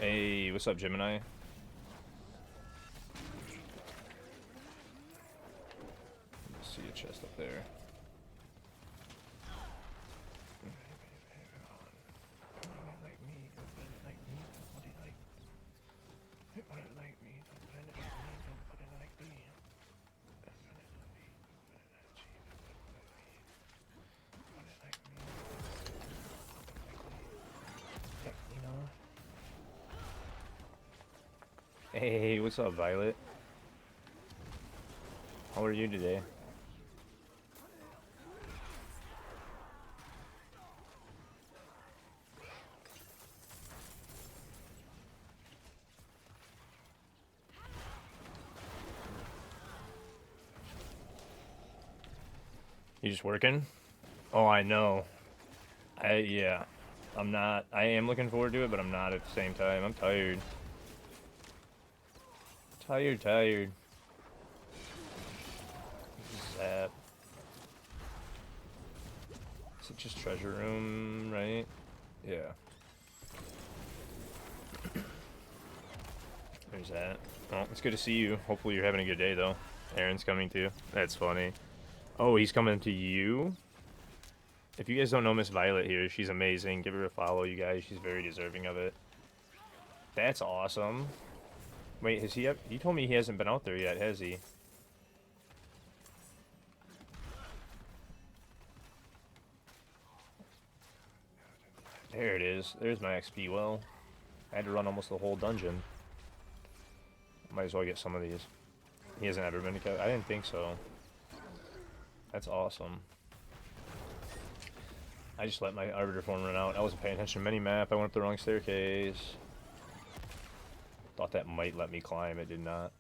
Hey, what's up, Gemini? See a chest up there. Hey, what's up, Violet? How are you today? You just working? Oh, I know. Yeah. I'm not. I am looking forward to it, but I'm not at the same time. I'm tired. Tired. Zap. Is it just treasure room, right? Yeah. There's that. Oh, it's good to see you. Hopefully you're having a good day, though. Aaron's coming too. That's funny. Oh, he's coming to you? If you guys don't know Miss Violet here, she's amazing. Give her a follow, you guys. She's very deserving of it. That's awesome. Wait, has he... He told me he hasn't been out there yet, has he? There it is. There's my XP well. I had to run almost the whole dungeon. Might as well get some of these. He hasn't ever been to... I didn't think so. That's awesome. I just let my Arbiter form run out. I wasn't paying attention to mini-map. I went up the wrong staircase. Thought that might let me climb. It did not.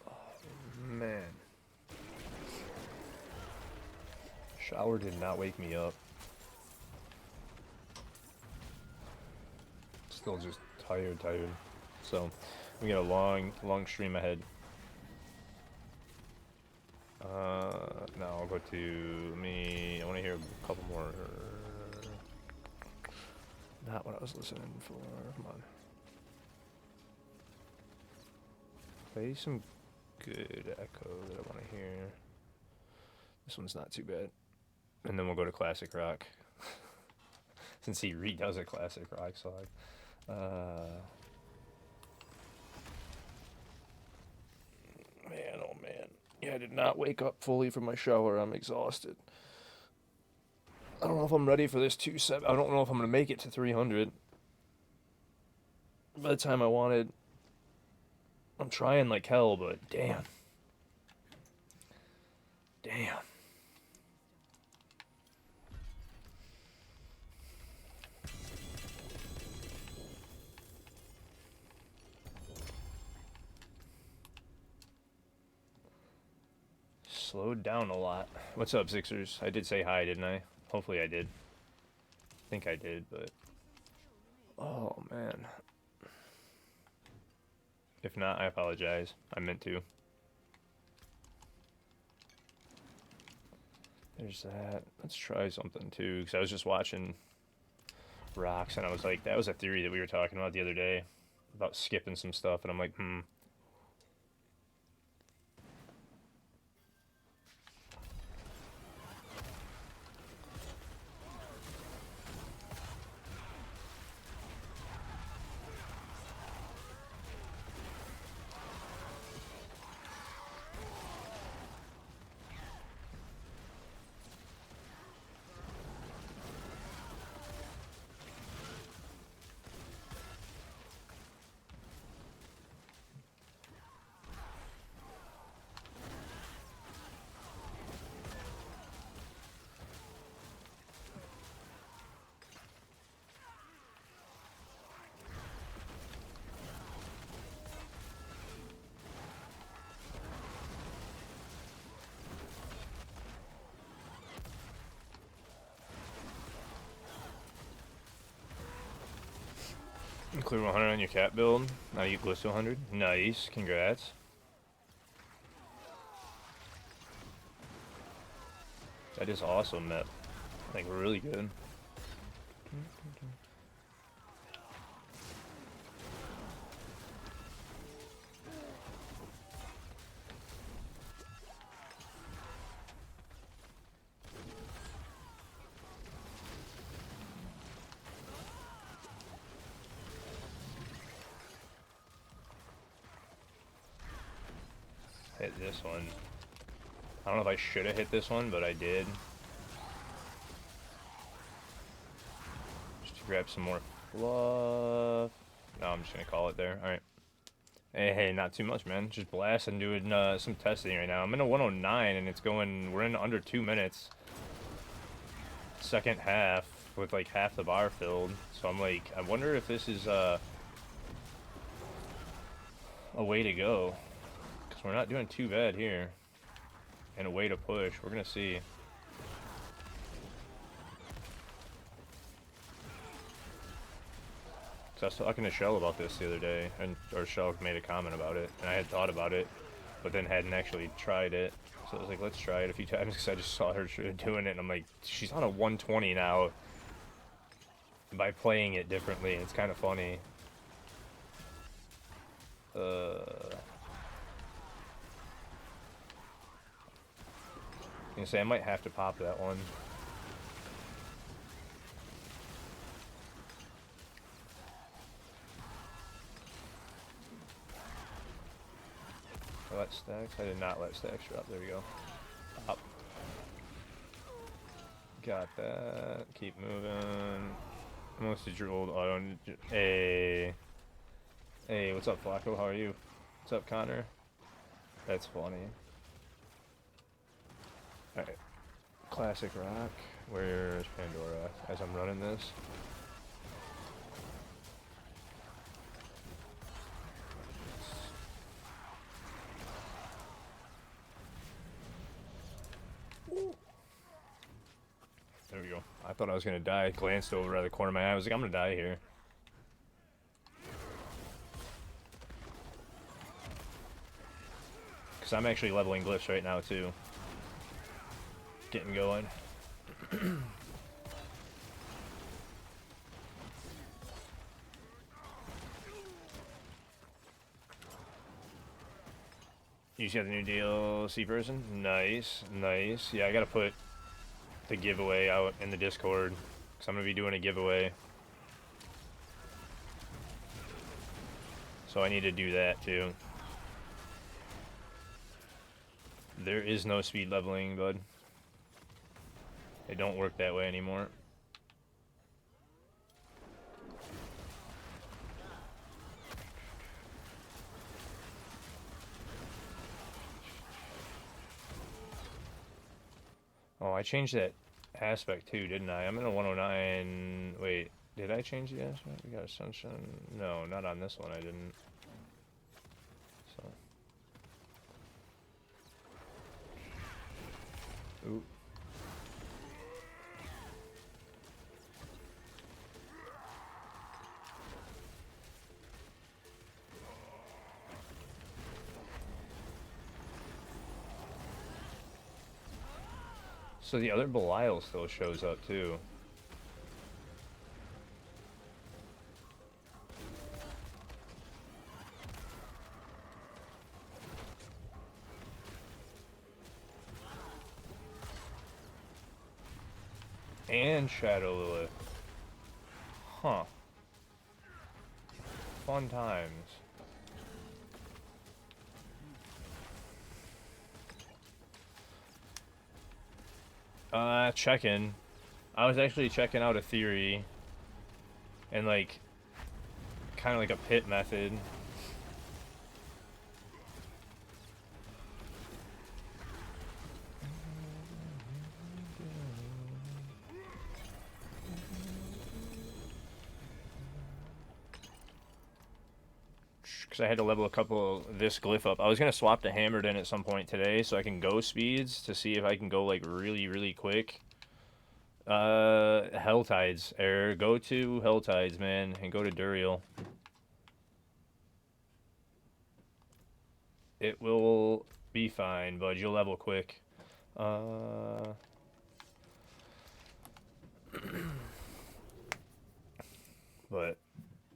Oh, man. Shower did not wake me up. Still just tired. So, we got a long stream ahead. Now I'll go to me. I want to hear a couple more. Not what I was listening for. Come on. Play some good echo that I want to hear. This one's not too bad. And then we'll go to classic rock. Since he redoes a classic rock song. Man, oh man. Yeah, I did not wake up fully from my shower. I'm exhausted. I don't know if I'm ready for this 2-7. I don't know if I'm going to make it to 300. By the time I wanted. I'm trying like hell, but damn. Slowed down a lot. What's up, Sixers? I did say hi, didn't I? Hopefully I did. I think I did, but... Oh, man. If not, I apologize. I meant to. There's that. Let's try something, too, because I was just watching Rocks, and I was like, that was a theory that we were talking about the other day, about skipping some stuff, and I'm like, Clear 100 on your cat build. Now you close to 100. Nice. Congrats. That is awesome, Matt. Like, really good. hit this one. I don't know if I should have hit this one, but I did. Just to grab some more fluff. No, I'm just gonna call it there. Alright. Hey, not too much, man. Just blast and doing some testing right now. I'm in a 109 and it's going, we're in under 2 minutes. Second half with like half the bar filled. So I'm like, I wonder if this is a way to go. Because we're not doing too bad here. And a way to push. We're going to see. So I was talking to Shell about this the other day, or Shell made a comment about it, and I had thought about it, but then hadn't actually tried it. So I was like, let's try it a few times, because I just saw her doing it, and I'm like, she's on a 120 now by playing it differently. It's kind of funny. I'm gonna say I might have to pop that one. Let stacks? I did not let stacks drop. There we go. Pop. Got that. Keep moving. Most of your old auto. Hey. Hey, what's up, Flacco? How are you? What's up, Connor? That's funny. Alright. Classic rock. Where's Pandora as I'm running this? There we go. I thought I was gonna die. I glanced over at the corner of my eye. I was like, I'm gonna die here. Because I'm actually leveling glyphs right now, too. Getting going. You just got the new DLC version? Nice, nice. Yeah, I gotta put the giveaway out in the Discord, because I'm gonna be doing a giveaway. So I need to do that, too. There is no speed leveling, bud. They don't work that way anymore. Oh, I changed that aspect too, didn't I? I'm in a 109. Wait, did I change the aspect? We got a sunshine. No, not on this one. I didn't. So. Ooh. So the other Belial still shows up too. And Shadow Lilith. Huh. Fun times. Checking. I was actually checking out a theory. And like, kind of like a pit method. Because I had to level a couple of this glyph up. I was going to swap to Hammered in at some point today so I can go speeds to see if I can go like really quick. Helltides. Go to Helltides, man, and go to Duriel. It will be fine, bud. You'll level quick. But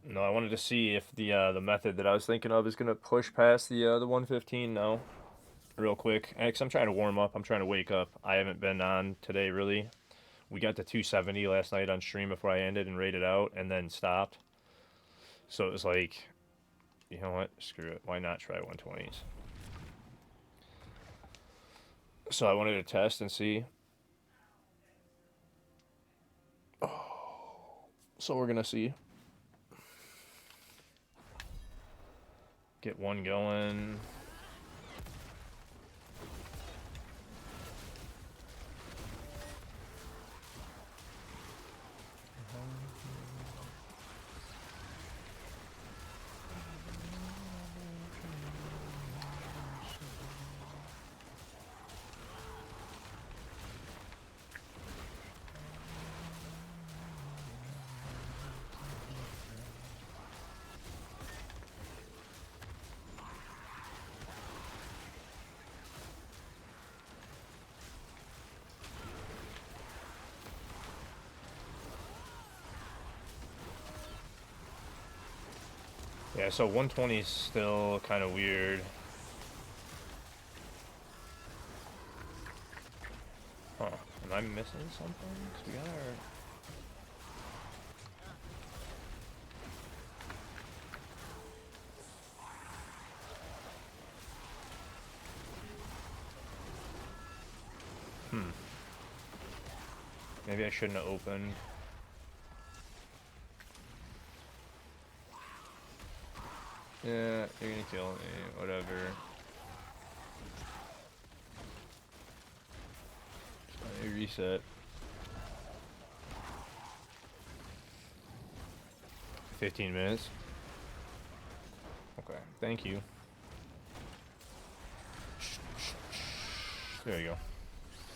no, I wanted to see if the method that I was thinking of is gonna push past the 115 now, real quick. Cause I'm trying to warm up. I'm trying to wake up. I haven't been on today really. We got to 270 last night on stream before I ended and raided out, and then stopped. So it was like, you know what? Screw it. Why not try 120s? So I wanted to test and see. So we're gonna see. Get one going. Yeah, so 120 is still kind of weird. Huh. Am I missing something? 'Cause we got our... Maybe I shouldn't have opened. Yeah, you're gonna kill me. Whatever. Let me reset. 15 minutes. Okay, thank you. There you go.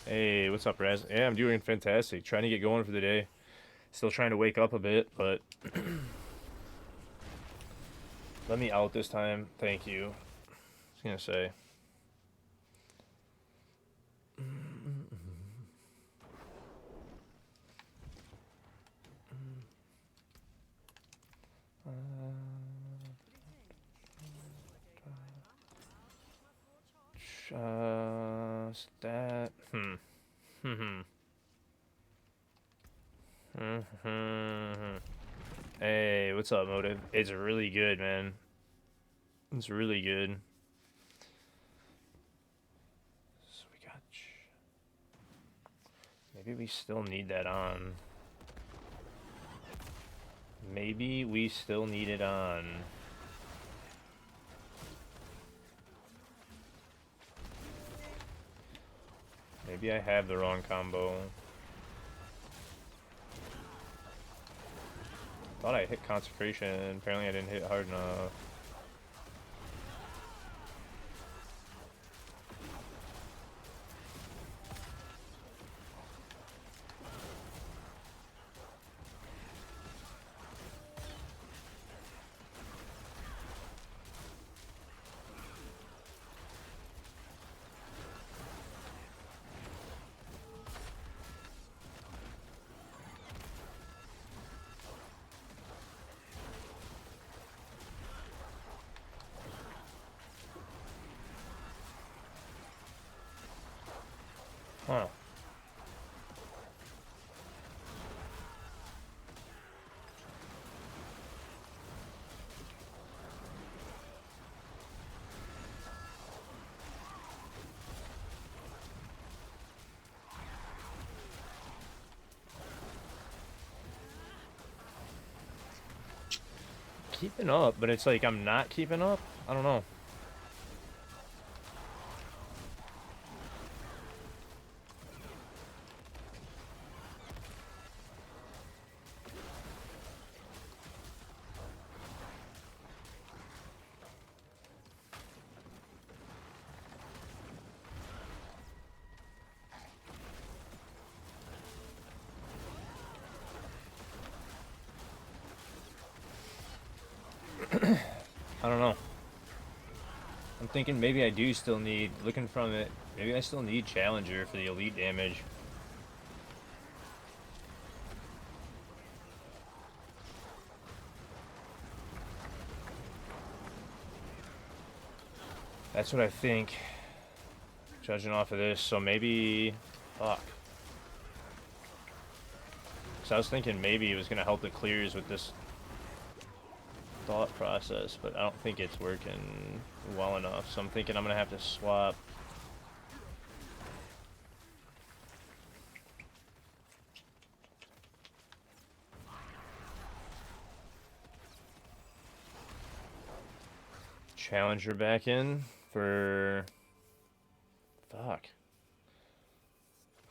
Hey, what's up, Raz? Yeah, I'm doing fantastic. Trying to get going for the day. Still trying to wake up a bit, but let me out this time. Thank you. I was gonna say. Stat. Hey, what's up, Motive? It's really good, man. It's really good. So we got... Maybe we still need that on. Maybe we still need it on. Maybe I have the wrong combo. Thought I hit Consecration. Apparently I didn't hit it hard enough. Huh. Keeping up, but it's like I'm not keeping up. I don't know. I don't know. I'm thinking maybe I do still need, looking from it, maybe I still need Challenger for the elite damage. That's what I think, judging off of this. So maybe, fuck. So I was thinking maybe it was going to help the clears with this thought process, but I don't think it's working well enough. So I'm thinking I'm going to have to swap Challenger back in for... Fuck.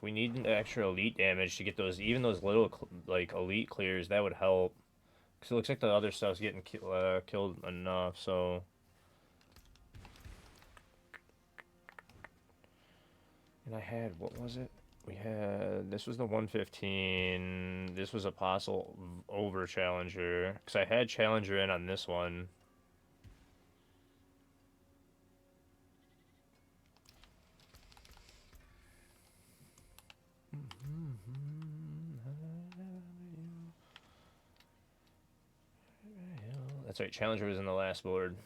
We need an extra elite damage to get those, even those little, like, elite clears, that would help. Because it looks like the other stuff's getting killed enough, so... And I had, what was it? We had, this was the 115, this was Apostle over Challenger. Because I had Challenger in on this one. That's right, Challenger was in the last board.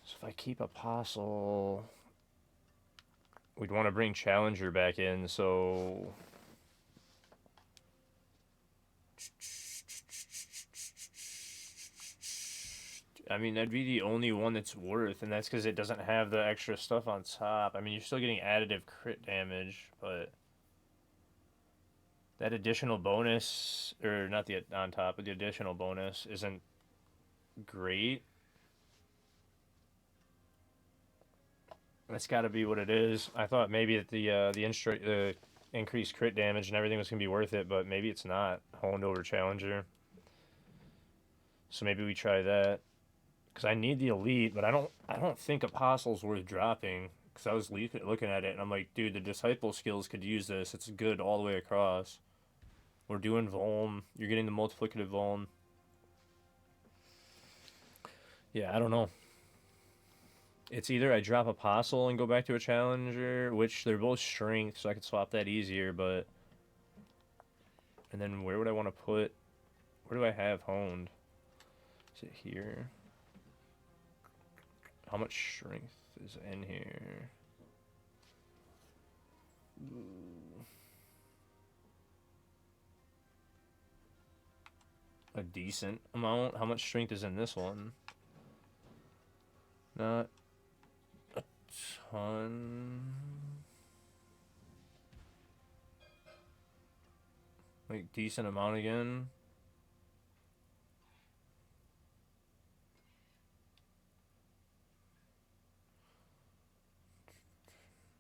So if I keep Apostle, we'd want to bring Challenger back in, so... I mean, that'd be the only one that's worth, and that's because it doesn't have the extra stuff on top. I mean, you're still getting additive crit damage, but... That additional bonus, or not the on top, but the additional bonus isn't great. That's got to be what it is. I thought maybe that the increased crit damage and everything was gonna be worth it, but maybe it's not. Honed over Challenger. So maybe we try that. Because I need the elite, but I don't think Apostle's worth dropping. Because I was looking at it and I'm like, dude, the disciple skills could use this. It's good all the way across. We're doing Volm. You're getting the multiplicative Volm. Yeah, I don't know. It's either I drop Apostle and go back to a Challenger, which they're both strength, so I could swap that easier, but... And then where would I want to put... Where do I have honed? Is it here? How much strength is in here? A decent amount. How much strength is in this one? Not a ton. Like, decent amount again.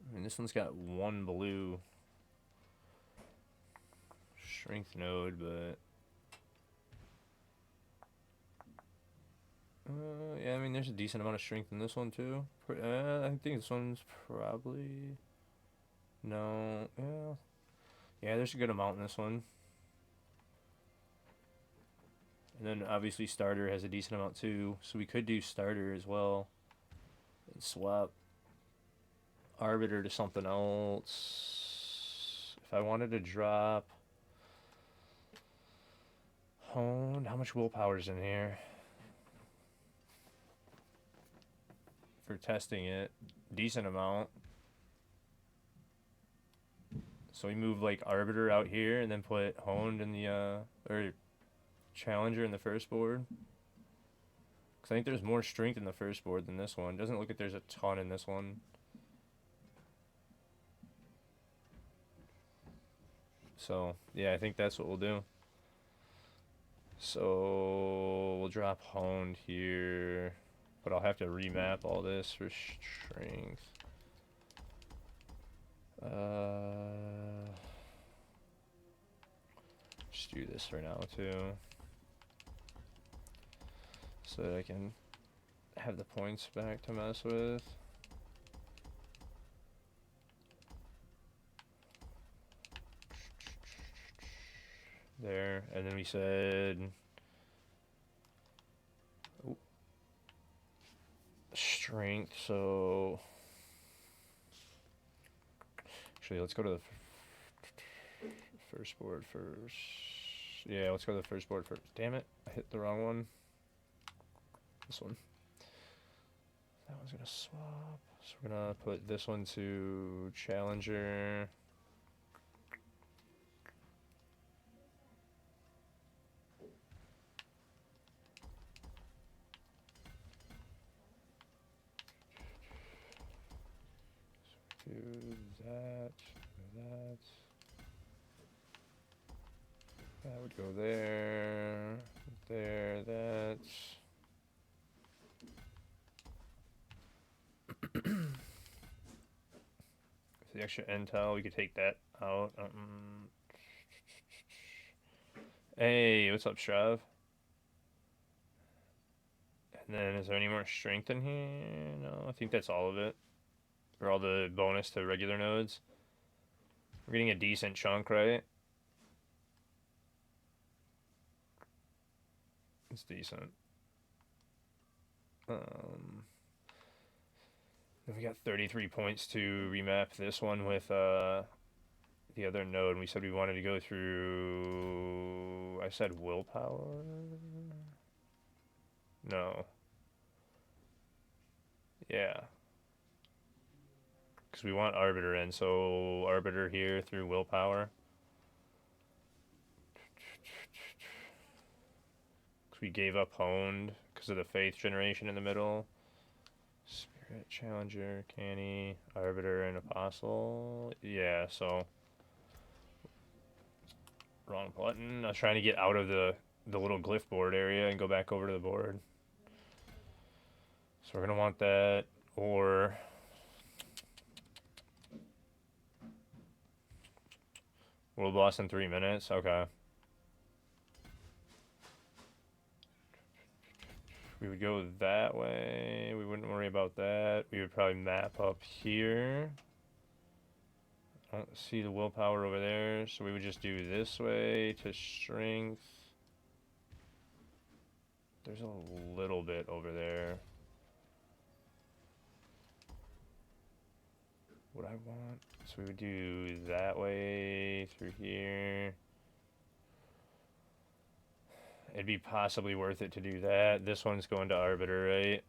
I mean, this one's got one blue strength node, but... yeah, I mean, there's a decent amount of strength in this one, too. I think this one's probably... No, yeah. Yeah, there's a good amount in this one. And then, obviously, starter has a decent amount, too. So we could do starter as well. And swap arbiter to something else. If I wanted to drop... Honed, how much willpower's in here? For testing it, decent amount. So we move like arbiter out here and then put honed in the or challenger in the first board. Cause I think there's more strength in the first board than this one. Doesn't look like there's a ton in this one. So yeah, I think that's what we'll do. So we'll drop honed here. But I'll have to remap all this for strength. Just do this for now too. So that I can have the points back to mess with. There, and then we said... strength, so actually let's go to the first board first. Yeah, let's go to the first board first. Damn it, I hit the wrong one. This one. That one's gonna swap. So we're gonna put this one to challenger. Do that, do that. That would go there, there, that's... The extra intel, we could take that out. Hey, what's up, Shrav? And then, is there any more strength in here? No, I think that's all of it. Or all the bonus to regular nodes. We're getting a decent chunk, right? It's decent. Then we got 33 points to remap this one with the other node. We said we wanted to go through... I said willpower? No. Yeah. Because we want Arbiter in, so Arbiter here through willpower. Because we gave up Honed because of the Faith generation in the middle. Spirit, Challenger, Canny, Arbiter, and Apostle. Yeah, so... Wrong button. I was trying to get out of the little glyph board area and go back over to the board. So we're going to want that, or... World boss in 3 minutes? Okay. We would go that way. We wouldn't worry about that. We would probably map up here. I don't see the willpower over there, so we would just do this way to strength. There's a little bit over there. What I want. So we would do that way through here. It'd be possibly worth it to do that. This one's going to Arbiter, right?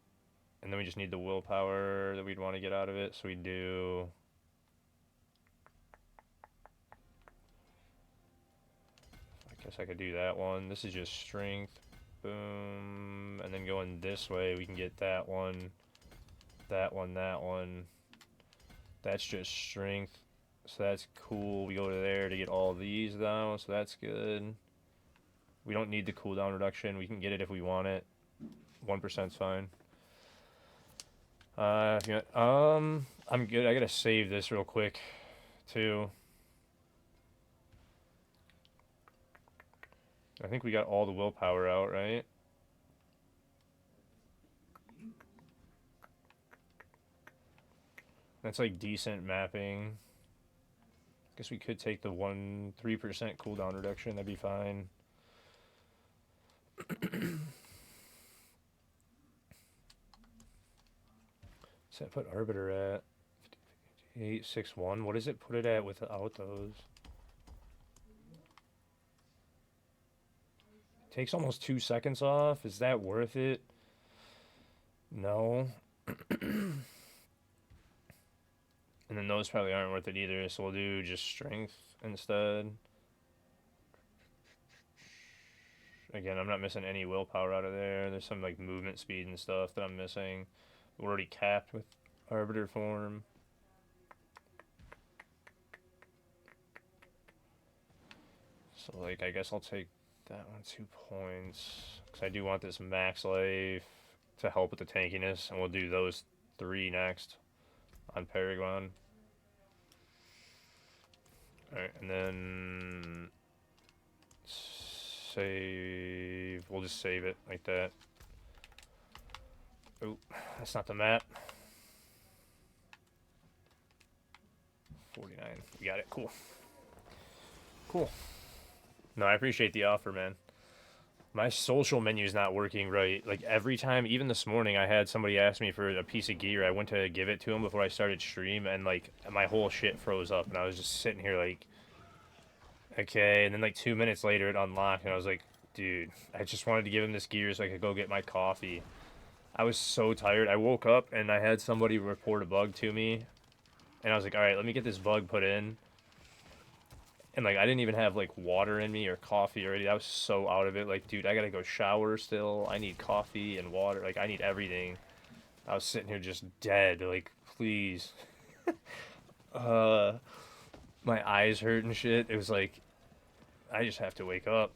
And then we just need the willpower that we'd want to get out of it. So we do... I guess I could do that one. This is just strength. Boom. And then going this way, we can get that one. That one, that one. That's just strength. So that's cool. We go to there to get all these down, so that's good. We don't need the cooldown reduction. We can get it if we want it. 1% is fine. I'm good. I gotta save this real quick, too. I think we got all the willpower out, right? That's like decent mapping. Guess we could take the 3% cooldown reduction. That'd be fine. So I put Arbiter at 861. What does it put it at without those? It takes almost 2 seconds off. Is that worth it? No. And then those probably aren't worth it either, so we'll do just strength instead. Again, I'm not missing any willpower out of there. There's some like movement speed and stuff that I'm missing. We're already capped with Arbiter form. So like, I guess I'll take that one 2 points. Because I do want this max life to help with the tankiness. And we'll do those 3 next on Paragon. Alright, and then save. We'll just save it like that. Oh, that's not the map. 49. We got it. Cool. Cool. No, I appreciate the offer, man. My social menu is not working right. Like, every time, even this morning, I had somebody ask me for a piece of gear. I went to give it to him before I started stream, and, like, my whole shit froze up, and I was just sitting here, like, okay. And then, like, 2 minutes later, it unlocked, and I was like, dude, I just wanted to give him this gear so I could go get my coffee. I was so tired. I woke up, and I had somebody report a bug to me, and I was like, all right, let me get this bug put in. And, like, I didn't even have, like, water in me or coffee already. I was so out of it. Like, dude, I gotta go shower still. I need coffee and water. Like, I need everything. I was sitting here just dead. Like, please. My eyes hurt and shit. It was like, I just have to wake up.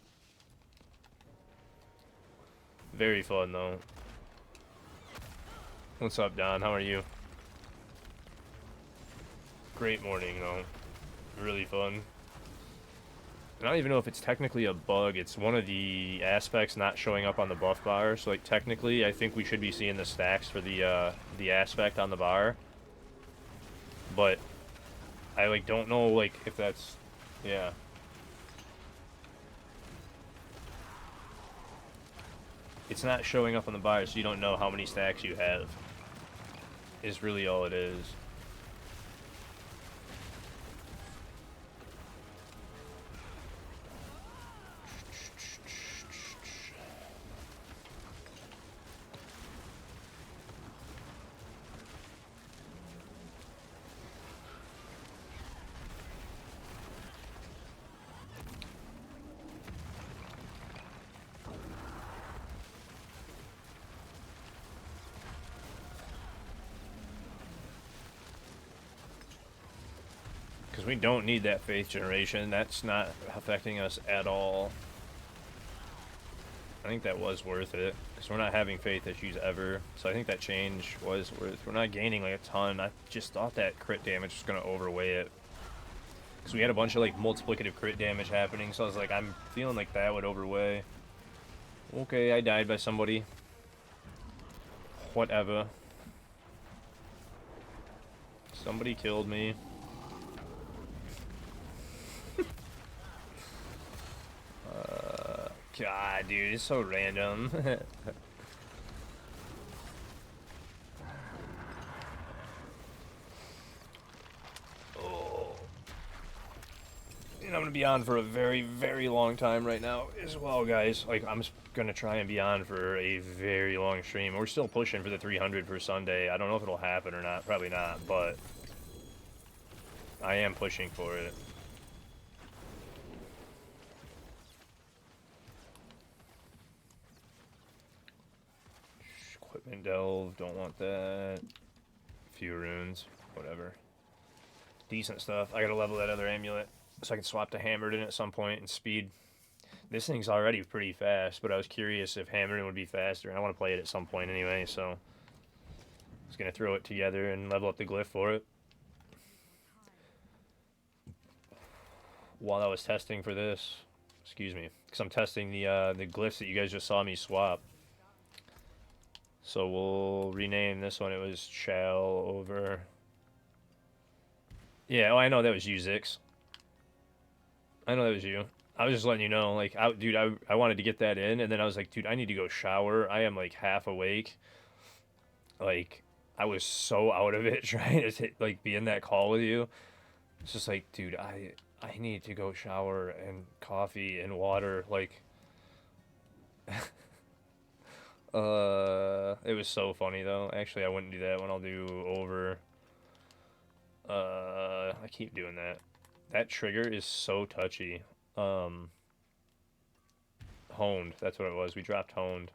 Very fun, though. What's up, Don? How are you? Great morning, though. Really fun. I don't even know if it's technically a bug. It's one of the aspects not showing up on the buff bar. So, like, technically, I think we should be seeing the stacks for the aspect on the bar. But I, like, don't know, like, if that's... Yeah. It's not showing up on the bar, so you don't know how many stacks you have. Is really all it is. Because we don't need that faith generation. That's not affecting us at all. I think that was worth it. Because we're not having faith issues ever. So I think that change was worth... We're not gaining like a ton. I just thought that crit damage was going to overweigh it. Because we had a bunch of like multiplicative crit damage happening. So I was like, I'm feeling like that would overweigh. Okay, I died by somebody. Whatever. Somebody killed me. God, dude, it's so random. Oh. And I'm gonna be on for a very, very long time right now as well, guys. Like, I'm gonna try and be on for a very long stream. We're still pushing for the 300 for Sunday. I don't know if it'll happen or not. Probably not, but I am pushing for it. Equipment delve, don't want that. Few runes, whatever. Decent stuff. I gotta level that other amulet so I can swap to hammered in at some point and speed. This thing's already pretty fast, but I was curious if hammered would be faster. I want to play it at some point anyway, so I was gonna throw it together and level up the glyph for it. While I was testing for this, excuse me, because I'm testing the glyphs that you guys just saw me swap. So we'll rename this one. It was Chal over. Yeah, oh, I know that was you, Zix. I know that was you. I was just letting you know, like, dude, I wanted to get that in, and then I was like, dude, I need to go shower. I am, like, half awake. Like, I was so out of it trying to, like, be in that call with you. It's just like, dude, I need to go shower and coffee and water, like... It was so funny though. Actually, I wouldn't do that one. I'll do over. I keep doing that. That trigger is so touchy. Honed. That's what it was. We dropped honed.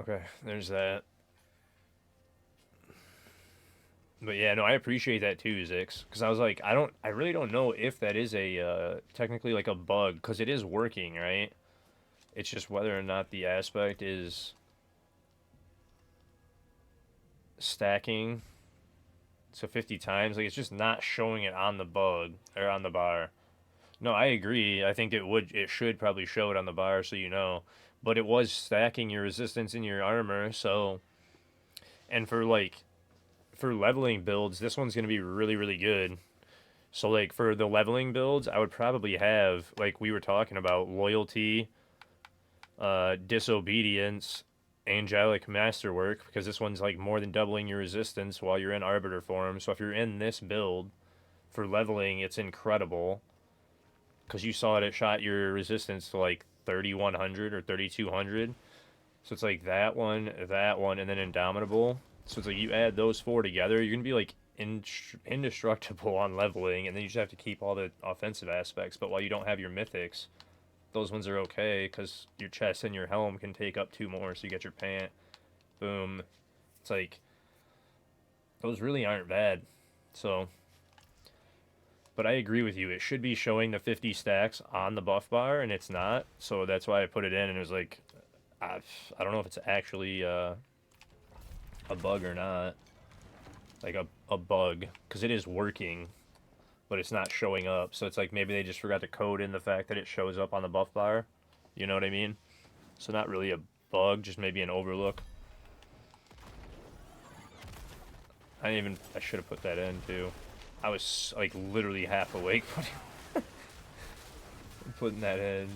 Okay, there's that. But yeah, no, I appreciate that too, Zix. Because I was like, I really don't know if that is a, technically like a bug. Because it is working, right? It's just whether or not the aspect is stacking. So 50 times, like, it's just not showing it on the bug, or on the bar. No, I agree. I think it should probably show it on the bar so you know. But it was stacking your resistance in your armor, so... And for, like, for leveling builds, this one's going to be really, really good. So, like, for the leveling builds, I would probably have, like we were talking about, loyalty, disobedience, angelic masterwork, because this one's, like, more than doubling your resistance while you're in arbiter form. So if you're in this build, for leveling, it's incredible. Because you saw it shot your resistance to, like, 3,100 or 3,200. So it's like that one, and then Indomitable. So it's like you add those four together, you're going to be, like, indestructible on leveling, and then you just have to keep all the offensive aspects. But while you don't have your mythics, those ones are okay, because your chest and your helm can take up 2 more, so you get your pant. Boom. It's like, those really aren't bad. So, But I agree with you. It should be showing the 50 stacks on the buff bar, and it's not. So that's why I put it in, and it was like, I, I don't know if it's actually a bug or not. Like a bug, because it is working, but it's not showing up. So it's like maybe they just forgot to code in the fact that it shows up on the buff bar. You know what I mean? So not really a bug, just maybe an overlook. I should have put that in too. I was like literally half awake putting that in.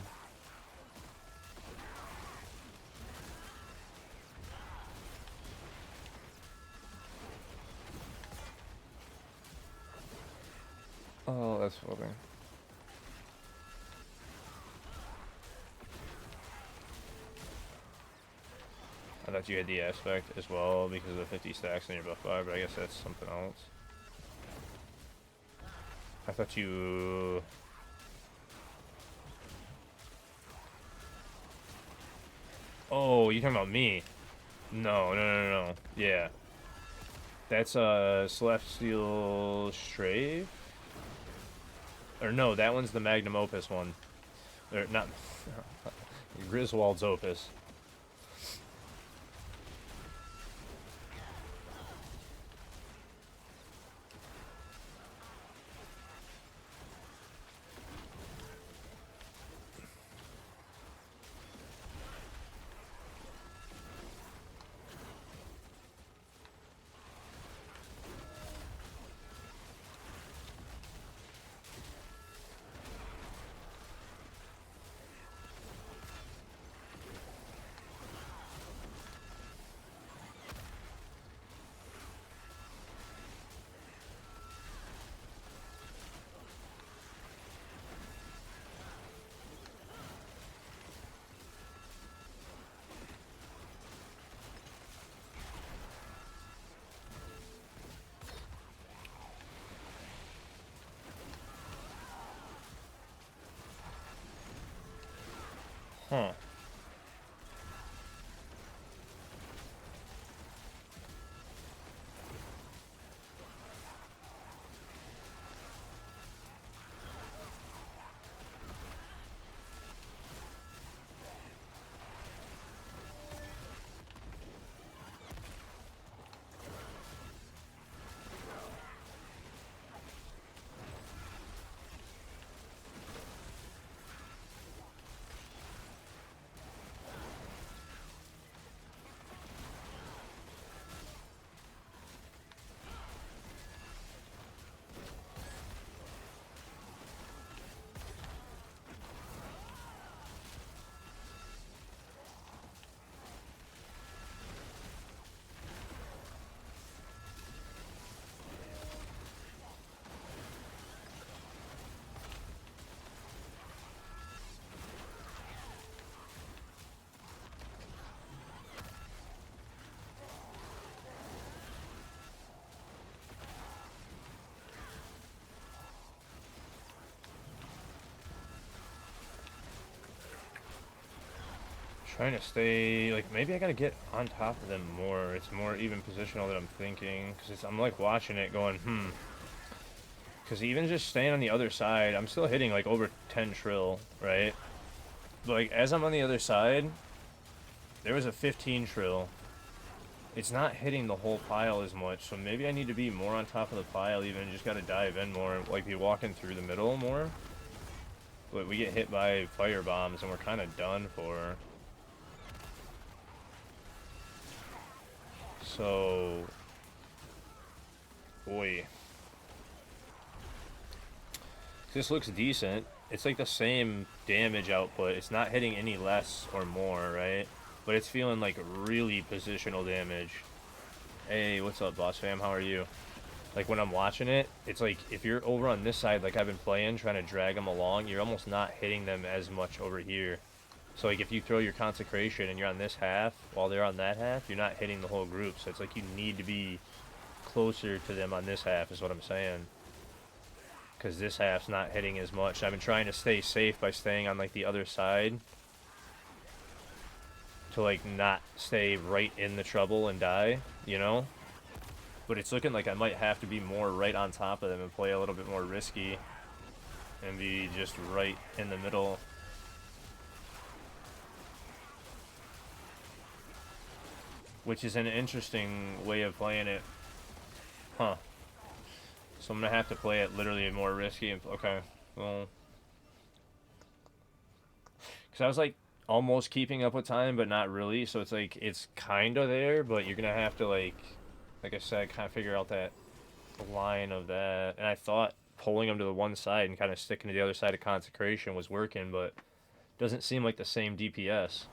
Oh, that's funny. I thought you had the aspect as well because of the 50 stacks in your buff bar, but I guess that's something else. I thought you... Oh, you talking about me? No. Yeah. That's a Celestial Strafe? Or no, that one's the Magnum Opus one. Or not... Griswold's Opus. Huh. Trying to stay, like, maybe I gotta get on top of them more. It's more even positional than I'm thinking. Because I'm, like, watching it going, Because even just staying on the other side, I'm still hitting, like, over 10 trill, right? But, like, as I'm on the other side, there was a 15 trill. It's not hitting the whole pile as much, so maybe I need to be more on top of the pile even, just gotta dive in more, like, be walking through the middle more. But we get hit by fire bombs, and we're kind of done for. So, boy, this looks decent. It's like the same damage output. It's not hitting any less or more, right? But it's feeling like really positional damage. Hey, what's up, boss fam? How are you? Like, when I'm watching it, it's like, if you're over on this side, like I've been playing, trying to drag them along, you're almost not hitting them as much over here. So, like, if you throw your consecration and you're on this half, while they're on that half, you're not hitting the whole group. So it's like you need to be closer to them on this half, is what I'm saying. Because this half's not hitting as much. I've been trying to stay safe by staying on, like, the other side. To, like, not stay right in the trouble and die, you know? But it's looking like I might have to be more right on top of them and play a little bit more risky. And be just right in the middle. Which is an interesting way of playing it. Huh. So I'm going to have to play it literally more risky. Okay. Well. Because I was like almost keeping up with time, but not really. So it's like, it's kind of there, but you're going to have to like I said, kind of figure out that line of that. And I thought pulling them to the one side and kind of sticking to the other side of consecration was working, but doesn't seem like the same DPS.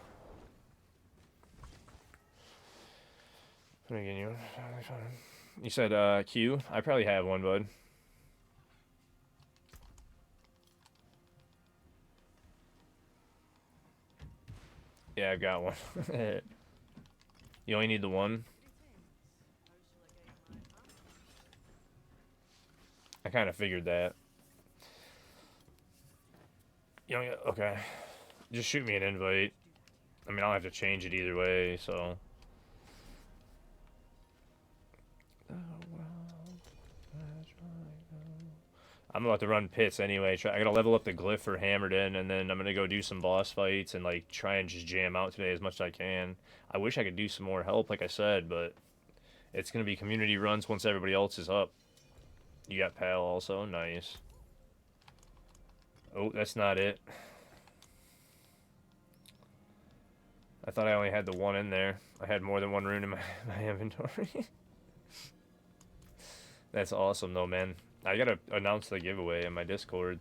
You said Q? I probably have one, bud. Yeah, I've got one. You only need the one? I kind of figured that. You know, okay. Just shoot me an invite. I mean, I'll have to change it either way, so. I'm about to run pits anyway. I gotta level up the glyph for Hammered In, and then I'm gonna go do some boss fights and like try and just jam out today as much as I can. I wish I could do some more help, like I said, but it's gonna be community runs once everybody else is up. You got Pal also, nice. Oh, that's not it. I thought I only had the one in there. I had more than one rune in my inventory. That's awesome though, man. I gotta announce the giveaway in my Discord.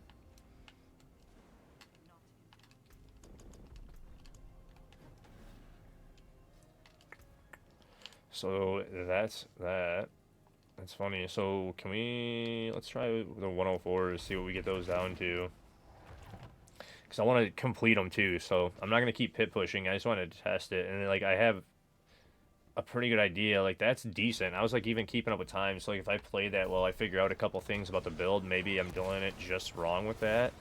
So that's that. That's funny. So can we, let's try the 104s, see what we get those down to. Because I want to complete them too, so I'm not going to keep pit pushing. I just want to test it. And like I have a pretty good idea. Like that's decent. I was like even keeping up with time. So like if I play that well, I figure out a couple things about the build. Maybe I'm doing it just wrong with that.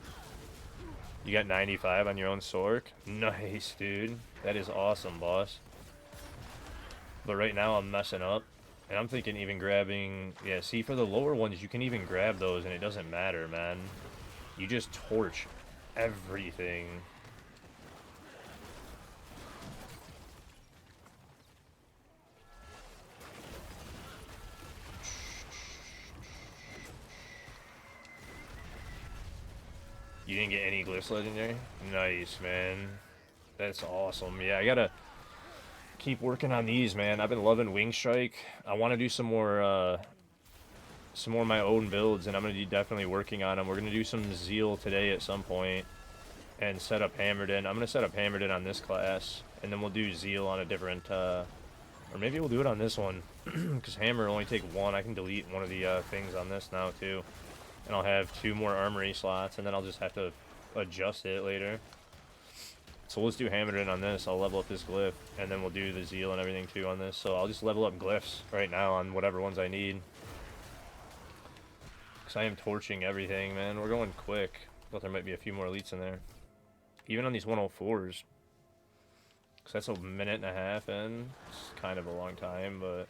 You got 95 on your own Sork? Nice, dude. That is awesome, boss. But right now I'm messing up. And I'm thinking even grabbing... Yeah, see, for the lower ones, you can even grab those and it doesn't matter, man. You just torch everything. You didn't get any glyphs legendary? Nice, man. That's awesome. Yeah, I gotta keep working on these, man. I've been loving Wing Strike. I want to do some more of my own builds, and I'm gonna be definitely working on them. We're gonna do some Zeal today at some point, and set up Hammered In. I'm gonna set up Hammered In on this class, and then we'll do Zeal on a different, or maybe we'll do it on this one, because Hammer only take one. I can delete one of the things on this now too, and I'll have 2 more armory slots, and then I'll just have to adjust it later. So let's do Hammered In on this. I'll level up this glyph, and then we'll do the Zeal and everything too on this. So I'll just level up glyphs right now on whatever ones I need. Because I am torching everything, man. We're going quick. Thought there might be a few more elites in there. Even on these 104s. Because that's a minute and a half in. It's kind of a long time, but...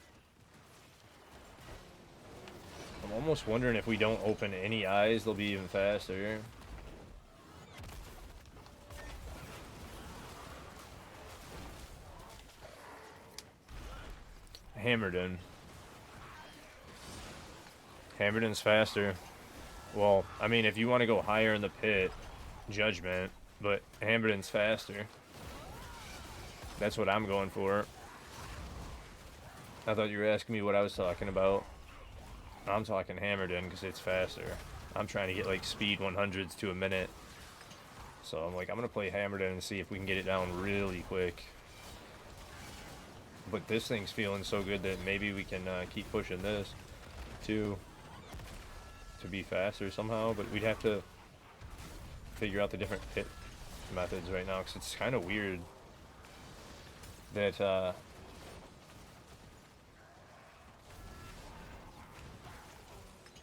I'm almost wondering if we don't open any eyes, they'll be even faster. Hammered In. Hammered In's faster. Well, I mean, if you want to go higher in the pit, Judgment, but Hammered In's faster. That's what I'm going for. I thought you were asking me what I was talking about. I'm talking Hammered In because it's faster. I'm trying to get like speed 100s to a minute. So I'm like, I'm going to play Hammered In and see if we can get it down really quick. But this thing's feeling so good that maybe we can keep pushing this to be faster somehow. But we'd have to figure out the different pit methods right now, because it's kind of weird that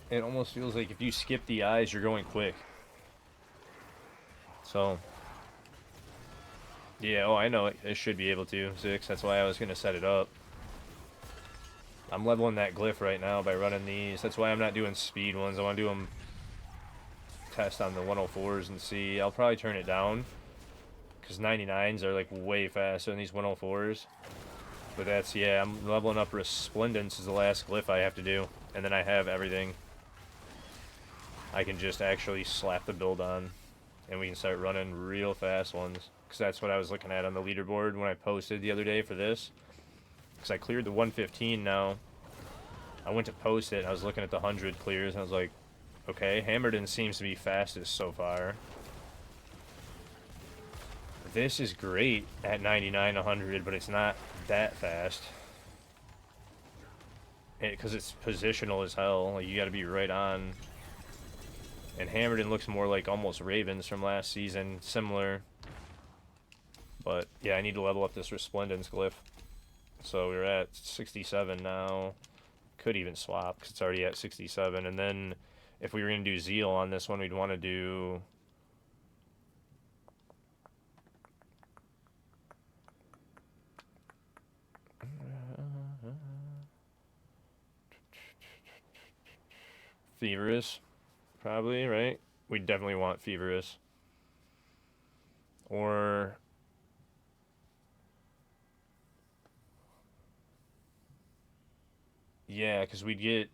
it almost feels like if you skip the eyes, you're going quick. So yeah, oh, I know it should be able to 6. That's why I was gonna set it up. I'm leveling that glyph right now by running these. That's why I'm not doing speed ones. I want to do them test on the 104s and see. I'll probably turn it down because 99s are like way faster than these 104s. But that's, yeah, I'm leveling up Resplendence is the last glyph I have to do. And then I have everything. I can just actually slap the build on. And we can start running real fast ones. Because that's what I was looking at on the leaderboard when I posted the other day for this. Because I cleared the 115 now. I went to post it and I was looking at the 100 clears and I was like, okay, Hammerden seems to be fastest so far. This is great at 99, 100, but it's not that fast. Because it's positional as hell. Like, you got to be right on. And Hammerden looks more like almost Ravens from last season. Similar. But, yeah, I need to level up this Resplendence glyph. So we're at 67 now. Could even swap because it's already at 67. And then if we were going to do Zeal on this one, we'd want to do... Feverous, probably, right? We definitely want Feverous. Or... yeah, because we'd get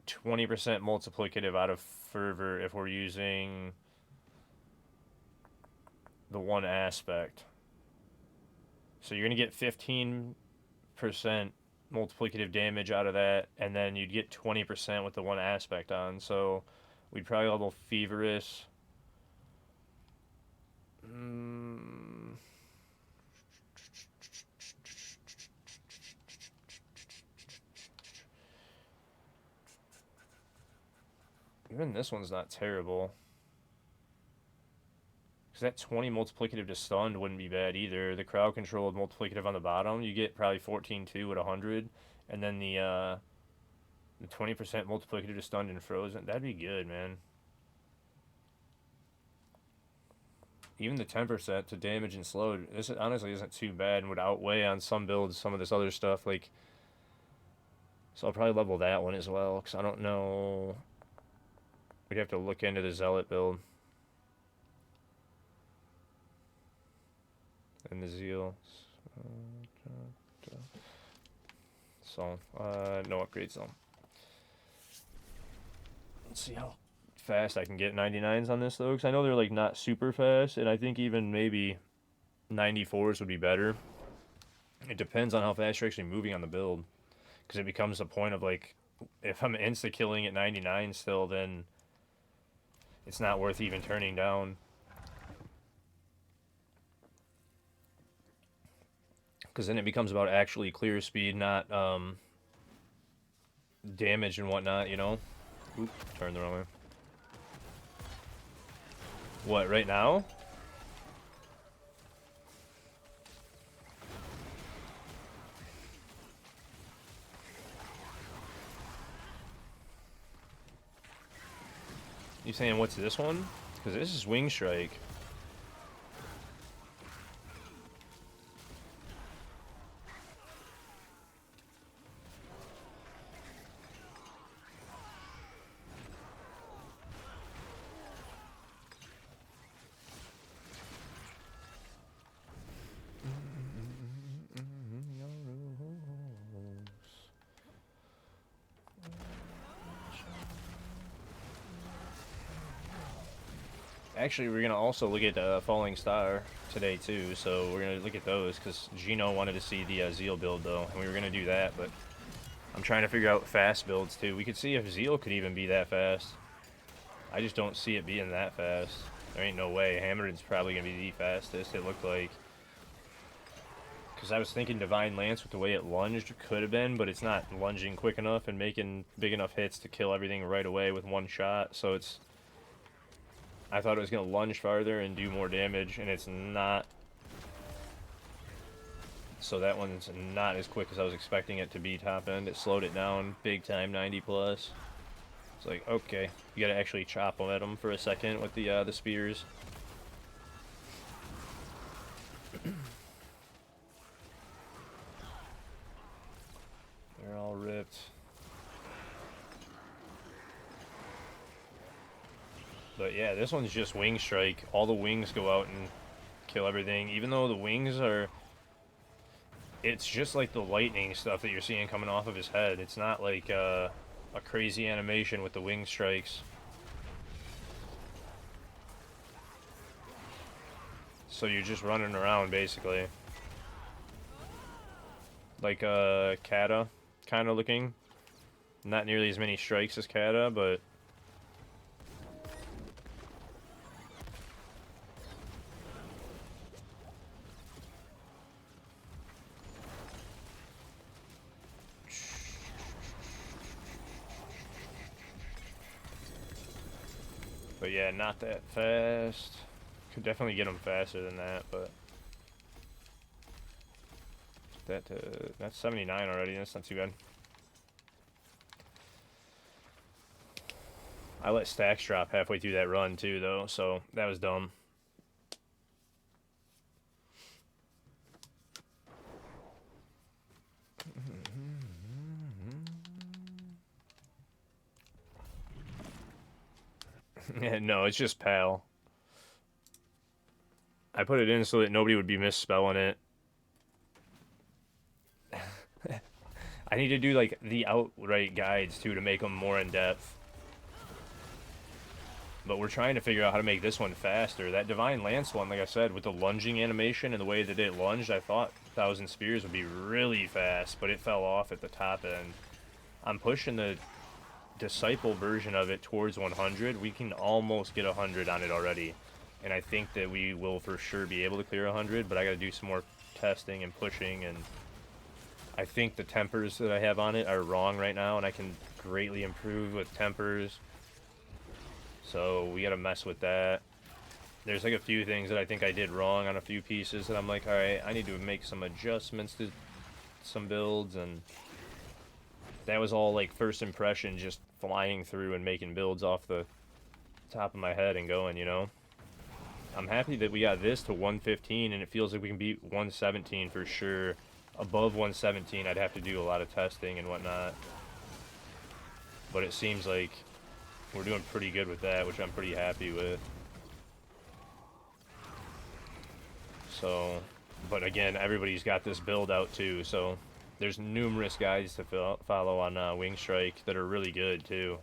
20% multiplicative out of Fervor if we're using the one aspect. So you're going to get 15% multiplicative damage out of that, and then you'd get 20% with the one aspect on. So we'd probably level Feverous. Even this one's not terrible. Because that 20 multiplicative to stunned wouldn't be bad either. The crowd control of multiplicative on the bottom, you get probably 14-2 at 100. And then the 20% multiplicative to stunned and frozen. That'd be good, man. Even the 10% to damage and slowed, this honestly isn't too bad and would outweigh on some builds some of this other stuff. Like, so I'll probably level that one as well, because I don't know. We'd have to look into the Zealot build. And the Zeal. So, no upgrades though. Let's see how fast I can get 99s on this though, because I know they're like not super fast, and I think even maybe 94s would be better. It depends on how fast you're actually moving on the build, because it becomes a point of like, if I'm insta-killing at 99 still, then it's not worth even turning down. Because then it becomes about actually clear speed, not damage and whatnot, you know? Oop, turned the wrong way. What, right now? You saying what's this one? Because this is Wing Strike. Actually, we're going to also look at Falling Star today, too. So we're going to look at those, because Gino wanted to see the Zeal build, though. And we were going to do that, but I'm trying to figure out fast builds, too. We could see if Zeal could even be that fast. I just don't see it being that fast. There ain't no way. Hammerden's probably going to be the fastest, it looked like. Because I was thinking Divine Lance with the way it lunged could have been, but it's not lunging quick enough and making big enough hits to kill everything right away with one shot. So it's... I thought it was going to lunge farther and do more damage, and it's not. So that one's not as quick as I was expecting it to be top end. It slowed it down big time, 90 plus. It's like, okay, you got to actually chop them at them for a second with the spears. They're all all ripped. But yeah, this one's just wing strike. All the wings go out and kill everything. Even though the wings are... It's just like the lightning stuff that you're seeing coming off of his head. It's not like a crazy animation with the wing strikes. So you're just running around, basically. Like Kata, kind of looking. Not nearly as many strikes as Kata, but... But yeah, not that fast. Could definitely get him faster than that, but... That's 79 already, that's not too bad. I let stacks drop halfway through that run too, though, so that was dumb. No, it's just PAL. I put it in so that nobody would be misspelling it. I need to do like the outright guides too to make them more in depth. But we're trying to figure out how to make this one faster. That Divine Lance one, like I said, with the lunging animation and the way that it lunged, I thought 1,000 Spears would be really fast, but it fell off at the top end. I'm pushing the Disciple version of it towards 100. We can almost get 100 on it already. And I think that we will for sure be able to clear 100, but I gotta do some more testing and pushing, and I think the tempers that I have on it are wrong right now, and I can greatly improve with tempers. So we gotta mess with that. There's like a few things that I think I did wrong on a few pieces that I'm like, alright, I need to make some adjustments to some builds, and that was all like first impression, just flying through and making builds off the top of my head and going, you know? I'm happy that we got this to 115, and it feels like we can beat 117 for sure. Above 117, I'd have to do a lot of testing and whatnot. But it seems like we're doing pretty good with that, which I'm pretty happy with. So, but again, everybody's got this build out too, so there's numerous guys to follow on Wing Strike that are really good too.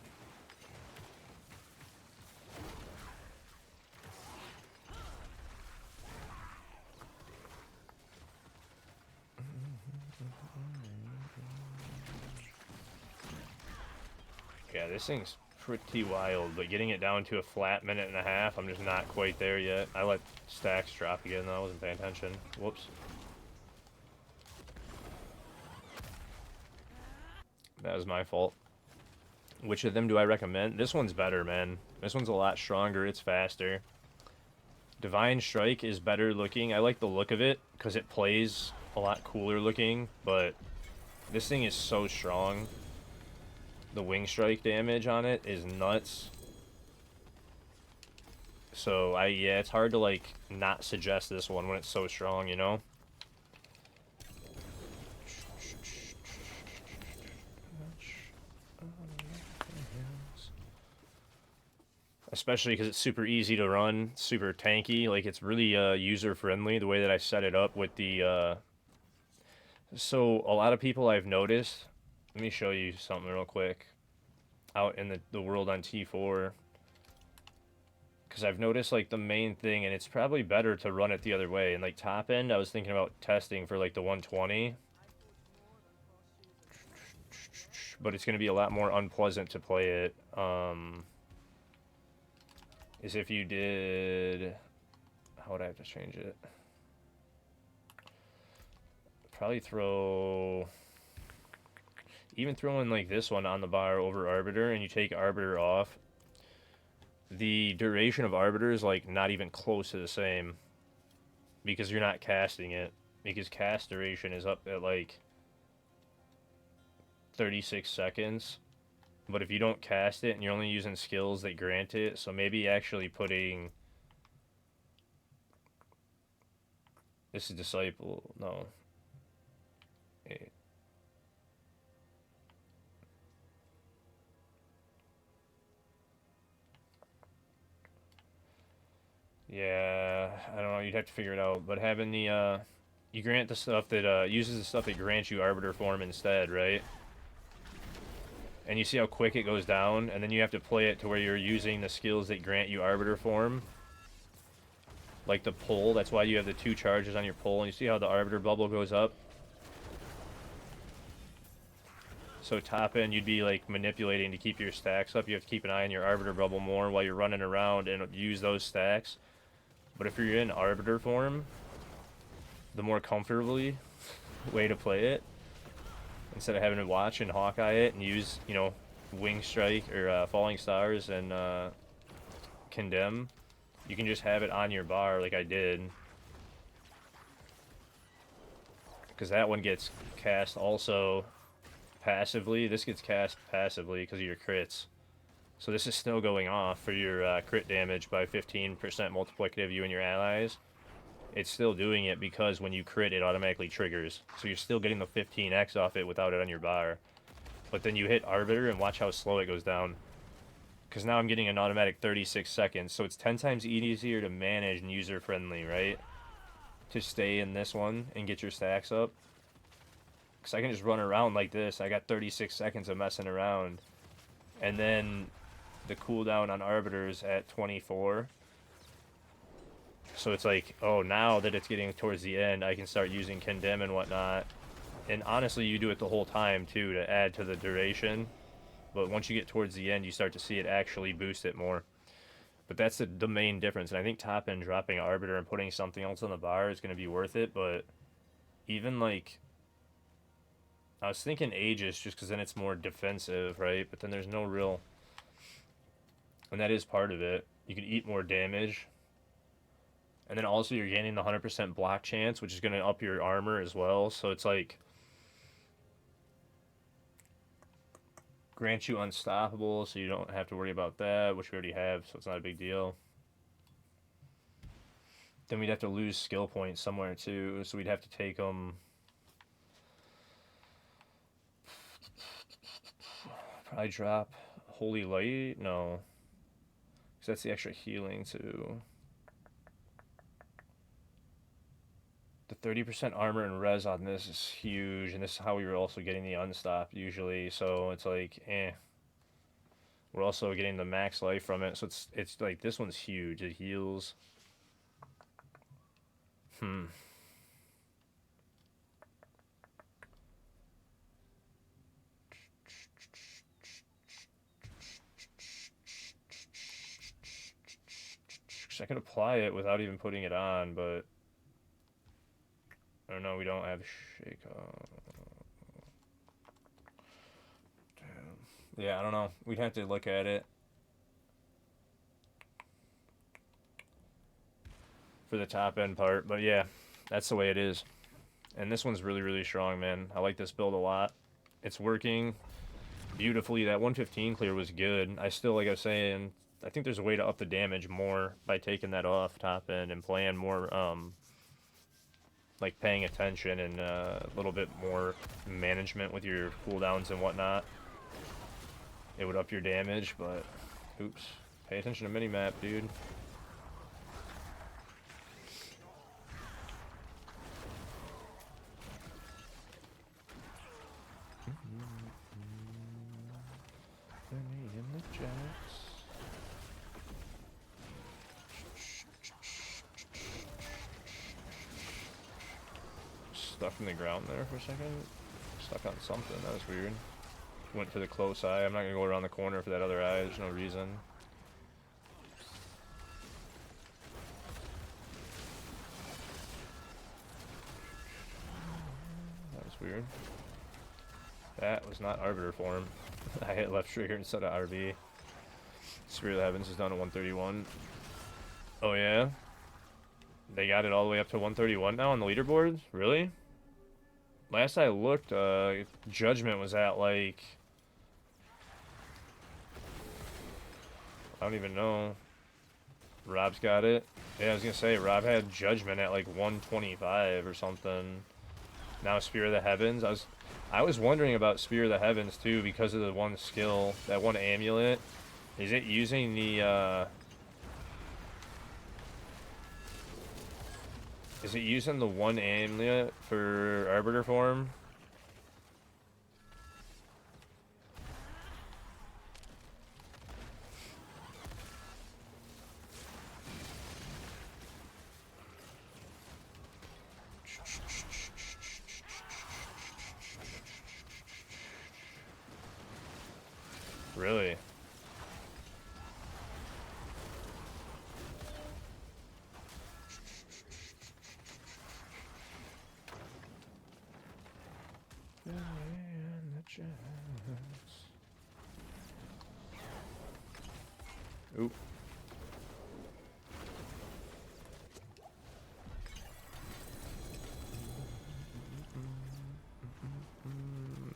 Yeah, this thing's pretty wild, but getting it down to a flat minute and a half, I'm just not quite there yet. I let stacks drop again, though. I wasn't paying attention. Whoops. That was my fault. Which of them do I recommend? This one's better, man. This one's a lot stronger. It's faster. Divine Strike is better looking. I like the look of it because it plays a lot cooler looking, but this thing is so strong. The wing strike damage on it is nuts. So yeah, it's hard to like not suggest this one when it's so strong, you know? Especially because it's super easy to run, super tanky. Like, it's really user friendly the way that I set it up with the so a lot of people I've noticed, let me show you something real quick out in the world on T4, because I've noticed like the main thing, and it's probably better to run it the other way. And like top end, I was thinking about testing for like the 120, but it's going to be a lot more unpleasant to play it. Is if you did, how would I have to change it? Probably even throwing like this one on the bar over Arbiter, and you take Arbiter off, the duration of Arbiter is like not even close to the same, because you're not casting it, because cast duration is up at like 36 seconds. But if you don't cast it and you're only using skills that grant it, so maybe actually putting, this is Disciple, no. Yeah, I don't know. You'd have to figure it out. But having the you grant the stuff that uses the stuff that grants you arbiter form instead, right? And you see how quick it goes down, and then you have to play it to where you're using the skills that grant you arbiter form, like the pull. That's why you have the 2 charges on your pull, and you see how the arbiter bubble goes up. So top end, you'd be like manipulating to keep your stacks up. You have to keep an eye on your arbiter bubble more while you're running around and use those stacks. But if you're in arbiter form, the more comfortably way to play it, instead of having to watch and Hawkeye it and use, you know, Wing Strike or Falling Stars and Condemn, you can just have it on your bar like I did. Because that one gets cast also passively. This gets cast passively because of your crits. So this is still going off for your crit damage by 15% multiplicative you and your allies. It's still doing it because when you crit, it automatically triggers. So you're still getting the 15x off it without it on your bar. But then you hit Arbiter and watch how slow it goes down. Because now I'm getting an automatic 36 seconds. So it's 10 times easier to manage and user-friendly, right? To stay in this one and get your stacks up. Because I can just run around like this. I got 36 seconds of messing around. And then the cooldown on Arbiters at 24. So it's like, oh, now that it's getting towards the end, I can start using Condemn and whatnot. And honestly, you do it the whole time, too, to add to the duration. But once you get towards the end, you start to see it actually boost it more. But that's the main difference. And I think top end dropping Arbiter and putting something else on the bar is going to be worth it. But even, like, I was thinking Aegis just because then it's more defensive, right? But then there's no real... And that is part of it. You can eat more damage. And then also you're gaining the 100% block chance, which is going to up your armor as well. So it's like... grants you unstoppable, so you don't have to worry about that, which we already have, so it's not a big deal. Then we'd have to lose skill points somewhere, too, so we'd have to take them... Probably drop Holy Light? No. Because that's the extra healing, too. The 30% armor and res on this is huge, and this is how we were also getting the unstop usually, so it's like, eh. We're also getting the max life from it, so it's like, this one's huge. It heals. I can apply it without even putting it on, but... I don't know, we don't have shake on. Damn. Yeah, I don't know. We'd have to look at it. For the top end part, but yeah, that's the way it is. And this one's really, really strong, man. I like this build a lot. It's working beautifully. That 115 clear was good. I still, like I was saying, I think there's a way to up the damage more by taking that off top end and playing more, like paying attention and a little bit more management with your cooldowns and whatnot. It would up your damage, but oops. Pay attention to minimap, dude. Stuck in the ground there for a second. Stuck on something. That was weird. Went to the close eye. I'm not gonna go around the corner for that other eye. There's no reason. That was weird. That was not Arbiter form. I hit left trigger instead of RB. Spirit of the Heavens is done at 131. Oh yeah? They got it all the way up to 131 now on the leaderboard? Really? Last I looked, Judgment was at like... I don't even know. Rob's got it. Yeah, I was gonna say, Rob had Judgment at like 125 or something. Now Spirit of the Heavens. I was wondering about Spirit of the Heavens too because of the one skill, that one amulet. Is it using the Is it using the one amulet for Arbiter form? Really? Oop.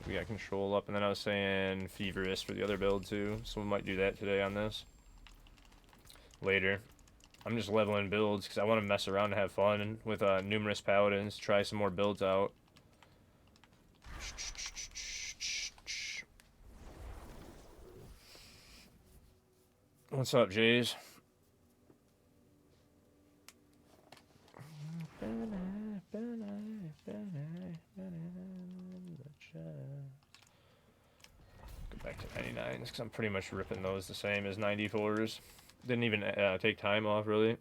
We got control up, and then I was saying Feverous for the other build too, so we might do that today on this. Later. I'm just leveling builds because I want to mess around and have fun with numerous paladins, try some more builds out. What's up, Jays? Go back to 99s because I'm pretty much ripping those the same as 94s. Didn't even take time off, really.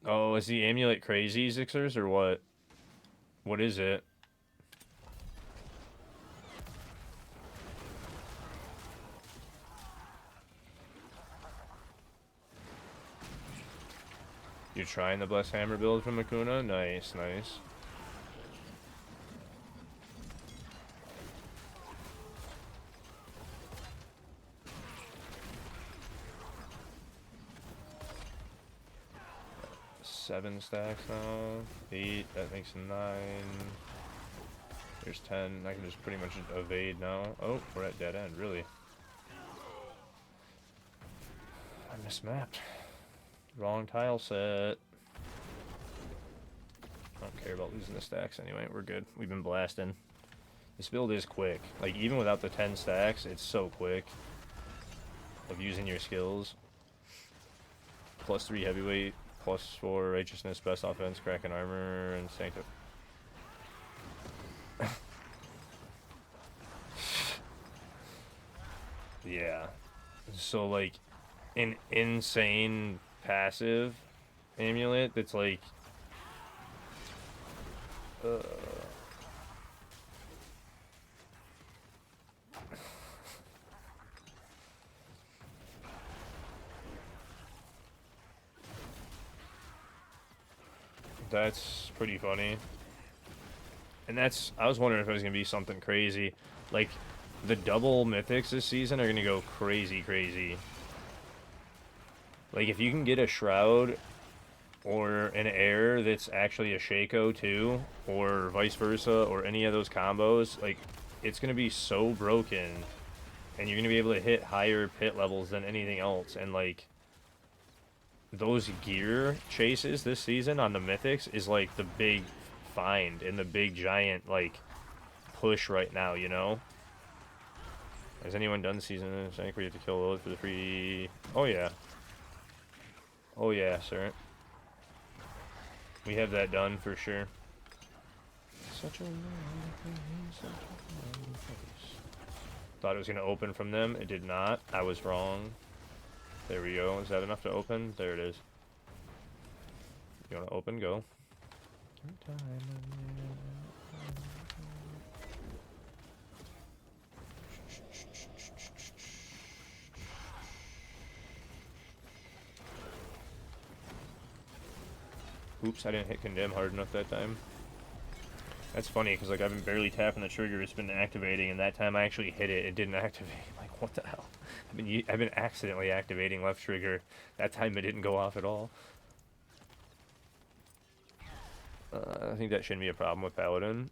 Oh, is the amulet crazy, Zixers, or what? What is it? You're trying the Blessed Hammer build from Akuna? Nice, nice. Seven stacks now. 8, that makes 9. There's 10. I can just pretty much evade now. Oh, we're at dead end, really. I mismapped. Wrong tile set. I don't care about losing the stacks anyway. We're good. We've been blasting. This build is quick. Like, even without the 10 stacks, it's so quick. Of using your skills. +3 heavyweight, +4 righteousness, best offense, Kraken armor, and sanctum. Yeah. So, like, an insane passive amulet that's like that's pretty funny. And that's, I was wondering if it was gonna be something crazy. Like, the double mythics this season are gonna go crazy. Like, if you can get a Shroud or an Air that's actually a Shaco too, or vice versa, or any of those combos, like, it's gonna be so broken, and you're gonna be able to hit higher pit levels than anything else. And like, those gear chases this season on the mythics is like the big find and the big giant like push right now, you know? Has anyone done season? I think we have to kill Lilith for the free. Oh yeah. Oh yeah, sir. We have that done for sure. Such a thought it was gonna open from them. It did not. I was wrong. There we go. Is that enough to open? There it is. You wanna open? Go. Oops, I didn't hit condemn hard enough that time. That's funny, because like I've been barely tapping the trigger, it's been activating, and that time I actually hit it, it didn't activate. I'm like, what the hell? I've been accidentally activating left trigger. That time it didn't go off at all. I think that shouldn't be a problem with Paladin.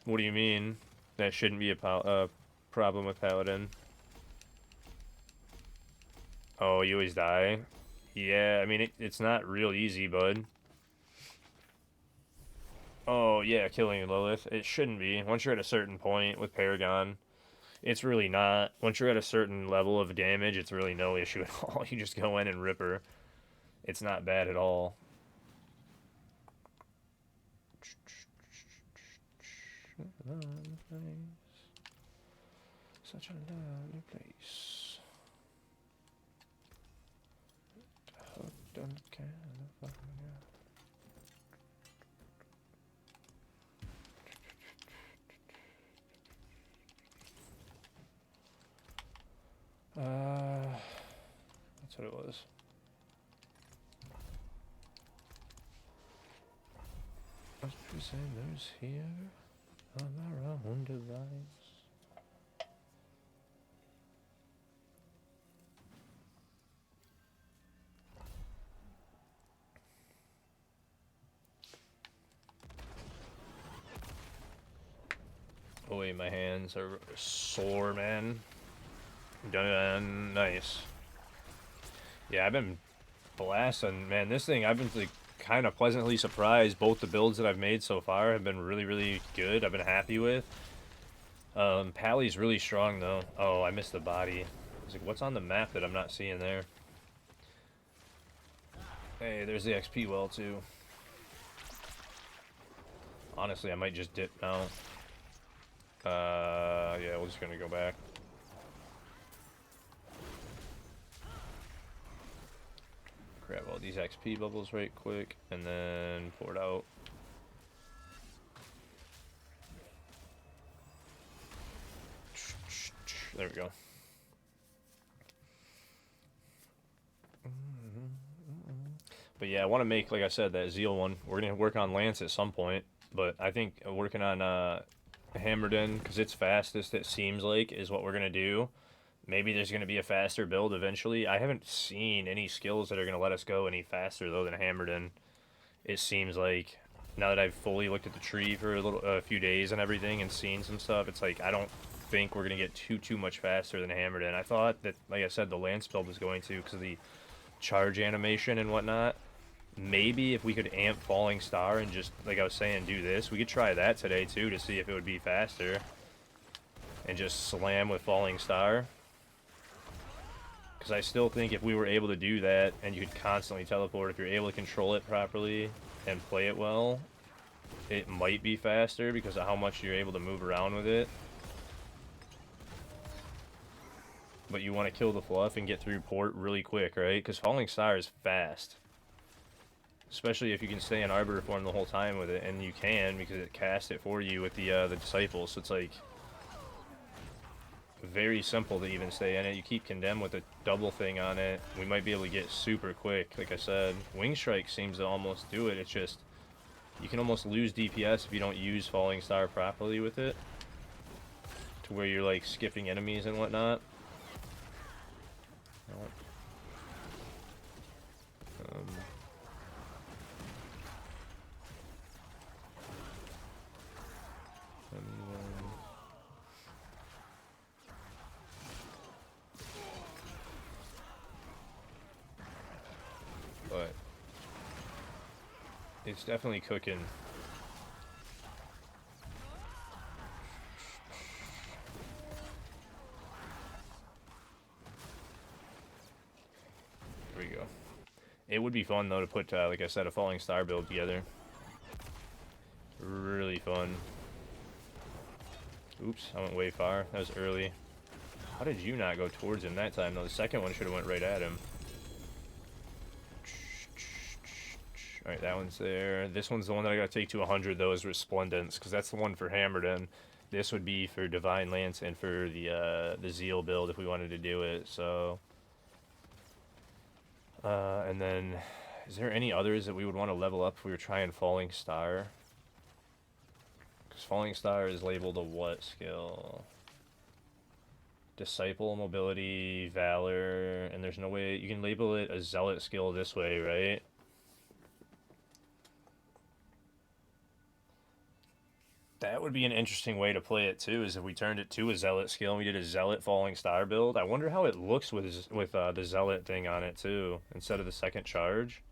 What do you mean? That shouldn't be a problem with Paladin? Oh, you always die? Yeah, I mean, it's not real easy, bud. Oh, yeah, killing Lilith. It shouldn't be. Once you're at a certain point with Paragon, it's really not. Once you're at a certain level of damage, it's really no issue at all. You just go in and rip her. It's not bad at all. Lovely place. Such a lovely place. Hooked on California. That's what it was. Most prisoners here on our own device. Oh wait, my hands are sore, man. Done. Nice. Yeah, I've been blasting, man. This thing, I've been like kind of pleasantly surprised. Both the builds that I've made so far have been really, really good. I've been happy with. Pally's really strong though. Oh, I missed the body. I was like, what's on the map that I'm not seeing there? Hey, there's the XP well too. Honestly, I might just dip now. Yeah, we're just gonna go back. Grab all these XP bubbles right quick, and then pour it out. There we go. But yeah, I want to make, like I said, that Zeal one. We're going to work on Lance at some point, but I think working on Hammerden, because it's fastest, it seems like, is what we're going to do. Maybe there's going to be a faster build eventually. I haven't seen any skills that are going to let us go any faster, though, than Hammerden. It seems like, now that I've fully looked at the tree for a few days and everything and seen some stuff, it's like, I don't think we're going to get too much faster than Hammerden. I thought that, like I said, the Lance build was going to, because of the charge animation and whatnot. Maybe if we could amp Falling Star and just, like I was saying, do this. We could try that today, too, to see if it would be faster. And just slam with Falling Star. Because I still think if we were able to do that, and you could constantly teleport, if you're able to control it properly and play it well, it might be faster because of how much you're able to move around with it. But you want to kill the fluff and get through port really quick, right? Because Falling Star is fast. Especially if you can stay in Arbiter form the whole time with it, and you can because it casts it for you with the Disciples. So it's like very simple to even stay in it. You keep Condemn with a double thing on it. We might be able to get super quick, like I said. Wing Strike seems to almost do it. It's just you can almost lose DPS if you don't use Falling Star properly with it, to where you're like skipping enemies and whatnot. But it's definitely cooking. There we go. It would be fun though to put, like I said, a Falling Star build together. Really fun. Oops, I went way far. That was early. How did you not go towards him that time though? The second one should have went right at him. Alright, that one's there. This one's the one that I gotta take to 100 though, is Resplendence, because that's the one for Hammerden. This would be for Divine Lance and for the Zeal build if we wanted to do it, so... and then, is there any others that we would want to level up if we were trying Falling Star? Because Falling Star is labeled a what skill? Disciple, Mobility, Valor, and there's no way... You can label it a Zealot skill this way, right? That would be an interesting way to play it too, is if we turned it to a Zealot skill and we did a Zealot Falling Star build. I wonder how it looks with the Zealot thing on it too, instead of the second charge.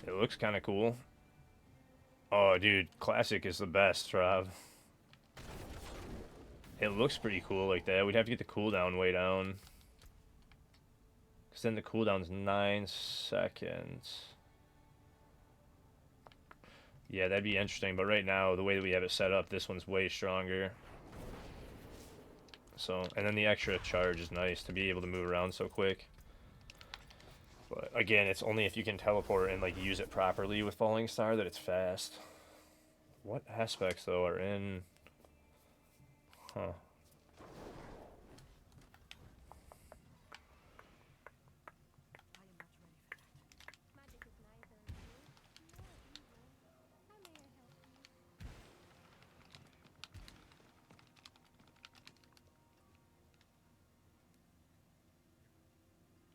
It looks kind of cool. Oh, dude, Classic is the best, Rob. It looks pretty cool like that. We'd have to get the cooldown way down. Because then the cooldown's 9 seconds. Yeah, that'd be interesting. But right now, the way that we have it set up, this one's way stronger. So, and then the extra charge is nice to be able to move around so quick. But again, it's only if you can teleport and like use it properly with Falling Star that it's fast. What aspects though are in? Huh.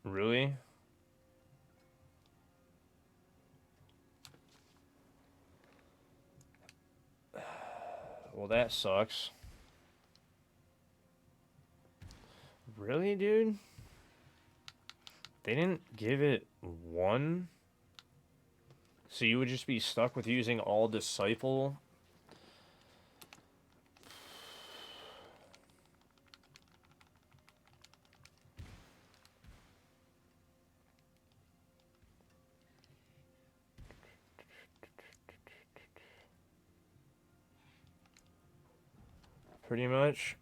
Really? Well, that sucks. Really, dude? They didn't give it one? So you would just be stuck with using all Disciple? Pretty much.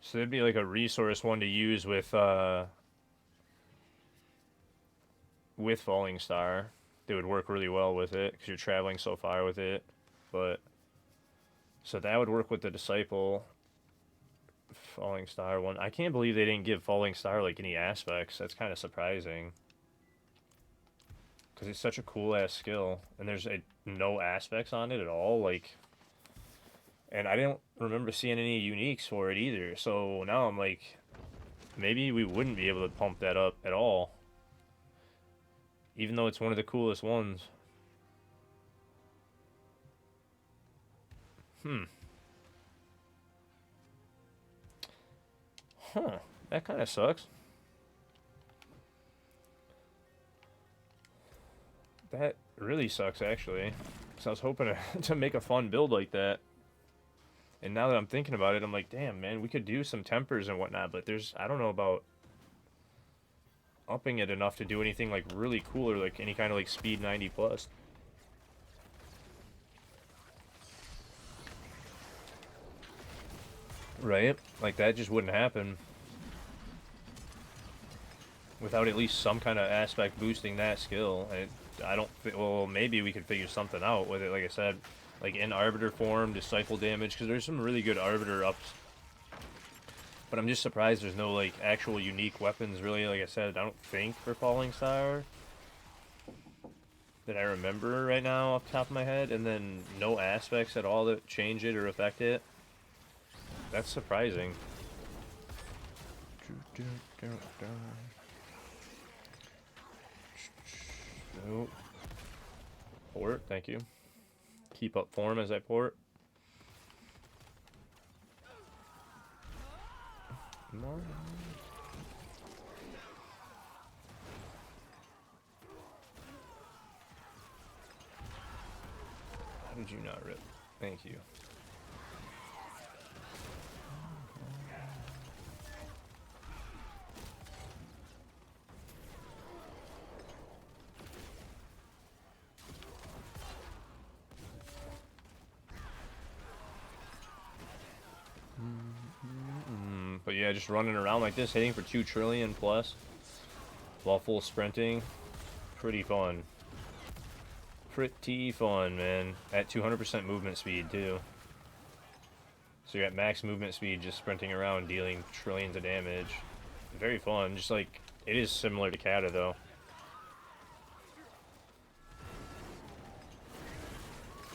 So it'd be like a resource one to use with Falling Star. They would work really well with it because you're traveling so far with it. But so that would work with the Disciple. Falling Star one. I can't believe they didn't give Falling Star like any aspects. That's kind of surprising. Because it's such a cool ass skill, and there's no aspects on it at all. Like, and I didn't remember seeing any uniques for it either. So now I'm like, maybe we wouldn't be able to pump that up at all, even though it's one of the coolest ones. Huh. That kind of sucks. That really sucks, actually. Because I was hoping to make a fun build like that. And now that I'm thinking about it, I'm like, damn, man, we could do some tempers and whatnot, but I don't know about upping it enough to do anything, like, really cool or, like, any kind of, like, speed 90 plus. Right? Like, that just wouldn't happen without at least some kind of aspect boosting that skill. And I don't well, maybe we could figure something out with it, like I said, like in Arbiter form, Disciple damage, because there's some really good Arbiter ups. But I'm just surprised there's no, like, actual unique weapons, really, like I said, I don't think, for Falling Star that I remember right now off the top of my head, and then no aspects at all that change it or affect it. That's surprising. Nope. Port, thank you. Keep up form as I port. More. How did you not rip? Thank you. But yeah, just running around like this, hitting for 2 trillion plus while full sprinting. Pretty fun. Pretty fun, man. At 200% movement speed, too. So you're at max movement speed just sprinting around dealing trillions of damage. Very fun. Just like, it is similar to Kata, though.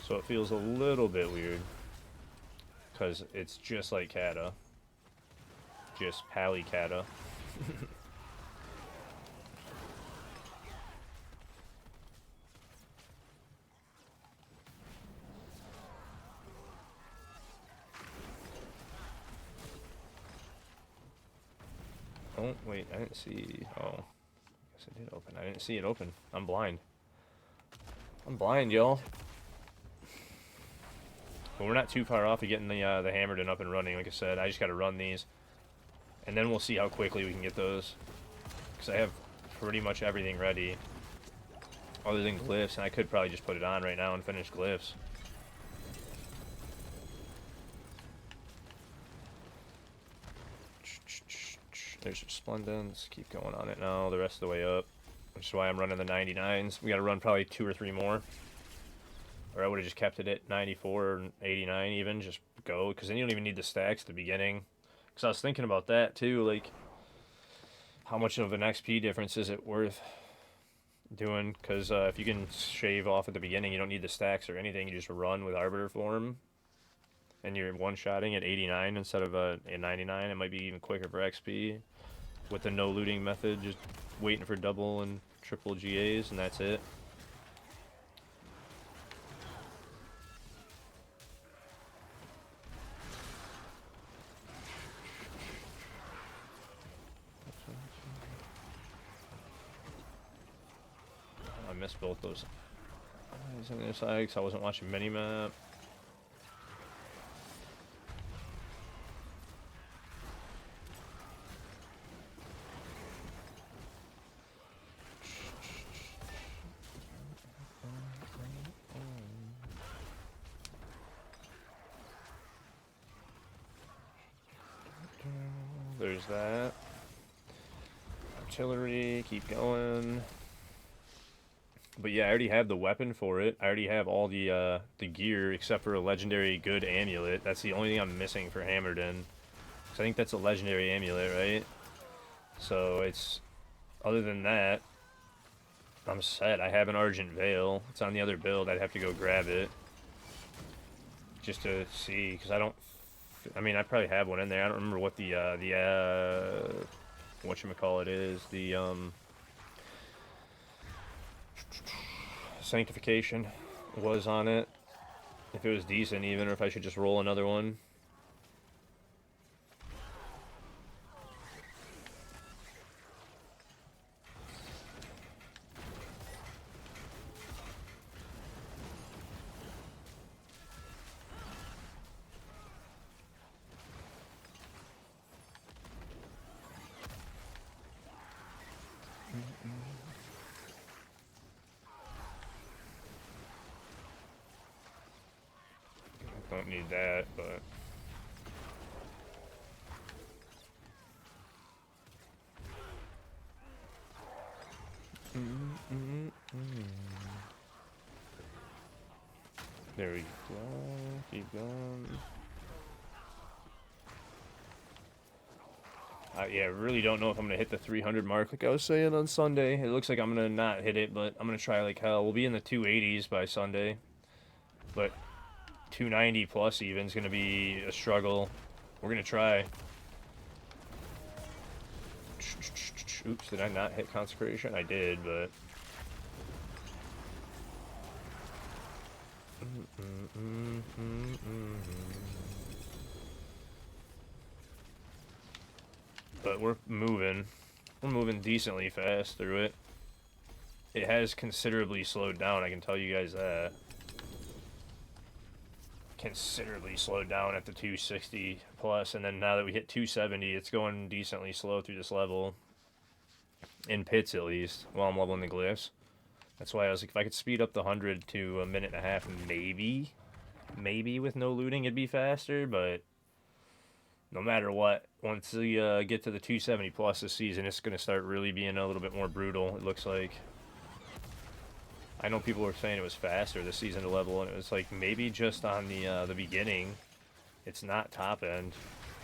So it feels a little bit weird. Because it's just like Kata. Just Pally Kata. Oh, wait, I didn't see... Oh. I guess it did open. I didn't see it open. I'm blind. I'm blind, y'all. But we're not too far off of getting the Hammerden up and running. Like I said, I just got to run these. And then we'll see how quickly we can get those. Because I have pretty much everything ready. Other than glyphs, and I could probably just put it on right now and finish glyphs. There's your Splendens. Keep going on it now, the rest of the way up. Which is why I'm running the 99s. We got to run probably 2 or 3 more. Or I would have just kept it at 94 or 89 even. Just go. Because then you don't even need the stacks at the beginning. Because I was thinking about that too. Like, how much of an XP difference is it worth doing? Because if you can shave off at the beginning, you don't need the stacks or anything. You just run with Arbiter Form. And you're one-shotting at 89 instead of at 99. It might be even quicker for XP. With the no looting method, just waiting for double and triple GAs, and that's it. I missed both those. On the other side, because I wasn't watching minimap. There's that. Artillery, keep going. But yeah, I already have the weapon for it. I already have all the gear except for a legendary good amulet. That's the only thing I'm missing for Hammerden. So I think that's a legendary amulet, right? So it's, other than that, I'm set. I have an Argent Veil. It's on the other build. I'd have to go grab it. Just to see, because I don't, I mean, I probably have one in there. I don't remember what the whatchamacallit is. The, Sanctification was on it. If it was decent even, or if I should just roll another one. Don't need that, but there we go. Keep going. Yeah, I really don't know if I'm gonna hit the 300 mark like I was saying on Sunday. It looks like I'm gonna not hit it, but I'm gonna try like hell. We'll be in the 280s by Sunday, but 290 plus even is gonna be a struggle. We're gonna try. Oops, did I not hit consecration? I did, but we're moving. We're moving decently fast through it. It has considerably slowed down, I can tell you guys that. Considerably slowed down at the 260 plus, and then now that we hit 270, it's going decently slow through this level. In pits, at least, while I'm leveling the glyphs. That's why I was like, if I could speed up the 100 to 1.5 minutes, maybe with no looting it'd be faster, but no matter what, once we get to the 270 plus this season, it's going to start really being a little bit more brutal, it looks like. I know people were saying it was faster this season to level, and it was like, maybe just on the beginning. It's not top end,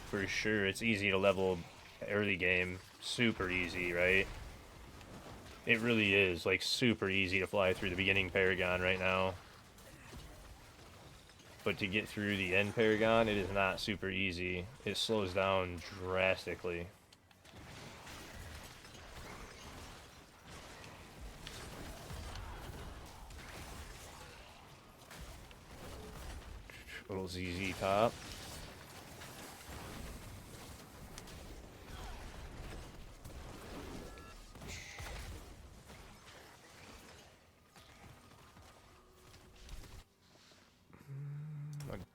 for sure. It's easy to level early game, super easy, right? It really is, like, super easy to fly through the beginning Paragon right now. But to get through the end Paragon, it is not super easy. It slows down drastically. Little ZZ top.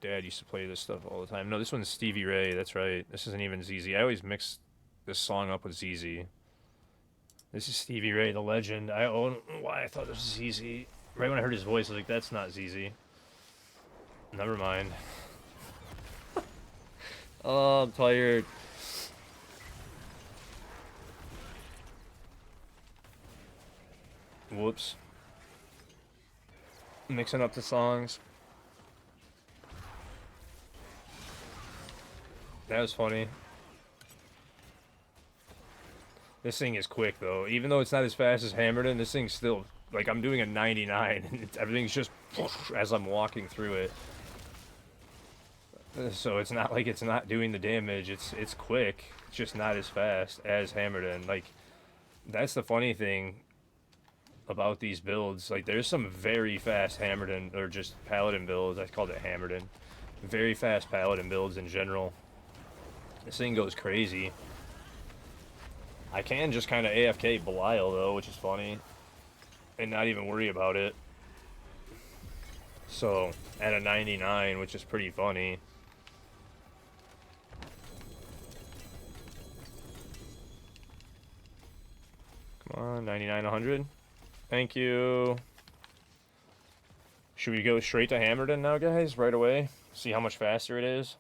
dad used to play this stuff all the time. No, this one's Stevie Ray. That's right. This isn't even ZZ. I always mix this song up with ZZ. This is Stevie Ray, the legend. I don't know why I thought this was ZZ. Right when I heard his voice, I was like, that's not ZZ. Never mind. Oh, I'm tired. Whoops. Mixing up the songs. That was funny. This thing is quick, though. Even though it's not as fast as Hammerton, this thing's still... Like, I'm doing a 99, and everything's just... as I'm walking through it. So it's not like it's not doing the damage. It's quick. It's just not as fast as Hammerton. Like, that's the funny thing about these builds. Like, there's some very fast Hammerton, or just Paladin builds. I called it Hammerton. Very fast Paladin builds in general. This thing goes crazy. I can just kind of AFK Belial, though, which is funny. And not even worry about it. So, at a 99, which is pretty funny. Come on, 99, 100. Thank you. Should we go straight to Hammerton now, guys? Right away? See how much faster it is?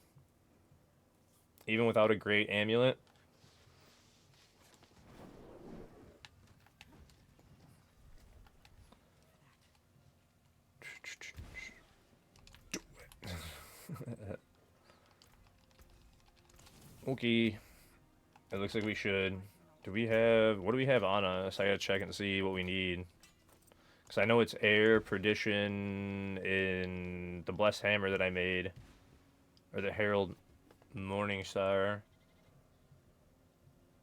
Even without a great amulet? Okay. It looks like we should. Do we have... What do we have on us? I gotta check and see what we need. Because I know it's Air, Perdition, in the Blessed Hammer that I made. Or the Herald Morningstar.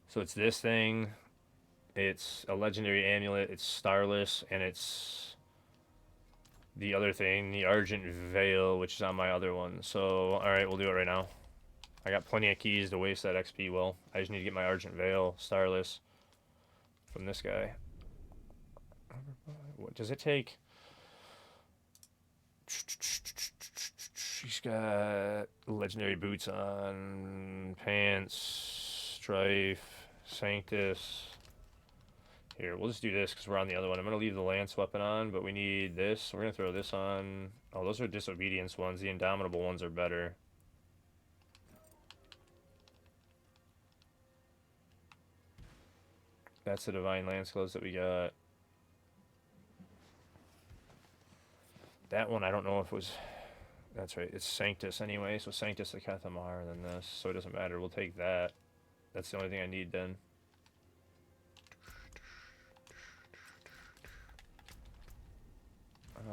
So it's this thing. It's a Legendary Amulet. It's Starless. And it's... the other thing, the Argent Veil, which is on my other one. So, alright, we'll do it right now. I got plenty of keys to waste that XP well. I just need to get my Argent Veil, Starless, from this guy. What does it take? She's got Legendary Boots on, Pants, Strife, Sanctus. Here, we'll just do this because we're on the other one. I'm going to leave the Lance Weapon on, but we need this. We're going to throw this on. Oh, those are Disobedience ones. The Indomitable ones are better. That's the Divine Lance Gloves that we got. That one, I don't know if it was... That's right, it's Sanctus anyway, so Sanctus the Cathamar, than this, so it doesn't matter. We'll take that. That's the only thing I need then.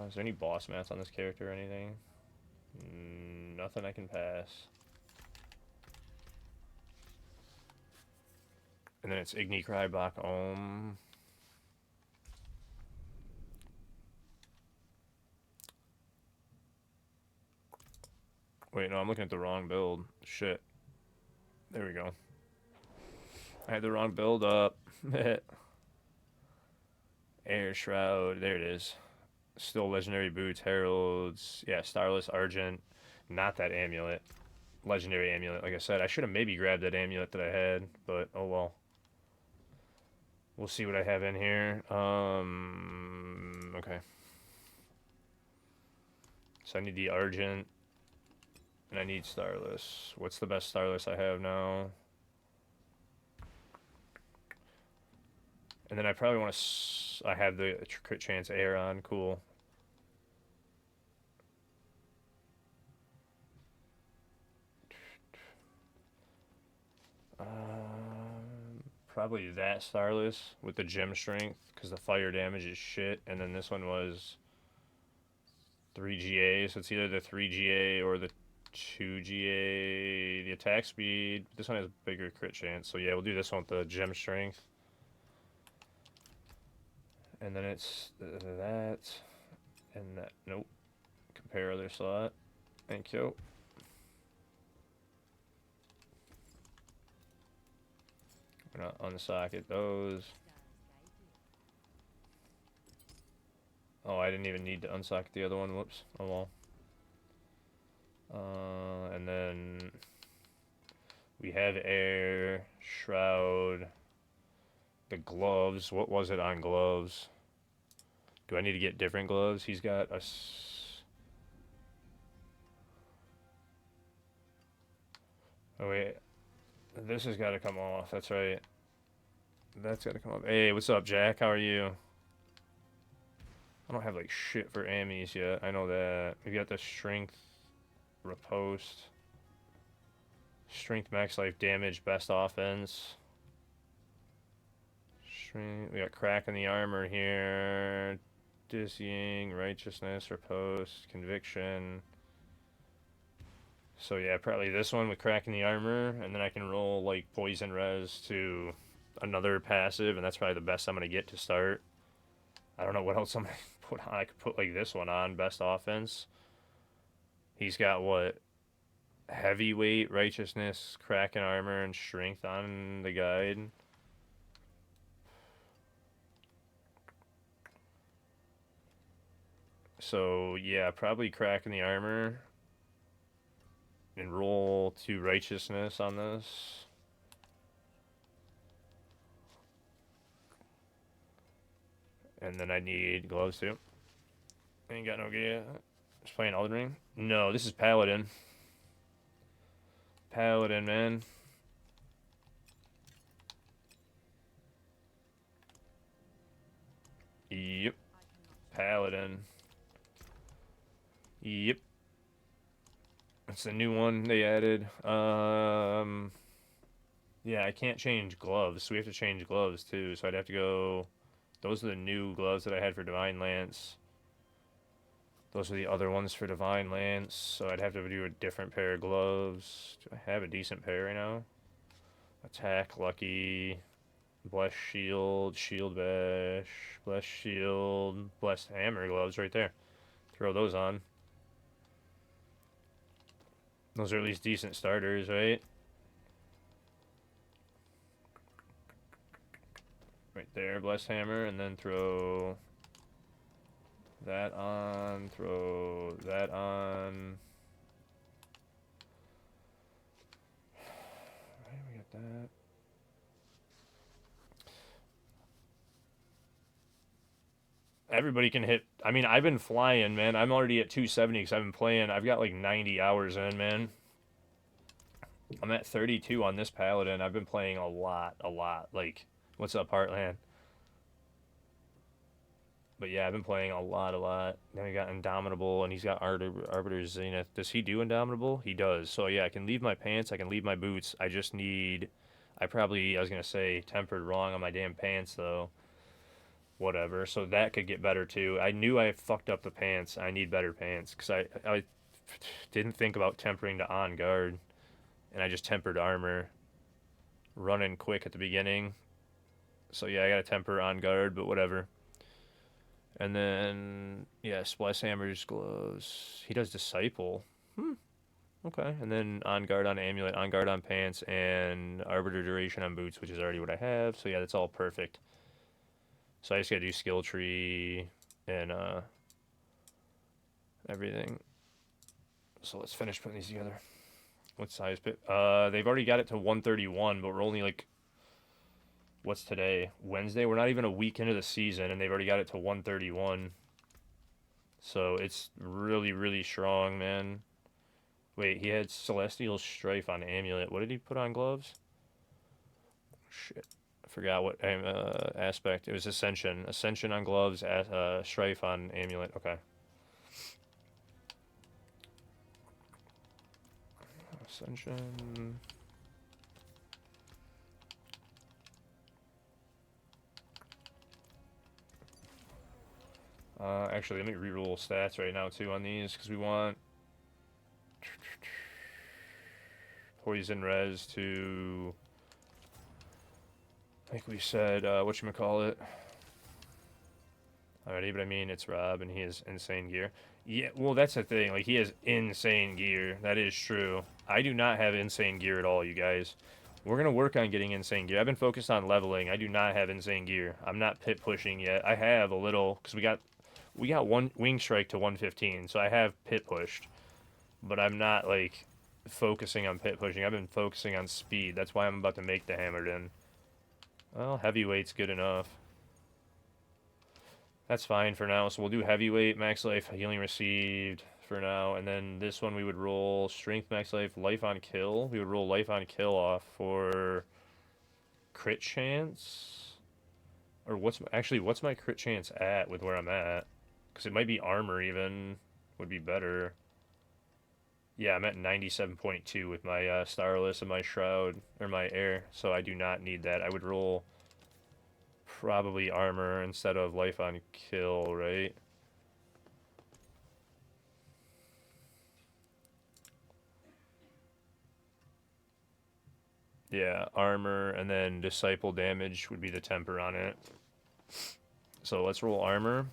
Is there any boss mats on this character or anything? Nothing I can pass. And then it's Igni Krybach Ohm. Wait, no, I'm looking at the wrong build. Shit. There we go. I had the wrong build up. Air Shroud. There it is. Still Legendary Boots, Heralds. Yeah, Starless, Argent. Not that amulet. Legendary amulet, like I said. I should have maybe grabbed that amulet that I had, but oh well. We'll see what I have in here. Okay. So I need the Argent. And I need Starless. What's the best Starless I have now? And then I probably want to... I have the Crit Chance Air on. Cool. Probably that Starless with the Gem Strength, because the fire damage is shit. And then this one was 3GA, so it's either the 3GA or the 2GA. The attack speed. This one has bigger crit chance, so yeah, we'll do this one with the Gem Strength. And then it's that and that. Nope. Compare other slot. Thank you. We're gonna unsocket those. Oh, I didn't even need to unsocket the other one. Whoops. Oh And then we have air, shroud, the gloves. What was it on gloves? Do I need to get different gloves? He's got a... Oh, wait. This has got to come off. That's right. That's got to come off. Hey, what's up, Jack? How are you? I don't have, like, shit for ammies yet. I know that. We got the strength riposte. Strength max life damage, best offense. Strength. We got crack in the armor here. Dizzying, righteousness, riposte, conviction. So yeah, probably this one with crack in the armor, and then I can roll like poison res to another passive, and that's probably the best I'm gonna get to start. I don't know what else I'm gonna put on. I could put like this one on, best offense. He's got what? Heavyweight, righteousness, crack in armor, and strength on the guide. So yeah, probably crack in the armor. And roll 2 righteousness on this. And then I need gloves too. Ain't got no gear. Just playing Elden Ring? No, this is Paladin. Paladin, man. Yep. Paladin. Yep. That's the new one they added. Yeah, I can't change gloves, so we have to change gloves too. So I'd have to go... Those are the new gloves that I had for Divine Lance. Those are the other ones for Divine Lance, so I'd have to do a different pair of gloves. Do I have a decent pair right now? Attack, Lucky, Blessed Shield, Shield Bash, Blessed Shield, Blessed Hammer gloves right there. Throw those on. Those are at least decent starters, right? Right there, Blessed Hammer, and then throw that on, throw that on. Right, we got that. Everybody can hit. I mean, I've been flying, man. I'm already at 270 because I've been playing. I've got like 90 hours in, man. I'm at 32 on this Paladin. I've been playing a lot. Like, what's up, Heartland? But yeah, I've been playing a lot. Then we got Indomitable, and he's got Arbiter Zenith. Does he do Indomitable? He does. So yeah, I can leave my pants. I can leave my boots. I just need... I was going to say tempered wrong on my damn pants, though. Whatever. So that could get better, too. I knew I fucked up the pants. I need better pants, because I didn't think about tempering to on guard. And I just tempered armor. Running quick at the beginning. So yeah, I got to temper on guard, but whatever. And then, yeah, Splice Hammers, gloves. He does Disciple. Okay. And then on guard on Amulet, on guard on pants, and Arbiter Duration on boots, which is already what I have. So yeah, that's all perfect. So I just gotta do skill tree and everything. So let's finish putting these together. What size pit? They've already got it to 131, but we're only like... What's today? Wednesday? We're not even a week into the season, and they've already got it to 131. So it's really strong, man. Wait, he had Celestial Strife on Amulet. What did he put on gloves? Shit. I forgot what aspect. It was Ascension. Ascension on gloves, Strife on Amulet. Okay. Ascension... Actually, let me reroll stats right now, too, on these, because we want poison res to, like we said, whatchamacallit. Alrighty, but I mean, it's Rob, and he has insane gear. Yeah, well, that's the thing. Like, he has insane gear. That is true. I do not have insane gear at all, you guys. We're going to work on getting insane gear. I've been focused on leveling. I do not have insane gear. I'm not pit pushing yet. I have a little, because we got one wing strike to 115, so I have pit pushed. but I'm not like focusing on pit pushing. I've been focusing on speed. That's why I'm about to make the hammered in. Well, heavyweight's good enough. That's fine for now. So we'll do heavyweight, max life, healing received for now. And then this one we would roll strength, max life, life on kill. We would roll life on kill off for crit chance. Or what's my crit chance at with where I'm at? Because it might be armor even would be better. Yeah, I'm at 97.2 with my Starless and my Shroud, or my Air, so I do not need that. I would roll probably armor instead of life on kill, right? Yeah, armor, and then disciple damage would be the temper on it. So let's roll armor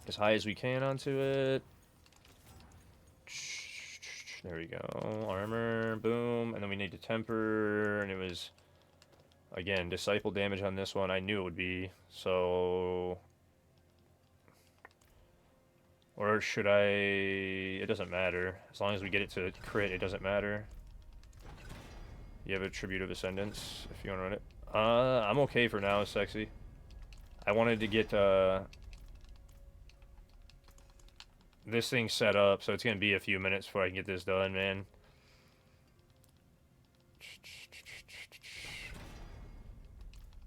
as high as we can onto it. There we go. Armor, boom. And then we need to temper, and it was, again, disciple damage on this one. I knew it would be, so... Or should I... It doesn't matter. As long as we get it to crit, it doesn't matter. You have a Tribute of Ascendance, if you want to run it. I'm okay for now, sexy. I wanted to get, this thing set up, so it's going to be a few minutes before I can get this done, man.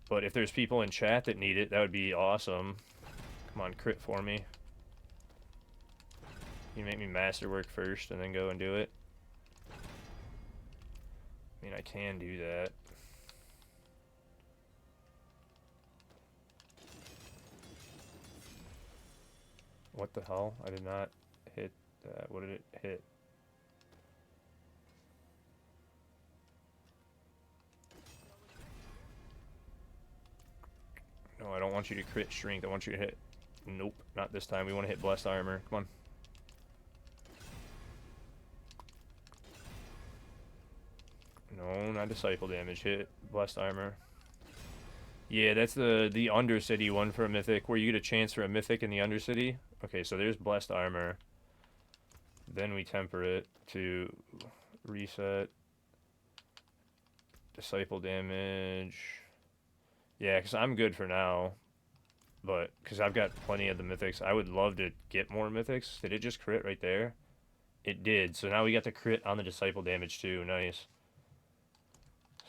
But if there's people in chat that need it, that would be awesome. Come on, crit for me. You make me masterwork first and then go and do it. I mean, I can do that. What the hell? I did not hit that. What did it hit? No, I don't want you to crit strength. I want you to hit... Nope, not this time. We want to hit blessed armor. Come on. No, not disciple damage. Hit blessed armor. Yeah, that's the Undercity one for a mythic, where you get a chance for a mythic in the Undercity. Okay, so there's blessed armor. Then we temper it to reset. Disciple damage. Yeah, because I'm good for now. But, because I've got plenty of the mythics. I would love to get more mythics. Did it just crit right there? It did. So now we got the crit on the disciple damage too. Nice.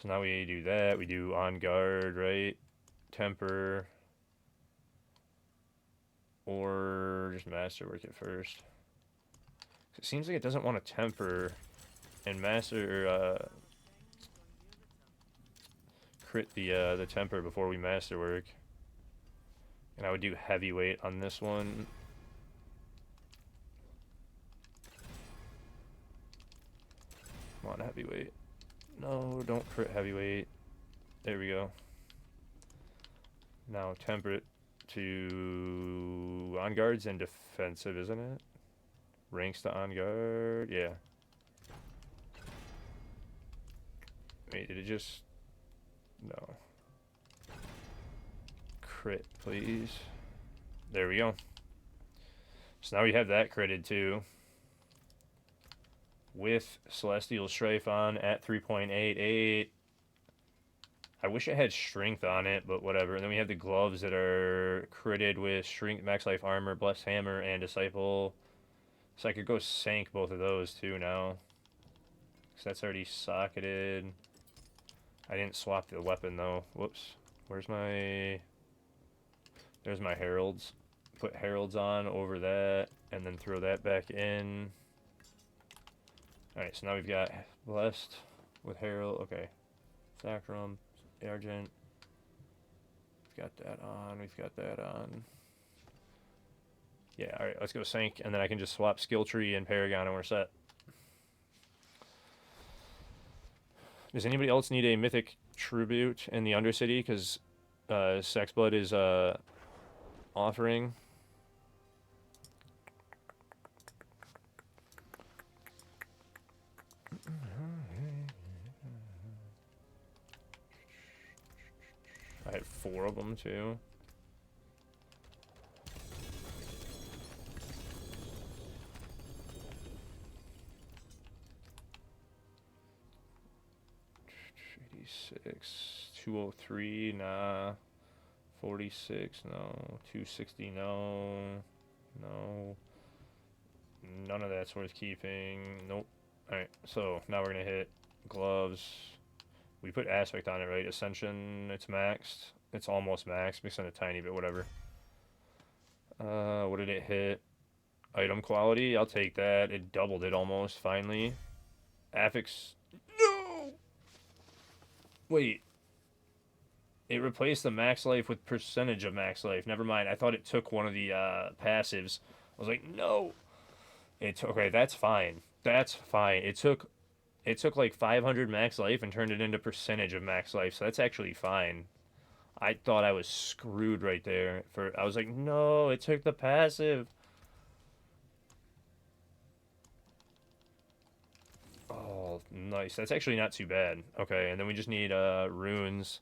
So now we do that. We do on guard, right? Temper. Or just masterwork it first. It seems like it doesn't want to temper and master crit the temper before we masterwork. And I would do heavyweight on this one. Come on, heavyweight. No, don't crit heavyweight. There we go. Now temper it to on guards and defensive, isn't it? Ranks to on guard, yeah. Wait, did it just... No. Crit, please. There we go. So now we have that critted too. With Celestial Strife on at 3.88. I wish I had strength on it, but whatever. And then we have the gloves that are critted with strength, max life armor, blessed hammer, and disciple. So I could go sank both of those too now. Because that's already socketed. I didn't swap the weapon though. Whoops. Where's my... There's my heralds. Put heralds on over that, and then throw that back in. Alright, so now we've got blessed with herald. Okay. Sacrum. Argent. We've got that on. We've got that on. Yeah, alright, let's go sync, and then I can just swap skill tree and Paragon, and we're set. Does anybody else need a mythic tribute in the Undercity? Because Sexblood is offering. I had 4 of them too. 46, 203, nah. 46, no. 260, no. No. None of that's worth keeping. Nope. Alright, so now we're gonna hit gloves. We put aspect on it, right? Ascension, it's maxed. It's almost maxed, mixed on a tiny bit, whatever. What did it hit? Item quality, I'll take that. It doubled it almost, finally. Affix. No! Wait. It replaced the max life with percentage of max life. Never mind. I thought it took one of the passives. I was like, no. Okay, that's fine. That's fine. It took like 500 max life and turned it into percentage of max life. So that's actually fine. I thought I was screwed right there. I was like, no, it took the passive. Oh, nice. That's actually not too bad. Okay, and then we just need runes.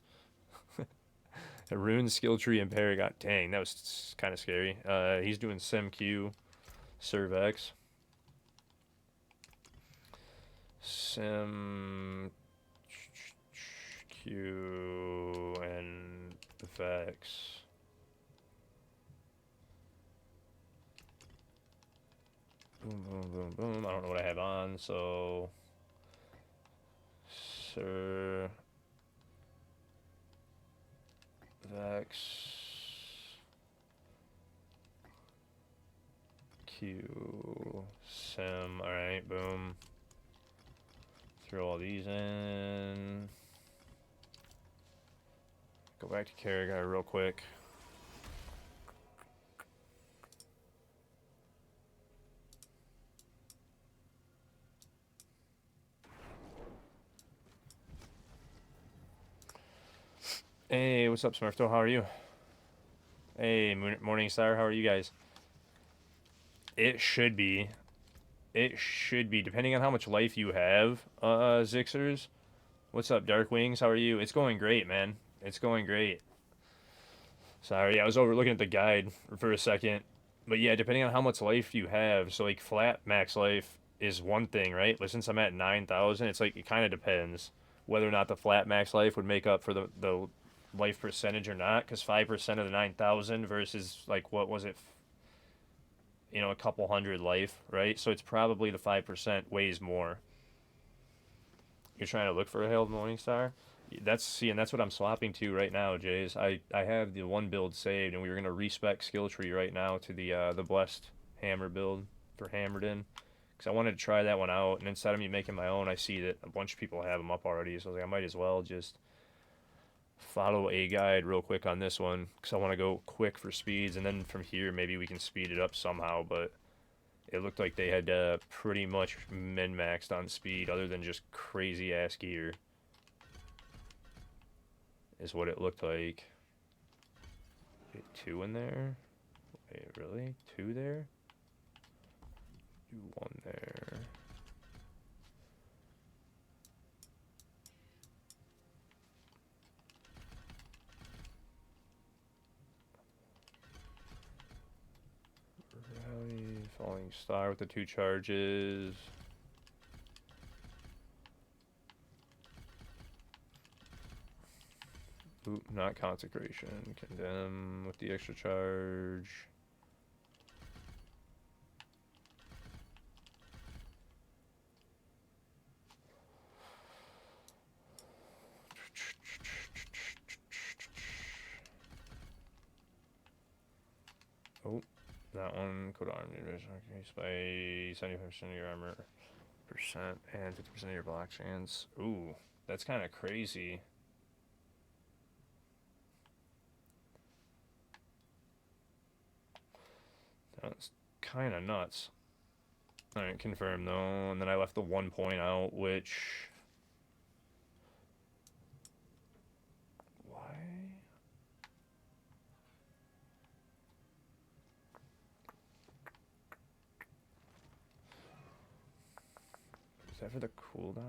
A rune skill tree and Paragon. Dang, that was kind of scary. He's doing SimQ, Servex. Sim Q and Vex. Boom, boom, boom, boom. I don't know what I have on, so Sir Vex Q Sim. All right, boom. Throw all these in. Go back to Karragai real quick. Hey, what's up, Smurfto? How are you? Hey, Morningstar, how are you guys? It should be. It should be, depending on how much life you have, Zixers. What's up, Dark Wings? How are you? It's going great, man. It's going great. Sorry, I was over looking at the guide for a second. But yeah, depending on how much life you have, so like flat max life is one thing, right? But since I'm at 9,000, it's like it kind of depends whether or not the flat max life would make up for the life percentage or not. Because 5% of the 9,000 versus like what was it? A couple hundred life, right? So it's probably the 5% weighs more. You're trying to look for a Hailed Morningstar? And that's what I'm swapping to right now, Jays. I have the one build saved, and we were gonna respec skill tree right now to the blessed hammer build for Hammerden, because I wanted to try that one out. And instead of me making my own, I see that a bunch of people have them up already, so I was like, I might as well just follow a guide real quick on this one, because I want to go quick for speeds, and then from here maybe we can speed it up somehow. But it looked like they had pretty much min-maxed on speed, other than just crazy-ass gear, is what it looked like. Wait, 2 in there? Wait, really? 2 there? Do 1 there. Rally, Falling Star with the 2 charges. Oop, not Consecration. Condemn with the extra charge. Oh, that one. Code arm increased by 75% of your armor percent and 50% of your block chance. Ooh, that's kind of crazy. That's kind of nuts. Alright, confirm though, and then I left the 1 point out, which... Why? Is that for the cooldown?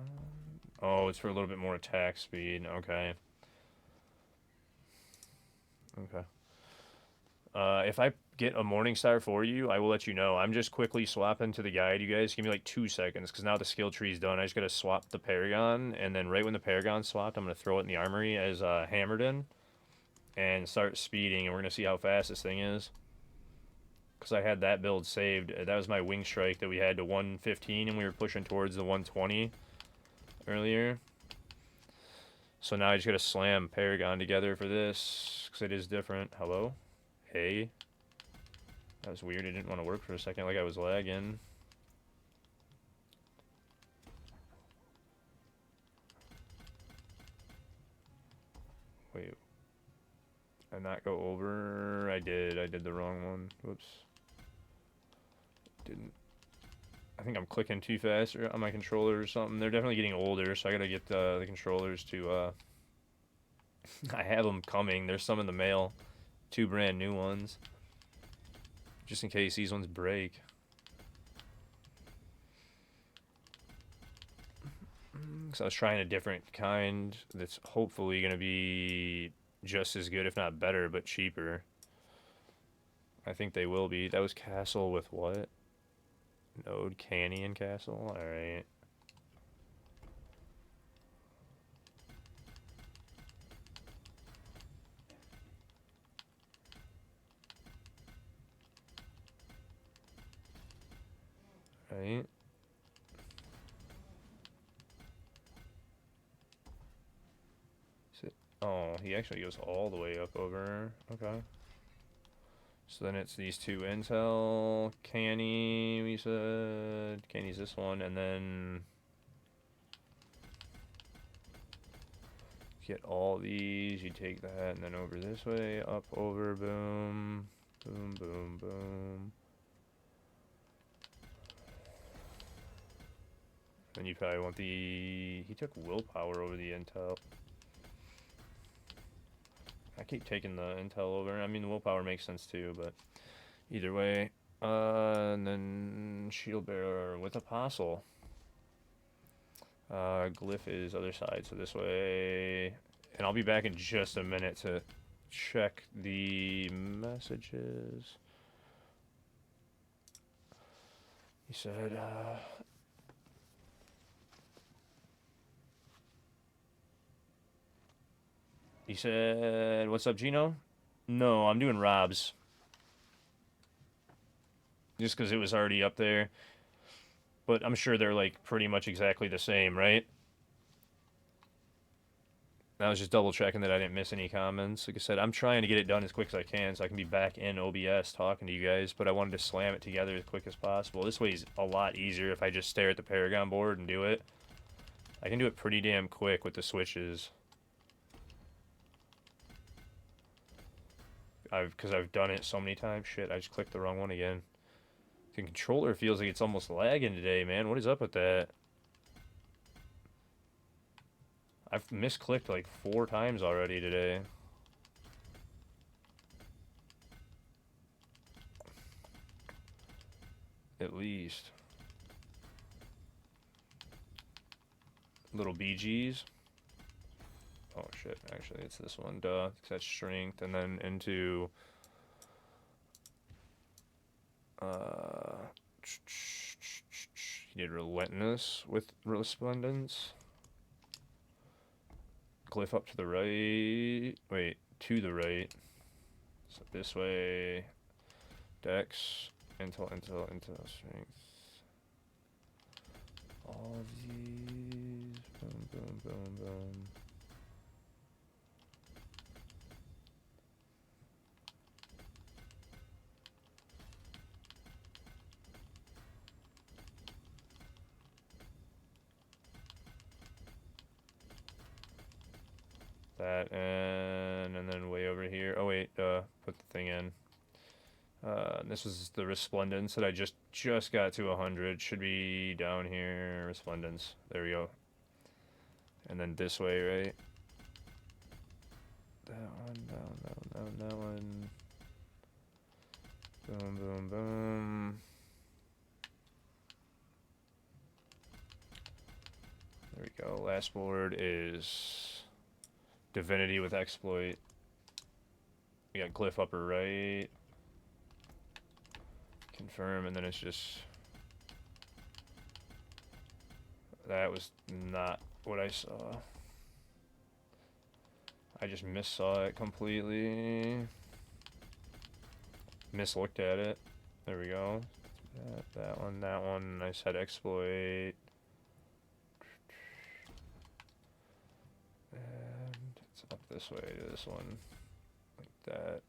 Oh, it's for a little bit more attack speed. Okay. Okay. If I get a morning star for you, I will let you know. I'm just quickly swapping to the guide, you guys. Give me like 2 seconds, because now the skill tree's done. I just gotta swap the Paragon, and then right when the Paragon's swapped, I'm gonna throw it in the armory as hammered in, and start speeding, and we're gonna see how fast this thing is. Because I had that build saved. That was my wing strike that we had to 115, and we were pushing towards the 120 earlier. So now I just gotta slam Paragon together for this, because it is different. Hello? Hey? That was weird. It didn't want to work for a second, like I was lagging. Wait. Did I not go over? I did. I did the wrong one. Whoops. Didn't. I think I'm clicking too fast on my controller or something. They're definitely getting older, so I gotta get the controllers to, I have them coming. There's some in the mail. 2 brand new ones. Just in case these ones break. So I was trying a different kind that's hopefully going to be just as good, if not better, but cheaper. I think they will be. That was Castle with what? Node, Canyon Castle? Alright. Right. Oh, he actually goes all the way up over. Okay. So then it's these 2 Intel, Canny, we said. Canny's this one, and then get all these. You take that, and then over this way, up, over, boom, boom, boom, boom. Then you probably want the... He took willpower over the Intel. I keep taking the Intel over. I mean, the willpower makes sense too, but either way. And then Shield Bearer with Apostle. Glyph is other side, so this way. And I'll be back in just a minute to check the messages. He said, He said, what's up, Gino? No, I'm doing Rob's. Just because it was already up there. But I'm sure they're, like, pretty much exactly the same, right? I was just double checking that I didn't miss any comments. Like I said, I'm trying to get it done as quick as I can so I can be back in OBS talking to you guys, but I wanted to slam it together as quick as possible. This way is a lot easier if I just stare at the Paragon board and do it. I can do it pretty damn quick with the switches. Because I've done it so many times. Shit, I just clicked the wrong one again. The controller feels like it's almost lagging today, man. What is up with that? I've misclicked like 4 times already today. At least. Little BGs. Oh shit, actually it's this one, duh, because that's strength, and then into he did relentless with resplendence. Glyph up to the right, wait, to the right, so this way, dex, intel, strength, all of these, boom, boom, boom, boom. That and then way over here. Oh wait, put the thing in. This was the resplendence that I just got to 100. Should be down here. Resplendence. There we go. And then this way, right? That one, that one. Boom, boom, boom. There we go. Last board is Divinity with Exploit. We got cliff upper right. Confirm, and then it's just... That was not what I saw. I just missaw it completely. Mislooked at it. There we go. That one. I said exploit. And it's up this way to this one. Like that.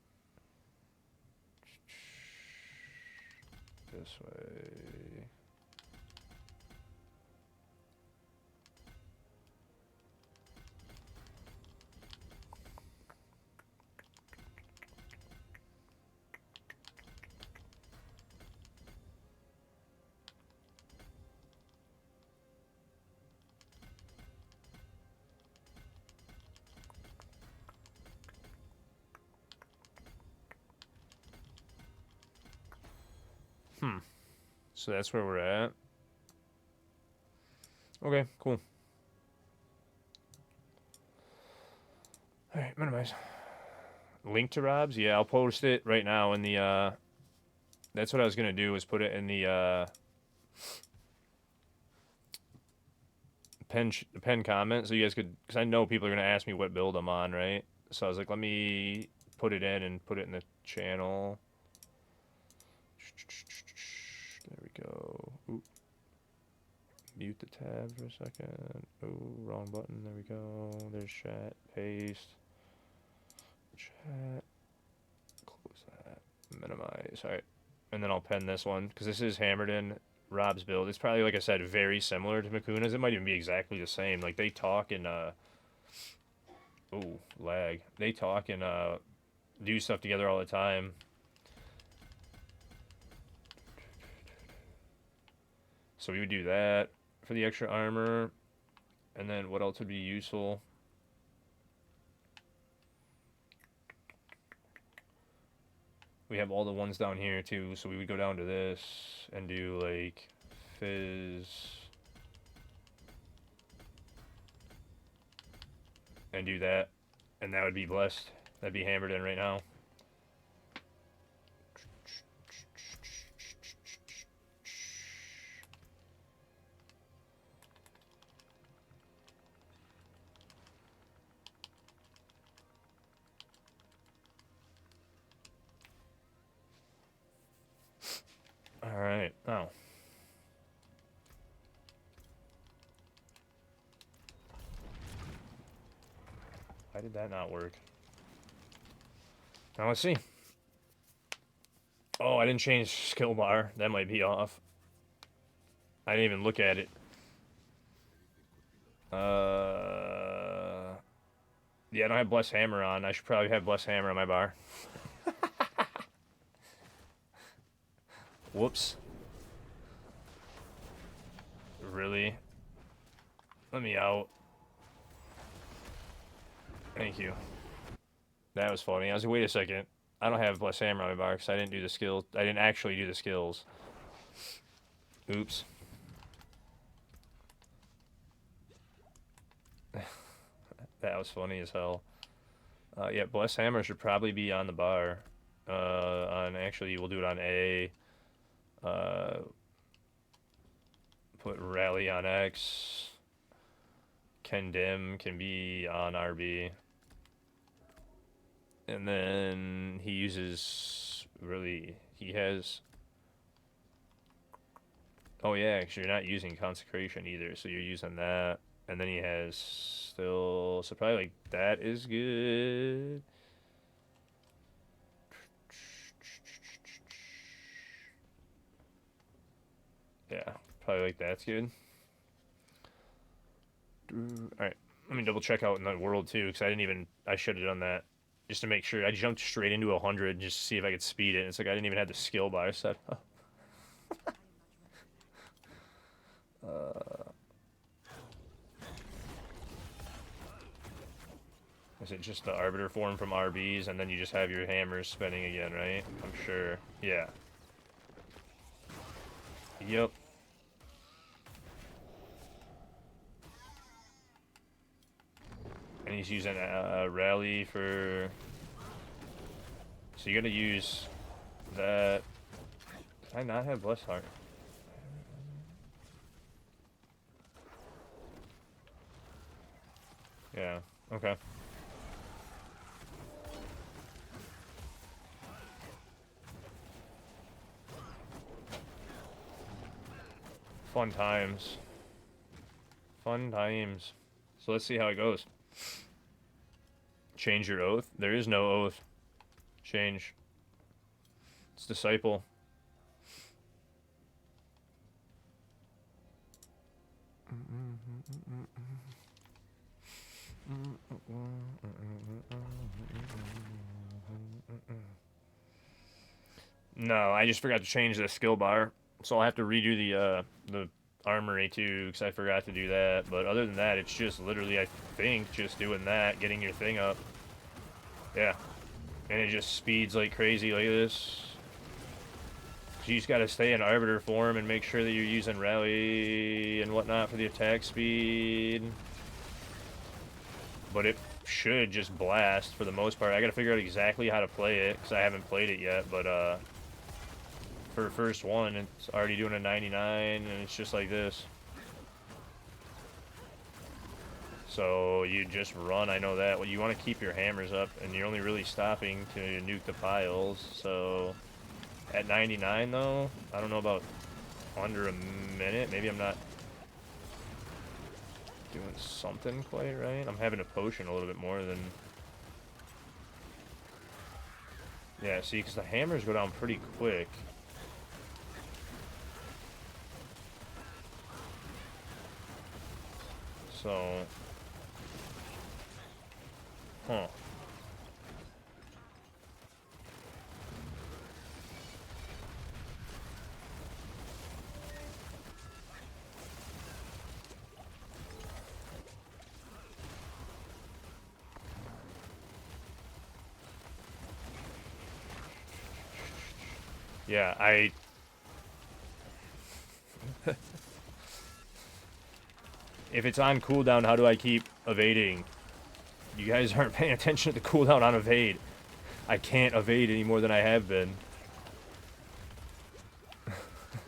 This way. So that's where we're at. Okay, cool. Alright, minimize. Link to Rob's? Yeah, I'll post it right now in the, That's what I was gonna do, was put it in the, pen comment, so you guys could... Because I know people are gonna ask me what build I'm on, right? So I was like, let me put it in and put it in the channel. There we go. Ooh. Mute the tab for a second. Oh, wrong button. There we go. There's chat. Paste. Chat. Close that. Minimize. Alright. And then I'll pen this one, because this is hammered in Rob's build. It's probably, like I said, very similar to Makuna's. It might even be exactly the same. Like, they talk and, ooh, lag. They talk and, do stuff together all the time. So we would do that for the extra armor. And then what else would be useful? We have all the ones down here too, so we would go down to this and do like fizz. And do that. And that would be blessed. That'd be hammered in right now. Alright, oh. Why did that not work? Now let's see. Oh, I didn't change skill bar. That might be off. I didn't even look at it. Yeah, I don't have Bless Hammer on. I should probably have Bless Hammer on my bar. Whoops. Really? Let me out. Thank you. That was funny. I was like, wait a second. I don't have Bless Hammer on my bar because I didn't do the skills. I didn't actually do the skills. Oops. That was funny as hell. Yeah, Bless Hammer should probably be on the bar. Actually, we'll do it on A. Put Rally on X. Condemn can be on RB. And then he uses... Really, he has... Oh yeah, actually you're not using Consecration either, so you're using that. And then he has still... So probably like that is good. Yeah, probably like that's good. Alright, let me double check out in the world too, because I should have done that. Just to make sure. I jumped straight into 100 just to see if I could speed it. It's like I didn't even have the skill bar set up. Is it just the Arbiter form from RBs, and then you just have your hammers spinning again, right? I'm sure. Yeah. Yep. And he's using Rally for... So you gotta use that. Can I not have Blessed Heart? Yeah, okay. Fun times. Fun times. So let's see how it goes. Change your oath? There is no oath. Change. It's Disciple. No, I just forgot to change the skill bar, so I'll have to redo the armory too, because I forgot to do that. But other than that, it's just literally, I think, just doing that, getting your thing up. Yeah, and it just speeds like crazy like this. You just gotta stay in Arbiter form and make sure that you're using Rally and whatnot for the attack speed. But it should just blast for the most part. I gotta figure out exactly how to play it, because I haven't played it yet, but for first one, it's already doing a 99, and it's just like this. So you just run, I know that. Well, you want to keep your hammers up, and you're only really stopping to nuke the piles, so... At 99, though, I don't know about under a minute. Maybe I'm not doing something quite right. I'm having a potion a little bit more than... Yeah, see, because the hammers go down pretty quick. So... Huh. Yeah, if it's on cooldown, how do I keep evading? You guys aren't paying attention to the cooldown on evade. I can't evade any more than I have been.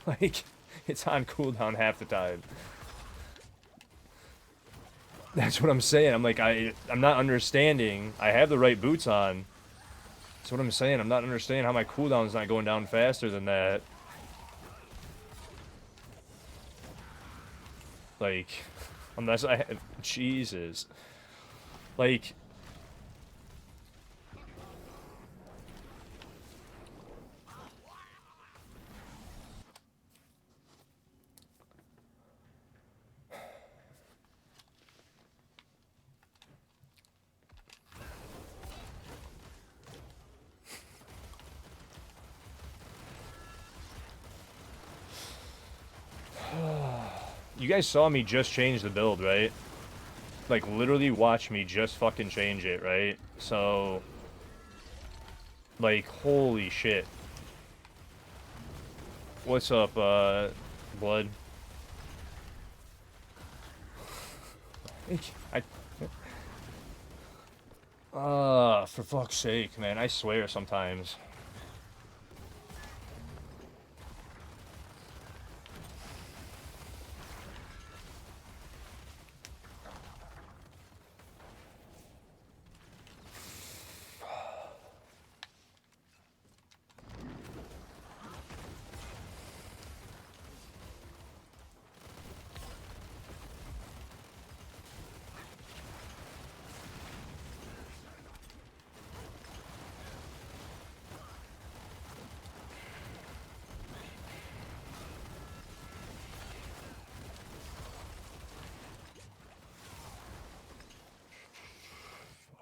Like, it's on cooldown half the time. That's what I'm saying. I'm like, I'm not understanding. I have the right boots on. That's what I'm saying. I'm not understanding how my cooldown's not going down faster than that. Like, unless I have... Jesus. Like... You guys saw me just change the build, right? Like, literally watch me just fucking change it, right? So... Like, holy shit. What's up, Blood? For fuck's sake, man. I swear sometimes.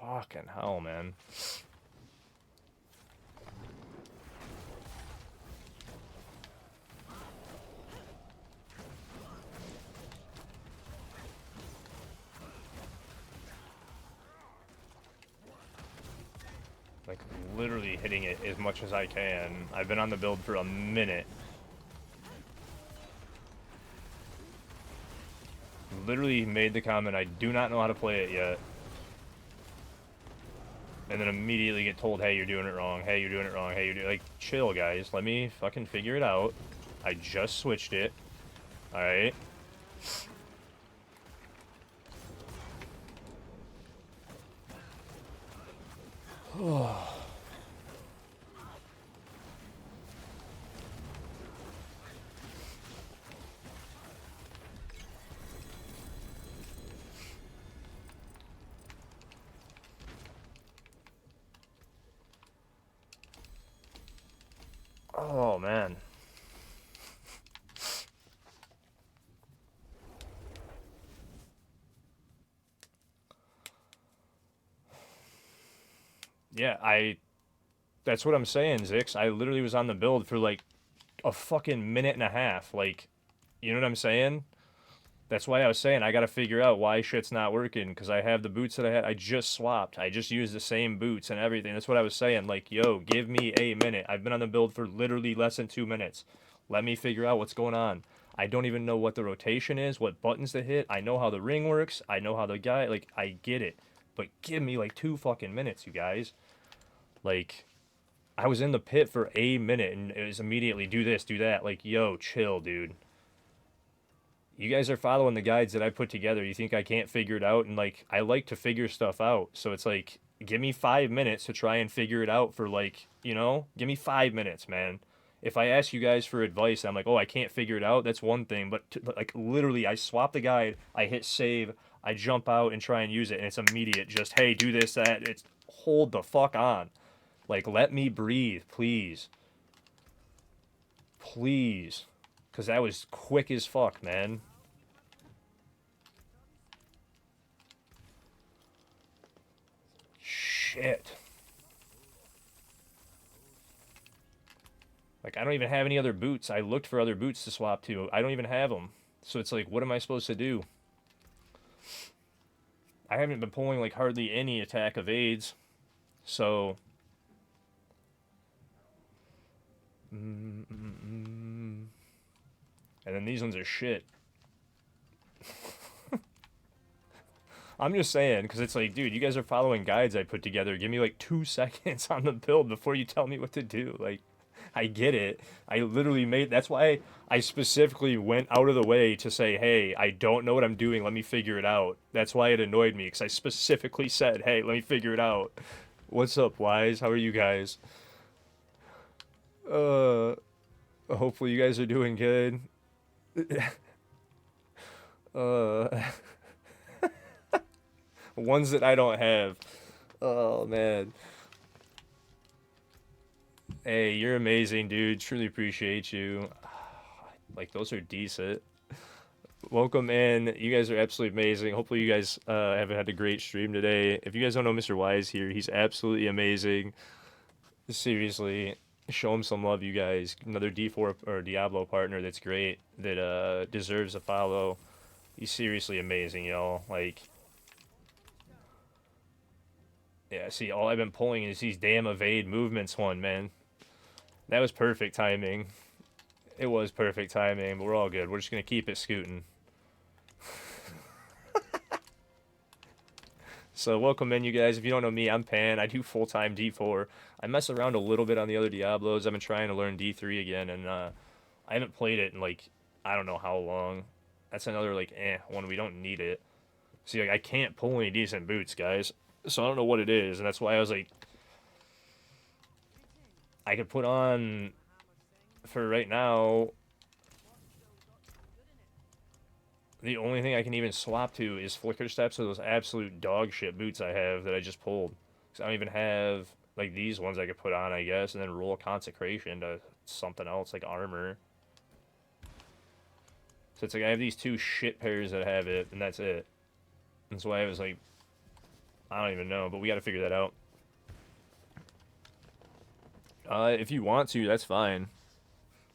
Fucking hell, man. Like, literally hitting it as much as I can. I've been on the build for a minute. Literally made the comment, I do not know how to play it yet. and then immediately get told, hey, you're doing it wrong, hey, you're doing it wrong, hey, you're doing like, chill, guys. Let me fucking figure it out. I just switched it. Alright. Oh, man. Yeah, that's what I'm saying, Zix. I literally was on the build for like a fucking minute and a half. Like, you know what I'm saying? That's why I was saying I gotta figure out why shit's not working, because I have the boots that I had. I just swapped. I just used the same boots and everything. That's what I was saying. Like, yo, give me a minute. I've been on the build for literally less than 2 minutes. Let me figure out what's going on. I don't even know what the rotation is, what buttons to hit. I know how the ring works. I know how the guy, like, I get it. But give me like 2 fucking minutes, you guys. Like, I was in the pit for a minute and it was immediately do this, do that. Like, yo, chill, dude. You guys are following the guides that I put together. You think I can't figure it out? And like, I like to figure stuff out. So it's like, give me 5 minutes to try and figure it out for like, give me 5 minutes, man. If I ask you guys for advice, I'm like, oh, I can't figure it out. That's one thing. But like, literally, I swap the guide, I hit save, I jump out and try and use it, and it's immediate. Just, hey, do this, that. It's hold the fuck on. Like, let me breathe, please. Please. Because that was quick as fuck, man. Shit. Like, I don't even have any other boots. I looked for other boots to swap to. I don't even have them. So it's like, what am I supposed to do? I haven't been pulling, like, hardly any attack evades. So... And then these ones are shit. I'm just saying, because it's like, dude, you guys are following guides I put together. Give me, like, 2 seconds on the build before you tell me what to do. Like... I get it. I literally made. That's why I specifically went out of the way to say, "Hey, I don't know what I'm doing. Let me figure it out." That's why it annoyed me, because I specifically said, "Hey, let me figure it out." What's up, Wise? How are you guys? Uh, hopefully you guys are doing good. Uh, ones that I don't have. Oh man. Hey, you're amazing, dude. Truly appreciate you. Like, those are decent. Welcome in. You guys are absolutely amazing. Hopefully, you guys have had a great stream today. If you guys don't know Mr. Wise here, he's absolutely amazing. Seriously, show him some love, you guys. Another D4 or Diablo partner that's great, that deserves a follow. He's seriously amazing, y'all. Like, yeah, see, all I've been pulling is these damn evade movements one, man. That was perfect timing. It was perfect timing, but we're all good. We're just going to keep it scooting. So welcome in, you guys. If you don't know me, I'm Pan. I do full-time D4. I mess around a little bit on the other Diablos. I've been trying to learn D3 again, and I haven't played it in, like, I don't know how long. That's another, like, one. We don't need it. See, like, I can't pull any decent boots, guys. So I don't know what it is, and that's why I was like, I could put on, for right now, the only thing I can even swap to is Flicker Steps or those absolute dog shit boots I have that I just pulled. Because I don't even have, like, these ones I could put on, I guess, and then roll Consecration to something else, like armor. So it's like I have these two shit pairs that have it, and that's it. That's why I was like, I don't even know, but we gotta figure that out. If you want to, that's fine.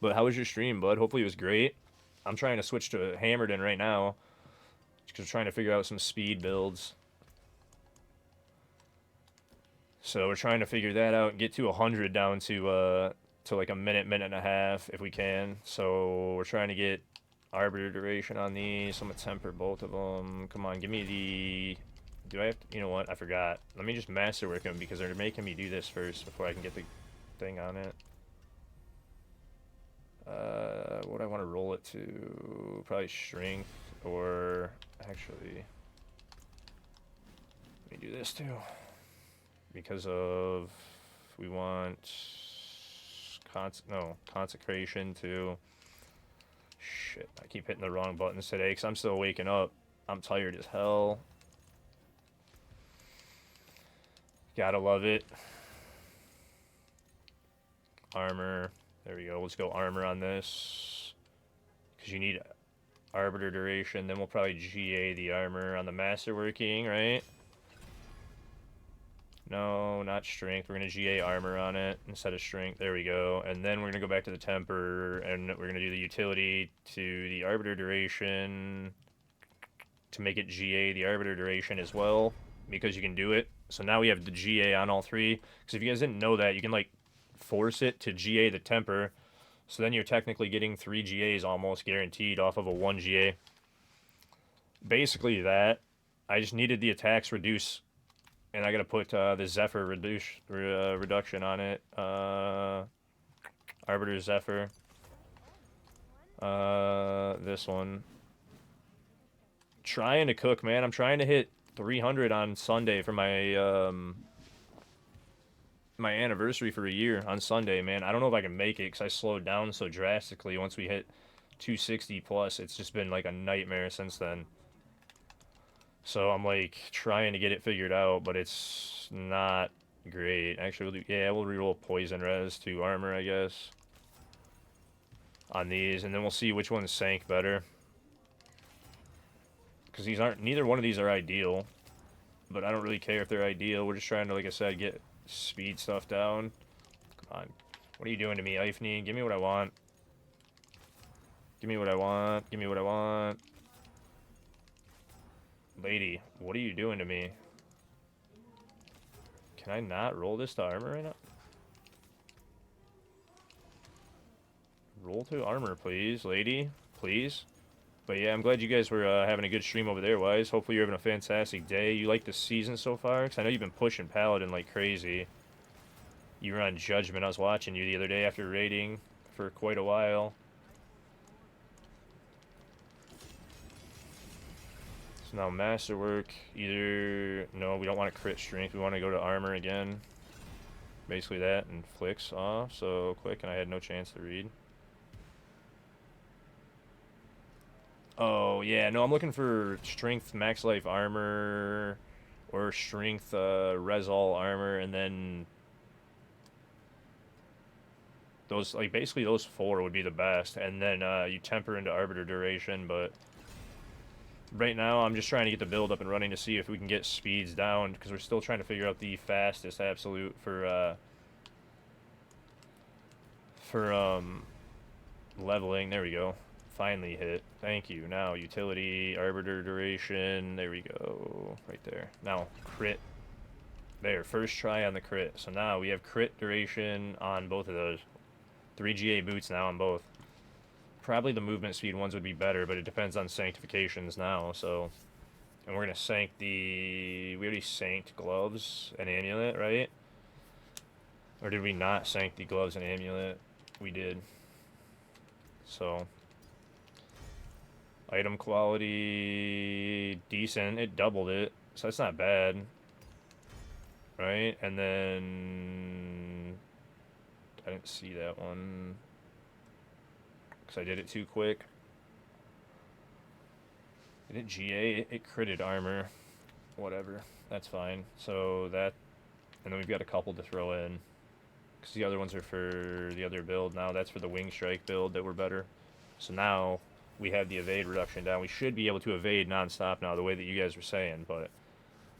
But how was your stream, bud? Hopefully it was great. I'm trying to switch to Hammerden right now. Just trying to figure out some speed builds. So we're trying to figure that out and get to 100 down to like a minute, minute and a half if we can. So we're trying to get Arbiter duration on these. I'm gonna temper both of them. Come on, give me the Do I have to, you know what? I forgot. Let me just masterwork them because they're making me do this first before I can get the thing on it. What do I want to roll it to? Probably strength, or actually, let me do this too. Because of, we want consecration to, shit, I keep hitting the wrong buttons today because I'm still waking up. I'm tired as hell. Gotta love it. Armor. There we go. Let's go armor on this. Because you need arbiter duration. Then we'll probably GA the armor on the masterworking, right? No, not strength. We're going to GA armor on it instead of strength. There we go. And then we're going to go back to the temper, and we're going to do the utility to the arbiter duration to make it GA the arbiter duration as well, because you can do it. So now we have the GA on all three. Because if you guys didn't know that, you can like force it to GA the temper. So then you're technically getting 3 GAs almost guaranteed off of a 1 GA. Basically that. I just needed the attacks reduce, and I gotta put the Zephyr reduction on it. Arbiter Zephyr. This one. Trying to cook, man. I'm trying to hit 300 on Sunday for my my anniversary for a year on Sunday, man. I don't know if I can make it because I slowed down so drastically once we hit 260 plus. It's just been like a nightmare since then. So I'm like trying to get it figured out, but it's not great. Actually, we'll reroll poison res to armor, I guess, on these, and then we'll see which ones sank better. Because neither one of these are ideal, but I don't really care if they're ideal. We're just trying to, like I said, get speed stuff down. Come on. What are you doing to me, Eifney? Give me what I want. Give me what I want. Give me what I want. Lady, what are you doing to me? Can I not roll this to armor right now? Roll to armor, please, lady. Please. But yeah, I'm glad you guys were having a good stream over there, Wise. Hopefully you're having a fantastic day. You like the season so far? Because I know you've been pushing Paladin like crazy. You were on Judgment. I was watching you the other day after raiding for quite a while. So now Masterwork. No, we don't want to crit strength. We want to go to armor again. Basically that, and flicks off. So quick, and I had no chance to read. Oh, yeah, no, I'm looking for strength max life armor or strength Resol armor, and then those, like, basically those 4 would be the best, and then you temper into arbiter duration. But right now I'm just trying to get the build up and running to see if we can get speeds down, because we're still trying to figure out the fastest absolute for leveling. There we go. Finally hit. Thank you. Now utility, arbiter duration. There we go. Right there. Now crit. There. First try on the crit. So now we have crit duration on both of those. 3 GA boots now on both. Probably the movement speed ones would be better, but it depends on sanctifications now. So, and we're gonna sank we already sanked gloves and amulet, right? Or did we not sank the gloves and amulet? We did. So item quality, decent. It doubled it, so that's not bad. Right? And then I didn't see that one because I did it too quick. Did it GA? It critted armor. Whatever. That's fine. So that, and then we've got a couple to throw in because the other ones are for the other build. Now that's for the wing strike build that were better. So now we have the evade reduction down. We should be able to evade non-stop now, the way that you guys were saying, but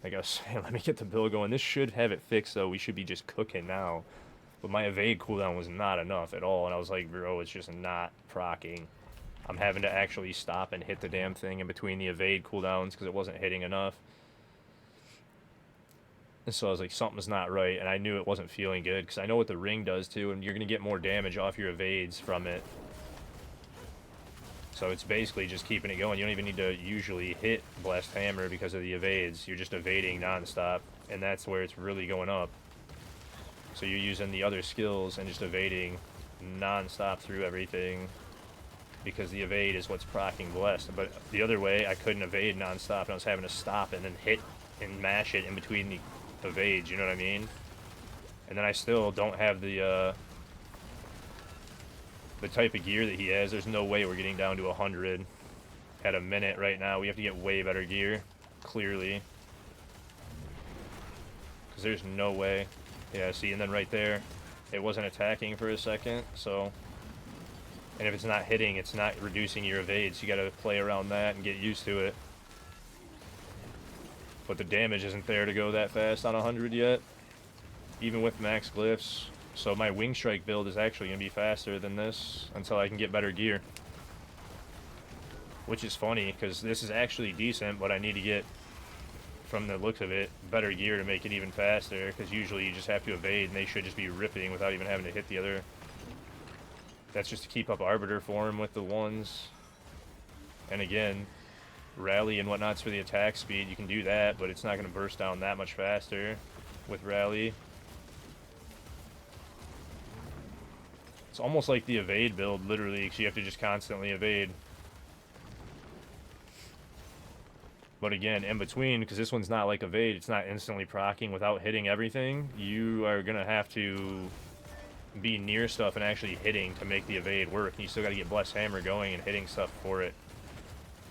like I was saying, let me get the build going. This should have it fixed, though. We should be just cooking now. But my evade cooldown was not enough at all, and I was like, bro, it's just not proccing. I'm having to actually stop and hit the damn thing in between the evade cooldowns because it wasn't hitting enough. And so I was like, something's not right, and I knew it wasn't feeling good because I know what the ring does, too, and you're going to get more damage off your evades from it. So it's basically just keeping it going. You don't even need to usually hit Blessed Hammer because of the evades. You're just evading nonstop, and that's where it's really going up. So you're using the other skills and just evading non-stop through everything because the evade is what's proccing Blessed. But the other way, I couldn't evade non-stop, and I was having to stop and then hit and mash it in between the evades, you know what I mean? And then I still don't have the type of gear that he has. There's no way we're getting down to 100 at a minute right now. We have to get way better gear, clearly. Because there's no way. Yeah, see, and then right there, it wasn't attacking for a second, so... And if it's not hitting, it's not reducing your evades. You gotta play around that and get used to it. But the damage isn't there to go that fast on 100 yet, even with max glyphs. So my Wing Strike build is actually gonna be faster than this until I can get better gear. Which is funny, because this is actually decent, but I need to get, from the looks of it, better gear to make it even faster, because usually you just have to evade, and they should just be ripping without even having to hit the other. That's just to keep up Arbiter form with the ones. And again, Rally and whatnot's for the attack speed. You can do that, but it's not going to burst down that much faster with Rally. It's almost like the evade build, literally, because you have to just constantly evade. But again, in between, because this one's not like evade, it's not instantly proccing without hitting everything, you are going to have to be near stuff and actually hitting to make the evade work. And you still got to get Blessed Hammer going and hitting stuff for it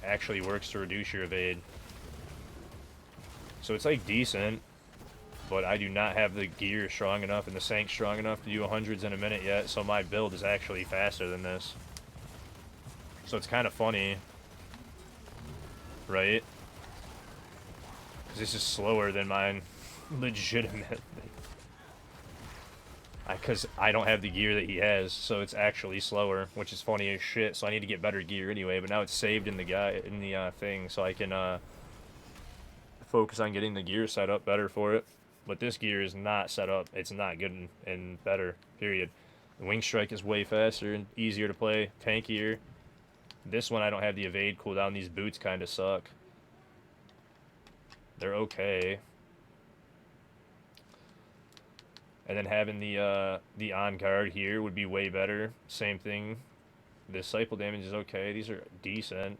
actually works to reduce your evade. So it's like decent, but I do not have the gear strong enough and the Sank strong enough to do 100s in a minute yet, so my build is actually faster than this. So it's kind of funny, right? Because this is slower than mine, legitimately. Because I don't have the gear that he has, so it's actually slower, which is funny as shit. So I need to get better gear anyway. But now it's saved in the thing, so I can focus on getting the gear set up better for it. But this gear is not set up. It's not good and better. Period. The Wing Strike is way faster and easier to play, tankier. This one I don't have the evade cooldown. These boots kind of suck. They're okay. And then having the on guard here would be way better. Same thing. The disciple damage is okay. These are decent.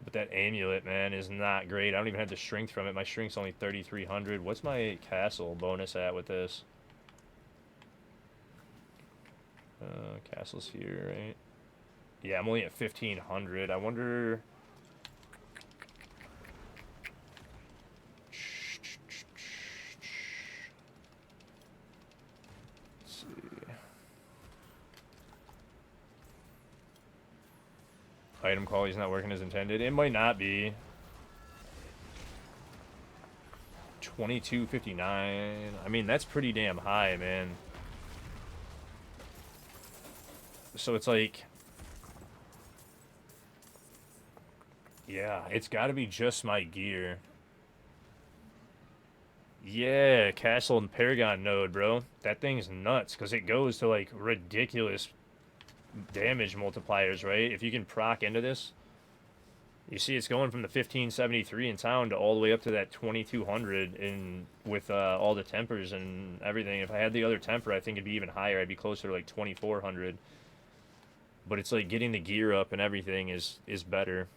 But that amulet, man, is not great. I don't even have the strength from it. My strength's only 3,300. What's my castle bonus at with this? Castle's here, right? Yeah, I'm only at 1,500. I wonder... Item quality is not working as intended. It might not be. 2259. I mean, that's pretty damn high, man. So it's like... Yeah, it's got to be just my gear. Yeah, Castle and Paragon node, bro. That thing's nuts, because it goes to, like, ridiculous damage multipliers, right? If you can proc into this, you see it's going from the 1573 in town to all the way up to that 2200 in with all the tempers and everything. If I had the other temper, I think it'd be even higher. I'd be closer to like 2400. But it's like getting the gear up and everything is better.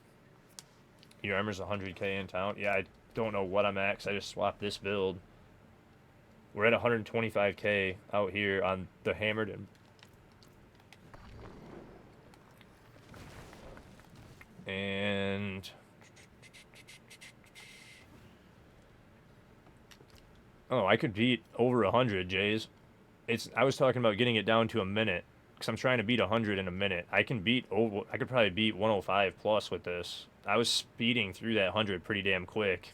Your armor's 100k in town. Yeah, I don't know what I'm at because I just swapped this build. We're at 125k out here on the hammered and oh, I could beat over 100, Jays. I was talking about getting it down to a minute because I'm trying to beat 100 in a minute. I could probably beat 105 plus with this. I was speeding through that 100 pretty damn quick.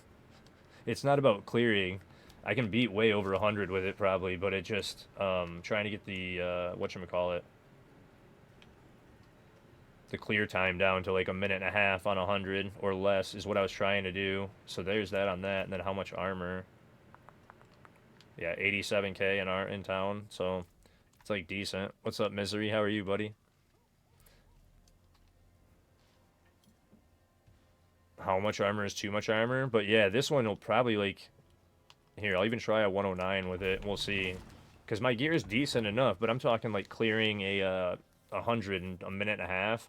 It's not about clearing. I can beat way over 100 with it probably, but it just trying to get the whatchamacallit, the clear time down to like a minute and a half on 100 or less is what I was trying to do. So there's that on that, and then how much armor? Yeah, 87k in town, so it's like decent. What's up, Misery? How are you, buddy? how much armor is too much armor. But yeah, this one will probably, like... Here, I'll even try a 109 with it. We'll see. Because my gear is decent enough, but I'm talking, like, clearing a 100 in a minute and a half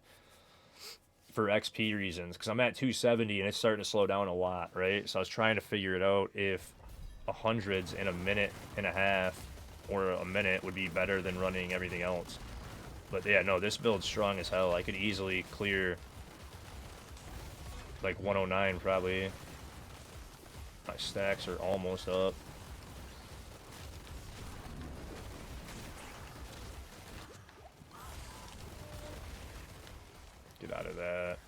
for XP reasons. Because I'm at 270, and it's starting to slow down a lot, right? So I was trying to figure it out if 100s in a minute and a half or a minute would be better than running everything else. But yeah, no, this build's strong as hell. I could easily clear like 109 probably. My stacks are almost up. Get out of that.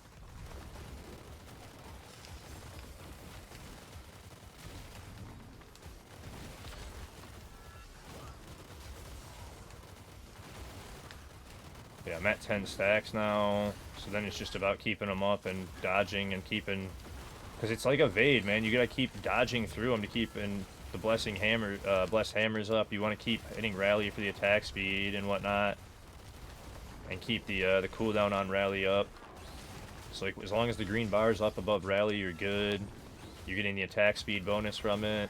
Yeah, I'm at 10 stacks now, so then it's just about keeping them up and dodging and keeping... Because it's like evade, man. You gotta keep dodging through them to keep the blessed hammers up. You want to keep hitting rally for the attack speed and whatnot. And keep the cooldown on rally up. So like, as long as the green bar's up above rally, you're good. You're getting the attack speed bonus from it.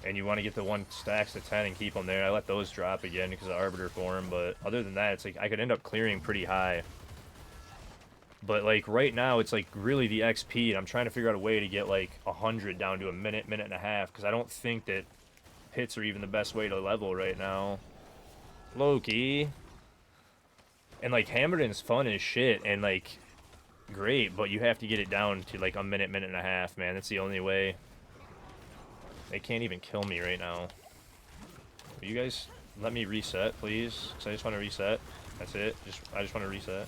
And you want to get the 1 stacks to 10 and keep them there. I let those drop again because of Arbiter form, but other than that, it's like I could end up clearing pretty high. But like right now, it's like really the XP, and I'm trying to figure out a way to get like 100 down to a minute, minute and a half, because I don't think that hits are even the best way to level right now. Loki. And like Hammerden's fun as shit, and like great, but you have to get it down to like a minute, minute and a half, man. That's the only way. They can't even kill me right now. Will you guys let me reset, please? Because I just want to reset. That's it. I just want to reset.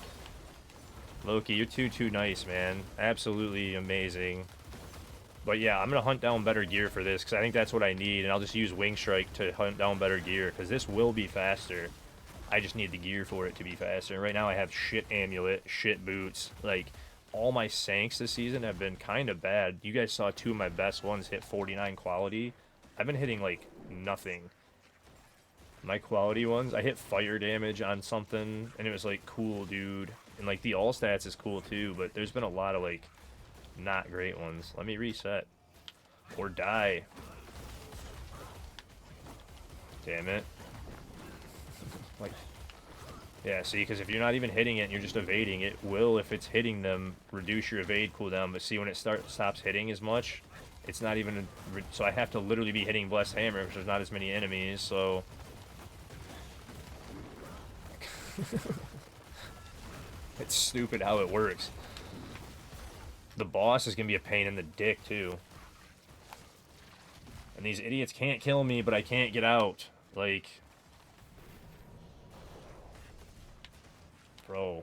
Loki, you're too nice, man. Absolutely amazing. But yeah, I'm going to hunt down better gear for this, because I think that's what I need, and I'll just use Wing Strike to hunt down better gear, because this will be faster. I just need the gear for it to be faster. Right now I have shit amulet, shit boots. Like, all my Sanks this season have been kind of bad. You guys saw 2 of my best ones hit 49 quality. I've been hitting, like, nothing. My quality ones, I hit fire damage on something, and it was like, cool, dude. And, like, the all stats is cool, too, but there's been a lot of, like, not great ones. Let me reset. Or die. Damn it. Like, yeah, see, because if you're not even hitting it and you're just evading, it will, if it's hitting them, reduce your evade cooldown. But see, when it stops hitting as much, it's not even... So I have to literally be hitting Blessed Hammer, because there's not as many enemies, so... It's stupid how it works. The boss is going to be a pain in the dick, too. And these idiots can't kill me, but I can't get out. Like... Bro.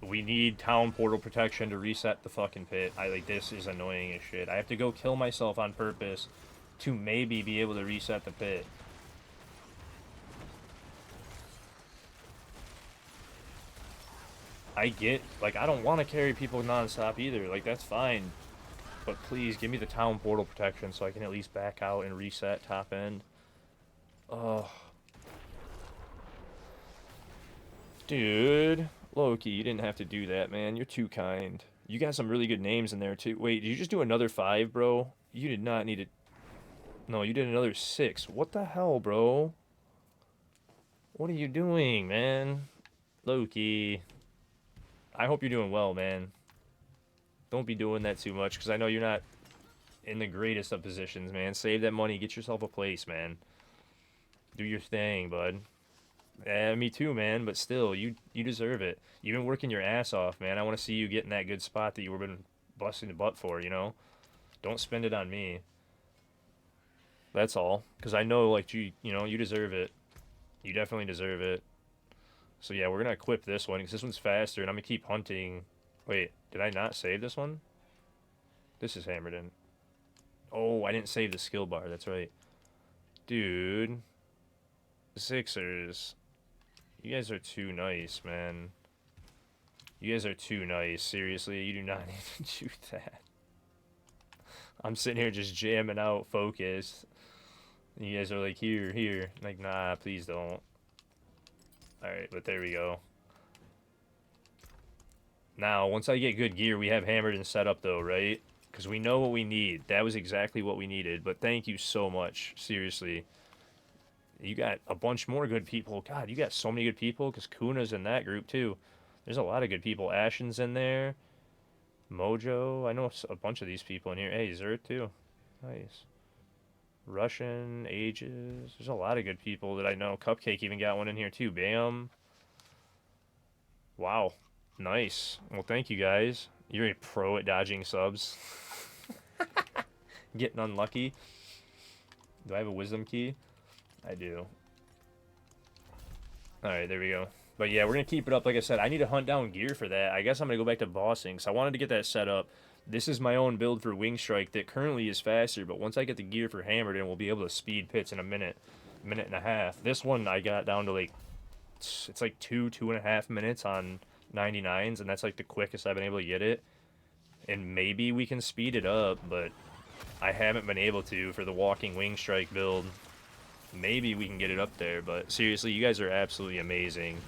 We need town portal protection to reset the fucking pit. This is annoying as shit. I have to go kill myself on purpose to maybe be able to reset the pit. I get, like, I don't want to carry people non-stop either. Like, that's fine. But please, give me the town portal protection so I can at least back out and reset top end. Ugh. Dude, Loki, you didn't have to do that, man. You're too kind. You got some really good names in there, too. Wait, did you just do another 5, bro? You did not need it. No, you did another 6. What the hell, bro? What are you doing, man? Loki. I hope you're doing well, man. Don't be doing that too much, because I know you're not in the greatest of positions, man. Save that money. Get yourself a place, man. Do your thing, bud. Yeah, me too, man, but still, you deserve it. You've been working your ass off, man. I want to see you get in that good spot that you were been busting the butt for, you know? Don't spend it on me. That's all. Because I know, like, you know, you deserve it. You definitely deserve it. So, yeah, we're going to equip this one, because this one's faster, and I'm going to keep hunting. Wait, did I not save this one? This is hammered in. Oh, I didn't save the skill bar, that's right. Dude. Sixers. You guys are too nice, man. You guys are too nice. Seriously, you do not need to do that. I'm sitting here just jamming out, focused. And you guys are like, here, here. Like, nah, please don't. Alright, but there we go. Now, once I get good gear, we have hammered and set up though, right? Because we know what we need. That was exactly what we needed. But thank you so much. Seriously. You got a bunch more good people. God, you got so many good people because Kuna's in that group too. There's a lot of good people. Ashen's in there. Mojo. I know a bunch of these people in here. Hey, Zert too. Nice. Russian, Ages. There's a lot of good people that I know. Cupcake even got one in here too. Bam. Wow. Nice. Well, thank you guys. You're a pro at dodging subs. Getting unlucky. Do I have a wisdom key? I do. Alright, there we go. But yeah, we're going to keep it up. Like I said, I need to hunt down gear for that. I guess I'm going to go back to bossing. So I wanted to get that set up. This is my own build for Wing Strike that currently is faster. But once I get the gear for Hammered, and we'll be able to speed pits in a minute and a half. This one I got down to like, it's like 2.5 minutes on 99s. And that's like the quickest I've been able to get it. And maybe we can speed it up, but I haven't been able to for the walking Wing Strike build. Maybe we can get it up there, but seriously, you guys are absolutely amazing.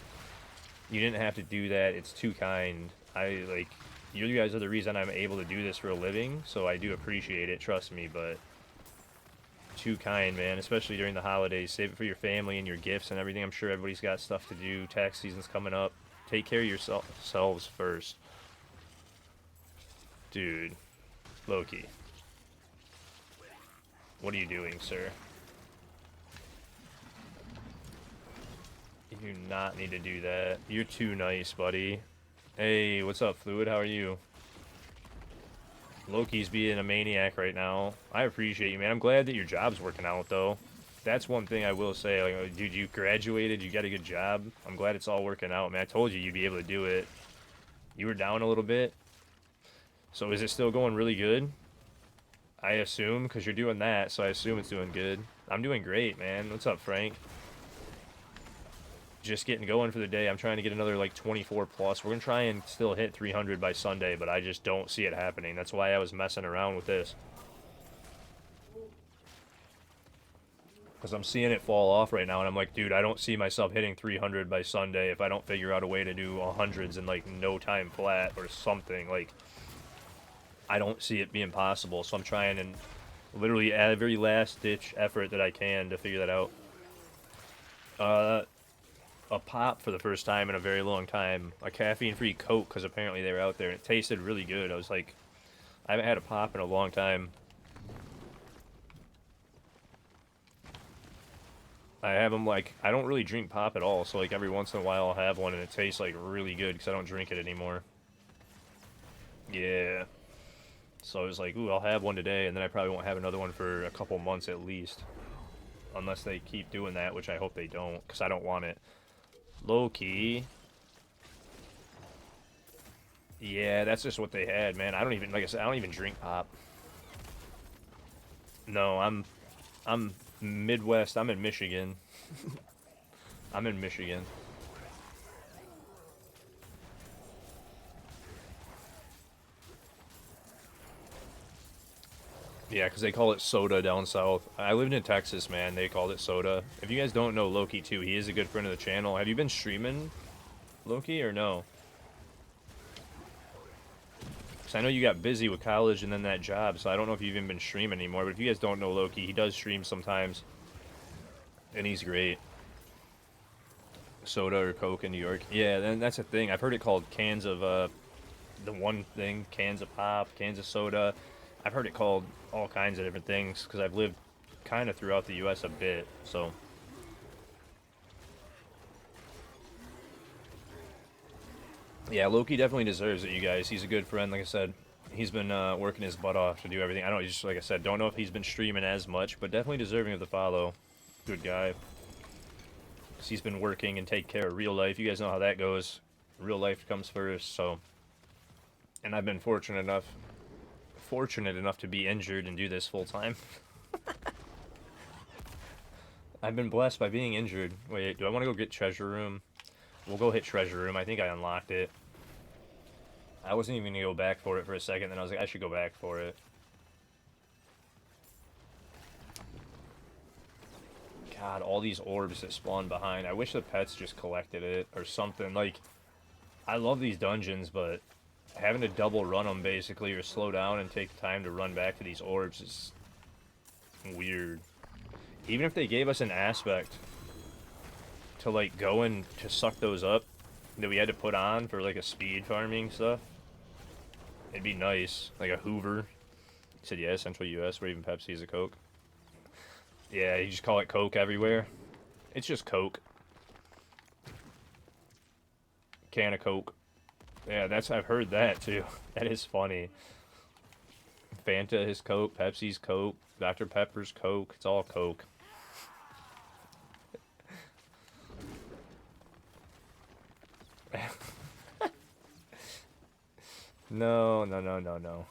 You didn't have to do that. It's too kind. You guys are the reason I'm able to do this for a living, so I do appreciate it, trust me, but too kind, man, especially during the holidays. Save it for your family and your gifts and everything. I'm sure everybody's got stuff to do. Tax season's coming up. Take care of yourselves first. Dude. Loki. What are you doing, sir? You do not need to do that. You're too nice, buddy. Hey, what's up, Fluid? How are you? Loki's being a maniac right now. I appreciate you, man. I'm glad that your job's working out, though. That's one thing I will say. Like, dude, you graduated. You got a good job. I'm glad it's all working out, man. I told you you'd be able to do it. You were down a little bit. So is it still going really good? I assume, because you're doing that, so I assume it's doing good. I'm doing great, man. What's up, Frank? Just getting going for the day. I'm trying to get another like 24 plus. We're gonna try and still hit 300 by Sunday, but I just don't see it happening. That's why I was messing around with this, because I'm seeing it fall off right now, and I'm like, dude, I don't see myself hitting 300 by Sunday if I don't figure out a way to do hundreds in like no time flat or something. Like, I don't see it being possible, so I'm trying and literally at a very last ditch effort that I can to figure that out. A pop for the first time in a very long time. A caffeine-free Coke, because apparently they were out there, and it tasted really good. I was like, I haven't had a pop in a long time. I have them, like, I don't really drink pop at all, so, like, every once in a while I'll have one, and it tastes, like, really good, because I don't drink it anymore. Yeah. So I was like, ooh, I'll have one today, and then I probably won't have another one for a couple months at least. Unless they keep doing that, which I hope they don't, because I don't want it. Low-key. Yeah, that's just what they had, man. I don't even, like I said, I don't even drink pop. No, I'm Midwest. I'm in Michigan. I'm in Michigan. Yeah, because they call it soda down south. I lived in Texas, man. They called it soda. If you guys don't know Loki, too, he is a good friend of the channel. Have you been streaming, Loki, or no? Because I know you got busy with college and then that job, so I don't know if you've even been streaming anymore. But if you guys don't know Loki, he does stream sometimes. And he's great. Soda or Coke in New York. Yeah, then that's a thing. I've heard it called cans of, the one thing, cans of pop, cans of soda. I've heard it called all kinds of different things because I've lived kind of throughout the U.S. a bit, so. Yeah, Loki definitely deserves it, you guys. He's a good friend, like I said. He's been working his butt off to do everything. I don't, just like I said, don't know if he's been streaming as much, but definitely deserving of the follow. Good guy. 'Cause he's been working and take care of real life. You guys know how that goes. Real life comes first, so. And I've been fortunate enough to be injured and do this full time. I've been blessed by being injured. Wait, do I want to go get treasure room? We'll go hit treasure room. I think I unlocked it. I wasn't even going to go back for it for a second, then I was like, I should go back for it. God, all these orbs that spawn behind. I wish the pets just collected it or something. Like, I love these dungeons, but having to double run them basically, or slow down and take time to run back to these orbs is weird. Even if they gave us an aspect to like go and to suck those up that we had to put on for like a speed farming stuff, it'd be nice. Like a Hoover. He said, yeah, Central US, where even Pepsi is a Coke. Yeah, you just call it Coke everywhere. It's just Coke. Can of Coke. Yeah, I've heard that too. That is funny. Fanta is Coke, Pepsi's Coke, Dr. Pepper's Coke. It's all Coke. No, no, no, no, no.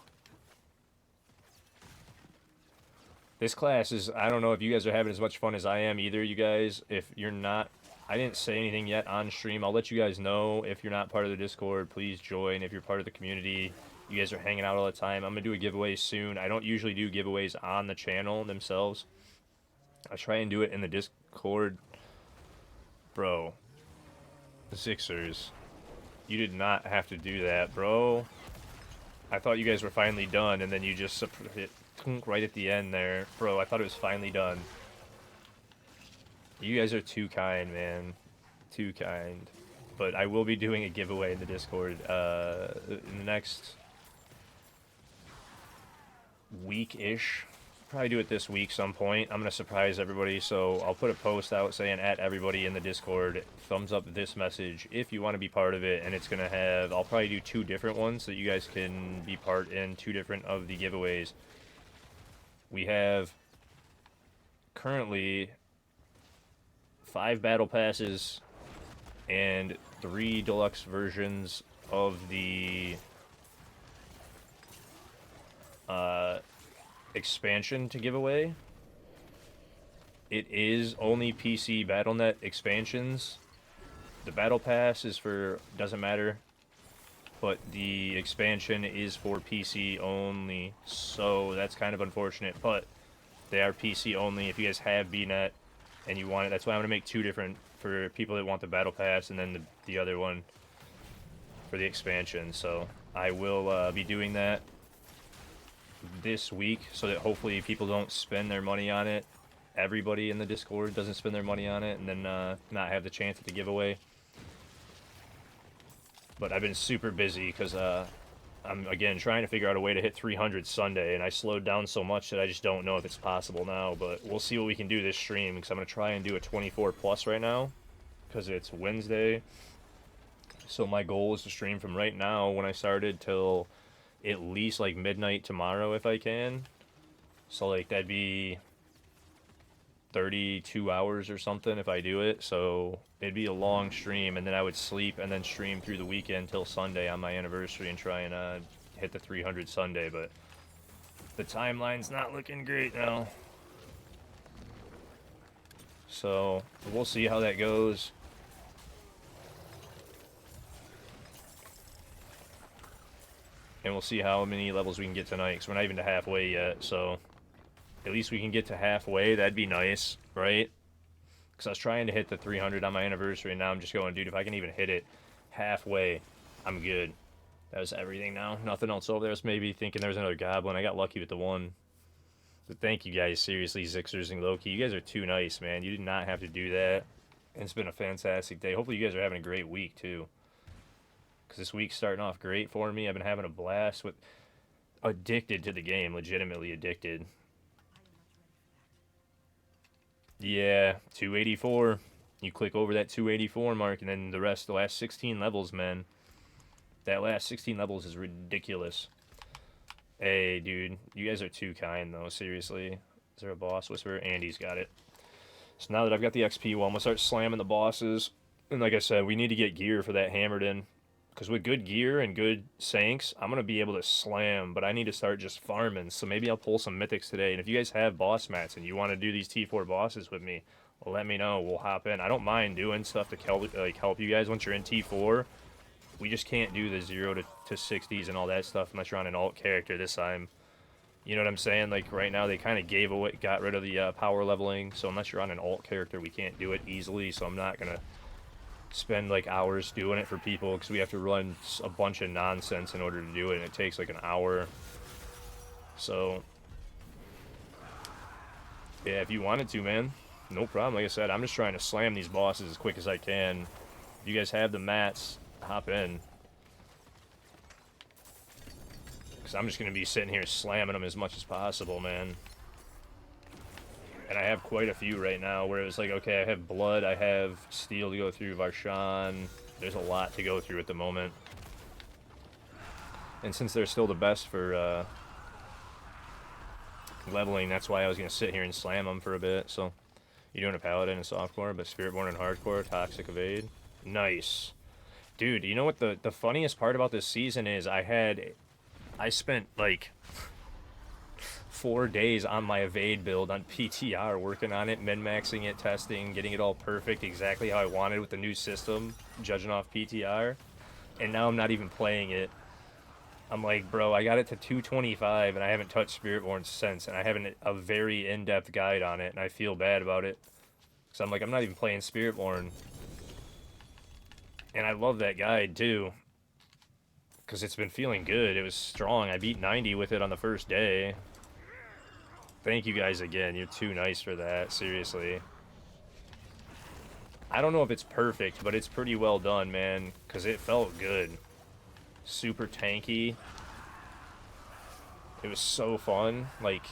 This class is, I don't know if you guys are having as much fun as I am either, you guys. If you're not, I didn't say anything yet on stream. I'll let you guys know. If you're not part of the Discord, please join. If you're part of the community, you guys are hanging out all the time. I'm going to do a giveaway soon. I don't usually do giveaways on the channel themselves. I try and do it in the Discord. Bro, the Sixers, you did not have to do that, bro. I thought you guys were finally done, and then you just hit right at the end there. Bro, I thought it was finally done. You guys are too kind, man. Too kind. But I will be doing a giveaway in the Discord in the next week-ish. Probably do it this week some point. I'm going to surprise everybody, so I'll put a post out saying at everybody in the Discord, thumbs up this message if you want to be part of it, and it's going to have, I'll probably do 2 different ones so that you guys can be part in 2 different of the giveaways. We have currently 5 battle passes and 3 deluxe versions of the expansion to give away. It is only PC BattleNet expansions. The battle pass is for, doesn't matter, but the expansion is for PC only, so that's kind of unfortunate, but they are PC only. If you guys have BNet and you want it, that's why I'm going to make 2 different for people that want the battle pass, and then the other one for the expansion. So I will be doing that this week so that hopefully people don't spend their money on it. Everybody in the Discord doesn't spend their money on it and then not have the chance at the giveaway. But I've been super busy because I'm, again, trying to figure out a way to hit 300 Sunday, and I slowed down so much that I just don't know if it's possible now, but we'll see what we can do this stream, because I'm going to try and do a 24 plus right now, because it's Wednesday. So my goal is to stream from right now when I started till at least like midnight tomorrow if I can. So like that'd be 32 hours or something if I do it, so it'd be a long stream, and then I would sleep and then stream through the weekend till Sunday on my anniversary and try and hit the 300 Sunday, but the timeline's not looking great now. So we'll see how that goes. And we'll see how many levels we can get tonight, because we're not even to halfway yet, so at least we can get to halfway. That'd be nice, right? Because I was trying to hit the 300 on my anniversary, and now I'm just going, dude, if I can even hit it halfway, I'm good. That was everything now. Nothing else over there. I was maybe thinking there was another goblin. I got lucky with the one. But thank you guys, seriously, Zixers and Loki. You guys are too nice, man. You did not have to do that. And it's been a fantastic day. Hopefully you guys are having a great week, too. Because this week's starting off great for me. I've been having a blast with... Addicted to the game. Legitimately addicted. Yeah, 284. You click over that 284 mark, and then the last 16 levels, man. That last 16 levels is ridiculous. Hey, dude, you guys are too kind, though, seriously. Is there a boss whisperer? Andy's got it. So now that I've got the XP, well, I'm going to start slamming the bosses. And like I said, we need to get gear for that hammered in. Because with good gear and good Sanks, I'm going to be able to slam, but I need to start just farming. So maybe I'll pull some mythics today. And if you guys have boss mats and you want to do these T4 bosses with me, well, let me know. We'll hop in. I don't mind doing stuff to help you guys once you're in T4. We just can't do the 0 to 60s and all that stuff unless you're on an alt character this time. You know what I'm saying? Like right now they kind of got rid of the power leveling. So unless you're on an alt character, we can't do it easily. So I'm not going to spend like hours doing it for people because we have to run a bunch of nonsense in order to do it, and it takes like an hour. So yeah, if you wanted to, man, no problem. Like I said, I'm just trying to slam these bosses as quick as I can. If you guys have the mats, hop in. Because I'm just going to be sitting here slamming them as much as possible, man. And I have quite a few right now where it's like, okay, I have blood, I have steel to go through, Varshan. There's a lot to go through at the moment. And since they're still the best for leveling, that's why I was going to sit here and slam them for a bit. So, you're doing a Paladin and Softcore, but Spiritborn and Hardcore, Toxic Evade. Nice. Dude, you know what the funniest part about this season is? I spent like 4 days on my evade build on PTR, working on it, min-maxing it, testing, getting it all perfect, exactly how I wanted with the new system, judging off PTR. And now I'm not even playing it. I'm like, bro, I got it to 225 and I haven't touched Spiritborn since, and I have a very in-depth guide on it, and I feel bad about it. So I'm like, I'm not even playing Spiritborn. And I love that guide too, because it's been feeling good. It was strong. I beat 90 with it on the first day. Thank you guys again. You're too nice for that. Seriously. I don't know if it's perfect, but it's pretty well done, man. Because it felt good. Super tanky. It was so fun. Like,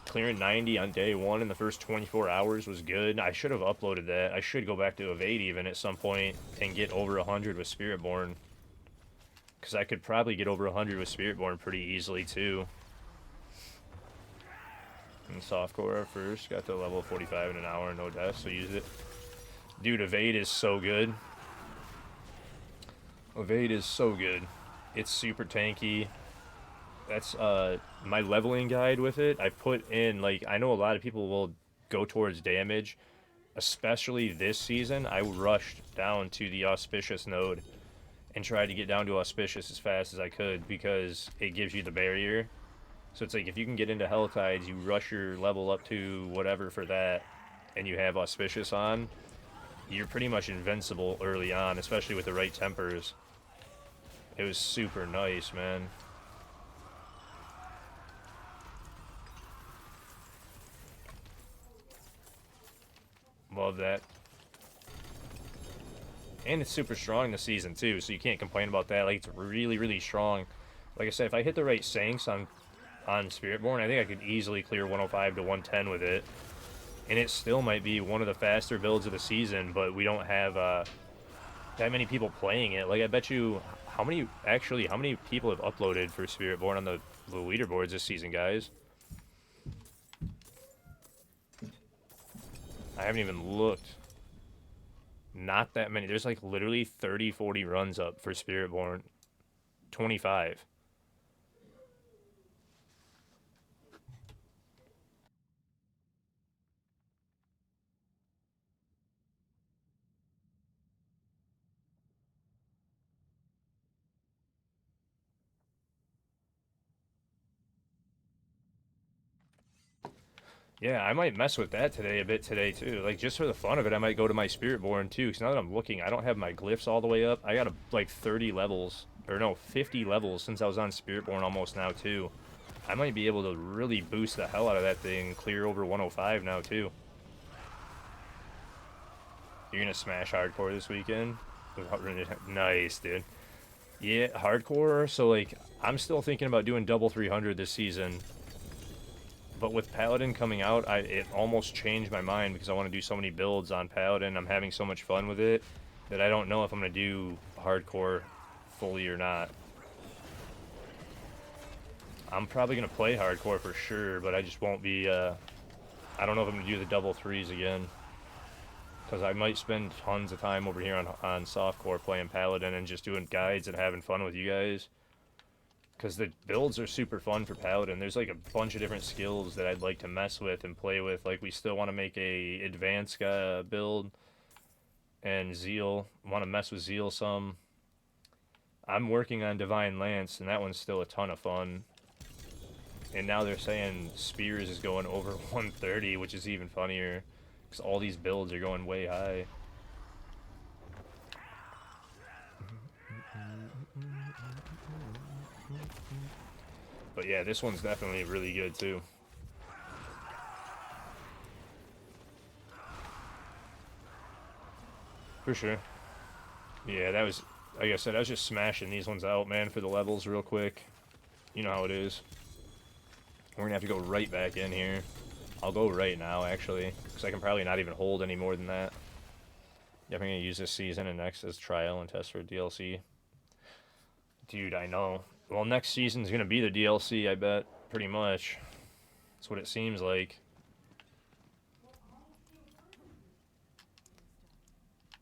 clearing 90 on day one in the first 24 hours was good. I should have uploaded that. I should go back to Evade even at some point and get over 100 with Spiritborn. Because I could probably get over 100 with Spiritborn pretty easily, too. And Softcore first, got to level 45 in an hour, no death, so use it. Dude, Evade is so good. Evade is so good. It's super tanky. That's my leveling guide with it. I put in, like, I know a lot of people will go towards damage. Especially this season, I rushed down to the Auspicious node and tried to get down to Auspicious as fast as I could because it gives you the barrier. So it's like, if you can get into Helltides, you rush your level up to whatever for that, and you have Auspicious on, you're pretty much invincible early on, especially with the right tempers. It was super nice, man. Love that. And it's super strong this season, too, so you can't complain about that. Like, it's really, really strong. Like I said, if I hit the right Sanks on Spiritborn, I think I could easily clear 105 to 110 with it. And it still might be one of the faster builds of the season, but we don't have that many people playing it. Like, I bet you, how many people have uploaded for Spiritborn on the leaderboards this season, guys? I haven't even looked. Not that many. There's like literally 30, 40 runs up for Spiritborn. 25. Yeah, I might mess with that a bit today, too. Like, just for the fun of it, I might go to my Spiritborn, too. Because now that I'm looking, I don't have my glyphs all the way up. I got, like, 30 levels. Or, no, 50 levels since I was on Spiritborn almost now, too. I might be able to really boost the hell out of that thing and clear over 105 now, too. You're going to smash Hardcore this weekend? Nice, dude. Yeah, Hardcore, so, like, I'm still thinking about doing double 300 this season. But with Paladin coming out, it almost changed my mind because I want to do so many builds on Paladin. I'm having so much fun with it that I don't know if I'm going to do Hardcore fully or not. I'm probably going to play Hardcore for sure, but I just won't be, I don't know if I'm going to do the double threes again. Because I might spend tons of time over here on Softcore playing Paladin and just doing guides and having fun with you guys. Because the builds are super fun for Paladin. There's like a bunch of different skills that I'd like to mess with and play with. Like, we still want to make a advanced build. And Zeal. Want to mess with Zeal some. I'm working on Divine Lance, and that one's still a ton of fun. And now they're saying Spears is going over 130, which is even funnier. Because all these builds are going way high. But yeah, this one's definitely really good too. For sure. Yeah, that was, like I said, I was just smashing these ones out, man, for the levels real quick. You know how it is. We're going to have to go right back in here. I'll go right now, actually, because I can probably not even hold any more than that. Definitely going to use this season and next as trial and test for DLC. Dude, I know. Well, next season's going to be the DLC, I bet, pretty much. That's what it seems like.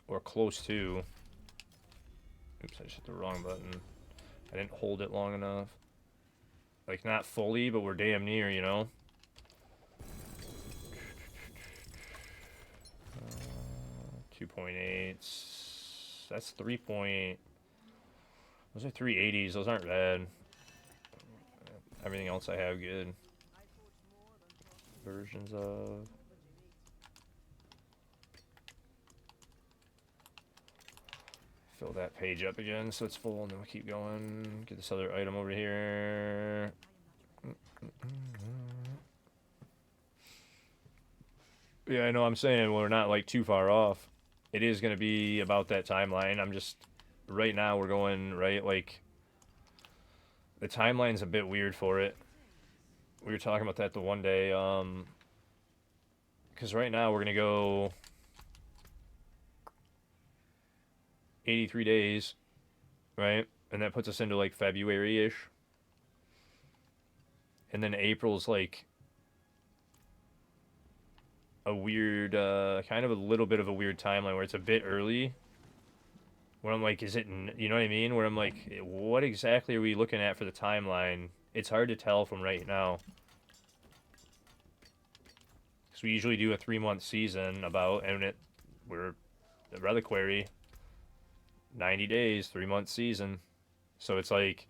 Or close to. Oops, I just hit the wrong button. I didn't hold it long enough. Like, not fully, but we're damn near, you know? 2.8. That's 3 point... Those are 380s. Those aren't bad. Everything else I have good. Versions of... Fill that page up again so it's full, and then we'll keep going. Get this other item over here. Yeah, I know I'm saying we're not, like, too far off. It is going to be about that timeline. I'm just... Right now we're going, right, like... The timeline's a bit weird for it. We were talking about that the one day, because right now we're going to go... 83 days, right? And that puts us into, like, February-ish. And then April's, like... a weird, kind of a little bit of a weird timeline where it's a bit early. Where I'm like, is it, you know what I mean? Where I'm like, what exactly are we looking at for the timeline? It's hard to tell from right now. Because we usually do a 3-month season about, and we're the Reliquary, 90 days, 3-month season. So it's like,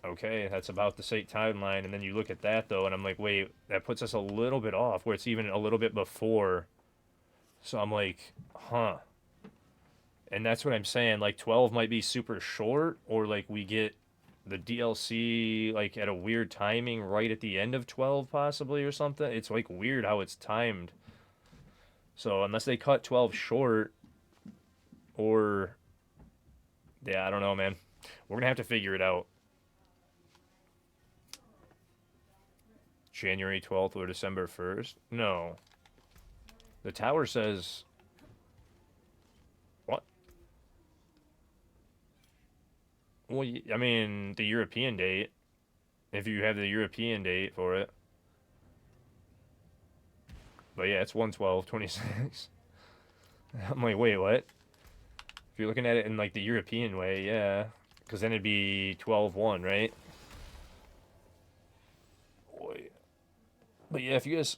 okay, that's about the same timeline. And then you look at that, though, and I'm like, wait, that puts us a little bit off, where it's even a little bit before. So I'm like, huh. And that's what I'm saying. Like, 12 might be super short, or, like, we get the DLC, like, at a weird timing right at the end of 12, possibly, or something. It's, like, weird how it's timed. So unless they cut 12 short, or... Yeah, I don't know, man. We're going to have to figure it out. January 12th or December 1st? No. The tower says... What? Well, I mean, the European date. If you have the European date for it. But yeah, it's 1/12/26. I'm like, wait, what? If you're looking at it in, like, the European way, yeah. Because then it'd be 12/1, right? Boy. But yeah, if you guys...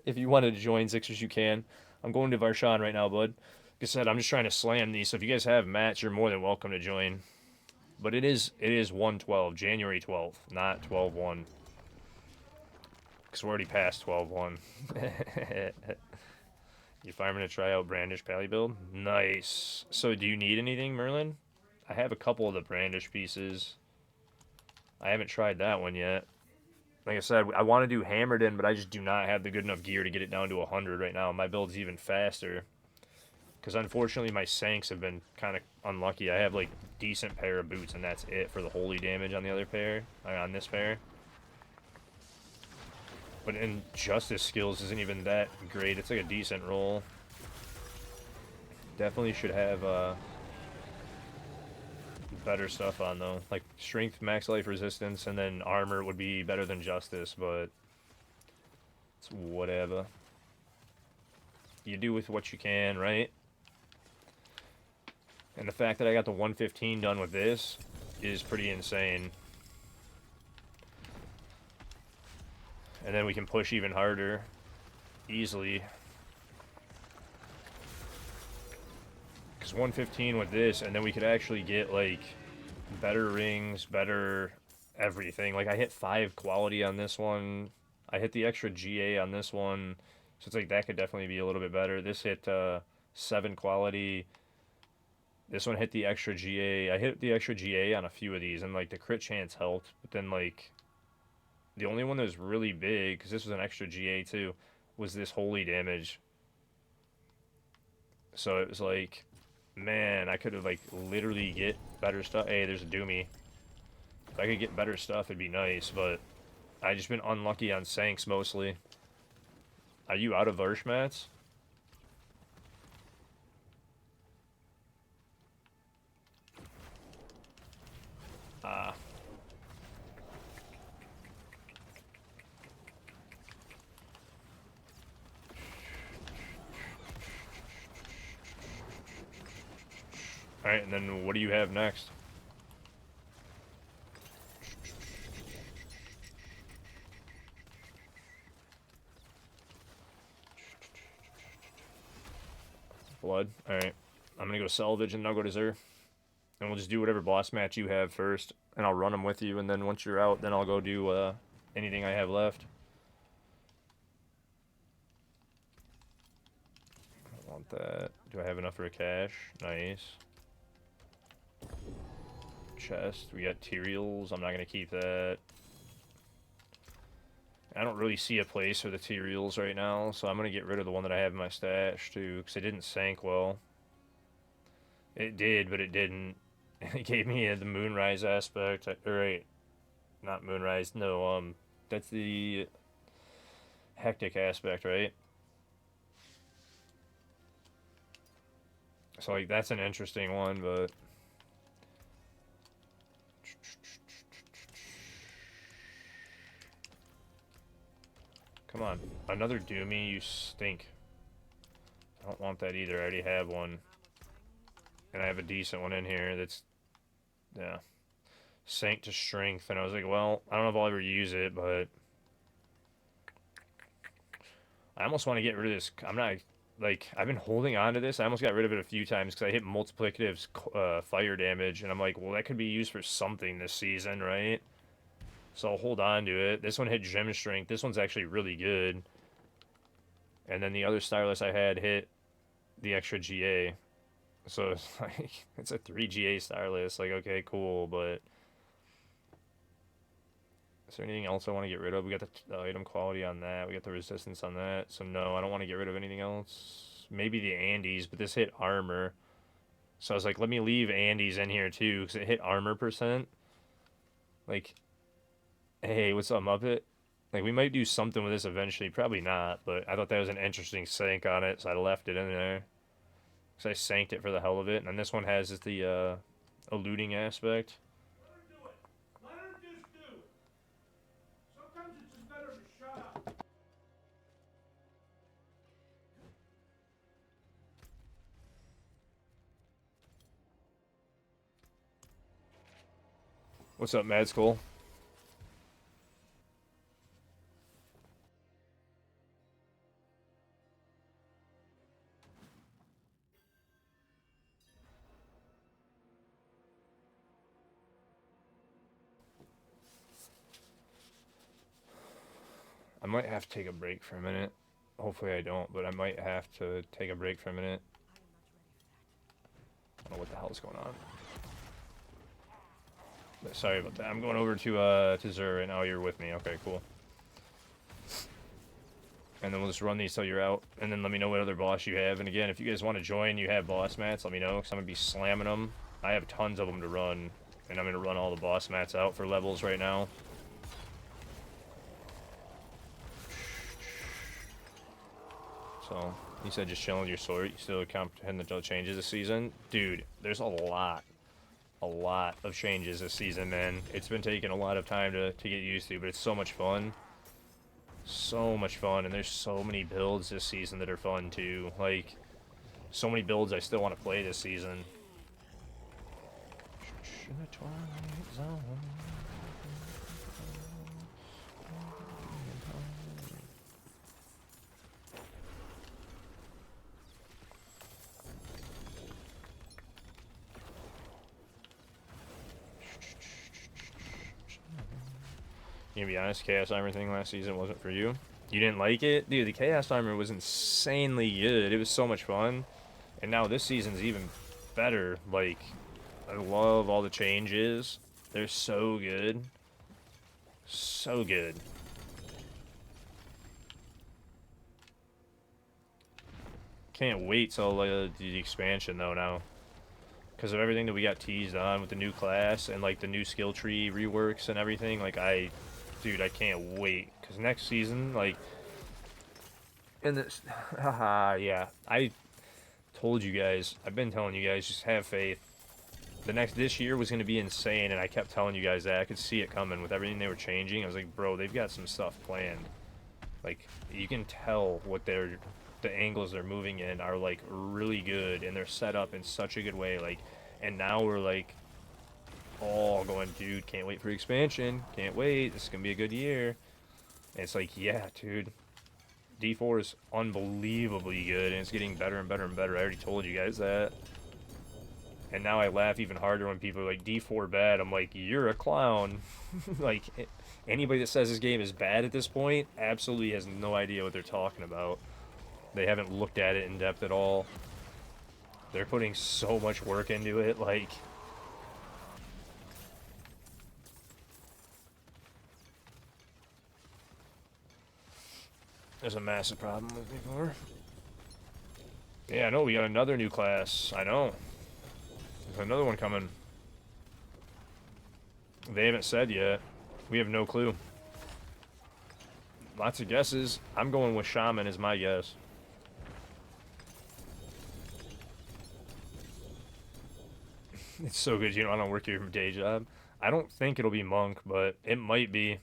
If you wanted to join Sixers, you can. I'm going to Varshan right now, bud. Like I said, I'm just trying to slam these. So if you guys have mats, you're more than welcome to join. But it is 1/12, January 12th, not 12/1. Because we're already past 12/1. You farming to try out Brandish Pally build? Nice. So do you need anything, Merlin? I have a couple of the Brandish pieces. I haven't tried that one yet. Like I said, I want to do Hammered In, but I just do not have the good enough gear to get it down to 100 right now. My build's even faster. Because unfortunately my Sanks have been kind of unlucky. I have, like, decent pair of boots, and that's it for the holy damage on the other pair. On this pair. But in Justice skills isn't even that great. It's like a decent roll. Definitely should have better stuff on, though. Like, Strength, Max Life Resistance, and then Armor would be better than Justice, but it's whatever. You do with what you can, right? And the fact that I got the 115 done with this is pretty insane. And then we can push even harder. Easily. Because 115 with this, and then we could actually get, like, better rings, better everything. Like, I hit 5 quality on this one. I hit the extra GA on this one. So it's like, that could definitely be a little bit better. This hit 7 quality. This one hit the extra GA. I hit the extra GA on a few of these, and like the crit chance helped. But then like the only one that was really big, because this was an extra GA too, was this holy damage. So it was like, man, I could have like literally get better stuff. Hey, there's a Doomy. If I could get better stuff, it'd be nice. But I just been unlucky on Sanks mostly. Are you out of Versh mats? Ah. Alright, and then what do you have next? Blood. Alright. I'm gonna go salvage and I'll go to Zer. And we'll just do whatever boss match you have first. And I'll run them with you. And then once you're out, then I'll go do anything I have left. I want that. Do I have enough for a cache? Nice. Chest. We got Tyraels. I'm not going to keep that. I don't really see a place for the Tyraels right now. So I'm going to get rid of the one that I have in my stash too. Because it didn't sank well. It did, but it didn't. It gave me the Moonrise aspect. Right. Not Moonrise. No, that's the Hectic aspect, right? So, like, that's an interesting one, but... Come on. Another Doomy, you stink. I don't want that either. I already have one. And I have a decent one in here that's... Yeah. Sank to Strength. And I was like, well, I don't know if I'll ever use it, but... I almost want to get rid of this. I'm not... Like, I've been holding on to this. I almost got rid of it a few times because I hit multiplicative fire damage. And I'm like, well, that could be used for something this season, right? So I'll hold on to it. This one hit Gem Strength. This one's actually really good. And then the other Stylus I had hit the extra GA. So it's like, it's a 3 GA Stylus. Like, okay, cool, but... Is there anything else I want to get rid of? We got the item quality on that. We got the resistance on that. So no, I don't want to get rid of anything else. Maybe the Andes, but this hit armor. So I was like, let me leave Andes in here too, because it hit armor %. Like, hey, what's up, Muppet? Like, we might do something with this eventually. Probably not, but I thought that was an interesting sank on it, so I left it in there. So I sanked it for the hell of it. And this one has the eluding aspect. What's up, Mad Skull? I might have to take a break for a minute. Hopefully I don't, but I might have to take a break for a minute. I don't know what the hell is going on. But sorry about that. I'm going over to Zur right now. You're with me. Okay, cool. And then we'll just run these till you're out. And then let me know what other boss you have. And again, if you guys want to join, you have boss mats, let me know, because I'm going to be slamming them. I have tons of them to run. And I'm going to run all the boss mats out for levels right now. So, you said just chilling with your sword. You still comprehend the changes this season? Dude, there's a lot of changes this season, man. It's been taking a lot of time to get used to, but it's so much fun. So much fun, and there's so many builds this season that are fun, too. Like, so many builds I still want to play this season. You gonna be honest, Chaos Armor thing last season wasn't for you? You didn't like it? Dude, the Chaos Armor was insanely good. It was so much fun. And now this season's even better. Like, I love all the changes. They're so good. So good. Can't wait till the expansion though now. Because of everything that we got teased on with the new class and like the new skill tree reworks and everything. Like dude, I can't wait. Because next season, like, and this, haha, yeah. I told you guys, I've been telling you guys, just have faith. This year was going to be insane, and I kept telling you guys that. I could see it coming with everything they were changing. I was like, bro, they've got some stuff planned. Like, you can tell what the angles they're moving in are, like, really good, and they're set up in such a good way. Like, and now we're, like, all going, dude, can't wait for expansion. Can't wait. This is going to be a good year. And it's like, yeah, dude. D4 is unbelievably good, and it's getting better and better and better. I already told you guys that. And now I laugh even harder when people are like, D4 bad. I'm like, you're a clown. Like, anybody that says this game is bad at this point absolutely has no idea what they're talking about. They haven't looked at it in depth at all. They're putting so much work into it, like... There's a massive problem with D4. Yeah, I know, we got another new class. I know. There's another one coming. They haven't said yet. We have no clue. Lots of guesses. I'm going with Shaman as my guess. It's so good you don't want to work your day job. I don't think it'll be Monk, but it might be.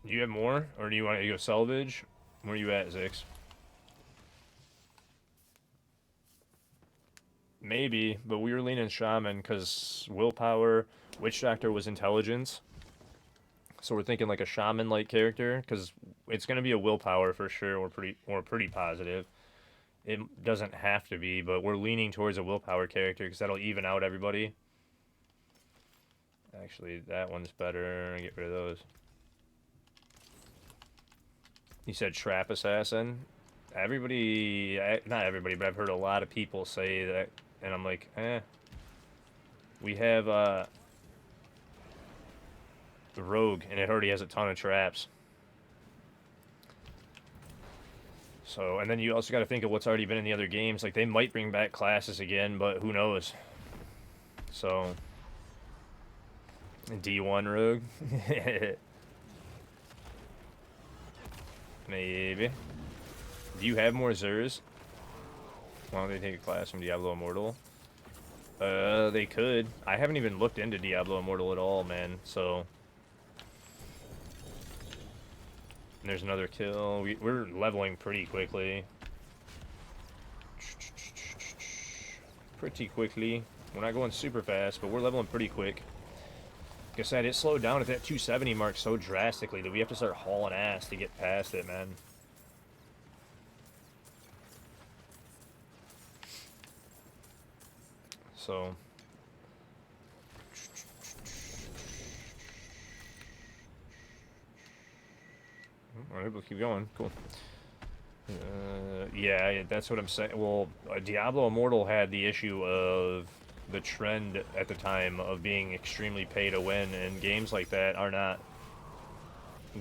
Do you have more? Or do you want to go salvage? Where are you at, Zix? Maybe, but we were leaning Shaman because willpower, Witch Doctor was intelligence. So we're thinking like a Shaman-like character because it's going to be a willpower for sure. We're pretty positive. It doesn't have to be, but we're leaning towards a willpower character because that'll even out everybody. Actually, that one's better. Get rid of those. You said Trap Assassin? Everybody, not everybody, but I've heard a lot of people say that, and I'm like, We have, the Rogue, and it already has a ton of traps. So, and then you also got to think of what's already been in the other games. Like, they might bring back classes again, but who knows? So, D1 Rogue? Maybe. Do you have more Zers? Why don't they take a class from Diablo Immortal? They could. I haven't even looked into Diablo Immortal at all, man, so... And there's another kill. We're leveling pretty quickly. Pretty quickly. We're not going super fast, but we're leveling pretty quick. Like I said, it slowed down at that 270 mark so drastically that we have to start hauling ass to get past it, man. So... Alright, we'll keep going. Cool. Yeah, that's what I'm saying. Well, Diablo Immortal had the issue of the trend at the time of being extremely pay to win, and games like that are not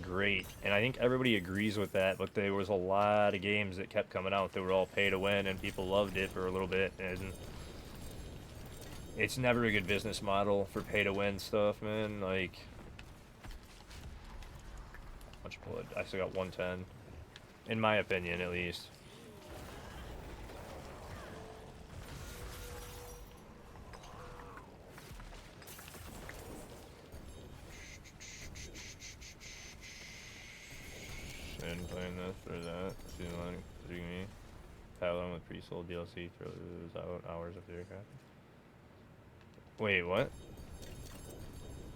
great. And I think everybody agrees with that, but there was a lot of games that kept coming out that were all pay to win, and people loved it for a little bit, and it's never a good business model for pay to win stuff, man. Like, much blood. I still got 110. In my opinion, at least. Been playing this for that. Season 3 me. Paladin with pre-sold DLC throws out hours of their craft. Wait, what?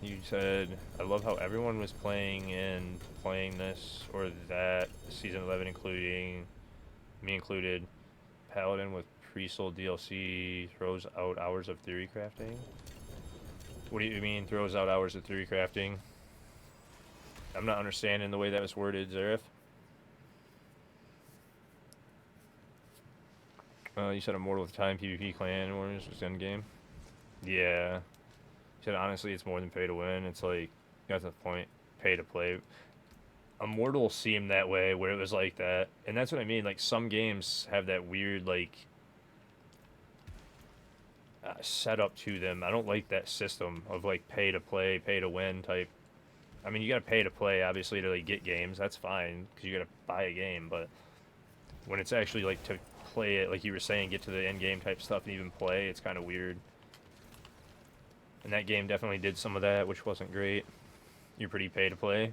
You said, I love how everyone was playing this or that, Season 11 including, me included, Paladin with pre-sold DLC throws out hours of theory crafting? What do you mean throws out hours of theory crafting? I'm not understanding the way that was worded, Zareth. You said Immortal at the time, PvP clan wars was endgame. Yeah. You said honestly, it's more than pay to win. It's like, that's the point. Pay to play. Immortal seemed that way, where it was like that. And that's what I mean. Like, some games have that weird, like, setup to them. I don't like that system of, like, pay to play, pay to win type. I mean, you gotta pay to play, obviously, to, like, get games. That's fine, because you gotta buy a game. But when it's actually, like, to play it, like you were saying, get to the end game type stuff and even play, it's kind of weird. And that game definitely did some of that, which wasn't great. You're pretty pay to play.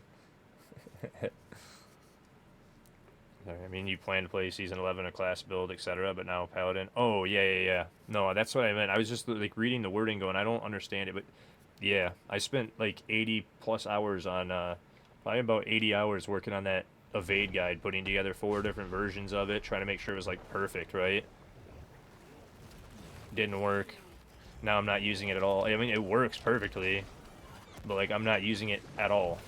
I mean, you plan to play Season 11, a class build, etc., but now Paladin. Oh, yeah. No, that's what I meant. I was just, like, reading the wording going, I don't understand it, but yeah. I spent, like, 80-plus hours on, probably about 80 hours working on that evade guide, putting together 4 different versions of it, trying to make sure it was, like, perfect, right? Didn't work. Now I'm not using it at all. I mean, it works perfectly, but, like, I'm not using it at all.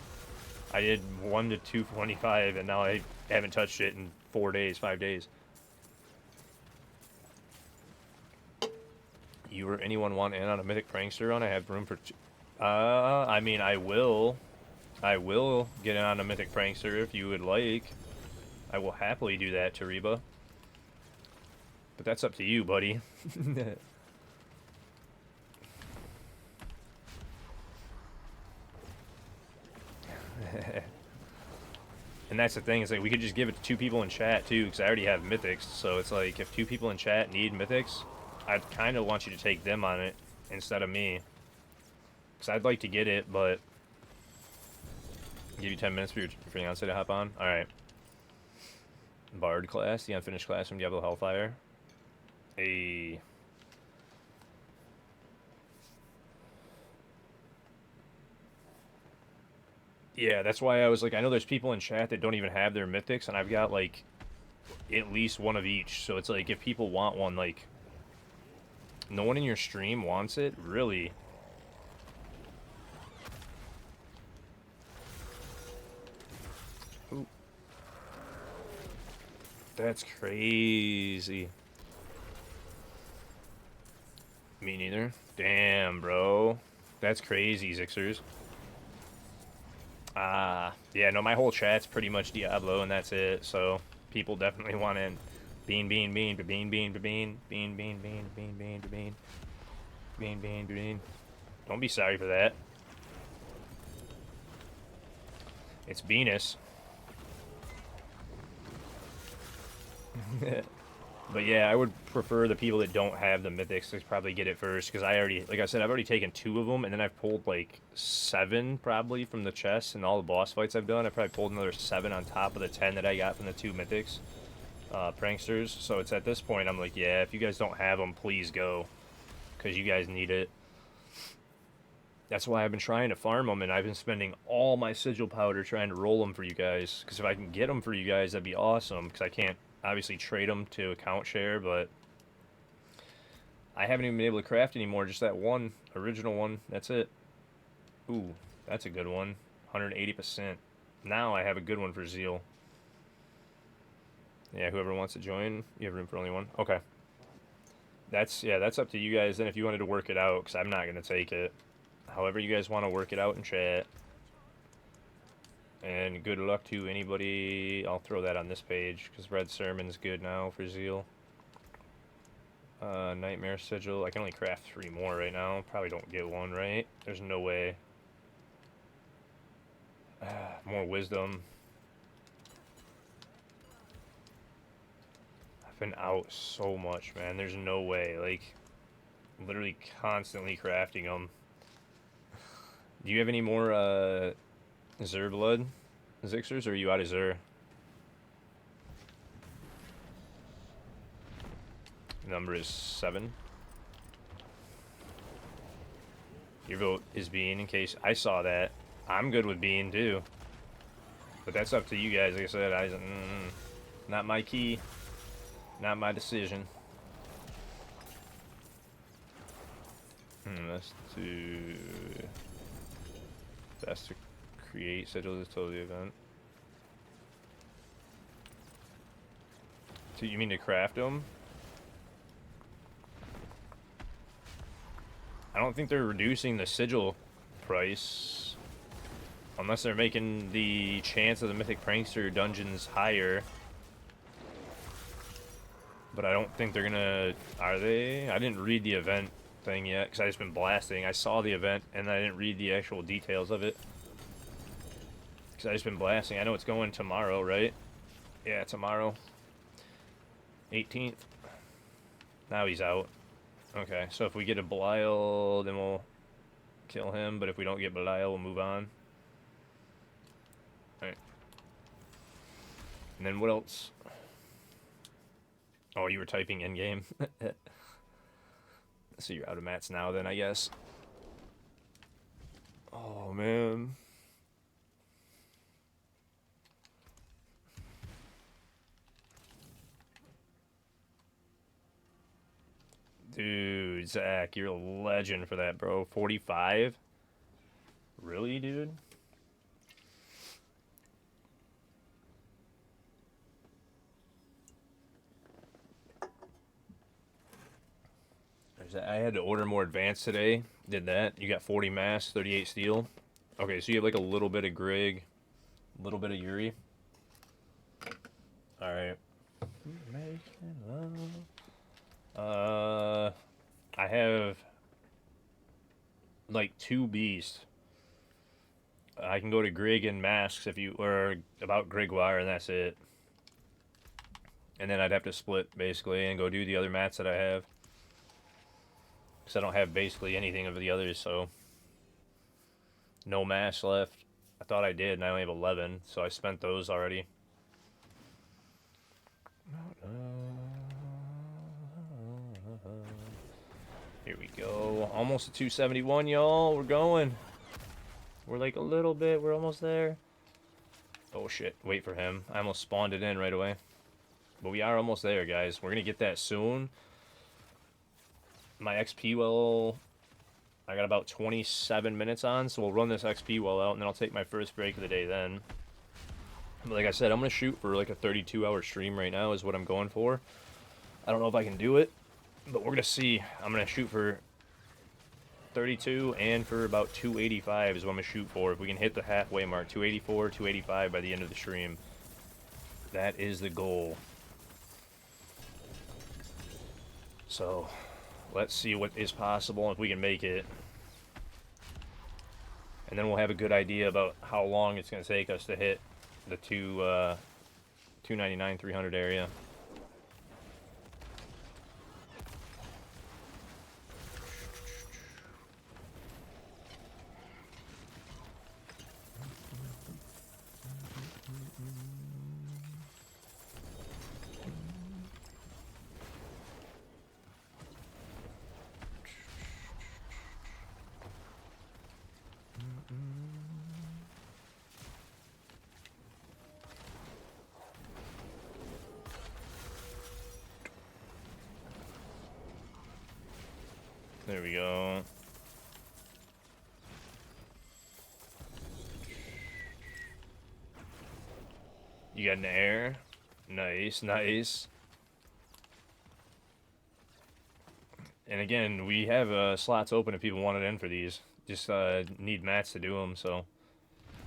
I did 1 to 225, and now I haven't touched it in 4 days, 5 days. You or anyone want in on a Mythic Prankster run? I have room for I mean, I will get in on a Mythic Prankster if you would like. I will happily do that, Tariba. But that's up to you, buddy. And that's the thing, is like, we could just give it to 2 people in chat too, because I already have mythics. So it's like, if 2 people in chat need mythics, I'd kind of want you to take them on it instead of me, because I'd like to get it, but give you 10 minutes for your fiance to hop on. All right. Bard class, the unfinished class from Diablo Hellfire. A Yeah, that's why I was like, I know there's people in chat that don't even have their mythics, and I've got, like, at least one of each. So it's like, if people want one, like, no one in your stream wants it? Really? Ooh. That's crazy. Me neither. Damn, bro. That's crazy, Zixers. Yeah, no, my whole chat's pretty much Diablo, and that's it. So people definitely want in. Bean, bean, bean, bean, bean, bean, bean, bean, bean, bean, bean, bean, bean, bean, bean. Don't be sorry for that. It's Venus. But yeah, I would prefer the people that don't have the mythics to probably get it first, because I already, like I said, I've already taken 2 of them, and then I've pulled like 7 probably from the chest, and all the boss fights I've done, I probably pulled another 7 on top of the 10 that I got from the 2 mythics pranksters. So it's at this point, I'm like, yeah, if you guys don't have them, please go, because you guys need it. That's why I've been trying to farm them, and I've been spending all my sigil powder trying to roll them for you guys, because if I can get them for you guys, that'd be awesome, because I can't obviously trade them to account share, but I haven't even been able to craft anymore, just that one original one. That's it. Ooh, that's a good one. 180%. Now I have a good one for Zeal. Yeah, whoever wants to join, you have room for only one. Okay. That's up to you guys then, if you wanted to work it out, because I'm not going to take it. However you guys want to work it out in chat. And good luck to anybody. I'll throw that on this page, because Red Sermon's good now for Zeal. Nightmare Sigil. I can only craft 3 more right now. Probably don't get one, right? There's no way. More Wisdom. I've been out so much, man. There's no way. Like, literally constantly crafting them. Do you have any more, Zur blood, Zixers, or are you out of Zur? Number is 7. Your vote is Bean, in case I saw that. I'm good with Bean, too. But that's up to you guys. Like I said, not my key. Not my decision. Let's do... Best to Create sigil is totally event. So you mean to craft them? I don't think they're reducing the sigil price. Unless they're making the chance of the Mythic Prankster dungeons higher. But I don't think they're gonna... Are they? I didn't read the event thing yet, because I just been blasting. I saw the event, and I didn't read the actual details of it. Because I just been blasting. I know it's going tomorrow, right? Yeah, tomorrow. 18th. Now he's out. Okay, so if we get a Belial, then we'll kill him. But if we don't get Belial, we'll move on. Alright. And then what else? Oh, you were typing in-game. So you're out of mats now then, I guess. Oh, man. Dude, Zach, you're a legend for that, bro. 45? Really, dude? I had to order more advanced today. Did that. You got 40 mass, 38 steel. Okay, so you have like a little bit of Grig, a little bit of Yuri. Alright. I have like 2 beasts. I can go to Grig and masks if you, or about Grigwire, and that's it. And then I'd have to split basically and go do the other mats that I have. Because I don't have basically anything of the others, so no mass left. I thought I did, and I only have 11, so I spent those already. Here we go. Almost at 271, y'all. We're going. We're like a little bit. We're almost there. Oh, shit. Wait for him. I almost spawned it in right away. But we are almost there, guys. We're going to get that soon. My XP well, I got about 27 minutes on, so we'll run this XP well out, and then I'll take my first break of the day then. But like I said, I'm going to shoot for like a 32-hour stream right now is what I'm going for. I don't know if I can do it, but we're going to see. I'm going to shoot for 32 and for about 285 is what I'm going to shoot for. If we can hit the halfway mark, 284, 285 by the end of the stream. That is the goal. So... let's see what is possible if we can make it. And then we'll have a good idea about how long it's going to take us to hit the 299, 300 area. There we go. You got an air. Nice, nice. And again, we have slots open if people want it in for these. Just need mats to do them, so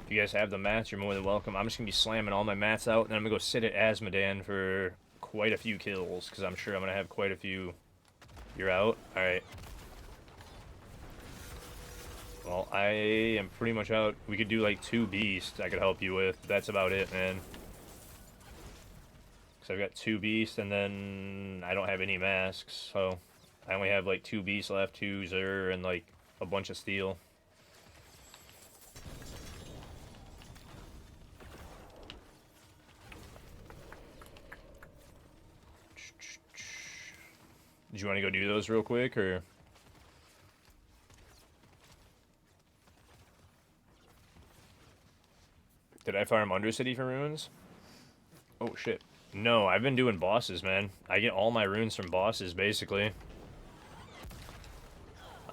if you guys have the mats, you're more than welcome. I'm just going to be slamming all my mats out, and then I'm going to go sit at Asmodan for quite a few kills, because I'm sure I'm going to have quite a few. You're out? Alright. Well, I am pretty much out. We could do like 2 beasts I could help you with. That's about it, man. Because I've got 2 beasts, and then I don't have any masks, so I only have like 2 beasts left, 2 Zur, and like a bunch of steel. Did you want to go do those real quick, or? Did I farm Undercity for runes? Oh, shit. No, I've been doing bosses, man. I get all my runes from bosses, basically.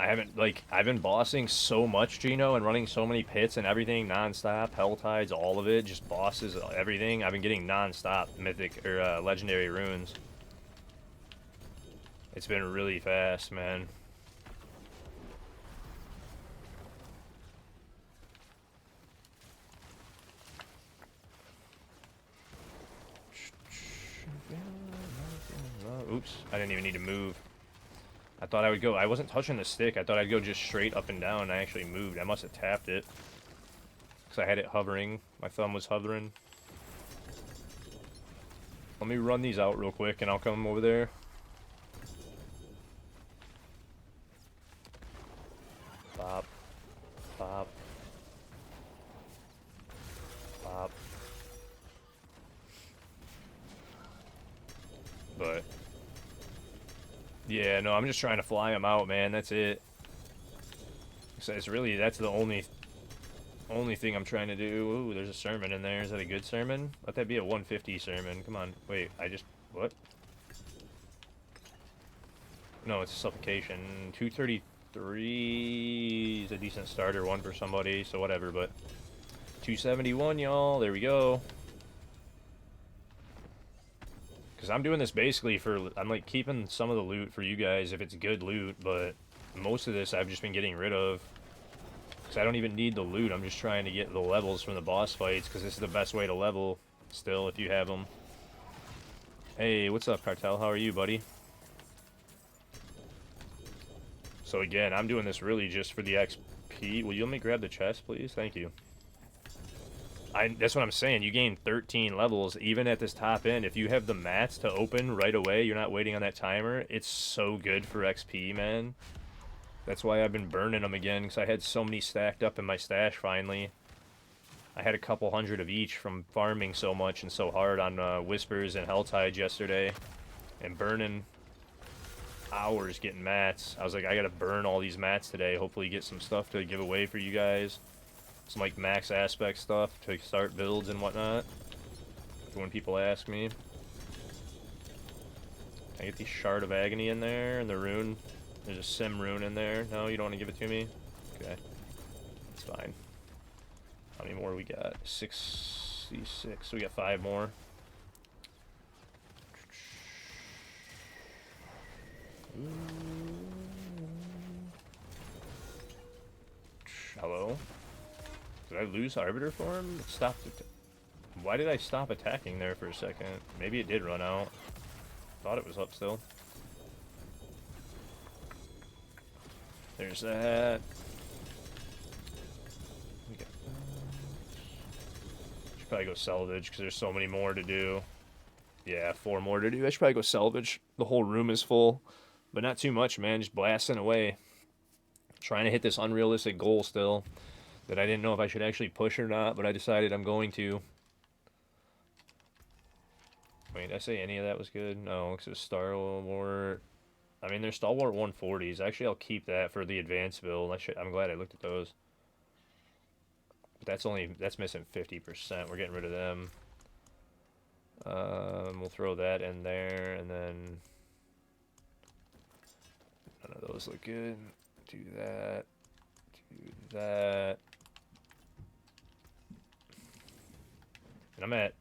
I haven't, like, I've been bossing so much, Gino, and running so many pits and everything non-stop, hell tides, all of it, just bosses, everything. I've been getting non-stop mythic, or, legendary runes. It's been really fast, man. Oops, I didn't even need to move. I thought I would go, I wasn't touching the stick, I thought I'd go just straight up and down, I actually moved. I must have tapped it. Because I had it hovering, my thumb was hovering. Let me run these out real quick and I'll come over there. Bop. Bop. Bop. But yeah, no, I'm just trying to fly them out, man. That's it. So it's really, that's the only thing I'm trying to do. Ooh, there's a sermon in there. Is that a good sermon? Let that be a 150 sermon. Come on. Wait, what? No, it's a supplication. 233 is a decent starter one for somebody, so whatever, but 271, y'all. There we go. Because I'm doing this basically for, I'm like keeping some of the loot for you guys if it's good loot, but most of this I've just been getting rid of. Because I don't even need the loot, I'm just trying to get the levels from the boss fights, because this is the best way to level still if you have them. Hey, what's up, Cartel? How are you, buddy? So again, I'm doing this really just for the XP. Will you let me grab the chest, please? Thank you. That's what I'm saying. You gain 13 levels, even at this top end. If you have the mats to open right away, you're not waiting on that timer. It's so good for XP, man. That's why I've been burning them again, because I had so many stacked up in my stash finally. I had a couple hundred of each from farming so much and so hard on Whispers and Helltide yesterday. And burning hours getting mats. I was like, I gotta burn all these mats today. Hopefully get some stuff to give away for you guys. Some like max aspect stuff to start builds and whatnot. For when people ask me. I get the Shard of Agony in there and the rune. There's a sim rune in there. No, you don't want to give it to me? Okay. It's fine. How many more we got? 66. So we got 5 more. Hello? Did I lose Arbiter form? It stopped. Why did I stop attacking there for a second? Maybe it did run out. Thought it was up still. There's that. Should probably go salvage because there's so many more to do. Yeah, 4 more to do. I should probably go salvage. The whole room is full. But not too much, man. Just blasting away. Trying to hit this unrealistic goal still. That I didn't know if I should actually push or not, but I decided I'm going to. Wait, did I say any of that was good? No, because it's Stalwart. I mean, there's Stalwart 140s. Actually, I'll keep that for the advanced build. I'm glad I looked at those. But that's missing 50%. We're getting rid of them. We'll throw that in there, and then none of those look good. Do that. Do that. And I'm at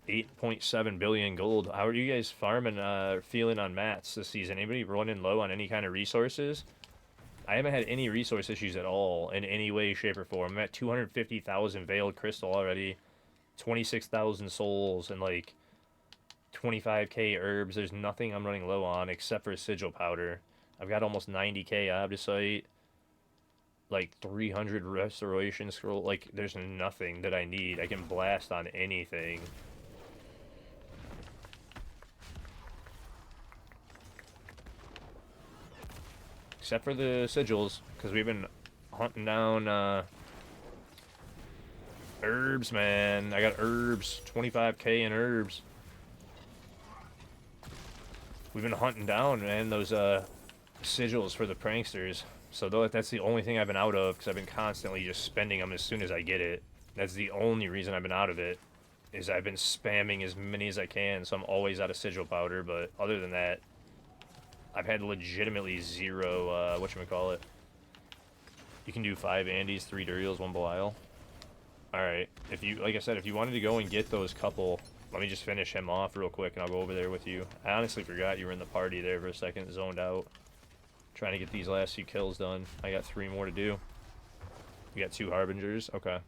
8.7 billion gold. How are you guys farming, feeling on mats this season? Anybody running low on any kind of resources? I haven't had any resource issues at all in any way, shape, or form. I'm at 250,000 Veiled Crystal already, 26,000 souls, and like 25k herbs. There's nothing I'm running low on except for Sigil Powder. I've got almost 90k Obdicite, like 300 Restoration Scroll. Like, there's nothing that I need. I can blast on anything. Except for the sigils, because we've been hunting down herbs, man. I got herbs, 25k in herbs. We've been hunting down, man, those sigils for the pranksters. So that's the only thing I've been out of, because I've been constantly just spending them as soon as I get it. That's the only reason I've been out of it, is I've been spamming as many as I can, so I'm always out of sigil powder. But other than that, I've had legitimately zero, whatchamacallit, You can do 5 Andys, 3 Duriels, 1 Belial. Alright, if you, like I said, if you wanted to go and get those couple, let me just finish him off real quick and I'll go over there with you. I honestly forgot you were in the party there for a second, zoned out. Trying to get these last few kills done. I got 3 more to do. You got 2 Harbingers? Okay.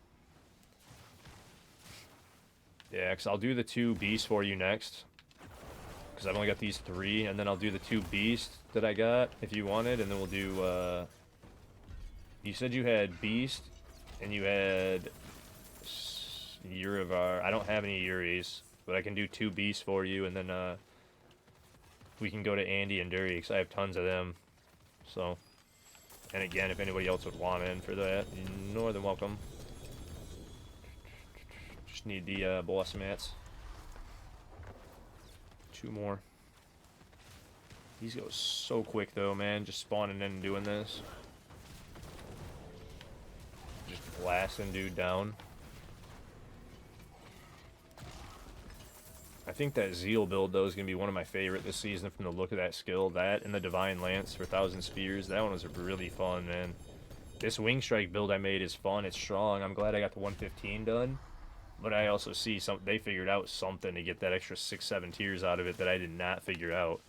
Yeah, because I'll do the 2 Beasts for you next. Because I've only got these 3, and then I'll do the 2 Beasts that I got, if you wanted, and then we'll do, you said you had Beast, and you had Urivar. I don't have any Uris, but I can do 2 Beasts for you, and then, we can go to Andy and Dury, because I have tons of them. So, and again, if anybody else would want in for that, you're more than welcome. Just need the boss mats. 2 more. These go so quick though, man. Just spawning in and doing this. Just blasting dude down. I think that Zeal build though is gonna be one of my favorite this season from the look of that skill. That and the Divine Lance for 1,000 Spears. That one was really fun, man. This Wing Strike build I made is fun. It's strong. I'm glad I got the 115 done. But I also see they figured out something to get that extra 6-7 tiers out of it that I did not figure out.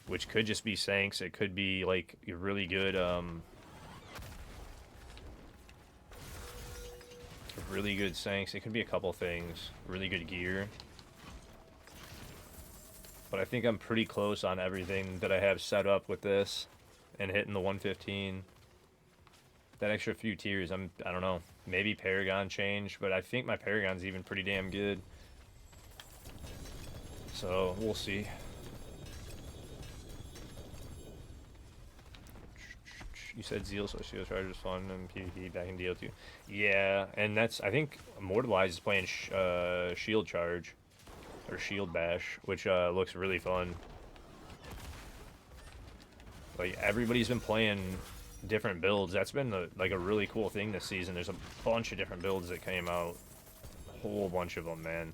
Which could just be Sanks. It could be like a really good Sanks. It could be a couple things. Really good gear. But I think I'm pretty close on everything that I have set up with this. And hitting the 115. That extra few tiers, I don't know. Maybe Paragon change, but I think my Paragon's even pretty damn good. So, we'll see. You said Zeal, so Seal Charge is fun, and PvP back in DO2. Yeah, and that's, I think, Immortalized is playing Shield Charge, or Shield Bash, which looks really fun. Like, everybody's been playing different builds. That's been like a really cool thing this season. There's a bunch of different builds that came out. A whole bunch of them, man.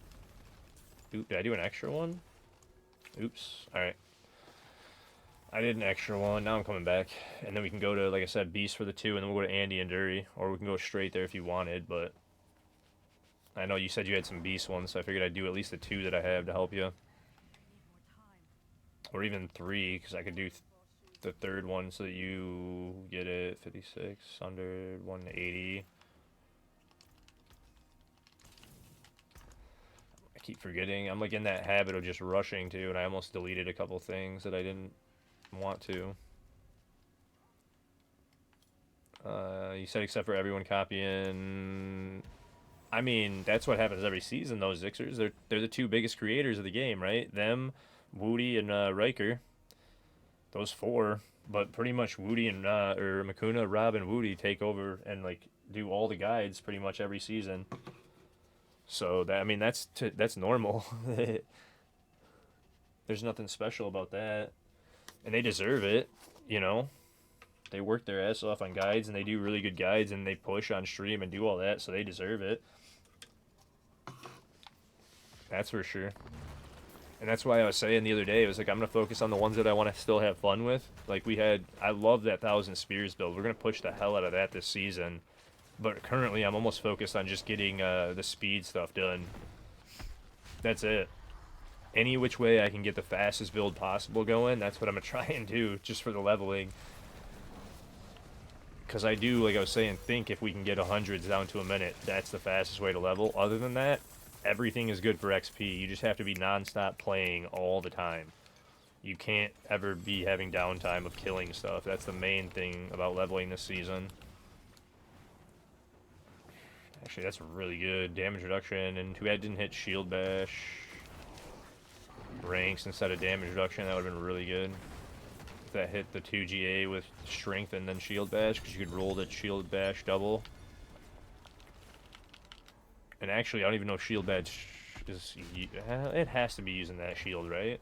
Oop, did I do an extra one? Oops. Alright. I did an extra one. Now I'm coming back. And then we can go to, like I said, Beast for the 2, and then we'll go to Andy and Dury. Or we can go straight there if you wanted, but I know you said you had some Beast ones, so I figured I'd do at least the 2 that I have to help you. Or even 3, because I could do the 3rd one so that you get it 56 under 180. I keep forgetting. I'm like in that habit of just rushing too, and I almost deleted a couple things that I didn't want to. You said except for everyone copying. I mean, that's what happens every season, those Zixers. They're the 2 biggest creators of the game, right? Them, Woody, and Riker. Those 4, but pretty much Woody and or Makuna, Rob, and Woody take over and like do all the guides pretty much every season. So that, I mean, that's normal. There's nothing special about that, and they deserve it. You know, they work their ass off on guides, and they do really good guides, and they push on stream and do all that, so they deserve it. That's for sure. And that's why I was saying the other day, it was like, I'm going to focus on the ones that I want to still have fun with. Like, I love that 1,000 Spears build. We're going to push the hell out of that this season. But currently, I'm almost focused on just getting the speed stuff done. That's it. Any which way I can get the fastest build possible going, that's what I'm going to try and do, just for the leveling. Because I do, like I was saying, think if we can get 100s down to a minute, that's the fastest way to level. Other than that, everything is good for XP. You just have to be non-stop playing all the time. You can't ever be having downtime of killing stuff. That's the main thing about leveling this season. Actually, that's really good. Damage reduction, and too bad it didn't hit Shield Bash. Ranks instead of damage reduction, that would have been really good. If that hit the 2 GA with Strength and then Shield Bash, because you could roll the Shield Bash double. And actually, I don't even know if Shield Bash is... It has to be using that shield, right?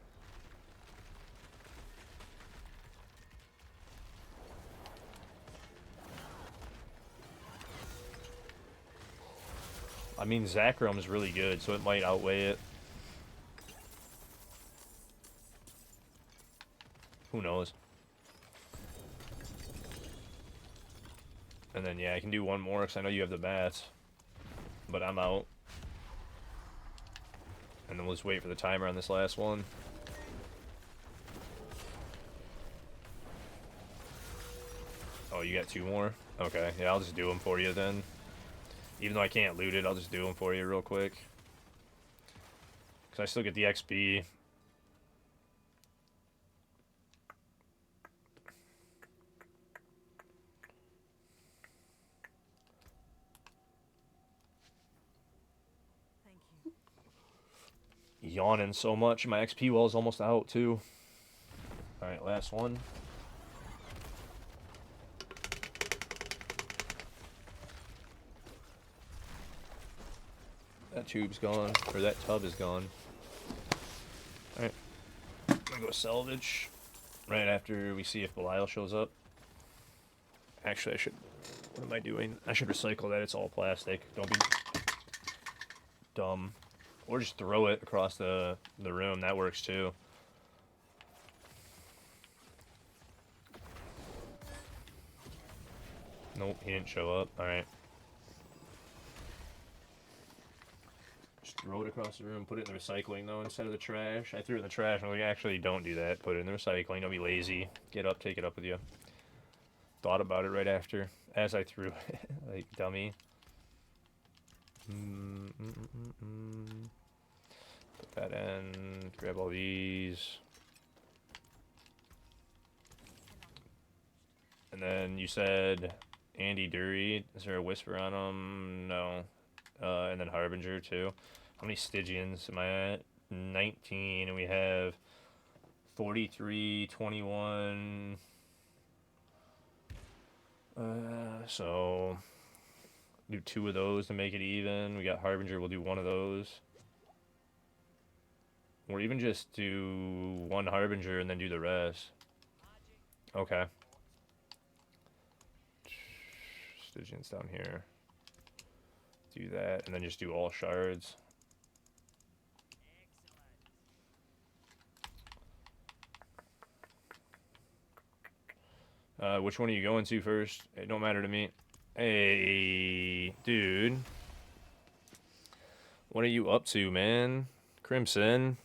I mean, Zakram is really good, so it might outweigh it. Who knows? And then, yeah, I can do one more because I know you have the bats. But I'm out. And then we'll just wait for the timer on this last one. Oh, you got 2 more? Okay, yeah, I'll just do them for you then. Even though I can't loot it, I'll just do them for you real quick. Because I still get the XP. Yawning so much. My XP well's almost out, too. Alright, last one. That tube's gone. Or that tub is gone. Alright. I'm gonna go salvage. Right after we see if Belial shows up. Actually, I should... What am I doing? I should recycle that. It's all plastic. Don't be dumb. Or just throw it across the room. That works too. Nope, he didn't show up. Alright. Just throw it across the room. Put it in the recycling, though, instead of the trash. I threw it in the trash. I'm like, actually, don't do that. Put it in the recycling. Don't be lazy. Get up, take it up with you. Thought about it right after. As I threw it. Like, dummy. Put that in. Grab all these. And then you said Andy Dury. Is there a whisper on him? No. And then Harbinger, too. How many Stygians am I at? 19. And we have 43, 21. So do 2 of those to make it even. We got Harbinger. We'll do 1 of those. Or even just do 1 Harbinger and then do the rest. Okay. Stygians down here. Do that, and then just do all shards. Which one are you going to first? It don't matter to me. Hey, dude. What are you up to, man? Crimson.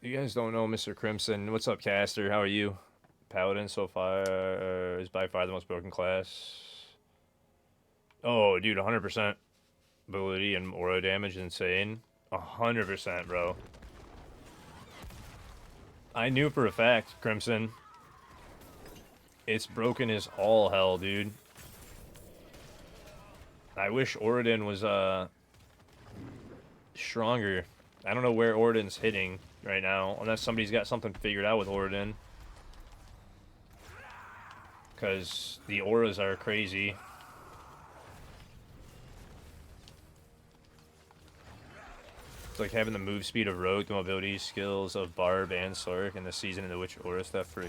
You guys don't know Mr. Crimson. What's up, Caster? How are you? Paladin so far is by far the most broken class. Oh, dude, 100% ability and aura damage is insane. 100%, bro. I knew for a fact, Crimson. It's broken as all hell, dude. I wish Oridon was stronger. I don't know where Oridon's hitting right now, unless somebody's got something figured out with Oridon. Because the auras are crazy. It's like having the move speed of Rogue, the mobility skills of Barb and Sork, and the season in the Witch aura stuff for...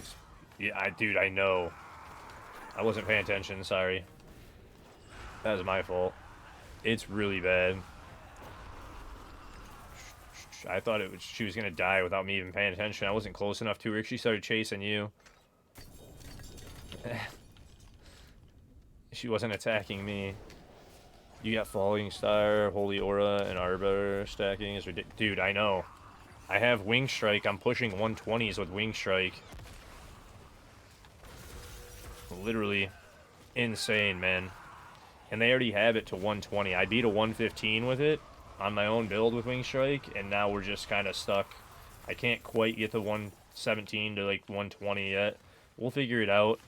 Yeah, dude, I know. I wasn't paying attention, sorry. That was my fault. It's really bad. I thought she was going to die without me even paying attention. I wasn't close enough to her. She started chasing you. She wasn't attacking me. You got Falling Star, Holy Aura, and Arbor stacking is ridiculous. Dude, I know. I have Wing Strike. I'm pushing 120s with Wing Strike. Literally insane, man. And they already have it to 120. I beat a 115 with it on my own build with Wing Strike, and now we're just kind of stuck. I can't quite get to 117 to like 120 yet. We'll figure it out.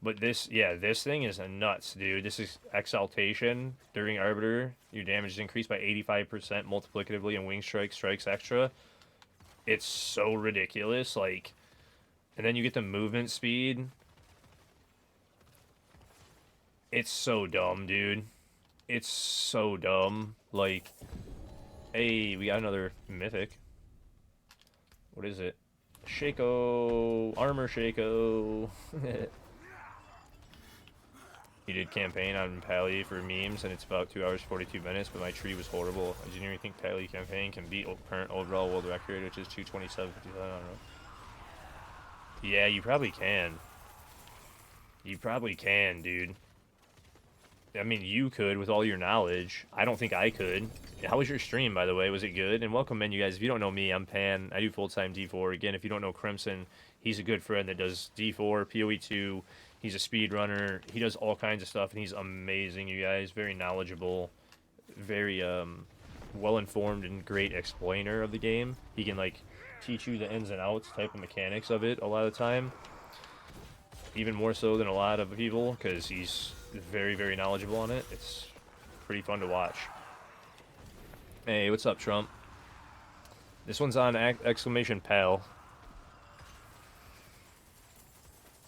But this, yeah, this thing is a nuts, dude. This is Exaltation during Arbiter. Your damage is increased by 85% multiplicatively, and Wing Strike strikes extra. It's so ridiculous, like... And then you get the movement speed. It's so dumb, dude. It's so dumb. Like, hey, we got another mythic. What is it? Shaco. Armor Shaco. He did campaign on Pally for memes, and it's about 2 hours 42 minutes, but my tree was horrible. I didn't even think Pally campaign can beat current overall world record, which is 227.57. I don't know. Yeah, you probably can. You probably can, dude. I mean, you could with all your knowledge. I don't think I could. How was your stream, by the way? Was it good? And welcome in, you guys. If you don't know me, I'm Pan. I do full-time D4. Again, if you don't know Crimson, he's a good friend that does D4, PoE2. He's a speedrunner. He does all kinds of stuff, and he's amazing, you guys. Very knowledgeable, very well-informed, and great explainer of the game. He can, like, teach you the ins and outs type of mechanics of it a lot of the time. Even more so than a lot of people, because he's very, very knowledgeable on it. It's pretty fun to watch. Hey, what's up, Trump? This one's on exclamation pal.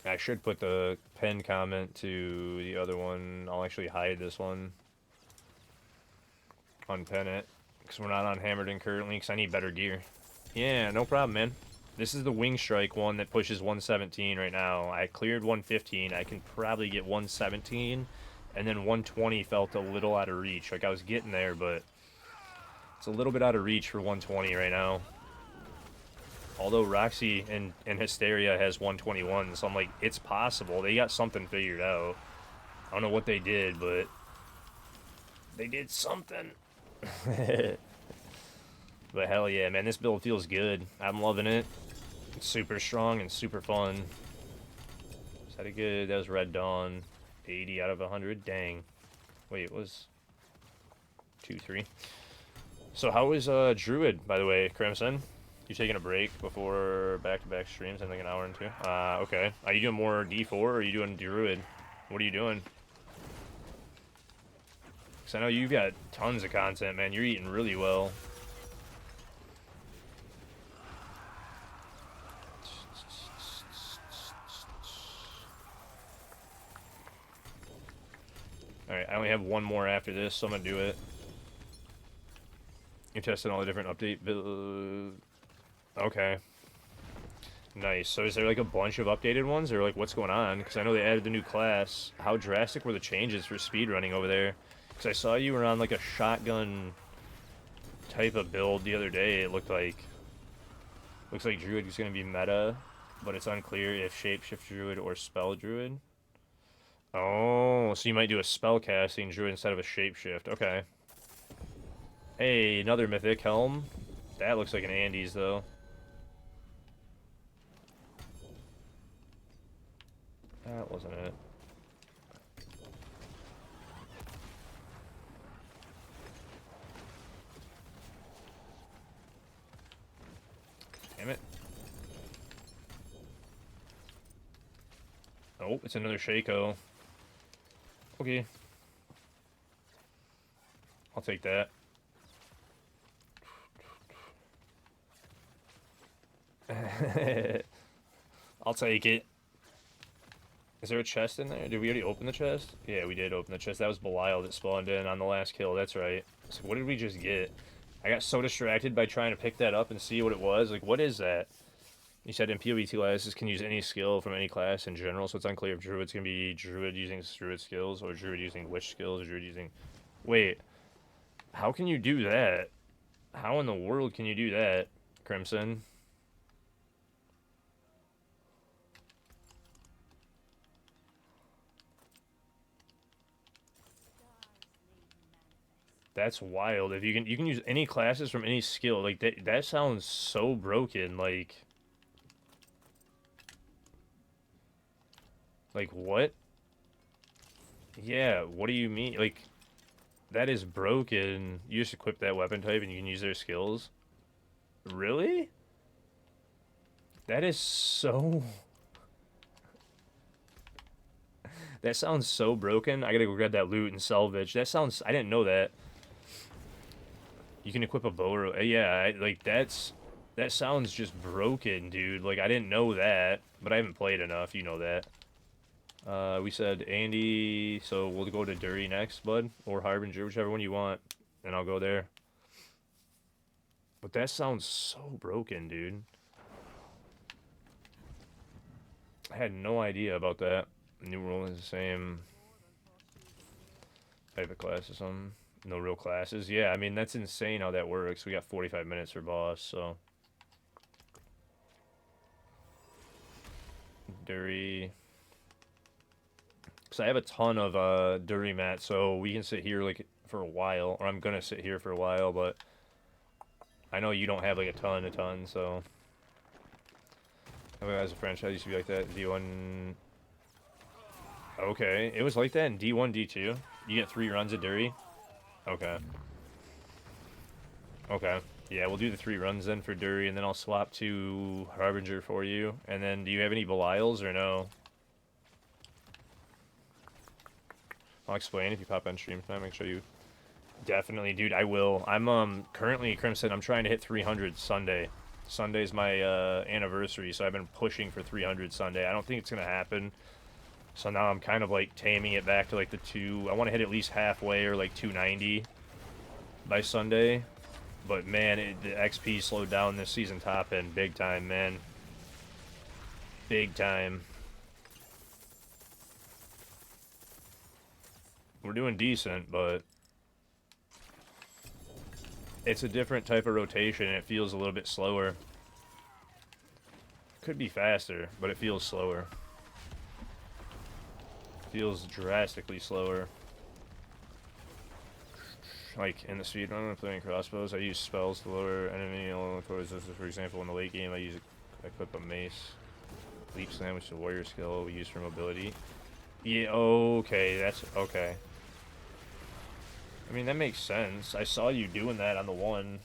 I should put the pen comment to the other one. I'll actually hide this one. Unpen it. Because we're not on Hammerden currently, because I need better gear. Yeah, no problem, man. This is the Wing Strike one that pushes 117 right now. I cleared 115. I can probably get 117. And then 120 felt a little out of reach. Like, I was getting there, but it's a little bit out of reach for 120 right now. Although Roxy and Hysteria has 121, so I'm like, it's possible. They got something figured out. I don't know what they did, but they did something. But hell yeah, man, this build feels good. I'm loving it. It's super strong and super fun. Is that a good? That was Red Dawn. 80 out of 100. Dang. Wait, it was 2-3. So how is Druid, by the way, Crimson? You taking a break before back-to-back streams in like an hour and two? Okay. Are you doing more D4 or are you doing Druid? What are you doing? Because I know you've got tons of content, man. You're eating really well. Alright, I only have one more after this, so I'm going to do it. You're testing all the different update... Okay. Nice. So is there like a bunch of updated ones, or like what's going on? Because I know they added the new class. How drastic were the changes for speedrunning over there? Because I saw you were on like a shotgun type of build the other day. It looked like... Looks like Druid is going to be meta, but it's unclear if Shapeshift Druid or Spell Druid. Oh, so you might do a spellcasting Druid instead of a Shapeshift. Okay. Hey, another Mythic Helm. That looks like an Andes, though. That wasn't it. Damn it. Oh, it's another Shaco. Okay. I'll take that. I'll take it. Is there a chest in there? Did we already open the chest? Yeah, we did open the chest. That was Belial that spawned in on the last kill. That's right. So what did we just get? I got so distracted by trying to pick that up and see what it was. Like, what is that? You said in PoE classes can use any skill from any class in general, so it's unclear if Druid's going to be Druid using Druid skills, or Druid using Witch skills, or Druid using... Wait. How can you do that? How in the world can you do that, Crimson? That's wild. If you can use any classes from any skill. Like that sounds so broken. Like what? Yeah, what do you mean? Like that is broken. You just equip that weapon type and you can use their skills. Really? That is so That sounds so broken. I gotta go grab that loot and salvage. That sounds I didn't know that. You can equip a bow or yeah, like that sounds just broken, dude. Like I didn't know that, but I haven't played enough. You know that. We said Andy, so we'll go to Dury next, bud, or Harbinger, whichever one you want, and I'll go there. But that sounds so broken, dude. I had no idea about that. New rule is the same type of class or something. No real classes. Yeah, I mean, that's insane how that works. We got 45 minutes for boss, so... Dury. Because I have a ton of Dury mats, so we can sit here like for a while. Or I'm gonna sit here for a while, but I know you don't have like a ton, so. As a franchise used to be like that. D1. Okay, it was like that in D1, D2. You get 3 runs of Dury. Okay. Okay. Yeah, we'll do the 3 runs then for Dury, and then I'll swap to Harbinger for you. And then, do you have any Belials or no? I'll explain if you pop on stream tonight. Make sure you definitely, dude. I will. I'm currently Crimson. I'm trying to hit 300 Sunday. Sunday's my anniversary, so I've been pushing for 300 Sunday. I don't think it's gonna happen. So now I'm kind of like taming it back to like the 2. I want to hit at least halfway or like 290 by Sunday. But man, the XP slowed down this season top end big time, man. Big time. We're doing decent, but it's a different type of rotation, and it feels a little bit slower. Could be faster, but it feels slower. Feels drastically slower. Like in the speedrun when I'm playing crossbows, I use spells to lower enemy elemental towards this. For example, in the late game, I equip a mace. Leap slam, which is a warrior skill we use for mobility. Yeah, okay, that's okay. I mean, that makes sense. I saw you doing that on the 1,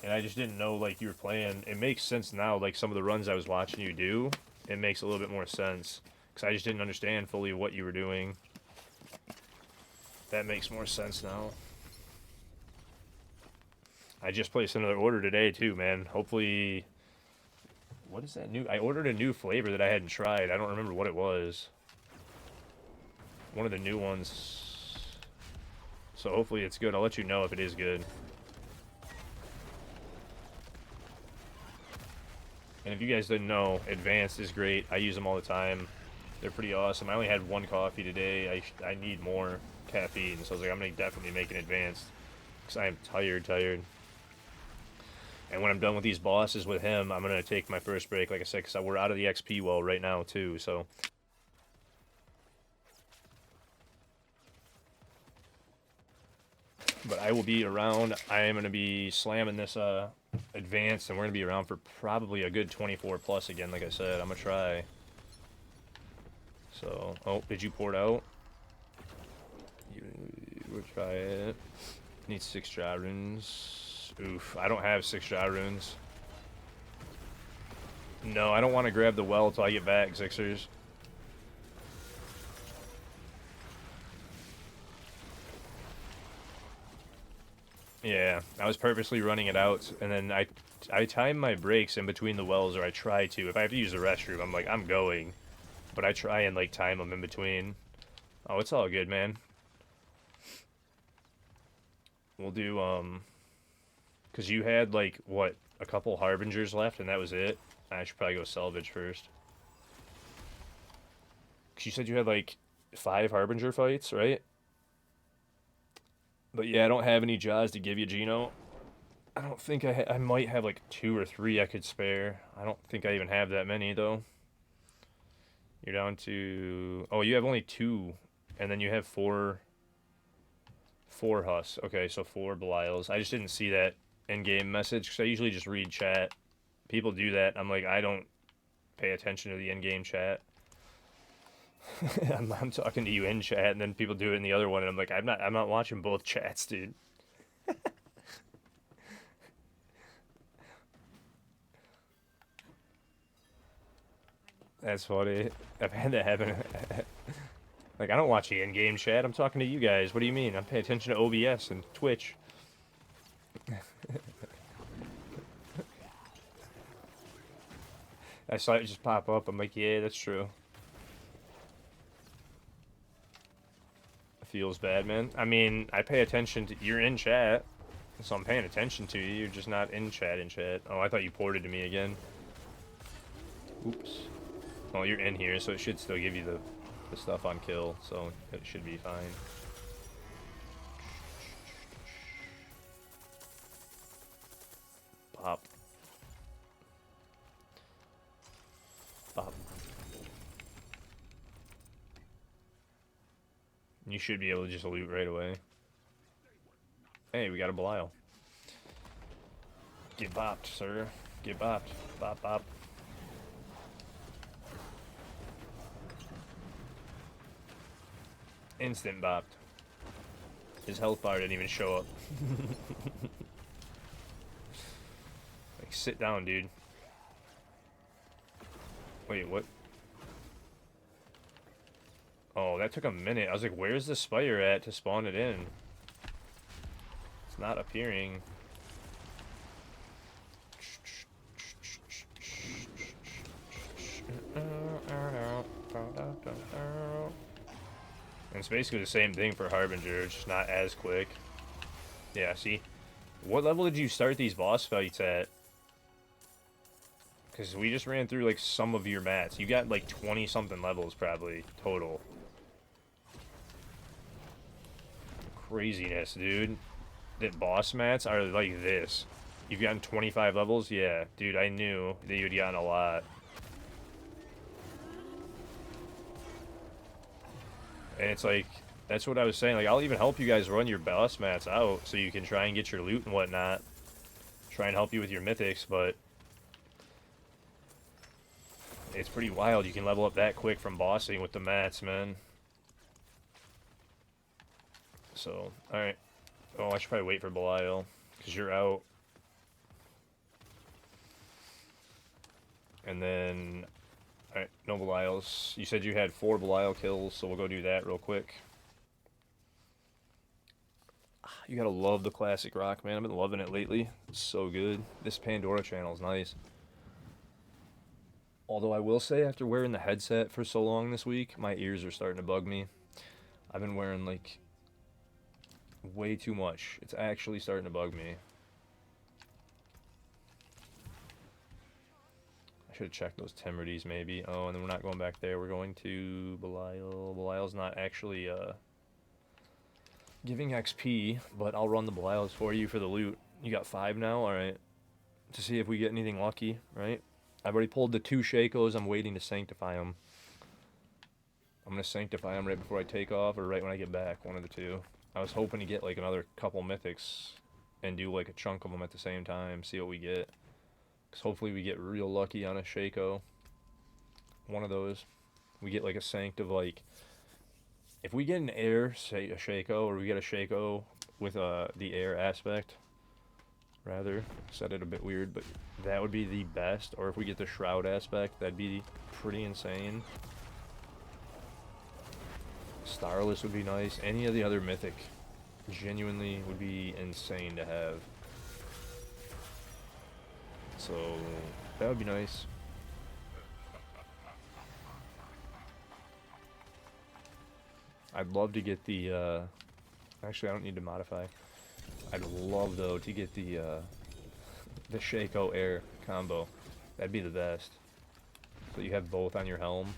and I just didn't know, like, you were playing. It makes sense now, like, some of the runs I was watching you do, it makes a little bit more sense. Because I just didn't understand fully what you were doing. That makes more sense now. I just placed another order today, too, man. Hopefully... What is that new... I ordered a new flavor that I hadn't tried. I don't remember what it was. One of the new ones... So hopefully it's good. I'll let you know if it is good. And if you guys didn't know, Advanced is great. I use them all the time. They're pretty awesome. I only had 1 coffee today. I need more caffeine. So I was like, I'm going to definitely make an Advanced. Because I am tired. And when I'm done with these bosses with him, I'm going to take my first break, like I said, because we're out of the XP well right now, too. So... But I will be around. I am going to be slamming this Advanced, and we're going to be around for probably a good 24 plus again, like I said. I'm going to try. So, oh, did you pour it out? We'll try it. Need 6 dry runes. Oof, I don't have 6 dry runes. No, I don't want to grab the well until I get back, Sixers. Yeah, I was purposely running it out, and then I time my breaks in between the wells, or I try to. If I have to use the restroom, I'm like, I'm going. But I try and, like, time them in between. Oh, it's all good, man. We'll do, because you had, like, what, a couple Harbingers left, and that was it? I should probably go salvage first. Because you said you had, like, 5 Harbinger fights, right? But yeah, I don't have any jaws to give you, Gino. I don't think I might have like 2 or 3 I could spare. I don't think I even have that many, though. You're down to... Oh, you have only 2. And then you have 4 Hus. Okay, so 4 Belials. I just didn't see that in-game message, because I usually just read chat. People do that. I'm like, I don't pay attention to the in-game chat. I'm talking to you in chat, and then people do it in the other one, and I'm like, I'm not watching both chats, dude. That's funny. I've had that happen. Like, I don't watch the in-game chat. I'm talking to you guys. What do you mean? I'm paying attention to OBS and Twitch. I saw it just pop up. I'm like, yeah, that's true. Feels bad, man. I mean, I pay attention to... You're in chat, so I'm paying attention to you. You're just not in chat. Oh, I thought you ported to me again. Oops. Oh, you're in here, so it should still give you the stuff on kill, so it should be fine. Pop. Pop. You should be able to just loot right away. Hey, we got a Belial. Get bopped, sir. Get bopped. Bop, bop. Instant bopped. His health bar didn't even show up. Like, sit down, dude. Wait, what? Oh, that took a minute. I was like, where's the Spire at to spawn it in? It's not appearing. And it's basically the same thing for Harbinger, it's just not as quick. Yeah, see? What level did you start these boss fights at? Because we just ran through, like, some of your mats. You got, like, 20-something levels, probably, total. Craziness, dude. That boss mats are like this. You've gotten 25 levels? Yeah. Dude, I knew that you'd gotten a lot. And it's like, that's what I was saying. Like, I'll even help you guys run your boss mats out so you can try and get your loot and whatnot. Try and help you with your mythics, but it's pretty wild. You can level up that quick from bossing with the mats, man. So, alright. Oh, I should probably wait for Belial, because you're out. And then, alright, no Belials. You said you had 4 Belial kills, so we'll go do that real quick. You gotta love the classic rock, man. I've been loving it lately. It's so good. This Pandora channel is nice. Although I will say, after wearing the headset for so long this week, my ears are starting to bug me. I've been wearing, like, way too much. It's actually starting to bug me. I should have checked those Timurides, maybe. Oh, and then we're not going back there. We're going to Belial. Belial's not actually, giving XP, but I'll run the Belials for you for the loot. You got 5 now? Alright. To see if we get anything lucky, right? I've already pulled the 2 Shakos. I'm waiting to sanctify them. I'm going to sanctify them right before I take off or right when I get back. One of the two. I was hoping to get like another couple mythics and do like a chunk of them at the same time. See what we get. Because hopefully we get real lucky on a Shako. One of those. We get like a sanct of like... If we get an air, say a Shako, or we get a Shako with the air aspect... Rather, said it a bit weird, but that would be the best. Or if we get the Shroud aspect, that'd be pretty insane. Starless would be nice. Any of the other mythic genuinely would be insane to have. So that would be nice. I'd love to get the actually I don't need to modify. I'd love though to get the Shako air combo. That'd be the best. So you have both on your helm.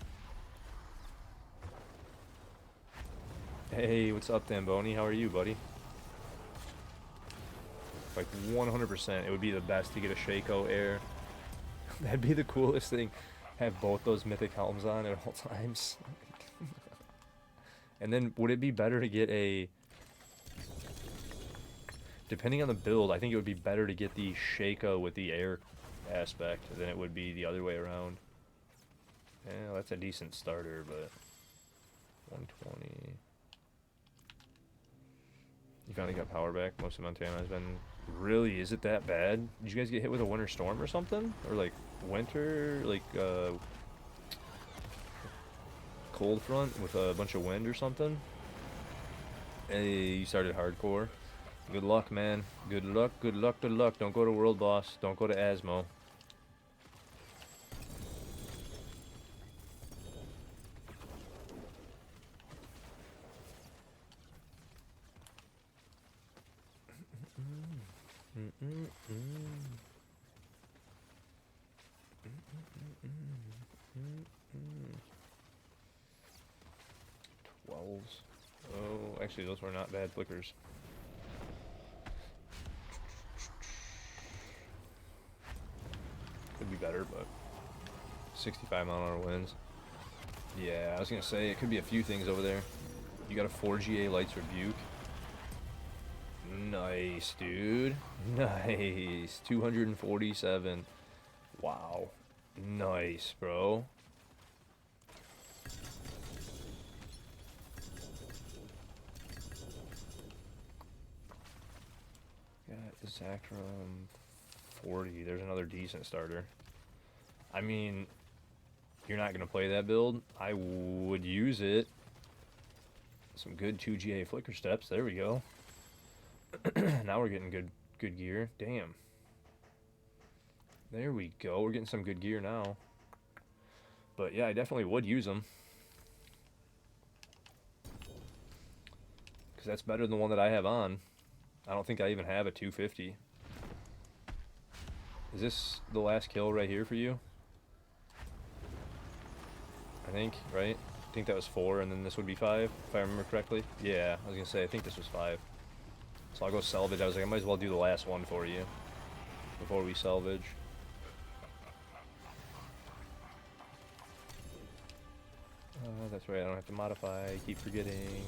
Hey, what's up, Damboni? How are you, buddy? Like 100%, it would be the best to get a Shako air. That'd be the coolest thing. Have both those mythic helms on at all times. And then, would it be better to get a... Depending on the build, I think it would be better to get the Shako with the air aspect than it would be the other way around. Yeah, that's a decent starter, but... 120... You finally got power back. Most of Montana has been... Really? Is it that bad? Did you guys get hit with a winter storm or something? Or like winter, like cold front with a bunch of wind or something? Hey, you started hardcore. Good luck, man. Good luck, good luck, good luck. Don't go to World Boss. Don't go to Asmo. Oh, actually, those were not bad flickers. Could be better, but 65 mile an hour winds. Yeah, I was gonna say it could be a few things over there. You got a 4GA Lights Rebuke. Nice, dude. Nice. 247. Wow. Nice, bro. Got Zacrum 40. There's another decent starter. I mean, you're not going to play that build. I would use it. Some good 2GA Flicker Steps. There we go. Now we're getting good gear. Damn. There we go. We're getting some good gear now. But yeah, I definitely would use them. Because that's better than the one that I have on. I don't think I even have a 250. Is this the last kill right here for you? I think, right? I think that was 4, and then this would be 5, if I remember correctly. Yeah, I was going to say, I think this was 5. So I'll go salvage. I was like, I might as well do the last one for you before we salvage. That's right, I don't have to modify. I keep forgetting.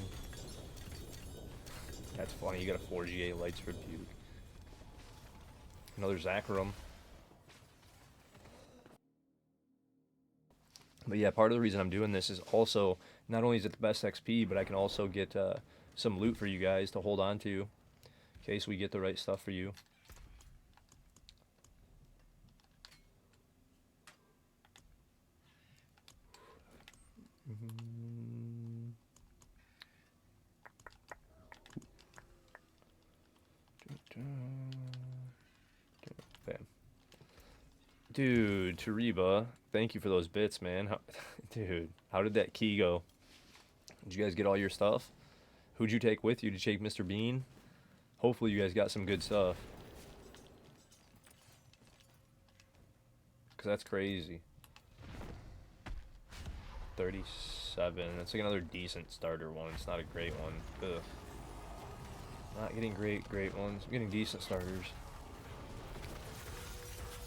That's funny, you got a 4GA Lights Rebuke. Another Zacrum. But yeah, part of the reason I'm doing this is also, not only is it the best XP, but I can also get some loot for you guys to hold on to in case we get the right stuff for you. Bam. Dude, Tariba, thank you for those bits, man. Dude, how did that key go? Did you guys get all your stuff? Who'd you take with you? Did you take Mr. Bean? Hopefully you guys got some good stuff. Because that's crazy. 37. That's like another decent starter one. It's not a great one. Ugh. Not getting great ones. I'm getting decent starters.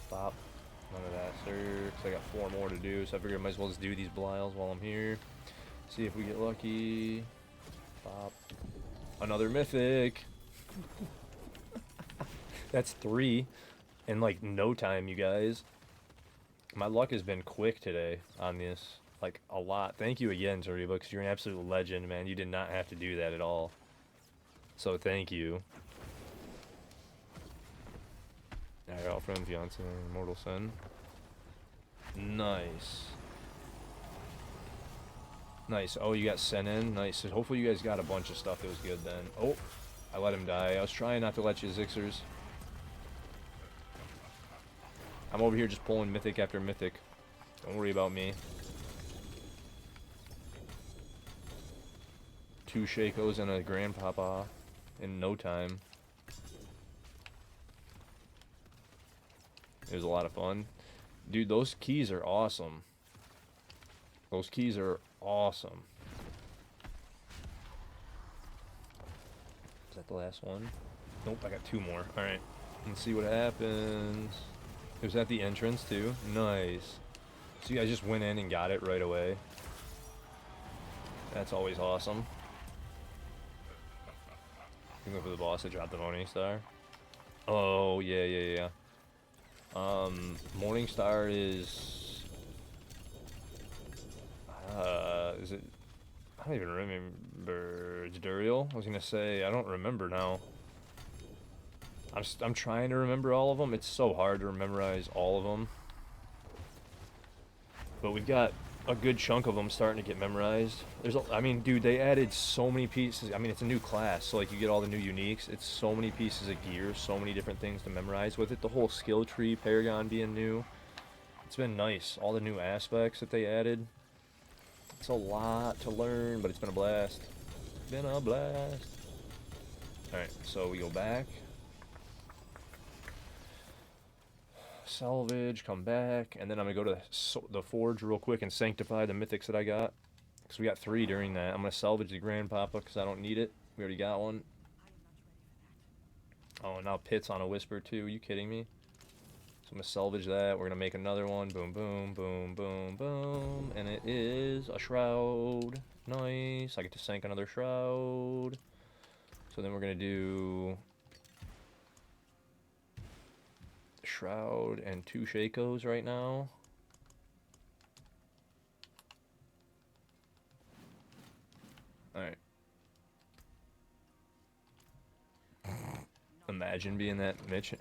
Bop. None of that, sir. Because I got 4 more to do, so I figured I might as well just do these Belials while I'm here. See if we get lucky. Bop. Another mythic. That's 3 in like no time, you guys. My luck has been quick today on this. Like, a lot. Thank you again, Tariba, because you're an absolute legend, man. You did not have to do that at all. So, thank you. Alright, Girlfriend, Fiance, Immortal Sin. Nice. Nice. Oh, you got sent in? Nice. So hopefully you guys got a bunch of stuff that was good then. Oh, I let him die. I was trying not to let you Zixers. I'm over here just pulling mythic after mythic. Don't worry about me. 2 Shakos and a Grandpapa in no time. It was a lot of fun. Dude, those keys are awesome. Those keys are awesome. Is that the last one? Nope, I got 2 more. Alright, let's see what happens. It was at the entrance, too. Nice. So you guys just went in and got it right away. That's always awesome. You go for the boss that dropped the Morning Star. Oh, yeah. Morning Star is it? I don't even remember. It's Duriel. I was gonna say I don't remember now. I'm trying to remember all of them. It's so hard to memorize all of them. But we've got a good chunk of them starting to get memorized. I mean, dude, they added so many pieces. I mean, it's a new class, so like you get all the new uniques. It's so many pieces of gear, so many different things to memorize with it. The whole skill tree, Paragon being new. It's been nice. All the new aspects that they added. It's a lot to learn, but it's been a blast. Been a blast. Alright, so we go back. Salvage, come back, and then I'm going to go to the forge real quick and sanctify the mythics that I got. Because we got 3 during that. I'm going to salvage the Grandpapa because I don't need it. We already got one. Oh, and now Pit's on a Whisper too. Are you kidding me? So I'm going to salvage that. We're going to make another one. Boom, boom, boom, boom, boom. And it is a Shroud. Nice. I get to sink another shroud. So then we're going to do shroud and 2 Shakos right now. Alright. Imagine being that Mitch.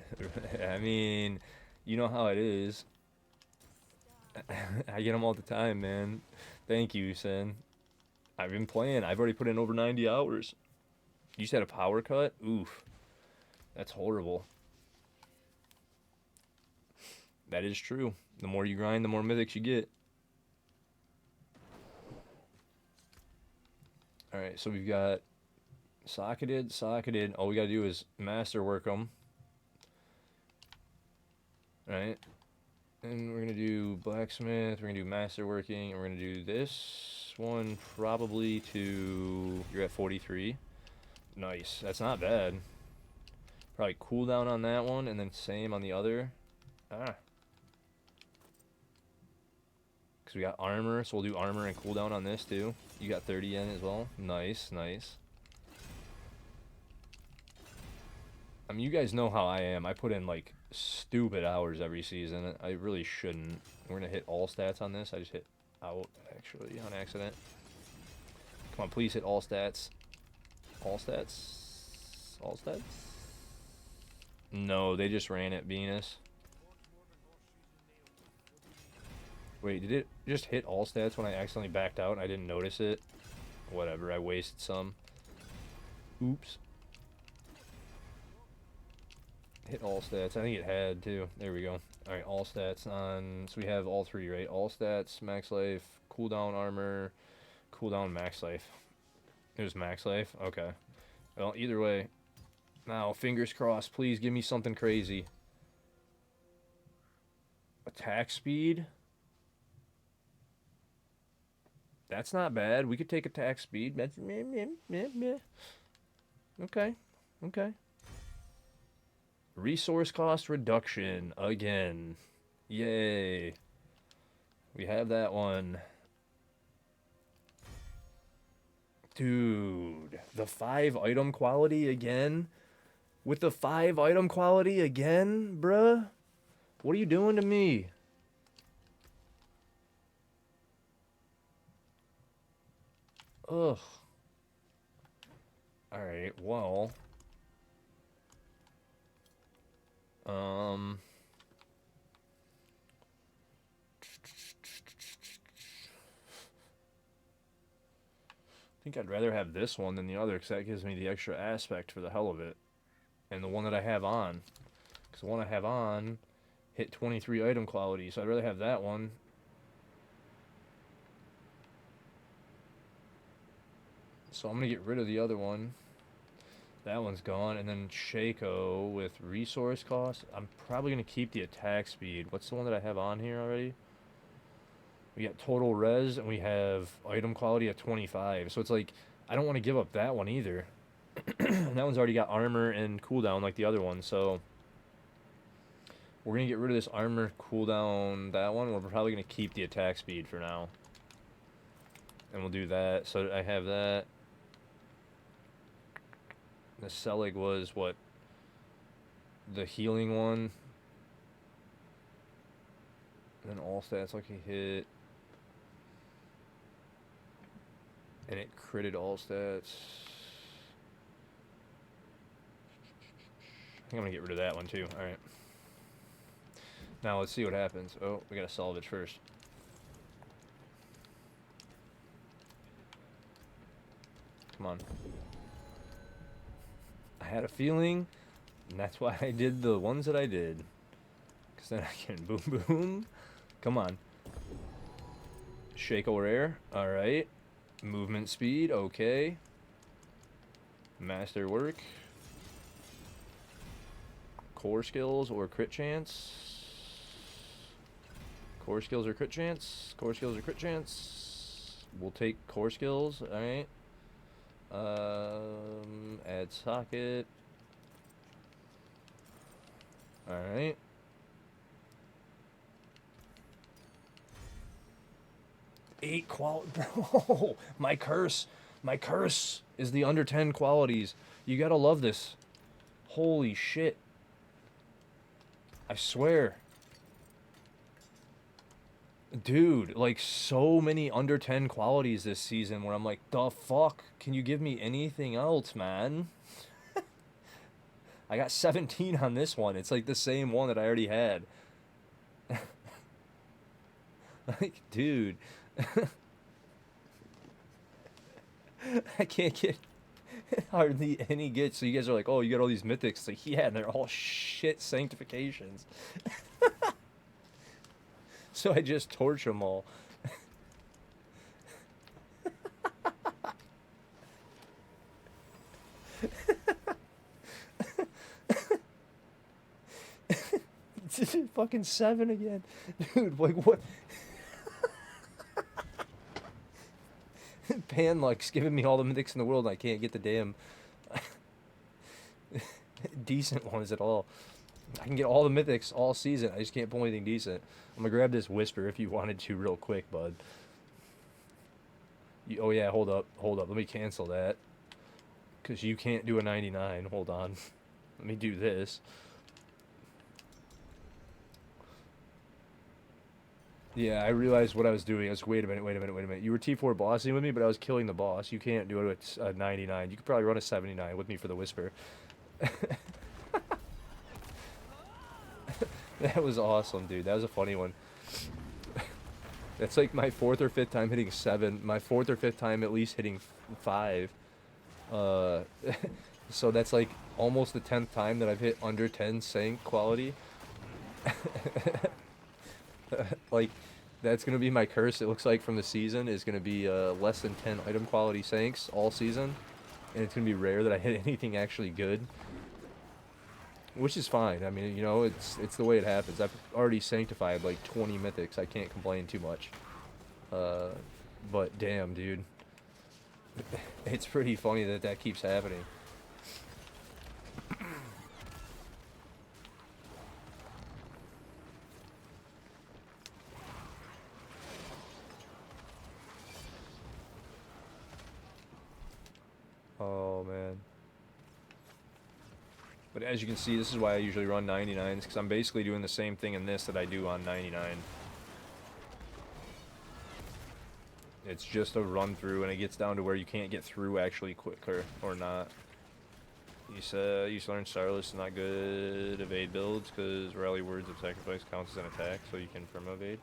I mean, you know how it is. I get them all the time, man. Thank you, Sen. I've been playing. I've already put in over 90 hours. You just had a power cut? Oof. That's horrible. That is true. The more you grind, the more mythics you get. Alright, so we've got socketed. All we gotta do is masterwork them. Alright. And we're gonna do blacksmith, we're gonna do masterworking, and we're gonna do this one probably to... You're at 43. Nice. That's not bad. Probably cooldown on that one, and then same on the other. Ah. Because we got armor, so we'll do armor and cooldown on this too. You got 30 yen as well. Nice, nice. I mean, you guys know how I am. I put in, like, stupid hours every season. I really shouldn't. We're going to hit all stats on this. I just hit out, actually, on accident. Come on, please hit all stats. All stats? All stats? No, they just ran it, Venus. Wait, did it just hit all stats when I accidentally backed out and I didn't notice it? Whatever, I wasted some. Oops. Hit all stats. I think it had too. There we go. Alright, all stats on... So we have all 3, right? All stats, max life, cooldown armor, cooldown max life. It was max life? Okay. Well, either way. Now, fingers crossed. Please give me something crazy. Attack speed? That's not bad. We could take attack speed. That's... Okay. Okay. Resource cost reduction. Again. Yay. We have that one. Dude. The 5 item quality again? With the 5 item quality again, bruh? What are you doing to me? Ugh. Alright, well. I think I'd rather have this one than the other because that gives me the extra aspect for the hell of it. And the one that I have on. Because the one I have on hit 23 item quality, so I'd rather have that one. So I'm going to get rid of the other one. That one's gone. And then Shaco with resource cost. I'm probably going to keep the attack speed. What's the one that I have on here already? We got total res, and we have item quality at 25. So it's like, I don't want to give up that one either. And that one's already got armor and cooldown like the other one. So we're going to get rid of this armor cooldown, that one. We're probably going to keep the attack speed for now. And we'll do that. So I have that. The Selig was, what? The healing one. And then all stats like he hit. And it critted all stats. I think I'm going to get rid of that one too. Alright. Now let's see what happens. Oh, we got to salvage first. Come on. I had a feeling, and that's why I did the ones that I did. Because then I can boom boom. Come on. Shake or air. Alright. Movement speed. Okay. Master work. Core skills or crit chance. Core skills or crit chance. Core skills or crit chance. We'll take core skills. Alright. Add socket. Alright. 8 quality. Bro, my curse. My curse is the under 10 qualities. You gotta love this. Holy shit. I swear. Dude, like so many under 10 qualities this season where I'm like, the fuck? Can you give me anything else, man? I got 17 on this one. It's like the same one that I already had. Like, dude. I can't get hardly any gets. So you guys are like, oh, you got all these mythics. Like, yeah, and they're all shit sanctifications. So I just torch them all. Fucking 7 again. Dude, like what? Panluck's giving me all the mythics in the world and I can't get the damn decent ones at all. I can get all the mythics all season. I just can't pull anything decent. I'm gonna grab this Whisper if you wanted to real quick, bud. Oh yeah, hold up. Let me cancel that. Because you can't do a 99. Hold on. Let me do this. Yeah, I realized what I was doing. I was, wait a minute. You were T4 bossing with me, but I was killing the boss. You can't do it with a 99. You could probably run a 79 with me for the Whisper. That was awesome, dude. That was a funny one. That's like my 4th or 5th time hitting 7. My 4th or 5th time at least hitting 5. So that's like almost the 10th time that I've hit under 10 sank quality. Like, that's going to be my curse, it looks like, from the season, is going to be less than 10 item quality sanks all season. And it's going to be rare that I hit anything actually good. Which is fine. I mean, you know, it's the way it happens. I've already sanctified like 20 mythics. I can't complain too much. But damn, dude. It's pretty funny that that keeps happening. Oh, man. But as you can see, this is why I usually run 99s, because I'm basically doing the same thing in this that I do on 99. It's just a run through, and it gets down to where you can't get through actually quicker, or not. You said you learned Starless is not good evade builds, because Rally Words of Sacrifice counts as an attack, so you can perma evade.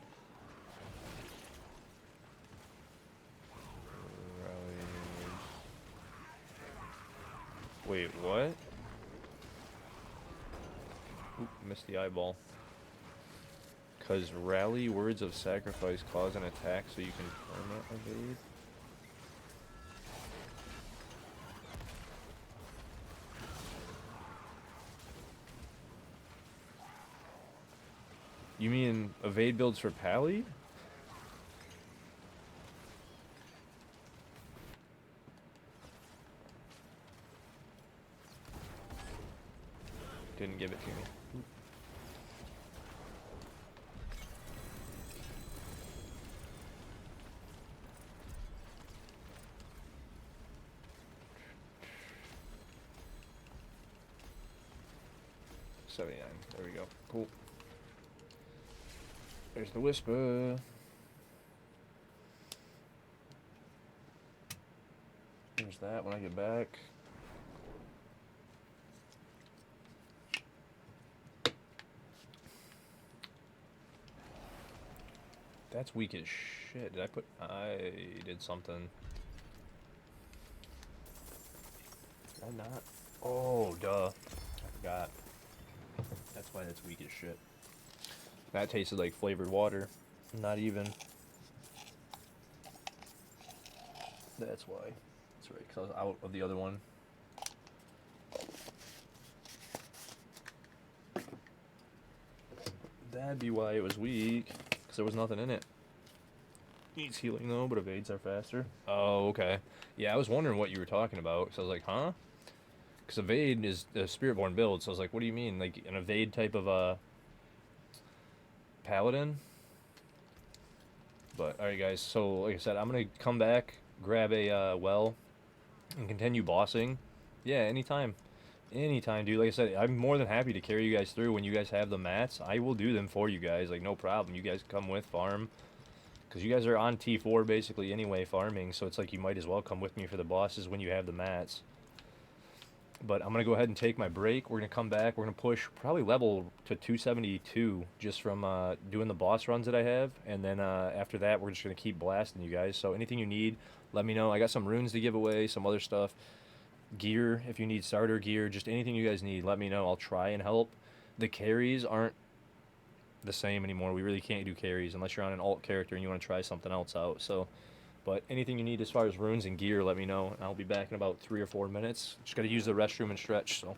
Wait, what? Oop, missed the eyeball. Because Rally Words of Sacrifice cause an attack so you can perma evade? You mean evade builds for Pally? Didn't give it to me. Oop. $79. There we go. Cool. There's the Whisper. There's that when I get back. That's weak as shit. I did something. Did I not? Oh, duh. I forgot. That's why that's weak as shit. That tasted like flavored water. Not even. That's why. That's right, because I was out of the other one. That'd be why it was weak. Because there was nothing in it. Needs healing though, but evades are faster. Oh, okay. Yeah, I was wondering what you were talking about. So I was like, huh? Because evade is a Spiritborn build. So I was like, what do you mean? Like an evade type of Paladin? But alright guys, so like I said, I'm gonna come back, grab a well, and continue bossing. Yeah, anytime. Anytime, dude. Like I said, I'm more than happy to carry you guys through when you guys have the mats. I will do them for you guys, like no problem. You guys come with farm. Because you guys are on T4 basically anyway, farming, so it's like you might as well come with me for the bosses when you have the mats. But I'm going to go ahead and take my break. We're going to come back. We're going to push probably level to 272 just from doing the boss runs that I have. And then after that, we're just going to keep blasting you guys. So anything you need, let me know. I got some runes to give away, some other stuff. Gear, if you need starter gear, just anything you guys need, let me know. I'll try and help. The carries aren't the same anymore. We really can't do carries unless you're on an alt character and you want to try something else out. So, but anything you need as far as runes and gear, let me know. And I'll be back in about 3 or 4 minutes. Just got to use the restroom and stretch. So.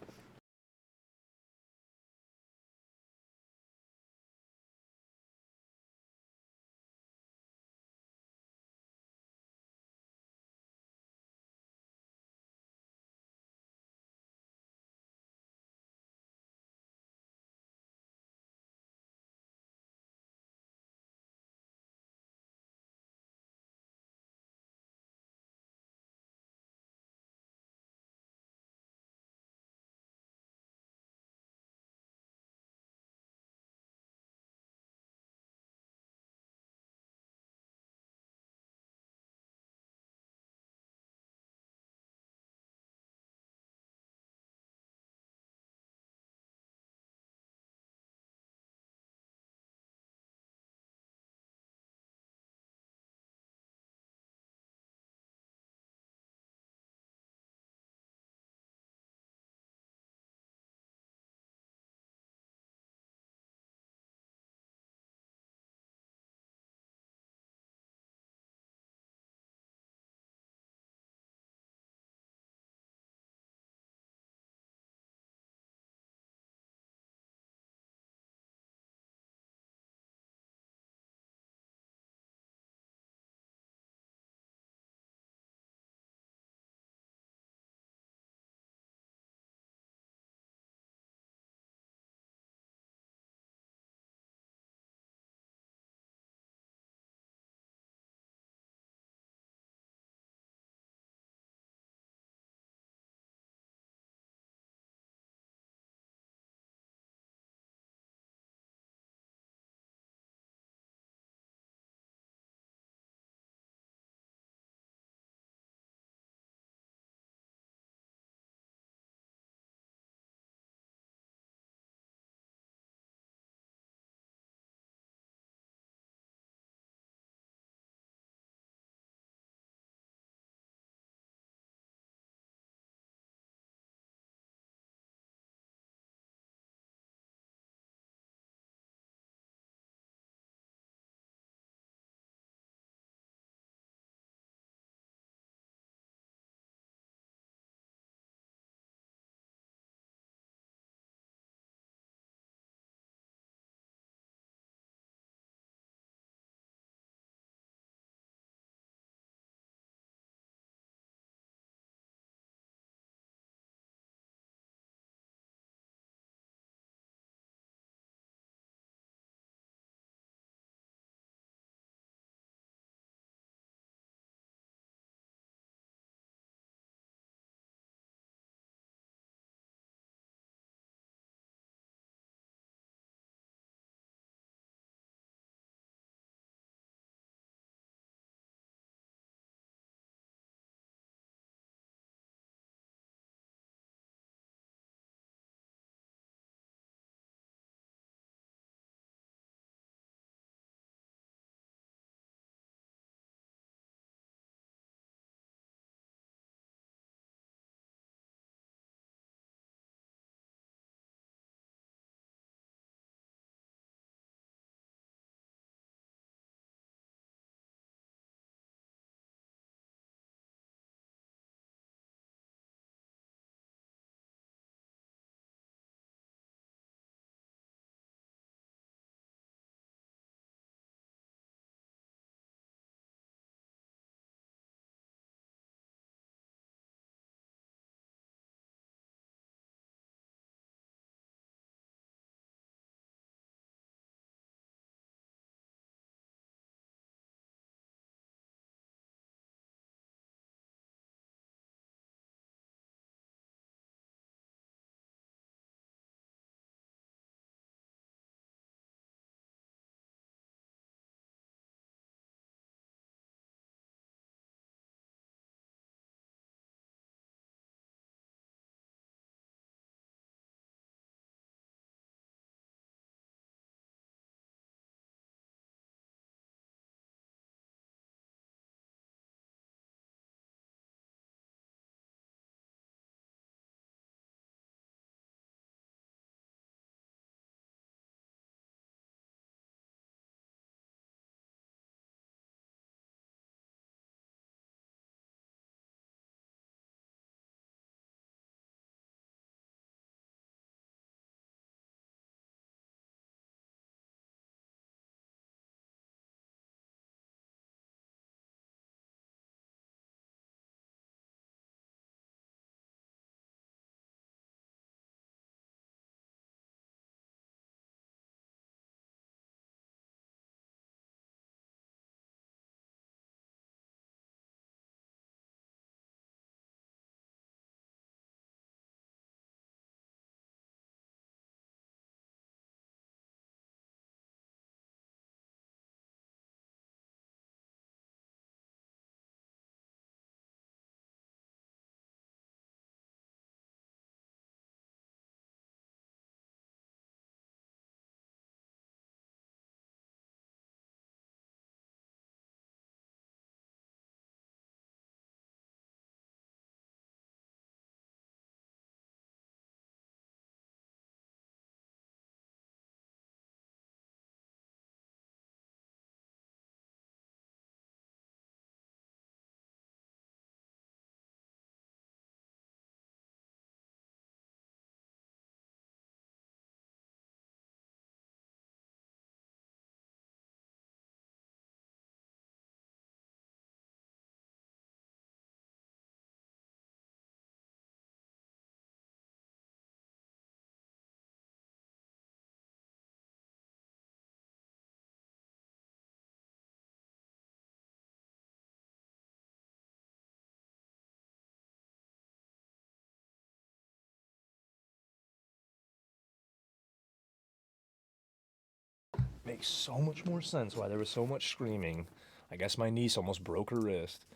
makes so much more sense why there was so much screaming. I guess my niece almost broke her wrist.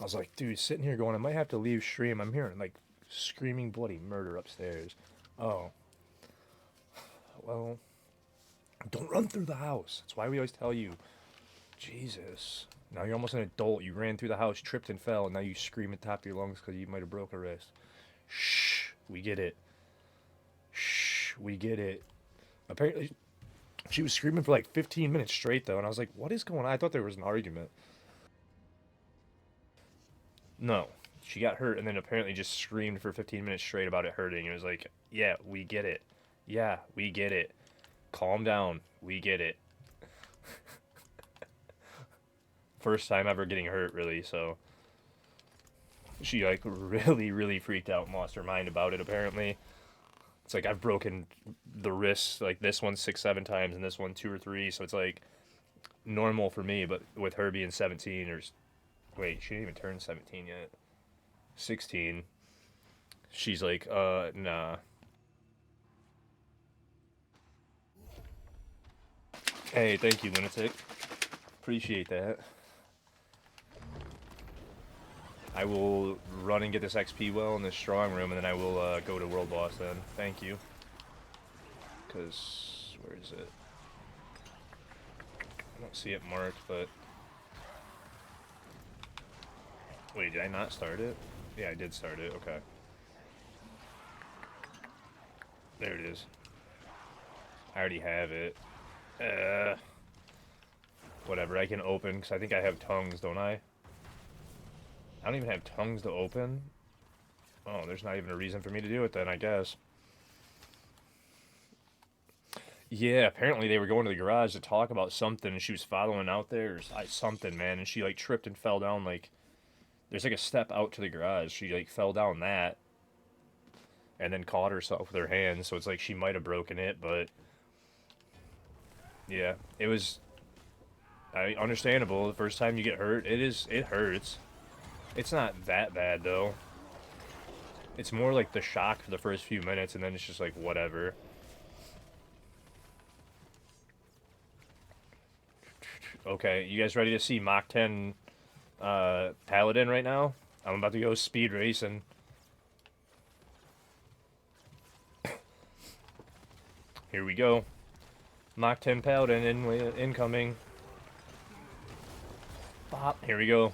I was like, dude, sitting here going, I might have to leave stream. I'm hearing, like, screaming bloody murder upstairs. Oh. Well, don't run through the house. That's why we always tell you. Jesus. Now you're almost an adult. You ran through the house, tripped and fell, and now you scream at the top of your lungs because you might have broke a wrist. Shh. We get it. Shh. We get it. Apparently, she was screaming for like 15 minutes straight, though, and I was like, what is going on? I thought there was an argument. No. She got hurt and then apparently just screamed for 15 minutes straight about it hurting. It was like, yeah, we get it. Yeah, we get it. Calm down. We get it. First time ever getting hurt, really, so she like really freaked out and lost her mind about it. Apparently, it's like I've broken the wrists, like this one 6-7 times and this one 2 or 3, so it's like normal for me. But with her being 17, or wait, she didn't even turn 17 yet, 16, she's like, nah. Hey, thank you, Lunatic. Appreciate that. I will run and get this XP well in this strong room, and then I will go to World Boss then. Thank you. Because, where is it? I don't see it marked, but... Wait, did I not start it? Yeah, I did start it. Okay. There it is. I already have it. Whatever, I can open, because I think I have tongues, don't I? I don't even have tongues to open. Oh, there's not even a reason for me to do it then, I guess. Yeah, apparently they were going to the garage to talk about something, and she was following out there, or something, man, and she, like, tripped and fell down, like, there's, like, a step out to the garage. She, like, fell down that, and then caught herself with her hands, so it's like she might have broken it, but, yeah, it was, understandable. The first time you get hurt, it hurts. It's not that bad, though. It's more like the shock for the first few minutes, and then it's just like, whatever. Okay, you guys ready to see Mach 10 Paladin right now? I'm about to go speed racing. Here we go. Mach 10 Paladin incoming. Bop. Here we go.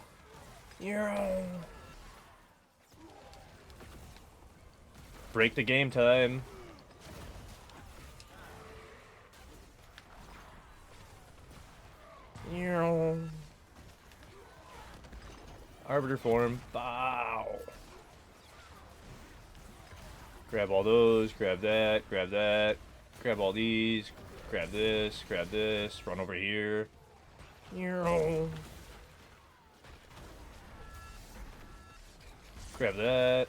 Break the game time. Arbiter form. Bow. Grab all those. Grab that. Grab that. Grab all these. Grab this. Grab this. Run over here. Grab that.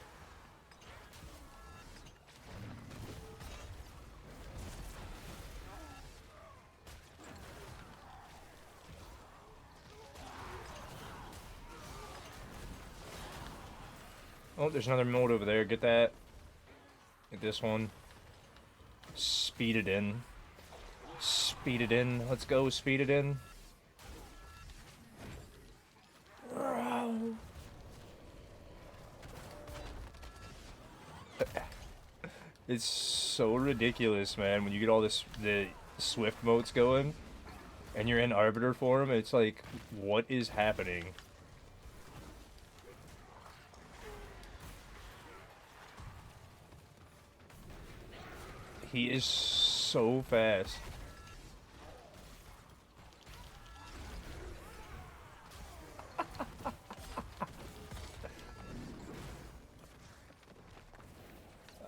Oh, there's another mode over there. Get that. Get this one. Speed it in. Speed it in. Let's go. Speed it in. It's so ridiculous, man, when you get all the Swift modes going, and you're in Arbiter form, it's like, what is happening? He is so fast.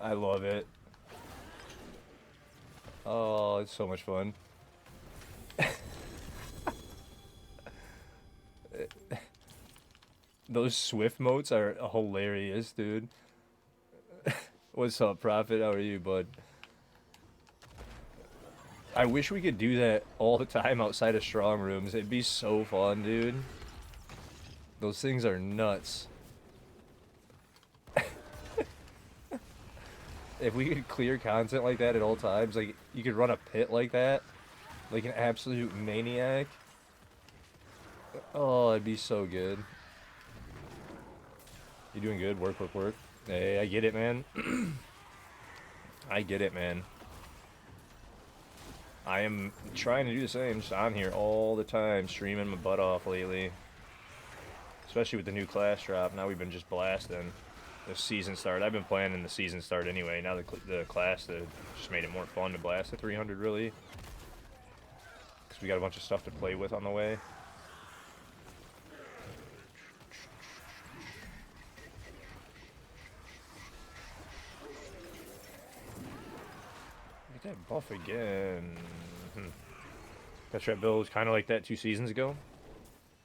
I love it. Oh, it's so much fun. Those Swift motes are hilarious, dude. What's up, Prophet? How are you, bud? I wish we could do that all the time outside of strong rooms. It'd be so fun, dude. Those things are nuts. If we could clear content like that at all times, like, you could run a pit like that, Like an absolute maniac. Oh, it'd be so good. You doing good? Work, work, work. Hey, I get it, man. I get it, man. I am trying to do the same. Just on here all the time, streaming my butt off lately. Especially with the new class drop. Now we've been just blasting. The season start. I've been playing in the season start anyway. Now the class just made it more fun to blast the 300, really. Because we got a bunch of stuff to play with on the way. Get that buff again. That trap build was kind of like that 2 seasons ago.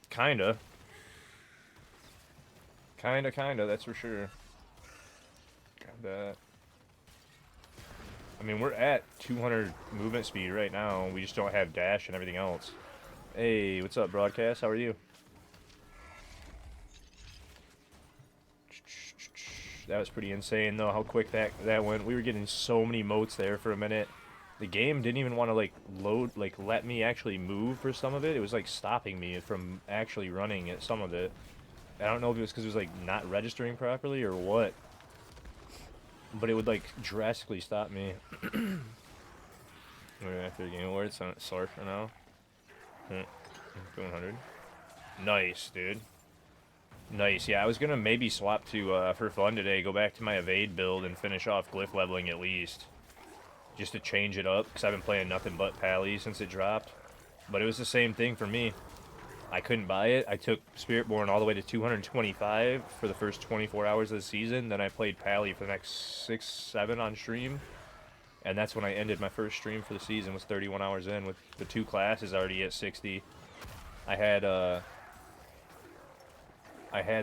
Kinda, that's for sure. Got that. I mean, we're at 200 movement speed right now. We just don't have dash and everything else. Hey, what's up, broadcast? How are you? That was pretty insane, though, how quick that went. We were getting so many motes there for a minute. The game didn't even want to, like, let me actually move for some of it. It was, like, stopping me from actually running at some of it. I don't know if it was because it was, like, not registering properly or what. But it would, like, drastically stop me. We're after the game awards, so sorry for now. 200. Nice, dude. Nice. Yeah, I was gonna maybe swap to, for fun today, go back to my evade build and finish off glyph leveling at least. Just to change it up, because I've been playing nothing but Pally since it dropped. But it was the same thing for me. I couldn't buy it. I took Spiritborn all the way to 225 for the first 24 hours of the season. Then I played Pally for the next 6, 7 on stream. And that's when I ended my first stream for the season, was 31 hours in, with the 2 classes already at 60. I had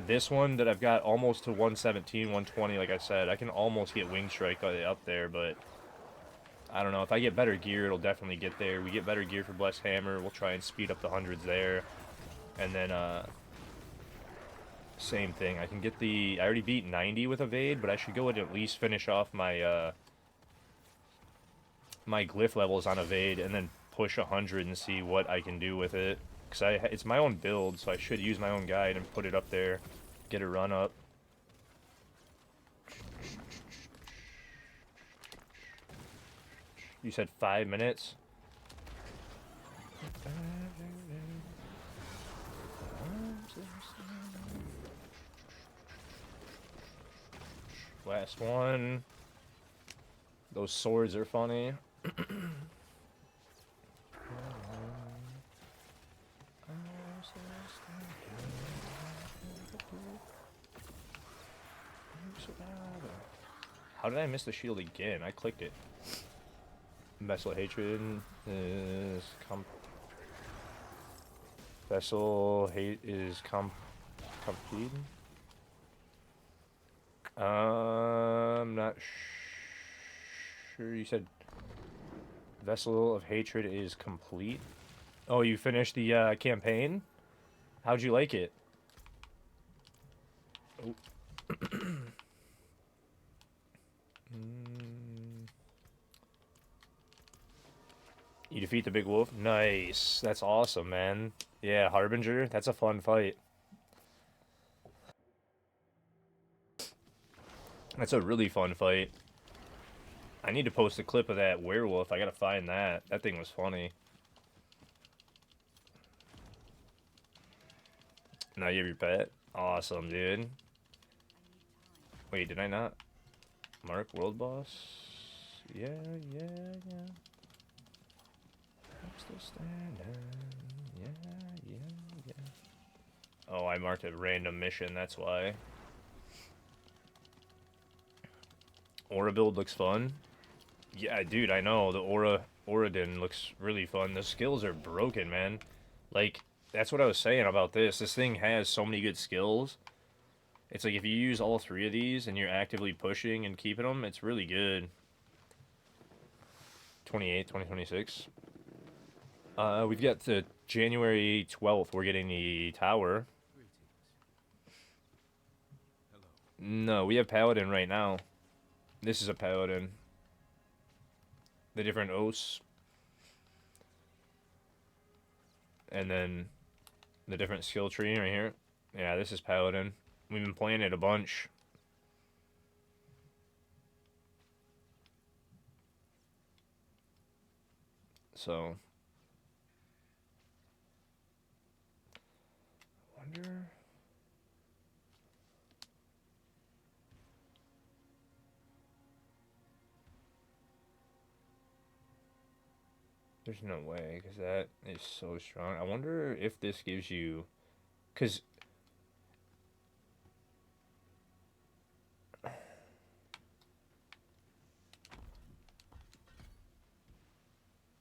this one that I've got almost to 117, 120, like I said. I can almost get Wing Strike up there, but I don't know. If I get better gear, it'll definitely get there. We get better gear for Blessed Hammer. We'll try and speed up the hundreds there. And then, same thing. I can get I already beat 90 with Evade, but I should go and at least finish off my, my glyph levels on Evade and then push 100 and see what I can do with it. Because it's my own build, so I should use my own guide and put it up there. Get a run up. You said 5 minutes? Last one. Those swords are funny. How did I miss the shield again? I clicked it. Vessel Hatred is Vessel Hate is complete. I'm not sure. You said Vessel of Hatred is complete. Oh, you finished the campaign? How'd you like it? Oh. You defeat the big wolf? Nice. That's awesome, man. Yeah, Harbinger. That's a fun fight. That's a really fun fight. I need to post a clip of that werewolf. I gotta find that. That thing was funny. Now you have your pet? Awesome, dude. Wait, did I not? Mark World Boss? Yeah. I'm still standing. Yeah. Oh, I marked a random mission, that's why. Aura build looks fun. Yeah, dude, I know. The Auradin looks really fun. The skills are broken, man. Like, that's what I was saying about this. This thing has so many good skills. It's like if you use all 3 of these and you're actively pushing and keeping them, it's really good. 28, 2026. We've got the January 12th. We're getting the tower. No, we have Paladin right now. This is a Paladin. The different oaths. And then the different skill tree right here. Yeah, this is Paladin. We've been playing it a bunch. So, wonder. There's no way, because that is so strong. I wonder if this gives you, because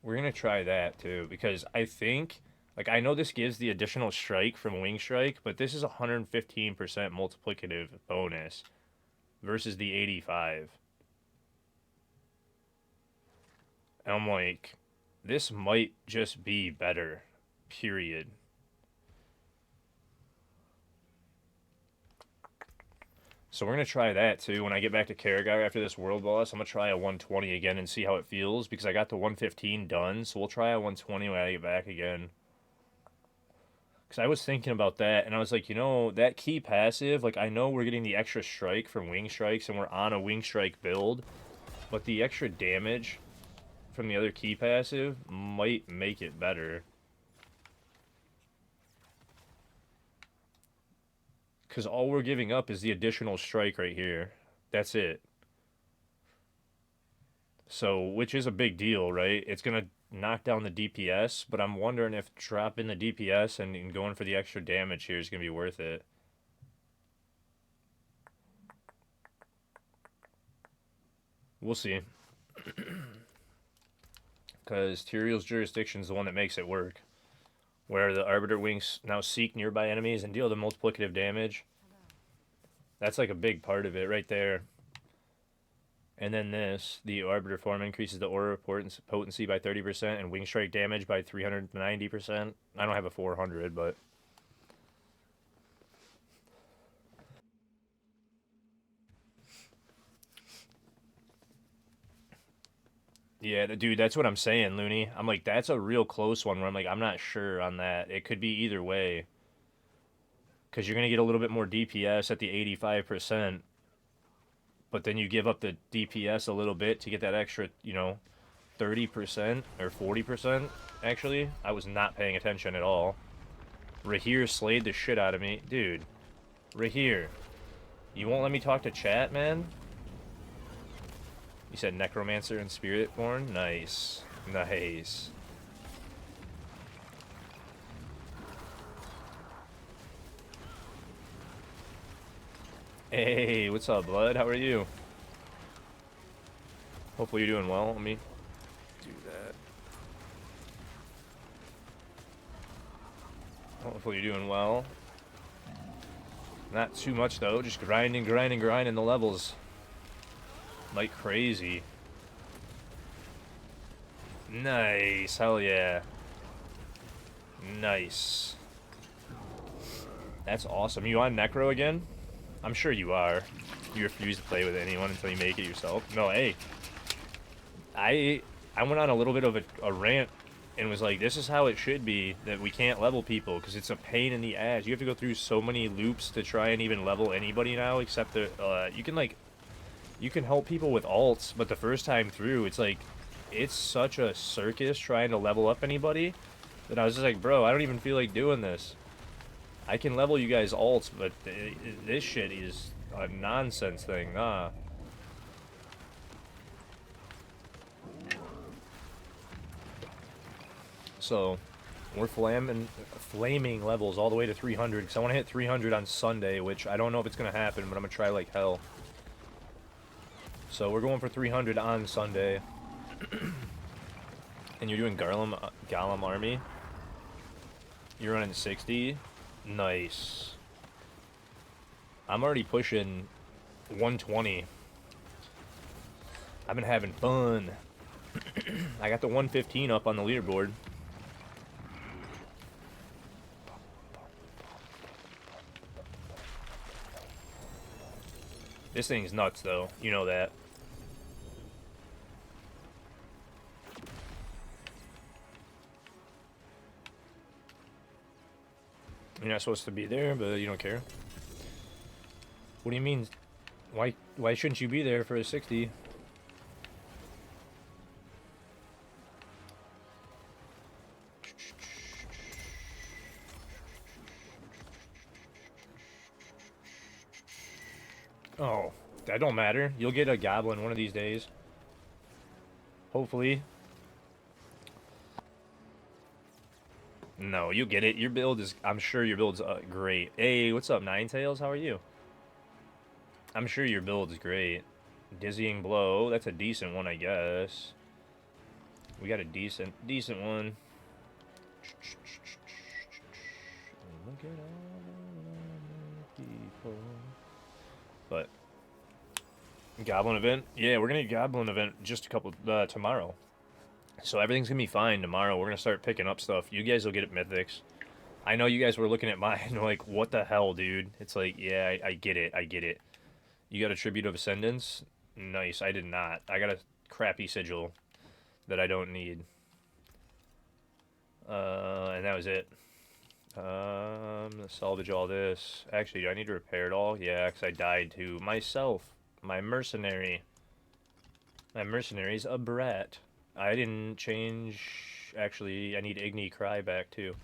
we're gonna try that too, because I think, like, I know this gives the additional strike from Wing Strike, but this is 115% multiplicative bonus versus the 85. And I'm like, this might just be better, period. So we're going to try that too. When I get back to Karaggar after this world boss, I'm going to try a 120 again and see how it feels, because I got the 115 done. So we'll try a 120 when I get back again. Because I was thinking about that, and I was like, you know, that key passive, like, I know we're getting the extra strike from Wing Strikes, and we're on a Wing Strike build, but the extra damage from the other key passive might make it better. Because all we're giving up is the additional strike right here. That's it. So, which is a big deal, right? It's going to knock down the DPS, but I'm wondering if dropping the DPS and going for the extra damage here is going to be worth it. We'll see. Because Tyrael's Jurisdiction is the one that makes it work. Where the Arbiter Wings now seek nearby enemies and deal the multiplicative damage. That's like a big part of it right there. And then this, the Arbiter form increases the aura potency by 30% and Wing Strike damage by 390%. I don't have a 400, but... Yeah, dude, that's what I'm saying, Looney. I'm like, that's a real close one where I'm like, I'm not sure on that. It could be either way. Because you're going to get a little bit more DPS at the 85%. But then you give up the DPS a little bit to get that extra, you know, 30% or 40%. Actually, I was not paying attention at all. Rahir slayed the shit out of me. Dude, Rahir, you won't let me talk to chat, man? You said Necromancer and Spiritborn? Nice. Nice. Hey, what's up, bud? How are you? Hopefully you're doing well. Let me do that. Hopefully you're doing well. Not too much, though. Just grinding the levels. Like crazy. Nice. Hell yeah. Nice. That's awesome. You on Necro again? I'm sure you are. You refuse to play with anyone until you make it yourself. No, hey. I went on a little bit of a rant and was like, this is how it should be, that we can't level people because it's a pain in the ass. You have to go through so many loops to try and even level anybody now, except that you can help people with alts, but the first time through, it's like, it's such a circus trying to level up anybody that I was just like, bro, I don't even feel like doing this. I can level you guys alts, but this shit is a nonsense thing, nah. So, we're flaming levels all the way to 300, because I want to hit 300 on Sunday, which I don't know if it's going to happen, but I'm going to try like hell. So we're going for 300 on Sunday. And you're doing Golem Army? You're running 60? Nice. I'm already pushing 120. I've been having fun. I got the 115 up on the leaderboard. This thing's nuts, though. You know that. You're not supposed to be there, but you don't care. What do you mean? Why shouldn't you be there for a 60? Oh, that don't matter. You'll get a goblin one of these days. Hopefully. No, you get it. Your build is... I'm sure your build's great. Hey, what's up, Ninetails? How are you? I'm sure your build is great. Dizzying Blow. That's a decent one, I guess. We got a decent one. Look at all the people. But... Goblin event? Yeah, we're gonna get Goblin event just a couple... tomorrow. So everything's gonna be fine tomorrow. We're gonna start picking up stuff. You guys will get it Mythics. I know you guys were looking at mine like, what the hell, dude? It's like, yeah, I get it. I get it. You got a Tribute of Ascendance? Nice. I did not. I got a crappy sigil that I don't need. And that was it. Let's salvage all this. Actually, do I need to repair it all? Yeah, because I died to myself. My mercenary. My mercenary's a brat. I didn't change... Actually, I need Igni Cry back, too.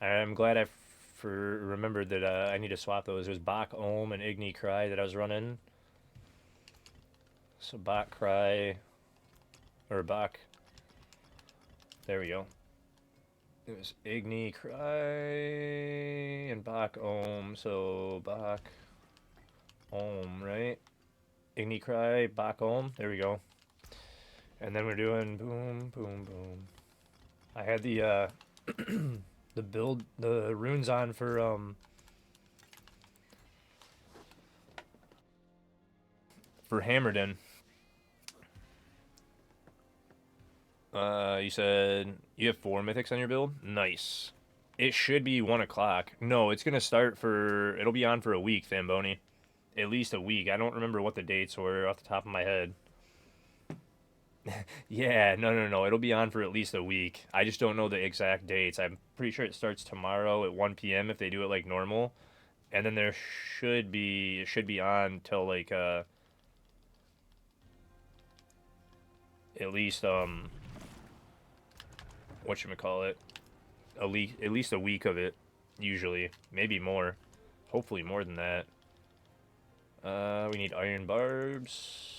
I'm glad I remembered that I need to swap those. There's Bach Ohm and Igni Cry that I was running. So Bach Cry... Or Bach... There we go. It was Igni Cry and Bach Ohm, so Bach Ohm, right? Igni Cry, Bach Ohm, there we go. And then we're doing boom, boom, boom. I had the the runes on for Hammerden. You said you have 4 mythics on your build? Nice. It should be 1 o'clock. No, it's gonna start for... It'll be on for a week, Thamboni. At least a week. I don't remember what the dates were off the top of my head. Yeah, no. It'll be on for at least a week. I just don't know the exact dates. I'm pretty sure it starts tomorrow at 1 p.m. if they do it like normal. And then there should be... It should be on till like, at least, whatchamacallit, at least a week of it, usually. Maybe more. Hopefully more than that. We need iron barbs.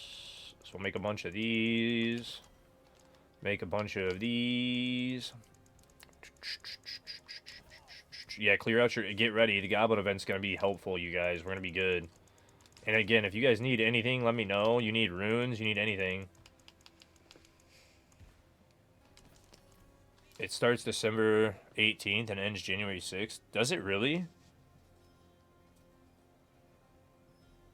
So we'll make a bunch of these. Make a bunch of these. Yeah, clear out your... Get ready. The Goblin event's going to be helpful, you guys. We're going to be good. And again, if you guys need anything, let me know. You need runes, you need anything. It starts December 18th and ends January 6th. Does it really?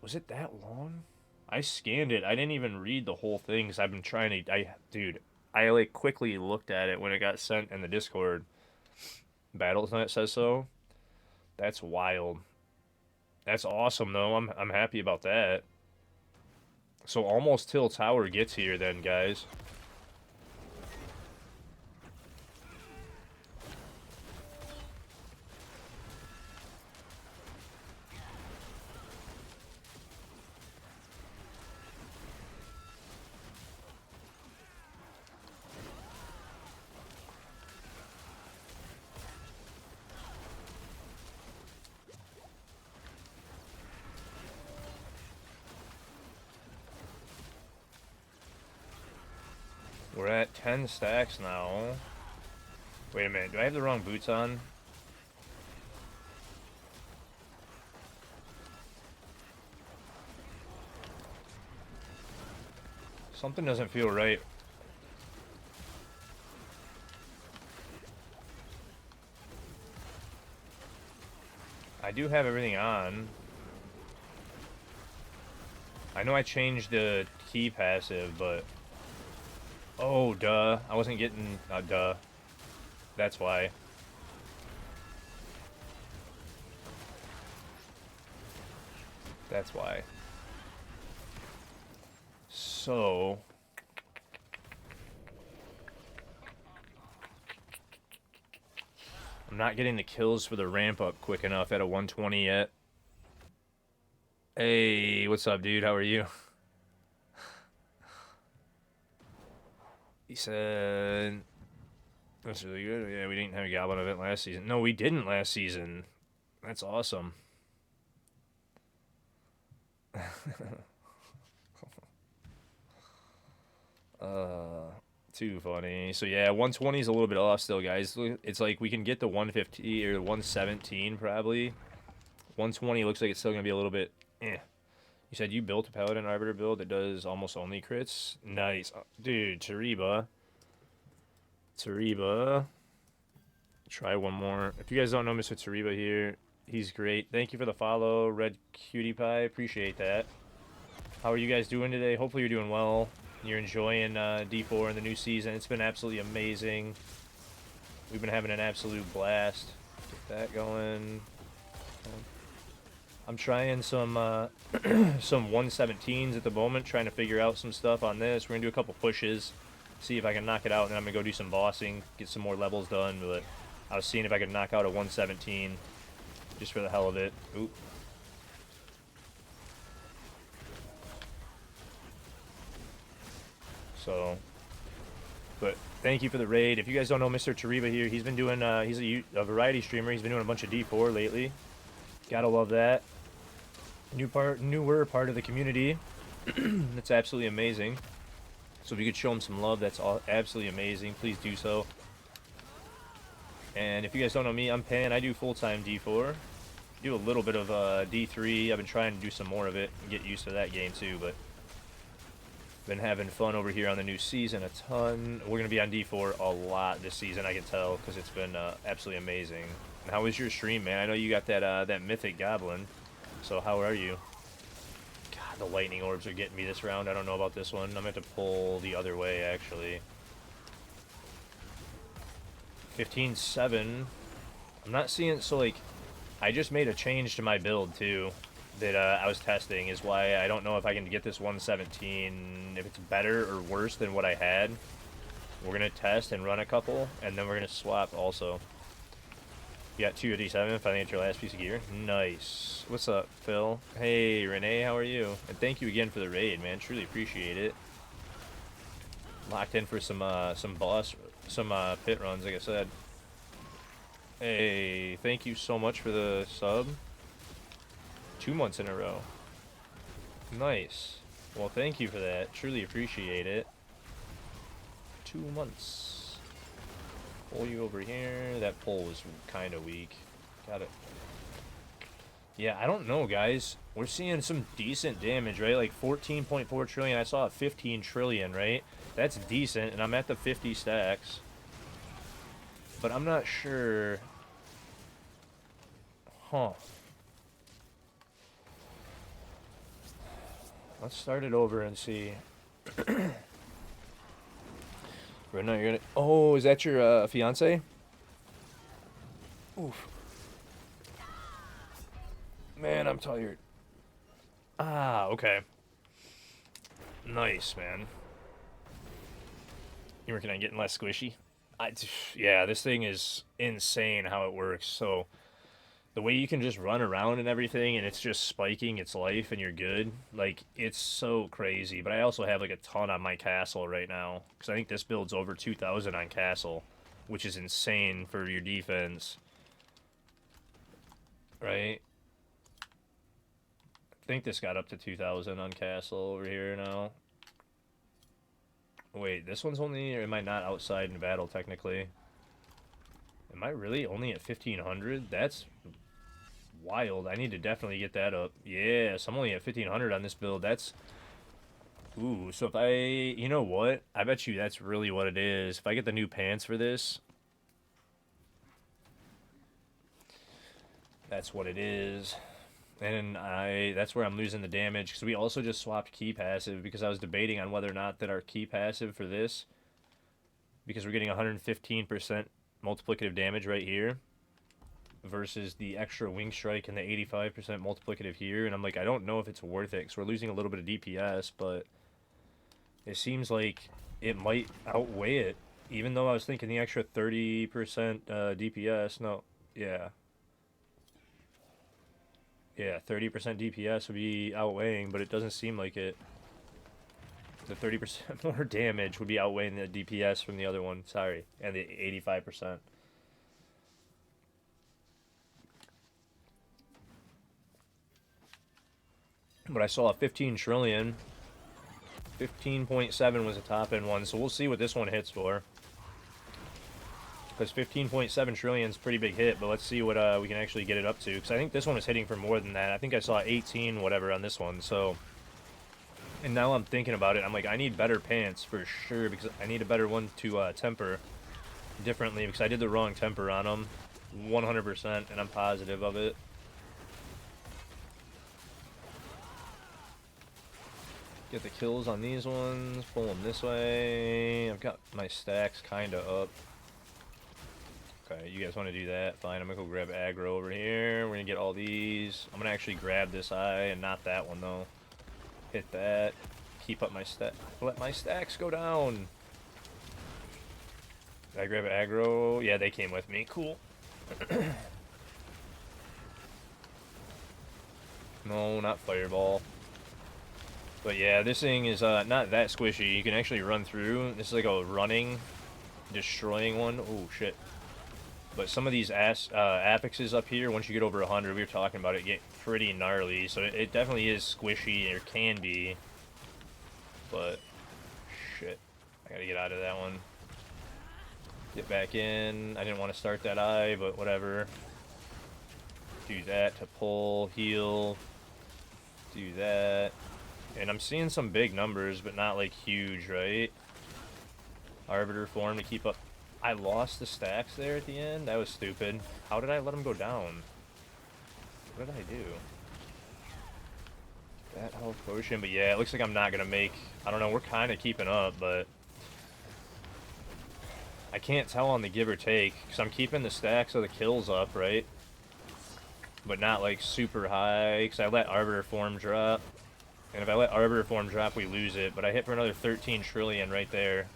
Was it that long? I scanned it. I didn't even read the whole thing because I've been trying to... Dude, I like quickly looked at it when it got sent in the Discord. Battlesnet says so. That's wild. That's awesome, though. I'm happy about that. So almost till Tower gets here then, guys. We're at 10 stacks now. Wait a minute, do I have the wrong boots on? Something doesn't feel right. I do have everything on. I know I changed the key passive, but... Oh, duh. I wasn't getting... duh. That's why. That's why. So... I'm not getting the kills for the ramp up quick enough at a 120 yet. Hey, what's up, dude? How are you? He said, that's really good. Yeah, we didn't have a Goblin event last season. No, we didn't last season. That's awesome. Too funny. So yeah, 120 is a little bit off still, guys. It's like we can get the 150 or 117 probably. 120 looks like it's still gonna be a little bit. Eh. You said you built a Paladin Arbiter build that does almost only crits. Nice, dude. Tariba. Try one more. If you guys don't know Mr. Tariba here, he's great. Thank you for the follow, Red Cutie Pie. Appreciate that. How are you guys doing today? Hopefully you're doing well. You're enjoying D4 in the new season. It's been absolutely amazing. We've been having an absolute blast. Get that going. I'm trying some some 117s at the moment, trying to figure out some stuff on this. We're gonna do a couple pushes, see if I can knock it out, and then I'm gonna go do some bossing, get some more levels done. But I was seeing if I could knock out a 117 just for the hell of it. Oop. So, but thank you for the raid. If you guys don't know Mr. Tariba here, he's been doing, he's a variety streamer. He's been doing a bunch of D4 lately. Gotta love that. Newer part of the community. It's absolutely amazing. So if you could show him some love, that's absolutely amazing. Please do so. And if you guys don't know me, I'm Pan. I do full-time D4. Do a little bit of D3. I've been trying to do some more of it and get used to that game too, but been having fun over here on the new season a ton. We're going to be on D4 a lot this season, I can tell, because it's been absolutely amazing. And how was your stream, man? I know you got that that mythic goblin. So how are you? God, the lightning orbs are getting me this round. I don't know about this one. I'm going to have to pull the other way, actually. 15-7. I'm not seeing... So, like, I just made a change to my build, too, that I was testing, is why I don't know if I can get this 117, if it's better or worse than what I had. We're going to test and run a couple, and then we're going to swap also. You got 257, finally get your last piece of gear. Nice. What's up, Phil? Hey, Renee, how are you? And thank you again for the raid, man. Truly appreciate it. Locked in for some pit runs, like I said. Hey, thank you so much for the sub. 2 months in a row. Nice. Well, thank you for that. Truly appreciate it. 2 months. Pull you over here. That pull was kind of weak. Got it. Yeah, I don't know, guys. We're seeing some decent damage, right? Like 14.4 trillion. I saw a 15 trillion, right? That's decent, and I'm at the 50 stacks. But I'm not sure. Huh. Let's start it over and see. Right now, you're gonna. Oh, is that your fiance? Oof. Man, I'm tired. Ah, okay. Nice, man. You working on getting less squishy? Yeah, this thing is insane how it works. So, the way you can just run around and everything, and it's just spiking its life, and you're good. Like, it's so crazy. But I also have, like, a ton on my castle right now. Because I think this build's over 2,000 on castle. Which is insane for your defense. Right? I think this got up to 2,000 on castle over here now. Wait, this one's only... Or am I not outside in battle, technically? Am I really only at 1,500? That's wild. I need to definitely get that up. Yes, I'm only at 1,500 on this build. That's... Ooh, so if I... You know what? I bet you that's really what it is. If I get the new pants for this... That's what it is. And that's where I'm losing the damage. Because we also just swapped key passive. Because I was debating on whether or not that our key passive for this... Because we're getting 115% multiplicative damage right here. Versus the extra wing strike and the 85% multiplicative here. And I'm like, I don't know if it's worth it. Because we're losing a little bit of DPS. But it seems like it might outweigh it. Even though I was thinking the extra 30% DPS, no, yeah. Yeah, 30% DPS would be outweighing, but it doesn't seem like it. The 30% more damage would be outweighing the DPS from the other one, sorry, and the 85%. But I saw a 15 trillion. 15.7 was a top end one, so we'll see what this one hits for. Because 15.7 trillion is a pretty big hit, but let's see what we can actually get it up to. Because I think this one is hitting for more than that. I think I saw 18 whatever on this one, so... And now I'm thinking about it, I'm like, I need better pants for sure, because I need a better one to temper differently, because I did the wrong temper on them. 100%, and I'm positive of it. Get the kills on these ones, pull them this way. I've got my stacks kind of up. Okay, you guys want to do that? Fine, I'm going to go grab aggro over here. We're going to get all these. I'm going to actually grab this eye and not that one, though. Hit that. Keep up my stack. Let my stacks go down. Did I grab aggro? Yeah, they came with me. Cool. No, not fireball. But yeah, this thing is not that squishy. You can actually run through. This is like a running, destroying one. Oh, shit. But some of these affixes up here, once you get over 100, we were talking about it, get pretty gnarly. So it definitely is squishy, or can be. But, shit. I gotta get out of that one. Get back in. I didn't want to start that eye, but whatever. Do that to pull, heal. Do that. And I'm seeing some big numbers, but not like huge, right? Arbiter form to keep up. I lost the stacks there at the end? That was stupid. How did I let him go down? What did I do? That health potion, but yeah, it looks like I'm not gonna make... I don't know, we're kind of keeping up, but... I can't tell on the give or take, because I'm keeping the stacks of the kills up, right? But not like super high, because I let Arbiter form drop. And if I let Arbiter form drop, we lose it. But I hit for another 13 trillion right there.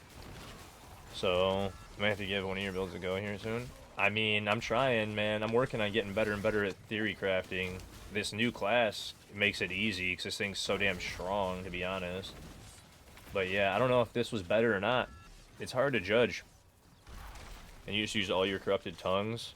So, I might have to give one of your builds a go here soon. I mean, I'm trying, man. I'm working on getting better and better at theory crafting. This new class makes it easy, because this thing's so damn strong, to be honest. But yeah, I don't know if this was better or not. It's hard to judge. And you just use all your corrupted tongues.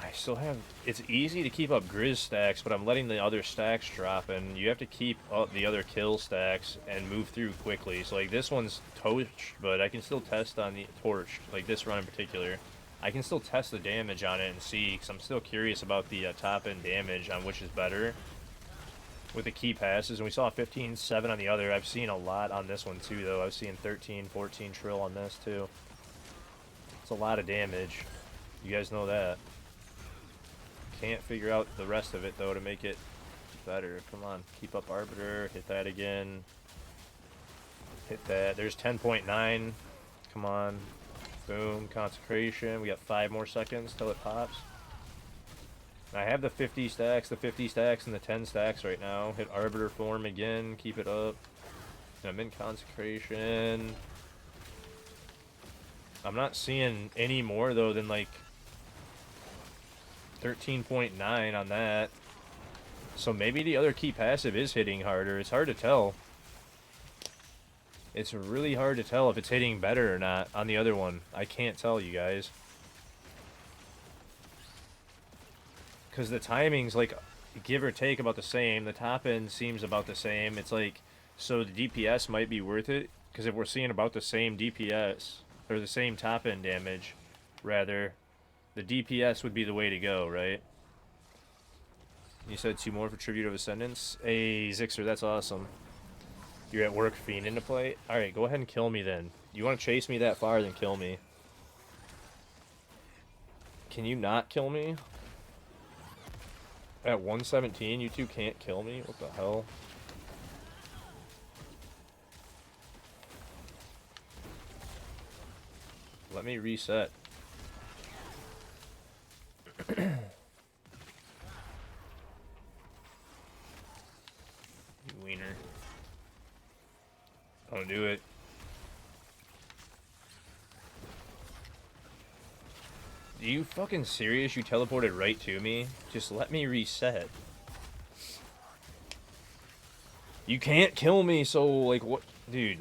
I still have... It's easy to keep up Grizz stacks, but I'm letting the other stacks drop, and you have to keep up the other kill stacks and move through quickly. So, like, this one's torched, but I can still test on the... Torched, like this run in particular. I can still test the damage on it and see, because I'm still curious about the top-end damage on which is better. With the key passes, and we saw 15-7 on the other. I've seen a lot on this one, too, though. I've seen 13, 14 trill on this, too. It's a lot of damage. You guys know that. Can't figure out the rest of it, though, to make it better. Come on. Keep up Arbiter. Hit that again. Hit that. There's 10.9. Come on. Boom. Consecration. We got 5 more seconds till it pops. I have the 50 stacks, and the 10 stacks right now. Hit Arbiter form again. Keep it up. And I'm in Consecration. I'm not seeing any more, though, than, like... 13.9 on that. So maybe the other key passive is hitting harder. It's hard to tell. It's really hard to tell if it's hitting better or not on the other one. I can't tell you guys. Because the timing's like give or take about the same. The top end seems about the same. It's like, so the DPS might be worth it. Because if we're seeing about the same DPS, or the same top end damage, rather... The DPS would be the way to go, right? You said 2 more for Tribute of Ascendance? Hey, Zixer, that's awesome. You're at work fiending to play? Alright, go ahead and kill me then. You want to chase me that far, then kill me. Can you not kill me? At 117, you two can't kill me? What the hell? Let me reset. Wiener. Don't do it. Are you fucking serious? You teleported right to me? Just let me reset. You can't kill me, so, like, what? Dude.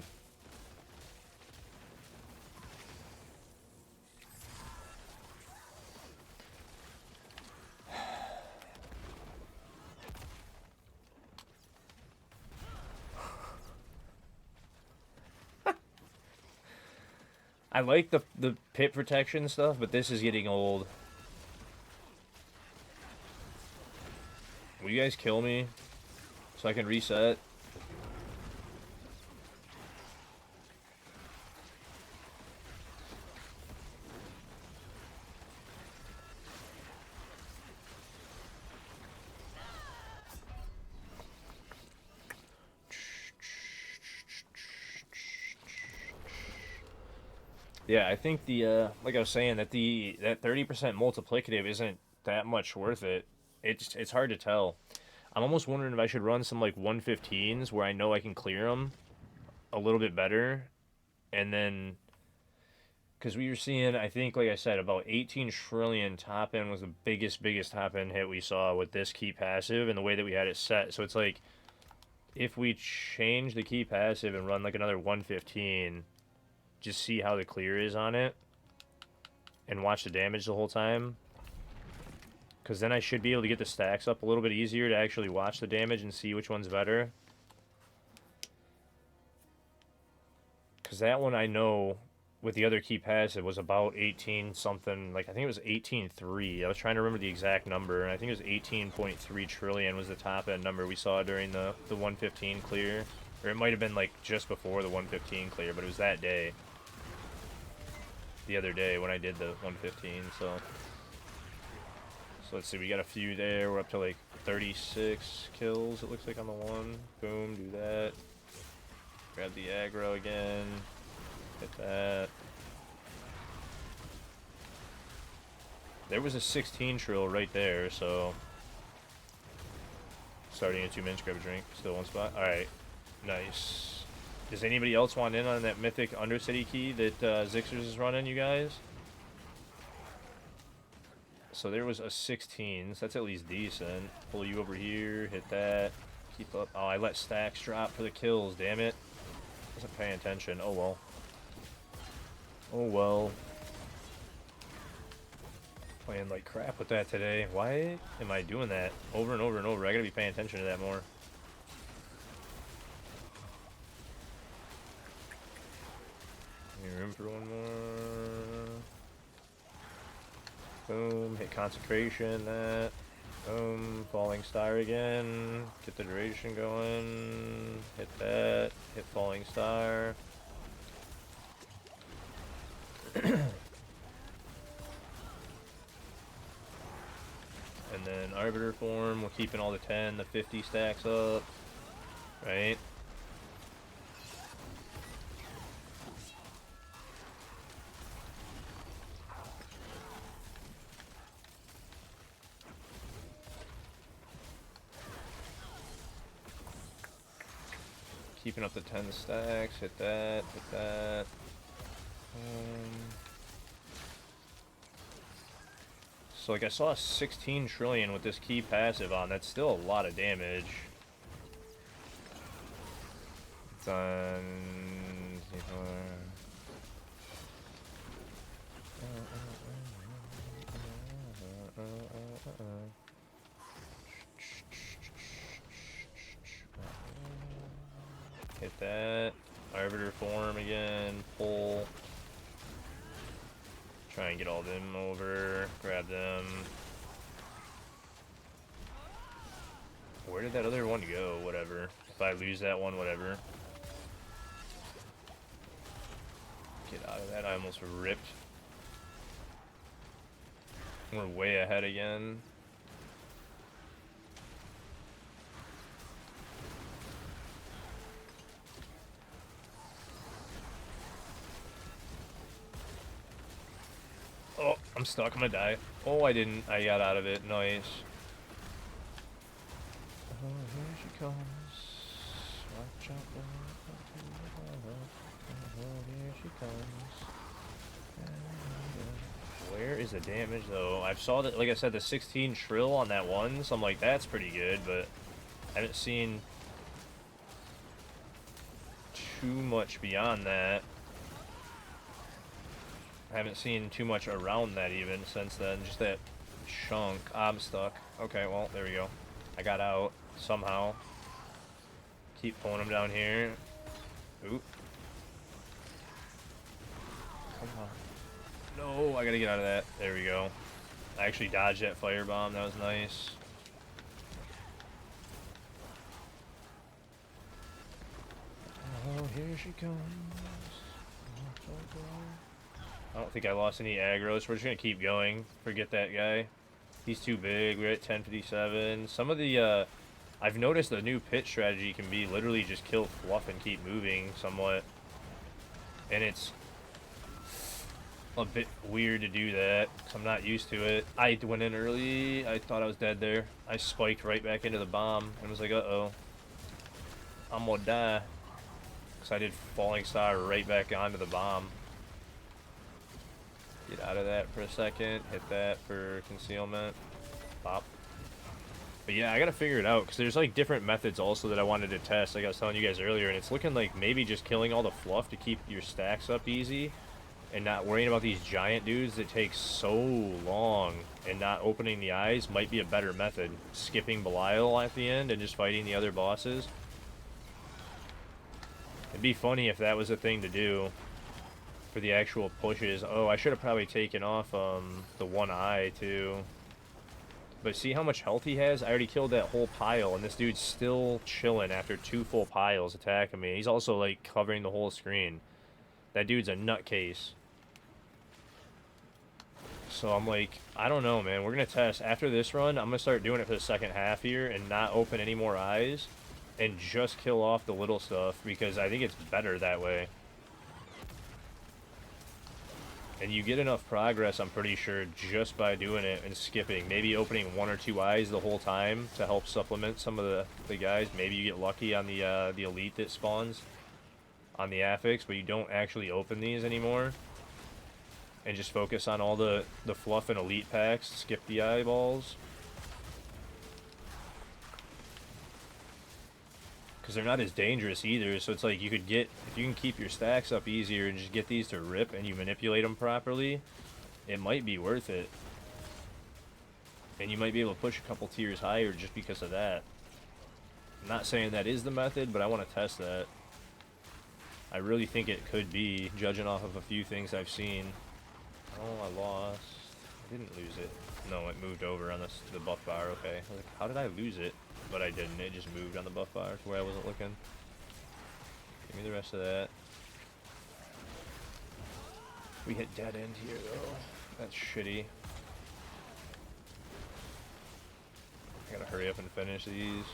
I like the pit protection stuff, but this is getting old. Will you guys kill me so I can reset? Yeah, I think the like I was saying that that 30% multiplicative isn't that much worth it. It's hard to tell. I'm almost wondering if I should run some like 115s where I know I can clear them a little bit better, and then because we were seeing, I think, like I said, about 18 trillion top end was the biggest top end hit we saw with this key passive and the way that we had it set. So it's like if we change the key passive and run like another 115, just see how the clear is on it and watch the damage the whole time. Because then I should be able to get the stacks up a little bit easier to actually watch the damage and see which one's better. Because that one I know with the other key passive was about 18 something. Like, I think it was 18.3. I was trying to remember the exact number, and I think it was 18.3 trillion was the top end number we saw during the 115 clear. Or it might have been like just before the 115 clear, but it was that day. The other day when I did the 115, so let's see, we got a few there. We're up to like 36 kills, it looks like, on the one. Boom, do that. Grab the aggro again. Hit that. There was a 16 trill right there, so starting in 2 minutes, grab a drink. Still one spot. Alright, nice. Does anybody else want in on that mythic Undercity key that Zixers is running, you guys? So there was a 16, so that's at least decent. Pull you over here, hit that, keep up. Oh, I let stacks drop for the kills, damn it. Wasn't paying attention. Oh well. Oh well. Playing like crap with that today. Why am I doing that over and over and over? I gotta be paying attention to that more. Room for one more. Boom, hit concentration, that. Boom, falling star again. Get the duration going. Hit that. Hit falling star. And then arbiter form, we're keeping all the 10, the 50 stacks up. Right? Keeping up the 10 stacks, hit that, hit that. So like I saw 16 trillion with this key passive on, that's still a lot of damage. Done. Hit that. Arbiter form again. Pull. Try and get all them over. Grab them. Where did that other one go? Whatever. If I lose that one, whatever. Get out of that. I almost ripped. We're way ahead again. Oh, I'm stuck. I'm gonna die. Oh, I didn't. I got out of it. Nice. Oh, here she comes. Watch out. Oh, here she comes. Where is the damage, though? I saw that, like I said, the 16 Shrill on that one, so I'm like, that's pretty good, but I haven't seen too much beyond that. I haven't seen too much around that even since then. Just that chunk. I'm stuck. Okay, well, there we go. I got out somehow. Keep pulling him down here. Oop. Come on. No, I gotta get out of that. There we go. I actually dodged that firebomb. That was nice. Oh, here she comes. I don't think I lost any aggro, so we're just gonna keep going. Forget that guy. He's too big. We're at 1057. Some of the, I've noticed the new pit strategy can be literally just kill fluff and keep moving somewhat. And it's a bit weird to do that, because I'm not used to it. I went in early. I thought I was dead there. I spiked right back into the bomb and was like, uh-oh. I'm gonna die. Because I did falling star right back onto the bomb. Get out of that for a second. Hit that for concealment. Pop. But yeah, I gotta figure it out, because there's like different methods also that I wanted to test, like I was telling you guys earlier, and it's looking like maybe just killing all the fluff to keep your stacks up easy, and not worrying about these giant dudes that take so long, and not opening the eyes might be a better method. Skipping Belial at the end and just fighting the other bosses. It'd be funny if that was a thing to do for the actual pushes. Oh, I should have probably taken off the one eye too. But see how much health he has? I already killed that whole pile, and this dude's still chilling after 2 full piles attacking me. He's also like covering the whole screen. That dude's a nutcase. So I'm like, I don't know, man. We're gonna test. After this run, I'm gonna start doing it for the second half here and not open any more eyes and just kill off the little stuff, because I think it's better that way. And you get enough progress, I'm pretty sure, just by doing it and skipping. Maybe opening 1 or 2 eyes the whole time to help supplement some of the guys. Maybe you get lucky on the elite that spawns on the affix, but you don't actually open these anymore. And just focus on all the fluff and elite packs. Skip the eyeballs. Because they're not as dangerous either, so it's like you could get, if you can keep your stacks up easier and just get these to rip and you manipulate them properly, it might be worth it. And you might be able to push a couple tiers higher just because of that. I'm not saying that is the method, but I want to test that. I really think it could be, judging off of a few things I've seen. Oh, I lost. I didn't lose it. No, it moved over on the buff bar, okay. I was like, how did I lose it? But I didn't. It just moved on the buff bar to where I wasn't looking. Give me the rest of that. We hit dead end here, though. That's shitty. I gotta hurry up and finish these.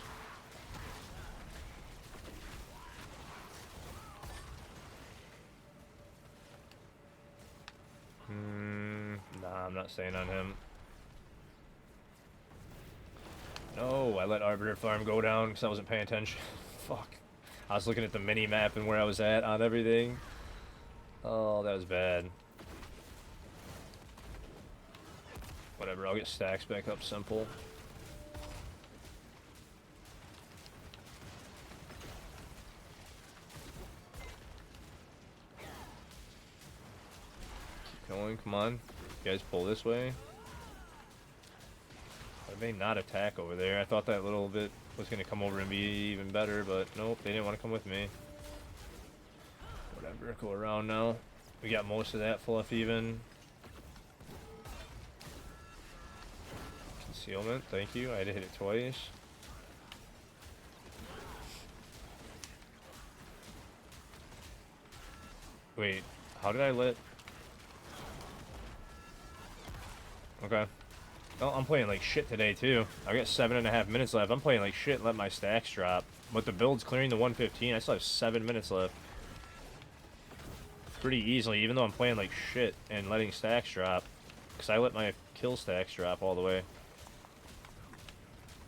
Nah, I'm not staying on him. No, I let Arbiter Farm go down because I wasn't paying attention. Fuck. I was looking at the mini-map and where I was at on everything. Oh, that was bad. Whatever, I'll get stacks back up simple. Keep going, come on. You guys pull this way. They may not attack over there. I thought that little bit was going to come over and be even better, but nope, they didn't want to come with me. Whatever, go around now. We got most of that fluff even. Concealment, thank you. I had to hit it twice. Wait, how did I let... Okay. Oh, I'm playing like shit today too. I got 7.5 minutes left. I'm playing like shit and let my stacks drop. But the build's clearing the 115. I still have 7 minutes left. Pretty easily, even though I'm playing like shit and letting stacks drop. Because I let my kill stacks drop all the way.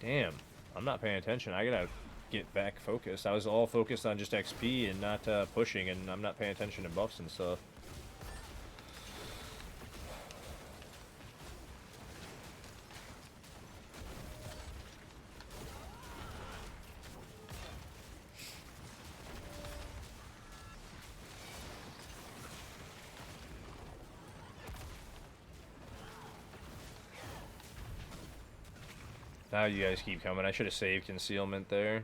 Damn. I'm not paying attention. I gotta get back focused. I was all focused on just XP and not pushing, and I'm not paying attention to buffs and stuff. Now you guys keep coming. I should have saved concealment there.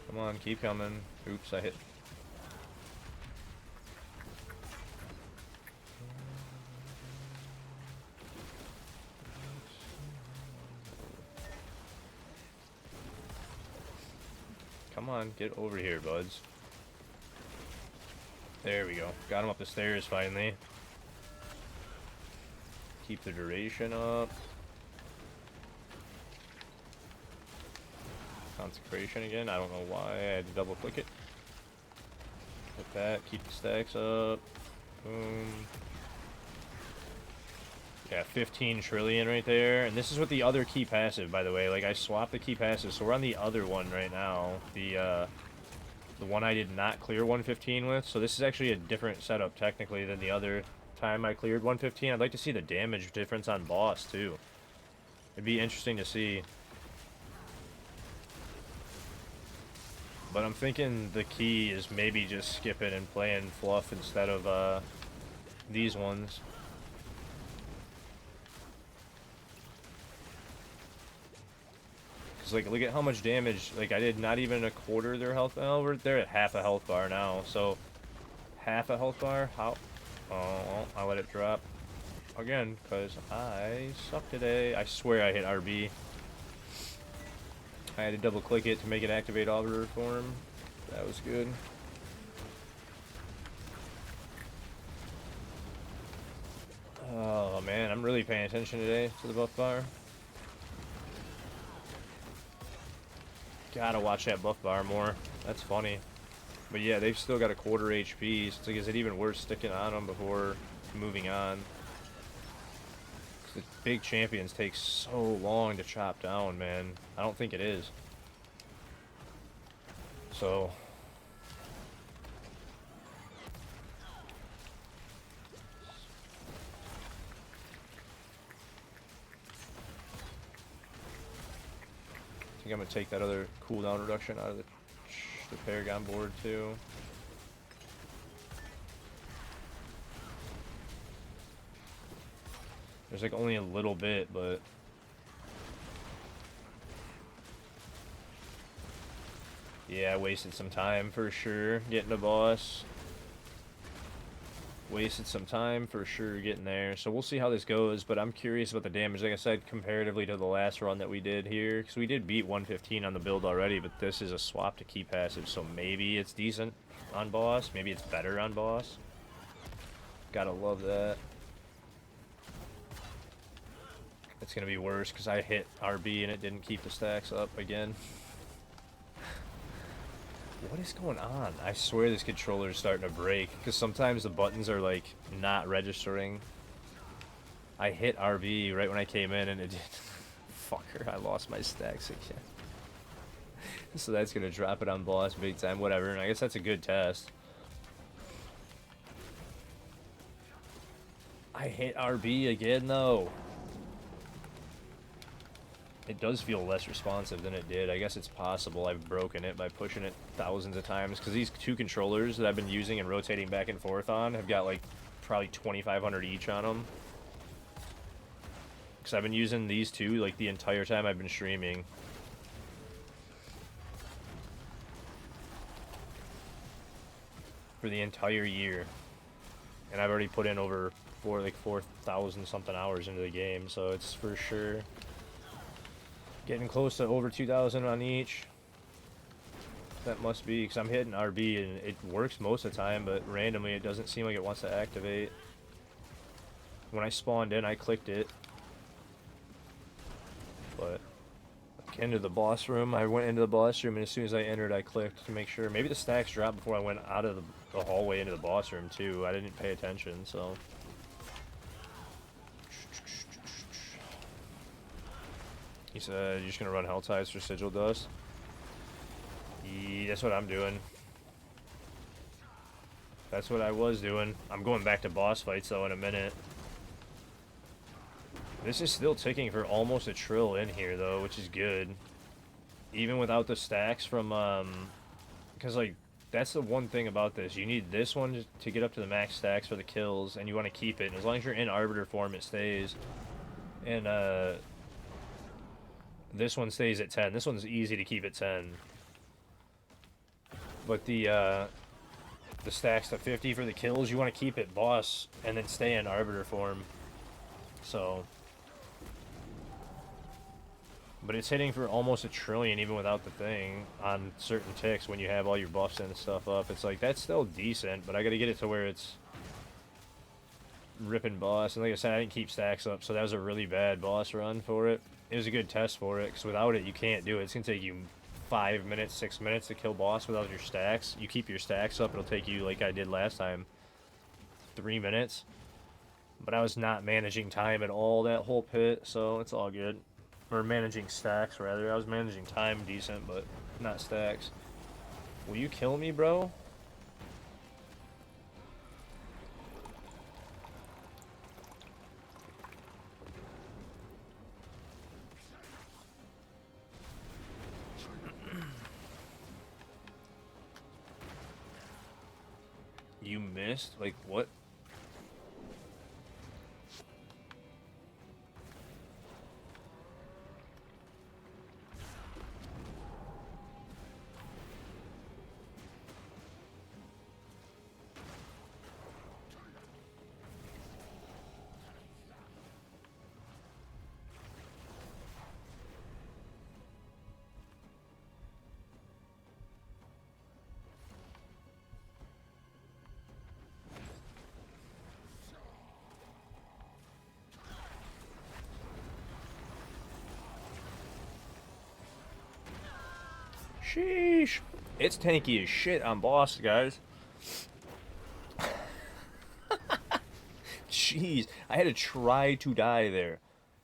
Come on, keep coming. Oops, I hit. Come on, get over here, buds. There we go. Got him up the stairs finally. Keep the duration up. Consecration again. I don't know why I had to double click it. Hit that. Keep the stacks up. Boom. Yeah, 15 trillion right there. And this is with the other key passive, by the way. Like, I swapped the key passive, so we're on the other one right now. The one I did not clear 115 with. So this is actually a different setup, technically, than the other time I cleared 115. I'd like to see the damage difference on boss, too. It'd be interesting to see. But I'm thinking the key is maybe just skipping and playing fluff instead of these ones. Like, look at how much damage. Like, I did not even a quarter of their health. Oh, they're at half a health bar now. So, half a health bar. How? Oh, I let it drop again because I suck today. I swear I hit RB. I had to double click it to make it activate Arbiter form. That was good. Oh man, I'm really paying attention today to the buff bar. Gotta watch that buff bar more. That's funny. But yeah, they've still got a quarter HP, so it's like, is it even worth sticking on them before moving on? The big champions take so long to chop down, man. I don't think it is. So... I think I'm gonna take that other cooldown reduction out of the Paragon board too. There's like only a little bit, but yeah, I wasted some time for sure getting the boss. Wasted some time for sure getting there, so we'll see how this goes, but I'm curious about the damage, like I said, comparatively to the last run that we did here, because we did beat 115 on the build already, but this is a swap to key passive, so maybe it's decent on boss, maybe it's better on boss. Gotta love that. It's gonna be worse, because I hit RB and it didn't keep the stacks up again. What is going on? I swear this controller is starting to break, because sometimes the buttons are like not registering. I hit RB right when I came in and it did. Fucker, I lost my stacks again. So that's gonna drop it on boss big time, whatever, and I guess that's a good test. I hit RB again though. It does feel less responsive than it did. I guess it's possible I've broken it by pushing it thousands of times, because these two controllers that I've been using and rotating back and forth on have got like probably 2,500 each on them. Because I've been using these two like the entire time I've been streaming. For the entire year. And I've already put in over 4,000 something hours into the game, so it's for sure getting close to over 2,000 on each. That must be, because I'm hitting RB and it works most of the time, but randomly it doesn't seem like it wants to activate. When I spawned in, I clicked it. But into the boss room, I went into the boss room, and as soon as I entered, I clicked to make sure. Maybe the stacks dropped before I went out of the hallway into the boss room too. I didn't pay attention, so. He said, you're just gonna run Hell Tides for Sigil Dust? Yeah, that's what I'm doing. That's what I was doing. I'm going back to boss fights though in a minute. This is still ticking for almost a trill in here though, which is good. Even without the stacks from, because like, That's the one thing about this. You need this one to get up to the max stacks for the kills, and you want to keep it. And as long as you're in Arbiter form, it stays. And this one stays at 10. This one's easy to keep at 10. But the stacks to 50 for the kills, you want to keep it boss and then stay in Arbiter form. So... But it's hitting for almost 1 trillion even without the thing on certain ticks when you have all your buffs and stuff up. It's like, that's still decent, but I gotta get it to where it's ripping boss. And like I said, I didn't keep stacks up, so that was a really bad boss run for it. It was a good test for it, because without it, you can't do it. It's gonna take you 5 minutes, 6 minutes to kill boss without your stacks. You keep your stacks up, it'll take you, like I did last time, 3 minutes. But I was not managing time at all that whole pit, so it's all good. Or managing stacks, rather. I was managing time decent, but not stacks. Will you kill me, bro? You missed? Like, what? Sheesh. It's tanky as shit on boss, guys. Jeez. I had to try to die there.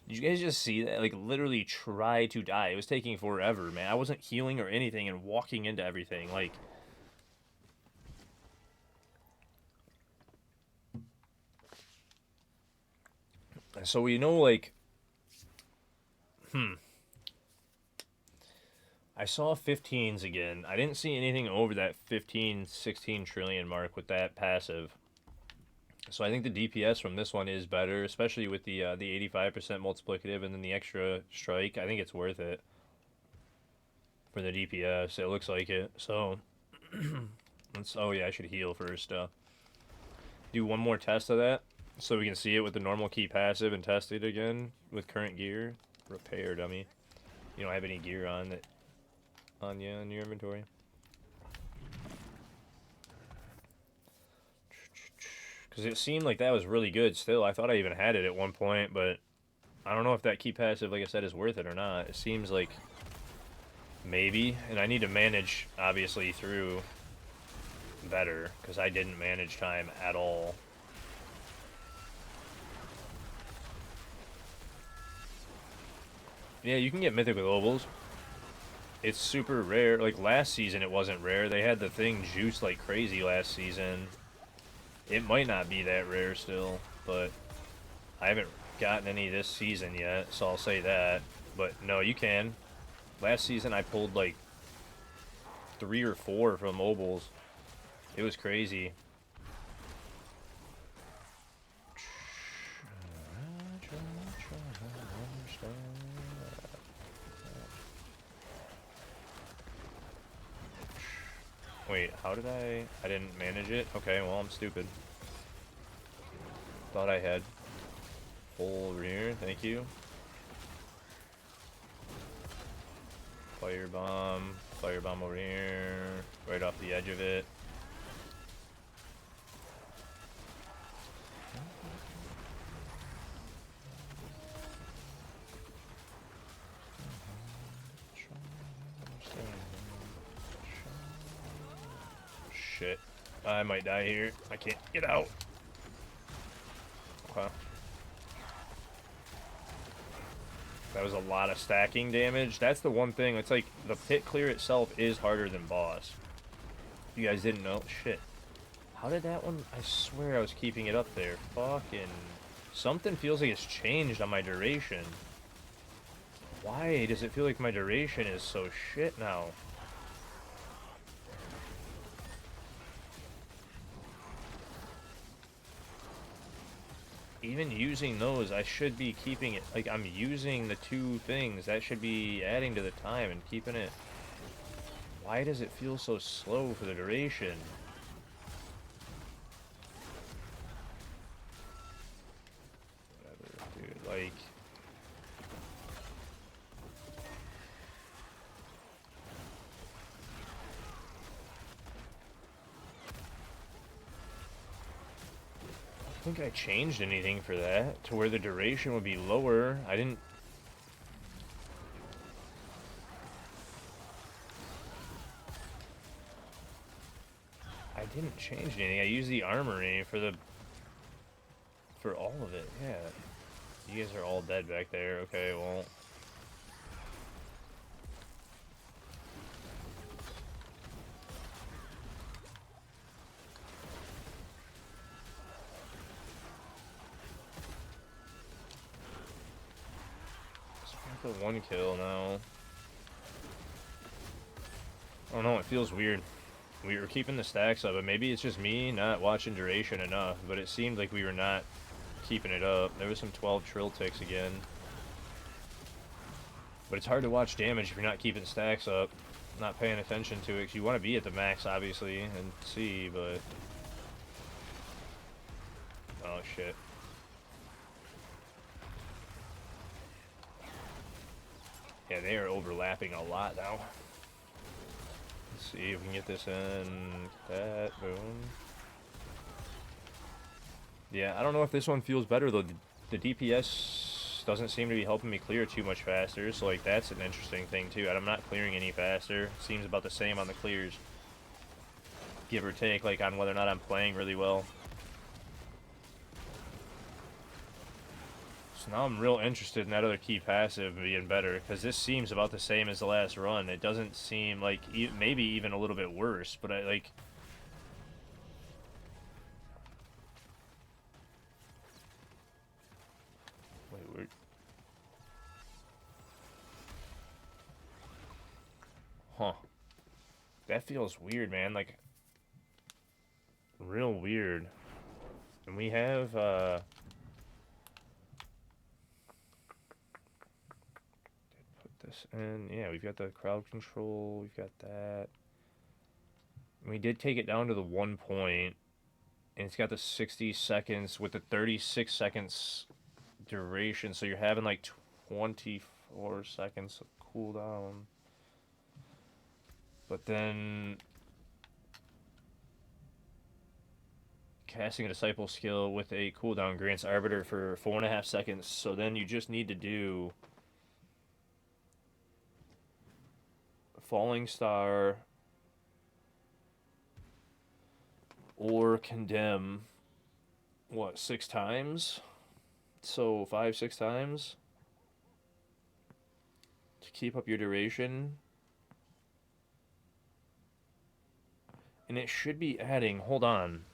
Did you guys just see that? Like, literally try to die. It was taking forever, man. I wasn't healing or anything and walking into everything. Like... So we know, like... I saw 15s again. I didn't see anything over that 15, 16 trillion mark with that passive. So I think the DPS from this one is better, especially with the 85% multiplicative and then the extra strike. I think it's worth it for the DPS. It looks like it. So, oh yeah, I should heal first. Do one more test of that so we can see it with the normal key passive and test it again with current gear. Repair, dummy. You don't have any gear on that. On you in your inventory. Because it seemed like that was really good still. I thought I even had it at one point, but I don't know if that key passive, like I said, is worth it or not. It seems like maybe, and I need to manage, obviously, through better, because I didn't manage time at all. Yeah, you can get mythic with ovals. It's super rare. Like, last season it wasn't rare. They had the thing juiced like crazy last season. It might not be that rare still, but I haven't gotten any this season yet, so I'll say that. But no, you can. Last season I pulled like 3 or 4 from mobiles. It was crazy. Wait, how did I didn't manage it? Okay, well, I'm stupid. Thought I had. Full rear, thank you. Firebomb over here, right off the edge of it. Shit. I might die here. I can't get out. Okay. That was a lot of stacking damage. That's the one thing. It's like the pit clear itself is harder than boss. You guys didn't know? Shit. How did that one? I swear I was keeping it up there. Fucking... Something feels like it's changed on my duration. Why does it feel like my duration is so shit now? even using those, I should be keeping it, like, I'm using the 2 things. That should be adding to the time and keeping it. Why does it feel so slow for the duration? Whatever, dude, like... I don't think I changed anything for that, to where the duration would be lower. I didn't... change anything. I used the armory for the... for all of it, yeah. You guys are all dead back there. Okay, well... The 1 kill now. I don't know, it feels weird. We were keeping the stacks up, but maybe it's just me not watching duration enough, but it seemed like we were not keeping it up. There was some 12 trill ticks again. But it's hard to watch damage if you're not keeping stacks up, not paying attention to it, 'cause you want to be at the max, obviously, and see, but... Oh, shit. Yeah, they are overlapping a lot now. Let's see if we can get this in. That, boom. Yeah, I don't know if this one feels better, though. The DPS doesn't seem to be helping me clear too much faster, so, like, that's an interesting thing, too. I'm not clearing any faster. Seems about the same on the clears. Give or take, like, on whether or not I'm playing really well. So now I'm real interested in that other key passive being better, because this seems about the same as the last run. It doesn't seem like, maybe even a little bit worse, but I, like... Wait, where... Huh. That feels weird, man, like... Real weird. And we have, this in. Yeah, we've got the crowd control, we've got that. We did take it down to the 1 point, and it's got the 60 seconds with the 36 seconds duration, so you're having like 24 seconds of cooldown. But then casting a disciple skill with a cooldown grants Arbiter for 4.5 seconds, so then you just need to do Falling Star or Condemn, what, 6 times? So 5-6 times to keep up your duration. And it should be adding, hold on.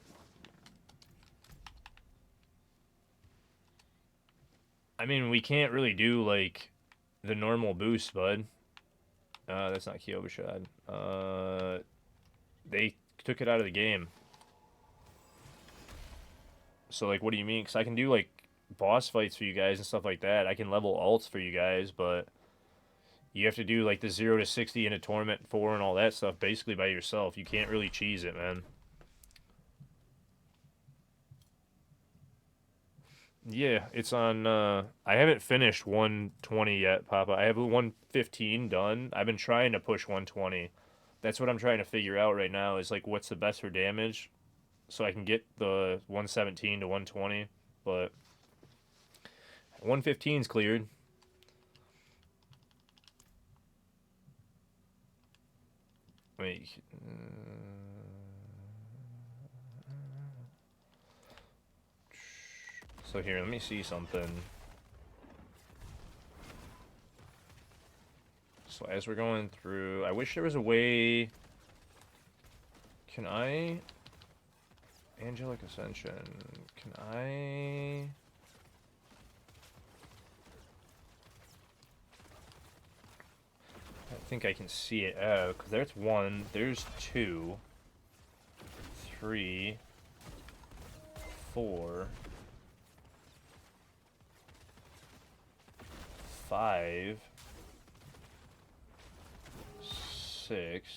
I mean, we can't really do, like, the normal boost, bud. That's not Kyobashad. They took it out of the game. So, like, what do you mean? Because I can do, like, boss fights for you guys and stuff like that. I can level alts for you guys, but you have to do, like, the 0 to 60 in a Torment 4 and all that stuff basically by yourself. You can't really cheese it, man. Yeah, it's on, I haven't finished 120 yet, Papa. I have 115 done. I've been trying to push 120. That's what I'm trying to figure out right now is, like, what's the best for damage so I can get the 117 to 120, but 115's cleared. Wait, so here, let me see something. So as we're going through, I wish there was a way. Can I? Angelic Ascension. Can I? I think I can see it. Because there's 1, there's 2, 3, 4. 5, 6.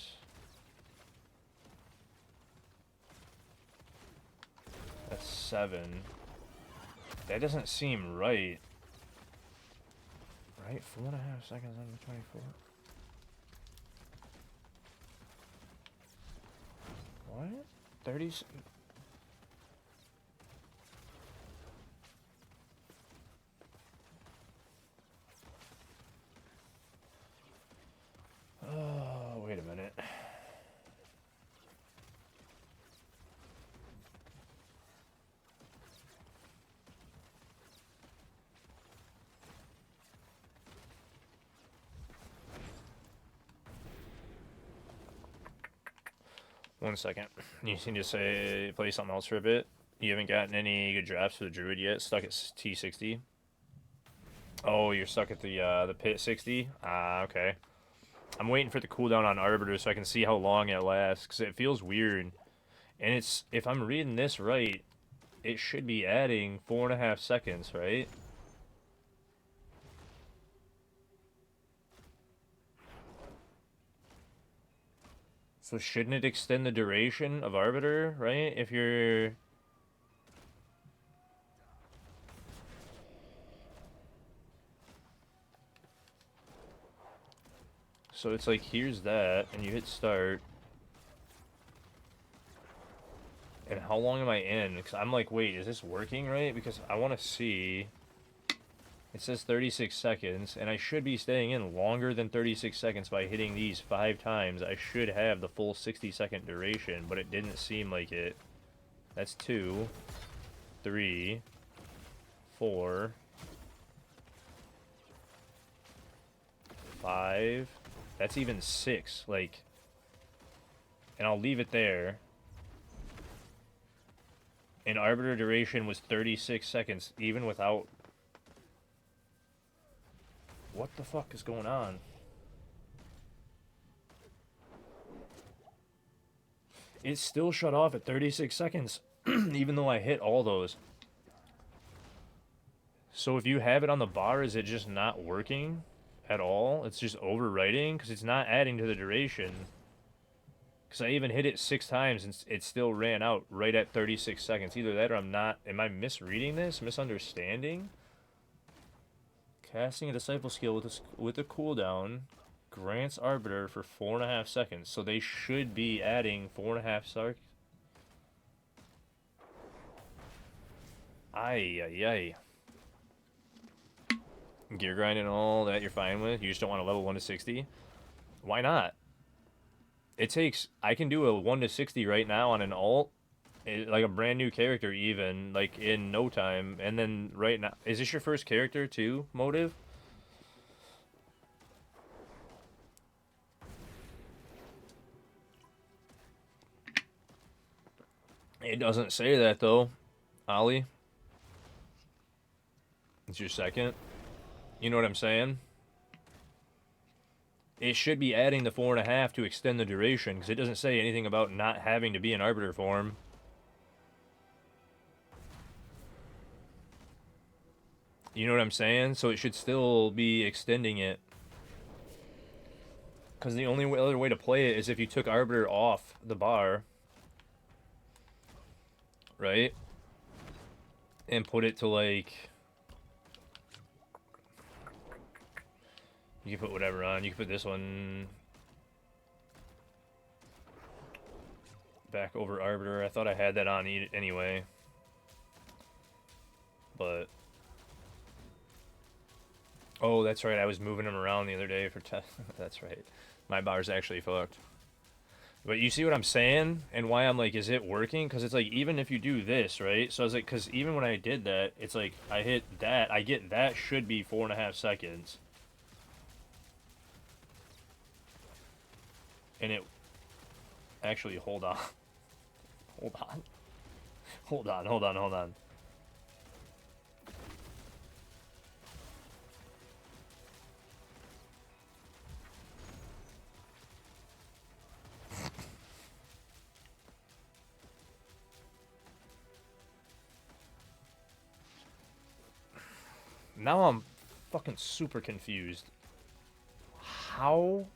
That's 7. That doesn't seem right. Right? 4.5 seconds under 24. What? 30. Oh, wait a minute. One second. You need to say play something else for a bit. You haven't gotten any good drafts for the Druid yet. Stuck at T60. Oh, you're stuck at the pit 60. Ah, okay. I'm waiting for the cooldown on Arbiter so I can see how long it lasts because it feels weird. And it's if I'm reading this right, it should be adding 4.5 seconds, right? So shouldn't it extend the duration of Arbiter, right? If you're... So it's like, here's that, and you hit start. And how long am I in? Because I'm like, wait, is this working right? Because I want to see... It says 36 seconds, and I should be staying in longer than 36 seconds by hitting these 5 times. I should have the full 60-second duration, but it didn't seem like it. That's 2, 3, 4, 5. That's even 6. Like, and I'll leave it there. And Arbiter duration was 36 seconds, even without... What the fuck is going on? It still shut off at 36 seconds, even though I hit all those. So if you have it on the bar, is it just not working at all? It's just overwriting? Because it's not adding to the duration. Because I even hit it 6 times and it still ran out right at 36 seconds. Either that or I'm not... Am I misreading this? Misunderstanding? Casting a Disciple skill with a cooldown grants Arbiter for 4.5 seconds. So they should be adding 4.5 seconds. Ay, ay, ay. Gear grind and all that you're fine with. You just don't want to level 1 to 60. Why not? It takes... I can do a 1 to 60 right now on an alt. Like a brand new character even, like in no time. And then right now... Is this your first character too, Motive? It doesn't say that though, Ollie. It's your second. You know what I'm saying? It should be adding the 4.5 to extend the duration, because it doesn't say anything about not having to be in Arbiter form. You know what I'm saying? So it should still be extending it. Because the only other way to play it is if you took Arbiter off the bar. Right? And put it to like... You can put whatever on. You can put this one back over Arbiter. I thought I had that on anyway. But... Oh, that's right. I was moving them around the other day for test. That's right. My bar's actually fucked. But you see what I'm saying? And why I'm like, is it working? Because it's like, even if you do this, right? So I was like, because even when I did that, it's like, I hit that. I get that should be 4.5 seconds. And it... Actually, hold on. Hold on. Hold on, hold on, hold on. Now I'm fucking super confused. How?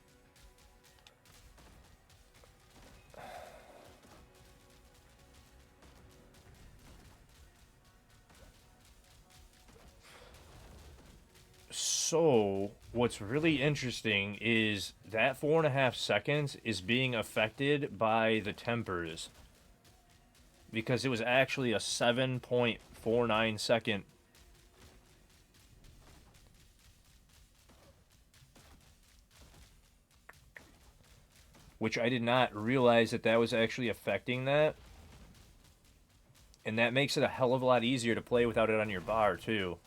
So, what's really interesting is that 4.5 seconds is being affected by the tempers. Because it was actually a 7.49 second. Which I did not realize that was actually affecting that. And that makes it a hell of a lot easier to play without it on your bar, too.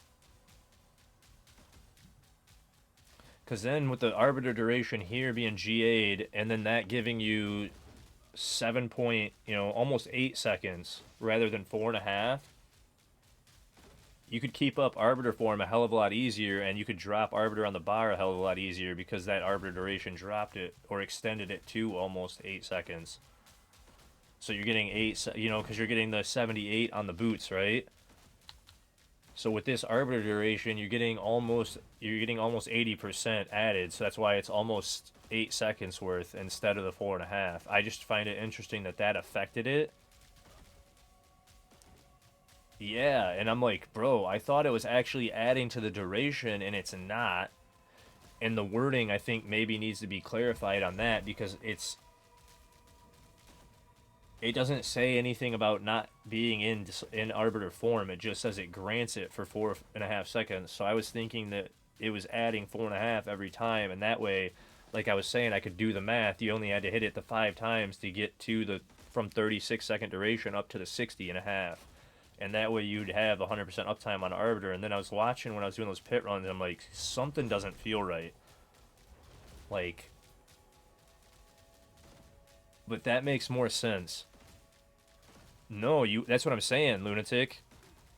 Because then with the arbiter duration here being GA'd, and then that giving you 7 point, almost 8 seconds rather than 4.5, you could keep up arbiter form a hell of a lot easier, and you could drop arbiter on the bar a hell of a lot easier because that arbiter duration dropped it or extended it to almost 8 seconds. So you're getting 8, because you're getting the 78 on the boots, right? So with this arbiter duration, you're getting almost 80% added. So that's why it's almost 8 seconds worth instead of the 4.5. I just find it interesting that affected it. Yeah, and I'm like, bro, I thought it was actually adding to the duration, and it's not. And the wording, I think, maybe needs to be clarified on that because it doesn't say anything about not being in arbiter form. It just says it grants it for 4.5 seconds. So I was thinking that it was adding 4.5 every time, and that way, like I was saying, I could do the math. You only had to hit it the 5 times to get to from 36-second duration up to the 60.5. And that way you'd have 100% uptime on arbiter. And then I was watching when I was doing those pit runs, and I'm like, something doesn't feel right. Like, but that makes more sense. No, that's what I'm saying, lunatic.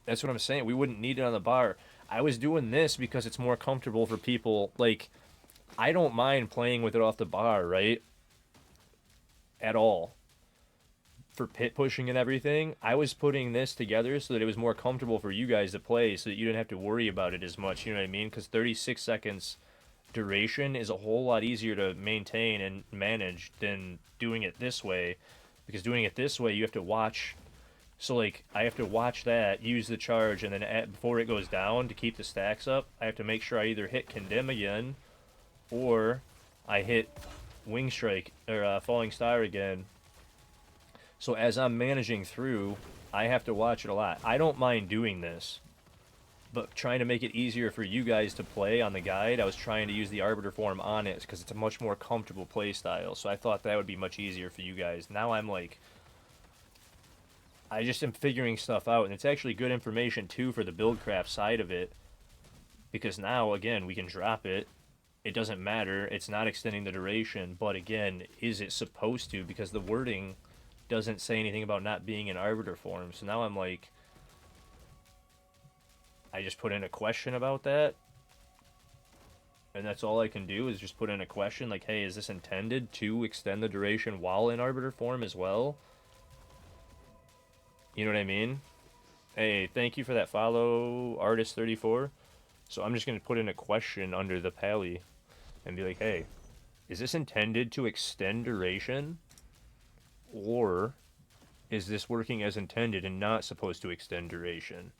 That's what I'm saying. We wouldn't need it on the bar. I was doing this because it's more comfortable for people. Like, I don't mind playing with it off the bar, right? At all. For pit pushing and everything, I was putting this together so that it was more comfortable for you guys to play so that you didn't have to worry about it as much, you know what I mean? Because 36 seconds duration is a whole lot easier to maintain and manage than doing it this way. Because doing it this way, you have to watch. So, like, I have to watch that, use the charge, and then before it goes down to keep the stacks up, I have to make sure I either hit Condemn again, or I hit Wing Strike, or Falling Star again. So as I'm managing through, I have to watch it a lot. I don't mind doing this, but trying to make it easier for you guys to play on the guide, I was trying to use the Arbiter form on it, because it's a much more comfortable play style, so I thought that would be much easier for you guys. Now I'm like, I just am figuring stuff out, and it's actually good information too for the buildcraft side of it, because now, again, we can drop it. It doesn't matter. It's not extending the duration, but again, is it supposed to? Because the wording doesn't say anything about not being in arbiter form. So now I'm like, I just put in a question about that, and that's all I can do is just put in a question like, hey, is this intended to extend the duration while in arbiter form as well? You know what I mean? Hey, thank you for that follow, Artist34. So I'm just going to put in a question under the Pally and be like, hey, is this intended to extend duration? Or is this working as intended and not supposed to extend duration?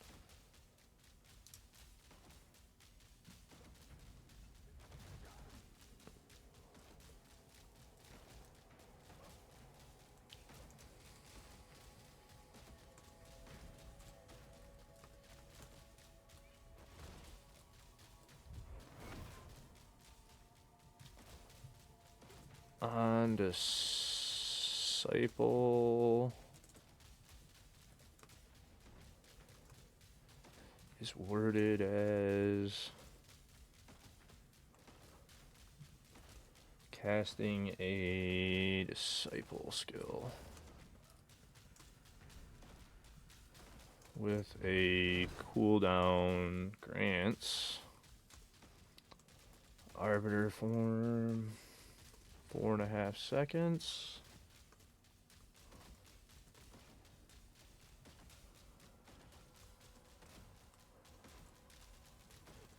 On Disciple is worded as casting a disciple skill with a cooldown grants arbiter form 4.5 seconds.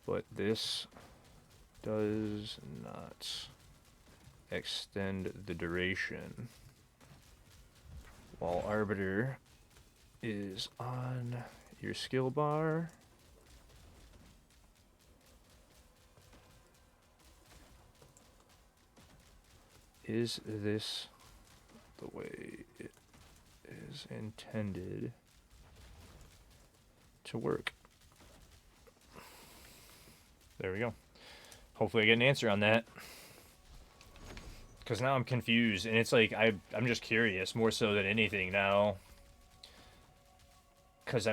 but this does not extend the duration, while Arbiter is on your skill bar. Is this the way it is intended to work? There we go. Hopefully I get an answer on that. Because now I'm confused, and it's like, I'm just curious, more so than anything now. Because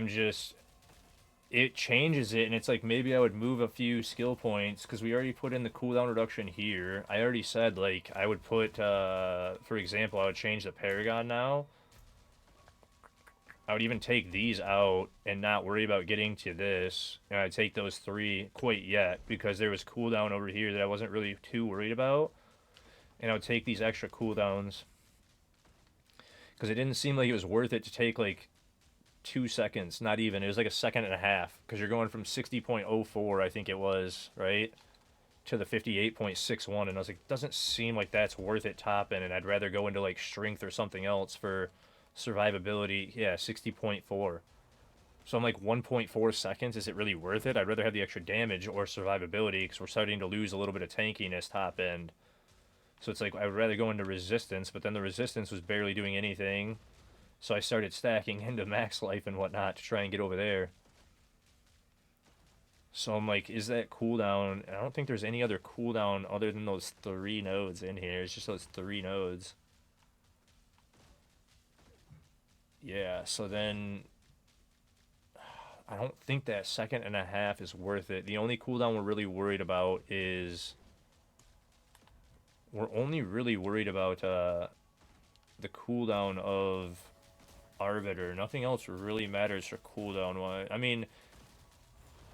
it changes it, and it's like, maybe I would move a few skill points, because we already put in the cooldown reduction here. I already said, like, I would put, for example, I would change the Paragon now. I would even take these out and not worry about getting to this. And I'd take those 3 quite yet, because there was cooldown over here that I wasn't really too worried about. And I would take these extra cooldowns, because it didn't seem like it was worth it to take like 2 seconds, not even. It was like a second and a half, because you're going from 60.04, I think it was, right, to the 58.61, and I was like, doesn't seem like that's worth it topping, and I'd rather go into like strength or something else for survivability. Yeah, 60.4. So I'm like, 1.4 seconds, is it really worth it? I'd rather have the extra damage or survivability, because we're starting to lose a little bit of tankiness top end. So it's like, I would rather go into resistance, but then the resistance was barely doing anything. So I started stacking into max life and whatnot to try and get over there. So I'm like, is that cooldown? I don't think there's any other cooldown other than those 3 nodes in here. It's just those 3 nodes. Yeah, so then I don't think that second and a half is worth it. The only cooldown we're really worried about is... We're only really worried about the cooldown of Arbiter. Nothing else really matters for cooldown. I mean,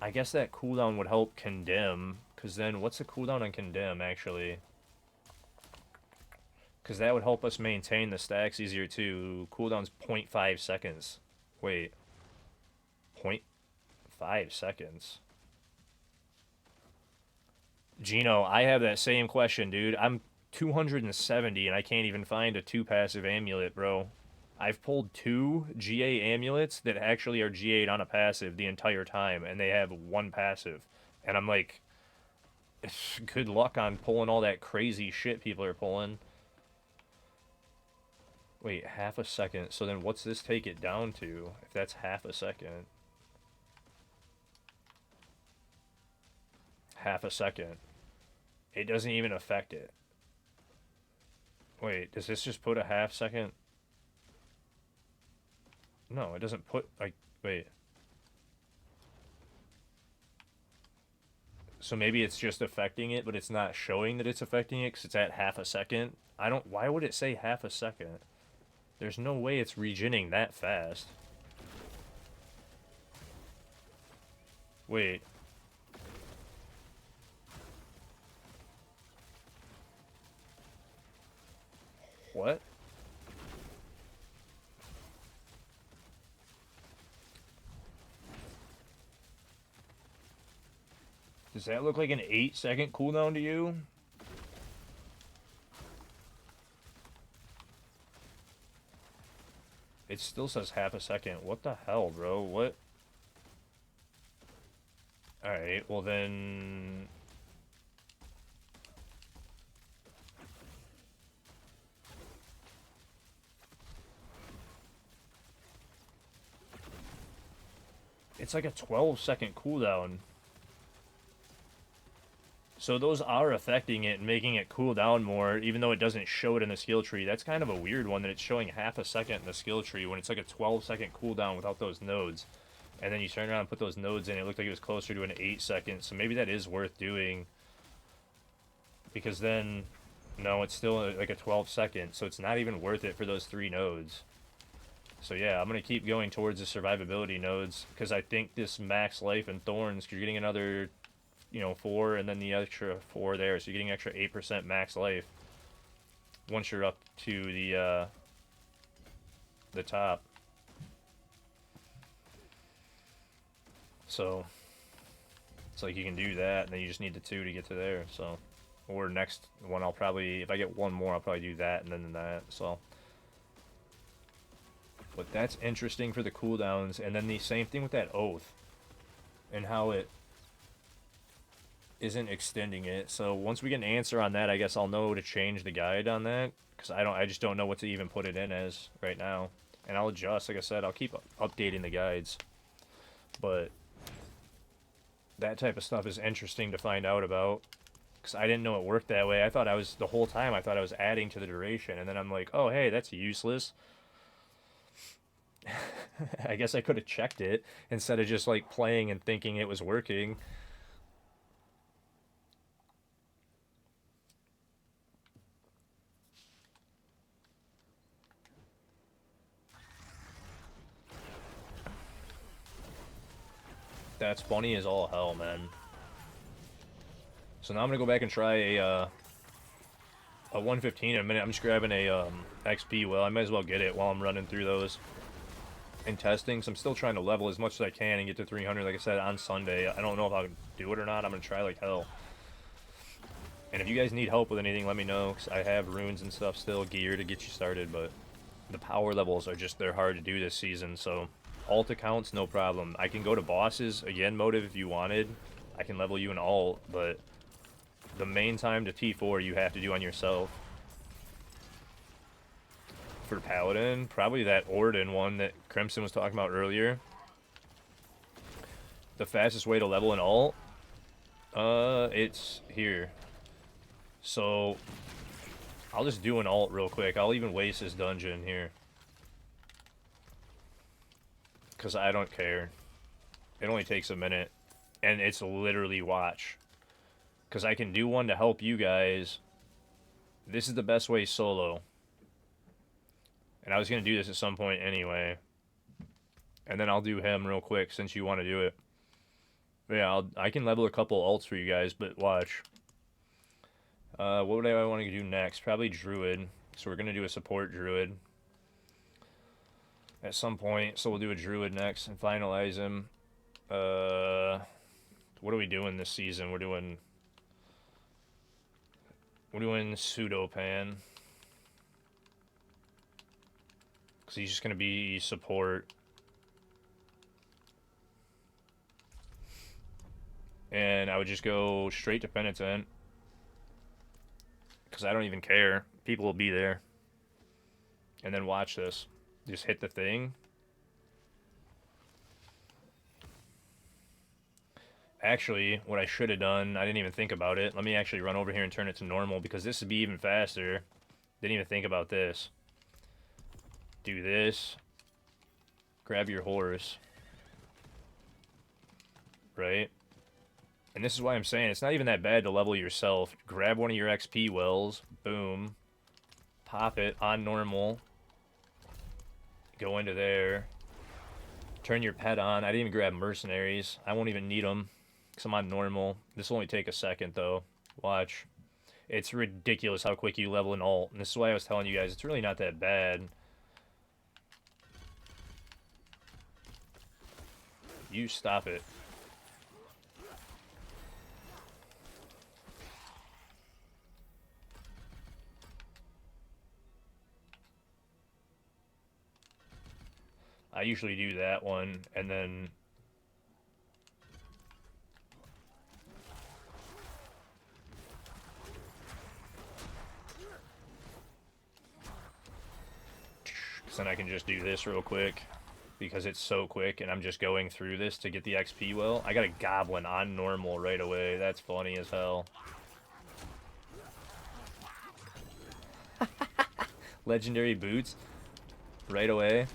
I guess that cooldown would help Condemn, because then what's the cooldown on Condemn, actually? Because that would help us maintain the stacks easier, too. Cooldown's 0.5 seconds. Wait. 0.5 seconds? Gino, I have that same question, dude. I'm 270 and I can't even find a 2 passive amulet, bro. I've pulled 2 GA amulets that actually are GA'd on a passive the entire time, and they have 1 passive. And I'm like, good luck on pulling all that crazy shit people are pulling. Wait, half a second. So then what's this take it down to, if that's half a second? Half a second. It doesn't even affect it. Wait, does this just put a half second? No, it doesn't put, like, wait. So maybe it's just affecting it, but it's not showing that it's affecting it because it's at half a second. Why would it say half a second? There's no way it's regenning that fast. Wait. What? Does that look like an 8-second cooldown to you? It still says half a second. What the hell, bro? What? Alright, well then... It's like a 12-second cooldown. So those are affecting it and making it cool down more, even though it doesn't show it in the skill tree. That's kind of a weird one, that it's showing half a second in the skill tree when it's like a 12-second cooldown without those nodes. And then you turn around and put those nodes in, it looked like it was closer to an 8-second. So maybe that is worth doing. Because then, no, it's still like a 12-second. So it's not even worth it for those 3 nodes. So yeah, I'm going to keep going towards the survivability nodes, because I think this max life and thorns, because you're getting another, 4, and then the extra 4 there, so you're getting extra 8% max life once you're up to the top. So It's like you can do that, and then you just need the 2 to get to there, so. Or next one, I'll probably, if I get one more, I'll probably do that and then that, so. But that's interesting for the cooldowns, and then the same thing with that Oath, and how it isn't extending it. So once we get an answer on that, I guess I'll know to change the guide on that, because I just don't know what to even put it in as right now. And I'll adjust, like I said, I'll keep updating the guides. But that type of stuff is interesting to find out about, because I didn't know it worked that way. I thought the whole time I thought I was adding to the duration, and then I'm like, oh hey, that's useless. I guess I could have checked it instead of just like playing and thinking it was working. That's funny as all hell, man. So now I'm gonna go back and try a 115 in a minute. I'm just grabbing a XP well. I might as well get it while I'm running through those and testing. So I'm still trying to level as much as I can and get to 300, like I said, on Sunday. I don't know if I'll do it or not. I'm gonna try like hell. And if you guys need help with anything, let me know, because I have runes and stuff still, gear to get you started, but the power levels are just, they're hard to do this season, so alt accounts, no problem. I can go to bosses, again, motive if you wanted. I can level you in alt, but the main time to T4 you have to do on yourself. For Paladin, probably that Orden one that Crimson was talking about earlier. The fastest way to level an alt, it's here. So, I'll just do an alt real quick. I'll even waste this dungeon here, because I don't care. It only takes a minute, and it's literally watch. Because I can do one to help you guys. This is the best way solo. And I was going to do this at some point anyway. And then I'll do him real quick since you want to do it. But yeah, I can level a couple alts for you guys, but watch. What would I want to do next? Probably Druid. So we're going to do a support Druid at some point. So we'll do a Druid next and finalize him. What are we doing this season? We're doing Pseudopan. Because he's just going to be support. And I would just go straight to Penitent. Because I don't even care. People will be there. And then watch this. Just hit the thing. Actually, what I should have done, I didn't even think about it. Let me actually run over here and turn it to normal, because this would be even faster. Didn't even think about this. Do this. Grab your horse. Right? And this is why I'm saying it's not even that bad to level yourself. Grab one of your XP wells. Boom. Pop it on normal. Go into there. Turn your pet on. I didn't even grab mercenaries. I won't even need them, because I'm on normal. This will only take a second, though. Watch. It's ridiculous how quick you level an alt. And this is why I was telling you guys, it's really not that bad. You stop it. I usually do that one, and then then I can just do this real quick, because it's so quick, and I'm just going through this to get the XP well. I got a goblin on normal right away. That's funny as hell. Legendary boots right away.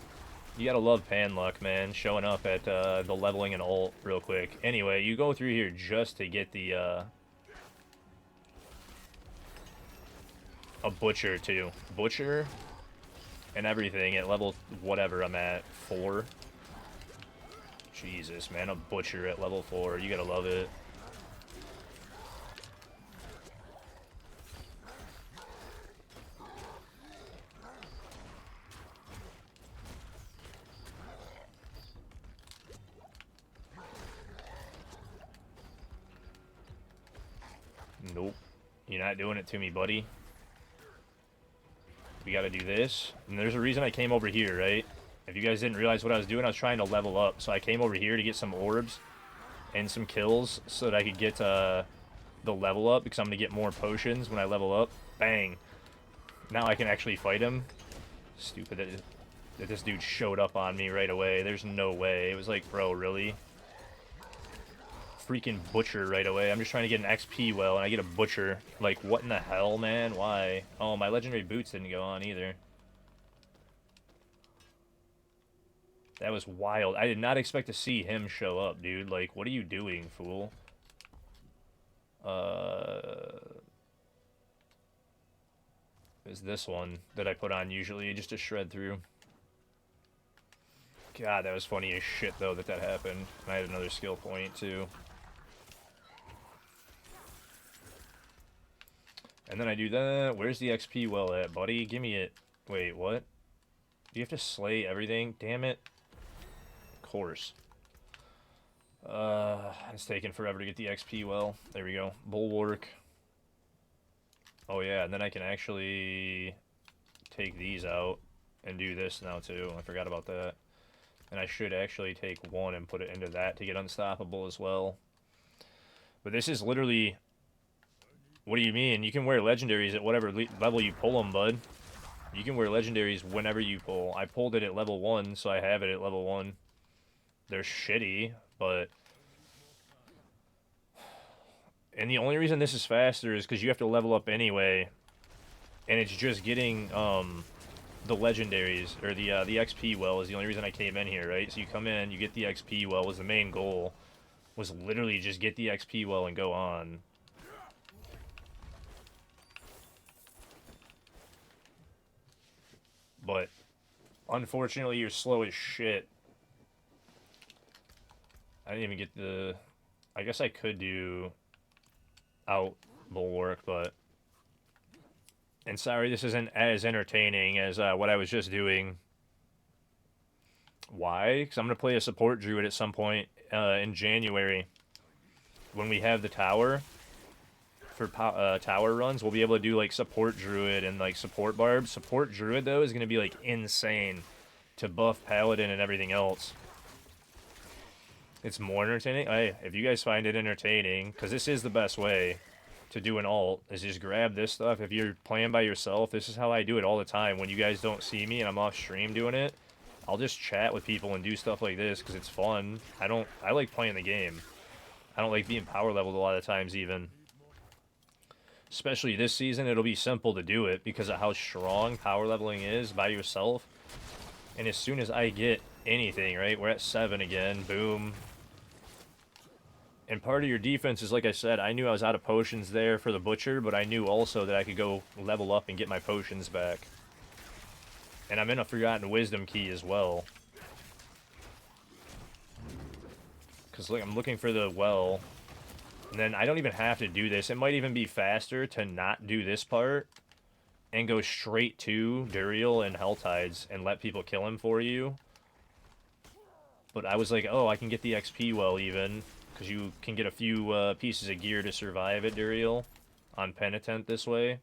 You gotta love pan luck, man, showing up at the leveling and ult real quick. Anyway, you go through here just to get the a butcher too. Butcher and everything at level whatever I'm at, 4. Jesus, man, a butcher at level 4. You gotta love it. You're not doing it to me, buddy. We gotta do this. And there's a reason I came over here, right? If you guys didn't realize what I was doing, I was trying to level up. So I came over here to get some orbs and some kills so that I could get the level up, because I'm gonna get more potions when I level up. Bang. Now I can actually fight him. Stupid that this dude showed up on me right away. There's no way. It was like, bro, really? Freaking butcher right away. I'm just trying to get an XP well, and I get a butcher. Like, what in the hell, man? Why? Oh, my legendary boots didn't go on either. That was wild. I did not expect to see him show up, dude. Like, what are you doing, fool? Is this one that I put on usually just to shred through. God, that was funny as shit, though, that happened. And I had another skill point, too. And then I do that. Where's the XP well at, buddy? Give me it. Wait, what? Do you have to slay everything? Damn it. Of course. It's taking forever to get the XP well. There we go. Bulwark. Oh, yeah, and then I can actually take these out and do this now, too. I forgot about that. And I should actually take one and put it into that to get unstoppable as well. But this is literally... What do you mean? You can wear legendaries at whatever level you pull them, bud. You can wear legendaries whenever you pull. I pulled it at level 1, so I have it at level 1. They're shitty, but... And the only reason this is faster is because you have to level up anyway. And it's just getting, the legendaries, or the XP well is the only reason I came in here, right? So you come in, you get the XP well, was the main goal. Was literally just get the XP well and go on. But, unfortunately, you're slow as shit. I didn't even get the... I guess I could do... out bulwark, but... And sorry, this isn't as entertaining as what I was just doing. Why? Because I'm going to play a support druid at some point in January. When we have the tower... For tower runs, we'll be able to do like support druid and like support barb. Support druid though is going to be like insane to buff paladin and everything else. It's more entertaining. Hey, if you guys find it entertaining, because this is the best way to do an alt, is just grab this stuff. If you're playing by yourself, this is how I do it all the time. When you guys don't see me and I'm off stream doing it, I'll just chat with people and do stuff like this because it's fun. I like playing the game. I don't like being power leveled a lot of times even. Especially this season, it'll be simple to do it because of how strong power leveling is by yourself. And as soon as I get anything, right, we're at 7 again, boom. And part of your defense is, like I said, I knew I was out of potions there for the butcher, but I knew also that I could go level up and get my potions back. And I'm in a Forgotten Wisdom key as well. Because like, I'm looking for the well... And then I don't even have to do this. It might even be faster to not do this part and go straight to Duriel and Helltides and let people kill him for you. But I was like, oh, I can get the XP well even, because you can get a few pieces of gear to survive at Duriel on Penitent this way.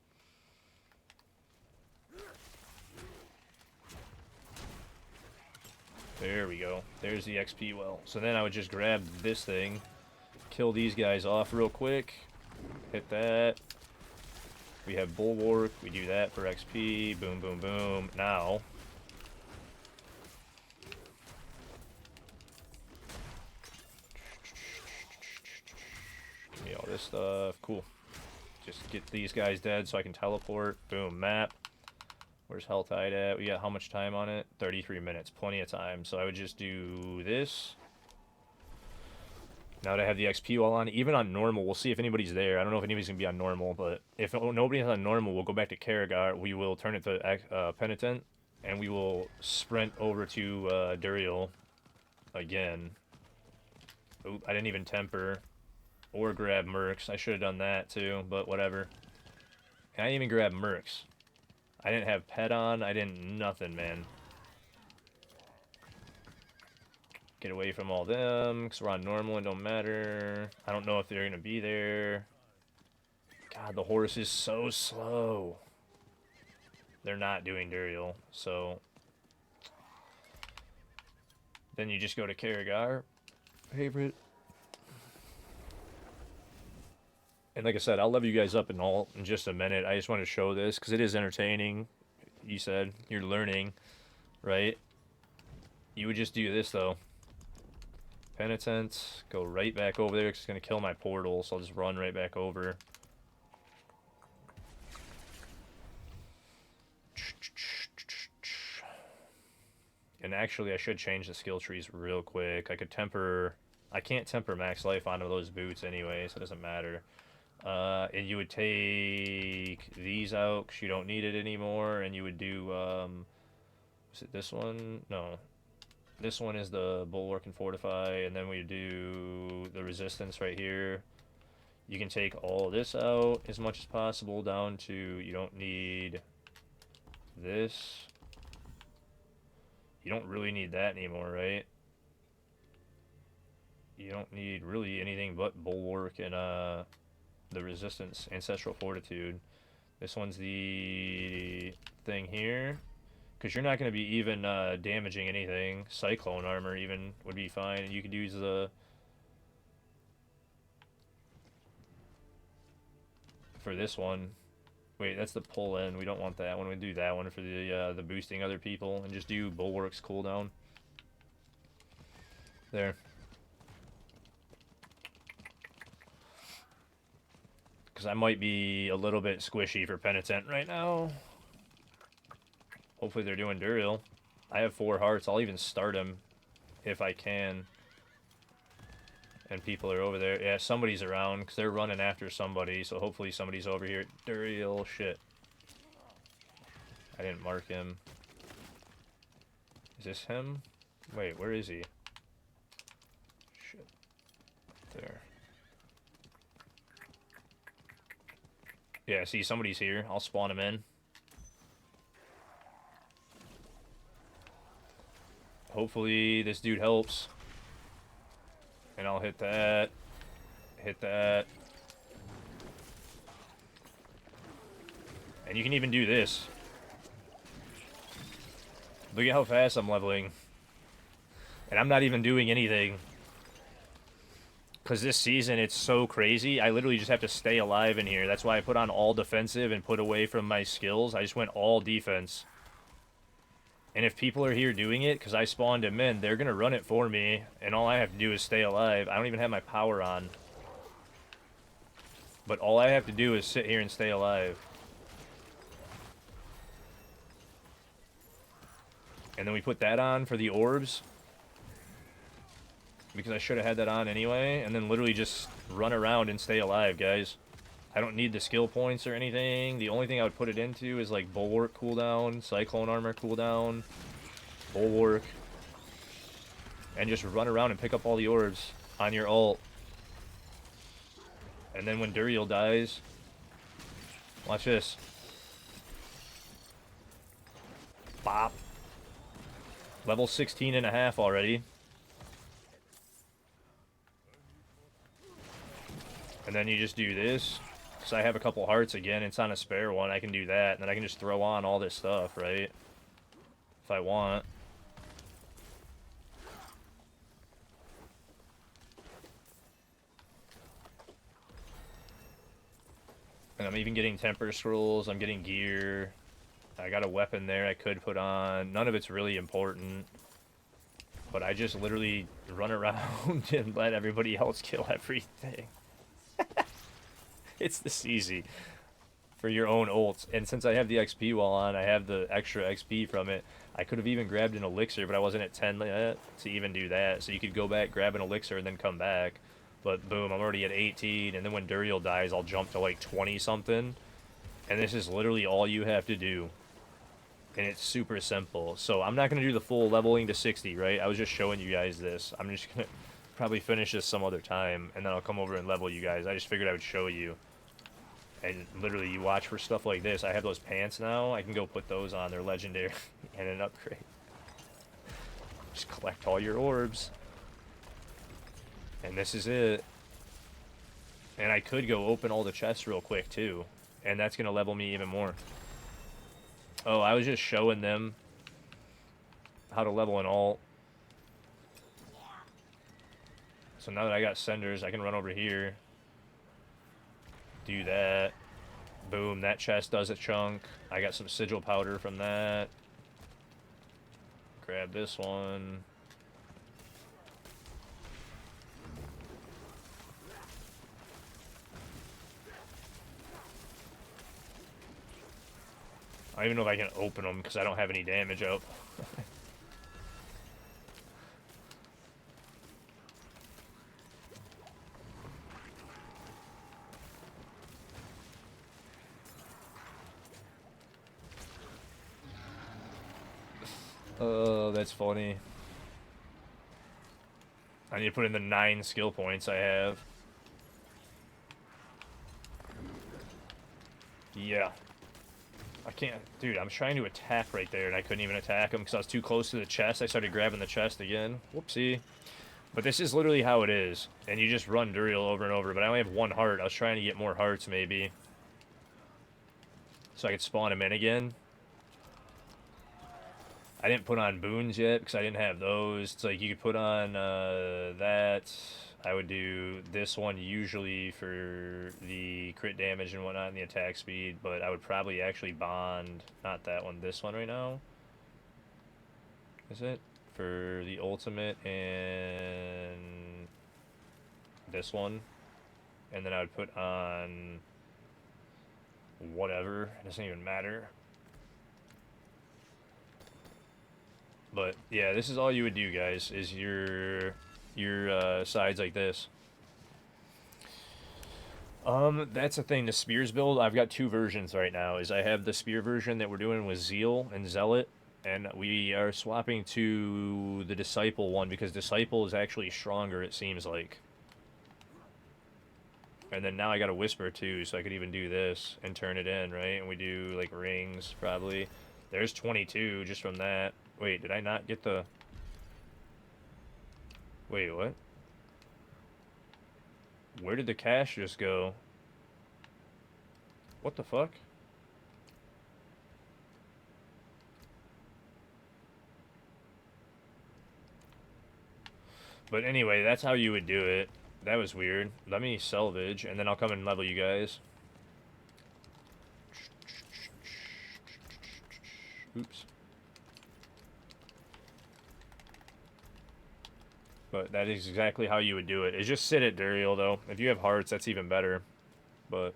There we go. There's the XP well. So then I would just grab this thing, kill these guys off real quick, hit that. We have Bulwark, we do that for XP, boom, boom, boom. Now, give me all this stuff, cool. Just get these guys dead so I can teleport, boom, map. Where's Helltide at? We got how much time on it? 33 minutes, plenty of time. So I would just do this. Now that I have the XP wall on, even on normal, we'll see if anybody's there. I don't know if anybody's going to be on normal, but if nobody's on normal, we'll go back to Karragar. We will turn it to Penitent, and we will sprint over to Duriel again. Oop, I didn't even temper or grab Mercs. I should have done that too, but whatever. And I didn't even grab Mercs. I didn't have Pet on. I didn't... nothing, man. Get away from all them, because we're on normal and don't matter. I don't know if they're going to be there. God, the horse is so slow. They're not doing Duriel, so then you just go to Karagar, favorite. And like I said, I'll level you guys up in just a minute. I just want to show this because it is entertaining. You said you're learning, right? You would just do this though. Penitent, go right back over there because it's going to kill my portal, so I'll just run right back over. And actually, I should change the skill trees real quick. I could temper... I can't temper max life onto those boots anyway, so it doesn't matter. And you would take these out because you don't need it anymore, and you would do... is it this one? No. This one is the Bulwark and Fortify, and then we do the Resistance right here. You can take all this out as much as possible down to you don't need this. You don't really need that anymore, right? You don't need really anything but Bulwark and the Resistance, Ancestral Fortitude. This one's the thing here. Because you're not going to be even damaging anything. Cyclone Armor even would be fine. And you could use the... For this one. Wait, that's the pull in. We don't want that one. We do that one for the boosting other people. And just do Bulwark's cooldown. There. Because I might be a little bit squishy for Penitent right now. Hopefully they're doing Duriel. I have 4 hearts. I'll even start him if I can. And people are over there. Yeah, somebody's around because they're running after somebody. So hopefully somebody's over here. Duriel, shit. I didn't mark him. Is this him? Wait, where is he? Shit. There. Yeah, see, somebody's here. I'll spawn him in. Hopefully this dude helps. And I'll hit that. Hit that. And you can even do this. Look at how fast I'm leveling. And I'm not even doing anything. Because this season, it's so crazy. I literally just have to stay alive in here. That's why I put on all defensive and put away from my skills. I just went all defense. And if people are here doing it, because I spawned him in, they're going to run it for me. And all I have to do is stay alive. I don't even have my power on. But all I have to do is sit here and stay alive. And then we put that on for the orbs. Because I should have had that on anyway. And then literally just run around and stay alive, guys. I don't need the skill points or anything. The only thing I would put it into is like Bulwark cooldown, Cyclone Armor cooldown, Bulwark. And just run around and pick up all the orbs on your ult. And then when Duriel dies, watch this. Bop. Level 16.5 already. And then you just do this. Because I have a couple hearts again. It's on a spare one. I can do that. And then I can just throw on all this stuff, right? If I want. And I'm even getting temper scrolls. I'm getting gear. I got a weapon there I could put on. None of it's really important. But I just literally run around and let everybody else kill everything. It's this easy for your own ults. And since I have the XP wall on, I have the extra XP from it. I could have even grabbed an elixir, but I wasn't at 10 yet to even do that. So you could go back, grab an elixir, and then come back. But boom, I'm already at 18. And then when Duriel dies, I'll jump to like 20-something. And this is literally all you have to do. And it's super simple. So I'm not going to do the full leveling to 60, right? I was just showing you guys this. I'm just going to probably finish this some other time. And then I'll come over and level you guys. I just figured I would show you. And literally, you watch for stuff like this. I have those pants now. I can go put those on. They're legendary and an upgrade. Just collect all your orbs. And this is it. And I could go open all the chests real quick, too. And that's going to level me even more. Oh, I was just showing them how to level an alt. So now that I got senders, I can run over here. Do that. Boom, that chest does a chunk. I got some sigil powder from that. Grab this one. I don't even know if I can open them because I don't have any damage up. Oh, that's funny. I need to put in the 9 skill points I have. Yeah. I can't... Dude, I'm trying to attack right there, and I couldn't even attack him because I was too close to the chest. I started grabbing the chest again. Whoopsie. But this is literally how it is. And you just run Duriel over and over. But I only have 1 heart. I was trying to get more hearts, maybe. So I could spawn him in again. I didn't put on boons yet because I didn't have those. It's like you could put on that. I would do this one usually for the crit damage and whatnot and the attack speed, but I would probably actually bond, not that one, this one right now. Is it? For the ultimate and this one. And then I would put on whatever. It doesn't even matter. But yeah, this is all you would do, guys, is your sides like this. That's the thing, the spears build, I've got 2 versions right now. Is I have the spear version that we're doing with Zeal and Zealot, and we are swapping to the Disciple one because Disciple is actually stronger, it seems like. And then now I got a Whisper too, so I could even do this and turn it in, right? And we do like rings, probably. There's 22 just from that. Wait, did I not get the... Wait, what? Where did the cash just go? What the fuck? But anyway, that's how you would do it. That was weird. Let me salvage, and then I'll come and level you guys. Oops. But that is exactly how you would do it. Is just sit at Duriel, though. If you have hearts, that's even better. But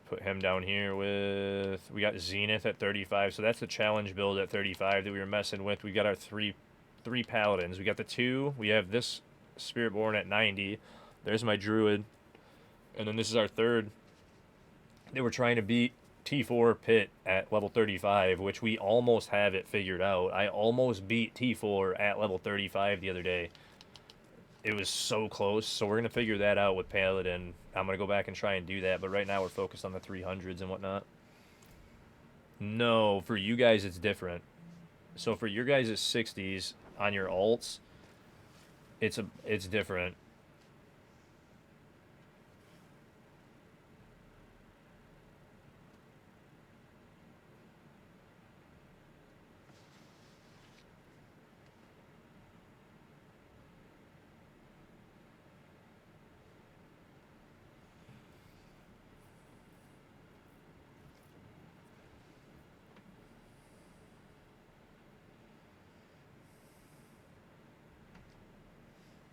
put him down here with... We got Zenith at 35, so that's the challenge build at 35 that we were messing with. We got our three paladins. We got the 2. We have this Spiritborn at 90. There's my druid. And then this is our 3rd. They were trying to beat T4 Pit at level 35, which we almost have it figured out. I almost beat T4 at level 35 the other day. It was so close, so we're going to figure that out with Paladin. I'm going to go back and try and do that, but right now we're focused on the 300s and whatnot. No, for you guys it's different. So for your guys' 60s on your alts, it's different.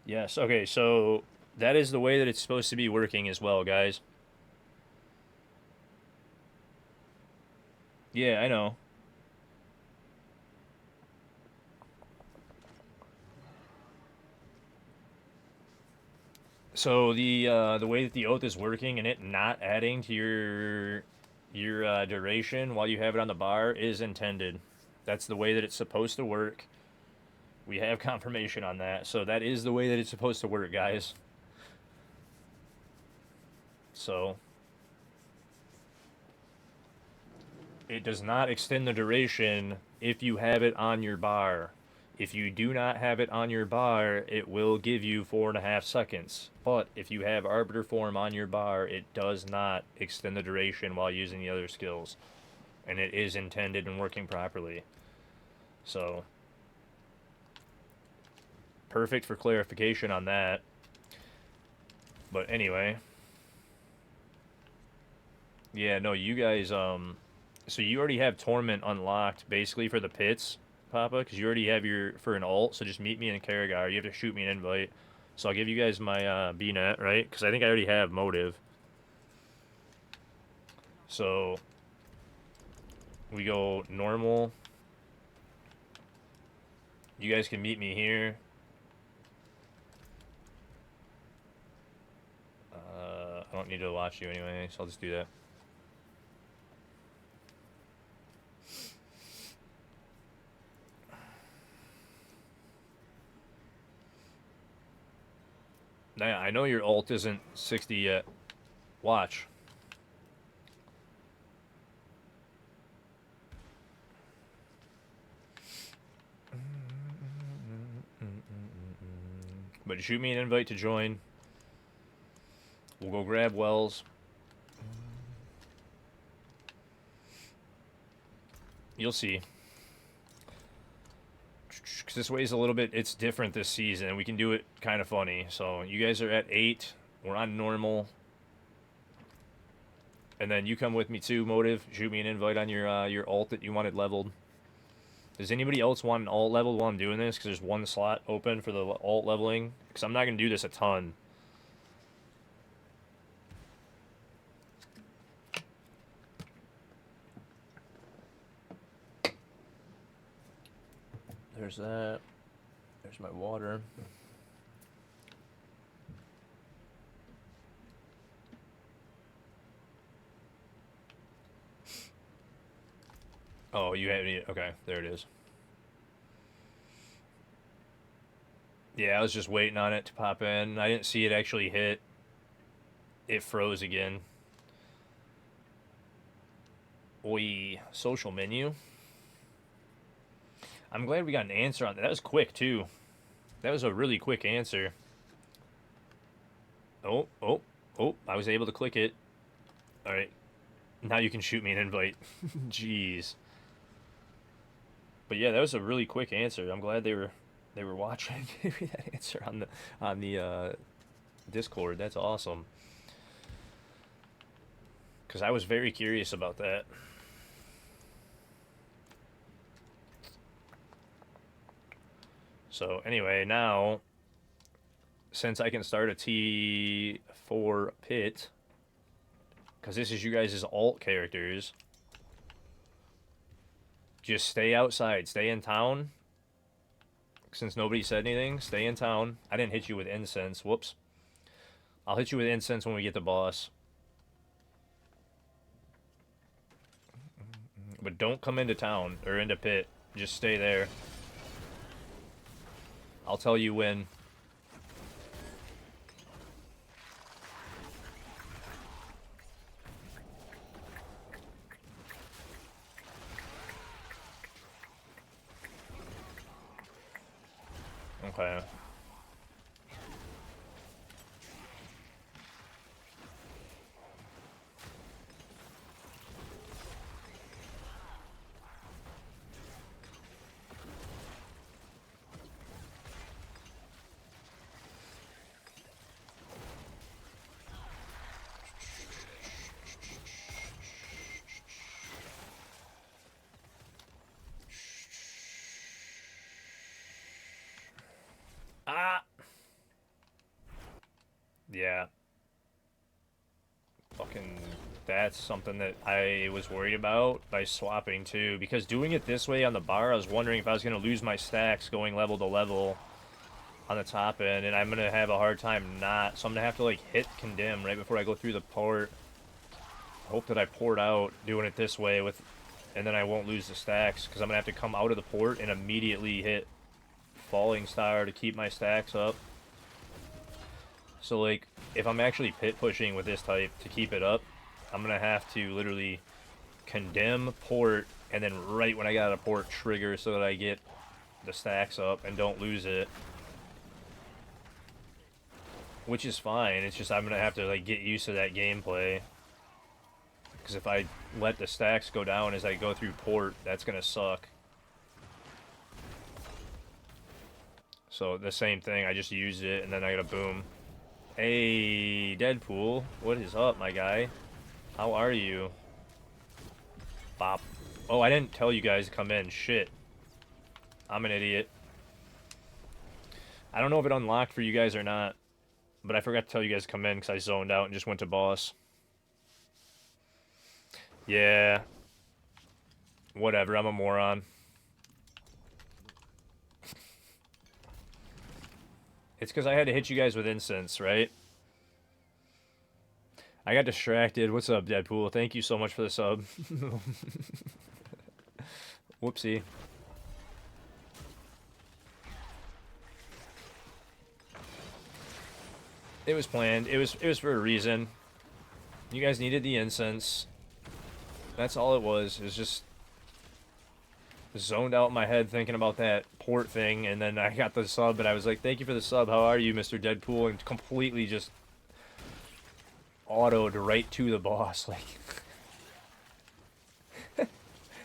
Yes, okay, so that is the way that it's supposed to be working as well, guys. Yeah, I know. So the way that the oath is working and it not adding to your duration while you have it on the bar is intended. That's the way that it's supposed to work. We have confirmation on that. So that is the way that it's supposed to work, guys. So it does not extend the duration if you have it on your bar. If you do not have it on your bar, it will give you 4.5 seconds. But if you have Arbiter Form on your bar, it does not extend the duration while using the other skills. And it is intended and working properly. So, perfect for clarification on that. But anyway. Yeah, no, you guys, so you already have Torment unlocked, basically, for the pits, Papa, because you already have your, for an ult, so just meet me in Karagar. You have to shoot me an invite. So I'll give you guys my, B-net, right? Because I think I already have Motive. So, we go normal. You guys can meet me here. I don't need to watch you anyway, so I'll just do that. Now, I know your ult isn't 60 yet. Watch. But shoot me an invite to join. We'll go grab Wells. You'll see. Because this way is a little bit, it's different this season. We can do it kind of funny. So you guys are at 8. We're on normal. And then you come with me too, Motive. Shoot me an invite on your ult that you wanted leveled. Does anybody else want an ult level while I'm doing this? Because there's one slot open for the ult leveling. Because I'm not going to do this a ton. There's that. There's my water. Oh, you have any? Okay, there it is. Yeah, I was just waiting on it to pop in. I didn't see it actually hit. It froze again. Oi, social menu. I'm glad we got an answer on that. That was quick, too. That was a really quick answer. Oh, oh, oh, I was able to click it. Alright. Now you can shoot me an invite. Jeez. But yeah, that was a really quick answer. I'm glad they were watching. Give me that answer on the Discord. That's awesome. Because I was very curious about that. So anyway, now, since I can start a T4 pit, because this is you guys' alt characters, just stay outside, stay in town. Since nobody said anything, stay in town. I didn't hit you with incense, whoops. I'll hit you with incense when we get the boss. But don't come into town, or into pit, just stay there. I'll tell you when. Okay. Ah! Yeah. Fucking, that's something that I was worried about by swapping too. Because doing it this way on the bar, I was wondering if I was going to lose my stacks going level to level on the top end. And I'm going to have a hard time not. So I'm going to have to like hit condemn right before I go through the port. Hope that I port out doing it this way with, and then I won't lose the stacks. Because I'm going to have to come out of the port and immediately hit Falling Star to keep my stacks up. So like, if I'm actually pit pushing with this type to keep it up, I'm gonna have to literally condemn port, and then right when I got a port trigger so that I get the stacks up and don't lose it. Which is fine, it's just I'm gonna have to like get used to that gameplay. Because if I let the stacks go down as I go through port, that's gonna suck. So the same thing, I just used it and then I got a boom. Hey, Deadpool, what is up, my guy? How are you? Bop. Oh, I didn't tell you guys to come in. Shit. I'm an idiot. I don't know if it unlocked for you guys or not, but I forgot to tell you guys to come in because I zoned out and just went to boss. Yeah. Whatever, I'm a moron. It's because I had to hit you guys with incense, right? I got distracted. What's up, Deadpool? Thank you so much for the sub. Whoopsie. It was planned. It was for a reason. You guys needed the incense. That's all it was. It was just zoned out in my head thinking about that port thing, and then I got the sub, and I was like, thank you for the sub. How are you, Mr. Deadpool? And completely just autoed right to the boss. Like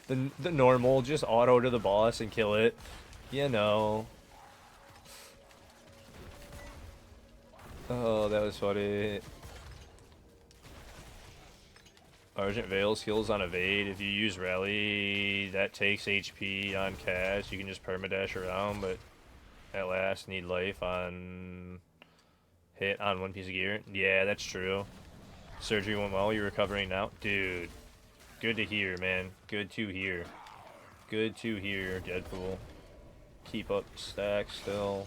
the normal, just auto to the boss and kill it. You know. Oh, that was funny. Argent Veil skills on evade. If you use rally, that takes HP on cast. You can just permadash around, but at last need life on hit on one piece of gear. Yeah, that's true. Surgery went well. You're recovering now, dude. Good to hear, man. Good to hear. Good to hear, Deadpool. Keep up stack still.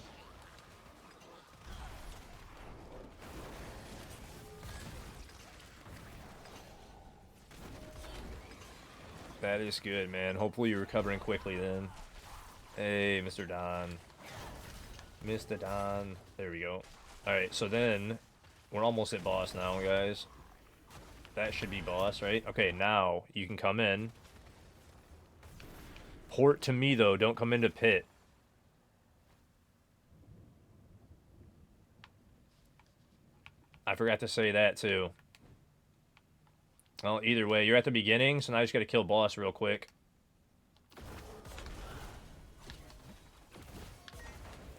That is good, man. Hopefully you're recovering quickly then. Hey, Mr. Don. Mr. Don. There we go. Alright, so then we're almost at boss now, guys. That should be boss, right? Okay, now you can come in. Port to me, though. Don't come into pit. I forgot to say that, too. Well, either way, you're at the beginning, so now you just gotta kill boss real quick.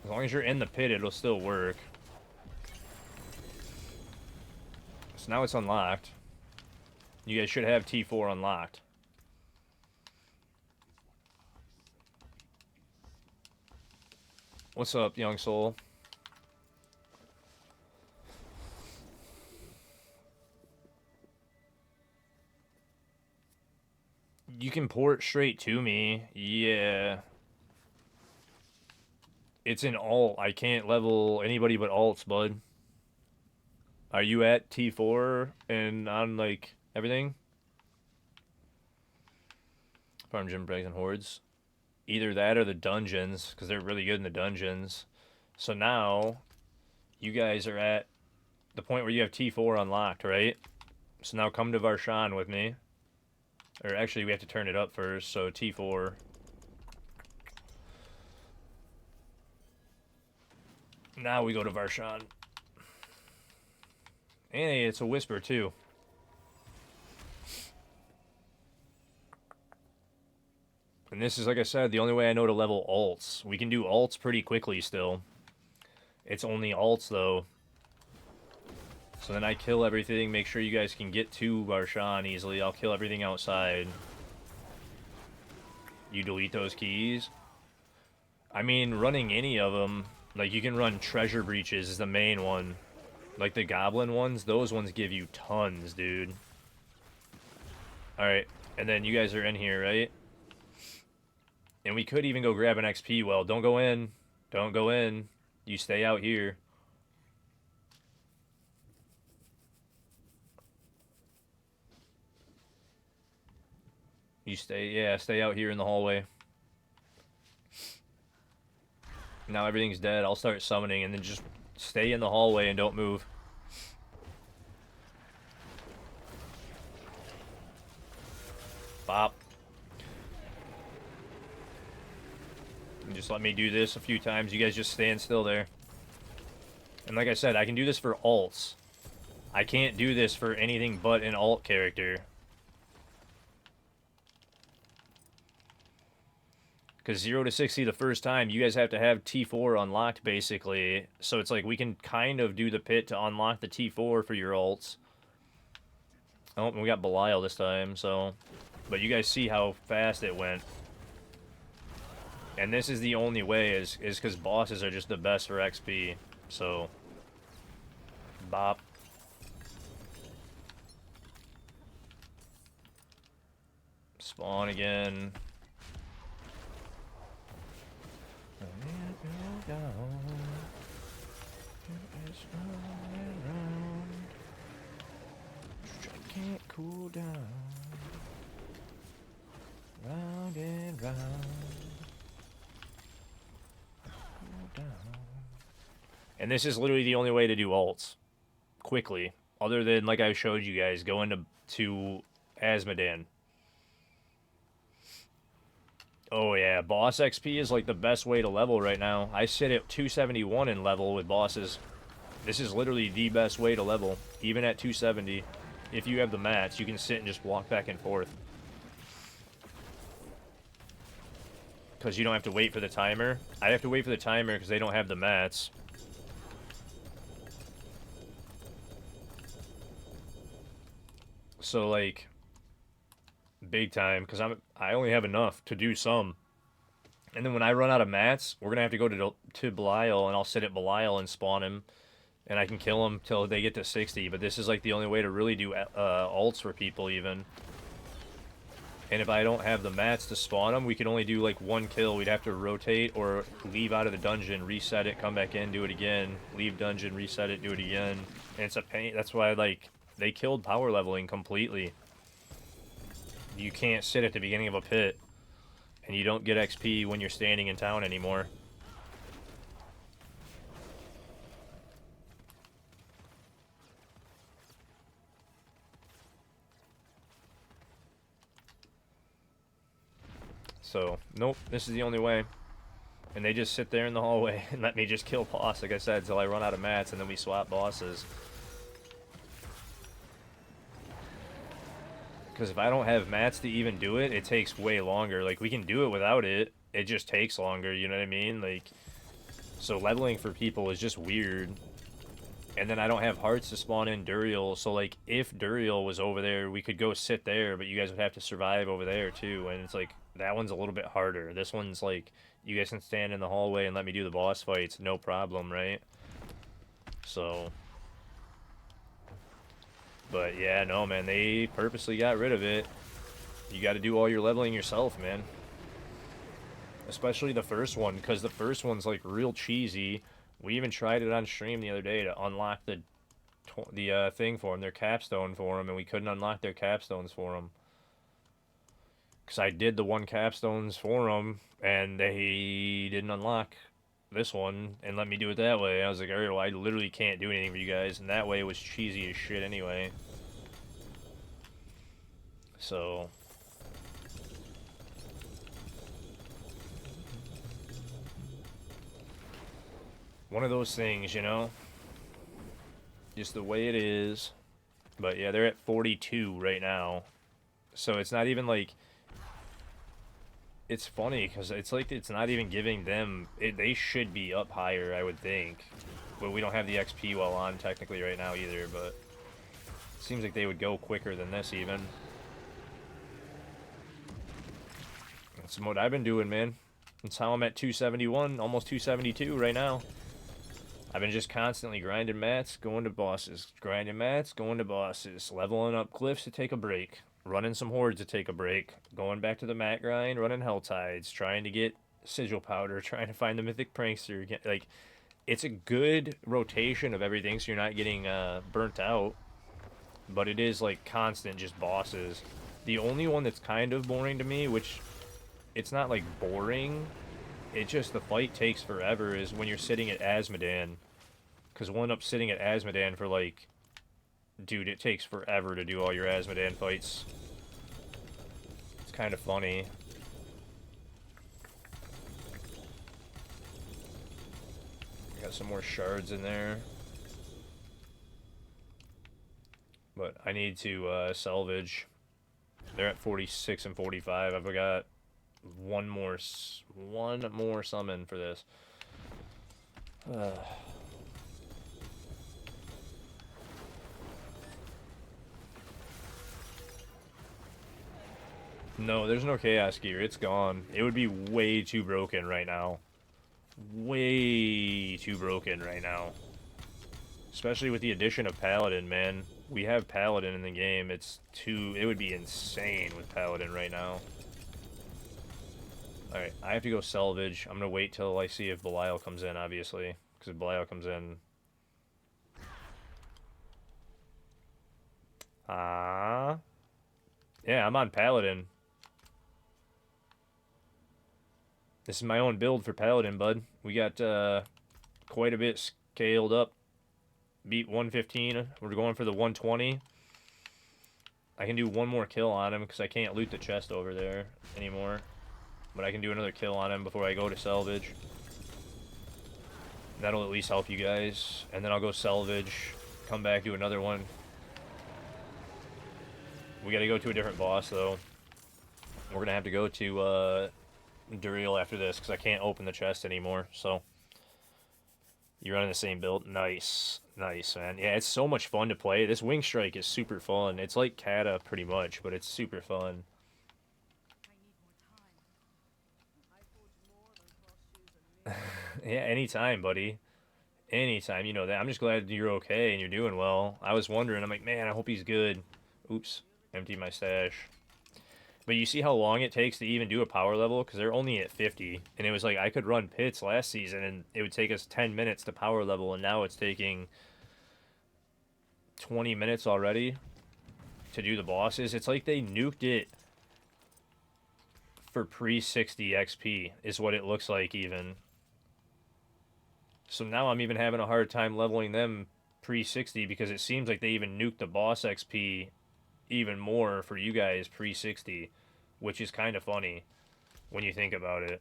As long as you're in the pit, it'll still work. So now it's unlocked. You guys should have T4 unlocked. What's up, young soul? You can port straight to me. Yeah. It's an alt. I can't level anybody but alts, bud. Are you at T4 and on, like, everything? Farm gym breaks and hordes. Either that or the dungeons, because they're really good in the dungeons. So now, you guys are at the point where you have T4 unlocked, right? So now come to Varshan with me. Or actually, we have to turn it up first, so T4. Now we go to Varshan. And it's a whisper, too. And this is, like I said, the only way I know to level alts. We can do alts pretty quickly still. It's only alts, though. So then I kill everything, make sure you guys can get to Varshan easily. I'll kill everything outside. You delete those keys. I mean, running any of them, like you can run treasure breaches is the main one. Like the goblin ones, those ones give you tons, dude. Alright, and then you guys are in here, right? And we could even go grab an XP well. Don't go in. Don't go in. You stay out here. You stay out here in the hallway. Now everything's dead. I'll start summoning and then just stay in the hallway and don't move. Bop. And just let me do this a few times. You guys just stand still there. And like I said, I can do this for alts. I can't do this for anything but an alt character. Because 0 to 60 the first time, you guys have to have T4 unlocked, basically. So it's like we can kind of do the pit to unlock the T4 for your alts. Oh, and we got Belial this time, so... But you guys see how fast it went. And this is the only way, is because bosses are just the best for XP. So... Bop. Spawn again. Can't cool down. Round and round. Cool down. And this is literally the only way to do alts quickly, other than like I showed you guys going to Azmodan. Oh yeah, boss XP is like the best way to level right now. I sit at 271 in level with bosses. This is literally the best way to level, even at 270. If you have the mats, you can sit and just walk back and forth. Because you don't have to wait for the timer. I have to wait for the timer because they don't have the mats. So like, big time, because I only have enough to do some. And then when I run out of mats, we're gonna have to go to Belial, and I'll sit at Belial and spawn him, and I can kill him till they get to 60. But this is like the only way to really do alts for people even. And if I don't have the mats to spawn them, we can only do like one kill. We'd have to rotate or leave out of the dungeon, reset it, come back in, do it again, leave dungeon, reset it, do it again. And it's a pain. That's why like they killed power leveling completely. You can't sit at the beginning of a pit, and you don't get XP when you're standing in town anymore. So, nope, this is the only way. And they just sit there in the hallway and let me just kill boss, like I said, until I run out of mats, and then we swap bosses. Because if I don't have mats to even do it, it takes way longer. Like, we can do it without it. It just takes longer, you know what I mean? Like, so leveling for people is just weird. And then I don't have hearts to spawn in Duriel. So, like, if Duriel was over there, we could go sit there, but you guys would have to survive over there, too. And it's like, that one's a little bit harder. This one's like, you guys can stand in the hallway and let me do the boss fights, no problem, right? So... But yeah, no, man, they purposely got rid of it. You got to do all your leveling yourself, man. Especially the first one, because the first one's like real cheesy. We even tried it on stream the other day to unlock the thing for them, their capstone for them, and we couldn't unlock their capstones for them. Because I did the one capstones for them, and they didn't unlock this one and let me do it that way. I was like, alright, well, I literally can't do anything for you guys, and that way was cheesy as shit anyway. So... one of those things, you know? Just the way it is. But yeah, they're at 42 right now. So it's not even like... It's funny, because it's like it's not even giving them... they should be up higher, I would think. But we don't have the XP while on technically right now either, but... It seems like they would go quicker than this even. That's what I've been doing, man. That's how I'm at 271, almost 272 right now. I've been just constantly grinding mats, going to bosses. Grinding mats, going to bosses. Leveling up cliffs to take a break. Running some hordes to take a break. Going back to the mat grind, running hell tides. Trying to get sigil powder. Trying to find the mythic prankster. Like, it's a good rotation of everything so you're not getting burnt out. But it is, like, constant just bosses. The only one that's kind of boring to me, which... it's not, like, boring... it just, the fight takes forever, is when you're sitting at Azmodan. Because we'll end up sitting at Azmodan for, like... dude, it takes forever to do all your Azmodan fights. It's kind of funny. Got some more shards in there. But I need to salvage. They're at 46 and 45. I've got one more summon for this. No, there's no chaos gear. It's gone. It would be way too broken right now. Way too broken right now. Especially with the addition of Paladin, man. We have Paladin in the game. It would be insane with Paladin right now. Alright, I have to go salvage. I'm gonna wait till I see if Belial comes in, obviously. Because if Belial comes in... Yeah, I'm on Paladin. This is my own build for Paladin, bud. We got quite a bit scaled up. Beat 115. We're going for the 120. I can do one more kill on him because I can't loot the chest over there anymore. But I can do another kill on him before I go to salvage. That'll at least help you guys. And then I'll go salvage, come back, do another one. We gotta go to a different boss, though. We're gonna have to go to Duriel after this because I can't open the chest anymore, so... You're running the same build? Nice. Nice, man. Yeah, it's so much fun to play. This Wing Strike is super fun. It's like Kata, pretty much, but it's super fun. Yeah, anytime, buddy. Anytime, you know that. I'm just glad you're okay and you're doing well. I was wondering, I'm like, man, I hope he's good. Oops, empty my stash. But you see how long it takes to even do a power level? Because they're only at 50. And it was like, I could run pits last season and it would take us 10 minutes to power level. And now it's taking 20 minutes already to do the bosses. It's like they nuked it for pre-60 XP is what it looks like even. So now I'm even having a hard time leveling them pre-60 because it seems like they even nuked the boss XP even more for you guys pre-60, which is kind of funny when you think about it.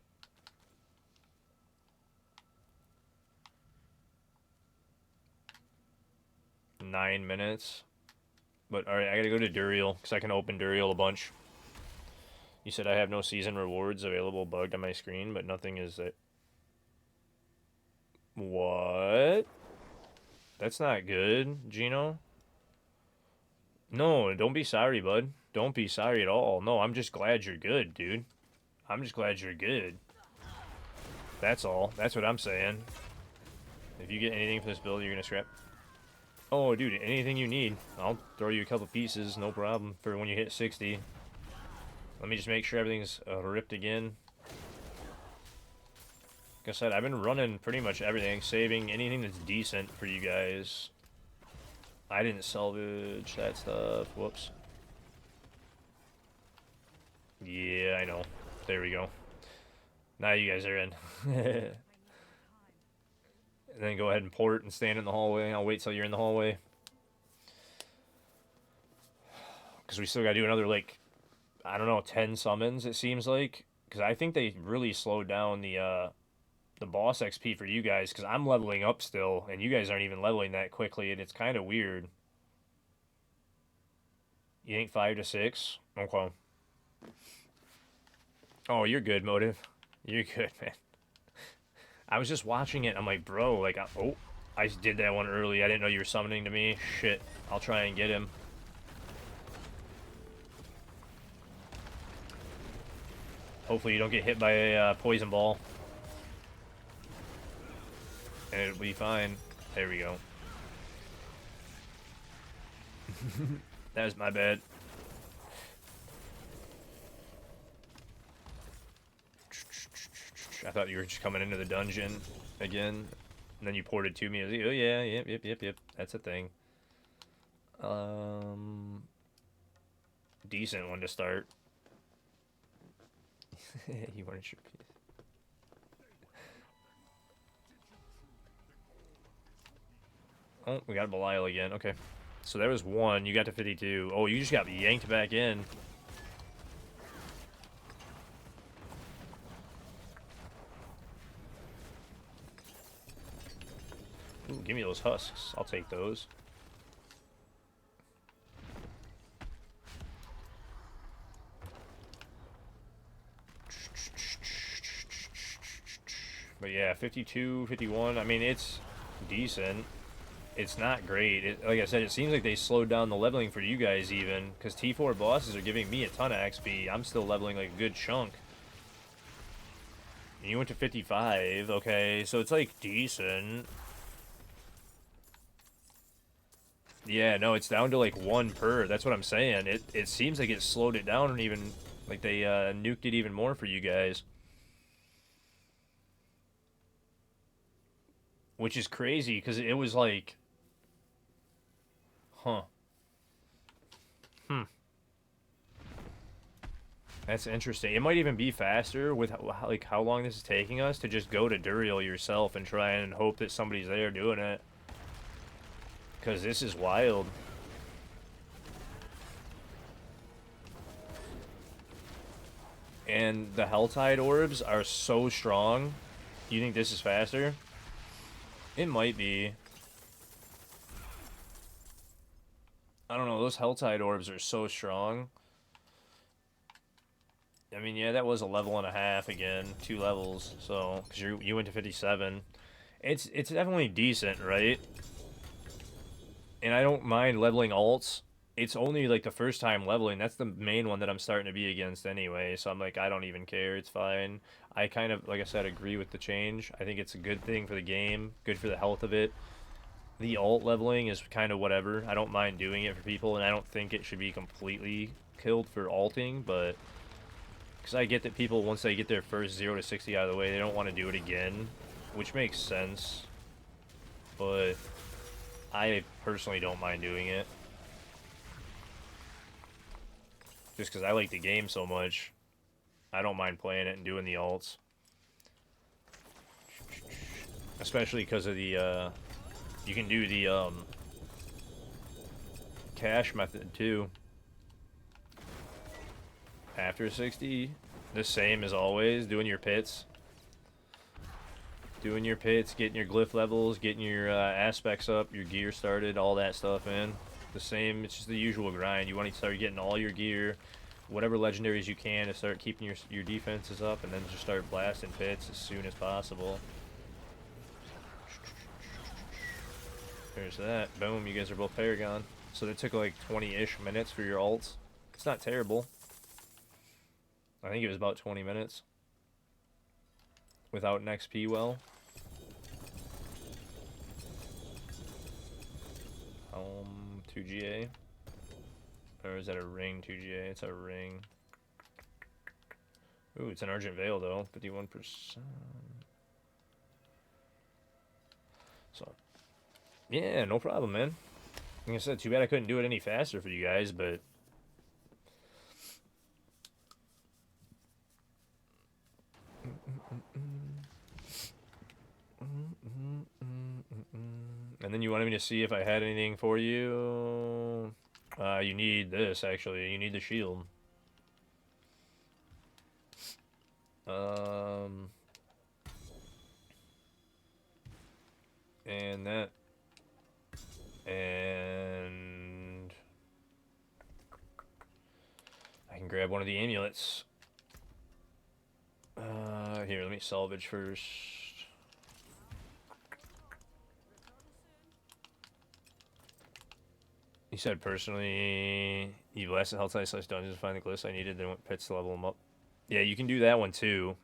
Nine minutes. But alright, I gotta go to Duriel because I can open Duriel a bunch. You said I have no season rewards available bugged on my screen, but nothing is that. What? That's not good, Gino. No, don't be sorry, bud. Don't be sorry at all. No, I'm just glad you're good, dude. I'm just glad you're good. That's all. That's what I'm saying. If you get anything for this build, you're gonna scrap. Oh, dude, anything you need. I'll throw you a couple pieces, no problem, for when you hit 60. Let me just make sure everything's ripped again. Like I said, I've been running pretty much everything, saving anything that's decent for you guys. I didn't salvage that stuff. Whoops. Yeah, I know. There we go. Now you guys are in. And then go ahead and port and stand in the hallway. I'll wait till you're in the hallway. Because we still gotta do another, like, I don't know, 10 summons, it seems like. Because I think they really slowed down the boss XP for you guys. Because I'm leveling up still, and you guys aren't even leveling that quickly, and it's kind of weird. You think 5 to 6? Okay. Oh, you're good, Motive. You're good, man. I was just watching it. I'm like, bro, like, oh, I did that one early. I didn't know you were summoning to me. Shit. I'll try and get him. Hopefully you don't get hit by a poison ball. And it'll be fine. There we go. That was my bad. I thought you were just coming into the dungeon again. And then you ported to me. I was like, oh yeah, yep. That's a thing. Decent one to start. You wanted your piece. Oh, we got Belial again. Okay. So there was one. You got to 52. Oh, you just got yanked back in. give me those husks. I'll take those. But yeah, 52, 51. I mean, it's decent. It's not great. Like I said, it seems like they slowed down the leveling for you guys even, because T4 bosses are giving me a ton of XP. I'm still leveling like a good chunk. And you went to 55, okay, so it's like decent. Yeah, no, it's down to like 1 per. That's what I'm saying. It seems like it slowed it down and even, like they nuked it even more for you guys. Which is crazy, because it was like... Huh. Hmm. That's interesting. It might even be faster with like how long this is taking us to just go to Duriel yourself and try and hope that somebody's there doing it. Because this is wild. And the Helltide orbs are so strong. You think this is faster? It might be. I don't know, those Helltide orbs are so strong. I mean, yeah, that was a level and a half again, 2 levels. So, because you went to 57, it's definitely decent, right? And I don't mind leveling alts. It's only like the first time leveling. That's the main one that I'm starting to be against anyway. So I'm like, I don't even care. It's fine. I kind of, like I said, agree with the change. I think it's a good thing for the game, good for the health of it. The alt leveling is kind of whatever. I don't mind doing it for people, and I don't think it should be completely killed for alting, but because I get that people, once they get their first 0 to 60 out of the way, they don't want to do it again, which makes sense. But I personally don't mind doing it. Just because I like the game so much, I don't mind playing it and doing the alts. Especially because of the, you can do the, cash method too. After 60, the same as always, doing your pits. Doing your pits, getting your glyph levels, getting your aspects up, your gear started, all that stuff in. The same, it's just the usual grind. You want to start getting all your gear, whatever legendaries you can to start keeping your defenses up, and then just start blasting pits as soon as possible. There's that. Boom, you guys are both Paragon. So that took like 20-ish minutes for your ults. It's not terrible. I think it was about 20 minutes. Without an XP well. 2GA. Or is that a ring 2GA? It's a ring. Ooh, it's an Argent Veil though. 51%. So, yeah, no problem, man. Like I said, too bad I couldn't do it any faster for you guys, but... And then you wanted me to see if I had anything for you. You need this, actually. You need the shield. And that. And... I can grab one of the amulets. Here, let me salvage first. You said personally, you blasted Helltide / dungeons to find the glyphs I needed, then went pits to level them up. Yeah, you can do that one too,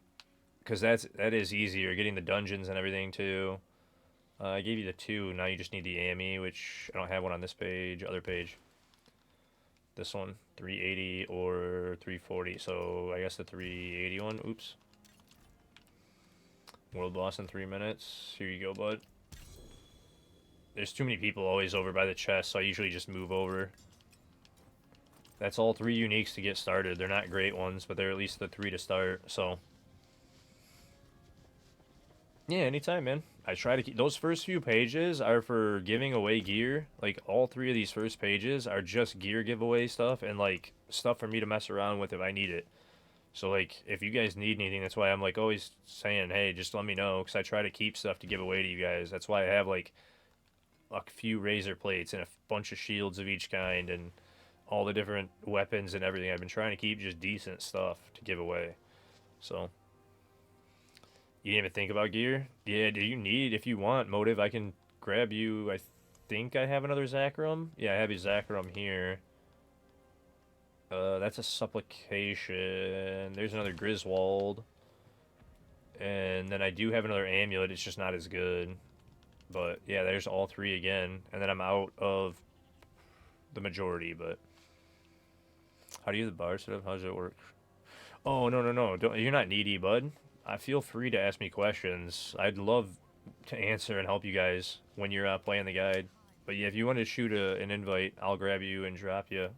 because that is easier, getting the dungeons and everything too. I gave you the 2, now you just need the AME, which I don't have one on this page, other page. This one, 380 or 340, so I guess the 380 one, oops. World boss in 3 minutes, here you go, bud. There's too many people always over by the chest, so I usually just move over. That's all 3 uniques to get started. They're not great ones, but they're at least the 3 to start, so. Yeah, anytime, man. I try to keep... Those first few pages are for giving away gear. Like, all 3 of these first pages are just gear giveaway stuff and, like, stuff for me to mess around with if I need it. So, like, if you guys need anything, that's why I'm, like, always saying, hey, just let me know, because I try to keep stuff to give away to you guys. That's why I have, like... a few razor plates and a bunch of shields of each kind and all the different weapons and everything. I've been trying to keep just decent stuff to give away. So you didn't even think about gear? Yeah, do you need, if you want, Motive, I can grab you. I think I have another Zakram. Yeah, I have a Zakram here. That's a Supplication. There's another Griswold. And then I do have another Amulet. It's just not as good. But yeah, there's all three again. And then I'm out of the majority, but how do you use the bar setup? How does it work? Oh, no, no, no. You're not needy, bud. I feel free to ask me questions. I'd love to answer and help you guys when you're playing the guide. But yeah, if you want to shoot an invite, I'll grab you and drop you.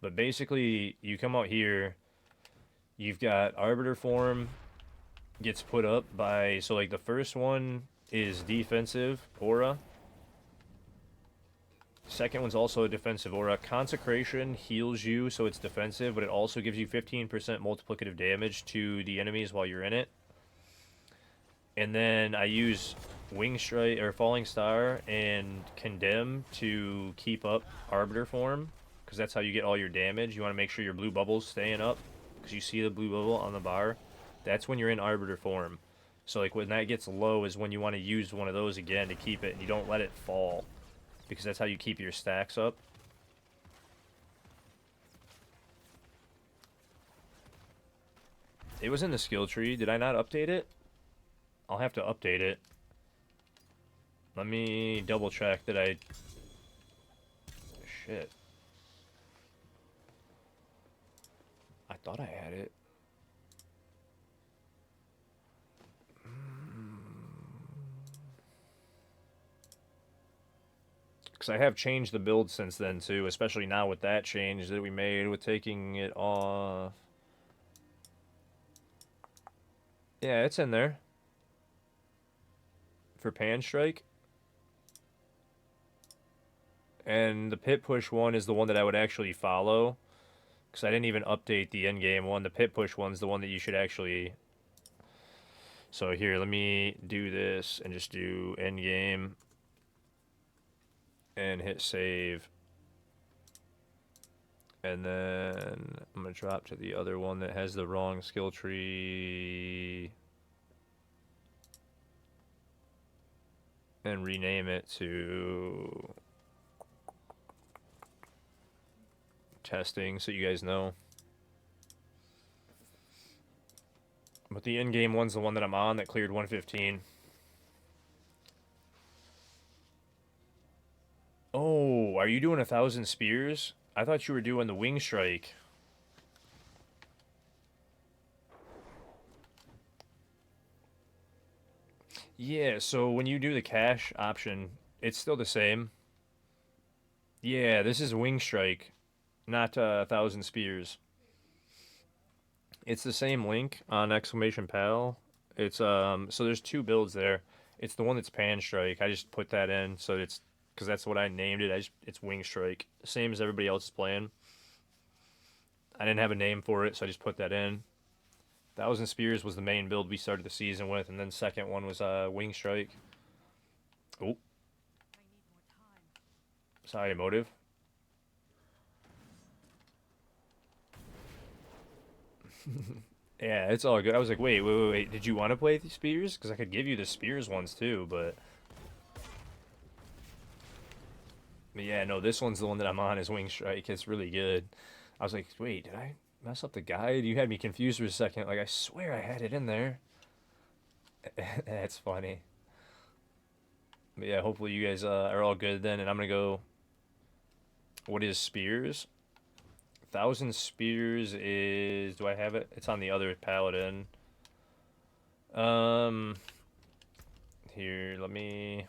But basically, you come out here, you've got Arbiter form gets put up by, so like the first one is defensive aura. Second one's also a defensive aura. Consecration heals you, so it's defensive, but it also gives you 15% multiplicative damage to the enemies while you're in it. And then I use Wing Strike or Falling Star and Condemn to keep up Arbiter form, because that's how you get all your damage. You want to make sure your blue bubble's staying up, because you see the blue bubble on the bar. That's when you're in Arbiter form. So like when that gets low is when you want to use one of those again to keep it, and you don't let it fall, because that's how you keep your stacks up. It was in the skill tree. Did I not update it? I'll have to update it. Let me double check that I... Shit. I thought I had it. Because I have changed the build since then too, especially now with that change that we made with taking it off. Yeah, it's in there. For Pan Strike. And the Pit Push one is the one that I would actually follow. Because I didn't even update the endgame one. The Pit Push one's the one that you should actually... So here, let me do this and just do endgame. And hit save. And then I'm going to drop to the other one that has the wrong skill tree. And rename it to testing so you guys know. But the in-game one's the one that I'm on that cleared 115. Oh, are you doing 1,000 spears? I thought you were doing the wing strike. Yeah, so when you do the cash option, it's still the same. Yeah, this is wing strike, not 1,000 spears. It's the same link on exclamation pal. It's so there's two builds there. It's the one that's pan strike. I just put that in so it's because that's what I named it. It's wing strike, same as everybody else is playing. I didn't have a name for it, so I just put that in. 1,000 spears was the main build we started the season with, and then second one was wing strike. Oh, sorry, Motive. Yeah, it's all good. I was like, wait. Did you want to play the spears? Because I could give you the spears ones too, but yeah, no, this one's the one that I'm on is Wing Strike. It's really good. I was like, wait, did I mess up the guide? You had me confused for a second. Like, I swear I had it in there. That's funny. But yeah, hopefully you guys are all good then, and I'm gonna go. What is spears? 1,000 spears is. Do I have it? It's on the other paladin. Um. Here, let me.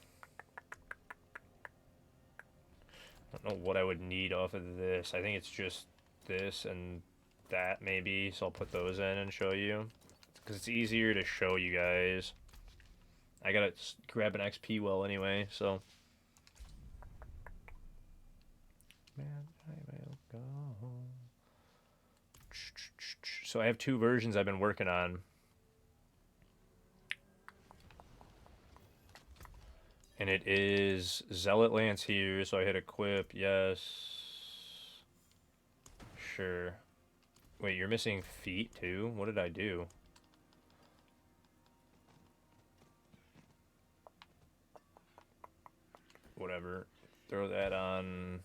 I don't know what I would need off of this. I think it's just this and that maybe. So I'll put those in and show you. Because it's easier to show you guys. I gotta grab an XP well anyway, so. Man, I will go. So I have two versions I've been working on. And it is Zealot Lance here, so I hit equip, yes. Sure. Wait, you're missing feet too? What did I do? Whatever. Throw that on.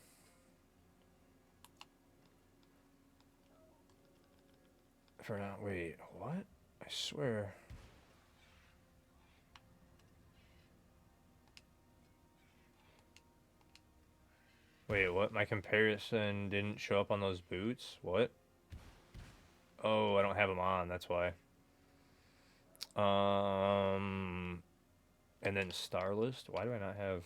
For now, wait, what? I swear. Wait, what? My comparison didn't show up on those boots? What? Oh, I don't have them on, that's why. And then star list? Why do I not have...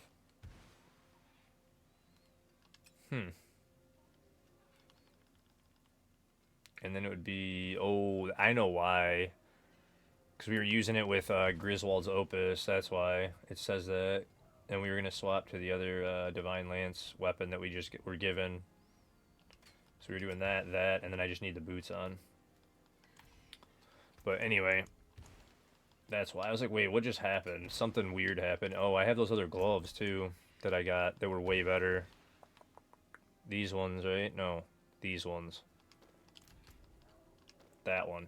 And then it would be... Oh, I know why. Because we were using it with Griswold's Opus, that's why it says that. And we were going to swap to the other Divine Lance weapon that we just were given. So we were doing that, and then I just need the boots on. But anyway, that's why. I was like, wait, what just happened? Something weird happened. Oh, I have those other gloves, too, that I got that were way better. These ones, right? No, these ones. That one.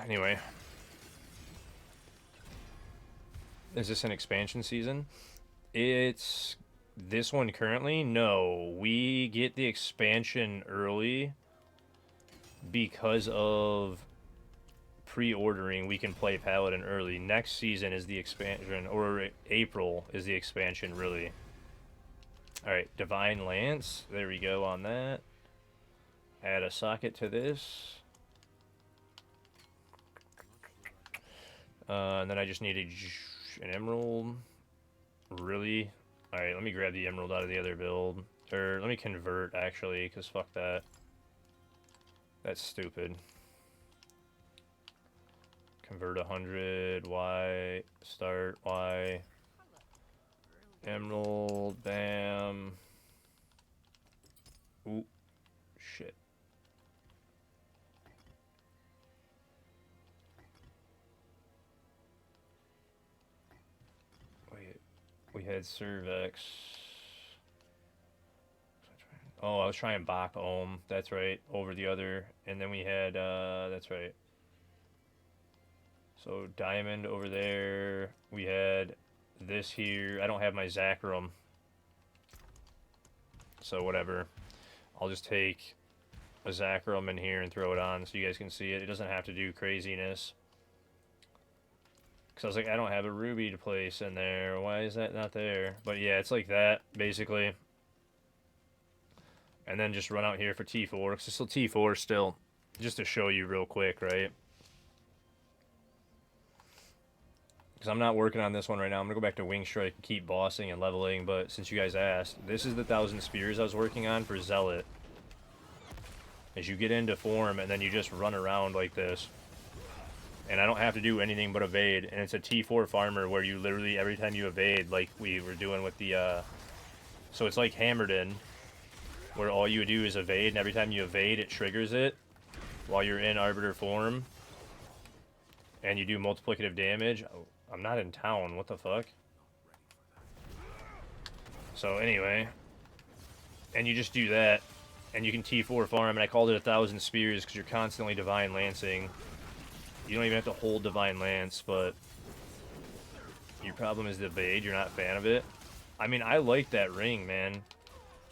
Anyway. Is this an expansion season? It's this one currently? No. We get the expansion early because of pre-ordering. We can play Paladin early. Next season is the expansion, or April is the expansion, really. Alright, Divine Lance. There we go on that. Add a socket to this. And then I just need an emerald. Really? Alright, let me grab the emerald out of the other build. Or let me convert, actually, because fuck that. That's stupid. Convert 100, Y, start, Y. Emerald, bam. Ooh, shit. Wait, we had Cervex. Oh, I was trying Bach Ohm, that's right, over the other. And then we had, that's right. So Diamond over there. We had this here. I don't have my Zacrum. So whatever. I'll just take a Zacrum in here and throw it on so you guys can see it. It doesn't have to do craziness. Because I was like, I don't have a ruby to place in there. Why is that not there? But yeah, it's like that, basically. And then just run out here for T4. Because it's still T4 still. Just to show you real quick, right? Because I'm not working on this one right now. I'm going to go back to Wing Strike and keep bossing and leveling. But since you guys asked, this is the 1,000 Spears I was working on for Zealot. As you get into form, and then you just run around like this. And I don't have to do anything but evade. And it's a T4 farmer where you literally, every time you evade, like we were doing with the... So it's like Hammered In, where all you would do is evade, and every time you evade, it triggers it while you're in Arbiter form. And you do multiplicative damage. Oh, I'm not in town, what the fuck? So anyway, and you just do that, and you can T4 farm, and I called it 1,000 Spears because you're constantly Divine Lancing. You don't even have to hold Divine Lance, but your problem is the evade. You're not a fan of it. I mean, I like that ring, man.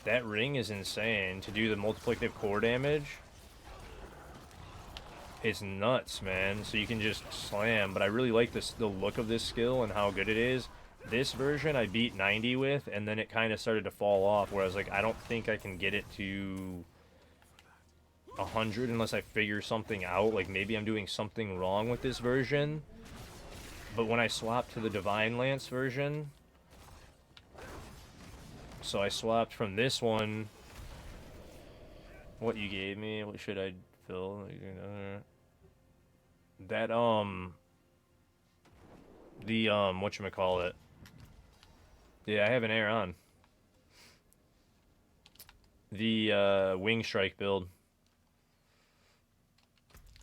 That ring is insane to do the multiplicative core damage. It's nuts, man. So you can just slam, but I really like the look of this skill and how good it is. This version I beat 90 with, and then it kind of started to fall off, where I was like, I don't think I can get it to 100 unless I figure something out. Like, maybe I'm doing something wrong with this version. But when I swapped to the Divine Lance version, so I swapped from this one, what you gave me, what should I fill? That, whatchamacallit. Yeah, I have an air on. The, Wing Strike build.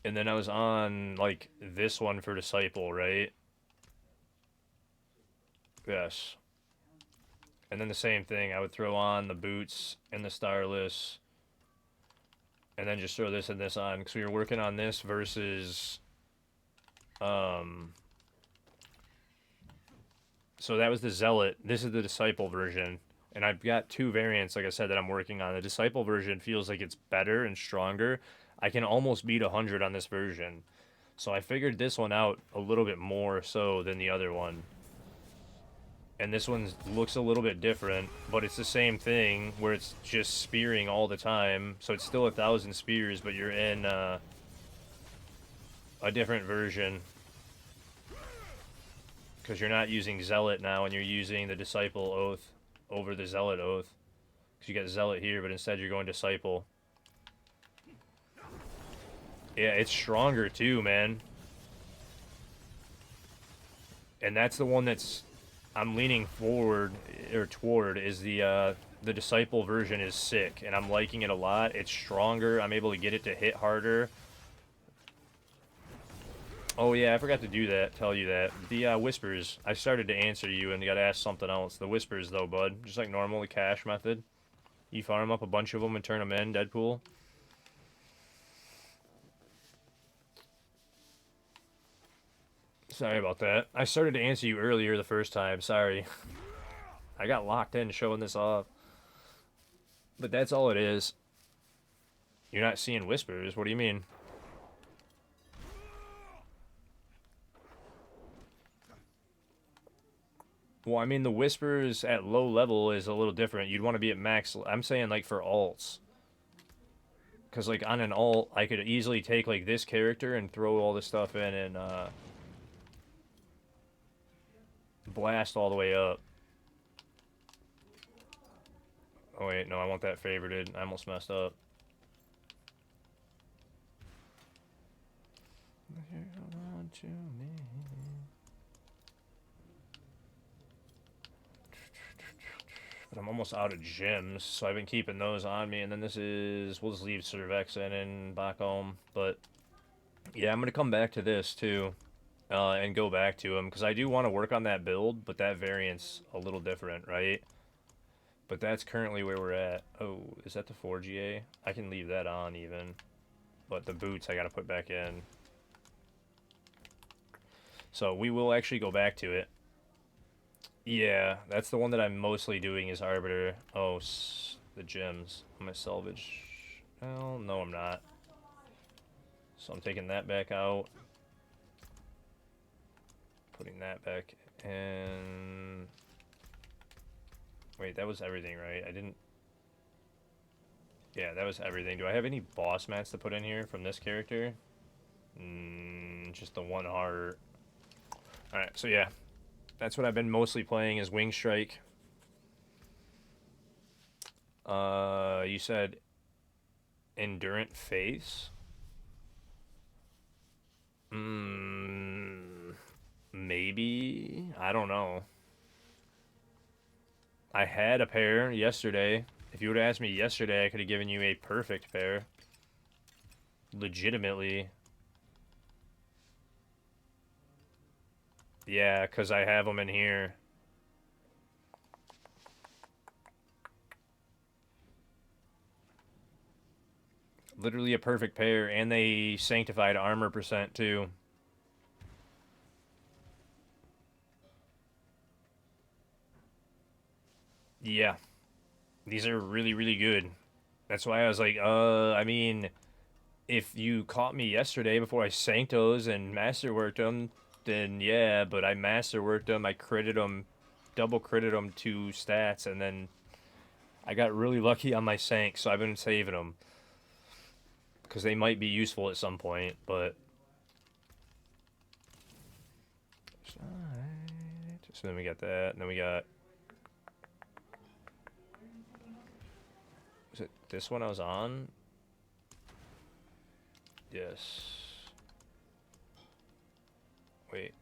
And then I was on, like, this one for Disciple, right? Yes. And then the same thing. I would throw on the boots and the Starless, and then just throw this and this on. Because we were working on this versus... So that was the Zealot. This is the Disciple version. And I've got two variants, like I said, that I'm working on. The Disciple version feels like it's better and stronger. I can almost beat 100 on this version. So I figured this one out a little bit more so than the other one. And this one looks a little bit different, but it's the same thing where it's just spearing all the time. So it's still 1,000 spears, but you're in a different version. Because you're not using Zealot now, and you're using the Disciple Oath over the Zealot Oath. Because you got Zealot here, but instead you're going Disciple. Yeah, it's stronger too, man. And that's the one that's I'm leaning forward or toward is the Disciple version is sick, and I'm liking it a lot. It's stronger. I'm able to get it to hit harder. Oh yeah, I forgot to do that. Tell you that the whispers. I started to answer you and got to ask something else. The whispers though, bud, just like normal, the cash method. You farm up a bunch of them and turn them in. Deadpool. Sorry about that. I started to answer you earlier the first time. Sorry. I got locked in showing this off. But that's all it is. You're not seeing whispers? What do you mean? Well, I mean, the whispers at low level is a little different. You'd want to be at max. I'm saying, like, for alts. Because, like, on an alt, I could easily take, like, this character and throw all this stuff in and, blast all the way up. Oh, wait, no, I want that favorited. I almost messed up. To me. But I'm almost out of gems, so I've been keeping those on me. And then this is... We'll just leave Cervexa in back home. But, yeah, I'm going to come back to this, too. And go back to him. Because I do want to work on that build, but that variant's a little different, right? But that's currently where we're at. Oh, is that the 4GA? I can leave that on, even. But the boots I got to put back in. So we will actually go back to it. Yeah, that's the one that I'm mostly doing is Arbiter. Oh, the gems. I'm gonna salvage. Well, no, I'm not. So I'm taking that back out. Putting that back in. Wait, that was everything, right? I didn't... Yeah, that was everything. Do I have any boss mats to put in here from this character? Just the one heart. Alright, so yeah. That's what I've been mostly playing is Wing Strike. You said Endurant Face? Maybe? I don't know. I had a pair yesterday. If you would have asked me yesterday, I could have given you a perfect pair. Legitimately. Yeah, because I have them in here. Literally a perfect pair, and they sanctified armor percent, too. Yeah. These are really, really good. That's why I was like, I mean, if you caught me yesterday before I Sanctos and masterworked them, then yeah, but I masterworked them, I critted them, double critted them 2 stats, and then I got really lucky on my Sank, so I've been saving them. Because they might be useful at some point, but... So then we got that, and then we got... Was it this one I was on? Yes. Wait.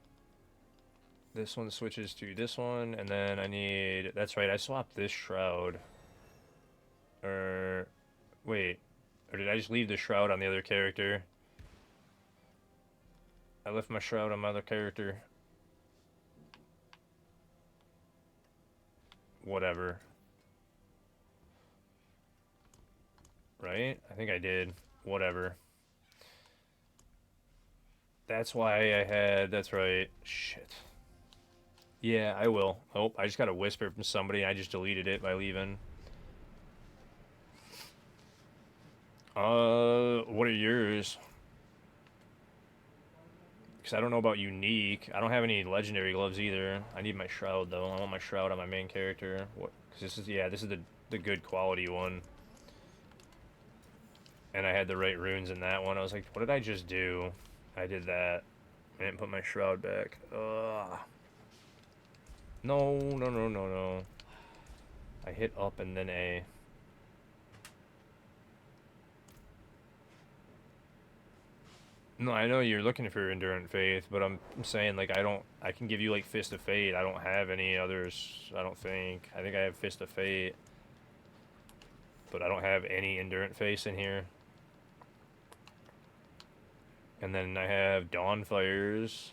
This one switches to this one, and then I need... That's right, I swapped this shroud. Wait. Or did I just leave the shroud on the other character? I left my shroud on my other character. Whatever. Right? I think I did. Whatever. That's why I had... That's right. Shit. Yeah, I will. Oh, I just got a whisper from somebody and I just deleted it by leaving. What are yours? Because I don't know about unique. I don't have any legendary gloves either. I need my shroud though. I want my shroud on my main character. What? Because this is, yeah, this is the good quality one. And I had the right runes in that one. I was like, what did I just do? I did that. I didn't put my shroud back. Ugh. No, no, no, no, no. I hit up and then A. No, I know you're looking for Endurant Faith, but I'm saying, like, I can give you, like, Fist of Fate. I don't have any others, I don't think. I think I have Fist of Fate. But I don't have any Endurant Face in here. And then I have Dawnfires,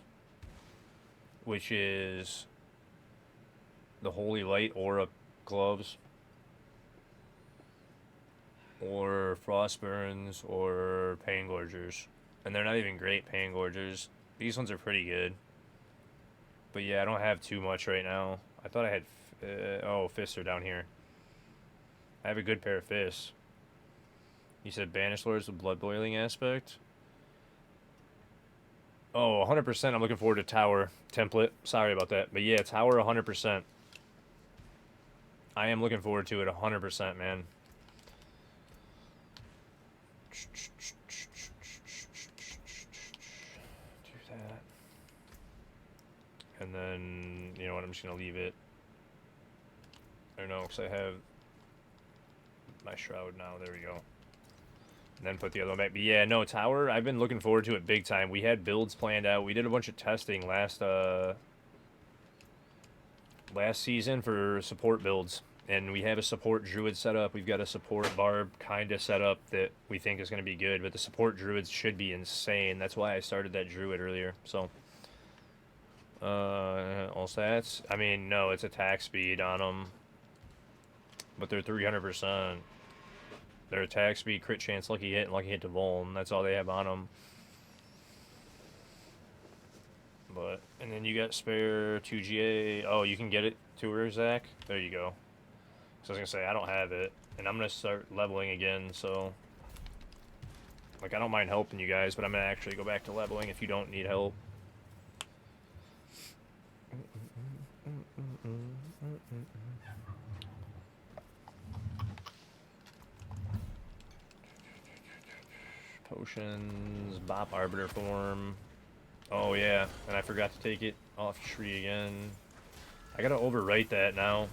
which is the Holy Light Aura gloves. Or Frostburns, or Pain Gorgers. And they're not even great Pain Gorgers. These ones are pretty good. But yeah, I don't have too much right now. I thought I had... oh, fists are down here. I have a good pair of fists. You said Banished Lords, the blood boiling aspect? Oh, 100% I'm looking forward to Tower template. Sorry about that. But yeah, Tower 100%. I am looking forward to it 100%, man. And then, you know what, I'm just going to leave it. I don't know, because I have my shroud now. There we go. And then put the other one back. But yeah, no, Tower, I've been looking forward to it big time. We had builds planned out. We did a bunch of testing last season for support builds. And we have a support druid set up. We've got a support barb kind of set up that we think is going to be good. But the support druids should be insane. That's why I started that druid earlier. So... all stats. I mean, no, it's attack speed on them, but they're 300%. Their attack speed, crit chance, lucky hit, and lucky hit to vuln. That's all they have on them. But and then you got spare 2GA. Oh, you can get it to her, Zach. There you go. So I was gonna say I don't have it, and I'm gonna start leveling again. So like I don't mind helping you guys, but I'm gonna actually go back to leveling if you don't need help. Potions, Bop Arbiter form. Oh yeah, and I forgot to take it off tree again. I gotta overwrite that now.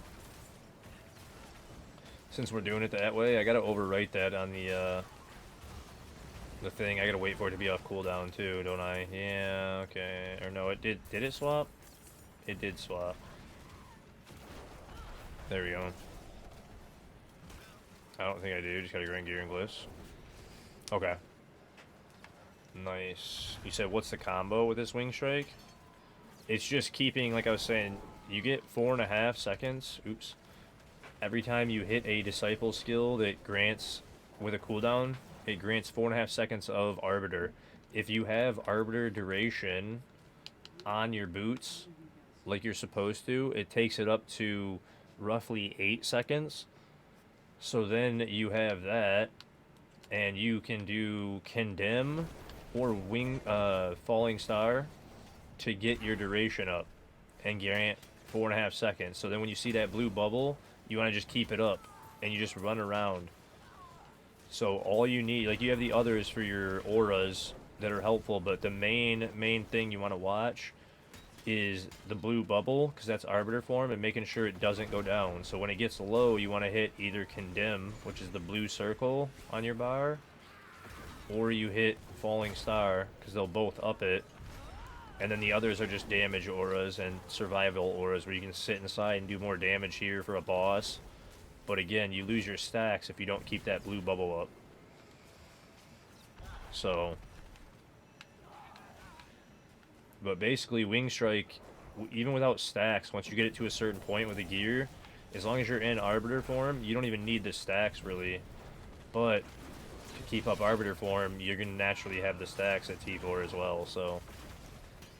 Since we're doing it that way, I gotta overwrite that on the thing. I gotta wait for it to be off cooldown too, don't I? Yeah, okay. Or no, it did. Did it swap? It did swap. There we go. I don't think I do. Just gotta grind gear and glyphs. Okay. Nice. You said what's the combo with this wing strike? It's just keeping, like I was saying, you get 4.5 seconds. Oops. Every time you hit a disciple skill that grants with a cooldown, it grants 4.5 seconds of Arbiter. If you have Arbiter duration on your boots, like you're supposed to, it takes it up to roughly 8 seconds. So then you have that, and you can do Condemn or Falling Star to get your duration up and grant 4.5 seconds. So then when you see that blue bubble, you want to just keep it up, and you just run around. So all you need, like you have the others for your auras that are helpful, but the main thing you want to watch is the blue bubble, because that's Arbiter form, and making sure it doesn't go down. So when it gets low, you want to hit either Condemn, which is the blue circle on your bar, or you hit Falling Star, because they'll both up it. And then the others are just damage auras and survival auras, where you can sit inside and do more damage here for a boss. But again, you lose your stacks if you don't keep that blue bubble up. So But basically, Wing Strike, even without stacks, once you get it to a certain point with the gear, as long as you're in Arbiter form, you don't even need the stacks, really. But to keep up Arbiter form, you're going to naturally have the stacks at T4 as well, so...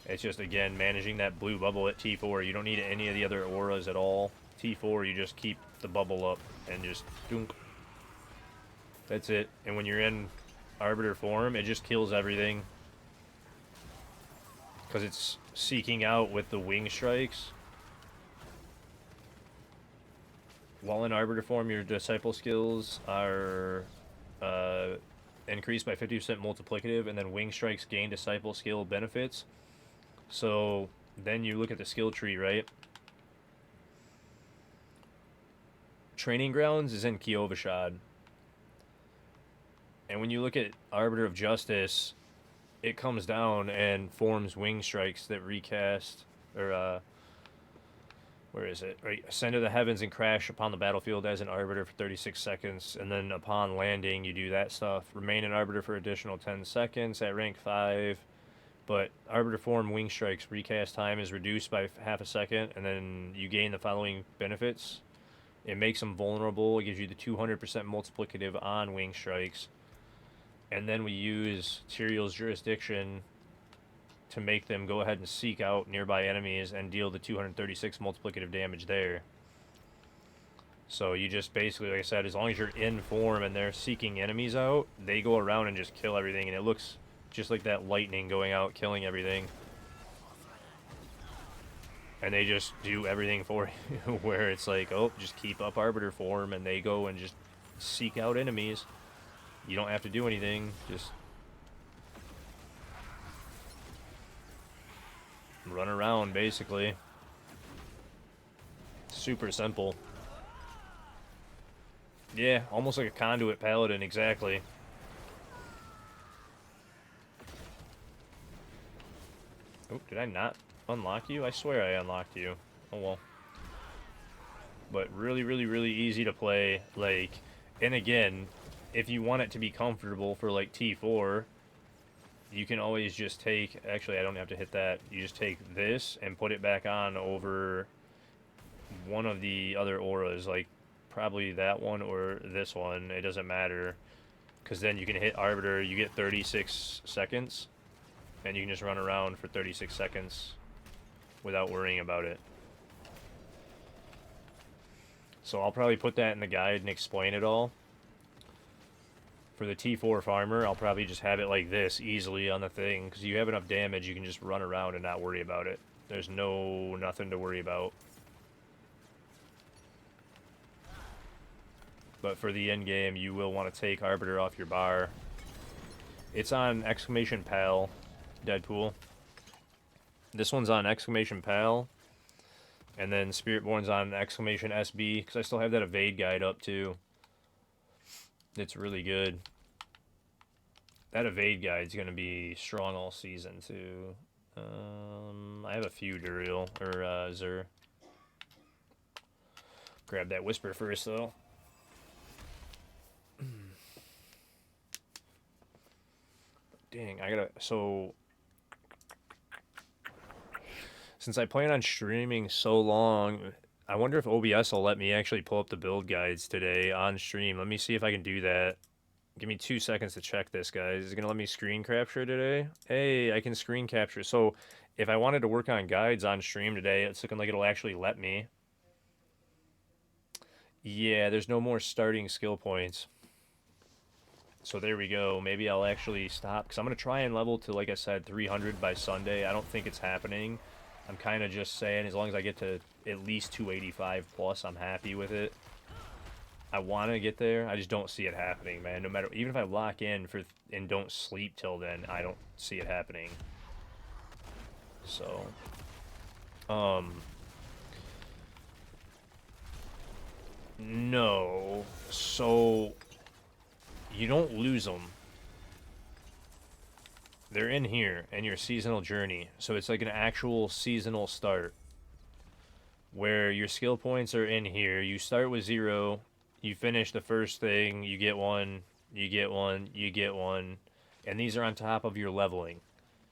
It's just, again, managing that blue bubble at T4. You don't need any of the other auras at all. T4, you just keep the bubble up and just... Dunk. That's it. And when you're in Arbiter form, it just kills everything. Because it's seeking out with the Wing Strikes. While in Arbiter form, your Disciple skills are increased by 50% multiplicative, and then Wing Strikes gain Disciple skill benefits. So then you look at the skill tree, right? Training Grounds is in Kyovashad. And when you look at Arbiter of Justice, it comes down and forms Wing Strikes that recast, or, where is it? Right, ascend to the heavens and crash upon the battlefield as an Arbiter for 36 seconds, and then upon landing, you do that stuff. Remain an Arbiter for additional 10 seconds at rank 5. But Arbiter form Wing Strikes recast time is reduced by half a second, and then you gain the following benefits. It makes them vulnerable. It gives you the 200% multiplicative on Wing Strikes. And then we use Tyrael's Jurisdiction to make them go ahead and seek out nearby enemies and deal the 236 multiplicative damage there. So you just basically, like I said, as long as you're in form and they're seeking enemies out, they go around and just kill everything, and it looks just like that lightning going out, killing everything. And they just do everything for you, where it's like, oh, just keep up Arbiter form, and they go and just seek out enemies. You don't have to do anything, just run around, basically. Super simple. Yeah, almost like a conduit paladin, exactly. Oh, did I not unlock you? I swear I unlocked you. Oh well. But really, really, really easy to play. Like, and again, if you want it to be comfortable for like T4, you can always just take, actually I don't have to hit that, you just take this and put it back on over one of the other auras, like probably that one or this one, it doesn't matter, because then you can hit Arbiter, you get 36 seconds, and you can just run around for 36 seconds without worrying about it. So I'll probably put that in the guide and explain it all. For the T4 farmer, I'll probably just have it like this, easily on the thing, because you have enough damage, you can just run around and not worry about it. There's nothing to worry about. But for the end game, you will want to take Arbiter off your bar. It's on exclamation PAL, Deadpool. This one's on exclamation PAL. And then Spiritborn's on exclamation SB, because I still have that evade guide up too. It's really good. That evade guide's going to be strong all season too. I have a few Duriel, or Zur. Grab that Whisper first though. Dang, I gotta, so... Since I plan on streaming so long, I wonder if OBS will let me actually pull up the build guides today on stream. Let me see if I can do that. Give me 2 seconds to check this, guys. Is it going to let me screen capture today? Hey, I can screen capture. So if I wanted to work on guides on stream today, it's looking like it'll actually let me. Yeah, there's no more starting skill points. So there we go. Maybe I'll actually stop, because I'm going to try and level to, like I said, 300 by Sunday. I don't think it's happening. I'm kind of just saying, as long as I get to at least 285 plus, I'm happy with it. I want to get there. I just don't see it happening, man. No matter, even if I lock in for and don't sleep till then, I don't see it happening. So, no. So, you don't lose them. They're in here, and your seasonal journey. So it's like an actual seasonal start, where your skill points are in here. You start with 0. You finish the first thing, you get 1, you get 1, you get 1, and these are on top of your leveling.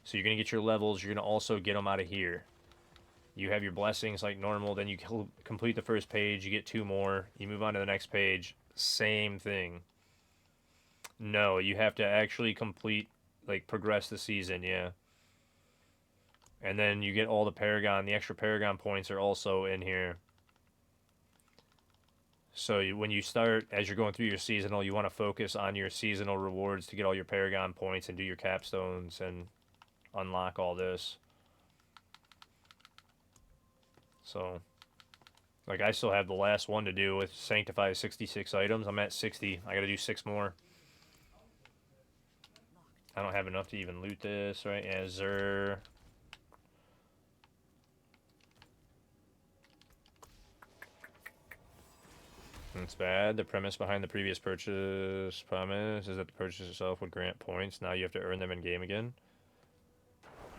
So you're going to get your levels. You're going to also get them out of here. You have your blessings like normal. Then you complete the first page. You get 2 more. You move on to the next page. Same thing. No, you have to actually complete, like, progress the season, yeah. And then you get all the Paragon. The extra Paragon points are also in here. So when you start, as you're going through your seasonal, you want to focus on your seasonal rewards to get all your Paragon points and do your capstones and unlock all this. So, like, I still have the last one to do with Sanctify 66 items. I'm at 60. I got to do 6 more. I don't have enough to even loot this, right? Yeah, Zer. That's bad. The premise behind the previous purchase promise is that the purchase itself would grant points. Now you have to earn them in game again.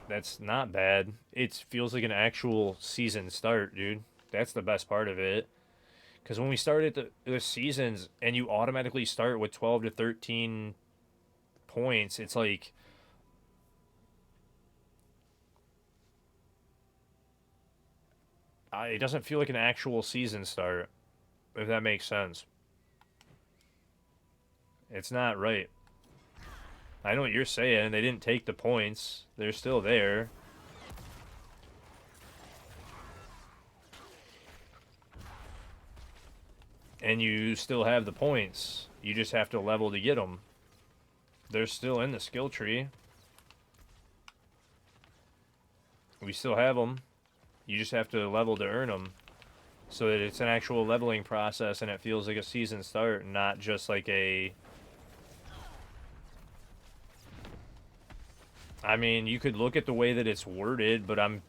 That's not bad. It feels like an actual season start, dude. That's the best part of it. Because when we started the seasons and you automatically start with 12 to 13 points, it's like, it doesn't feel like an actual season start, if that makes sense. It's not right. I know what you're saying. They didn't take the points. They're still there. And you still have the points. You just have to level to get them. They're still in the skill tree. We still have them. You just have to level to earn them. So that it's an actual leveling process and it feels like a season start, not just like a... I mean, you could look at the way that it's worded, but I'm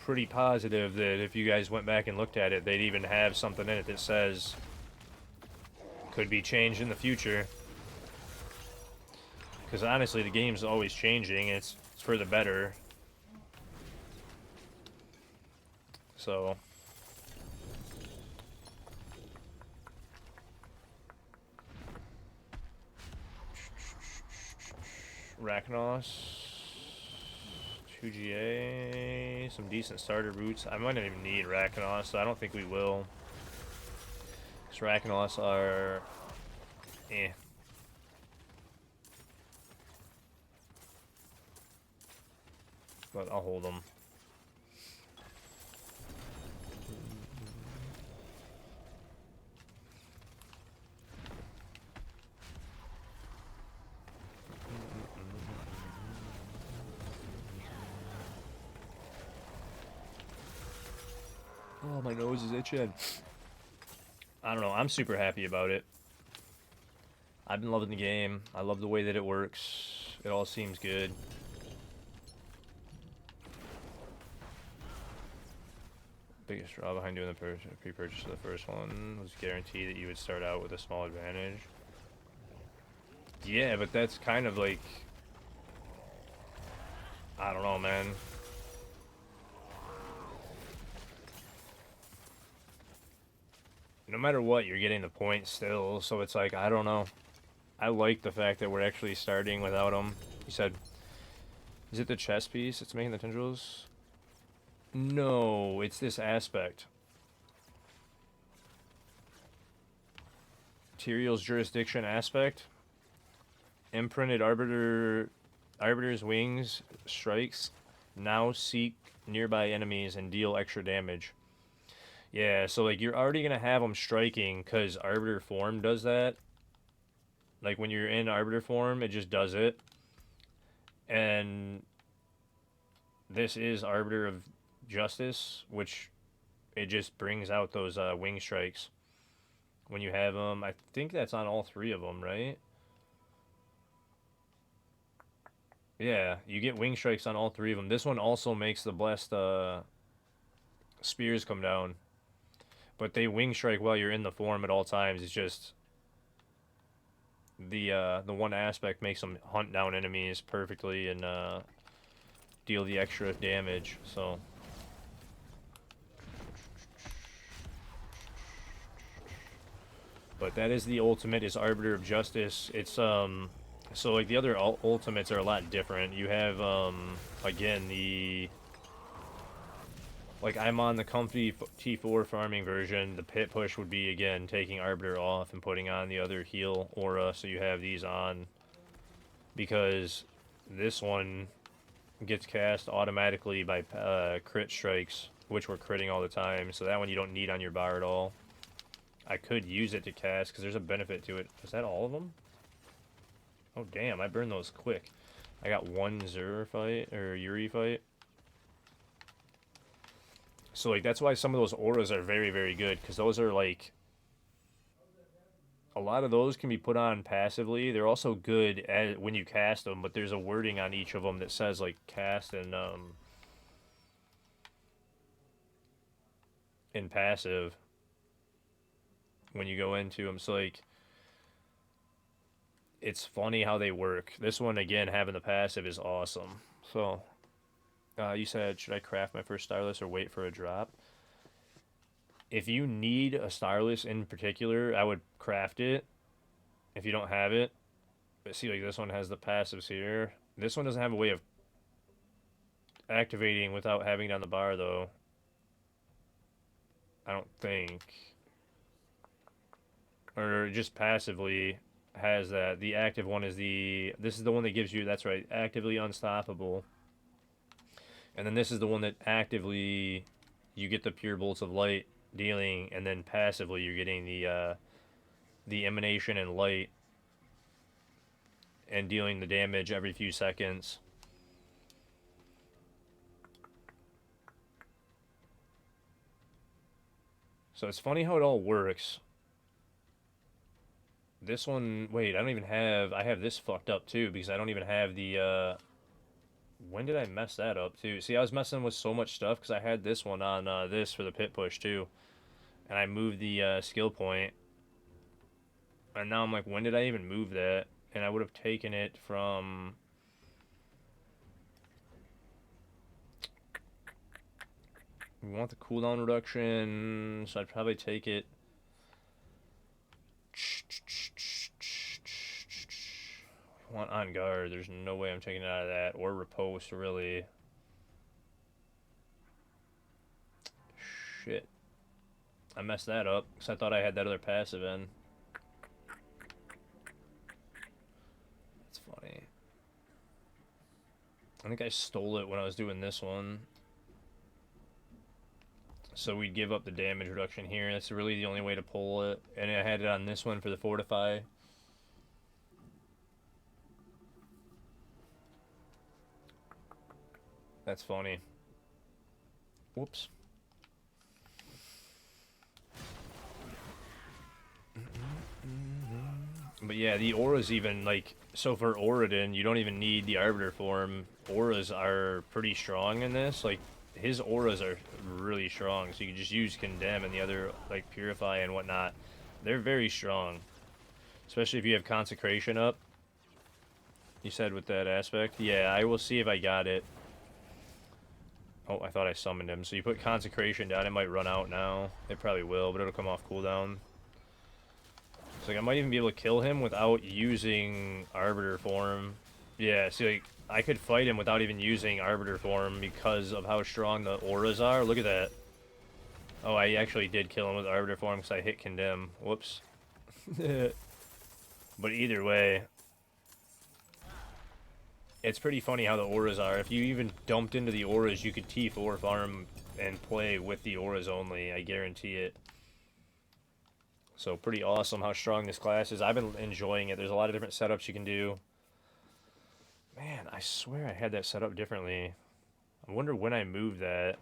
pretty positive that if you guys went back and looked at it, they'd even have something in it that says could be changed in the future. Because honestly, the game's always changing. It's for the better. So... Raknos, 2GA, some decent starter boots. I might not even need Raknos, so I don't think we will. Because Raknos are... eh. But I'll hold them. Oh, my nose is itching. I don't know. I'm super happy about it. I've been loving the game. I love the way that it works. It all seems good. Biggest draw behind doing the pre-purchase of the first one was guarantee that you would start out with a small advantage. Yeah, but that's kind of like... I don't know, man. No matter what, you're getting the points still, so it's like, I don't know. I like the fact that we're actually starting without them. You said, is it the chess piece that's making the tendrils? No, it's this aspect. Materials jurisdiction aspect. Imprinted arbiter's wings strikes now seek nearby enemies and deal extra damage. Yeah, so like you're already gonna have them striking because Arbiter form does that. Like when you're in Arbiter form, it just does it. And this is Arbiter of Justice, which it just brings out those wing strikes when you have them. I think that's on all 3 of them, right? Yeah, you get wing strikes on all 3 of them. This one also makes the blessed spears come down. But they wing strike while you're in the form at all times. It's just the one aspect makes them hunt down enemies perfectly and deal the extra damage. So but that is the ultimate, is Arbiter of Justice. It's So like the other ultimates are a lot different. You have again the like I'm on the comfy T4 farming version. The pit push would be again taking Arbiter off and putting on the other heal aura, so you have these on because this one gets cast automatically by crit strikes, which we're critting all the time. So that one you don't need on your bar at all. I could use it to cast because there's a benefit to it. Is that all of them? Oh damn, I burned those quick. I got one Zur fight or Yuri fight. So like that's why some of those auras are very, very good, because those are like a lot of those can be put on passively. They're also good at when you cast them, but there's a wording on each of them that says like cast and in passive when you go into them. So like it's funny how they work. This one again having the passive is awesome. So you said should I craft my first Starless or wait for a drop? If you need a Starless in particular, I would craft it if you don't have it. But see, like this one has the passives here. This one doesn't have a way of activating without having it on the bar, though. I don't think. Or just passively has that. The active one is the... This is the one that gives you, that's right, actively unstoppable. And then this is the one that actively you get the pure bolts of light dealing, and then passively you're getting the emanation and light and dealing the damage every few seconds. So it's funny how it all works. This one, wait, I don't even have, I have this fucked up too, because I don't even have the, when did I mess that up too? See, I was messing with so much stuff, because I had this one on this for the pit push too. And I moved the skill point. And now I'm like, when did I even move that? And I would have taken it from... We want the cooldown reduction, so I'd probably take it... We want on guard. There's no way I'm taking it out of that. Or riposte, really. Shit. I messed that up, because I thought I had that other passive in. That's funny. I think I stole it when I was doing this one. So we'd give up the damage reduction here. That's really the only way to pull it. And I had it on this one for the fortify. That's funny. Whoops. But yeah, the auras even, like, so for Auradin, you don't even need the Arbiter form. Auras are pretty strong in this. Like, his auras are really strong, so you can just use Condemn and the other, like, Purify and whatnot. They're very strong. Especially if you have Consecration up. You said with that aspect? Yeah, I will see if I got it. Oh, I thought I summoned him. So you put Consecration down, it might run out now. It probably will, but it'll come off cooldown. So like, I might even be able to kill him without using Arbiter form. Yeah, see, like, I could fight him without even using Arbiter form because of how strong the auras are. Look at that. Oh, I actually did kill him with Arbiter form because I hit Condemn. Whoops. But either way, it's pretty funny how the auras are. If you even dumped into the auras, you could T4 farm and play with the auras only. I guarantee it. So pretty awesome how strong this class is. I've been enjoying it. There's a lot of different setups you can do. Man, I swear I had that set up differently. I wonder when I moved that.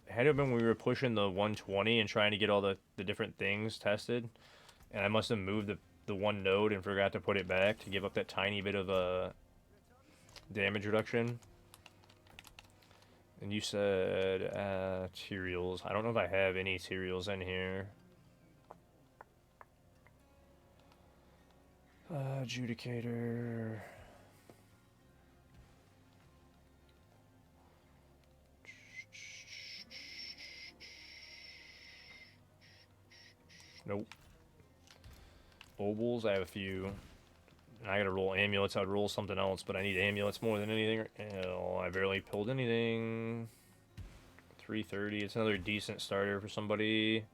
It had to have been when we were pushing the 120 and trying to get all the different things tested. And I must have moved the one node and forgot to put it back to give up that tiny bit of damage reduction. And you said materials. I don't know if I have any materials in here. Adjudicator. Nope. Obols, I have a few. I gotta roll amulets. I'd roll something else, but I need amulets more than anything. Hell, I barely pulled anything. 330. It's another decent starter for somebody.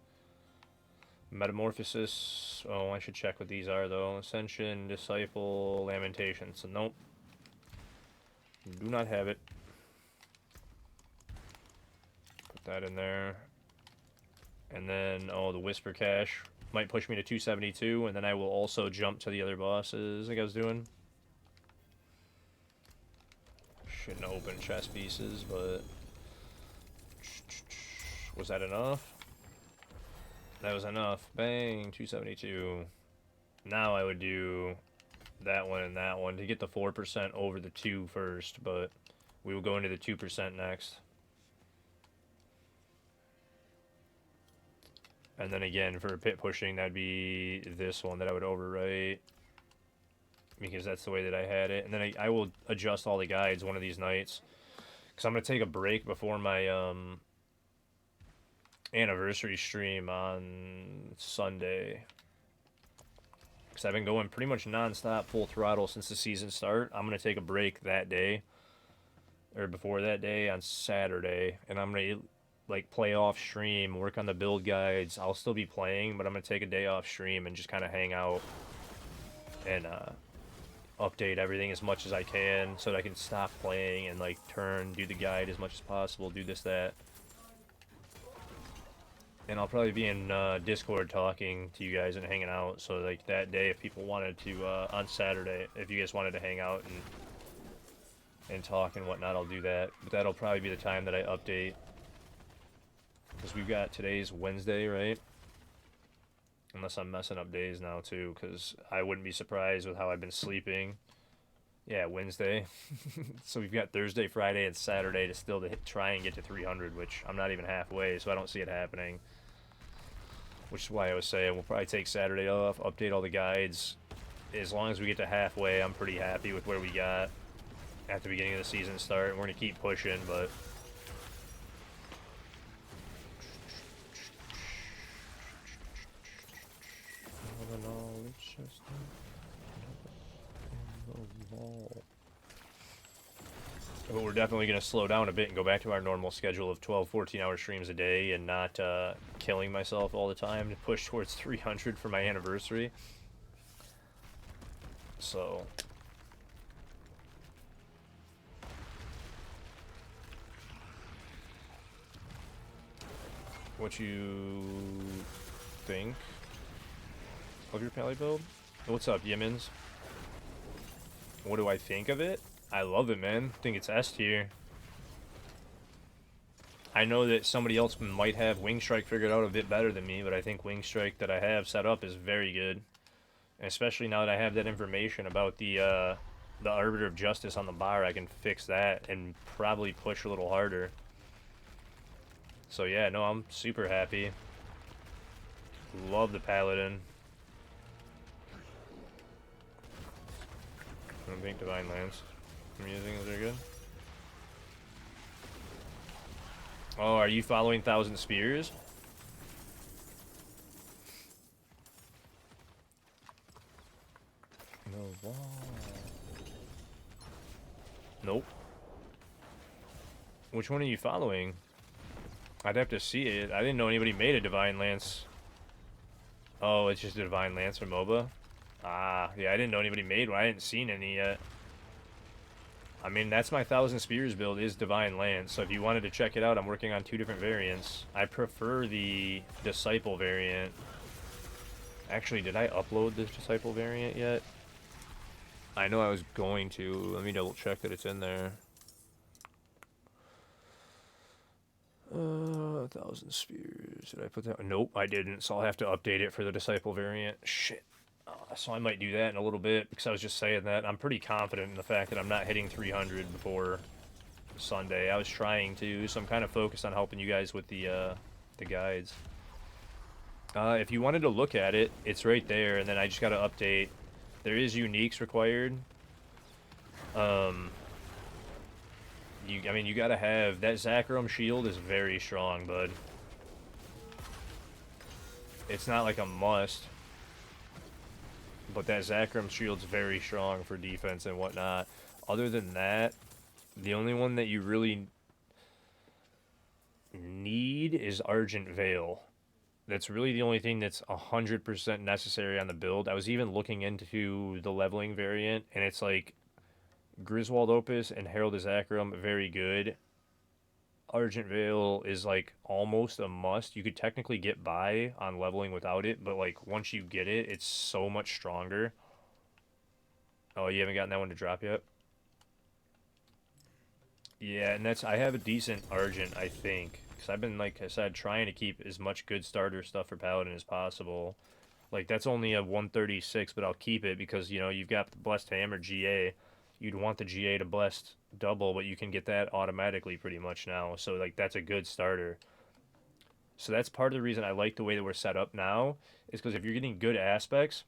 Metamorphosis. Oh, I should check what these are, though. Ascension, Disciple, Lamentation. So, nope. Do not have it. Put that in there. And then, oh, the Whisper Cache might push me to 272, and then I will also jump to the other bosses like I was doing. Shouldn't open chest pieces, but... Was that enough? That was enough. Bang, 272. Now I would do that one and that one to get the 4% over the 2 first, but we will go into the 2% next. And then again, for pit pushing, that'd be this one that I would overwrite, because that's the way that I had it. And then I will adjust all the guides one of these nights, because I'm going to take a break before my anniversary stream on Sunday. Because I've been going pretty much non-stop, full throttle since the season start. I'm going to take a break that day, or before that day on Saturday, and I'm going to like play off stream, work on the build guides. I'll still be playing, but I'm going to take a day off stream and just kind of hang out and update everything as much as I can so that I can stop playing and like do the guide as much as possible, do this, that. And I'll probably be in Discord talking to you guys and hanging out. So like that day, if people wanted to, on Saturday, if you guys wanted to hang out and talk and whatnot, I'll do that. But that'll probably be the time that I update. Because we've got, today's Wednesday, right? Unless I'm messing up days now too, because I wouldn't be surprised with how I've been sleeping. Yeah, Wednesday. So we've got Thursday, Friday, and Saturday to try and get to 300, which I'm not even halfway, so I don't see it happening. Which is why I was saying we'll probably take Saturday off, update all the guides. As long as we get to halfway, I'm pretty happy with where we got at the beginning of the season start. We're going to keep pushing, but... But we're definitely going to slow down a bit and go back to our normal schedule of 12, 14-hour streams a day and not killing myself all the time to push towards 300 for my anniversary. So... What you think of your Pally build? What's up, Yimins? What do I think of it? I love it, man. I think it's S tier. I know that somebody else might have Wing Strike figured out a bit better than me, but I think Wing Strike that I have set up is very good. And especially now that I have that information about the Arbiter of Justice on the bar, I can fix that and probably push a little harder. So yeah, no, I'm super happy. Love the Paladin. I think Divine Lance I'm using, is very good. Oh, are you following Thousand Spears? No wall. Nope. Which one are you following? I'd have to see it. I didn't know anybody made a Divine Lance. Oh, it's just a Divine Lance for MOBA? Ah, yeah, I didn't know anybody made one. I hadn't seen any yet. I mean, that's my Thousand Spears build, is Divine Lance. So if you wanted to check it out, I'm working on 2 different variants. I prefer the Disciple variant. Actually, did I upload this Disciple variant yet? I know I was going to. Let me double check that it's in there. Thousand Spears. Did I put that? Nope, I didn't. So I'll have to update it for the Disciple variant. Shit. So I might do that in a little bit, because I was just saying that. I'm pretty confident in the fact that I'm not hitting 300 before Sunday. I was trying to, so I'm kind of focused on helping you guys with the guides. If you wanted to look at it, it's right there, and then I just got to update. There is uniques required. I mean, you got to have... That Zachrum shield is very strong, bud. It's not like a must. but that Zakram shield's very strong for defense and whatnot. Other than that, the only one that you really need is Argent Veil. That's really the only thing that's 100% necessary on the build. I was even looking into the leveling variant, and it's like Griswold Opus and Herald of Zakram, very good. Argent Veil is like almost a must. You could technically get by on leveling without it, but like once you get it, it's so much stronger. Oh, you haven't gotten that one to drop yet? Yeah, and that's, I have a decent Argent, I think. Because I've been, like I said, trying to keep as much good starter stuff for Paladin as possible. Like, that's only a 136, but I'll keep it because, you know, you've got the Blessed Hammer GA. You'd want the GA to Blessed double, but you can get that automatically pretty much now. So, like, that's a good starter. So that's part of the reason I like the way that we're set up now, is because if you're getting good aspects,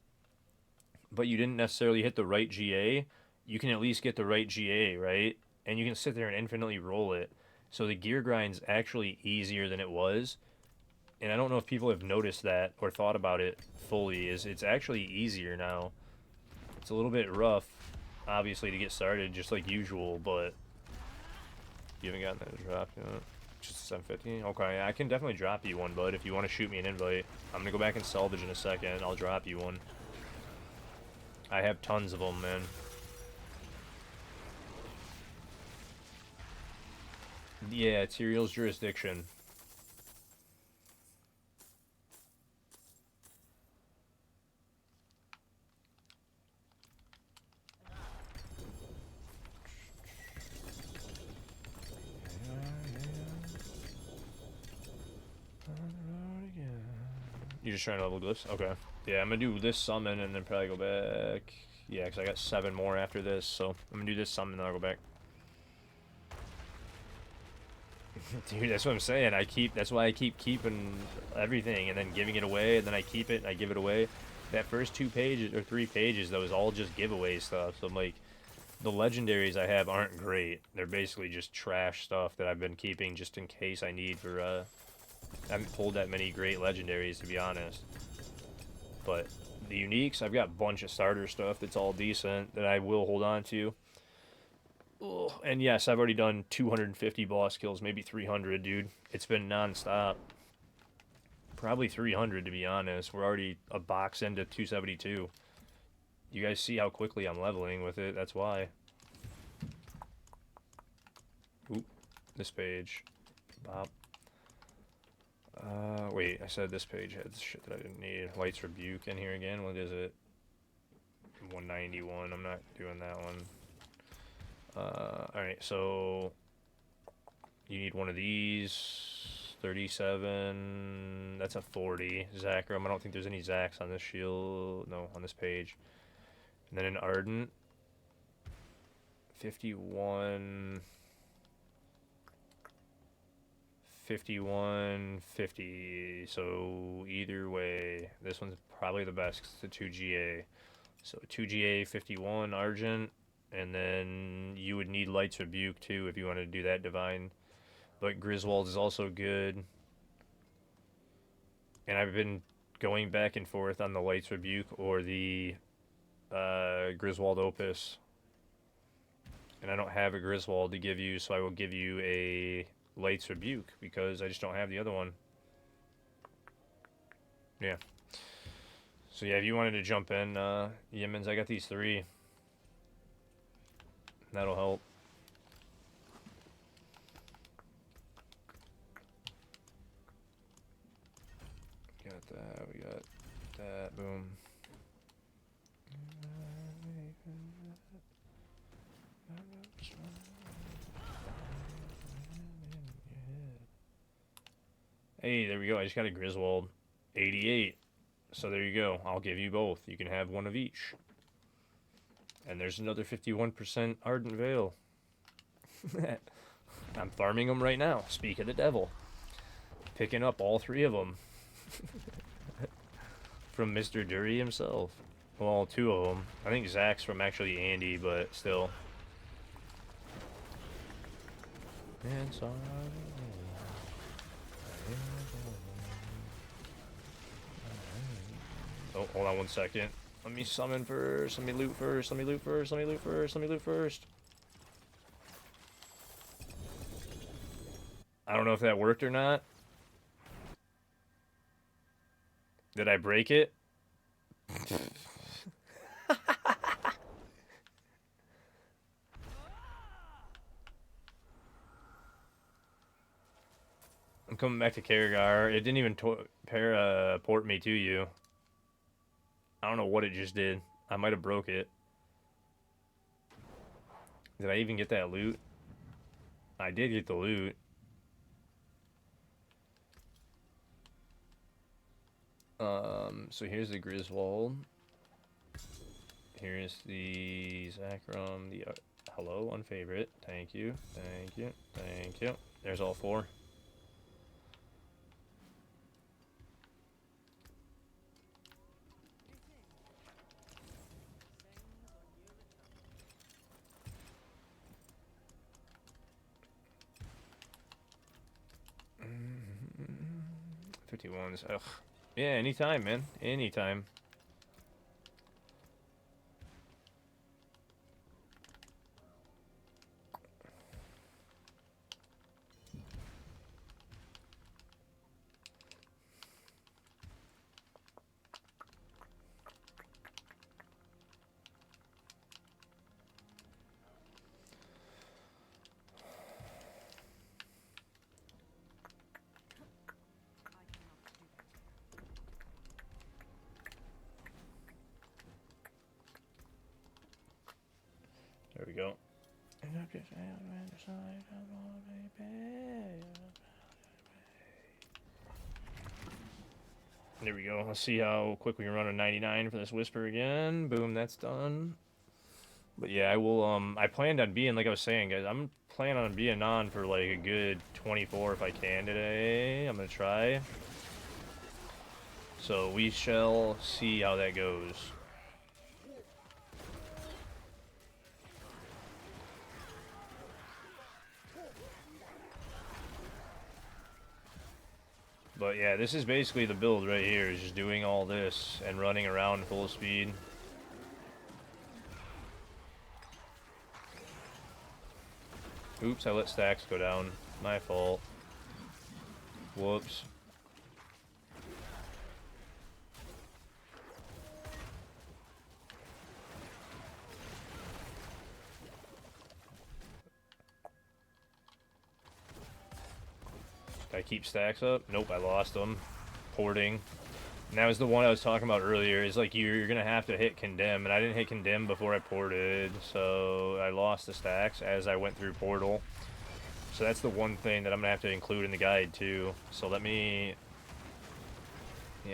but you didn't necessarily hit the right GA, you can at least get the right GA, right? And you can sit there and infinitely roll it. So the gear grind's actually easier than it was. And I don't know if people have noticed that or thought about it fully, is it's actually easier now. It's a little bit rough, obviously, to get started, just like usual, but you haven't gotten that drop yet. Just 750? Okay, I can definitely drop you one, bud, if you want to shoot me an invite. I'm gonna go back and salvage in a second. I'll drop you one. I have tons of them, man. Yeah, Tyrael's jurisdiction. You're just trying to level glyphs? Okay. Yeah, I'm gonna do this summon and then probably go back. Yeah, because I got 7 more after this, so I'm gonna do this summon and then I'll go back. Dude, that's what I'm saying. That's why I keep keeping everything and then giving it away, and then I keep it and I give it away. That first 2 pages or 3 pages, that was all just giveaway stuff. So I'm like, the legendaries I have aren't great. They're basically just trash stuff that I've been keeping just in case I need for, I haven't pulled that many great legendaries, to be honest. But the uniques, I've got a bunch of starter stuff that's all decent that I will hold on to. Ugh. And yes, I've already done 250 boss kills, maybe 300, dude. It's been non-stop. Probably 300, to be honest. We're already a box into 272. You guys see how quickly I'm leveling with it, that's why. Oop, this page. Bop. Wait, I said this page had shit that I didn't need. Light's Rebuke in here again, what is it? 191, I'm not doing that one. Alright, so you need one of these. 37, that's a 40. Zakram, I don't think there's any Zaks on this shield, no, on this page. And then an Ardent, 51, 51, 50. So either way, this one's probably the best 'cause it's a 2GA. So 2GA, 51 Argent, and then you would need Light's Rebuke too if you wanted to do that Divine. But Griswold is also good. And I've been going back and forth on the Light's Rebuke or the Griswold Opus. And I don't have a Griswold to give you, so I will give you a Light's Rebuke because I just don't have the other one. Yeah. So yeah, if you wanted to jump in, Yemens, I got these 3. That'll help. Got that, we got that, boom. Hey, there we go. I just got a Griswold. 88. So there you go. I'll give you both. You can have one of each. And there's another 51% Ardent Veil. I'm farming them right now. Speak of the devil. Picking up all 3 of them. From Mr. Dury himself. Well, 2 of them. I think Zach's from actually Andy, but still. And sorry. Oh, hold on one second. Let me summon first. Let me loot first. Let me loot first. Let me loot first. Let me loot first. I don't know if that worked or not. Did I break it? I'm coming back to Karagar. It didn't even port me to you. I don't know what it just did. I might have broke it. Did I even get that loot? I did get the loot. So here's the Griswold. Here's the Zakram. The hello, unfavorite. Thank you. Thank you. Thank you. There's all 4. Mm-hmm. 51s. Ugh. Yeah, anytime, man. Anytime. There we go. There we go. Let's see how quick we can run a 99 for this Whisper again. Boom, that's done. But yeah, I will, I planned on being, like I was saying, guys, I'm planning on being on for like a good 24 if I can today. I'm gonna try. So we shall see how that goes. But yeah, this is basically the build right here, is just doing all this and running around full speed. Oops, I let stacks go down. My fault. Whoops. Did I keep stacks up? Nope, I lost them. Porting. And that was the one I was talking about earlier, is like you're gonna have to hit condemn, and I didn't hit condemn before I ported, so I lost the stacks as I went through portal. So that's the one thing that I'm gonna have to include in the guide too. So let me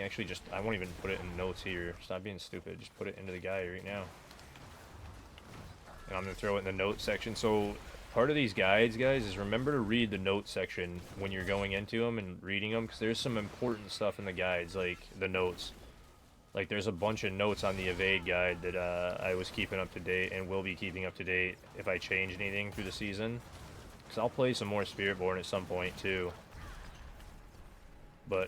actually just, I won't even put it in notes here. Stop being stupid, just put it into the guide right now. And I'm gonna throw it in the notes section. So part of these guides, guys, is remember to read the notes section when you're going into them and reading them, because there's some important stuff in the guides, like the notes. Like there's a bunch of notes on the evade guide that I was keeping up to date and will be keeping up to date if I change anything through the season. Because I'll play some more Spiritborn at some point too. But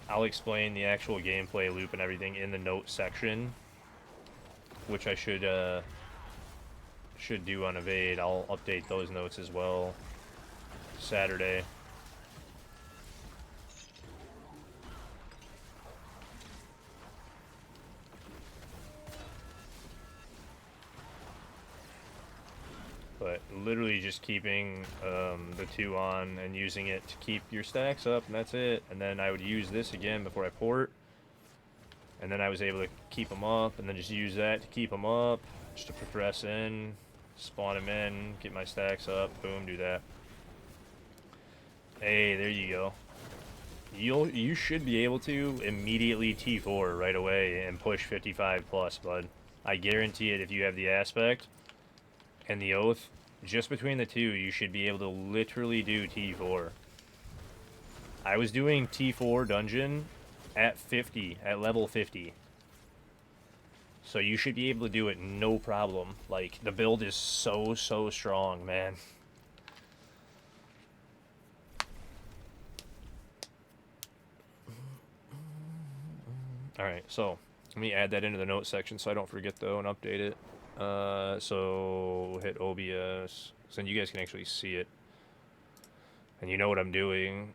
I'll explain the actual gameplay loop and everything in the notes section, which I should do on evade. I'll update those notes as well Saturday. But literally just keeping the 2 on and using it to keep your stacks up, and that's it. And then I would use this again before I port, and then I was able to keep them up, and then just use that to keep them up, just to progress in, spawn them in, get my stacks up, boom, do that. Hey, there you go. You should be able to immediately T4 right away and push 55 plus, bud. I guarantee it. If you have the aspect and the oath, just between the two, you should be able to literally do T4. I was doing T4 dungeon at 50, at level 50. So you should be able to do it no problem. Like, the build is so strong, man. Alright, so Let me add that into the notes section so I don't forget though and update it. So hit OBS, so then you guys can actually see it. And you know what I'm doing.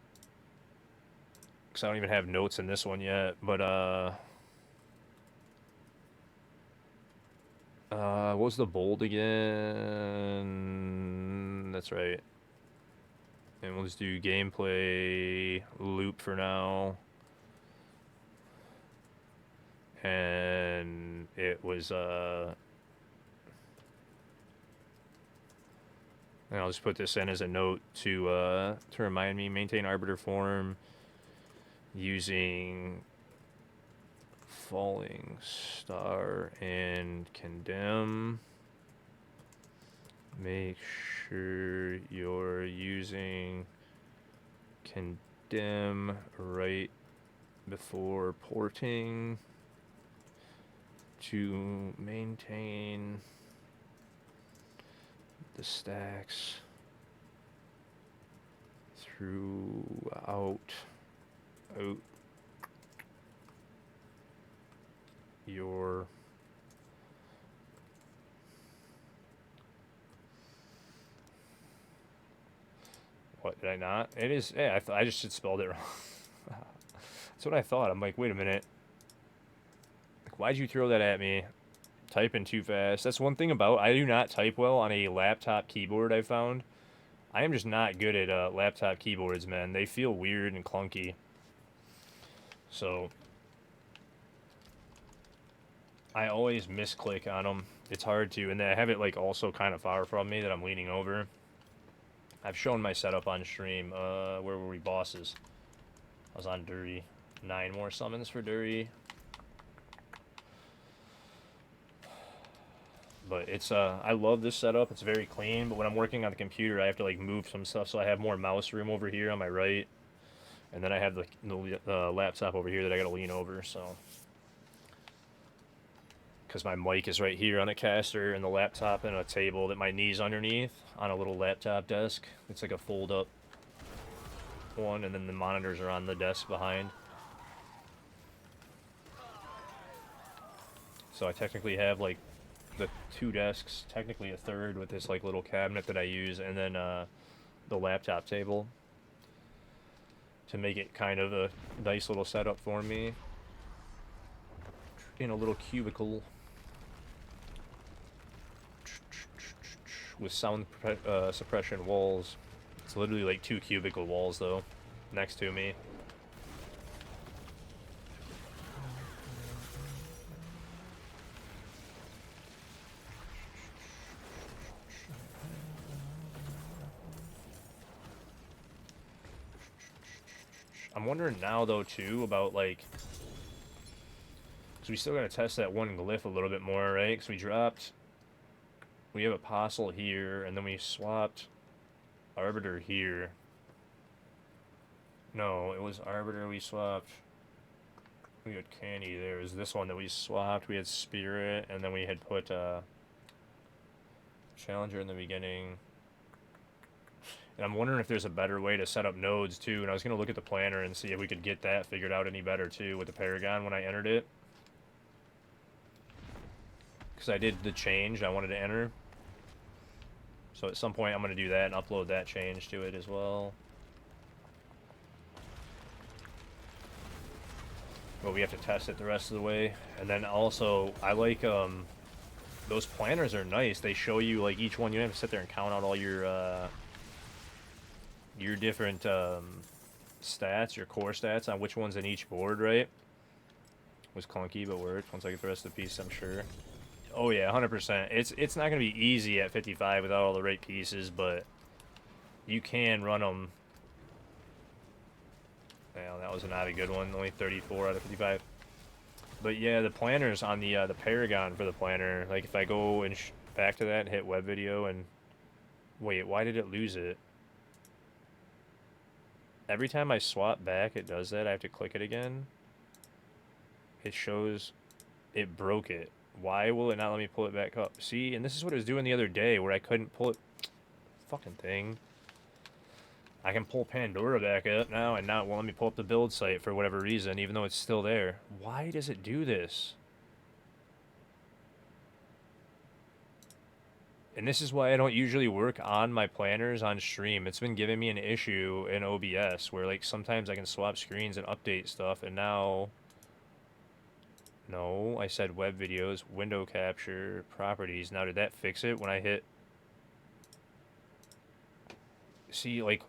Because I don't even have notes in this one yet, but what was the bold again? That's right. And we'll just do gameplay loop for now. And it was and I'll just put this in as a note to remind me, maintain arbiter form using falling star and condemn. Make sure you're using condemn right before porting to maintain the stacks throughout your what did I not? It is, yeah, I just spelled it wrong. That's what I thought. I'm like, wait a minute. Like, why'd you throw that at me? Typing too fast. That's one thing about, I do not type well on a laptop keyboard, I found. I am just not good at laptop keyboards, man. They feel weird and clunky. So I always misclick on them. It's hard to, and then I have it like also kind of far from me that I'm leaning over. I've shown my setup on stream. Where were we? Bosses. I was on Dury. 9 more summons for Dury. But it's I love this setup. It's very clean. But when I'm working on the computer, I have to like move some stuff, so I have more mouse room over here on my right, and then I have the laptop over here that I gotta lean over. So because my mic is right here on a caster and the laptop and a table that my knee's underneath on a little laptop desk. It's like a fold up one, and then the monitors are on the desk behind. So I technically have like the 2 desks, technically a third with this like little cabinet that I use, and then the laptop table to make it kind of a nice little setup for me in a little cubicle with sound suppression walls. It's literally like 2 cubicle walls though next to me. I'm wondering now though too about like, because we still gotta test that one glyph a little bit more, right? Because we have Apostle here, and then we swapped Arbiter here. No, it was Arbiter we swapped. We had Candy there. It was this one that we swapped. We had Spirit, and then we had put Challenger in the beginning. And I'm wondering if there's a better way to set up nodes too. And I was going to look at the planner and see if we could get that figured out any better too with the Paragon when I entered it. Because I did the change I wanted to enter. So at some point I'm going to do that and upload that change to it as well. But we have to test it the rest of the way. And then also, I like, those planners are nice. They show you, like, each one. You don't have to sit there and count out all your different, stats, your core stats on which one's in each board, right? Was clunky, but worked. Once I get the rest of the piece, I'm sure. Oh yeah, 100%. It's not going to be easy at 55 without all the right pieces, but you can run them. Well, that was not a good one. Only 34 out of 55. But yeah, the planners on the Paragon for the planner. Like if I go and back to that and hit web video and wait, why did it lose it? Every time I swap back, it does that. I have to click it again. It shows it broke it. Why will it not let me pull it back up? See, and this is what it was doing the other day where I couldn't pull it. Fucking thing. I can pull Pandora back up now and not let me pull up the build site for whatever reason, even though it's still there. Why does it do this? And this is why I don't usually work on my planners on stream. It's been giving me an issue in OBS where like sometimes I can swap screens and update stuff, and now no, I said web videos, window capture, properties. Now did that fix it when I hit? See, like,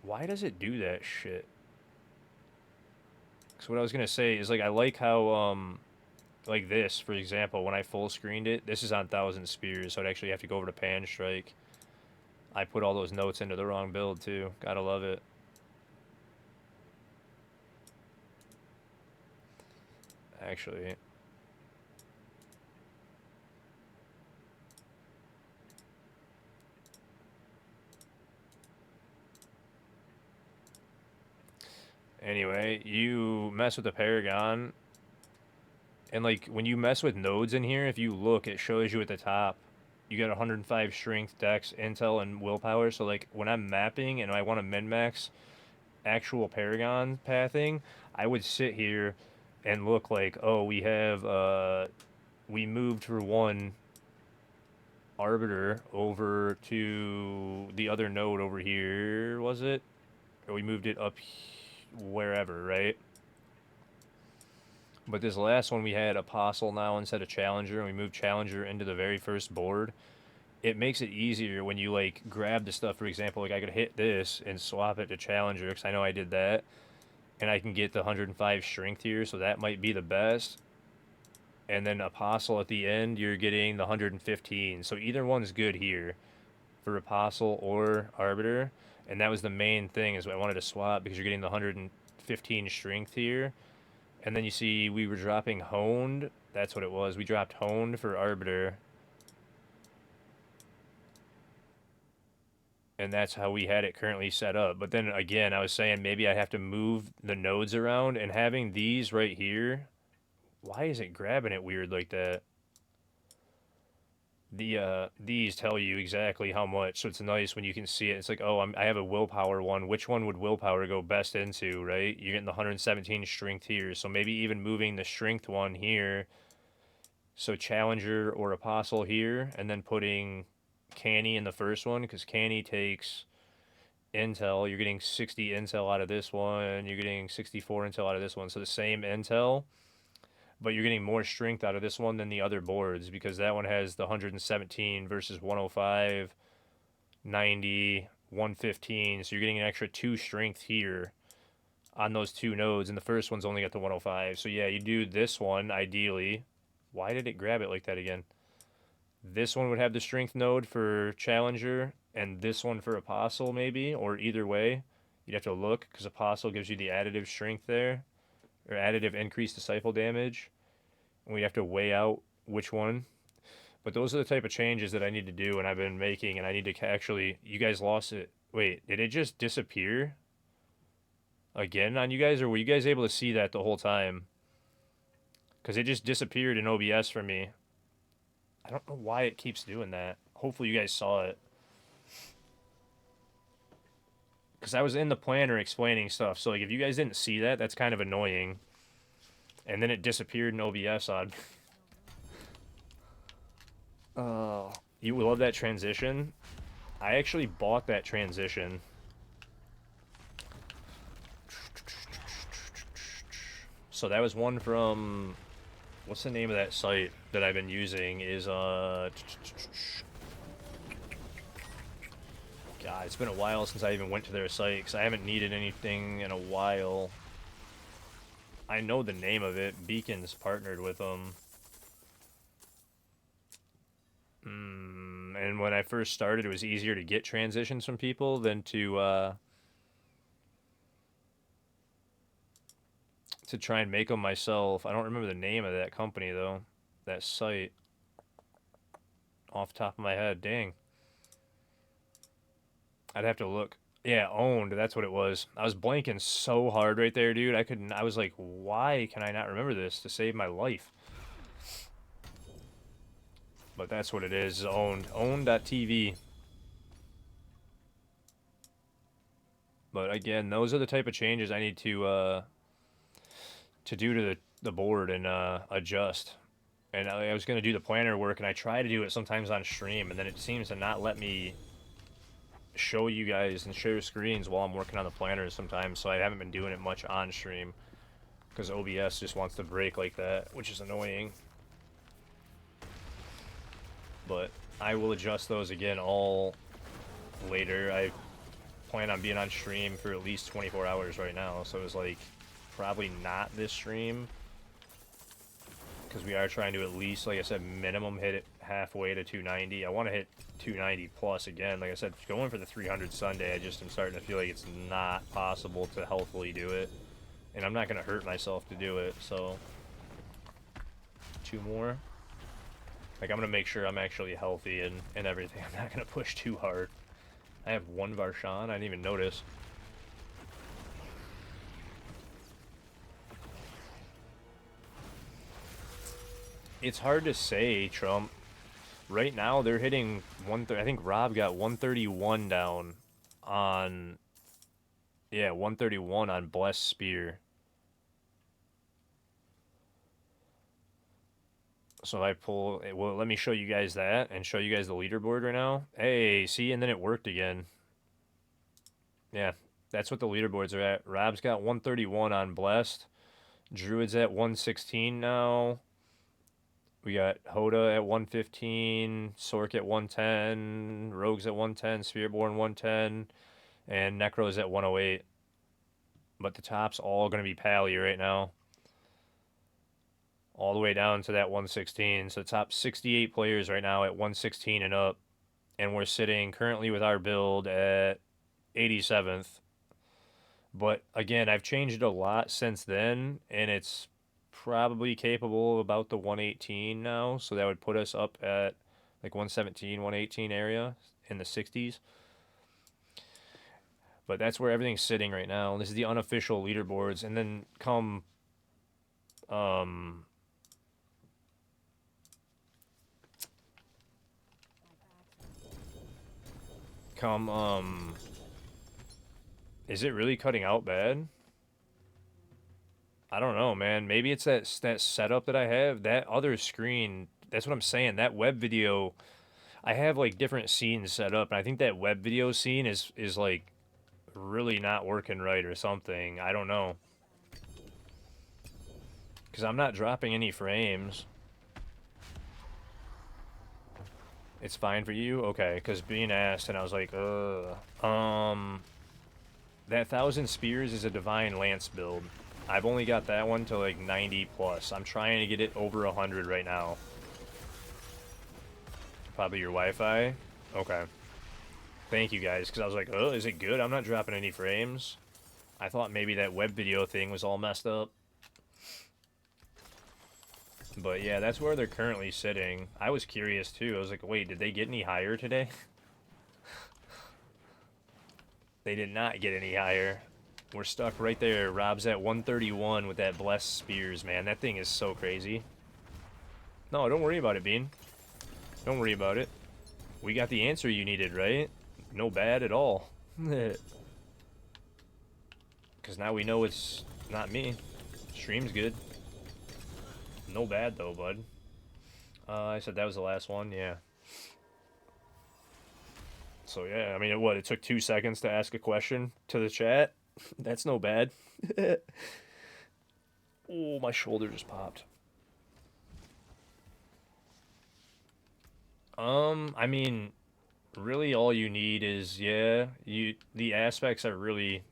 why does it do that shit? So what I was gonna say is like I like how like this, for example, when I full screened it, this is on 1000 Spears, so I'd actually have to go over to Pan Strike. I put all those notes into the wrong build too. Gotta love it. Actually, anyway, you mess with the Paragon, and like when you mess with nodes in here, if you look, it shows you at the top. You got 105 strength, dex, intel, and willpower. So like when I'm mapping and I want to min-max actual Paragon pathing, I would sit here and look like, oh, we moved for one arbiter over to the other node over here, was it? Or we moved it up wherever, right? But this last one we had Apostle now instead of Challenger, and we moved Challenger into the very first board. It makes it easier when you like grab the stuff. For example, like I could hit this and swap it to Challenger because I know I did that, and I can get the 105 strength here, so that might be the best. And then Apostle at the end, you're getting the 115. So either one's good here for Apostle or Arbiter. And that was the main thing is I wanted to swap because you're getting the 115 strength here. And then you see we were dropping Honed. That's what it was. We dropped Honed for Arbiter. And that's how we had it currently set up. But then again, I was saying maybe I have to move the nodes around, and having these right here. Why is it grabbing it weird like that? These tell you exactly how much, so it's nice when you can see it. It's like, oh, I have a willpower one. Which one would willpower go best into, right? You're getting the 117 strength here, so maybe even moving the strength one here. So Challenger or Apostle here, and then putting Canny in the first one, because Canny takes intel. You're getting 60 intel out of this one. You're getting 64 intel out of this one. So the same intel, but you're getting more strength out of this one than the other boards because that one has the 117 versus 105, 90, 115. So you're getting an extra 2 strength here on those two nodes, and the first one's only got the 105. So yeah, you do this one ideally. Why did it grab it like that again? This one would have the strength node for Challenger, and this one for Apostle maybe, or either way. You'd have to look because Apostle gives you the additive strength there, or additive increased disciple damage. And we'd have to weigh out which one. But those are the type of changes that I need to do and I've been making, and I need to actually. You guys lost it. Wait, did it just disappear again on you guys, or were you guys able to see that the whole time? Because it just disappeared in OBS for me. I don't know why it keeps doing that. Hopefully you guys saw it. Because I was in the planner explaining stuff, so like if you guys didn't see that, that's kind of annoying. And then it disappeared in OBS on. Oh, you love that transition? I actually bought that transition. So that was one from, what's the name of that site that I've been using is God, it's been a while since I even went to their site because I haven't needed anything in a while. I know the name of it. Beacon's partnered with them. And when I first started, it was easier to get transitions from people than to try and make them myself. I don't remember the name of that company though, that site. Off the top of my head, dang. I'd have to look. Yeah, Owned. That's what it was. I was blanking so hard right there, dude. I couldn't. I was like, why can I not remember this to save my life? But that's what it is. Owned. Owned.tv. But again, those are the type of changes I need to do to the board and adjust. And I was going to do the planner work, and I try to do it sometimes on stream, and then it seems to not let me show you guys and share screens while I'm working on the planner sometimes, so I haven't been doing it much on stream, because OBS just wants to break like that, which is annoying. But I will adjust those again all later. I plan on being on stream for at least 24 hours right now, so it's like probably not this stream, because we are trying to at least, like I said, minimum hit it halfway to 290. I want to hit 290 plus again. Like I said, going for the 300 Sunday, I just am starting to feel like it's not possible to healthily do it, and I'm not going to hurt myself to do it. So 2 more. Like, I'm going to make sure I'm actually healthy and everything. I'm not going to push too hard. I have 1 Varshan. I didn't even notice. It's hard to say, Trump. Right now, they're hitting 130. I think Rob got 131 down on... Yeah, 131 on Blessed Spear. So if I pull... Well, let me show you guys that and show you guys the leaderboard right now. Hey, see? And then it worked again. Yeah, that's what the leaderboards are at. Rob's got 131 on Blessed. Druid's at 116 now. We got Hoda at 115, Sork at 110, Rogues at 110, Spearborn 110, and Necro's at 108. But the top's all going to be Pally right now. All the way down to that 116. So the top 68 players right now at 116 and up. And we're sitting currently with our build at 87th. But again, I've changed a lot since then, and it's probably capable of about the 118 now. So that would put us up at like 117, 118 area in the 60s. But that's where everything's sitting right now. This is the unofficial leaderboards, and then come is it really cutting out bad? I don't know, man. Maybe it's that setup that I have. That other screen, that's what I'm saying. That web video, I have like different scenes set up, and I think that web video scene is like really not working right or something. I don't know. Because I'm not dropping any frames. It's fine for you? Okay, because being asked, and I was like, ugh. That 1,000 Spears is a Divine Lance build. I've only got that one to like 90 plus. I'm trying to get it over 100 right now. Probably your Wi-Fi? Okay. Thank you guys, because I was like, oh, is it good? I'm not dropping any frames. I thought maybe that web video thing was all messed up. But yeah, that's where they're currently sitting. I was curious too. I was like, wait, did they get any higher today? They did not get any higher. We're stuck right there. Rob's at 131 with that Blessed Spears, man. That thing is so crazy. No, don't worry about it, Bean. Don't worry about it. We got the answer you needed, right? No bad at all. Because now we know it's not me. Stream's good. No bad, though, bud. I said that was the last one, yeah. So, yeah, I mean, it took 2 seconds to ask a question to the chat? That's no bad. Oh, my shoulder just popped. I mean, really all you need is, yeah, the aspects are really,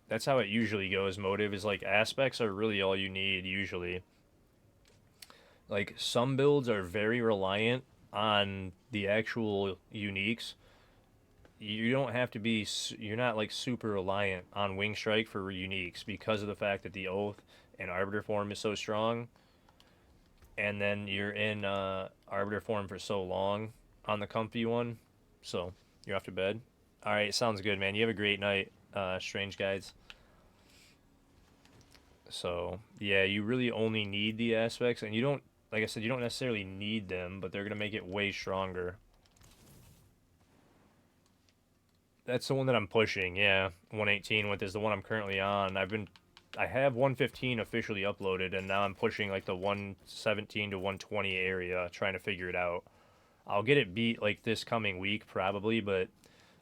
that's how it usually goes. Motive is like, aspects are really all you need, usually. Like, some builds are very reliant on the actual uniques. You don't have to be, you're not like super reliant on Wing Strike for uniques because of the fact that the Oath and Arbiter form is so strong. And then you're in Arbiter form for so long on the comfy one. So you're off to bed. All right, sounds good, man. You have a great night, Strange Guides. So yeah, you really only need the aspects, and you don't, like I said, you don't necessarily need them, but they're gonna make it way stronger. That's the one that I'm pushing, yeah. 118 with is the one I'm currently on. I've been I have 115 officially uploaded, and now I'm pushing like the 117 to 120 area, trying to figure it out. I'll get it beat like this coming week probably, but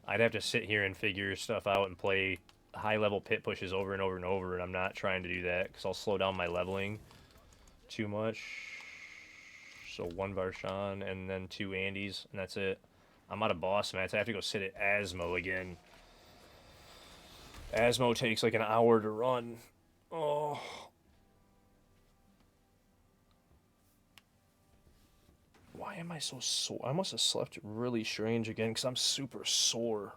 I'd have to sit here and figure stuff out and play high level pit pushes over and over and over, and I'm not trying to do that because I'll slow down my leveling too much. So 1 Varshan and then 2 Andys, and that's it. I'm out of boss mats. I have to go sit at Asmo again. Asmo takes like an hour to run. Oh. Why am I so sore? I must have slept really strange again because I'm super sore.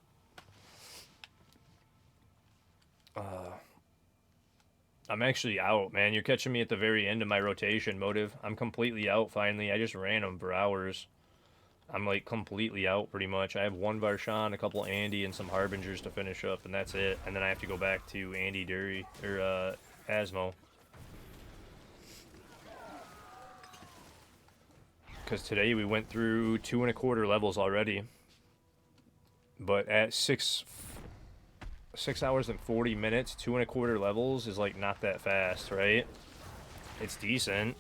I'm actually out, man. You're catching me at the very end of my rotation, Motive. I'm completely out finally. I just ran them for hours. I'm like completely out pretty much. I have 1 Varshan, a couple Andy, and some Harbingers to finish up, and that's it. And then I have to go back to Andy Dury, or Asmo. Because today we went through 2 1/4 levels already. But at 6 hours and 40 minutes, 2 1/4 levels is like not that fast, right? It's decent.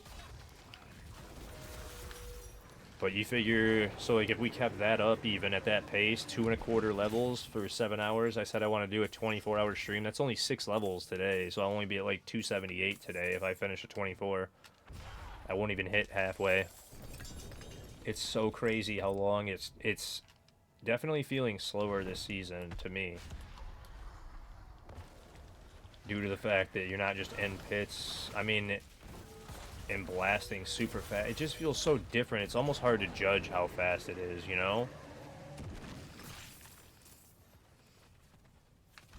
But you figure, so like if we kept that up even at that pace, 2 1/4 levels for 7 hours, I said I want to do a 24-hour stream. That's only 6 levels today, so I'll only be at like 278 today if I finish a 24. I won't even hit halfway. It's so crazy how long it's definitely feeling slower this season to me. Due to the fact that you're not just in pits. I mean, and blasting super fast. It just feels so different. It's almost hard to judge how fast it is, you know?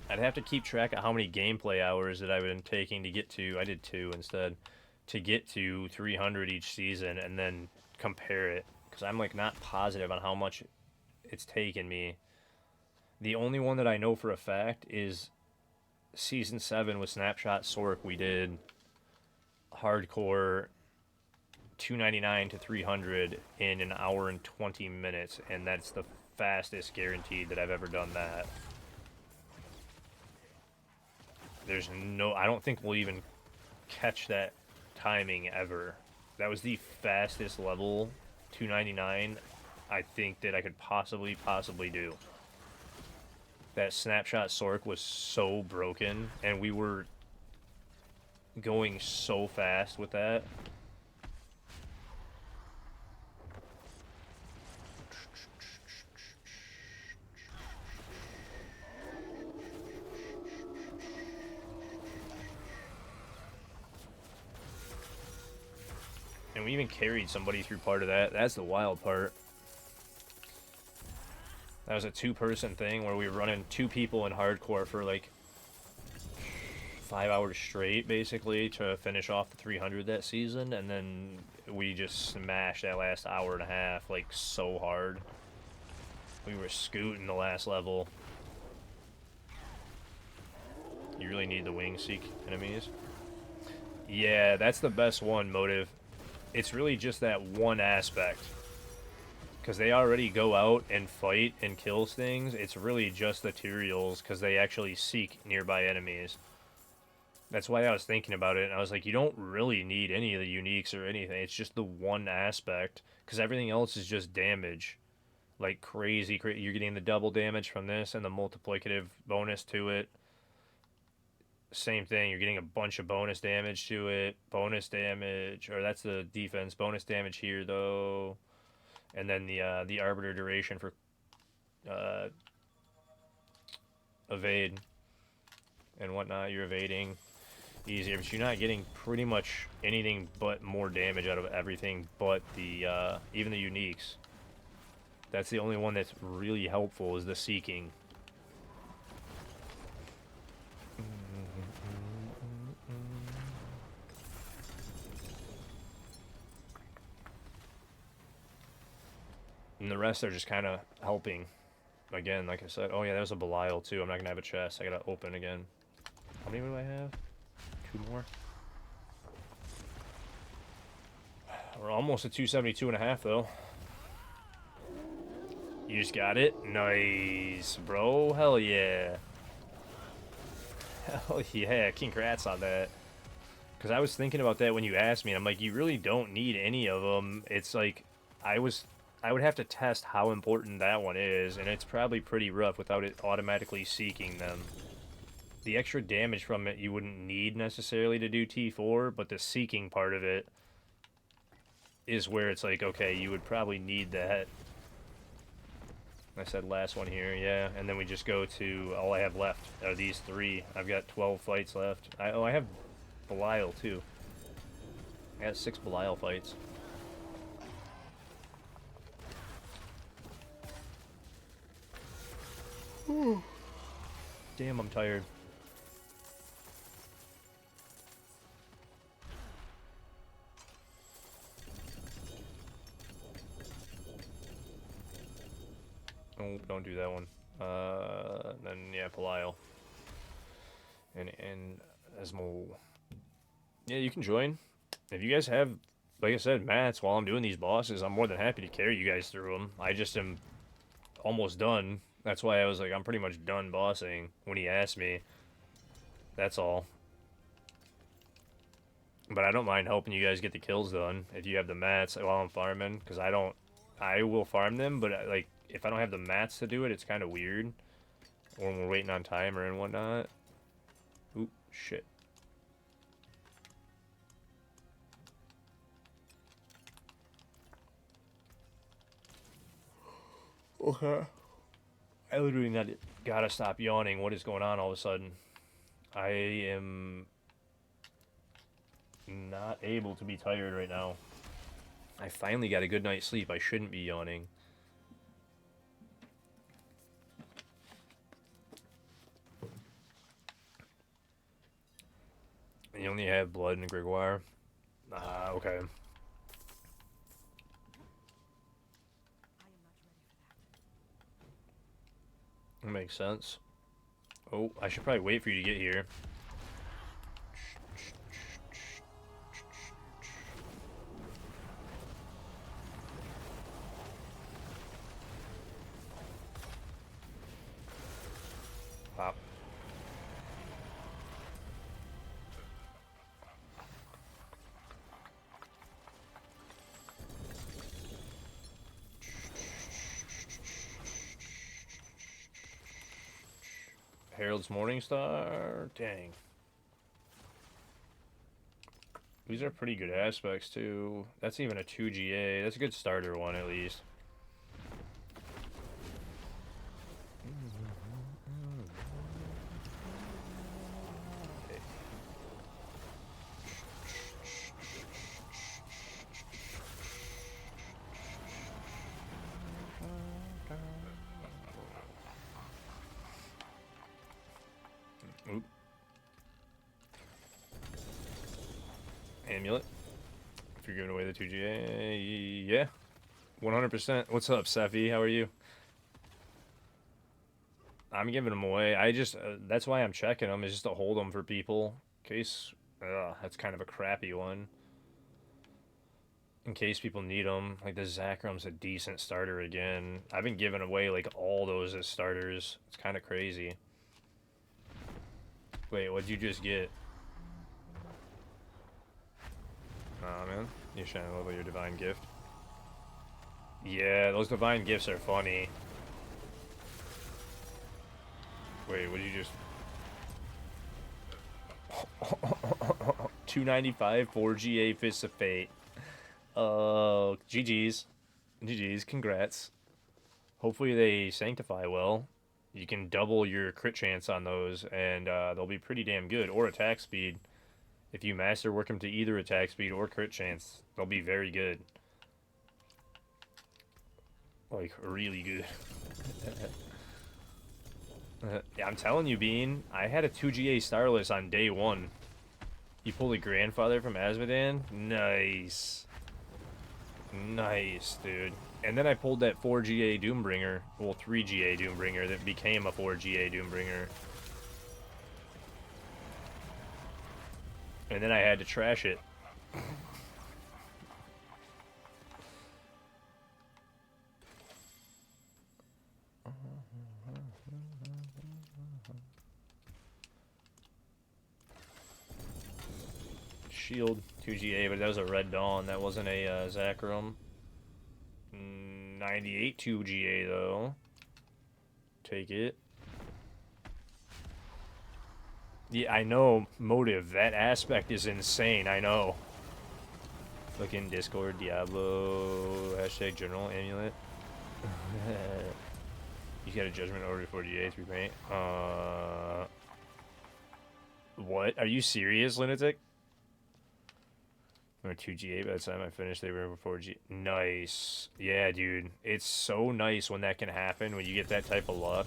I'd have to keep track of how many gameplay hours that I've been taking to get to, I did 2 instead, to get to 300 each season and then compare it. Because I'm like not positive on how much it's taken me. The only one that I know for a fact is Season 7 with Snapshot Sork. We did hardcore 299 to 300 in an hour and 20 minutes, and that's the fastest guaranteed that I've ever done that. There's no, I don't think we'll even catch that timing ever. That was the fastest level 299 I think that I could possibly do. That Snapshot Sork was so broken, and we were going so fast with that. And we even carried somebody through part of that. That's the wild part. That was a 2-person thing where we were running 2 people in hardcore for like 5 hours straight, basically, to finish off the 300 that season, and then we just smashed that last hour and a half like so hard. We were scooting the last level. You really need the wing seek enemies. Yeah, that's the best one, Motive. It's really just that one aspect. Because they already go out and fight and kill things. It's really just the Tyraels, because they actually seek nearby enemies. That's why I was thinking about it, and I was like, you don't really need any of the uniques or anything. It's just the one aspect, because everything else is just damage. Like crazy. You're getting the double damage from this and the multiplicative bonus to it. Same thing, you're getting a bunch of bonus damage to it. Bonus damage, or that's the defense. Bonus damage here, though. And then the Arbiter duration for evade and whatnot. You're evading easier, but you're not getting pretty much anything but more damage out of everything but the even the uniques. That's the only one that's really helpful, is the seeking. And the rest are just kind of helping. Again, like I said, oh yeah, that was a Belial too. I'm not gonna have a chest. I gotta open again. How many do I have? 2 more. We're almost at 272.5 though. You just got it? Nice, bro. Hell yeah. Hell yeah, congrats on that. Because I was thinking about that when you asked me, and I'm like, you really don't need any of them. It's like, I was, I would have to test how important that one is, and it's probably pretty rough without it automatically seeking them. The extra damage from it you wouldn't need necessarily to do T4, but the seeking part of it is where it's like, okay, you would probably need that. I said last one here, yeah, and then we just go to, all I have left are these 3. I've got 12 fights left. I have Belial, too. I got 6 Belial fights. Damn, I'm tired. Oh, don't do that one. Then, yeah, Belial. And Esmo. Yeah, you can join. If you guys have, like I said, mats while I'm doing these bosses, I'm more than happy to carry you guys through them. I just am almost done. That's why I was like, I'm pretty much done bossing when he asked me. That's all. But I don't mind helping you guys get the kills done if you have the mats while I'm farming, because I don't. I will farm them, but like if I don't have the mats to do it, it's kind of weird. Or when we're waiting on timer and whatnot. Oop, shit. Okay. I literally gotta stop yawning. What is going on all of a sudden? I am not able to be tired right now. I finally got a good night's sleep. I shouldn't be yawning. And you only have blood in the Gregoire. Ah, okay. That makes sense. Oh, I should probably wait for you to get here. Pop. Harold's Morningstar? Dang. These are pretty good aspects, too. That's even a 2GA. That's a good starter one, at least. Okay. Oop. Amulet. If you're giving away the 2GA, yeah. 100%. What's up, Seffi? How are you? I'm giving them away. I just, that's why I'm checking them, is just to hold them for people. In case, that's kind of a crappy one. In case people need them. Like, the Zakrum's a decent starter again. I've been giving away, like, all those as starters. It's kind of crazy. Wait, what'd you just get? Aw, man. You're trying to level your Divine Gift. Yeah, those Divine Gifts are funny. Wait, what'd you just... 295 4GA Fist of Fate. GG's. GG's, congrats. Hopefully they sanctify well. You can double your crit chance on those, and they'll be pretty damn good. Or attack speed. If you master work them to either attack speed or crit chance, they'll be very good. Like, really good. Yeah, I'm telling you, Bean. I had a 2GA Starless on day 1. You pulled a Grandfather from Azmodan? Nice. Nice, dude. And then I pulled that 4GA Doombringer. Well, 3GA Doombringer that became a 4GA Doombringer. And then I had to trash it. shield. 2GA, but that was a Red Dawn. That wasn't a Zachrum. 98 2GA, though. Take it. Yeah, I know. Motive. That aspect is insane. I know. Look in Discord, Diablo, hashtag General Amulet. You got a Judgment Order 48 3 paint. What? Are you serious, Lunatic? Or 2GA by the time I finished, they were 4G. Nice. Yeah, dude. It's so nice when that can happen, when you get that type of luck.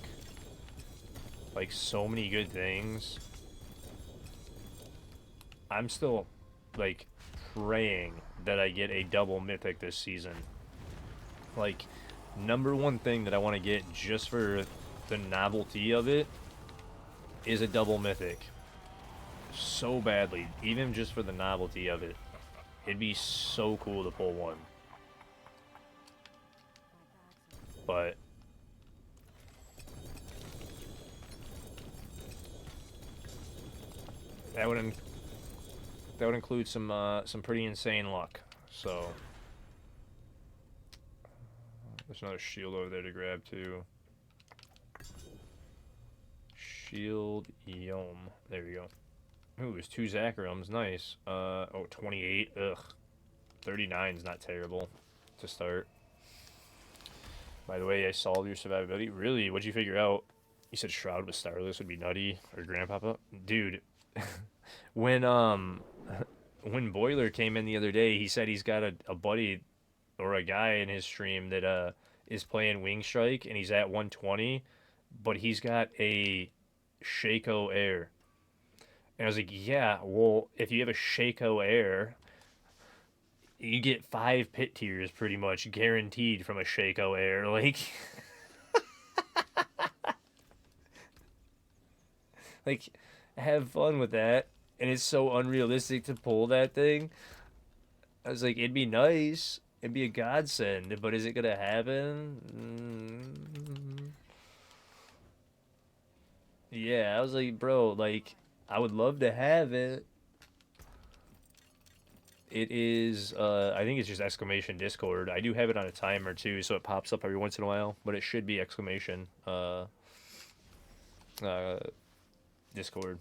Like, so many good things. I'm still, like, praying that I get a double mythic this season. Like, #1 thing that I want to get just for the novelty of it is a double mythic. So badly, even just for the novelty of it. It'd be so cool to pull one. But that would include some pretty insane luck. So there's another shield over there to grab too. Shield Yom. There we go. Ooh, there's 2 Zachrums. Nice. Oh, 28. Ugh. 39's not terrible to start. By the way, I solved your survivability. Really? What'd you figure out? You said Shroud with Starless would be nutty, or Grandpapa? Dude, when Boiler came in the other day, he said he's got a buddy or a guy in his stream that is playing Wing Strike, and he's at 120, but he's got a Shaco Air. And I was like, yeah, well, if you have a Shaco Air, you get 5 pit tiers pretty much guaranteed from a Shaco Air. Like, like, have fun with that. And it's so unrealistic to pull that thing. I was like, it'd be nice. It'd be a godsend. But is it going to happen? Yeah, I was like, bro, like, I would love to have it. It is, I think it's just exclamation Discord. I do have it on a timer too, so it pops up every once in a while, but it should be exclamation Discord.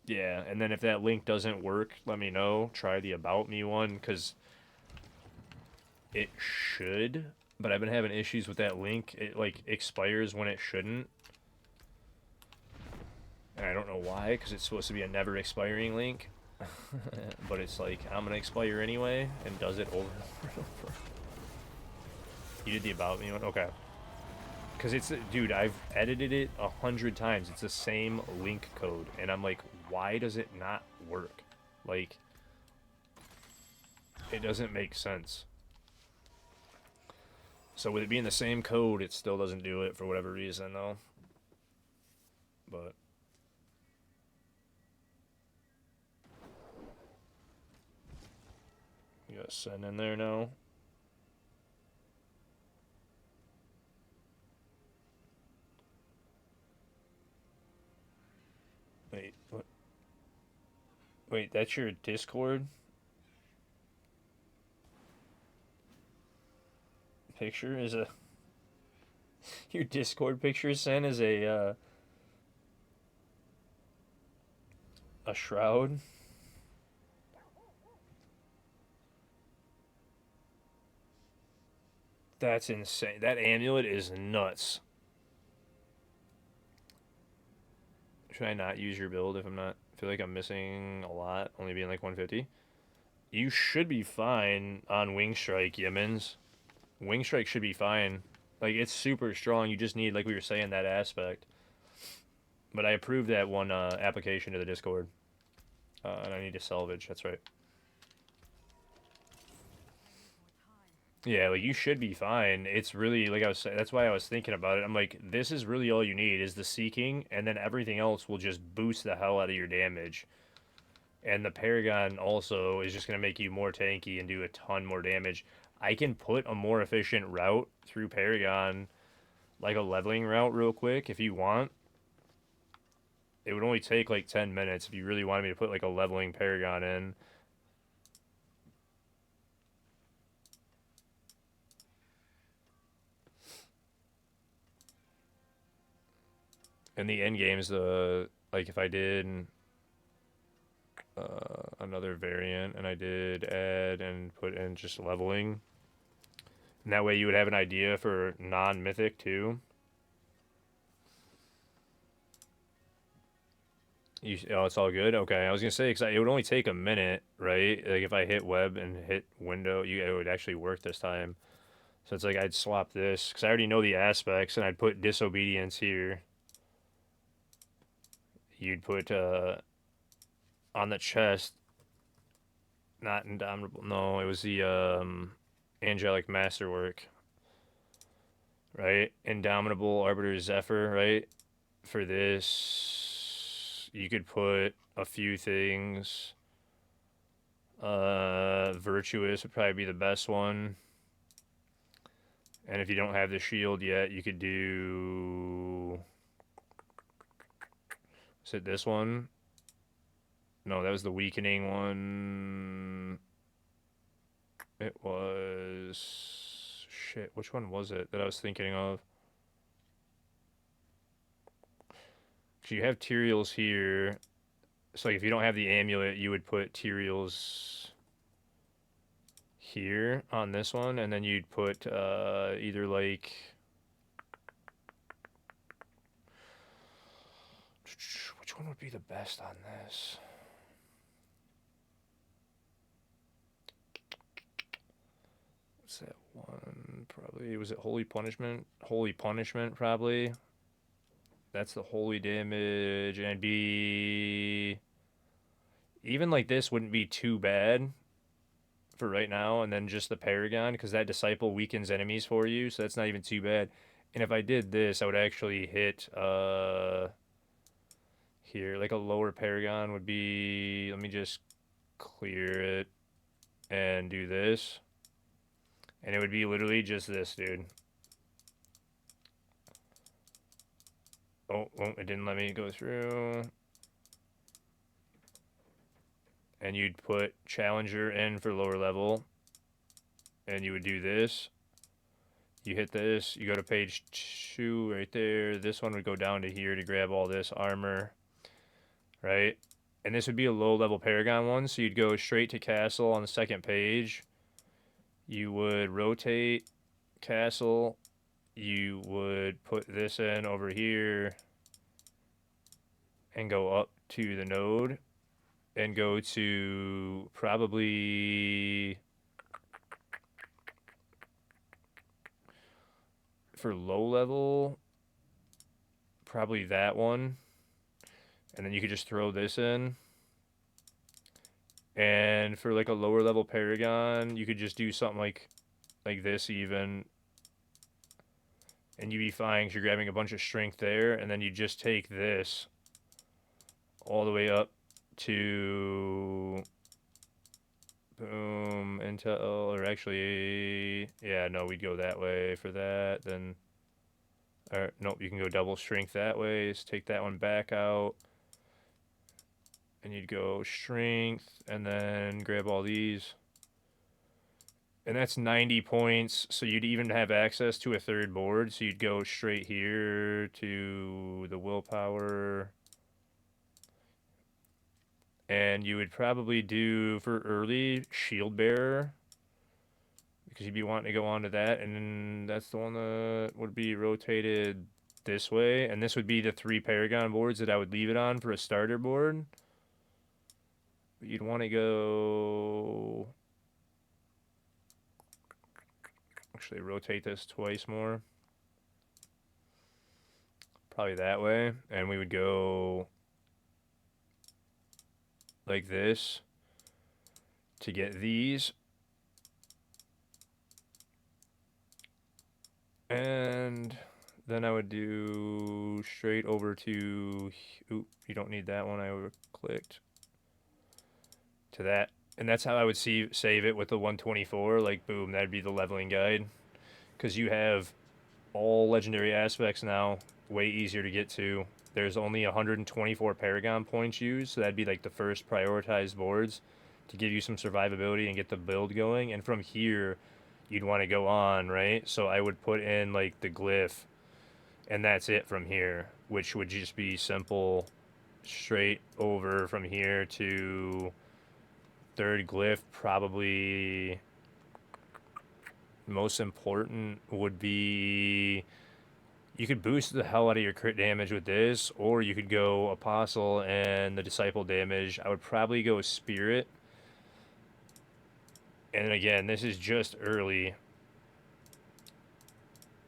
Yeah, and then if that link doesn't work, let me know. Try the About Me one, because it should, but I've been having issues with that link. It, like, expires when it shouldn't. And I don't know why, because it's supposed to be a never expiring link. But it's like, I'm gonna expire anyway, and does it over and over. You did the About Me one? Okay. Because it's, dude, I've edited it 100 times. It's the same link code. And I'm like, why does it not work? Like, it doesn't make sense. So with it being the same code, it still doesn't do it for whatever reason, though. But you got Sen in there now. Wait, what? Wait, that's your Discord picture? Is a your Discord picture, Sen, is a shroud? That's insane. That amulet is nuts. Should I not use your build if I'm not... I feel like I'm missing a lot, only being like 150. You should be fine on Wing Strike, Yemens. Wing Strike should be fine. Like, it's super strong. You just need, like we were saying, that aspect. But I approved that one application to the Discord. And I need to salvage, that's right. Yeah, like, you should be fine. It's really, like I was saying, that's why I was thinking about it. I'm like, this is really all you need is the Seeking, and then everything else will just boost the hell out of your damage. And the Paragon also is just going to make you more tanky and do a ton more damage. I can put a more efficient route through Paragon, like a leveling route real quick, if you want. It would only take like 10 minutes if you really wanted me to put like a leveling Paragon in. in the end games, like if I did another variant and I did add and put in just leveling, and that way you would have an idea for non-mythic too. Oh, it's all good. Okay, I was gonna say because it would only take a minute, right? Like if I hit web and hit window, it would actually work this time. So it's like I'd swap this because I already know the aspects, and I'd put disobedience here. You'd put on the chest, not indomitable. No, it was the angelic masterwork, right? Indomitable arbiter Zephyr, right? For this, you could put a few things. Virtuous would probably be the best one. And if you don't have the shield yet, you could do. Is it this one? No, that was the weakening one. It was. Shit, which one was it that I was thinking of? So you have Tyraels here. So like if you don't have the amulet, you would put Tyraels here on this one, and then you'd put either like. Which one would be the best on this? What's that one? Probably was it Holy Punishment? Holy Punishment, probably. That's the holy damage, and it'd be even like this wouldn't be too bad for right now, and then just the Paragon because that disciple weakens enemies for you, so that's not even too bad. And if I did this, I would actually hit here like a lower Paragon would be. Let me just clear it and do this, and it would be literally just this, dude. Oh, it didn't let me go through. And you'd put Challenger in for lower level, and you would do this. You hit this, you go to page 2 right there. This one would go down to here to grab all this armor, right? And this would be a low level Paragon one, so you'd go straight to Castle on the second page. You would rotate Castle. You would put this in over here and go up to the node and go to probably for low level, probably that one. And then you could just throw this in. And for like a lower level Paragon, you could just do something like this even. And you'd be fine because you're grabbing a bunch of strength there. And then you just take this all the way up to boom intel, or actually, yeah, no, we'd go that way for that. Then, or nope, you can go double strength that way. Just take that one back out. And you'd go strength and then grab all these. And that's 90 points, so you'd even have access to a third board. So you'd go straight here to the willpower. And you would probably do, for early, Shield Bearer. Because you'd be wanting to go on to that. And then that's the one that would be rotated this way. And this would be the 3 Paragon boards that I would leave it on for a starter board. But you'd want to go... Actually, rotate this twice more. Probably that way. And we would go like this to get these. And then I would do straight over to... Oop, you don't need that one. I over-clicked. To that. And that's how I would save it with the 124. Like, boom, that'd be the leveling guide. Because you have all legendary aspects now, way easier to get to. There's only 124 Paragon points used, so that'd be like the first prioritized boards to give you some survivability and get the build going. And from here, you'd want to go on, right? So I would put in like the glyph, and that's it from here. which would just be simple straight over from here to third glyph. Probably most important would be you could boost the hell out of your crit damage with this, or you could go Apostle and the Disciple damage. I would probably go Spirit. And again, this is just early.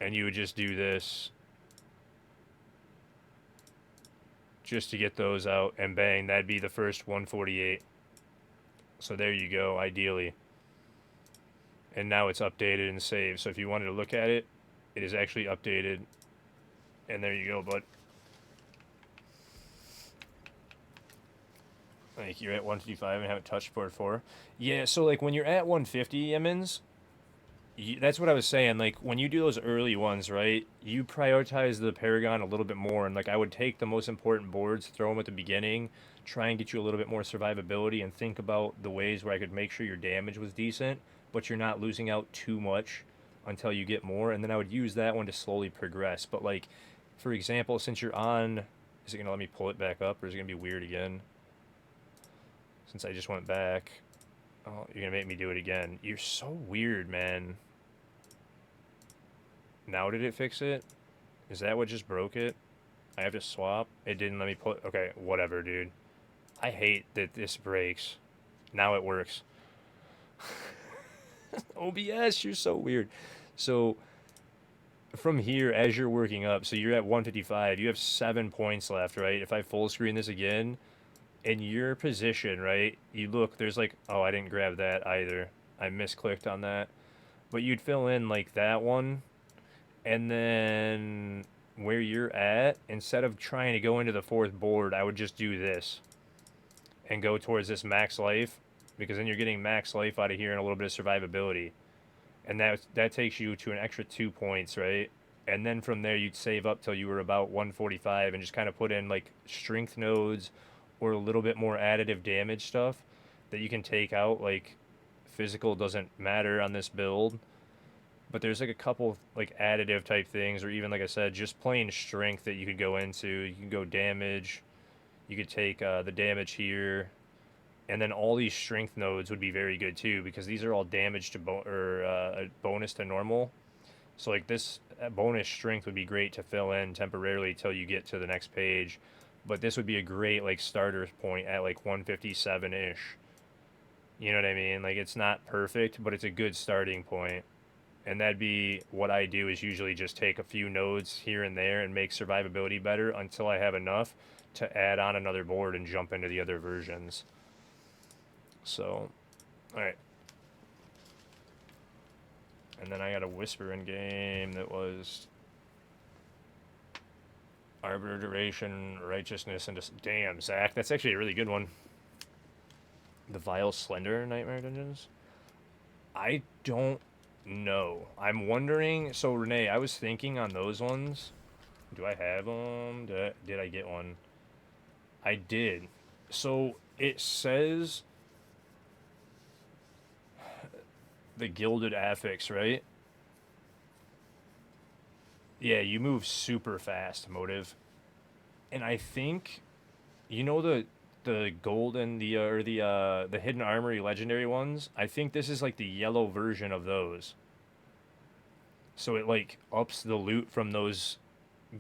And you would just do this just to get those out, and bang, that'd be the first 148. So there you go, ideally. And now it's updated and saved. So if you wanted to look at it, it is actually updated. And there you go, bud. Like, you're at 155 and haven't touched port 4. Yeah, so, like, when you're at 150, Emmons, that's what I was saying. Like, when you do those early ones, right, you prioritize the Paragon a little bit more. And, like, I would take the most important boards, throw them at the beginning, try and get you a little bit more survivability, and think about the ways where I could make sure your damage was decent, but you're not losing out too much until you get more. And then I would use that one to slowly progress. But, like, for example, since you're on... Is it going to let me pull it back up, or is it going to be weird again? Since I just went back. Oh, you're going to make me do it again. You're so weird, man. Now did it fix it? Is that what just broke it? I have to swap? It didn't let me put... Okay, whatever, dude. I hate that this breaks. Now it works. OBS, you're so weird. So, from here, as you're working up, so you're at 155. You have 7 points left, right? If I full screen this again... In your position, right, you look, there's like, oh, I didn't grab that either. I misclicked on that. But you'd fill in like that one, and then where you're at, instead of trying to go into the fourth board, I would just do this and go towards this max life, because then you're getting max life out of here and a little bit of survivability. And that takes you to an extra 2 points, right? And then from there, you'd save up till you were about 145 and just kind of put in like strength nodes or a little bit more additive damage stuff that you can take out. Like, physical doesn't matter on this build, but there's like a couple like additive type things, or even, like I said, just plain strength that you could go into. You can go damage, you could take the damage here, and then all these strength nodes would be very good too, because these are all damage to a bonus to normal. So like this bonus strength would be great to fill in temporarily till you get to the next page. But this would be a great, like, starter point at, like, 157-ish. You know what I mean? Like, it's not perfect, but it's a good starting point. And that'd be what I do, is usually just take a few nodes here and there and make survivability better until I have enough to add on another board and jump into the other versions. So, alright. And then I got a Whisper in game that was... Arbiter, Duration, Righteousness, and just... Damn, Zach, that's actually a really good one. The Vile Slender Nightmare Dungeons? I don't know. I'm wondering... So, Renee, I was thinking on those ones... Do I have them? Did I get one? I did. So, it says... The Gilded Affix, right? Yeah, you move super fast, Motive. And I think, you know, the gold and the Hidden Armory legendary ones? I think this is like the yellow version of those. So it like ups the loot from those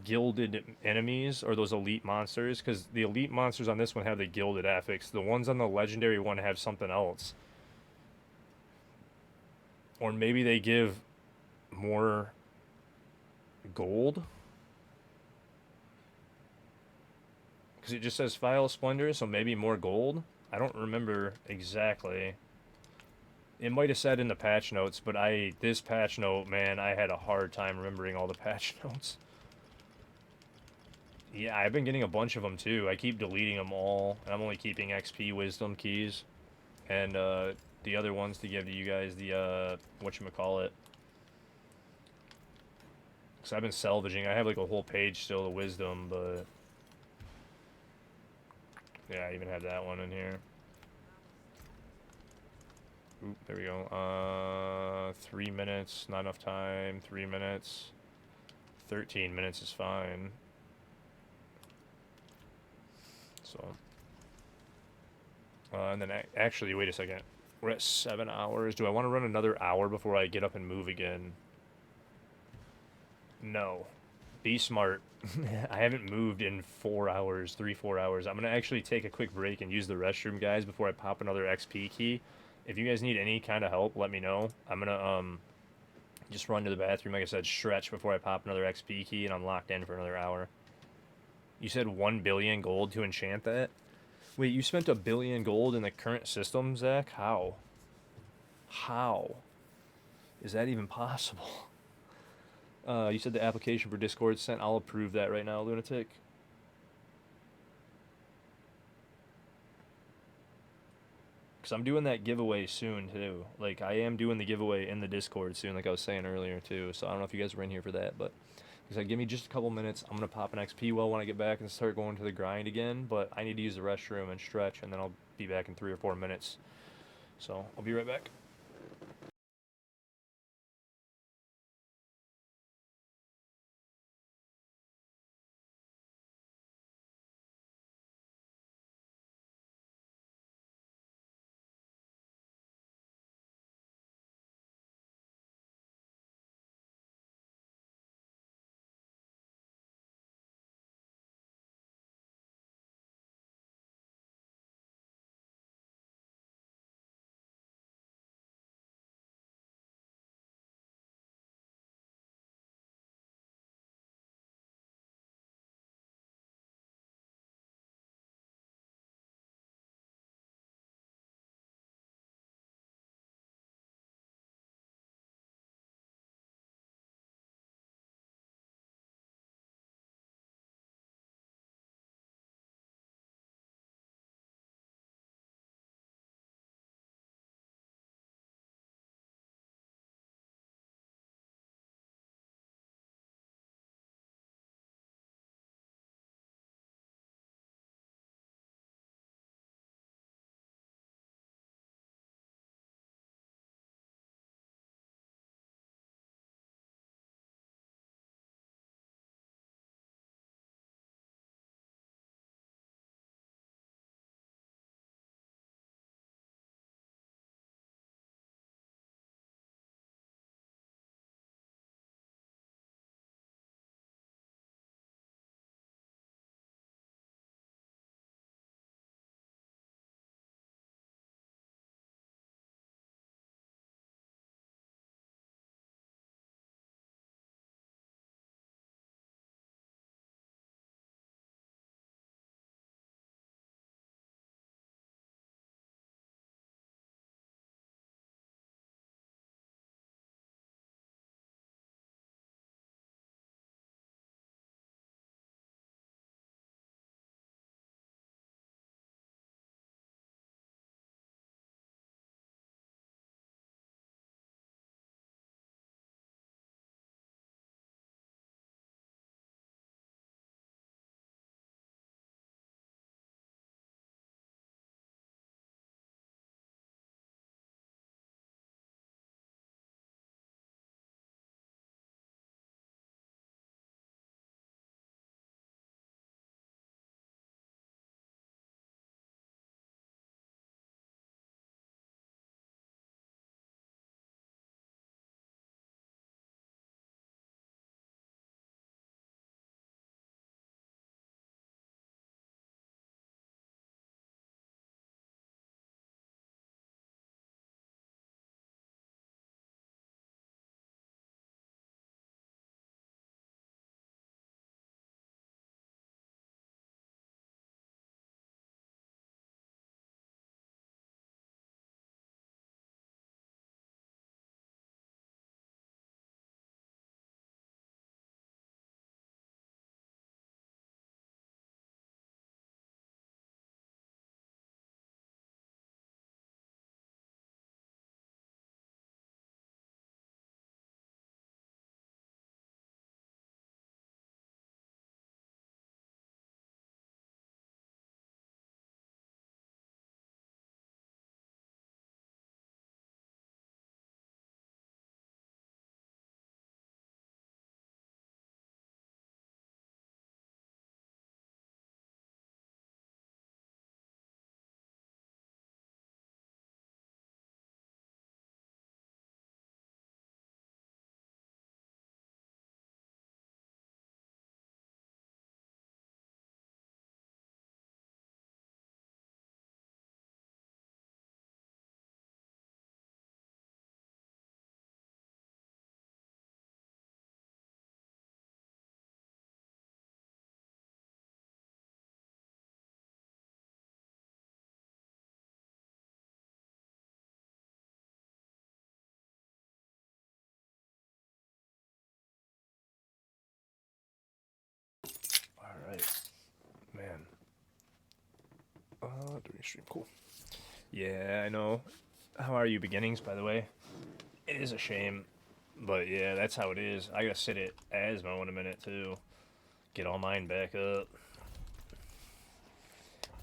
gilded enemies or those elite monsters, because the elite monsters on this one have the Gilded Affix. The ones on the legendary one have something else. Or maybe they give more gold, because it just says Vile Splendor, so maybe more gold. I don't remember exactly. It might have said in the patch notes, but this patch note, man, I had a hard time remembering all the patch notes. Yeah, I've been getting a bunch of them too. I keep deleting them all, and I'm only keeping XP wisdom keys and the other ones to give to you guys, the whatchamacallit. Because I've been salvaging. I have like a whole page still of wisdom, but... Yeah, I even have that one in here. Oop, there we go. 3 minutes, not enough time. 3 minutes. 13 minutes is fine. So, and then actually, wait a second. We're at 7 hours. Do I want to run another hour before I get up and move again? No. Be smart. I haven't moved in 4 hours, 4 hours. I'm gonna actually take a quick break and use the restroom, guys, before I pop another XP key. If you guys need any kind of help, let me know. I'm gonna just run to the bathroom, like I said, stretch before I pop another XP key, and I'm locked in for another hour. You said 1 billion gold to enchant that? Wait, you spent 1 billion gold in the current system, Zach? How? How is that even possible? You said the application for Discord sent. I'll approve that right now, Lunatic. Because I'm doing that giveaway soon, too. Like, I am doing the giveaway in the Discord soon, like I was saying earlier, too. So I don't know if you guys were in here for that, but... He said, give me just a couple minutes. I'm going to pop an XP well when I get back and start going to the grind again. But I need to use the restroom and stretch, and then I'll be back in 3 or 4 minutes. So I'll be right back. Alright. Man. Doing stream. Cool. Yeah, I know. How are you, beginnings, by the way? It is a shame. But yeah, that's how it is. I gotta sit at Asmo in a minute, too. Get all mine back up.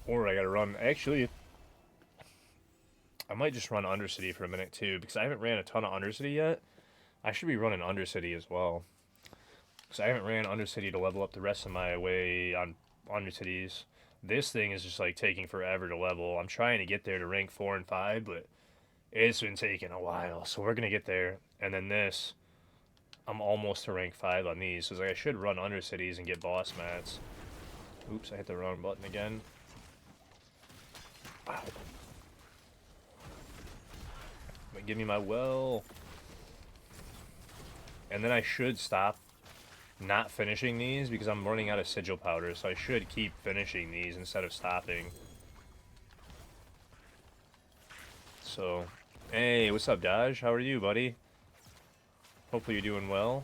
Or I gotta run. Actually, I might just run Undercity for a minute, too. Because I haven't ran a ton of Undercity yet. I should be running Undercity as well. Because I haven't ran Undercity to level up the rest of my way on Undercities. This thing is just like taking forever to level. I'm trying to get there to rank 4 and 5, but it's been taking a while. So we're going to get there. And then this, I'm almost to rank 5 on these. So like I should run Undercities and get boss mats. Oops, I hit the wrong button again. Wow. But give me my well. And then I should stop not finishing these because I'm running out of sigil powder, so I should keep finishing these instead of stopping. So, hey, what's up, Dodge? How are you, buddy? Hopefully you're doing well.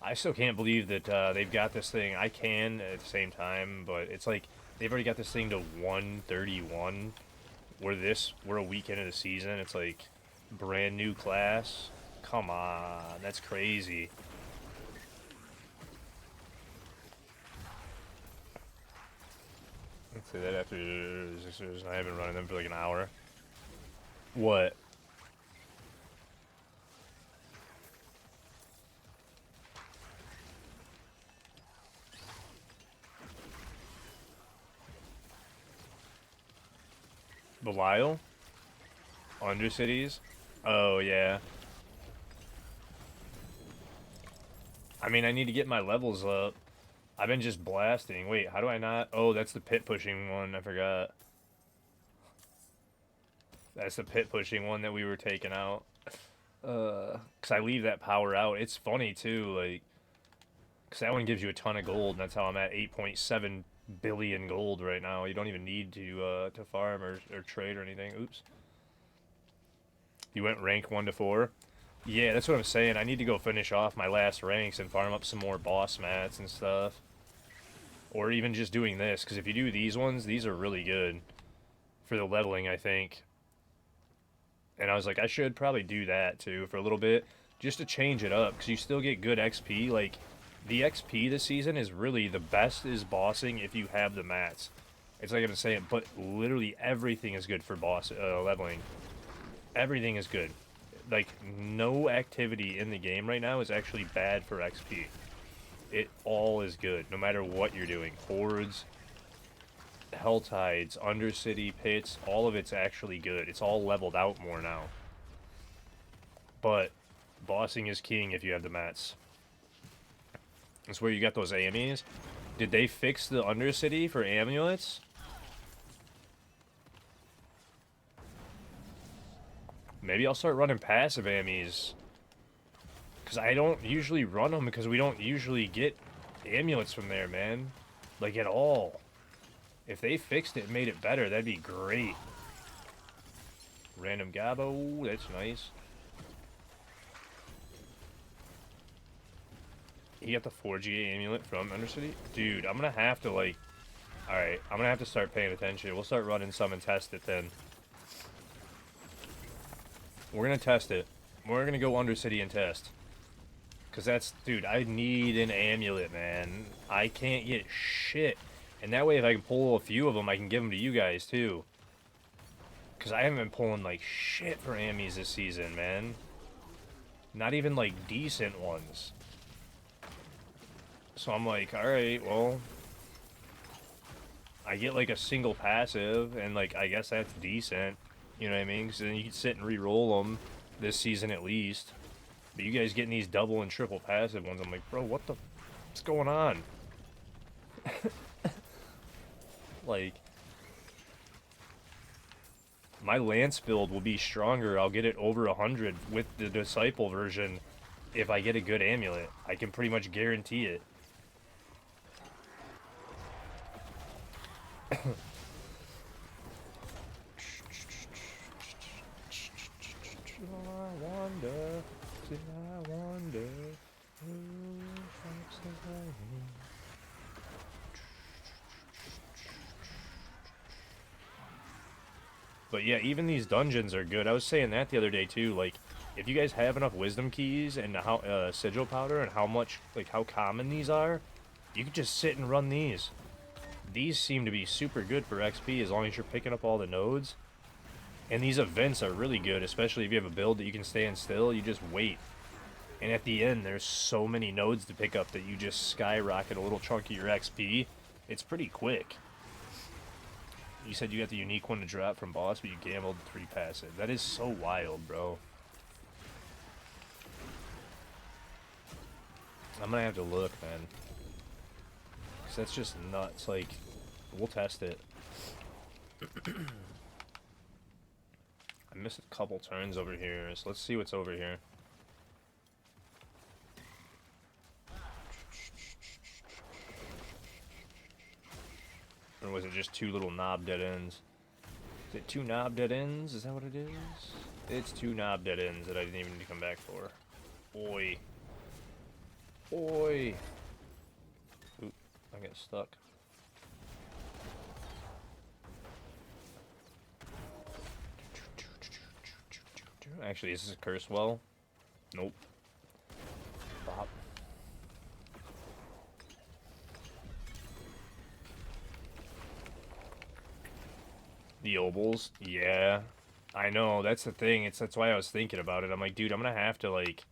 I still can't believe that they've got this thing. I can at the same time, but it's like they've already got this thing to 131. We're a week into the season. It's like brand new class. Come on, that's crazy. Let's say that after I haven't run them for like an hour. What? Belial? Undercities? Oh, yeah. I mean, I need to get my levels up. I've been just blasting. Wait, how do I not? Oh, that's the pit pushing one. I forgot. That's the pit pushing one that we were taking out. Because I leave that power out. It's funny, too, like... Because that one gives you a ton of gold, and that's how I'm at 8.7 billion gold right now. You don't even need to farm or trade or anything. Oops. You went rank 1 to 4? Yeah, that's what I'm saying. I need to go finish off my last ranks and farm up some more boss mats and stuff. Or even just doing this, because if you do these ones, these are really good for the leveling, I think. And I was like, I should probably do that, too, for a little bit, just to change it up, because you still get good XP. Like, the XP this season is really the best is bossing if you have the mats. It's like I'm saying, but literally everything is good for boss leveling. Everything is good. Like, no activity in the game right now is actually bad for XP. It all is good, no matter what you're doing. Hordes, Hell Tides, Undercity, Pits, all of it's actually good. It's all leveled out more now. But bossing is king if you have the mats. That's where you got those AMEs. Did they fix the Undercity for amulets? Maybe I'll start running passive AMEs. Because I don't usually run them because we don't usually get amulets from there, man. Like, at all. If they fixed it and made it better, that'd be great. Random Gabo, that's nice. You got the 4GA amulet from Undercity? Dude, I'm gonna have to, like... Alright, I'm gonna have to start paying attention. We'll start running some and test it then. We're gonna test it. We're gonna go Undercity and test. Because that's... Dude, I need an amulet, man. I can't get shit. And that way, if I can pull a few of them, I can give them to you guys, too. Because I haven't been pulling, like, shit for ammies this season, man. Not even, like, decent ones. So I'm like, alright, well... I get, like, a single passive, and, like, I guess that's decent. You know what I mean? Because then you can sit and re-roll them this season at least. But you guys getting these double and triple passive ones, I'm like, bro, what's going on? Like, my Lance build will be stronger. I'll get it over 100 with the Disciple version if I get a good amulet. I can pretty much guarantee it. Still I wonder, still I wonder who strikes the lightning. But yeah, even these dungeons are good. I was saying that the other day too. Like, if you guys have enough wisdom keys and how sigil powder and how much, like, how common these are, you could just sit and run these. These seem to be super good for XP as long as you're picking up all the nodes. And these events are really good, especially if you have a build that you can stand still. You just wait. And at the end, there's so many nodes to pick up that you just skyrocket a little chunk of your XP. It's pretty quick. You said you got the unique one to drop from boss, but you gambled 3 passive. That is so wild, bro. I'm gonna have to look, man. Because that's just nuts. Like, we'll test it. I missed a couple turns over here, so let's see what's over here. Or was it just 2 little knob dead ends? Is it 2 knob dead ends? Is that what it is? It's 2 knob dead ends that I didn't even need to come back for. Oi. Oi. Oop, I got stuck. Actually, is this a curse well? Nope. Bop. The obols? Yeah. I know, that's the thing. That's why I was thinking about it. I'm like, dude, I'm gonna have to, like...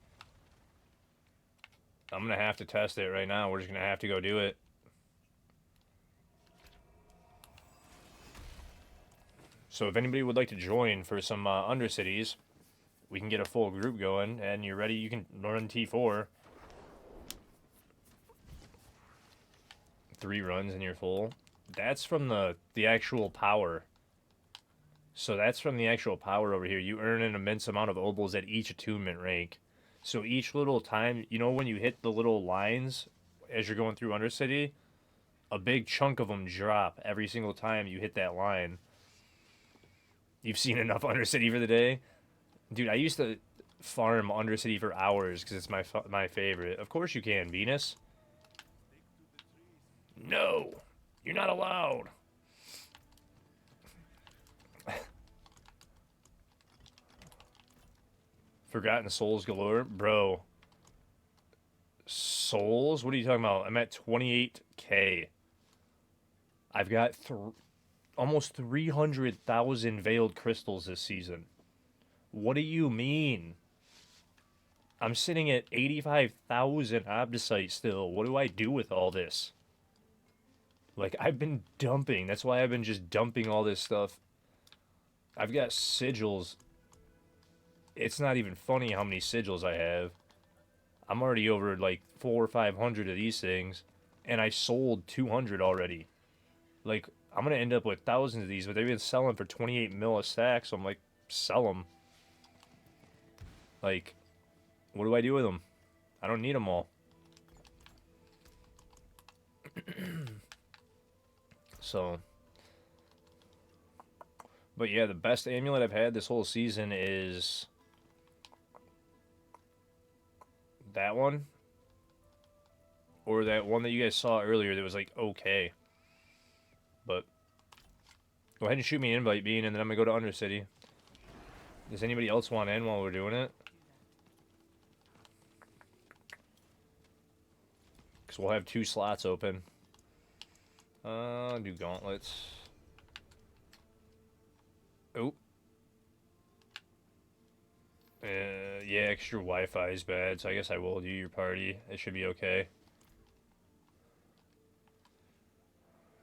I'm gonna have to test it right now. We're just gonna have to go do it. So if anybody would like to join for some Undercities, we can get a full group going, and you're ready, you can run T4. 3 runs and you're full. That's from the actual power. So that's from the actual power over here. You earn an immense amount of obols at each attunement rank. So each little time, you know when you hit the little lines as you're going through Undercity, a big chunk of them drop every single time you hit that line. You've seen enough Undercity for the day? Dude, I used to farm Undercity for hours because it's my favorite. Of course you can, Venus. No, you're not allowed. Forgotten Souls galore? Bro. Souls? What are you talking about? I'm at 28k. I've got almost 300,000 veiled crystals this season. What do you mean? I'm sitting at 85,000 Obdicite still. What do I do with all this? Like, I've been dumping. That's why I've been just dumping all this stuff. I've got sigils. It's not even funny how many sigils I have. I'm already over like 400 or 500 of these things. And I sold 200 already. Like, I'm going to end up with thousands of these, but they've been selling for 28 mil a stack, so I'm like, sell them. Like, what do I do with them? I don't need them all. So, but yeah, the best amulet I've had this whole season is that one, or that one that you guys saw earlier that was like okay. But go ahead and shoot me an invite, Bean, and then I'm gonna go to Undercity. Does anybody else want in while we're doing it? Because we'll have 2 slots open. Do gauntlets. Oh. Yeah, extra Wi-Fi is bad, so I guess I will do your party. It should be okay.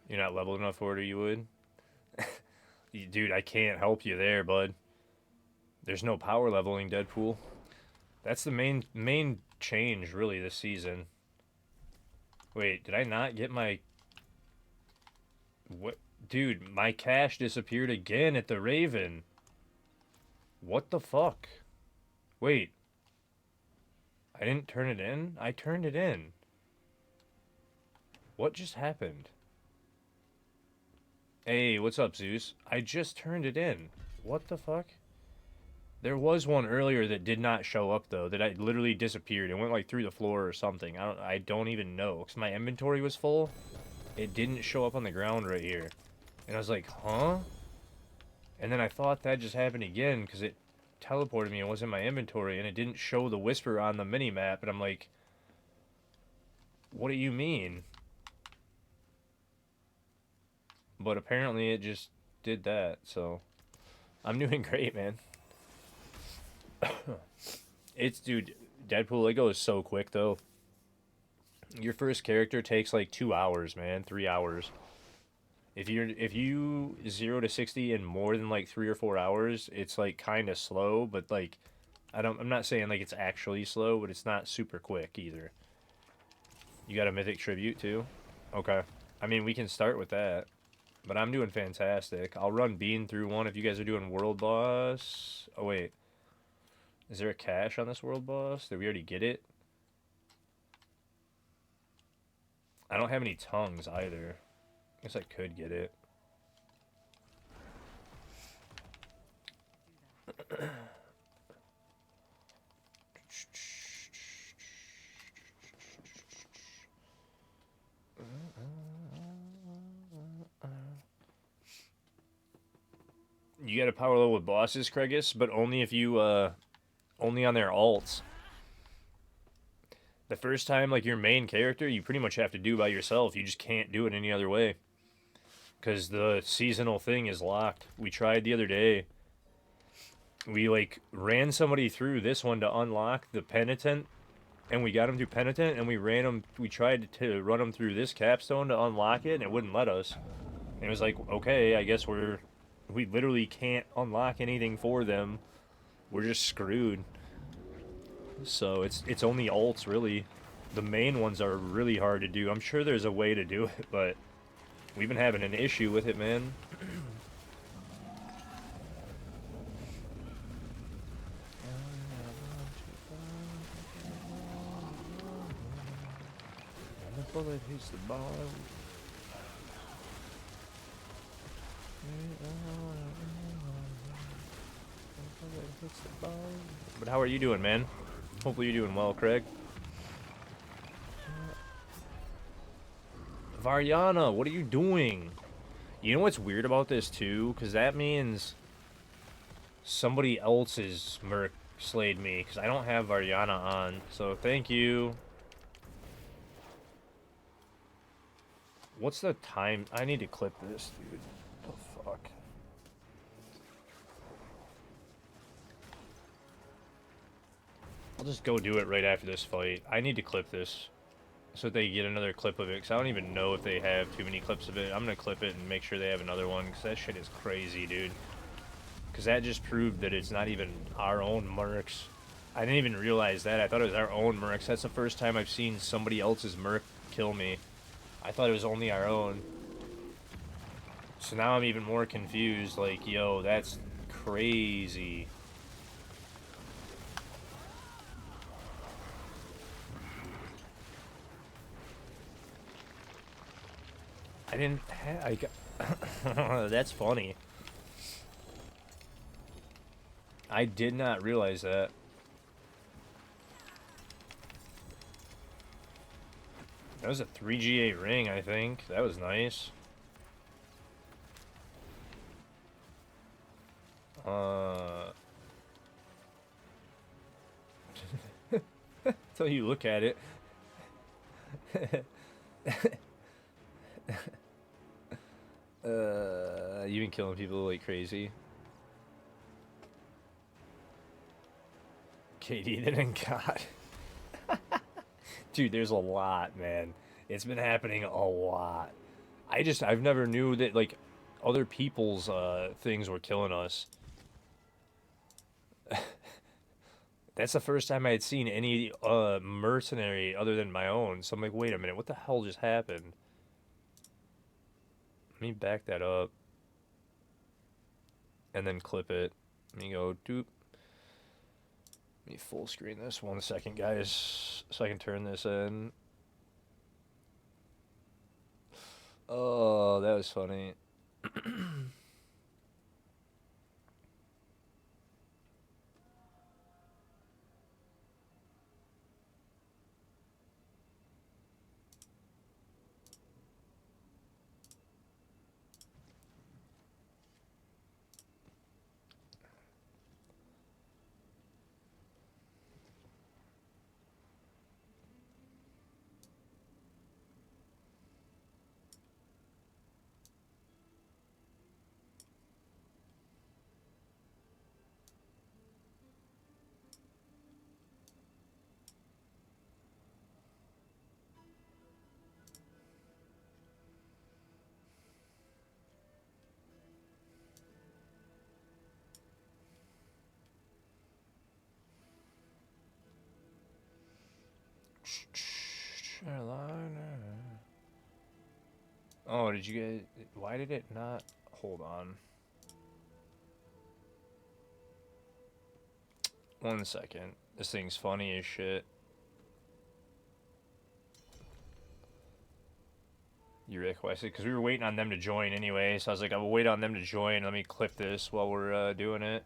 You're not leveled enough for it, or you would? Dude, I can't help you there, bud. There's no power leveling, Deadpool. That's the main change, really, this season. Wait, did I not get my... What? Dude, my cash disappeared again at the Raven. What the fuck? Wait. I didn't turn it in? I turned it in. What just happened? Hey, what's up, Zeus? I just turned it in. What the fuck? There was one earlier that did not show up though. That I literally disappeared. It went like through the floor or something. I don't even know because my inventory was full. It didn't show up on the ground right here, and I was like, huh? And then I thought that just happened again because it teleported me and was in my inventory, and it didn't show the whisper on the mini map. And I'm like, what do you mean? But apparently it just did that. So I'm doing great, man. It's, dude, Deadpool Lego is so quick though. Your first character takes like 2 hours, man, 3 hours. If you 0 to 60 in more than like 3 or 4 hours, it's like kind of slow, but like I'm not saying like it's actually slow, but it's not super quick either. You got a mythic tribute too? Okay. I mean, we can start with that, but I'm doing fantastic. I'll run Bean through one if you guys are doing world boss. Oh wait, is there a cache on this world boss? Did we already get it? I don't have any tongues either. Guess I could get it. You got a power level with bosses, Craigus, but only if you only on their alts. The first time, like your main character, you pretty much have to do by yourself. You just can't do it any other way. Because the seasonal thing is locked. We tried the other day. We like ran somebody through this one to unlock the penitent, and we got him through penitent, and we ran him. We tried to run him through this capstone to unlock it, and it wouldn't let us. And it was like, okay, I guess we literally can't unlock anything for them. We're just screwed. So it's only alts really. The main ones are really hard to do. I'm sure there's a way to do it, but we've been having an issue with it, man. The bullet hits the ball. But how are you doing, man? Hopefully you're doing well, Craig. Variana, what are you doing? You know what's weird about this, too? Because that means somebody else's merc slayed me, because I don't have Variana on. So thank you. What's the time? I need to clip this, dude. What the fuck? I'll just go do it right after this fight. I need to clip this so they get another clip of it, because I don't even know if they have too many clips of it. I'm going to clip it and make sure they have another one, because that shit is crazy, dude. Because that just proved that it's not even our own mercs. I didn't even realize that. I thought it was our own mercs. That's the first time I've seen somebody else's merc kill me. I thought it was only our own. So now I'm even more confused. Like, yo, that's crazy. I didn't have... I got... That's funny. I did not realize that. That was a 3GA ring, I think. That was nice. Until you look at it. You've been killing people like crazy. KD then God. Dude, there's a lot, man. It's been happening a lot. I've never knew that, like, other people's things were killing us. That's the first time I had seen any mercenary other than my own. So I'm like, wait a minute, what the hell just happened? Let me back that up. And then clip it. Let me go, doop. Let me full screen this 1 second, guys, so I can turn this in. Oh, that was funny. Oh, did you guys... Why did it not... Hold on. 1 second. This thing's funny as shit. You requested? Because we were waiting on them to join anyway, so I was like, I will wait on them to join. Let me clip this while we're doing it.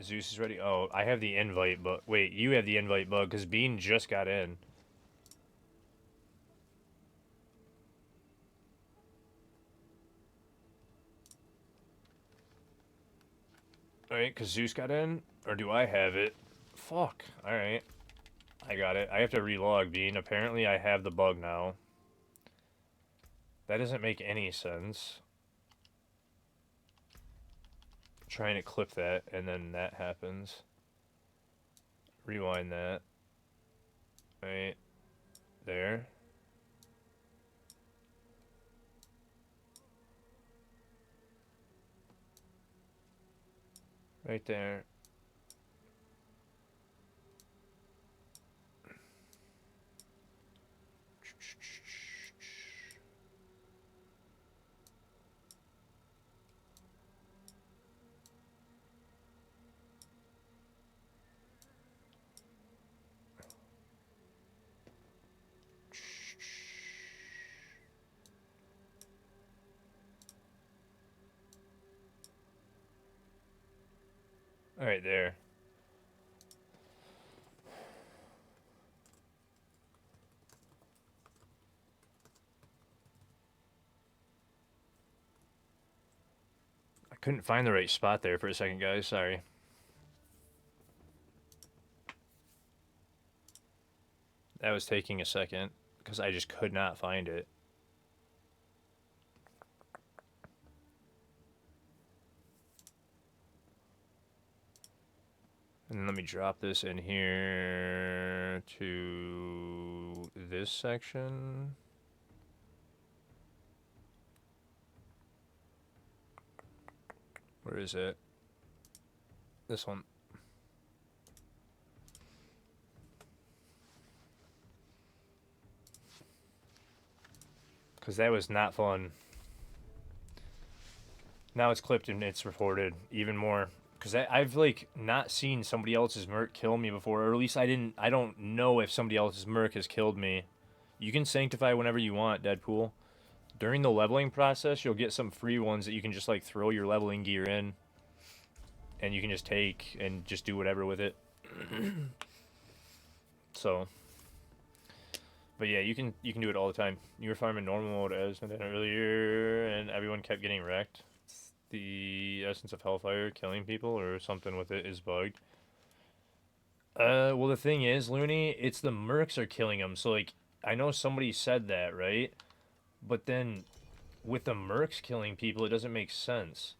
Zeus is ready. Oh, I have the invite bug. Wait, you have the invite bug, because Bean just got in. Alright, because Zeus got in? Or do I have it? Fuck. Alright. I got it. I have to relog, Bean. Apparently I have the bug now. That doesn't make any sense. Trying to clip that, and then that happens. Rewind that. Right. There. Right there. Alright, there. I couldn't find the right spot there for a second, guys. Sorry. That was taking a second, because I just could not find it. And let me drop this in here to this section. Where is it? This one. Because that was not fun. Now it's clipped and it's reported even more. Because I've, like, not seen somebody else's merc kill me before. Or at least I don't know if somebody else's merc has killed me. You can sanctify whenever you want, Deadpool. During the leveling process, you'll get some free ones that you can just, like, throw your leveling gear in. And you can just take and just do whatever with it. So... But yeah, you can do it all the time. You were farming normal mode as and then earlier, and everyone kept getting wrecked. The essence of Hellfire killing people or something with it is bugged. Well, the thing is, Looney, it's the mercs are killing them. So, like, I know somebody said that, right? But then, with the mercs killing people, it doesn't make sense.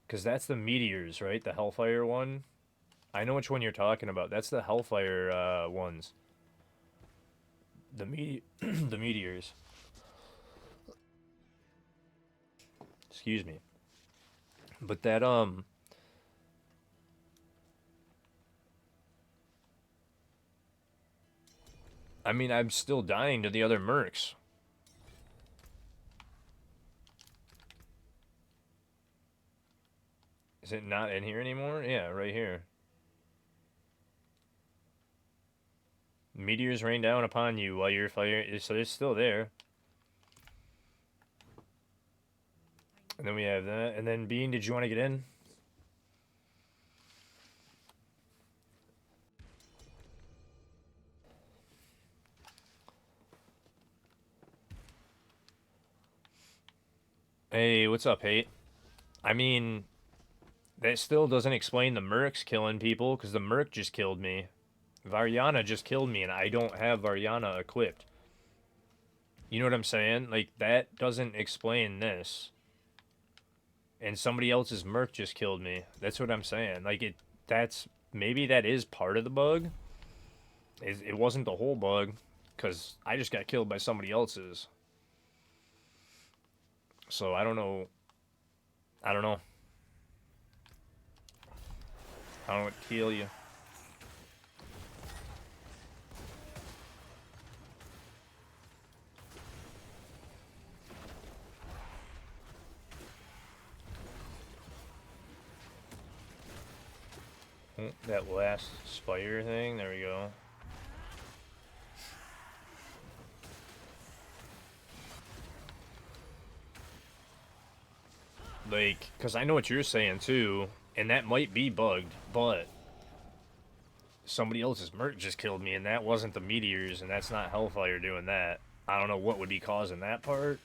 Because that's the meteors, right? The Hellfire one. I know which one you're talking about. That's the Hellfire ones. The the meteors. Excuse me. But that I mean, I'm still dying to the other mercs. Is it not in here anymore? Yeah, right here. Meteors rain down upon you while you're firing, so it's still there. And then we have that. And then Bean, did you want to get in? Hey, what's up, Hate? I mean, that still doesn't explain the mercs killing people, because the merc just killed me. Variana just killed me, and I don't have Variana equipped. You know what I'm saying? Like, that doesn't explain this. And somebody else's merc just killed me. That's what I'm saying. Like, maybe that is part of the bug. It wasn't the whole bug, because I just got killed by somebody else's. So, I don't know. I don't know. I don't know what to kill you. That last spire thing, there we go. Like, because I know what you're saying too, and that might be bugged, but somebody else's merc just killed me, and that wasn't the meteors, and that's not Hellfire doing that. I don't know what would be causing that part.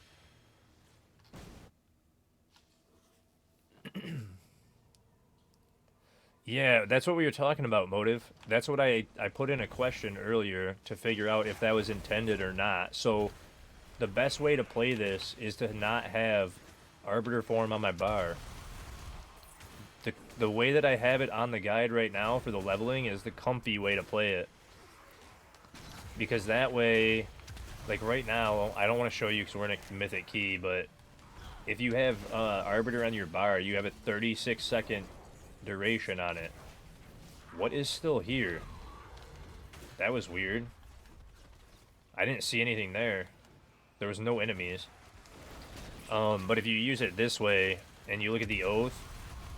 Yeah, that's what we were talking about, Motive. That's what I put in a question earlier to figure out if that was intended or not. So the best way to play this is to not have Arbiter form on my bar. The way that I have it on the guide right now for the leveling is the comfy way to play it. Because that way, like right now, I don't want to show you because we're in a Mythic Key, but if you have Arbiter on your bar, you have a 36-second duration on it. What is still here? That was weird. I didn't see anything there. There was no enemies. But if you use it this way, and you look at the Oath,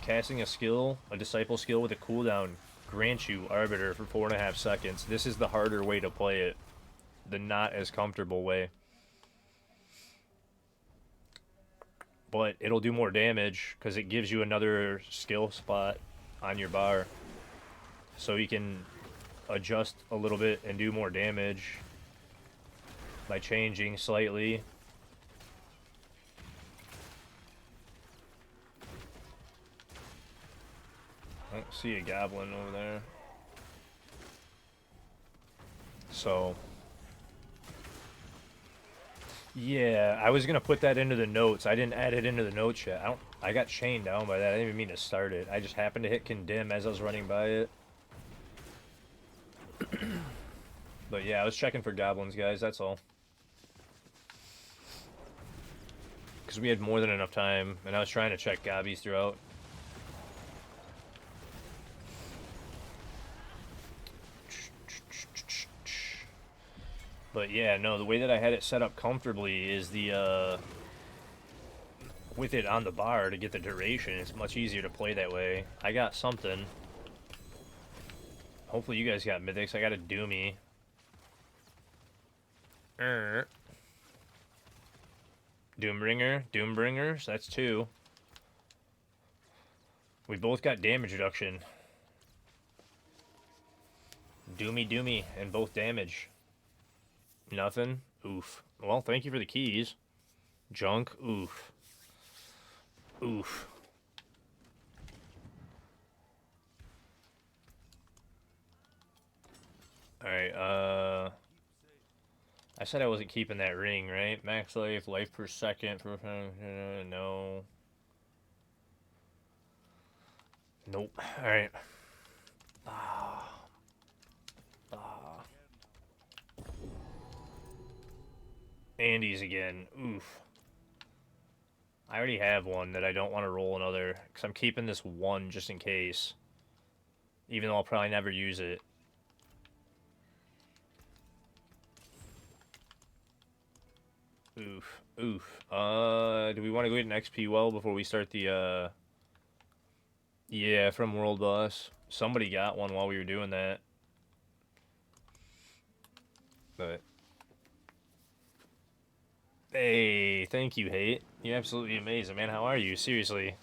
casting a skill, a Disciple skill with a cooldown, grants you Arbiter for 4.5 seconds. This is the harder way to play it. The not as comfortable way. But it'll do more damage, because it gives you another skill spot on your bar. So you can adjust a little bit and do more damage by changing slightly. I don't see a goblin over there. So yeah, I was gonna put that into the notes. I didn't add it into the notes yet. I got chained down by that. I didn't even mean to start it. I just happened to hit condemn as I was running by it. But yeah, I was checking for goblins, guys, that's all. Because we had more than enough time, and I was trying to check gobbies throughout. But yeah, no, the way that I had it set up comfortably is the, with it on the bar to get the duration. It's much easier to play that way. I got something. Hopefully you guys got mythics. I got a Doomy. Doombringers, that's 2. We both got damage reduction. Doomy, and both damage. Nothing? Oof. Well, thank you for the keys. Junk? Oof. Oof. Alright, I said I wasn't keeping that ring, right? Max life per second. No. Nope. Alright. Andes again. Oof. I already have one that I don't want to roll another, because I'm keeping this one just in case. Even though I'll probably never use it. Oof. Oof. Do we want to go get an XP well before we start the, Yeah, from World Boss. Somebody got one while we were doing that. But... Hey, thank you, Hate. You're absolutely amazing, man. How are you? Seriously.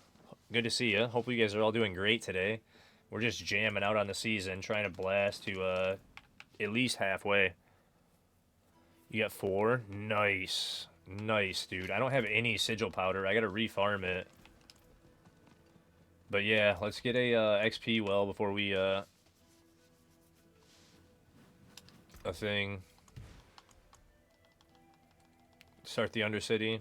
Good to see you. Hopefully you guys are all doing great today. We're just jamming out on the season, trying to blast to, at least halfway. You got 4? Nice. Nice, dude. I don't have any sigil powder. I gotta refarm it. But yeah, let's get a XP well before we a thing. Start the Undercity.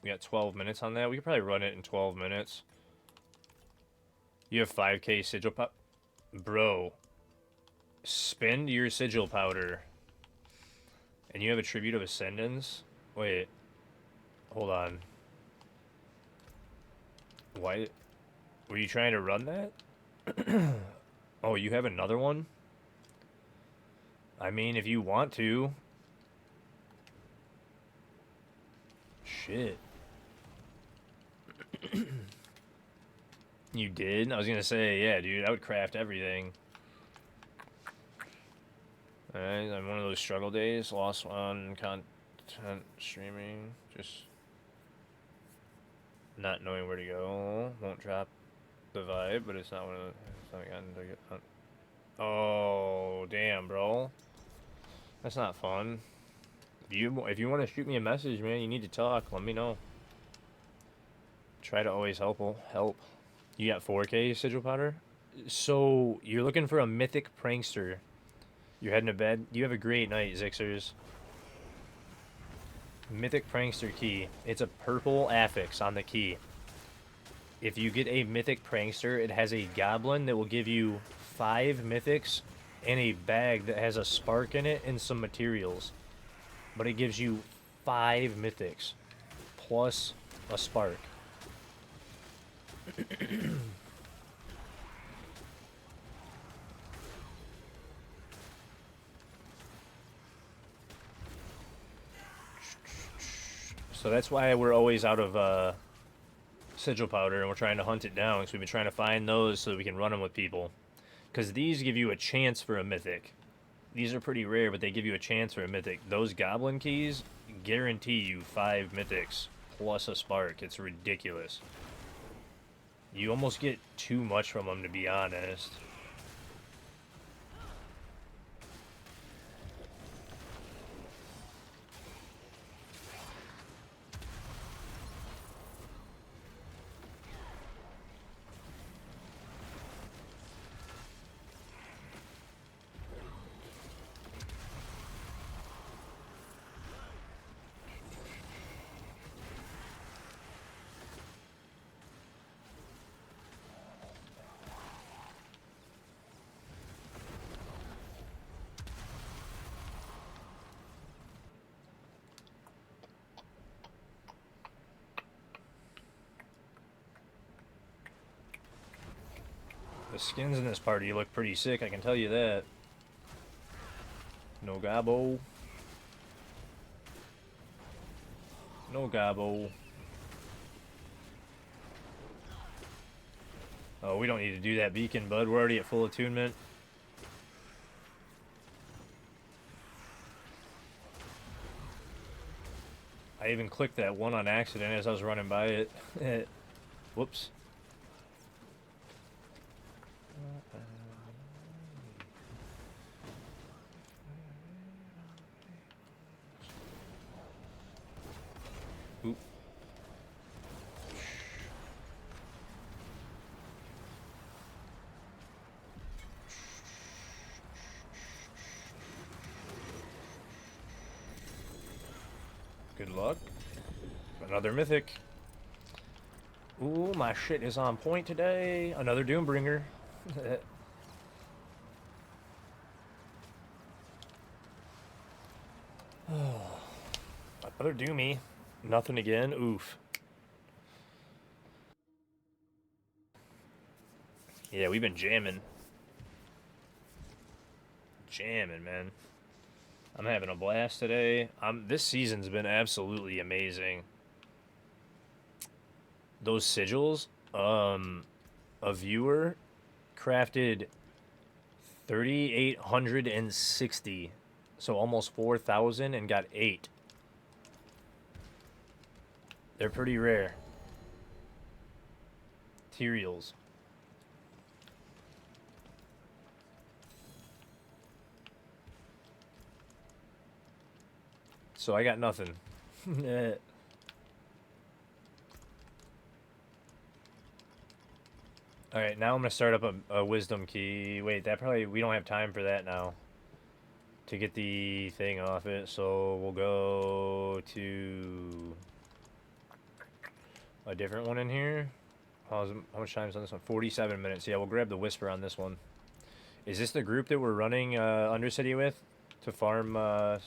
We got 12 minutes on that. We could probably run it in 12 minutes. You have 5k sigil powder. Bro. Spend your sigil powder. And you have a Tribute of Ascendance? Wait. Hold on. Why? Were you trying to run that? Oh, you have another one? I mean, if you want to. Shit. You did? I was gonna say, yeah, dude, I would craft everything. Alright, on one of those struggle days, lost on content streaming, just not knowing where to go. Won't drop the vibe, but it's not one of the. It's not gotten to get. Oh, damn, bro. That's not fun. If you want to shoot me a message, man, you need to talk. Let me know. Try to always help. You got 4K sigil powder? So you're looking for a mythic prankster. You're heading to bed. You have a great night, Zixers. Mythic prankster key. It's a purple affix on the key. If you get a mythic prankster, it has a goblin that will give you 5 mythics and a bag that has a spark in it and some materials. But it gives you 5 mythics plus a spark. So that's why we're always out of sigil powder, and we're trying to hunt it down, because we've been trying to find those so that we can run them with people. Because these give you a chance for a mythic. These are pretty rare, but they give you a chance for a mythic. Those goblin keys guarantee you 5 mythics plus a spark. It's ridiculous. You almost get too much from them, to be honest. The skins in this party look pretty sick, I can tell you that. No gabo. No gabo. Oh, we don't need to do that beacon, bud. We're already at full attunement. I even clicked that one on accident as I was running by it. Whoops. Oop. Good luck. Another mythic. Ooh, my shit is on point today. Another Doombringer. Another Doomy. Nothing again. Oof. Yeah, we've been jamming. Jamming, man. I'm having a blast today. This season's been absolutely amazing. Those sigils, a viewer crafted 3,860, so almost 4,000, and got 8. They're pretty rare. Materials. So I got nothing. Alright, now I'm going to start up a wisdom key. Wait, we don't have time for that now. To get the thing off it, so we'll go to a different one in here. How much time is on this one? 47 minutes. Yeah, we'll grab the Whisper on this one. Is this the group that we're running Undercity with to farm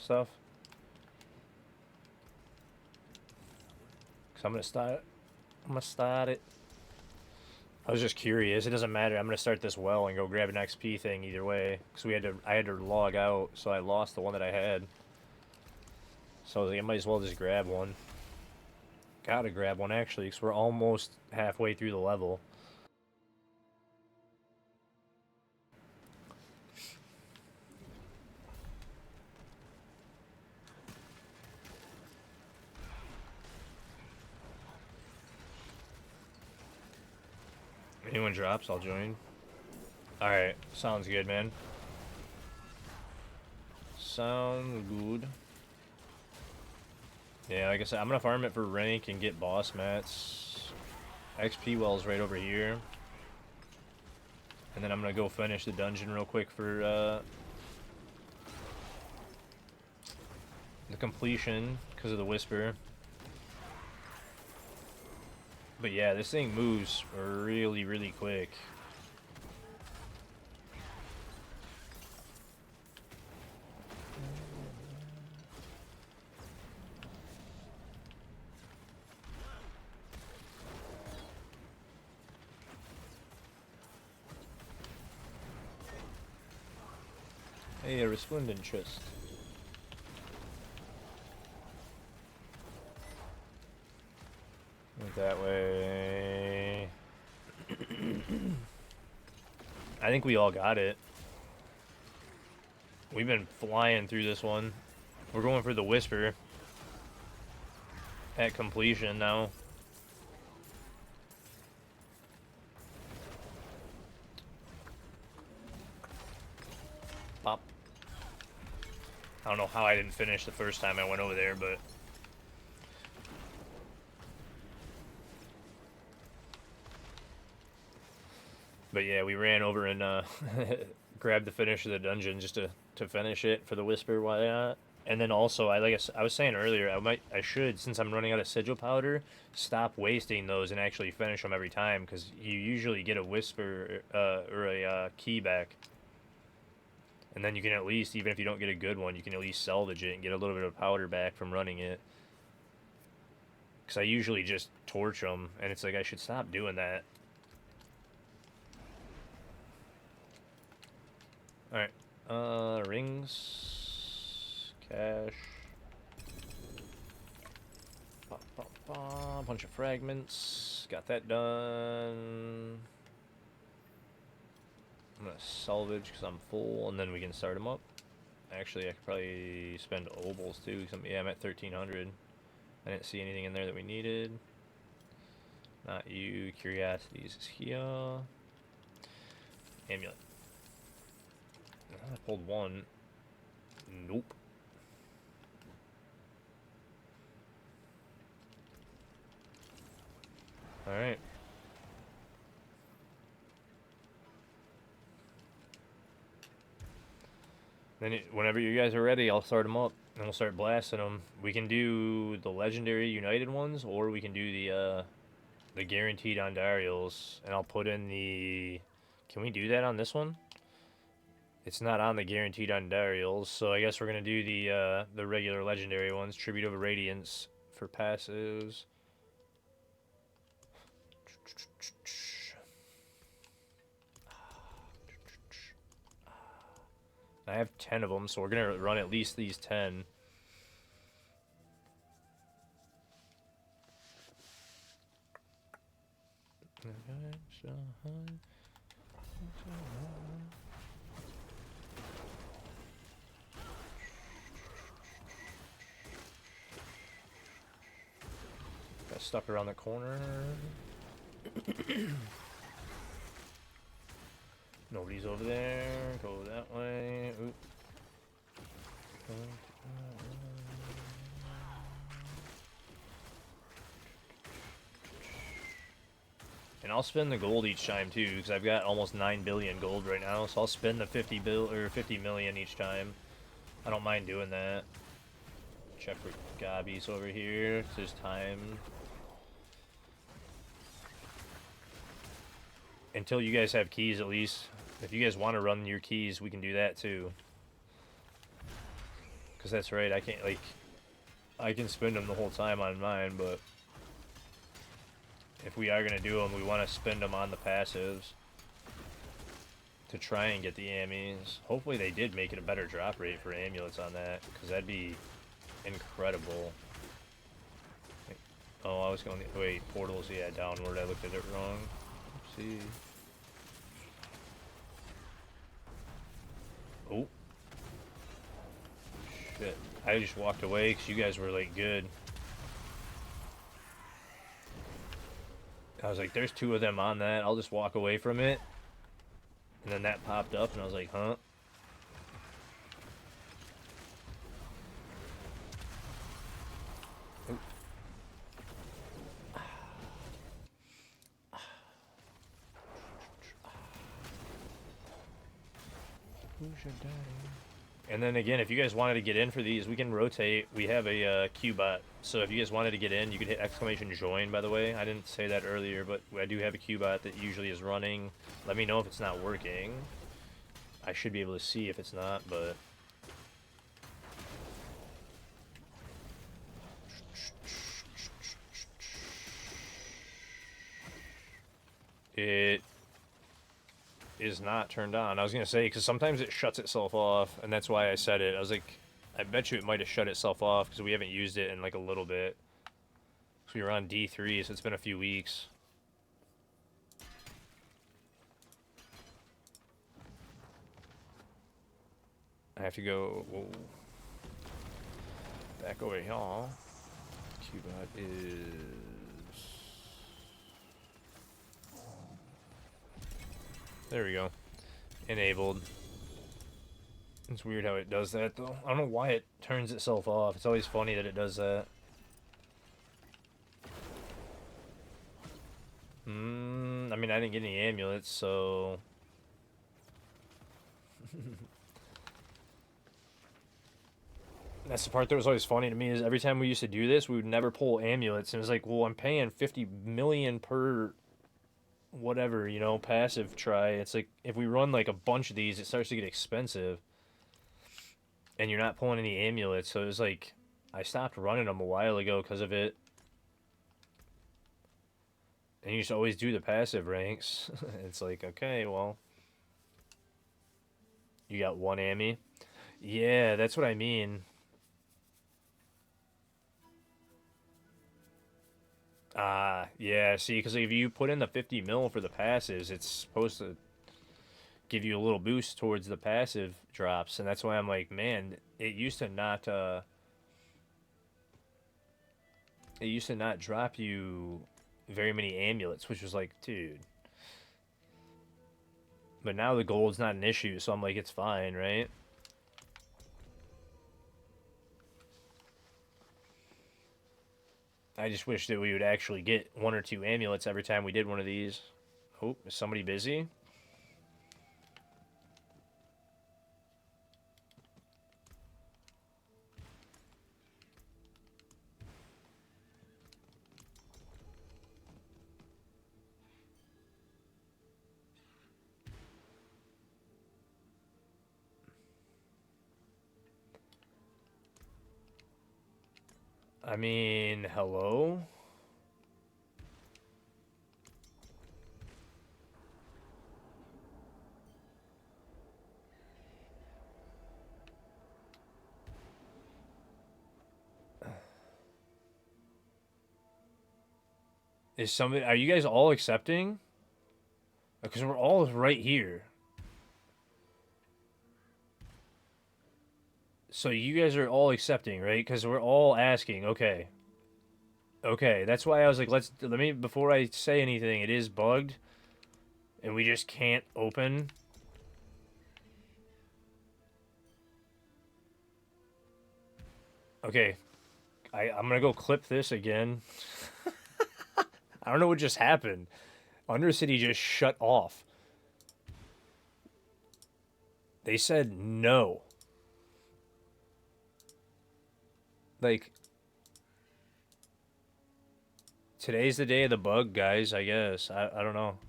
stuff? Because I'm going to start it. I was just curious. It doesn't matter. I'm going to start this well and go grab an XP thing either way. Because I had to log out, so I lost the one that I had. So I was like, I might as well just grab one. Gotta grab one, actually, because we're almost halfway through the level. Anyone drops, I'll join. Alright, sounds good, man. Sounds good. Yeah, like I said, I'm gonna farm it for rank and get boss mats. XP well's right over here. And then I'm gonna go finish the dungeon real quick for the completion because of the whisper. But yeah, this thing moves really, really quick. Hey, a resplendent chest. Went that way. I think we all got it. We've been flying through this one. We're going for the whisper at completion now. Pop. I don't know how I didn't finish the first time I went over there, but... But yeah, we ran over and grabbed the finish of the dungeon just to finish it for the whisper. Why not? And then also, I was saying earlier, I should, since I'm running out of sigil powder, stop wasting those and actually finish them every time, because you usually get a whisper or a key back. And then you can at least, even if you don't get a good one, you can at least salvage it and get a little bit of powder back from running it. Because I usually just torch them, and it's like I should stop doing that. Alright, rings, cash, bunch of fragments, got that done. I'm gonna salvage because I'm full, and then we can start them up. Actually, I could probably spend obols too, because yeah, I'm at 1300. I didn't see anything in there that we needed. Not you, curiosities is here. Amulet. I pulled one. Nope. Alright. Then whenever you guys are ready, I'll start them up. And we'll start blasting them. We can do the legendary United ones, or we can do the guaranteed Ondarials. And I'll put in the... Can we do that on this one? It's not on the guaranteed Ondarials, so I guess we're gonna do the regular legendary ones. Tribute of Radiance for passives. I have 10 of them, so we're gonna run at least these 10. Got stuck around the corner. Nobody's over there. Go that way. Oop. And I'll spend the gold each time too, because I've got almost 9 billion gold right now. So I'll spend the 50 million each time. I don't mind doing that. Check for Gobbies over here. It's his time. Until you guys have keys, at least. If you guys want to run your keys, we can do that too. Because that's right, I can't, like... I can spend them the whole time on mine, but... If we are going to do them, we want to spend them on the passives. To try and get the ammies. Hopefully they did make it a better drop rate for amulets on that. Because that'd be incredible. Oh, I was going... Wait, portals, yeah, downward. I looked at it wrong. Oopsie. Oh. Shit. I just walked away because you guys were, like, good. I was like, there's two of them on that. I'll just walk away from it. And then that popped up, and I was like, huh? Who's your daddy? And then again, if you guys wanted to get in for these, we can rotate. We have a Q-bot. So if you guys wanted to get in, you could hit exclamation join, by the way. I didn't say that earlier, but I do have a Q-bot that usually is running. Let me know if it's not working. I should be able to see if it's not, but... It is not turned on. I was going to say, because sometimes it shuts itself off, and that's why I said it. I was like, I bet you it might have shut itself off, because we haven't used it in like a little bit. So we were on D3, so it's been a few weeks. I have to go... Whoa. Back over here. Qbot is... There we go. Enabled. It's weird how it does that, though. I don't know why it turns itself off. It's always funny that it does that. I mean, I didn't get any amulets, so... That's the part that was always funny to me, is every time we used to do this, we would never pull amulets. And it was like, well, I'm paying 50 million per whatever, you know, passive try. It's like, if we run like a bunch of these, it starts to get expensive. And you're not pulling any amulets, so it was like, I stopped running them a while ago because of it. And you used to always do the passive ranks. It's like, okay, well, you got one ammy. Yeah, that's what I mean. Yeah, see, because if you put in the 50 mil for the passives, it's supposed to give you a little boost towards the passive drops, and that's why I'm like, man, it used to not drop you very many amulets, which was like, dude. But now the gold's not an issue, so I'm like, it's fine, right? I just wish that we would actually get one or two amulets every time we did one of these. Oh, is somebody busy? I mean, hello? Is somebody... Are you guys all accepting? Because we're all right here. So you guys are all accepting, right? Because we're all asking. Okay. Okay, that's why I was like, let me, before I say anything, it is bugged. And we just can't open. Okay. I'm gonna go clip this again. I don't know what just happened. Undercity just shut off. They said no. Like, today's the day of the bug, guys, I guess. I don't know.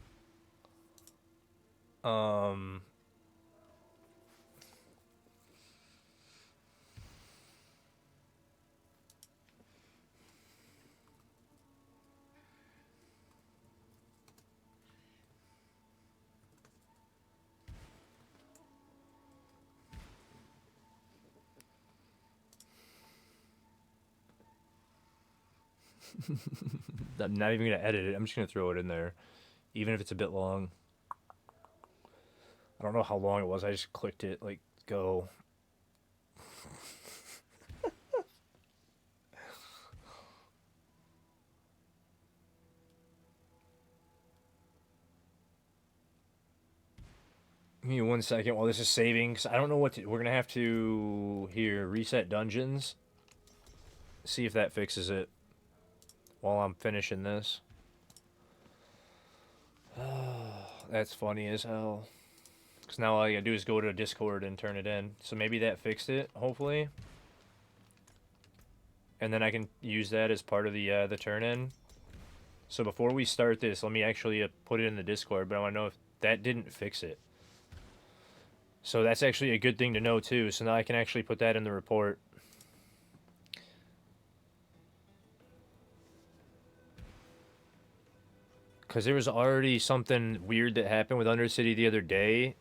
I'm not even gonna edit it. I'm just gonna throw it in there, even if it's a bit long. I don't know how long it was. I just clicked it. Like, go. Give me 1 second while this is saving, because I don't know what to... We're going to have to... Here, reset dungeons. See if that fixes it while I'm finishing this. That's funny as hell. Because now all I gotta do is go to Discord and turn it in. So maybe that fixed it, hopefully. And then I can use that as part of the turn-in. So before we start this, let me actually put it in the Discord, but I want to know if that didn't fix it. So that's actually a good thing to know, too. So now I can actually put that in the report. Because there was already something weird that happened with Undercity the other day.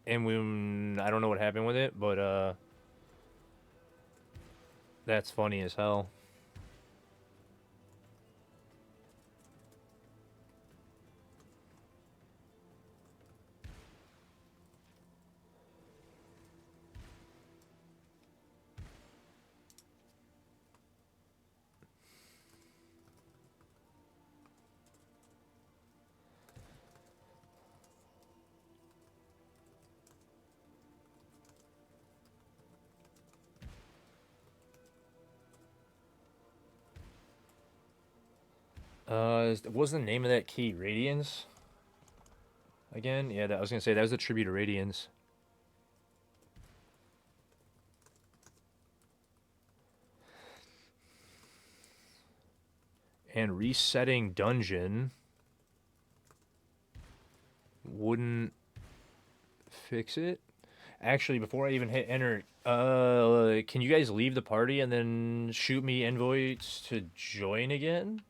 And I don't know what happened with it, but that's funny as hell. What was the name of that key? Radiance? Again? Yeah, I was gonna say that was a tribute to Radiance. And resetting dungeon wouldn't fix it. Actually, before I even hit enter, can you guys leave the party and then shoot me invites to join again?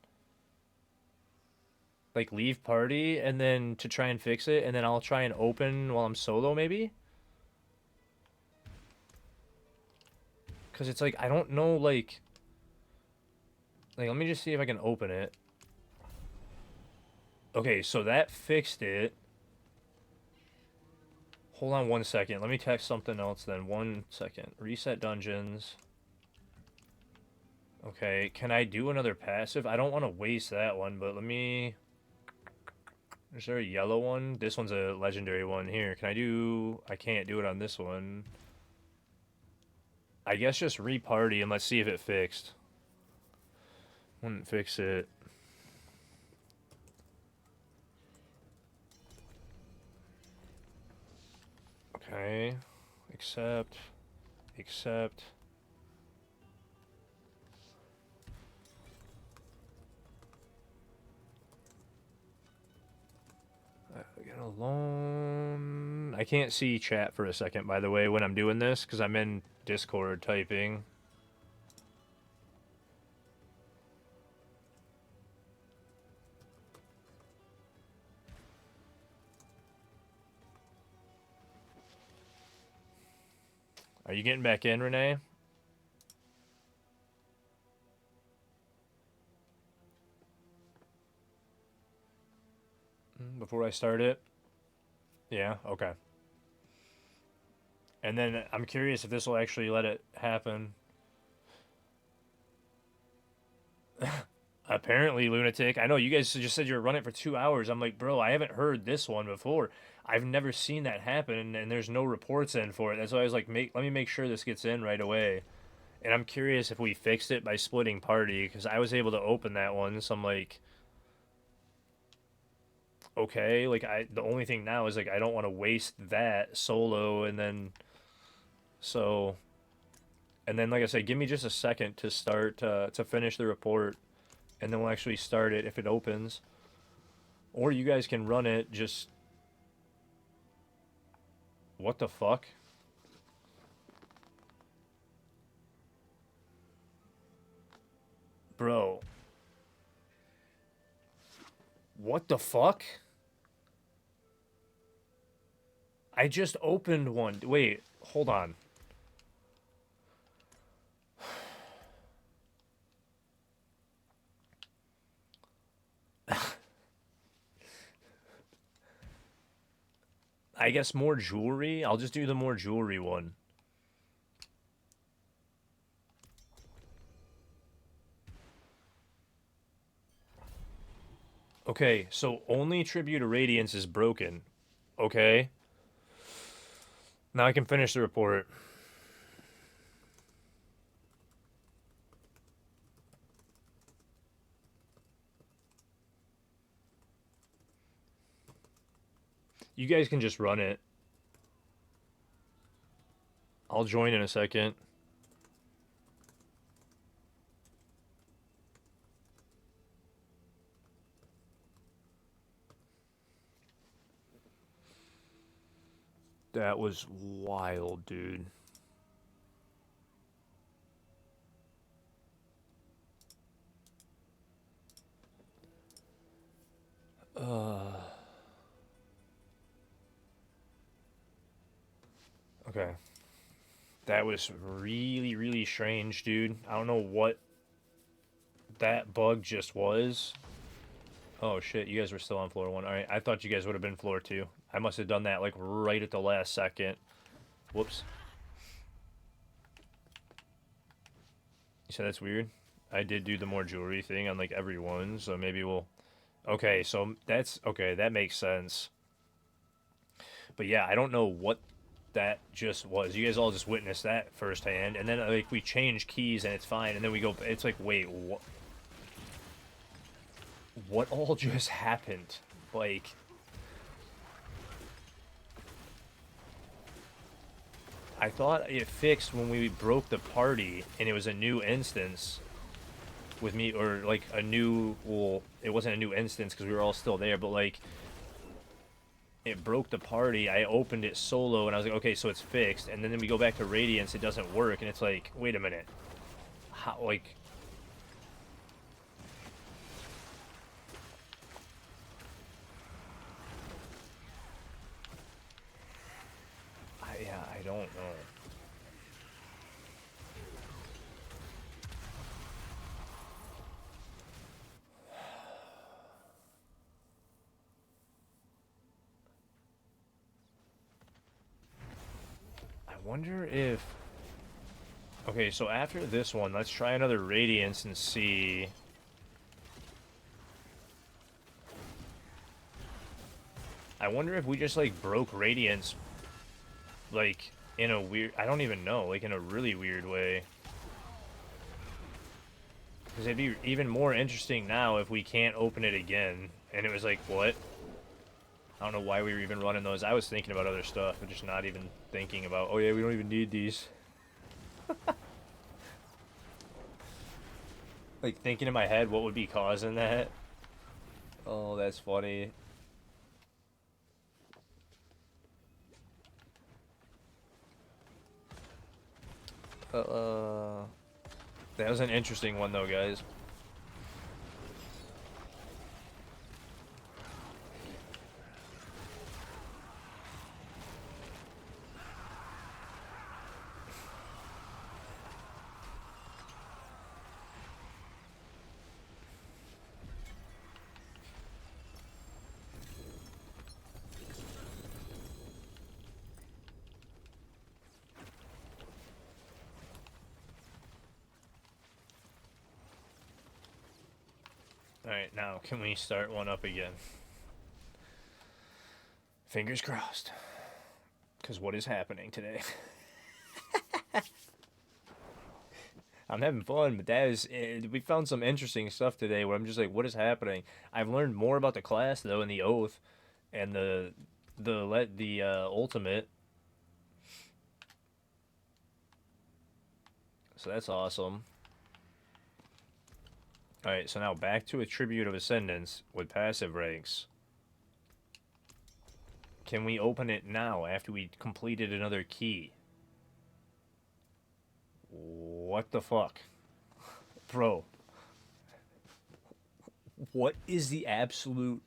Like leave party and then to try and fix it, and then I'll try and open while I'm solo, maybe? Because it's like, I don't know, like, let me just see if I can open it. Okay, so that fixed it. Hold on 1 second. Let me text something else then. 1 second. Reset dungeons. Okay, can I do another passive? I don't want to waste that one, but let me... Is there a yellow one? This one's a legendary one. Here, can I do... I can't do it on this one. I guess just re-party and let's see if it fixed. Wouldn't fix it. Okay. Accept. Accept. Get alone. I can't see chat for a second, by the way, when I'm doing this, because I'm in Discord typing. Are you getting back in, Renee? Before I start it? Yeah, okay. And then I'm curious if this will actually let it happen. Apparently, Lunatic. I know you guys just said you were running for 2 hours. I'm like, bro, I haven't heard this one before. I've never seen that happen, and there's no reports in for it. That's why I was like, let me make sure this gets in right away. And I'm curious if we fixed it by splitting party, because I was able to open that one, so I'm like, okay, like the only thing now is like I don't want to waste that solo, and then so, and then like I said, give me just a second to start to finish the report, and then we'll actually start it if it opens, or you guys can run it. Just what the fuck, bro? What the fuck? I just opened one. Wait, hold on. I guess more jewelry. I'll just do the more jewelry one. Okay, so only Tribute to Radiance is broken. Okay. Now I can finish the report. You guys can just run it. I'll join in a second. That was wild, dude. Okay. That was really, really strange, dude. I don't know what that bug just was. Oh shit, you guys were still on floor 1. Alright, I thought you guys would have been floor 2. I must have done that like right at the last second. Whoops. You said that's weird? I did do the more jewelry thing on like everyone, so maybe we'll... Okay, so that's... Okay, that makes sense. But yeah, I don't know what that just was. You guys all just witnessed that firsthand, and then like we change keys and it's fine, and then we go... It's like, wait, what all just happened? Like... I thought it fixed when we broke the party, and it was a new instance with me, or like a new, well, it wasn't a new instance because we were all still there, but like it broke the party. I opened it solo and I was like, okay, so it's fixed. And then we go back to Radiance, it doesn't work, and it's like, wait a minute, how, like, yeah, I don't know. I wonder if... Okay, so after this one, let's try another Radiance and see... I wonder if we just, like, broke Radiance, like, in a weird... I don't even know, like, in a really weird way. Because it'd be even more interesting now if we can't open it again. And it was like, what? I don't know why we were even running those. I was thinking about other stuff, but just not even thinking about, oh yeah, we don't even need these. Like, thinking in my head, what would be causing that? Oh, that's funny. That was an interesting one, though, guys. Alright, now, can we start one up again? Fingers crossed. Because what is happening today? I'm having fun, but that is... we found some interesting stuff today where I'm just like, what is happening? I've learned more about the class, though, in the Oath and the Ultimate. So that's awesome. Alright, so now back to a Tribute of Ascendance with passive ranks. Can we open it now after we completed another key? What the fuck? Bro. What is the absolute...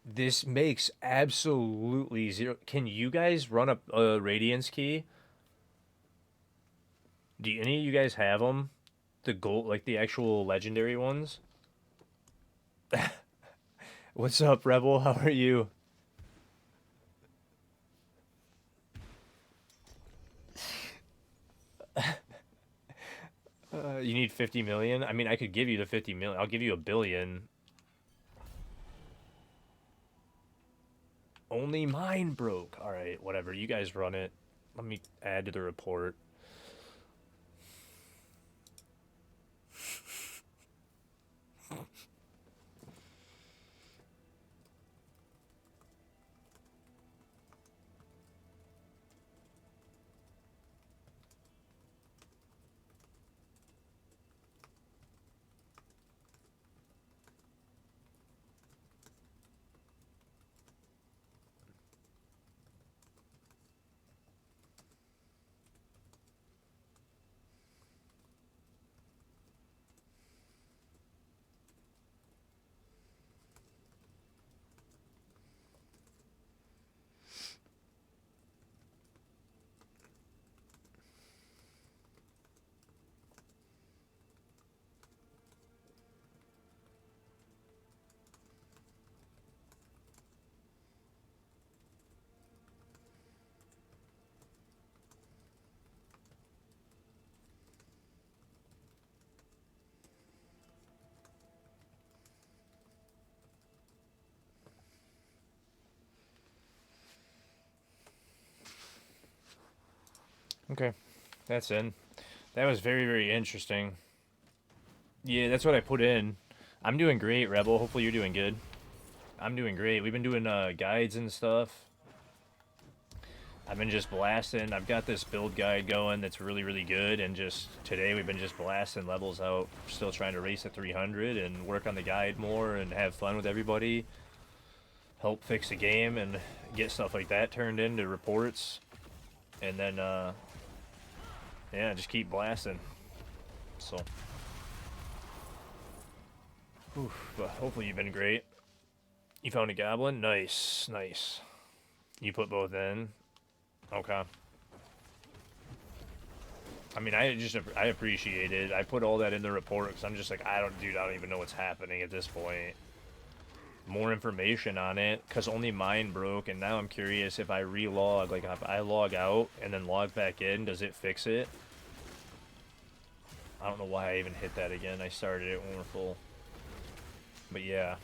This makes absolutely zero... Can you guys run a Radiance key? Do any of you guys have them? The gold, like the actual legendary ones? What's up, Rebel? How are you? You need 50 million? I mean, I could give you the 50 million. I'll give you $1 billion. Only mine broke. All right, whatever. You guys run it. Let me add to the report. Okay, that's in. That was very, very interesting. Yeah, that's what I put in. I'm doing great, Rebel. Hopefully you're doing good. I'm doing great. We've been doing guides and stuff. I've been just blasting. I've got this build guide going that's really, really good. And just today we've been just blasting levels out. Still trying to race at 300 and work on the guide more and have fun with everybody. Help fix the game and get stuff like that turned into reports. And then, yeah, just keep blasting. So, but hopefully you've been great. You found a goblin? Nice, nice. You put both in? Okay. I mean, I appreciate it. I put all that in the report because I'm just like, I don't even know what's happening at this point. More information on it because only mine broke, and now I'm curious if I relog, like if I log out and then log back in, does it fix it? I don't know why I even hit that again. I started it when we're full. But yeah.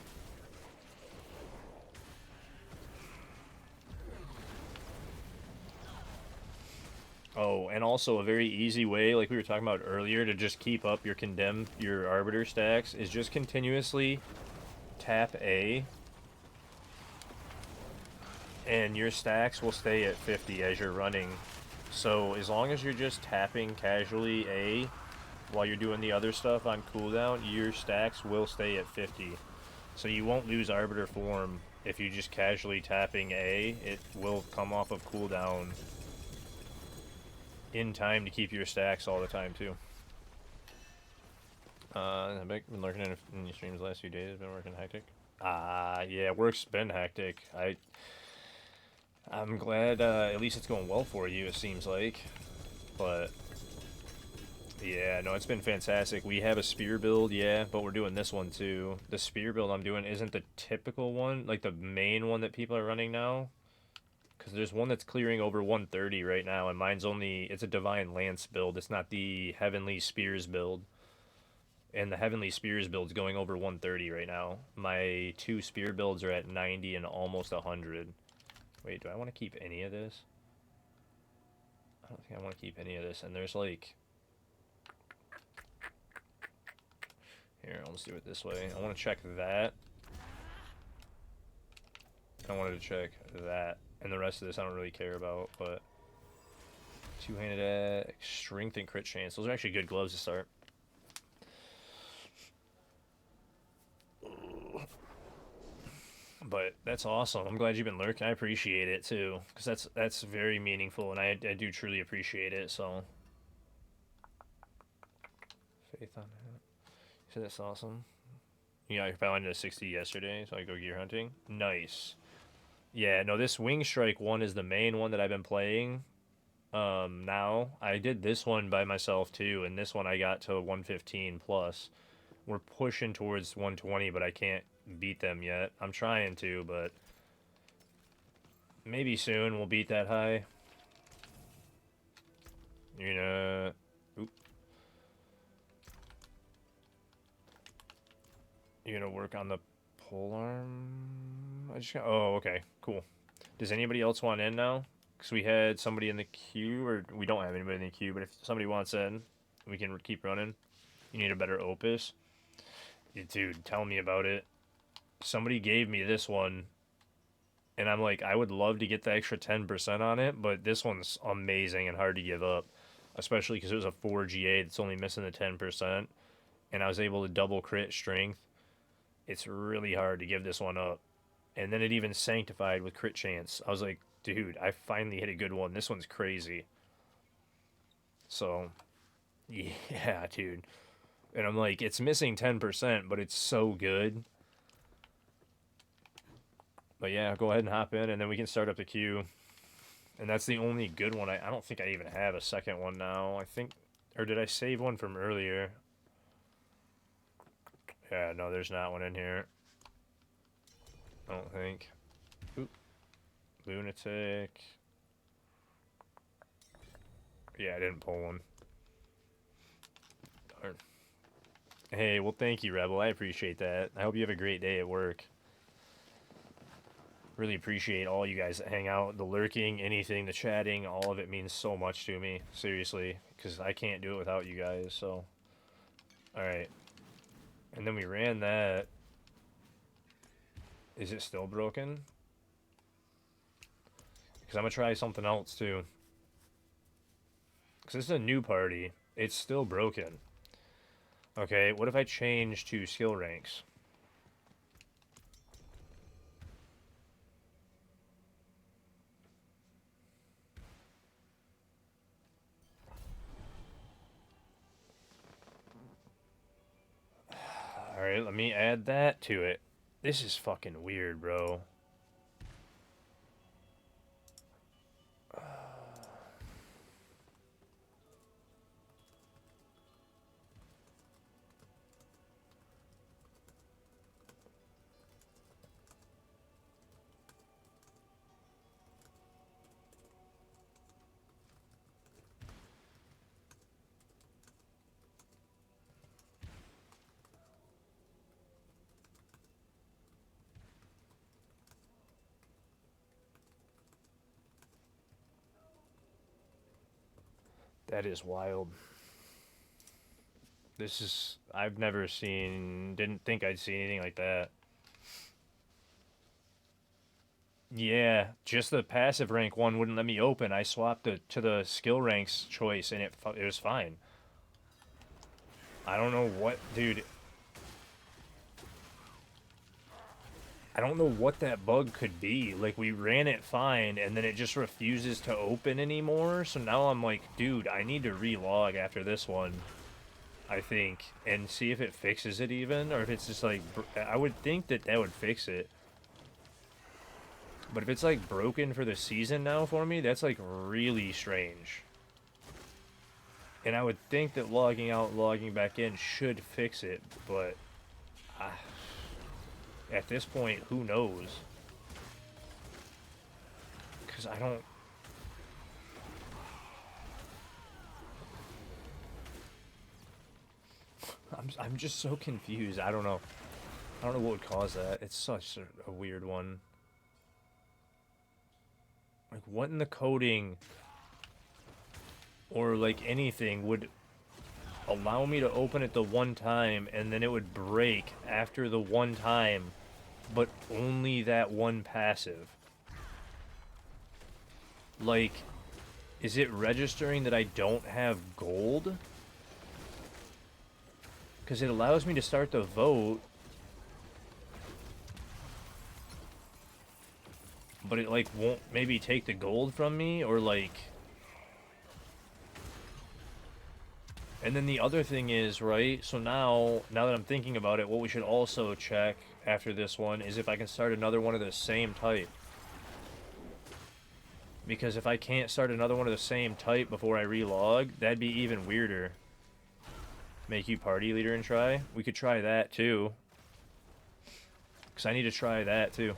Oh, and also a very easy way, like we were talking about earlier, to just keep up your arbiter stacks is just continuously tap A, and your stacks will stay at 50 as you're running. So as long as you're just tapping casually A while you're doing the other stuff on cooldown, your stacks will stay at 50. So you won't lose arbiter form if you just casually tapping A. It will come off of cooldown in time to keep your stacks all the time too. I've been lurking in your streams the last few days. Been working hectic. Yeah, work's been hectic. I'm glad at least it's going well for you. It seems like, but yeah, no, it's been fantastic. We have a spear build, yeah, but we're doing this one too. The spear build I'm doing isn't the typical one, like the main one that people are running now. Because there's one that's clearing over 130 right now, and it's a Divine Lance build. It's not the Heavenly Spears build. And the Heavenly Spears build's going over 130 right now. My two spear builds are at 90 and almost 100. Wait, do I want to keep any of this? I don't think I want to keep any of this. And there's like... Here, I'll just do it this way. I want to check that. I wanted to check that. And the rest of this I don't really care about, but... Two-handed axe, strength and crit chance. Those are actually good gloves to start. But that's awesome. I'm glad you've been lurking. I appreciate it too, because that's very meaningful, and I do truly appreciate it. So, faith on that. So that's awesome. Yeah, you're paladin to 60 yesterday, so I go gear hunting. Nice. Yeah, no, this wing strike one is the main one that I've been playing. Now I did this one by myself too, and this one I got to 115 plus. We're pushing towards 120, but I can't beat them yet. I'm trying to, but maybe soon we'll beat that high. You're gonna... Oop. You're gonna work on the polearm? Oh, okay. Cool. Does anybody else want in now? Because we had somebody in the queue, or we don't have anybody in the queue, but if somebody wants in, we can keep running. You need a better Opus? Dude, tell me about it. Somebody gave me this one, and I'm like, I would love to get the extra 10% on it, but this one's amazing and hard to give up, especially because it was a 4GA that's only missing the 10%, and I was able to double crit strength. It's really hard to give this one up. And then it even sanctified with crit chance. I was like, dude, I finally hit a good one. This one's crazy. So, yeah, dude. And I'm like, it's missing 10%, but it's so good. But yeah, go ahead and hop in, and then we can start up the queue. And that's the only good one. I don't think I even have a second one now. I think, or did I save one from earlier? Yeah, no, there's not one in here. I don't think. Oop. Lunatic. Yeah, I didn't pull one. Darn. Hey, well, thank you, Rebel. I appreciate that. I hope you have a great day at work. Really appreciate all you guys that hang out, the lurking, anything, the chatting, all of it means so much to me, seriously, because I can't do it without you guys, so. Alright. And then we ran that. Is it still broken? Because I'm going to try something else, too. Because this is a new party. It's still broken. Okay, what if I change to skill ranks? Alright, let me add that to it. This is fucking weird, bro. That is wild. This is... I've never seen... Didn't think I'd see anything like that. Yeah, just the passive rank one wouldn't let me open. I swapped it to the skill ranks choice, and it was fine. I don't know what... Dude... I don't know what that bug could be. Like, we ran it fine, and then it just refuses to open anymore. So now I'm like, dude, I need to relog after this one, I think, and see if it fixes it even, or if it's just like... I would think that that would fix it. But if it's like broken for the season now for me, that's like really strange. And I would think that logging out, logging back in should fix it, but... at this point, who knows? Because I don't... I'm just so confused. I don't know. I don't know what would cause that. It's such a weird one. Like, what in the coding or like anything would allow me to open it the one time and then it would break after the one time, but only that one passive? Like, is it registering that I don't have gold? Because it allows me to start the vote, but it like won't maybe take the gold from me, or like... And then the other thing is, right, so now that I'm thinking about it, what we should also check after this one is if I can start another one of the same type. Because if I can't start another one of the same type before I relog, that'd be even weirder. Make you party leader and try? We could try that too. Because I need to try that too.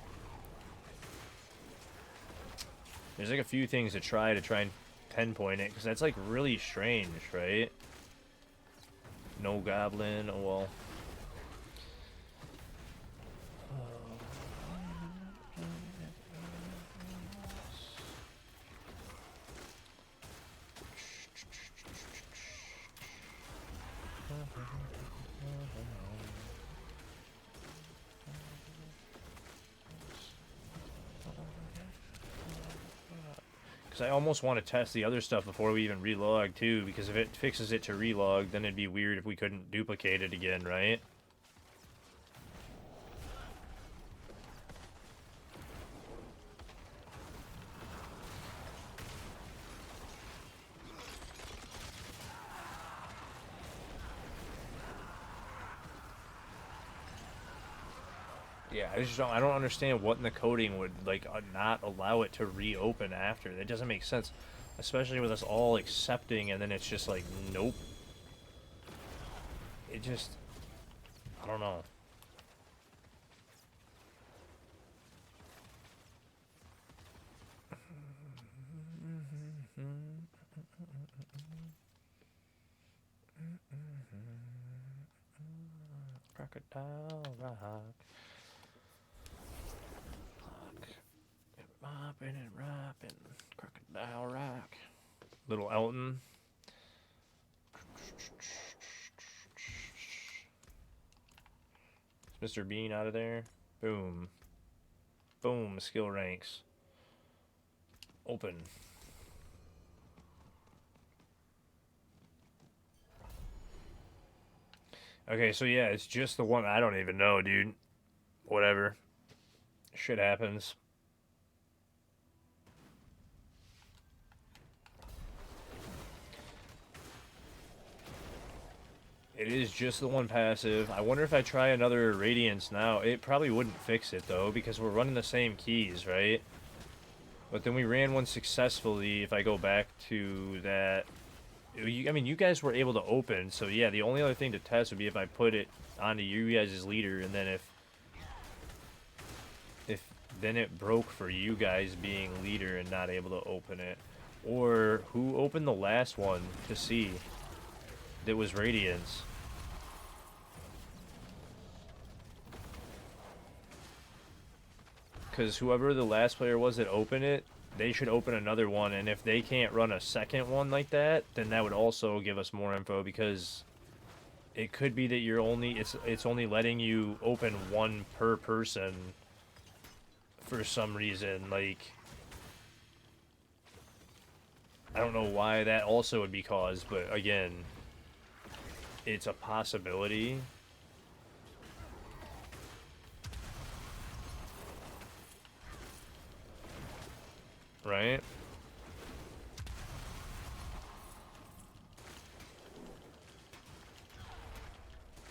There's like a few things to try and pinpoint it, because that's like really strange, right? No goblin, oh well. Because I almost want to test the other stuff before we even relog, too. Because if it fixes it to relog, then it'd be weird if we couldn't duplicate it again, right? Yeah, I don't understand what in the coding would, like, not allow it to reopen after. That doesn't make sense. Especially with us all accepting, and then it's just like, nope. It just... I don't know. Crocodile rock. Mopping and rapping. Crocodile rock. Little Elton. Is Mr. Bean out of there? Boom. Boom. Skill ranks. Open. Okay, so yeah, it's just the one. I don't even know, dude. Whatever. Shit happens. It is just the one passive. I wonder if I try another Radiance now. It probably wouldn't fix it, though, because we're running the same keys, right? But then we ran one successfully. If I go back to that... I mean, you guys were able to open, so yeah, the only other thing to test would be if I put it onto you guys' leader, and then if then it broke for you guys being leader and not able to open it. Or who opened the last one to see? That was Radiance. Because whoever the last player was that opened it, they should open another one, and if they can't run a second one like that, then that would also give us more info, because it could be that you're only it's only letting you open one per person for some reason. Like, I don't know why that also would be caused, but again, it's a possibility. Right?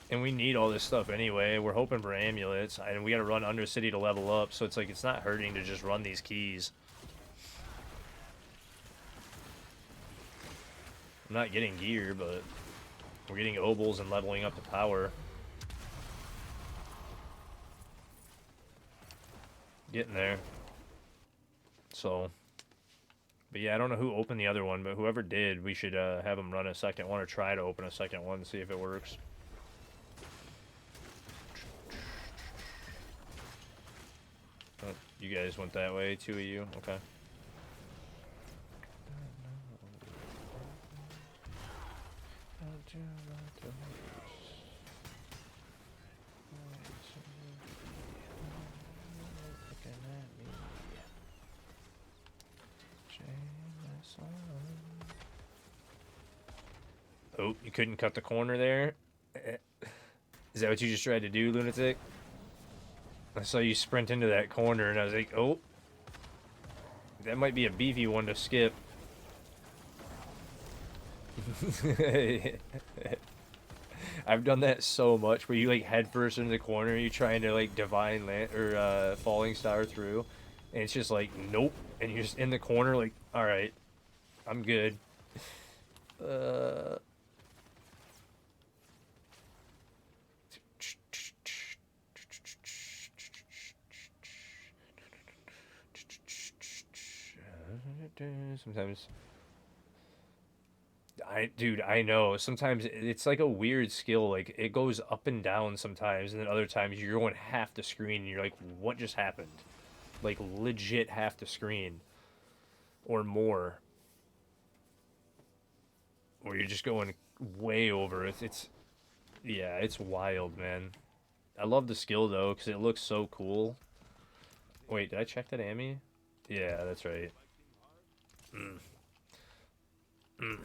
And we need all this stuff anyway. We're hoping for amulets, and we gotta run Undercity to level up, so it's like it's not hurting to just run these keys. I'm not getting gear, but we're getting obols and leveling up the power. Getting there. So, but yeah, I don't know who opened the other one, but whoever did, we should have them run a second one or try to open a second one and see if it works. Oh, you guys went that way, two of you? Okay. Oh, you couldn't cut the corner there? Is that what you just tried to do, lunatic? I saw you sprint into that corner, and I was like, oh. That might be a beefy one to skip. I've done that so much, where you, like, head first into the corner, you're trying to, like, divine land, or, falling star through, and it's just like, nope, and you're just in the corner, like, alright, I'm good. Sometimes dude, I know. Sometimes it's like a weird skill. Like, it goes up and down sometimes, and then other times you're going half the screen, and you're like, what just happened? Like, legit half the screen. Or more. Or you're just going way over. Yeah, it's wild, man. I love the skill, though, because it looks so cool. Wait, did I check that Amy? Yeah, that's right. Mm. Mm.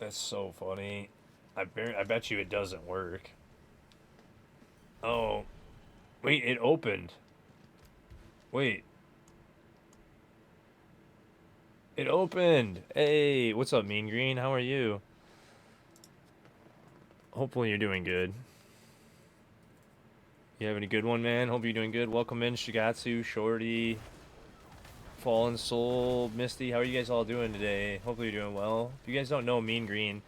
That's so funny. I bet you it doesn't work. Oh, wait, it opened. Wait, it opened. Hey, what's up, Mean Green? How are you? Hopefully you're doing good. You having a good one, man? Hope you're doing good. Welcome in, Shigatsu, Shorty, Fallen Soul, Misty. How are you guys all doing today? Hopefully you're doing well. If you guys don't know Mean Green,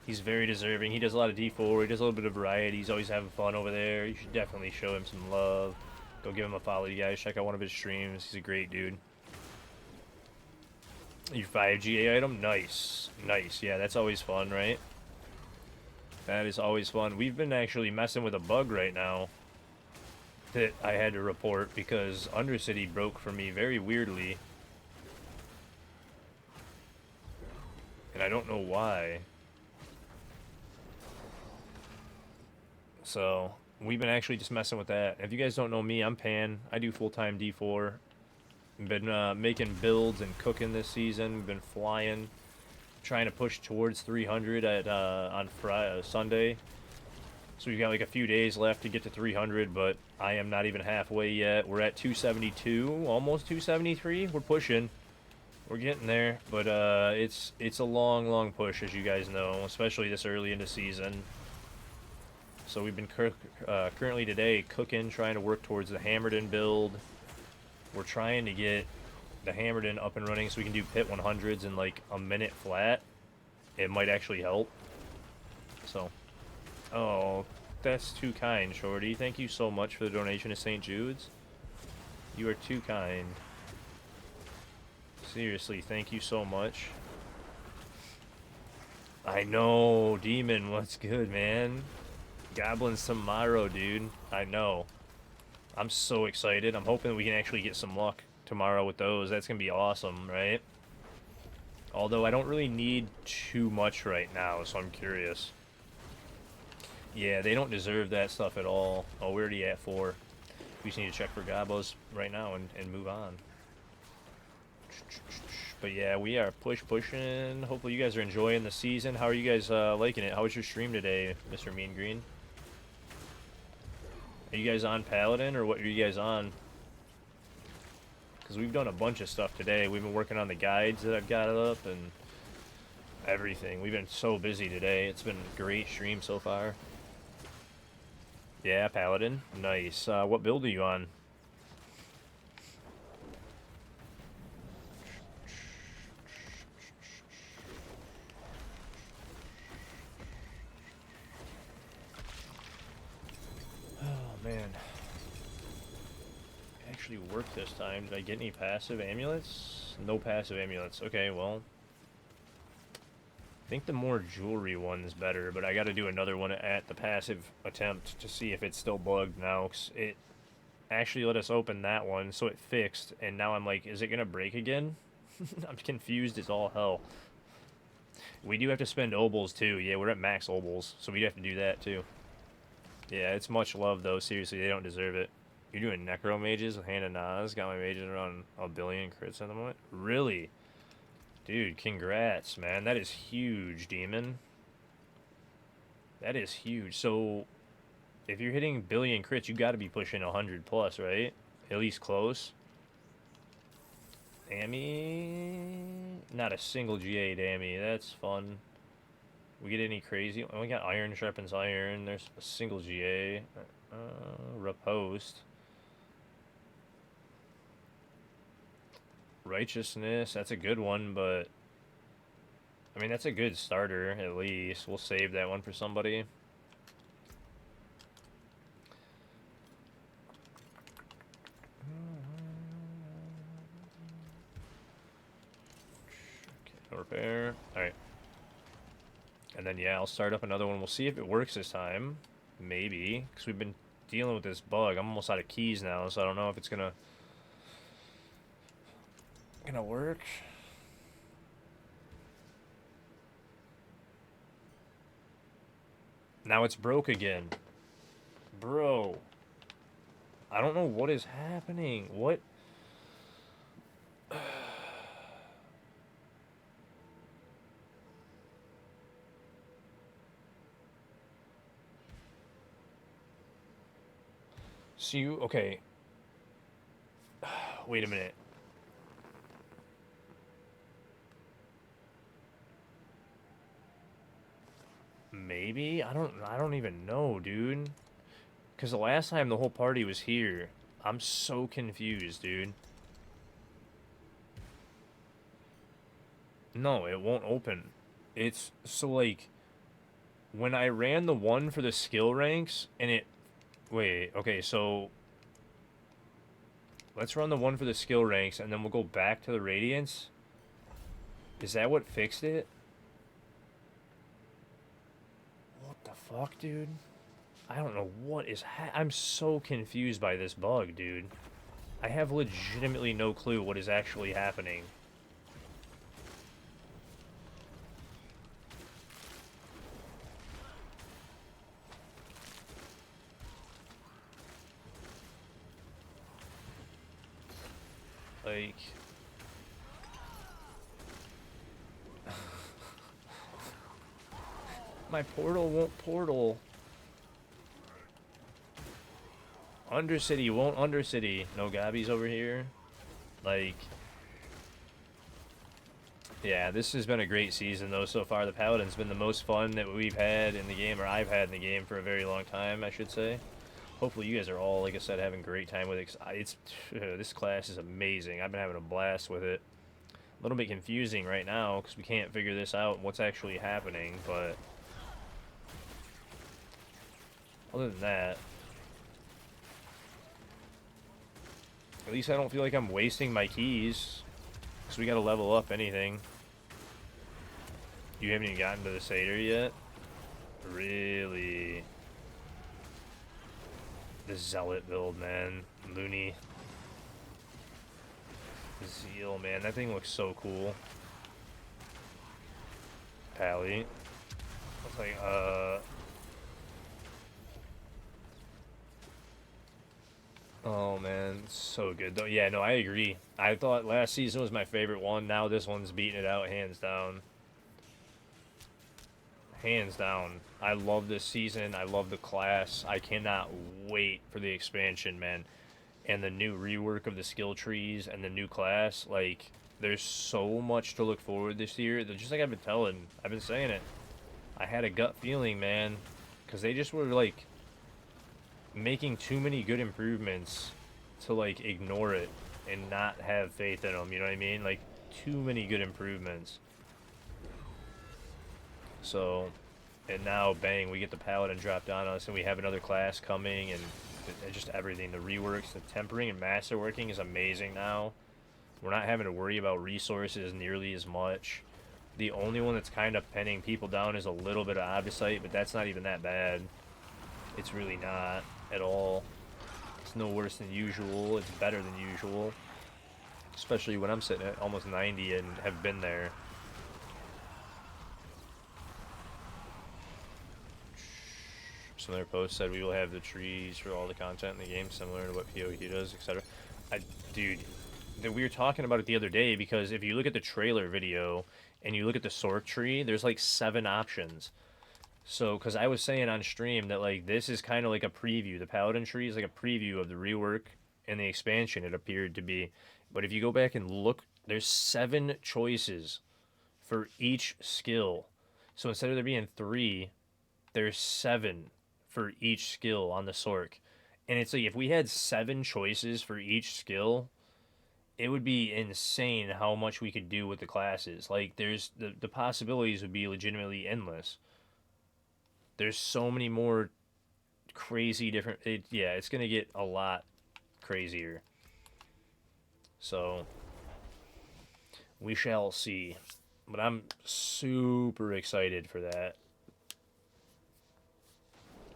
he's very deserving. He does a lot of D4. He does a little bit of variety. He's always having fun over there. You should definitely show him some love. Go give him a follow, you guys. Check out one of his streams. He's a great dude. Your 5GA item? Nice. Nice. Yeah, that's always fun, right? That is always fun. We've been actually messing with a bug right now that I had to report because Undercity broke for me very weirdly. And I don't know why. So, we've been actually just messing with that. If you guys don't know me, I'm Pan. I do full-time D4. Been making builds and cooking this season. Been flying, trying to push towards 300 at on Friday, Sunday. So we've got like a few days left to get to 300, but I am not even halfway yet. We're at 272, almost 273. We're pushing. We're getting there, but it's a long, long push, as you guys know, especially this early into season. So we've been currently today cooking, trying to work towards the Hammerden build. We're trying to get the Hammerden up and running so we can do pit 100s in like a minute flat. It might actually help. So, oh, that's too kind, Shorty. Thank you so much for the donation to St. Jude's. You are too kind. Seriously, thank you so much. I know, Demon, what's good, man? Goblins tomorrow, dude. I know. I'm so excited. I'm hoping we can actually get some luck tomorrow with those. That's going to be awesome, right? Although I don't really need too much right now, so I'm curious. Yeah, they don't deserve that stuff at all. Oh, we're already at 4. We just need to check for gobos right now and move on. But yeah, we are pushing. Hopefully you guys are enjoying the season. How are you guys liking it? How was your stream today, Mr. Mean Green? Are you guys on Paladin, or what are you guys on? Because we've done a bunch of stuff today. We've been working on the guides that I've got up and everything. We've been so busy today. It's been a great stream so far. Yeah, Paladin. Nice. What build are you on? Oh, man. Actually worked this time. Did I get any passive amulets? No passive amulets. Okay, well. I think the more jewelry one's better, but I gotta do another one at the passive attempt to see if it's still bugged now, 'cause it actually let us open that one, so it fixed, and now I'm like, is it gonna break again? I'm confused as all hell. We do have to spend obols too. Yeah, we're at max obols, so we have to do that too. Yeah, it's much love though. Seriously, they don't deserve it. You're doing necro mages with Hand of Nas. Got my mages around 1,000,000,000 crits at the moment. Really? Dude, congrats, man. That is huge, Demon. That is huge. So, if you're hitting 1,000,000,000 crits, you got to be pushing 100 plus, right? At least close. Dammy? Not a single GA Dammy. That's fun. We get any crazy? Oh, we got Iron Sharpens Iron. There's a single GA. Riposte. Righteousness. That's a good one, but... I mean, that's a good starter, at least. We'll save that one for somebody. Okay, no repair. Alright. And then, yeah, I'll start up another one. We'll see if it works this time. Maybe. Because we've been dealing with this bug. I'm almost out of keys now, so I don't know if it's gonna work. Now it's broke again. Bro. I don't know what is happening. What? So you... Okay. Wait a minute. Maybe? I don't even know, dude. Because the last time the whole party was here, I'm so confused, dude. No, it won't open. It's so like when I ran the one for the skill ranks and it wait, okay, so let's run the one for the skill ranks and then we'll go back to the radiance. Is that what fixed it? What the fuck, dude? I don't know what is I'm so confused by this bug, dude. I have legitimately no clue what is actually happening. Like... My portal won't portal. Undercity won't Undercity. No Gabbies over here. Like... Yeah, this has been a great season, though, so far. The Paladin's been the most fun that we've had in the game, or I've had in the game for a very long time, I should say. Hopefully you guys are all, like I said, having a great time with it. This class is amazing. I've been having a blast with it. A little bit confusing right now, because we can't figure this out, what's actually happening, but... Other than that... At least I don't feel like I'm wasting my keys. Because we gotta level up anything. You haven't even gotten to the Satyr yet? Really? The Zealot build, man. Looney. Zeal, man. That thing looks so cool. Pally. It's like, Oh, man. So good, though. Yeah, no, I agree. I thought last season was my favorite one. Now this one's beating it out, hands down. Hands down. I love this season. I love the class. I cannot wait for the expansion, man. And the new rework of the skill trees and the new class. Like, there's so much to look forward this year. Just like I've been saying it. I had a gut feeling, man. Because they just were, like, making too many good improvements to, like, ignore it and not have faith in them, you know what I mean? Like, too many good improvements. So, and now, bang, we get the Paladin dropped on us, and we have another class coming, and just everything. The reworks, the tempering and masterworking is amazing now. We're not having to worry about resources nearly as much. The only one that's kind of penning people down is a little bit of Obdicite, but that's not even that bad. It's really not at all. It's no worse than usual. It's better than usual. Especially when I'm sitting at almost 90 and have been there. Some other post said we will have the trees for all the content in the game, similar to what PoE does, etc. Dude, we were talking about it the other day, because if you look at the trailer video and you look at the Sork tree, there's like 7 options. So, because I was saying on stream that, like, this is kind of like a preview. The Paladin tree is like a preview of the rework and the expansion, it appeared to be. But if you go back and look, there's 7 choices for each skill. So instead of there being 3, there's 7 for each skill on the Sork. And it's like, if we had 7 choices for each skill, it would be insane how much we could do with the classes. Like, there's the possibilities would be legitimately endless. There's so many more crazy different... yeah, it's going to get a lot crazier. So, we shall see. But I'm super excited for that.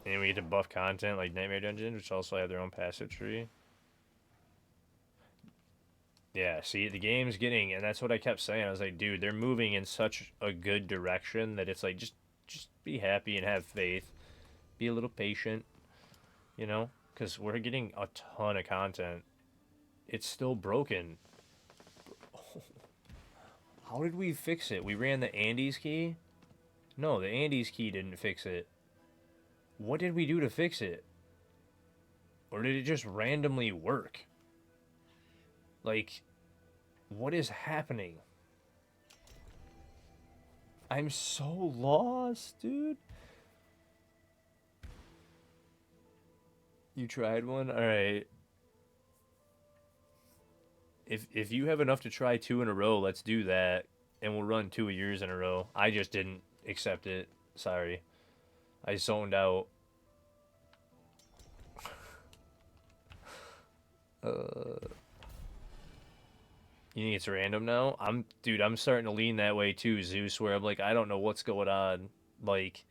And we get to buff content like Nightmare Dungeons, which also have their own passive tree. Yeah, see, the game's getting, and that's what I kept saying. I was like, dude, they're moving in such a good direction that it's like, just be happy and have faith. Be a little patient, you know? Because we're getting a ton of content. It's still broken. How did we fix it? We ran the Andes key? No, the Andes key didn't fix it. What did we do to fix it? Or did it just randomly work? Like, what is happening? I'm so lost, dude. You tried one? Alright. If you have enough to try 2 in a row, let's do that. And we'll run 2 of yours in a row. I just didn't accept it. Sorry. I zoned out. You think it's random now? Dude, I'm starting to lean that way too, Zeus, where I'm like, I don't know what's going on. Like,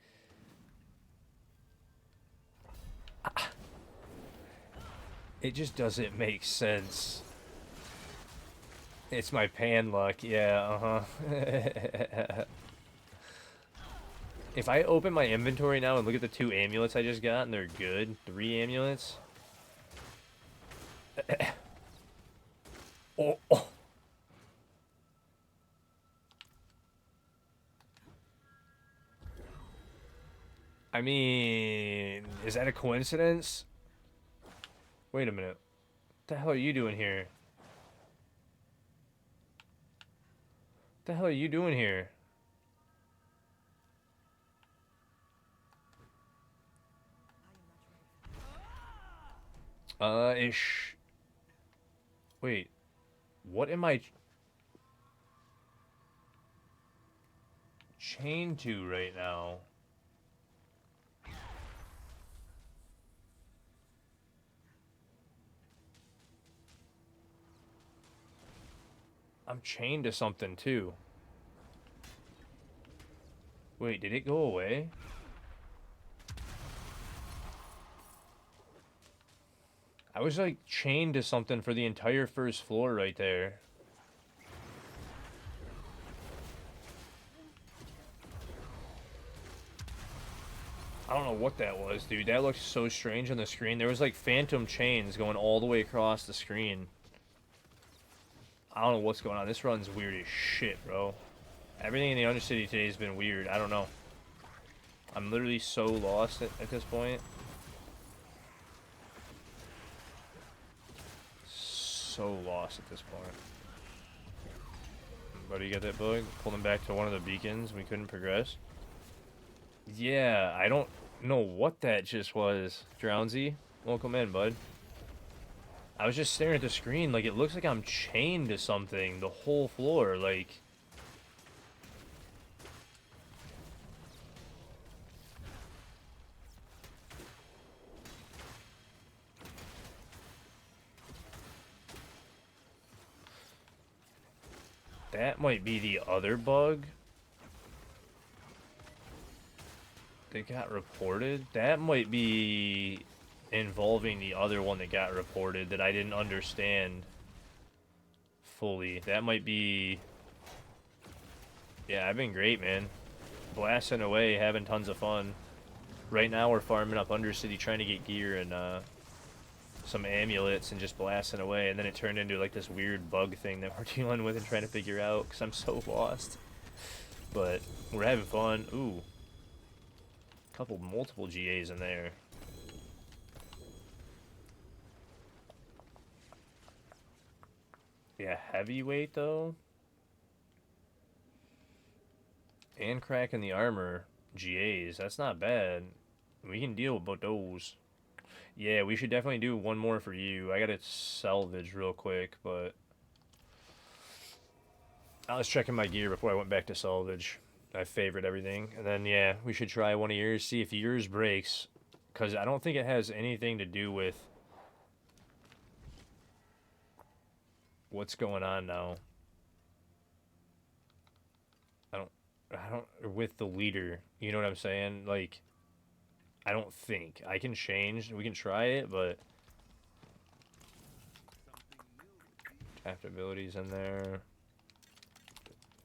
it just doesn't make sense. It's my pan luck, yeah, uh-huh. If I open my inventory now and look at the 2 amulets I just got, and they're good, 3 amulets. Oh, oh. I mean, is that a coincidence? Wait a minute. What the hell are you doing here? What the hell are you doing here? Ish. Wait. What am I chained to right now? I'm chained to something too. Wait, did it go away? I was like chained to something for the entire first floor right there. I don't know what that was, dude. That looked so strange on the screen. There was like phantom chains going all the way across the screen. I don't know what's going on. This run's weird as shit, bro. Everything in the Undercity today has been weird. I don't know. I'm literally so lost at this point. So lost at this point. Buddy, you got that bug? Pulled him back to one of the beacons. We couldn't progress. Yeah, I don't know what that just was. Drowsy, welcome in, bud. I was just staring at the screen like it looks like I'm chained to something the whole floor, like... That might be the other bug that got reported. That might be involving the other one that got reported that I didn't understand fully. That might be... Yeah, I've been great, man. Blasting away, having tons of fun. Right now we're farming up Undercity, trying to get gear and some amulets and just blasting away. And then it turned into like this weird bug thing that we're dealing with and trying to figure out because I'm so lost. But we're having fun. Ooh. Multiple GAs in there. Yeah, heavyweight though. And cracking the armor. GAs. That's not bad. We can deal with both those. Yeah, we should definitely do one more for you. I gotta salvage real quick, but... I was checking my gear before I went back to salvage. I favored everything. And then, yeah, we should try one of yours, see if yours breaks. Because I don't think it has anything to do with what's going on now. I don't, with the leader. You know what I'm saying? Like, I don't think. I can change. We can try it, but draft abilities in there.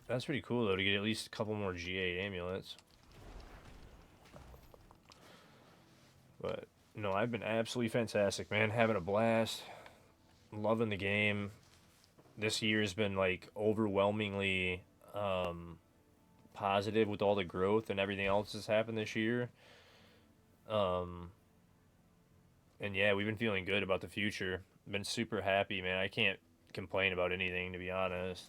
That's pretty cool, though, to get at least a couple more G8 amulets. But, no, I've been absolutely fantastic, man. Having a blast. Loving the game. This year's been, like, overwhelmingly positive with all the growth and everything else that's happened this year. Um, and, yeah, we've been feeling good about the future. Been super happy, man. I can't complain about anything, to be honest.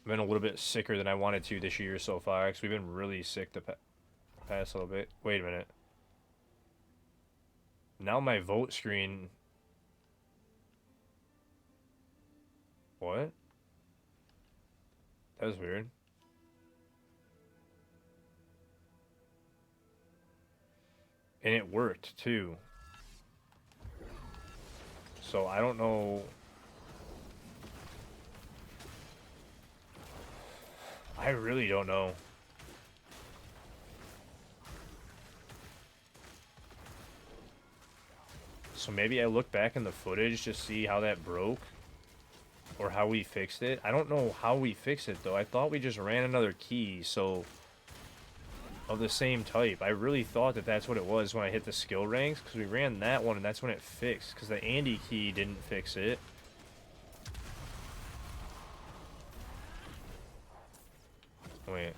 Been a little bit sicker than I wanted to this year so far, because we've been really sick the past little bit. Wait a minute. Now my vote screen... What? That was weird. And it worked, too. So I don't know... I really don't know. So maybe I look back in the footage to see how that broke. Or how we fixed it. I don't know how we fixed it, though. I thought we just ran another key, so... Of the same type. I really thought that that's what it was when I hit the skill ranks. Because we ran that one, and that's when it fixed. Because the Andy key didn't fix it. Wait.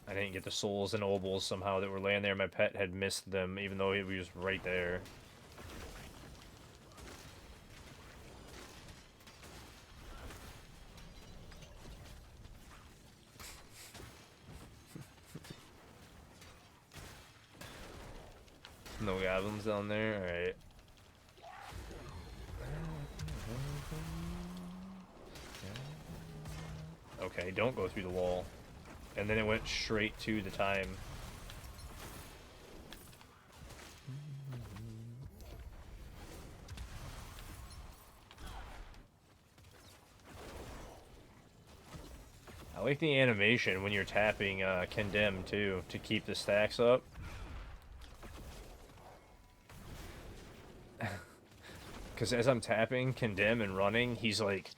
I didn't get the souls and obols somehow that were laying there. My pet had missed them, even though he was right there. No goblins down there? Alright. Okay, don't go through the wall. And then it went straight to the time. I like the animation when you're tapping Condemn, too, to keep the stacks up. Because as I'm tapping Condemn and running, he's like...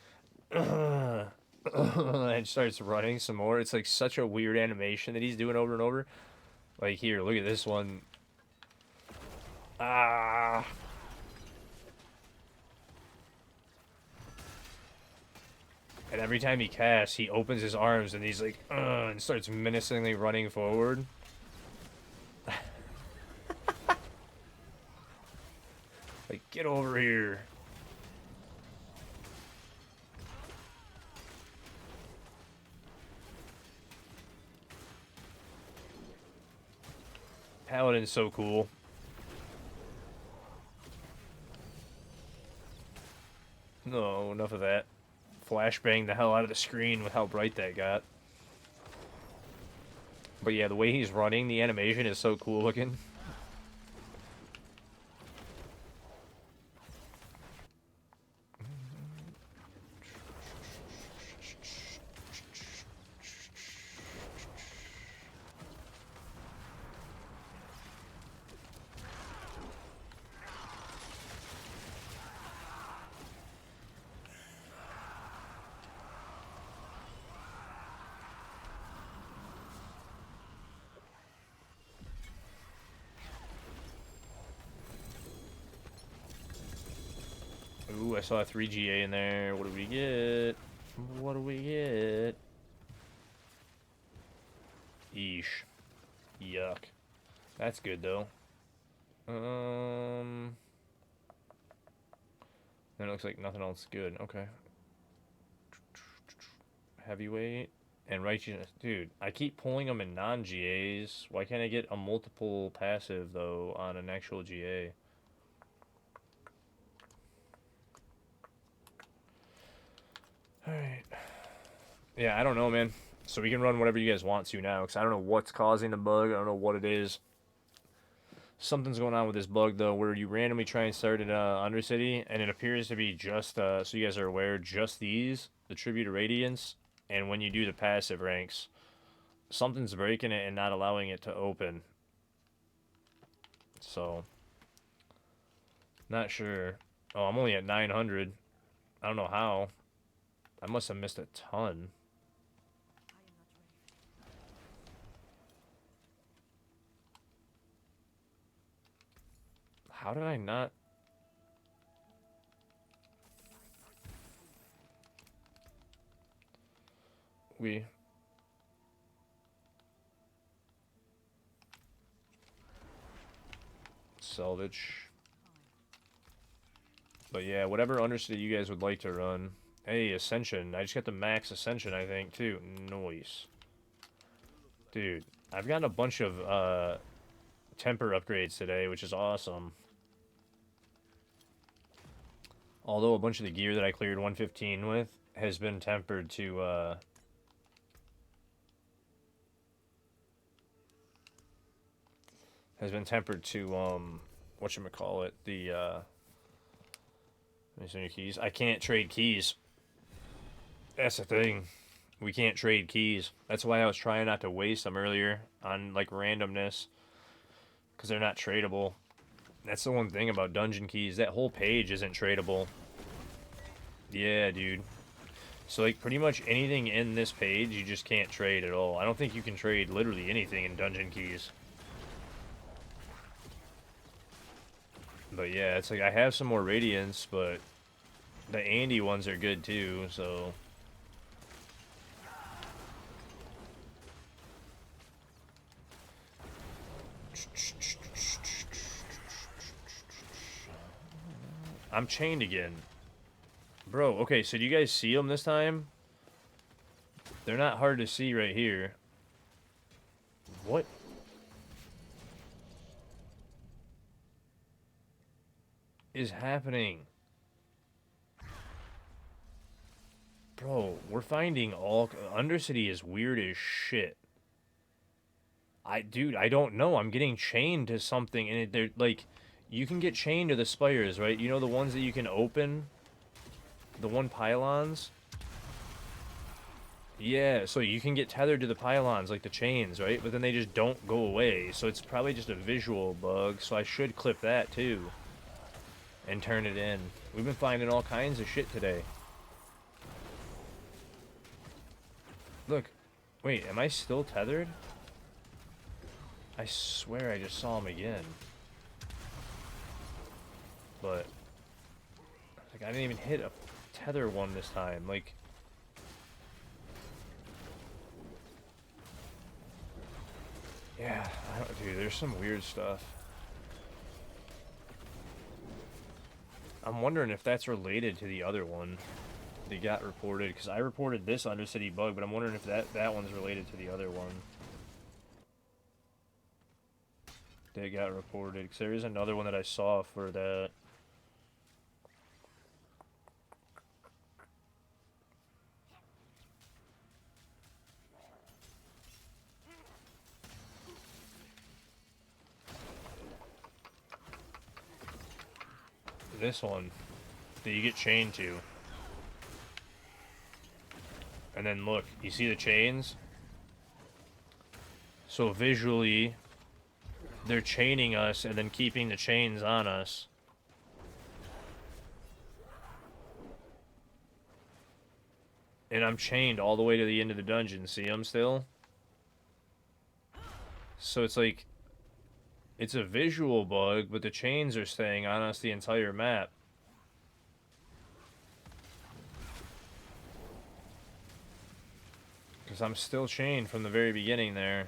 and starts running some more. It's like such a weird animation that he's doing over and over. Like here, look at this one. Ah. And every time he casts, he opens his arms and he's like, and starts menacingly running forward. Like, get over here. Paladin's so cool. No, enough of that. Flashbang the hell out of the screen with how bright that got. But yeah, the way he's running, the animation is so cool looking. Ooh, I saw a 3 GA in there. What do we get? What do we get? Eesh. Yuck. That's good, though. Then it looks like nothing else good. Okay. Heavyweight and righteousness. Dude, I keep pulling them in non-GAs. Why can't I get a multiple passive, though, on an actual GA? Alright. Yeah, I don't know, man. So we can run whatever you guys want to now, because I don't know what's causing the bug. I don't know what it is. Something's going on with this bug, though, where you randomly try and start in Undercity, and it appears to be just, so you guys are aware, just these, the Tribute of Radiance, and when you do the passive ranks, something's breaking it and not allowing it to open. So, not sure. Oh, I'm only at 900. I don't know how. I must have missed a ton. How did I not? We... Salvage. But yeah, whatever Undercity you guys would like to run. Hey, Ascension. I just got the max Ascension, I think, too. Nice. Dude, I've gotten a bunch of temper upgrades today, which is awesome. Although a bunch of the gear that I cleared 115 with has been tempered to whatchamacallit, the let me see your keys. I can't trade keys. That's the thing. We can't trade keys. That's why I was trying not to waste them earlier on like randomness, because they're not tradable. That's the one thing about dungeon keys. That whole page isn't tradable. Yeah, dude. So like pretty much anything in this page you just can't trade at all. I don't think you can trade literally anything in dungeon keys. But yeah, it's like I have some more radiance, but the Andy ones are good too, so I'm chained again. Bro, okay, so do you guys see them this time? They're not hard to see right here. What? Is happening? Bro, we're finding all... Undercity is weird as shit. Dude, I don't know. I'm getting chained to something, and they're, like... You can get chained to the spires, right? You know the ones that you can open? The one pylons? Yeah, so you can get tethered to the pylons, like the chains, right? But then they just don't go away, so it's probably just a visual bug, so I should clip that, too. And turn it in. We've been finding all kinds of shit today. Look. Wait, am I still tethered? I swear I just saw him again. But... like, I didn't even hit a tether one this time. Like... yeah, dude, there's some weird stuff. I'm wondering if that's related to the other one that got reported, because I reported this Undercity bug, but I'm wondering if that one's related to the other one that got reported, because there is another one that I saw for that. This one that you get chained to. And then look, you see the chains? So visually, they're chaining us and then keeping the chains on us. And I'm chained all the way to the end of the dungeon. See them still? So it's like... it's a visual bug, but the chains are staying on us the entire map. Because I'm still chained from the very beginning there.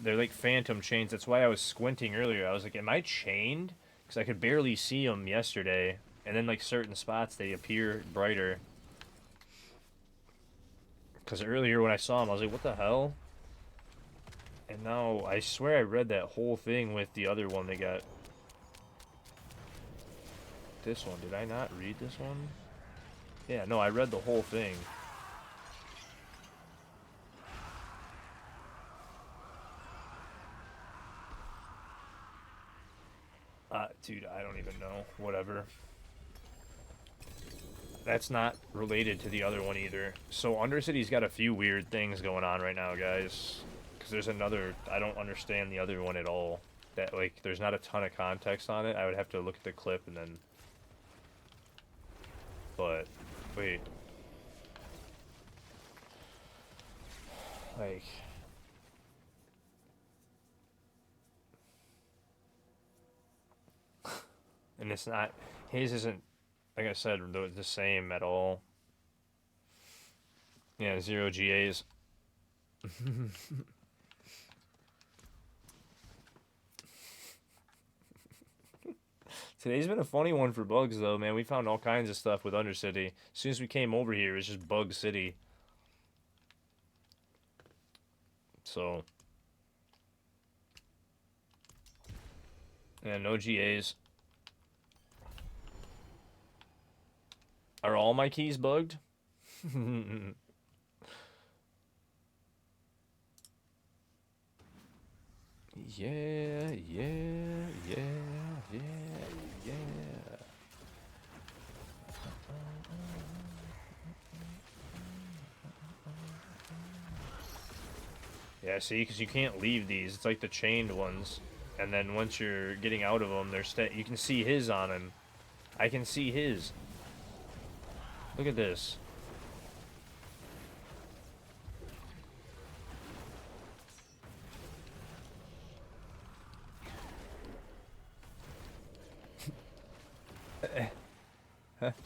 They're like phantom chains. That's why I was squinting earlier. I was like, am I chained? Because I could barely see them yesterday. And then like certain spots, they appear brighter. Because earlier when I saw them, I was like, what the hell? And now, I swear I read that whole thing with the other one they got. This one, did I not read this one? Yeah, no, I read the whole thing. Dude, I don't even know. Whatever. that's not related to the other one either. So Undercity's got a few weird things going on right now, guys. Because there's another, I don't understand the other one at all. That, like, there's not a ton of context on it. I would have to look at the clip and then... But, wait. Like... And it's not... His isn't, like I said, the same at all. Yeah, 0 GAs. Today's been a funny one for bugs, though, man. We found all kinds of stuff with Undercity. As soon as we came over here, it was just Bug City. So... Yeah, no GAs. Are all my keys bugged? Yeah, yeah, yeah, yeah. Yeah, see, because you can't leave these. It's like the chained ones. And then once you're getting out of them, you can see his on him. I can see his. Look at this.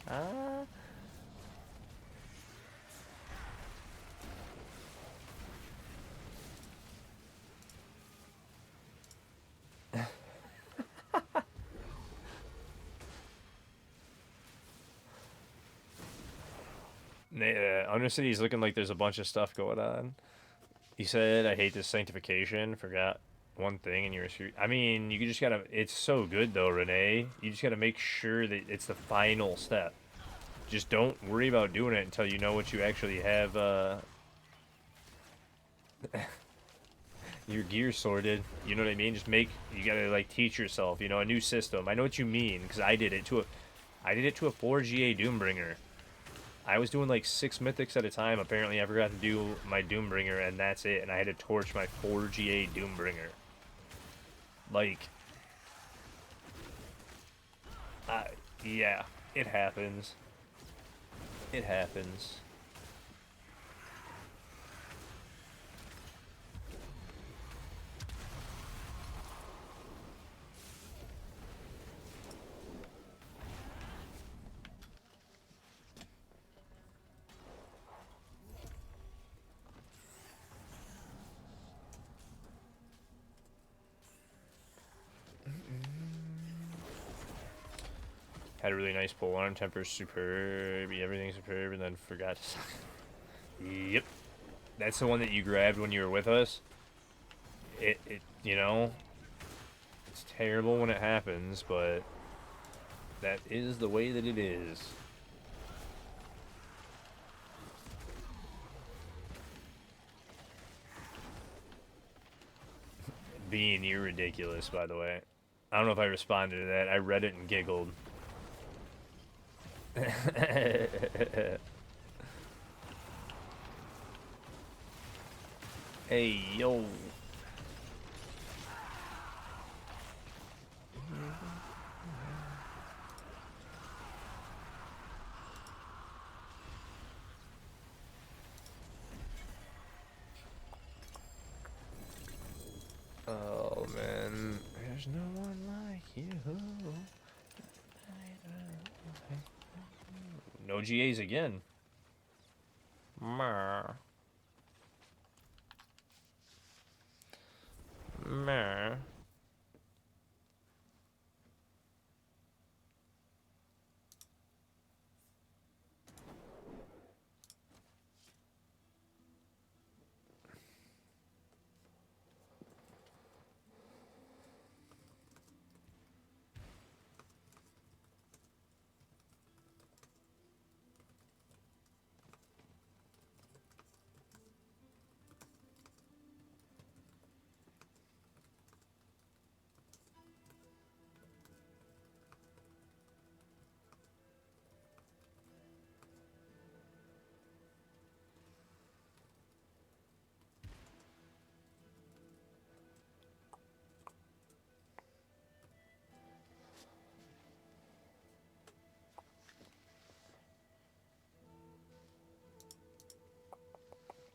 Ah. Undercity's looking like there's a bunch of stuff going on. He said, I hate this sanctification. Forgot one thing in your... I mean, you just gotta... It's so good, though, Renee. You just gotta make sure that it's the final step. Just don't worry about doing it until you know what you actually have, your gear sorted. You know what I mean? Just make... You gotta, like, teach yourself, you know, a new system. I know what you mean, because I did it to a... I did it to a 4GA Doombringer. I was doing like 6 mythics at a time. Apparently I forgot to do my Doombringer, and that's it. And I had to torch my 4GA Doombringer. Like... yeah, it happens. It happens. Had a really nice pole arm, temper superb, everything's superb, and then forgot to... Yep. That's the one that you grabbed when you were with us. You know, it's terrible when it happens, but that is the way that it is. Bean, you're ridiculous, by the way. I don't know if I responded to that. I read it and giggled. Hey, yo. Oh, man. There's no one like you. No GAs again. Meh. Meh.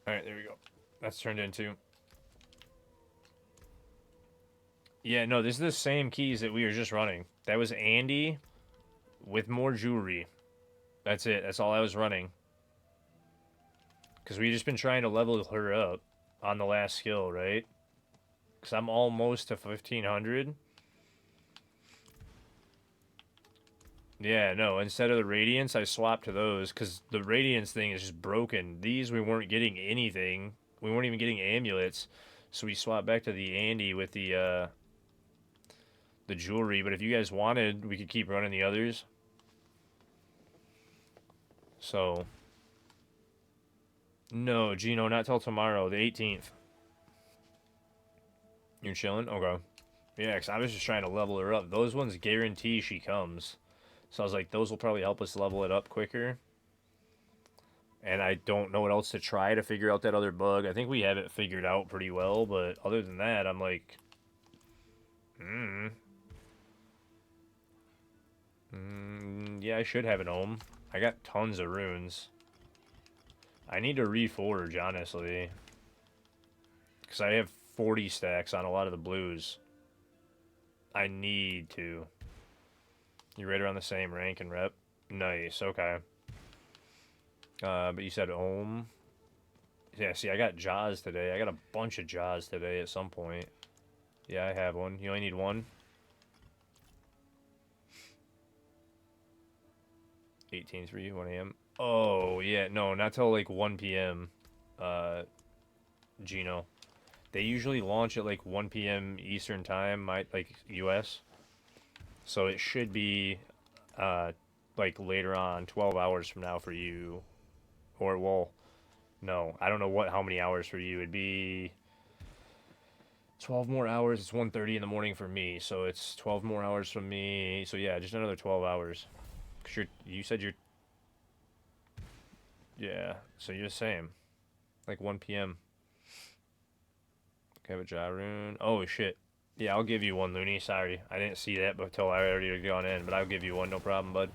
Alright, there we go. That's turned into. Yeah, no, this is the same keys that we were just running. That was Andy with more jewelry. That's it. That's all I was running. Because we just been trying to level her up on the last skill, right? Because I'm almost to 1500. Yeah, no, instead of the Radiance, I swapped to those. Because the Radiance thing is just broken. These, we weren't getting anything. We weren't even getting amulets. So we swapped back to the Andy with the jewelry. But if you guys wanted, we could keep running the others. So... No, Gino, not till tomorrow, the 18th. You're chilling? Okay. Yeah, because I was just trying to level her up. Those ones guarantee she comes. So I was like, those will probably help us level it up quicker. And I don't know what else to try to figure out that other bug. I think we have it figured out pretty well, but other than that, I'm like... yeah, I should have an ohm. I got tons of runes. I need to reforge, honestly. Because I have 40 stacks on a lot of the blues. I need to. You're right around the same rank and rep. Nice, okay. But you said ohm. Yeah, see, I got Jaws today. I got a bunch of Jaws today at some point. Yeah, I have one. You only need one? 18:03, 1 a.m. Oh, yeah, no, not till like 1 p.m. Gino. They usually launch at like 1 p.m. Eastern time, like US. So it should be like later on, 12 hours from now for you. Or, well, no, I don't know how many hours for you. It'd be 12 more hours. It's 1:30 in the morning for me, so it's 12 more hours from me. So yeah, just another 12 hours. 'Cause you said you're... Yeah, so you're the same. Like 1 p.m. Okay, with Jarun. Oh, shit. Yeah, I'll give you one, Looney. Sorry. I didn't see that until I already had gone in, but I'll give you one. No problem, bud.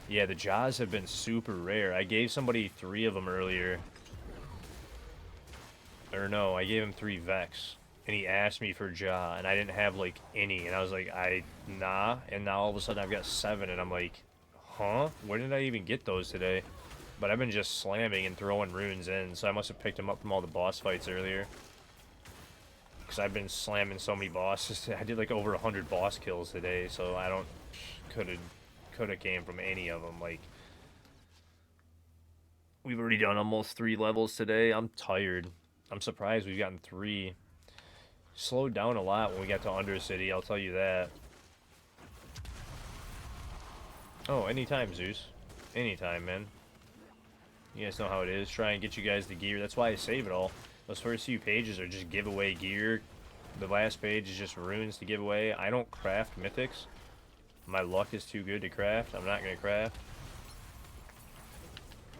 Yeah, the Jaws have been super rare. I gave somebody 3 of them earlier. Or no, I gave him 3 Vex. And he asked me for Jaw, and I didn't have, like, any. And I was like, nah. And now all of a sudden I've got 7, and I'm like, huh? Where did I even get those today? But I've been just slamming and throwing runes in, so I must have picked them up from all the boss fights earlier. Because I've been slamming so many bosses. I did, like, over 100 boss kills today, so I don't... Coulda came from any of them, like... We've already done almost 3 levels today. I'm tired. I'm surprised we've gotten 3. Slowed down a lot when we got to Undercity, I'll tell you that. Oh, anytime, Zeus. Anytime, man. You guys know how it is. Try and get you guys the gear. That's why I save it all. Those first few pages are just giveaway gear. The last page is just runes to give away. I don't craft mythics. My luck is too good to craft. I'm not going to craft.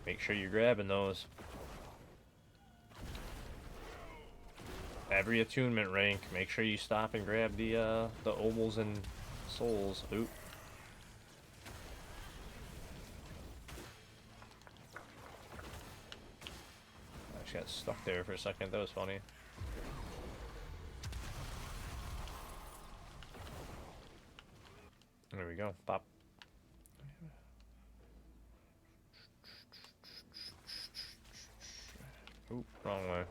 Make sure you're grabbing those. Every attunement rank, make sure you stop and grab the ovals and souls. Oop. I just got stuck there for a second. That was funny. There we go. Pop. Oop, wrong way.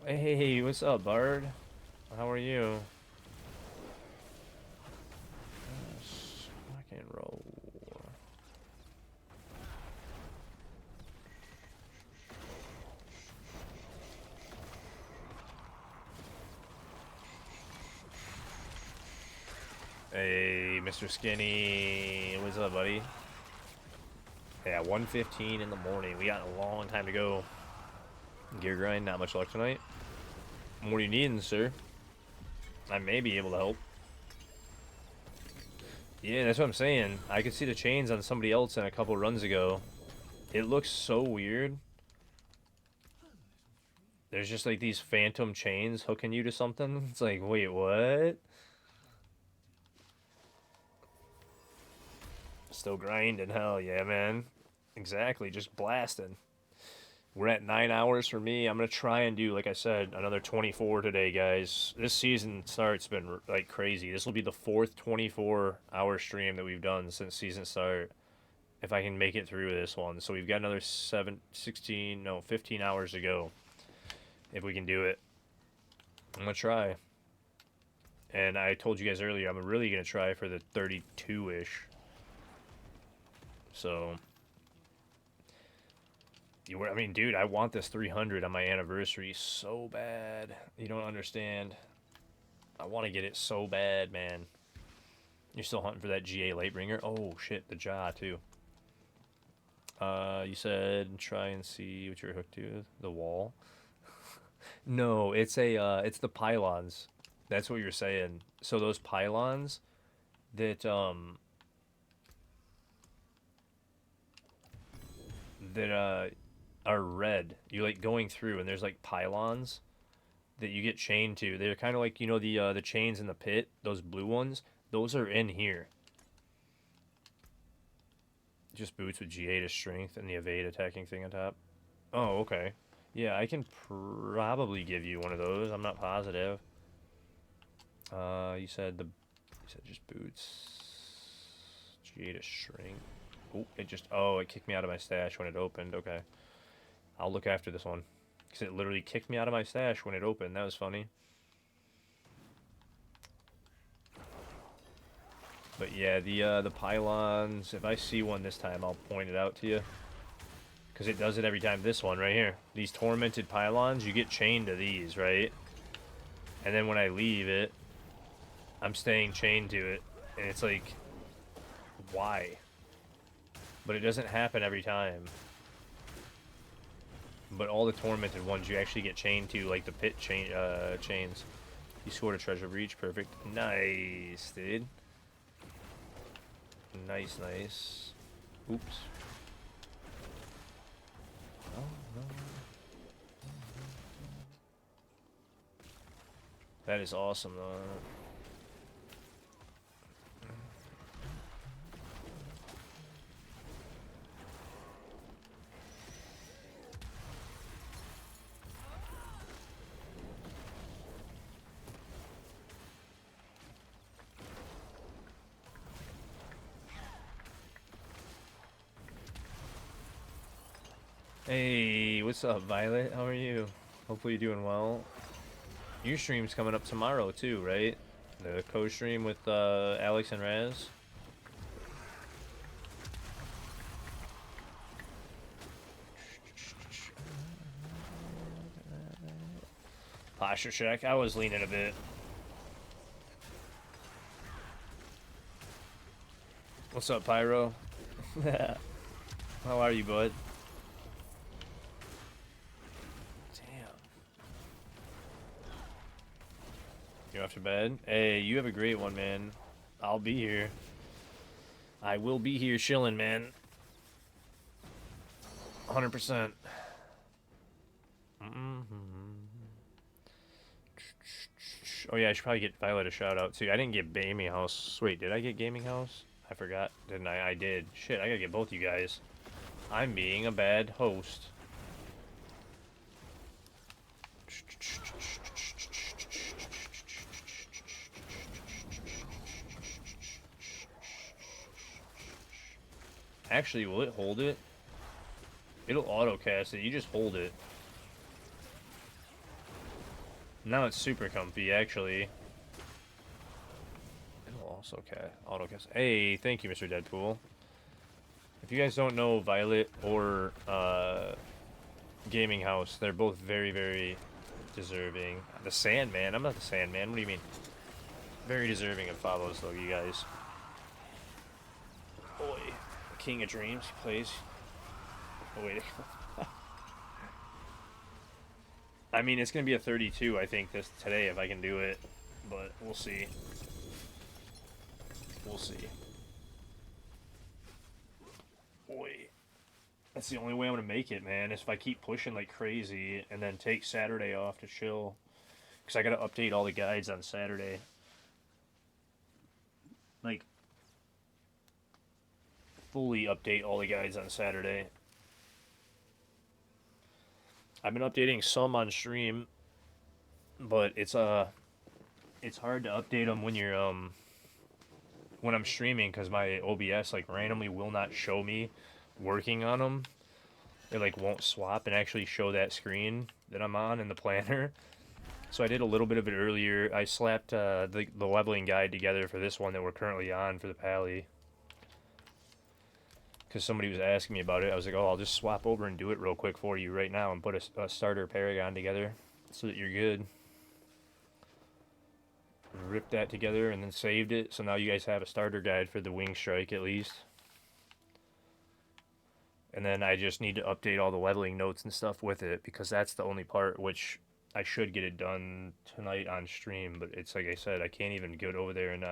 Hey, what's up, Bard? How are you? I can roll. Hey, Mr. Skinny. What's up, buddy? Yeah, 1:15 in the morning. We got a long time to go. Gear grind, not much luck tonight. What are you needing, sir? I may be able to help. Yeah, that's what I'm saying. I could see the chains on somebody else in a couple runs ago. It looks so weird. There's just like these phantom chains hooking you to something. It's like, wait, what? Still grinding, hell yeah, man. Exactly, just blasting. We're at 9 hours for me. I'm gonna try and do, like I said, another 24 today, guys. This season start's been like crazy. This will be the fourth 24-hour stream that we've done since season start. If I can make it through this one, so we've got another 15 hours to go. If we can do it, I'm gonna try. And I told you guys earlier, I'm really gonna try for the 32-ish. So, I mean, dude, I want this 300 on my anniversary so bad. You don't understand. I want to get it so bad, man. You're still hunting for that GA Lightbringer? Oh, shit, the jaw, too. You said try and see what you're hooked to. The wall? No, it's it's the pylons. That's what you're saying. So those pylons that, are red. You're like going through, and there's like pylons that you get chained to. They're kind of like, you know, the chains in the pit, those blue ones. Those are in here. Just boots with GA to strength and the evade attacking thing on top. Oh, okay. Yeah, I can probably give you one of those. I'm not positive. You said just boots. GA to strength. Oh, it kicked me out of my stash when it opened. Okay. I'll look after this one. Because it literally kicked me out of my stash when it opened. That was funny. But yeah, the pylons, if I see one this time, I'll point it out to you. Because it does it every time. This one right here. These tormented pylons, you get chained to these, right? And then when I leave it, I'm staying chained to it. And it's like, why? But it doesn't happen every time. But all the tormented ones you actually get chained to, like the pit chains. You scored a treasure breach, perfect. Nice, dude. Nice, nice. Oops. Oh, no. That is awesome, though. Hey, what's up, Violet? How are you? Hopefully you're doing well. Your stream's coming up tomorrow, too, right? The co-stream with Alex and Raz. Posture check. I was leaning a bit. What's up, Pyro? How are you, bud? You're off to bed? Hey, you have a great one, man. I'll be here. I will be here chilling, man. 100%. Oh yeah, I should probably get Violet a shout out too. I didn't get Gaming House. Wait, did I get Gaming House? I forgot, didn't I? I did. Shit, I gotta get both you guys. I'm being a bad host. Actually, will it hold it? It'll auto-cast it. You just hold it. Now it's super comfy, actually. It'll also auto-cast. Hey, thank you, Mr. Deadpool. If you guys don't know Violet or Gaming House, they're both very, very deserving. The Sandman? I'm not the Sandman. What do you mean? Very deserving of follows, though, you guys. Boy. King of Dreams plays. Oh, wait. I mean, it's going to be a 32, I think, today if I can do it. But we'll see. We'll see. boy. That's the only way I'm gonna make it, man, is if I keep pushing like crazy and then take Saturday off to chill. Because I gotta update all the guides on Saturday. Like, fully update all the guides on Saturday. I've been updating some on stream, but it's hard to update them when you're when I'm streaming because my OBS like randomly will not show me working on them. It like won't swap and actually show that screen that I'm on in the planner. So I did a little bit of it earlier. I slapped the leveling guide together for this one that we're currently on for the Pally. Because somebody was asking me about it. I was like, oh, I'll just swap over and do it real quick for you right now and put a starter Paragon together so that you're good. Ripped that together and then saved it. So now you guys have a starter guide for the Wing Strike at least. And then I just need to update all the leveling notes and stuff with it because that's the only part which I should get it done tonight on stream. But it's like I said, I can't even get over there and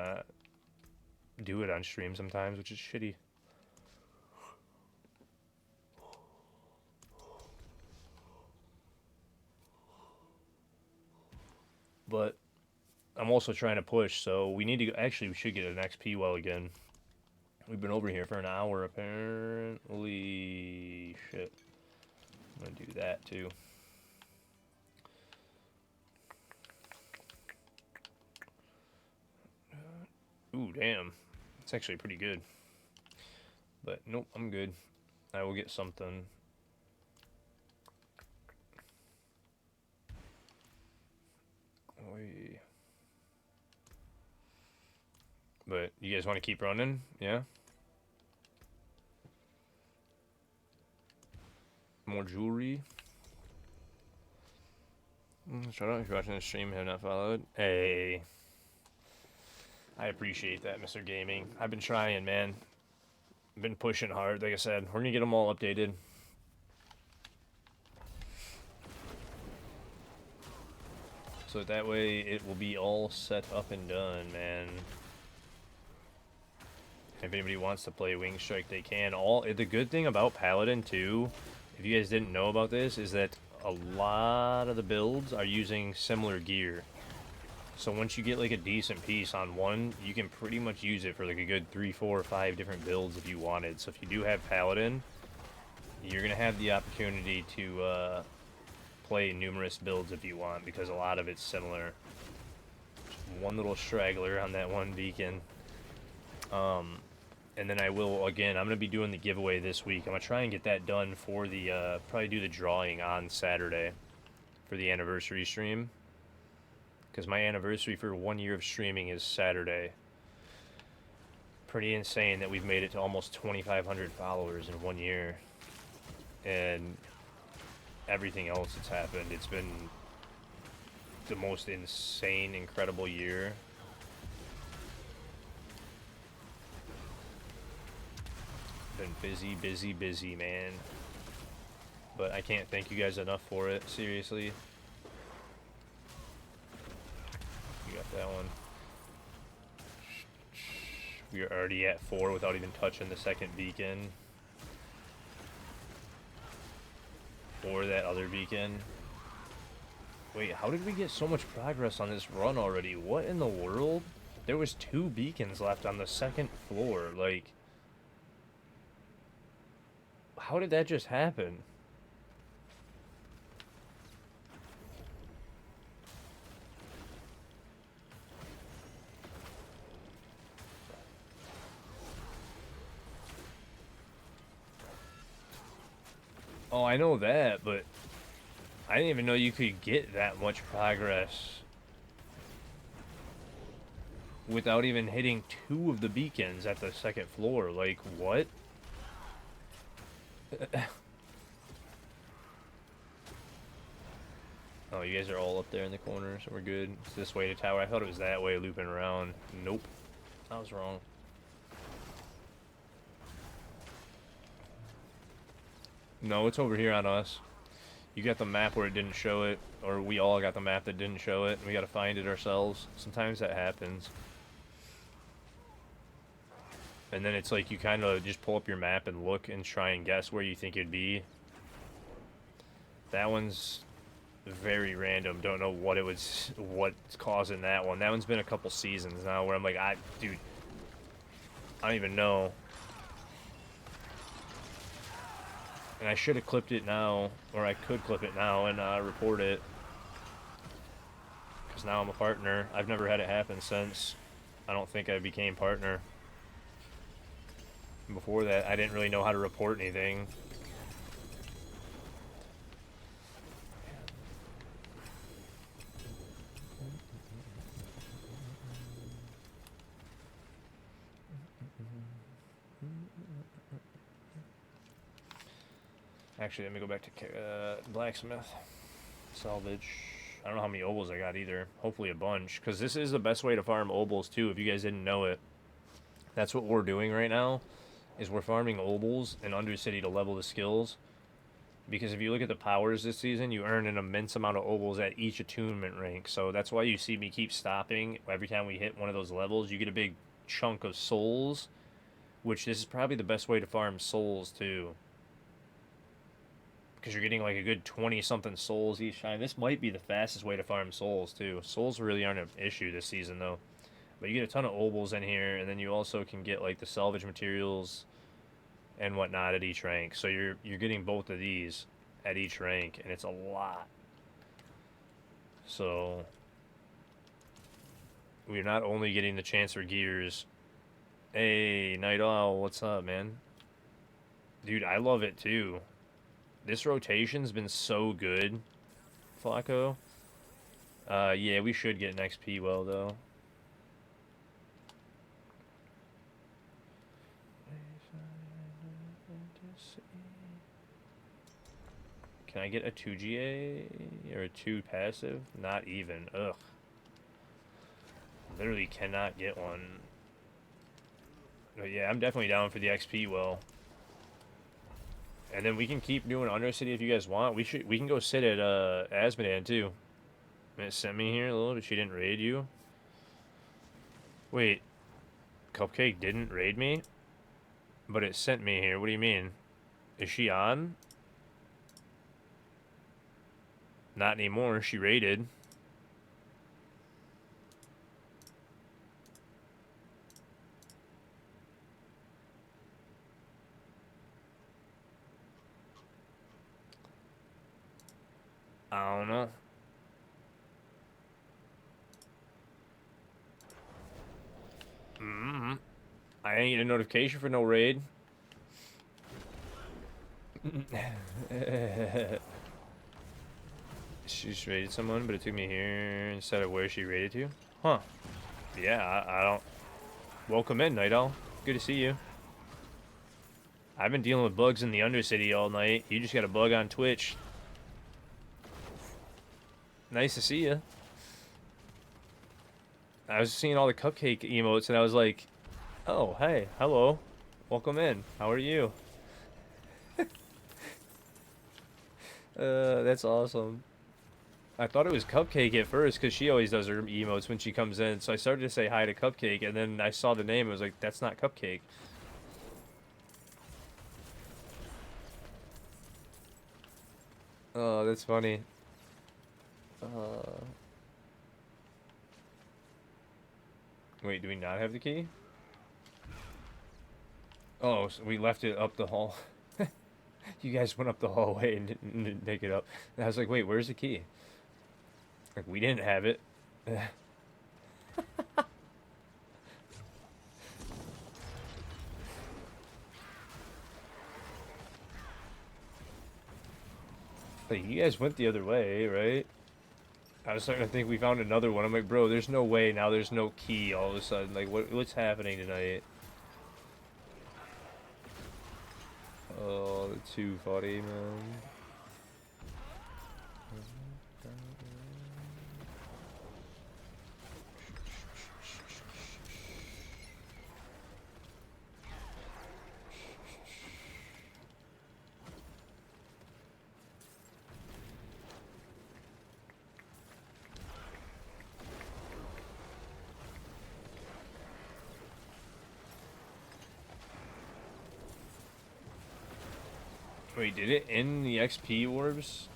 do it on stream sometimes, which is shitty. But I'm also trying to push, so we need to actually we should get an XP well again. We've been over here for an hour apparently. Shit. I'm gonna do that too. Ooh, damn. It's actually pretty good. But nope, I'm good. I will get something. Oy. But you guys want to keep running? Yeah? More jewelry. Shout out if you're watching the stream and have not followed. Hey. I appreciate that, Mr. Gaming. I've been trying, man. I've been pushing hard. Like I said, we're going to get them all updated. So that way it will be all set up and done, man. If anybody wants to play Wing Strike, they can. The good thing about Paladin, too, if you guys didn't know about this, is that a lot of the builds are using similar gear. So once you get like a decent piece on one, you can pretty much use it for like a good 3, 4, 5 different builds if you wanted. So if you do have Paladin, you're going to have the opportunity to play numerous builds if you want, because a lot of it's similar. Just one little straggler on that one beacon. And then I will, again, I'm going to be doing the giveaway this week. I'm going to try and get that done for the, probably do the drawing on Saturday for the anniversary stream. Because my anniversary for 1 year of streaming is Saturday. Pretty insane that we've made it to almost 2,500 followers in 1 year. And everything else that's happened, it's been the most insane, incredible year. Been busy, busy, busy, man. But I can't thank you guys enough for it, seriously. You got that one. We are already at 4 without even touching the second beacon. Or that other beacon. Wait, how did we get so much progress on this run already? What in the world? There was 2 beacons left on the second floor, like... How did that just happen? Oh, I know that, but I didn't even know you could get that much progress without even hitting 2 of the beacons at the second floor. Like, what? Oh, you guys are all up there in the corner, so we're good. It's this way to tower. I thought it was that way, looping around. Nope. I was wrong. No, it's over here on us. You got the map where it didn't show it, or we all got the map that didn't show it, and we gotta find it ourselves. Sometimes that happens. And then it's like you kind of just pull up your map and look and try and guess where you think it'd be. That one's very random. Don't know what's causing that one. That one's been a couple seasons now where I'm like, dude, I don't even know. And I should have clipped it now, or I could clip it now and report it. Because now I'm a partner. I've never had it happen since. I don't think I became partner. Before that, I didn't really know how to report anything. Actually, let me go back to blacksmith. Salvage. I don't know how many obols I got either. Hopefully a bunch. Because this is the best way to farm obols too, if you guys didn't know it. That's what we're doing right now, is we're farming obols in Undercity to level the skills. Because if you look at the powers this season, you earn an immense amount of obols at each attunement rank. So that's why you see me keep stopping. Every time we hit one of those levels, you get a big chunk of souls. Which this is probably the best way to farm souls too. Because you're getting like a good 20-something souls each time. This might be the fastest way to farm souls too. Souls really aren't an issue this season though. But you get a ton of obols in here, and then you also can get like the salvage materials and whatnot at each rank. So you're getting both of these at each rank, and it's a lot. So we're not only getting the chance for gears. Hey, Night Owl, what's up, man? Dude, I love it too. This rotation's been so good, Flacco. Yeah, we should get an XP well, though. Can I get a 2GA or a 2 passive? Not even. Ugh. Literally cannot get one. But yeah, I'm definitely down for the XP well. And then we can keep doing Undercity if you guys want. We can go sit at Asmodan too. And it sent me here a little bit. She didn't raid you. Wait, Cupcake didn't raid me? But it sent me here. What do you mean? Is she on? Not anymore. She raided. I don't know. I ain't get a notification for no raid. She just raided someone, but it took me here instead of where she raided to. Huh. Yeah, I don't... Welcome in, Night Owl. Good to see you. I've been dealing with bugs in the Undercity all night. You just got a bug on Twitch. Nice to see you. I was seeing all the Cupcake emotes, and I was like, oh, hey, hello. Welcome in. How are you? That's awesome. I thought it was Cupcake at first, because she always does her emotes when she comes in. So I started to say hi to Cupcake, and then I saw the name. I was like, that's not Cupcake. Oh, that's funny. Wait, do we not have the key? Oh, so we left it up the hall. You guys went up the hallway and didn't take it up. And I was like, wait, where's the key? Like, we didn't have it. Like, you guys went the other way, right? I was starting to think we found another one. I'm like, bro, there's no way now there's no key all of a sudden. Like, what's happening tonight? Oh, too funny, man. Wait, did it end the XP orbs?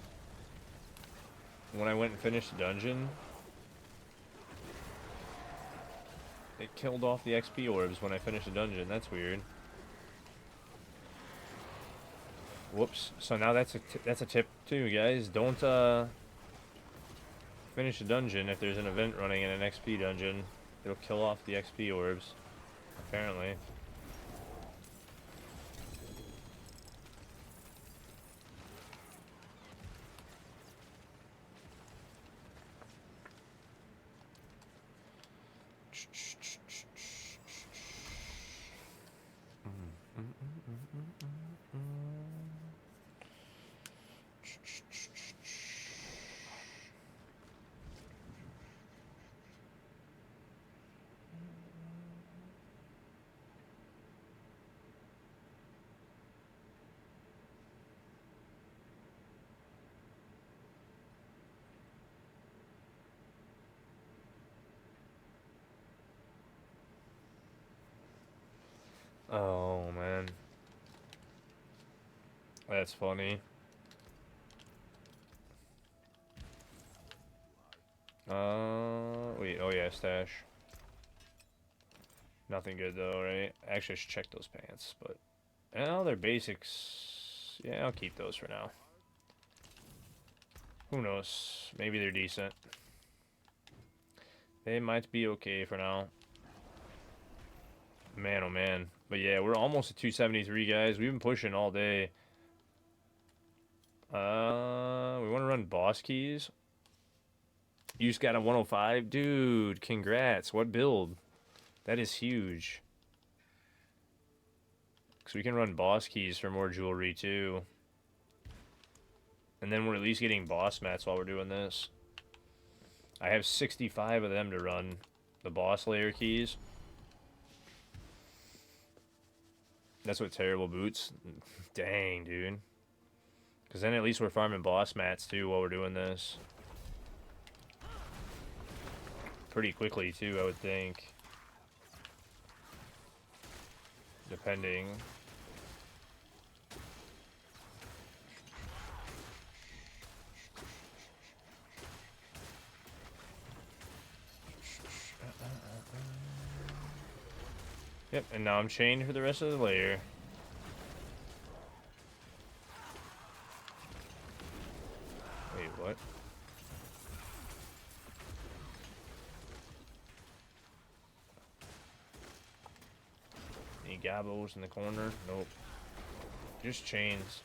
When I went and finished the dungeon? It killed off the XP orbs when I finished the dungeon. That's weird. Whoops. So now that's a tip too, guys. Don't finish a dungeon if there's an event running in an XP dungeon. It'll kill off the XP orbs. Apparently. Oh, man. That's funny. Wait, oh yeah, stash. Nothing good though, right? Actually, I should check those pants, but... Well, they're basics. Yeah, I'll keep those for now. Who knows? Maybe they're decent. They might be okay for now. Man, oh man. But yeah, we're almost at 273, guys. We've been pushing all day. We want to run boss keys. You just got a 105? Dude, congrats. What build? That is huge. Because we can run boss keys for more jewelry, too. And then we're at least getting boss mats while we're doing this. I have 65 of them to run. The boss layer keys. That's what terrible boots. Dang, dude. Because then at least we're farming boss mats, too, while we're doing this. Pretty quickly, too, I would think. Depending. Yep, and now I'm chained for the rest of the layer. Wait, what? Any gabos in the corner? Nope. Just chains.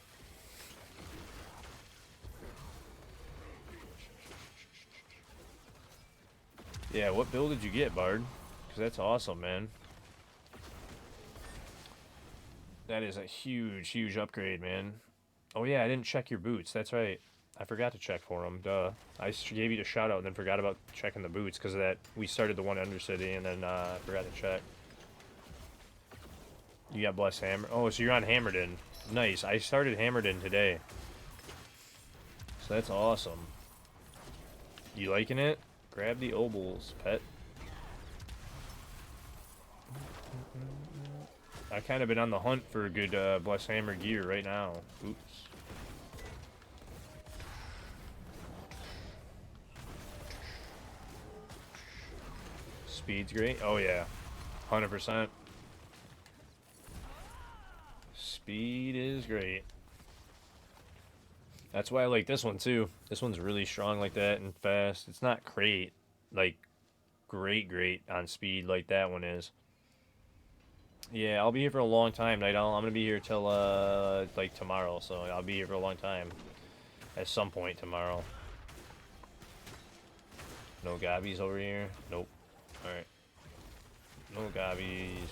Yeah, what build did you get, Bard? Because that's awesome, man. That is a huge, huge upgrade, man. Oh yeah, I didn't check your boots. That's right. I forgot to check for them. Duh. I gave you the shout out and then forgot about checking the boots because of that. We started the one Undercity and then I forgot to check. You got Bless Hammer. Oh, so you're on Hammerden. Nice. I started Hammerden today. So that's awesome. You liking it? Grab the obols, pet. I've kind of been on the hunt for a good Bless Hammer gear right now. Oops. Speed's great. Oh yeah, 100%. Speed is great. That's why I like this one too. This one's really strong like that and fast. It's not great, like great on speed like that one is. Yeah, I'll be here for a long time, Night Owl. I'm gonna be here till like tomorrow, so I'll be here for a long time. At some point tomorrow. No gobbies over here? Nope. Alright. No gobbies.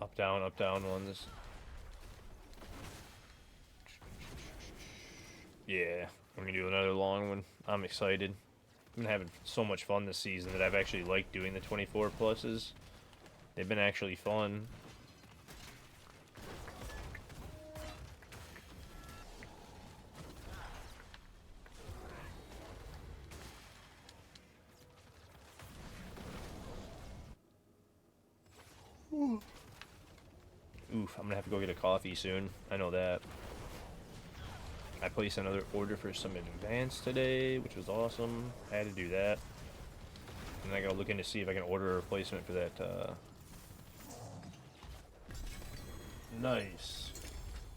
Up down ones. Yeah, I'm gonna do another long one. I'm excited. I've been having so much fun this season that I've actually liked doing the 24 pluses. They've been actually fun. Ooh, Oof, I'm gonna have to go get a coffee soon. I know that. I placed another order for some advance today, which was awesome. I had to do that. And I gotta look in to see if I can order a replacement for that, nice.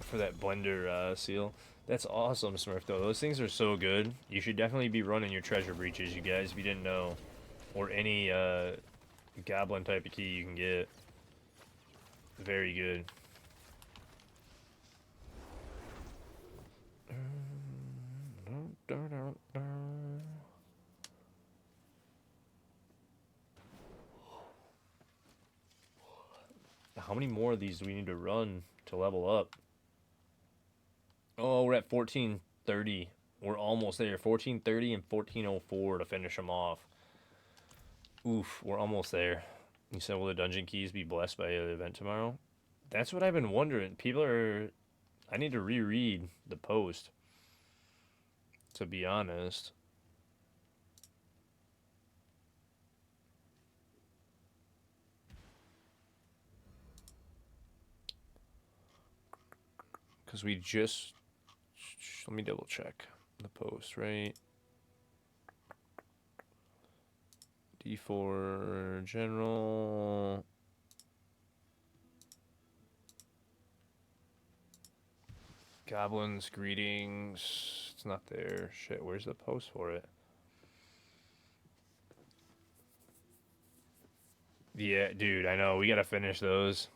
For that blender, seal. That's awesome, Smurf, though. Those things are so good. You should definitely be running your treasure breaches, you guys, if you didn't know. Or any, goblin type of key you can get. Very good. How many more of these do we need to run to level up? Oh, we're at 1430. We're almost there. 1430 and 1404 to finish them off. Oof, we're almost there. You said, will the dungeon keys be blessed by the event tomorrow? That's what I've been wondering. People are... I need to reread the post, to be honest. Because we just... Let me double check the post, right? D4 general... Goblins, greetings. It's not there. Shit, where's the post for it? Yeah, dude, I know. We gotta finish those.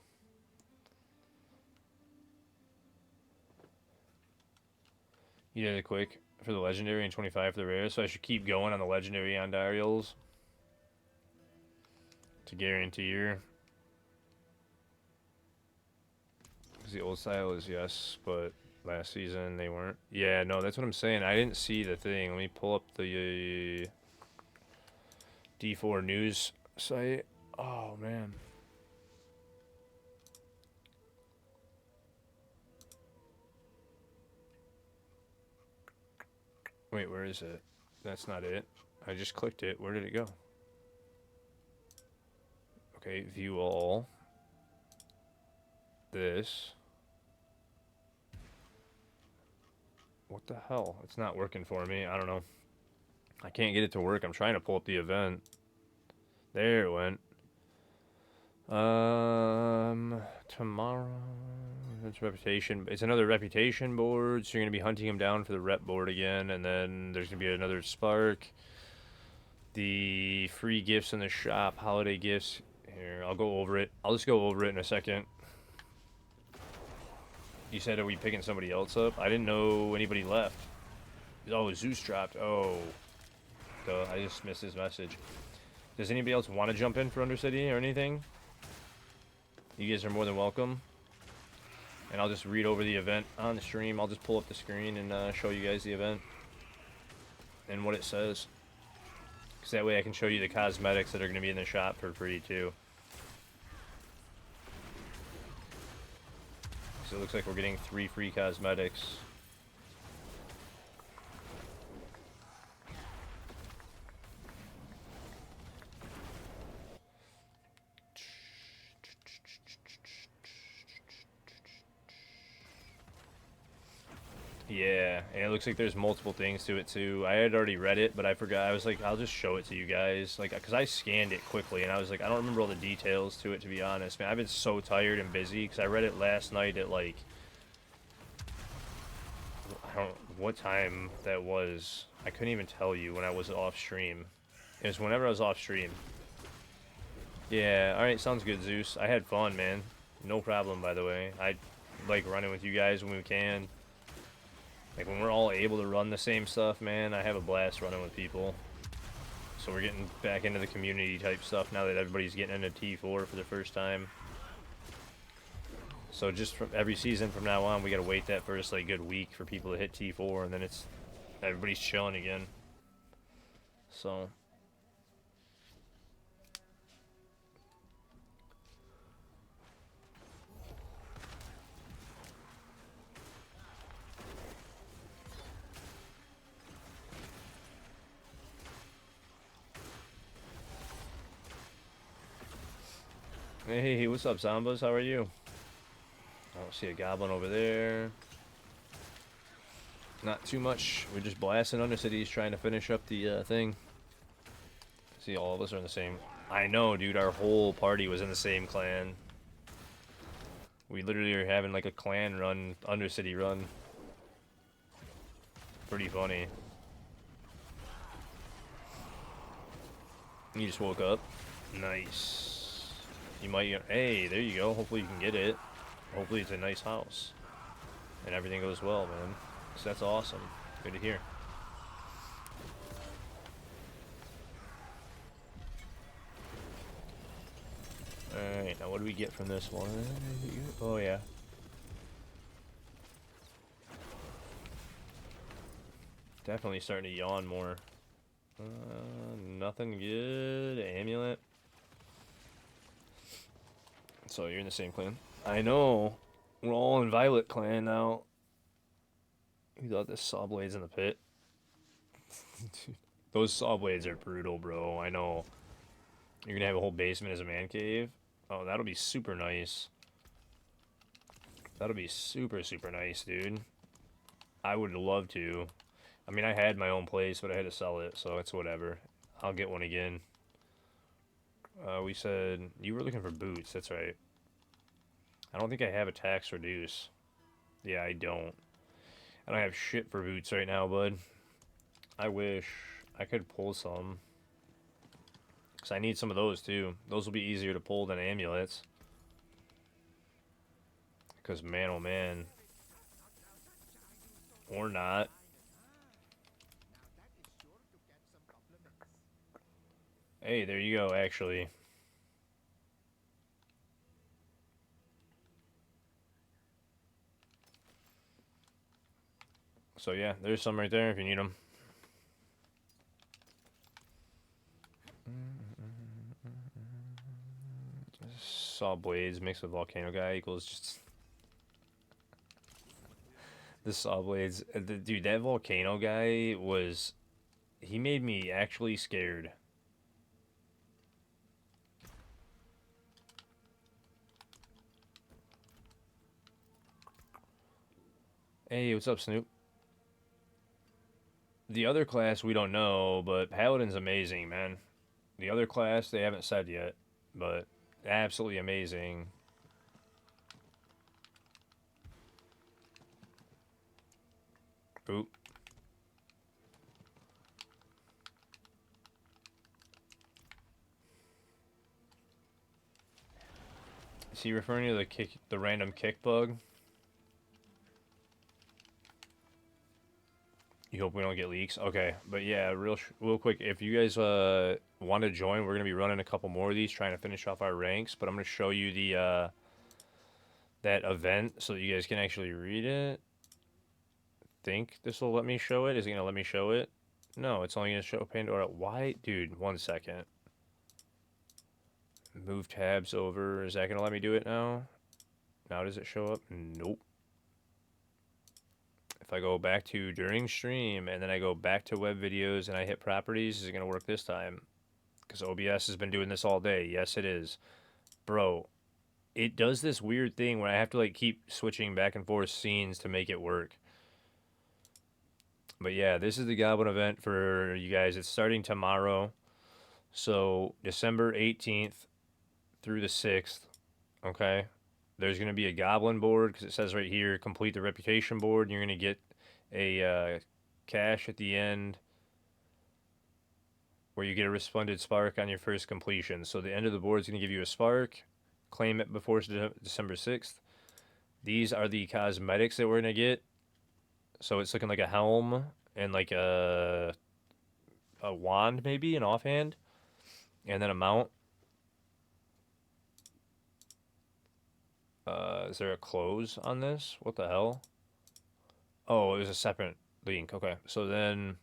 You did it quick for the legendary and 25 for the rare, so I should keep going on the legendary on Darials to guarantee her. Because the old style is yes, but last season they weren't. Yeah, no, that's what I'm saying. I didn't see the thing. Let me pull up the D4 news site. Oh, man. Wait, where is it? That's not it. I just clicked it. Where did it go? Okay, view all. This. What the hell? It's not working for me. I don't know. I can't get it to work. I'm trying to pull up the event. There it went. Tomorrow. It's reputation. It's another reputation board, so you're gonna be hunting him down for the rep board again, and then there's gonna be another spark. The free gifts in the shop, holiday gifts. Here, I'll go over it. I'll just go over it in a second. You said, are we picking somebody else up? I didn't know anybody left. Oh, Zeus dropped. Oh. Duh, I just missed his message. Does anybody else want to jump in for Undercity or anything? You guys are more than welcome. And I'll just read over the event on the stream. I'll just pull up the screen and show you guys the event and what it says. Because that way I can show you the cosmetics that are going to be in the shop for free too. So it looks like we're getting 3 free cosmetics. Yeah, and it looks like there's multiple things to it too. I had already read it, but I forgot. I was like, I'll just show it to you guys, like, because I scanned it quickly, and I was like, I don't remember all the details to it, to be honest. Man, I've been so tired and busy because I read it last night at like, I don't know what time that was. I couldn't even tell you when I was off stream. It was whenever I was off stream. Yeah, all right, sounds good, Zeus. I had fun, man. No problem, by the way. I like running with you guys when we can. Like, when we're all able to run the same stuff, man, I have a blast running with people. So we're getting back into the community type stuff now that everybody's getting into T4 for the first time. So just from every season from now on, we gotta wait that first, like, good week for people to hit T4, and then it's... everybody's chilling again. So... Hey, what's up, Zambas? How are you? See a goblin over there. Not too much. We're just blasting Undercities trying to finish up the thing. See, all of us are in the same... I know, dude. Our whole party was in the same clan. We literally are having like a clan run, Undercity run. Pretty funny. You just woke up. Nice. You might... Hey, there you go. Hopefully you can get it. Hopefully it's a nice house. And everything goes well, man. So that's awesome. Good to hear. Alright, now what do we get from this one? Oh, yeah. Definitely starting to yawn more. Nothing good. Amulet. So you're in the same clan? I know. We're all in Violet clan now. You thought this saw blades in the pit? Those saw blades are brutal, bro. I know. You're gonna have a whole basement as a man cave? Oh, that'll be super nice. That'll be super, super nice, dude. I would love to. I mean, I had my own place, but I had to sell it, so it's whatever. I'll get one again. We said you were looking for boots. That's right. I don't think I have a tax reduce. Yeah, I don't. I don't have shit for boots right now, bud. I wish I could pull some. Because I need some of those, too. Those will be easier to pull than amulets. Because, man, oh, man. Or not. Hey, there you go, actually. So, yeah, there's some right there if you need them. Saw blades mixed with volcano guy equals just... The saw blades... Dude, that volcano guy was... He made me actually scared. Hey, what's up, Snoop? The other class we don't know, but Paladin's amazing, man. The other class they haven't said yet, but absolutely amazing. Oop. Is he referring to the random kick bug? You hope we don't get leaks? Okay, but yeah, real quick, if you guys want to join, we're gonna be running a couple more of these, trying to finish off our ranks. But I'm gonna show you the that event so that you guys can actually read it. Think this will let me show it? Is it gonna let me show it? No, it's only gonna show Pandora. Why, dude? 1 second. Move tabs over. Is that gonna let me do it now? Now does it show up? Nope. If I go back to during stream and then I go back to web videos and I hit properties, is it gonna work this time? Because OBS has been doing this all day. Yes, it is. Bro, it does this weird thing where I have to like keep switching back and forth scenes to make it work. But yeah, this is the Goblin event for you guys. It's starting tomorrow. So December 18th through the 6th, okay? There's going to be a Goblin board because it says right here, complete the reputation board. And you're going to get a cash at the end where you get a resplendent spark on your first completion. So the end of the board is going to give you a spark. Claim it before December 6th. These are the cosmetics that we're going to get. So it's looking like a helm and like a wand maybe, an offhand. And then a mount. Is there a close on this? What the hell? Oh, it was a separate link. Okay. So then,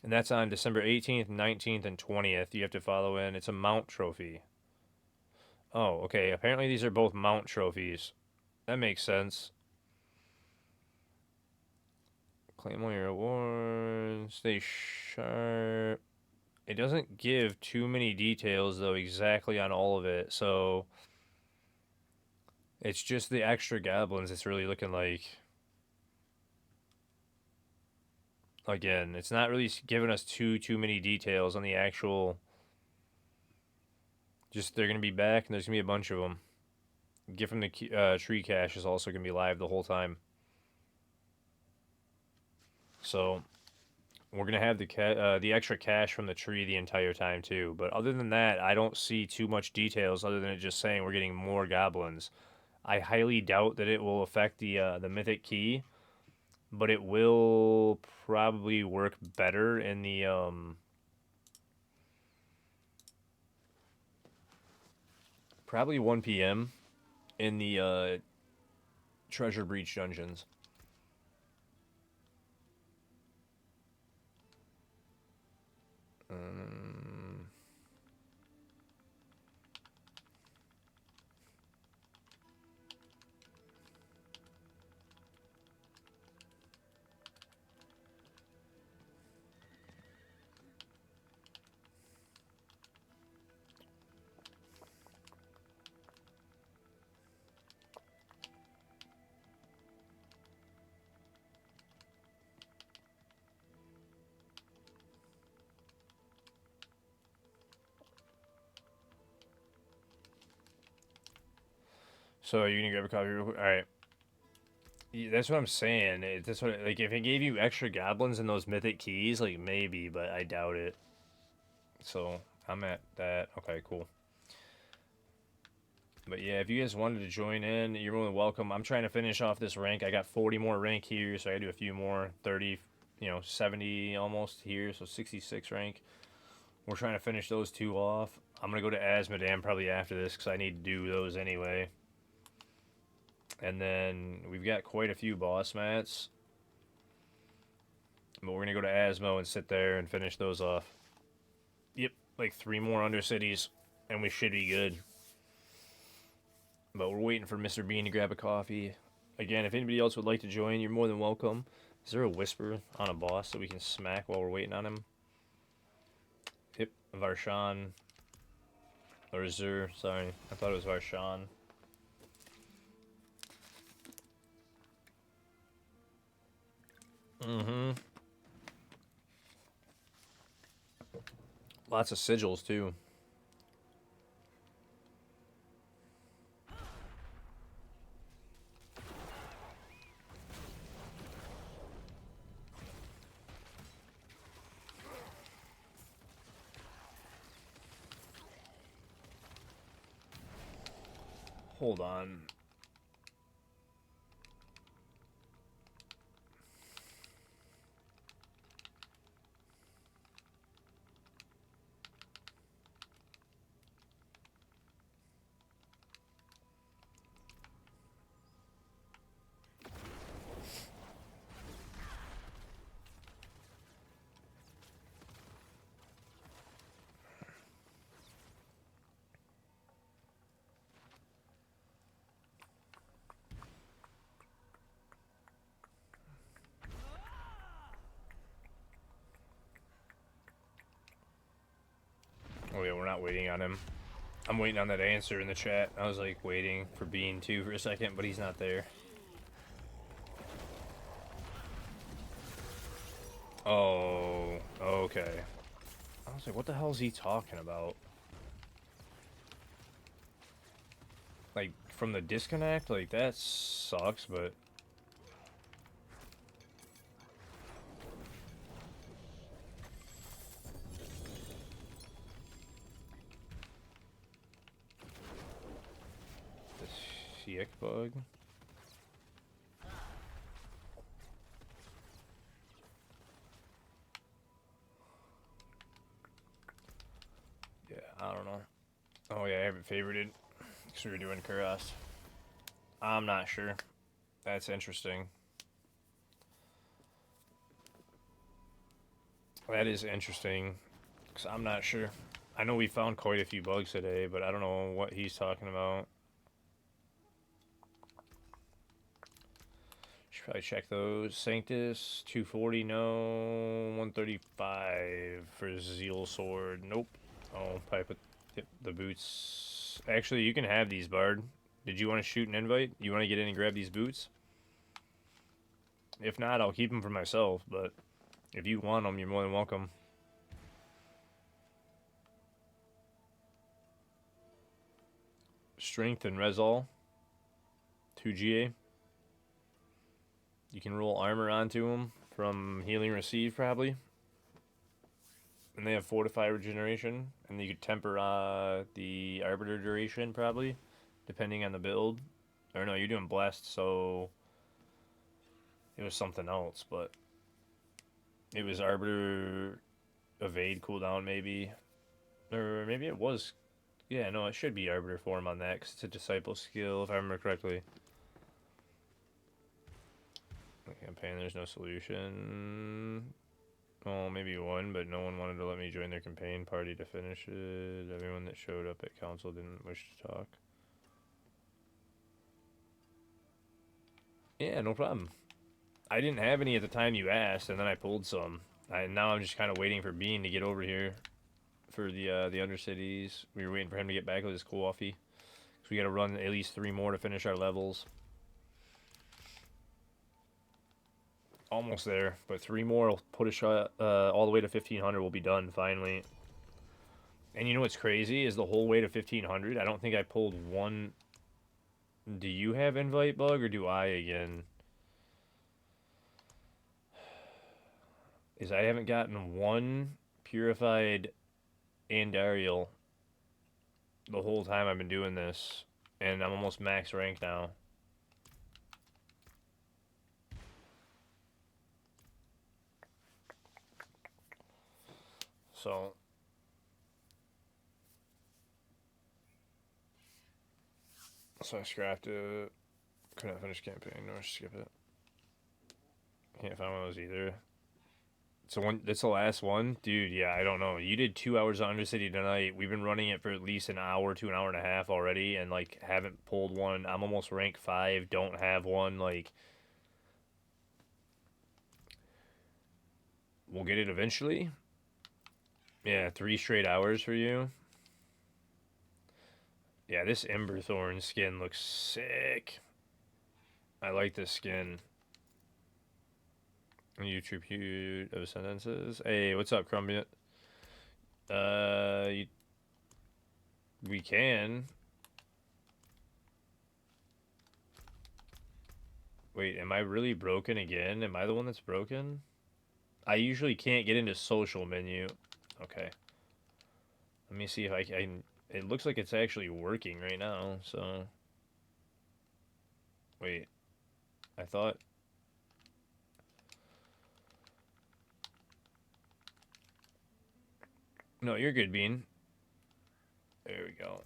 and that's on December 18th, 19th, and 20th. You have to follow in. It's a mount trophy. Oh, okay. Apparently these are both mount trophies. That makes sense. Claim all your awards. Stay sharp. It doesn't give too many details, though, exactly on all of it. So It's just the extra goblins. It's really looking like. Again, it's not really giving us too many details on the actual. Just they're gonna be back, and there's gonna be a bunch of them. Gift from the tree cache is also gonna be live the whole time. So we're gonna have the extra cache from the tree the entire time too. But other than that, I don't see too much details other than it just saying we're getting more goblins. I highly doubt that it will affect the mythic key, but it will probably work better in the probably 1 p.m. in the treasure breach dungeons. Um, so you're gonna grab a coffee real quick? All right. That's what I'm saying. That's what like if it gave you extra goblins and those mythic keys, like maybe, but I doubt it. So I'm at that. Okay, cool. But yeah, if you guys wanted to join in, you're more than welcome. I'm trying to finish off this rank. I got 40 more rank here, so I gotta do a few more. 30, 70 almost here, so 66 rank. We're trying to finish those two off. I'm gonna go to Asmodam probably after this because I need to do those anyway. And then we've got quite a few boss mats. But we're gonna go to Asmo and sit there and finish those off. Yep, like 3 more Undercities, and we should be good. But we're waiting for Mr. Bean to grab a coffee. Again, if anybody else would like to join, you're more than welcome. Is there a whisper on a boss that we can smack while we're waiting on him? Yep, Varshan. Or Zur, sorry. I thought it was Varshan. Mm-hmm. Lots of sigils, too. Hold on. Oh yeah, we're not waiting on him. I'm waiting on that answer in the chat. I was like waiting for Bean too for a second, but he's not there. Oh, okay. I was like, what the hell is he talking about? Like, from the disconnect? Like, that sucks, but... The Siek bug? Yeah, I don't know. Oh yeah, I haven't favorited. Because we were doing Kurast. I'm not sure. That's interesting. That is interesting. Because I'm not sure. I know we found quite a few bugs today, but I don't know what he's talking about. Should probably check those. Sanctus, 240, no. 135 for Zeal Sword, nope. Oh, probably put the boots. Actually, you can have these, Bard. Did you want to shoot an invite? You want to get in and grab these boots? If not, I'll keep them for myself, but if you want them, you're more than welcome. Strength and Resol. 2 GA. You can roll armor onto them from healing receive, probably. And they have Fortify regeneration. And you could temper the Arbiter duration, probably, depending on the build. Or no, you're doing Blessed, so it was something else, but it was Arbiter evade cooldown, maybe. Or maybe it was. Yeah, no, it should be Arbiter form on that, because it's a Disciple skill, if I remember correctly. The campaign, there's no solution. Well, maybe one, but no one wanted to let me join their campaign party to finish it. Everyone that showed up at council didn't wish to talk. Yeah, no problem. I didn't have any at the time you asked, and then I pulled some. Now I'm just kind of waiting for Bean to get over here for the Undercities. We were waiting for him to get back with his coffee. So we got to run at least 3 more to finish our levels. Almost there, but 3 more will put us all the way to 1500. We'll be done finally. And you know what's crazy is the whole way to 1500. I don't think I pulled one. Do you have invite bug or do I again? Is I haven't gotten one purified Andariel the whole time I've been doing this, and I'm almost max rank now. So I scrapped it. Couldn't finish campaign nor skip it. Can't find one of those either. So that's the last one, dude. Yeah, I don't know. You did 2 hours of Undercity tonight. We've been running it for at least an hour to an hour and a half already, and like haven't pulled one. I'm almost rank 5. Don't have one. Like, we'll get it eventually. Yeah, 3 straight hours for you. Yeah, this Emberthorn skin looks sick. I like this skin. You tribute of sentences. Hey, what's up, Crumbit? We can. Wait, am I really broken again? Am I the one that's broken? I usually can't get into social menu. Okay. Let me see if I can. It looks like it's actually working right now, so. Wait. I thought. No, you're good, Bean. There we go.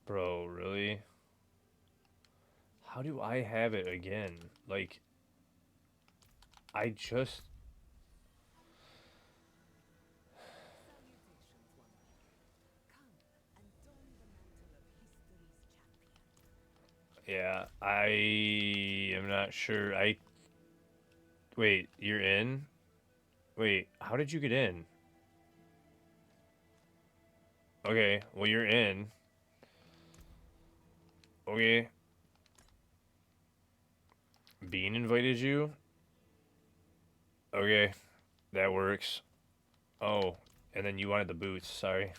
Bro, really? How do I have it again? Like, I just... Yeah, I am not sure. Wait, you're in? Wait, how did you get in? Okay, well, you're in. Okay. Bean invited you? Okay, that works. Oh, and then you wanted the boots, sorry.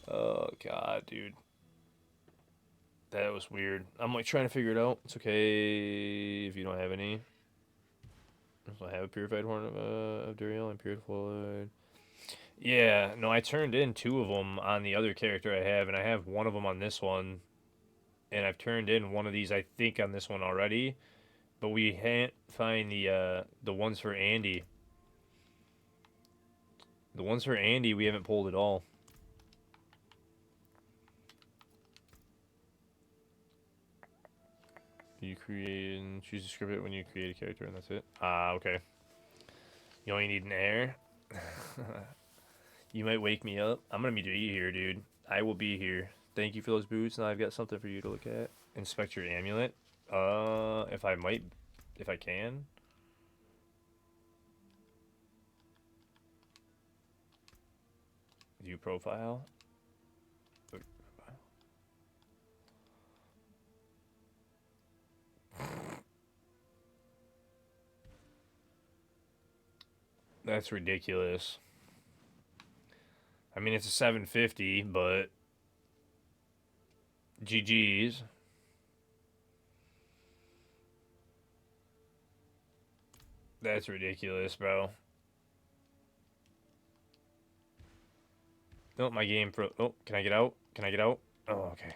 Oh, God, dude. That was weird. I'm like trying to figure it out. It's okay if you don't have any. So I have a purified horn of Duriel and purified. Yeah, no, I turned in 2 of them on the other character I have, and I have 1 of them on this one. And I've turned in 1 of these, I think, on this one already. But we can't find the ones for Andy. The ones for Andy we haven't pulled at all. You create and choose to script it when you create a character, and that's it. Ah, okay. You only need an air. You might wake me up. I'm gonna be here, dude. I will be here. Thank you for those boots. Now I've got something for you to look at. Inspect your amulet. If I can. View profile. That's ridiculous. I mean, it's a 750, but GG's. That's ridiculous, bro. Oh, my game for. Oh, can I get out? Can I get out? Oh, okay.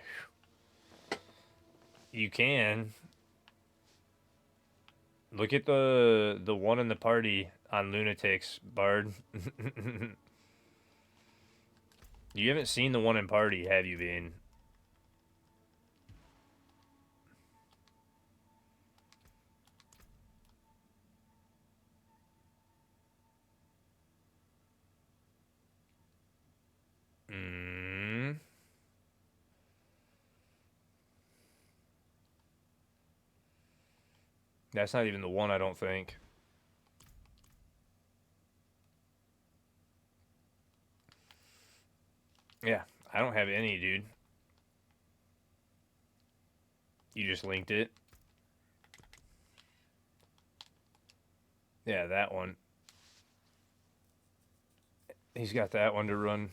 You can. Look at the one in the party on Lunatics, Bard. You haven't seen the one in party, have you, Bean? That's not even the one, I don't think. Yeah, I don't have any, dude. You just linked it. Yeah, that one. He's got that one to run.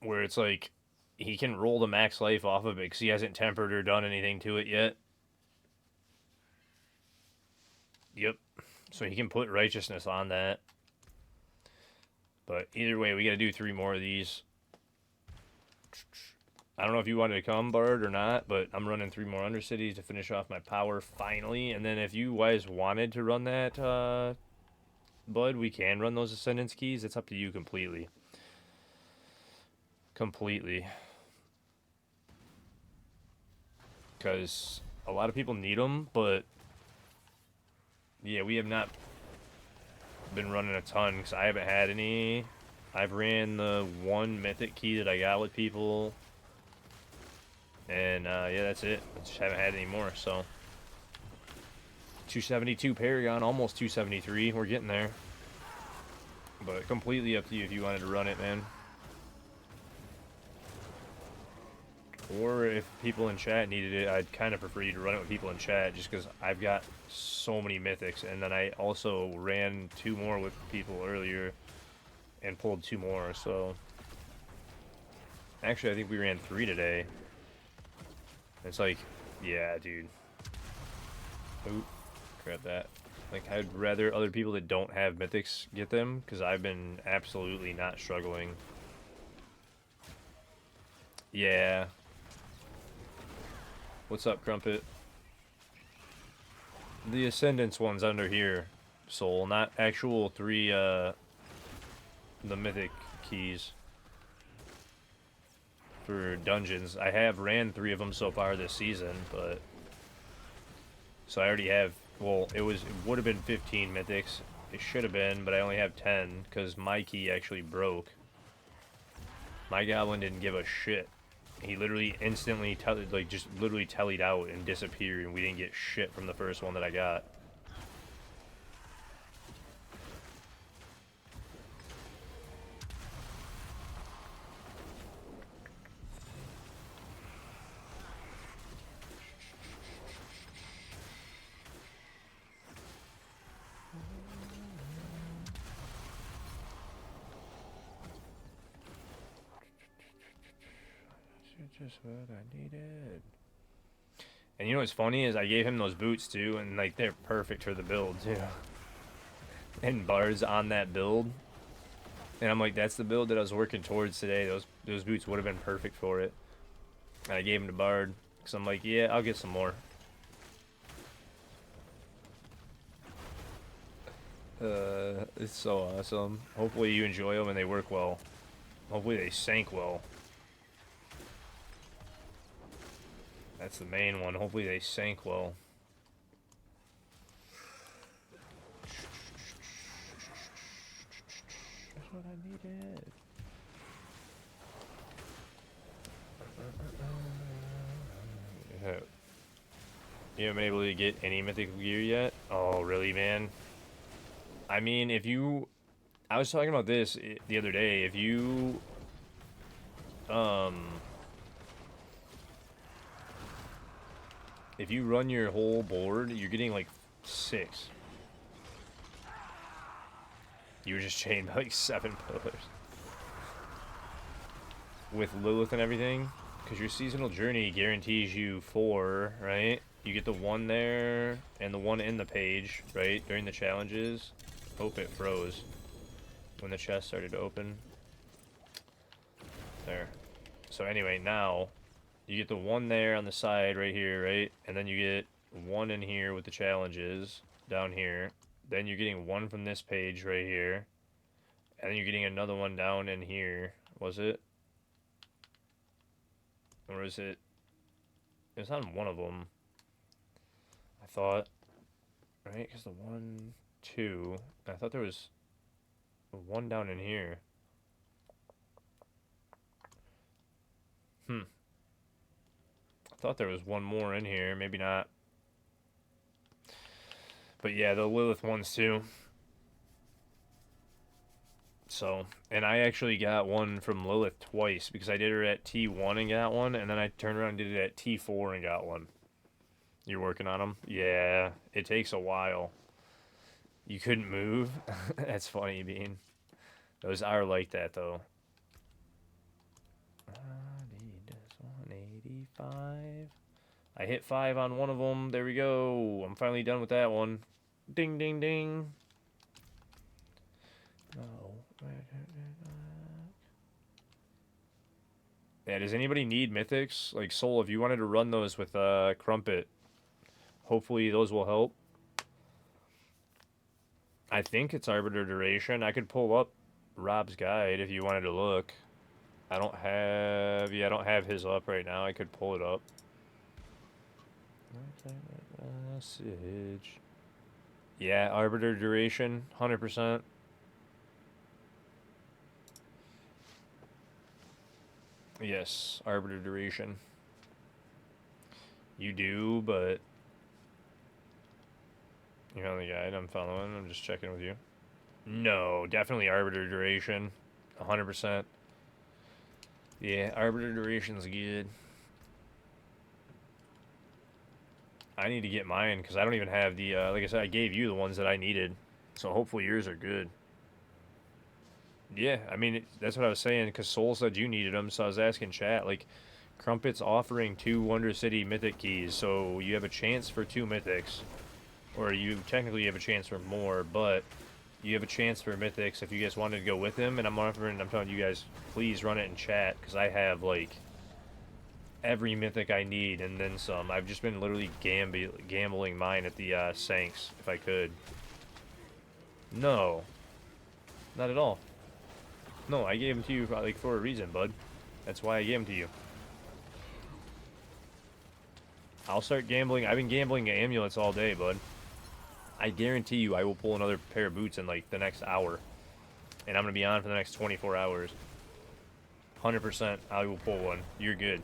Where it's like, he can roll the max life off of it because he hasn't tempered or done anything to it yet. Yep. So he can put righteousness on that. But either way, we got to do 3 more of these. I don't know if you wanted to come, Bard, or not, but I'm running 3 more Undercities to finish off my power finally. And then if you guys wanted to run that, Bud, we can run those Ascendance keys. It's up to you completely. Completely. Because a lot of people need them, but yeah, we have not been running a ton because I haven't had any. I've ran the 1 mythic key that I got with people. And yeah, that's it. I just haven't had any more, so 272 Paragon, almost 273. We're getting there. But completely up to you if you wanted to run it, man. Or if people in chat needed it, I'd kind of prefer you to run it with people in chat just because I've got so many mythics. And then I also ran 2 more with people earlier and pulled 2 more, so actually I think we ran 3 today. It's like, yeah, dude. Oop, grab that. Like, I'd rather other people that don't have mythics get them because I've been absolutely not struggling. Yeah. What's up, Crumpet? The Ascendance one's under here, Soul, not actual 3, the mythic keys for dungeons. I have ran 3 of them so far this season, but so I already have. Well, it would have been 15 mythics. It should have been, but I only have 10 because my key actually broke. My goblin didn't give a shit. He literally instantly just literally tellied out and disappeared, and we didn't get shit from the first one that I got. Just what I needed. And you know what's funny is I gave him those boots too, and like they're perfect for the build too. And Bard's on that build, and I'm like, that's the build that I was working towards today. Those boots would have been perfect for it. And I gave him to Bard because I'm like, yeah, I'll get some more. It's so awesome. Hopefully you enjoy them and they work well. Hopefully they sank well. That's the main one. Hopefully they sank well. That's what I needed. You haven't been able to get any mythical gear yet? Oh, really, man? I mean, if you I was talking about this the other day. If you if you run your whole board, you're getting like 6. You were just chained by like 7 pillars. With Lilith and everything, because your seasonal journey guarantees you 4, right? You get the 1 there and the 1 in the page, right? During the challenges. Hope it froze when the chest started to open. There. So anyway, now you get the 1 there on the side right here, right? And then you get 1 in here with the challenges down here. Then you're getting 1 from this page right here. And then you're getting another 1 down in here. Was it? Or is it? It was on one of them. I thought. Right? Because the 1, 2. I thought there was 1 down in here. I thought there was 1 more in here. Maybe not. But yeah, the Lilith ones too. So, and I actually got 1 from Lilith twice because I did her at T1 and got 1, and then I turned around and did it at T4 and got 1. You're working on them? Yeah, it takes a while. You couldn't move? That's funny, Bean. Those are like that, though. 185. I hit 5 on one of them. There we go. I'm finally done with that one. Ding, ding, ding. No. Yeah, does anybody need mythics? Like, Soul, if you wanted to run those with Crumpet, hopefully those will help. I think it's Arbiter Duration. I could pull up Rob's guide if you wanted to look. I don't have his up right now. I could pull it up. Message. Yeah, Arbiter Duration, 100%. Yes, Arbiter Duration. You do, but you're on the guide I'm following. I'm just checking with you. No, definitely Arbiter Duration, 100%. Yeah, Arbiter Duration's good. I need to get mine because I don't even have the, like I said, I gave you the ones that I needed. So hopefully yours are good. Yeah, I mean, that's what I was saying because Soul said you needed them, so I was asking chat. Like, Crumpet's offering 2 Wonder City Mythic keys, so you have a chance for 2 Mythics. Or you technically have a chance for more, but you have a chance for Mythics if you guys wanted to go with him. And I'm telling you guys, please run it in chat because I have, like, every Mythic I need and then some. I've just been literally gambling mine at the Sanks, if I could. No. Not at all. No, I gave them to you like for a reason, bud. That's why I gave them to you. I'll start gambling. I've been gambling amulets all day, bud. I guarantee you I will pull another pair of boots in like the next hour. And I'm going to be on for the next 24 hours. 100% I will pull one. You're good.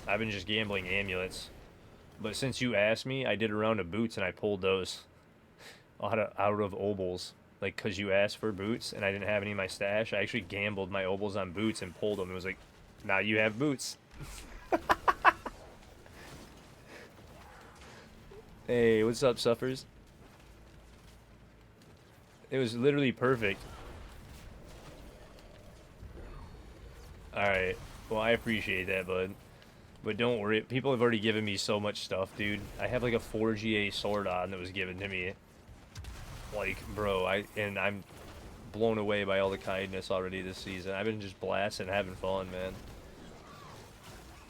I've been just gambling amulets. But since you asked me, I did a round of boots and I pulled those out of obols. Like, because you asked for boots and I didn't have any in my stash, I actually gambled my obols on boots and pulled them. It was like, now you have boots. Hey, what's up, Suffers? It was literally perfect. Alright. Well, I appreciate that, bud. But don't worry. People have already given me so much stuff, dude. I have like a 4GA sword on that was given to me. Like, bro, I'm blown away by all the kindness already this season. I've been just blasting, having fun, man.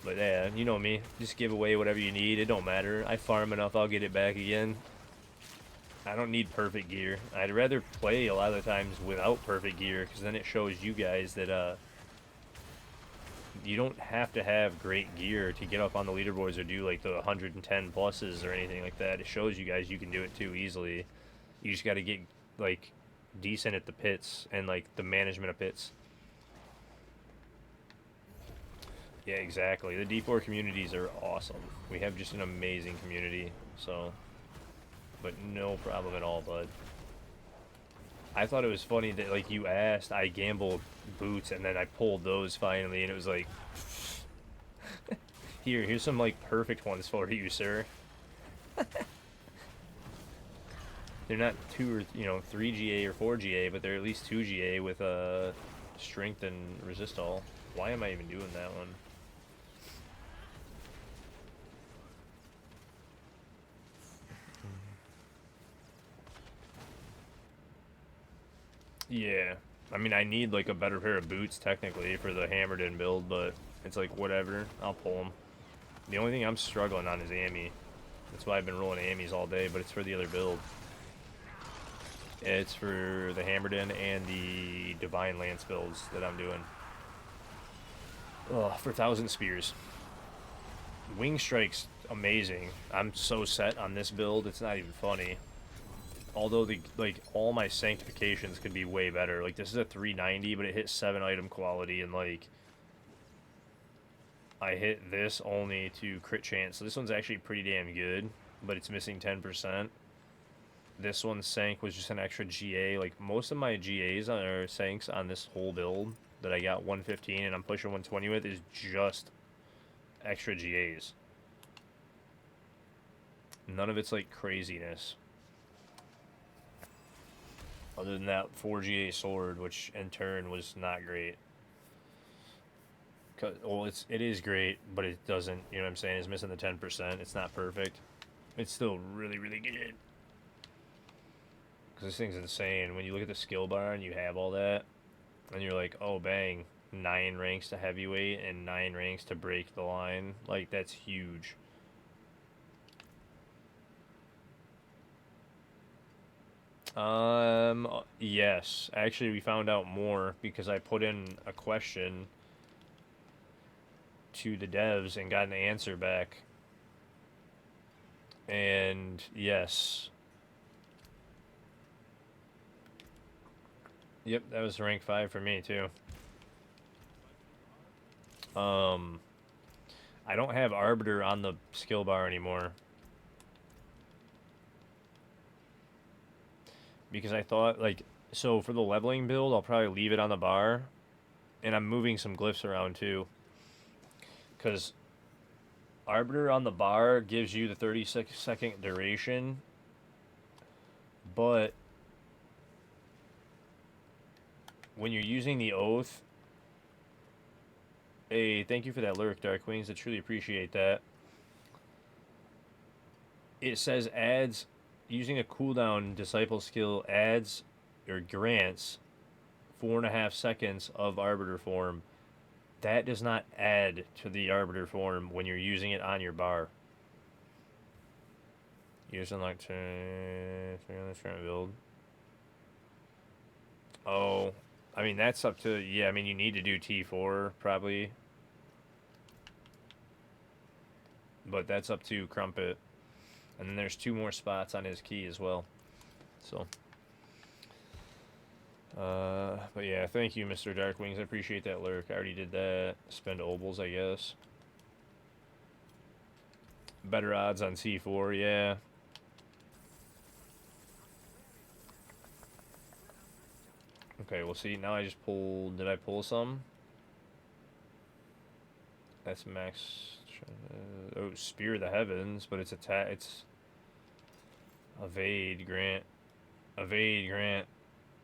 But yeah, you know me. Just give away whatever you need. It don't matter. I farm enough, I'll get it back again. I don't need perfect gear. I'd rather play a lot of the times without perfect gear, because then it shows you guys that you don't have to have great gear to get up on the leaderboards or do like the 110 pluses or anything like that. It shows you guys you can do it too easily. You just got to get like decent at the pits and like the management of pits. Yeah, exactly. The D4 communities are awesome. We have just an amazing community, so... But no problem at all, bud. I thought it was funny that, like, you asked, I gambled boots, and then I pulled those finally, and it was like, here's some, like, perfect ones for you, sir. They're not 2 or, 3 GA or 4 GA, but they're at least 2 GA with, strength and resist all. Why am I even doing that one? Yeah. I mean, I need, like, a better pair of boots, technically, for the hammered-in build, but it's like, whatever. I'll pull them. The only thing I'm struggling on is Ami. That's why I've been rolling Amis all day, but it's for the other build. It's for the hammered-in and the Divine Lance builds that I'm doing. Ugh, for 1,000 spears. Wing Strike's amazing. I'm so set on this build, it's not even funny. Although, all my sanctifications could be way better. Like, this is a 390, but it hits 7 item quality, and, like, I hit this only to crit chance. So this one's actually pretty damn good, but it's missing 10%. This one's sank was just an extra GA. Like, most of my GAs or sanks on this whole build that I got 115 and I'm pushing 120 with is just extra GAs. None of it's, like, craziness. Other than that 4GA sword, which in turn was not great. Well, it is great, but it doesn't, you know what I'm saying? It's missing the 10%. It's not perfect. It's still really, really good. Because this thing's insane. When you look at the skill bar and you have all that, and you're like, oh, bang, 9 ranks to heavyweight and 9 ranks to break the line. Like, that's huge. Yes. Actually, we found out more because I put in a question to the devs and got an answer back. And yes. Yep, that was rank 5 for me too. I don't have Arbiter on the skill bar anymore. Because I thought, like, so for the leveling build, I'll probably leave it on the bar. And I'm moving some glyphs around too. Because Arbiter on the bar gives you the 30-second duration. But when you're using the Oath... Hey, thank you for that lyric, Dark Wings. I truly appreciate that. It says adds... Using a cooldown disciple skill adds or grants 4.5 seconds of Arbiter form. That does not add to the Arbiter form when you're using it on your bar. Using like to build. Oh, I mean that's up to, yeah. I mean you need to do T4 probably, but that's up to Crumpet. And then there's 2 more spots on his key as well. So, but yeah, thank you, Mr. Darkwings. I appreciate that lurk. I already did that. Spend obols, I guess. Better odds on C4, yeah. Okay, we'll see. Now I just pulled... Did I pull some? That's max... oh, Spear of the Heavens, but it's attack... It's... Evade, grant... Evade, grant...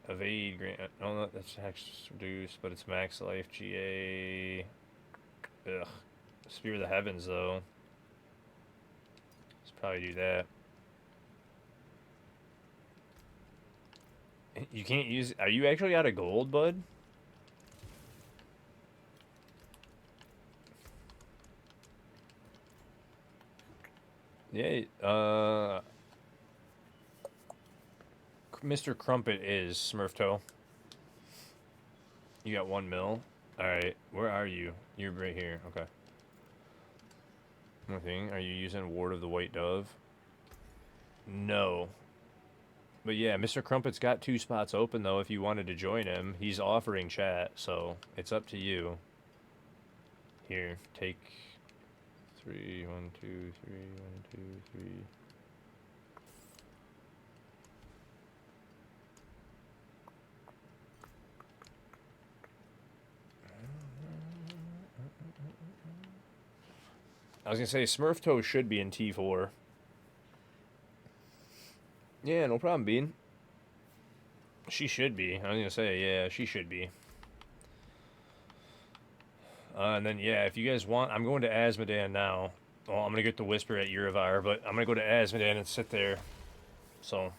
Evade, grant... No, that's hex reduced, but it's max life, GA... Ugh. Spear of the Heavens, though. Let's probably do that. You can't use... Are you actually out of gold, bud? Yeah, Mr. Crumpet is Smurfto. You got 1 mil? Alright, where are you? You're right here, okay. Nothing. Are you using Ward of the White Dove? No. But yeah, Mr. Crumpet's got 2 spots open, though, if you wanted to join him. He's offering chat, so it's up to you. Here, take 3, 1, 2, 3, 1, 2, 3. I was gonna say Smurf Toe should be in T4. Yeah, no problem, Bean. She should be. I was gonna say, yeah, she should be. And then, yeah, if you guys want, I'm going to Asmodan now. Well, I'm gonna get the Whisper at Urivar, but I'm gonna go to Asmodan and sit there. So,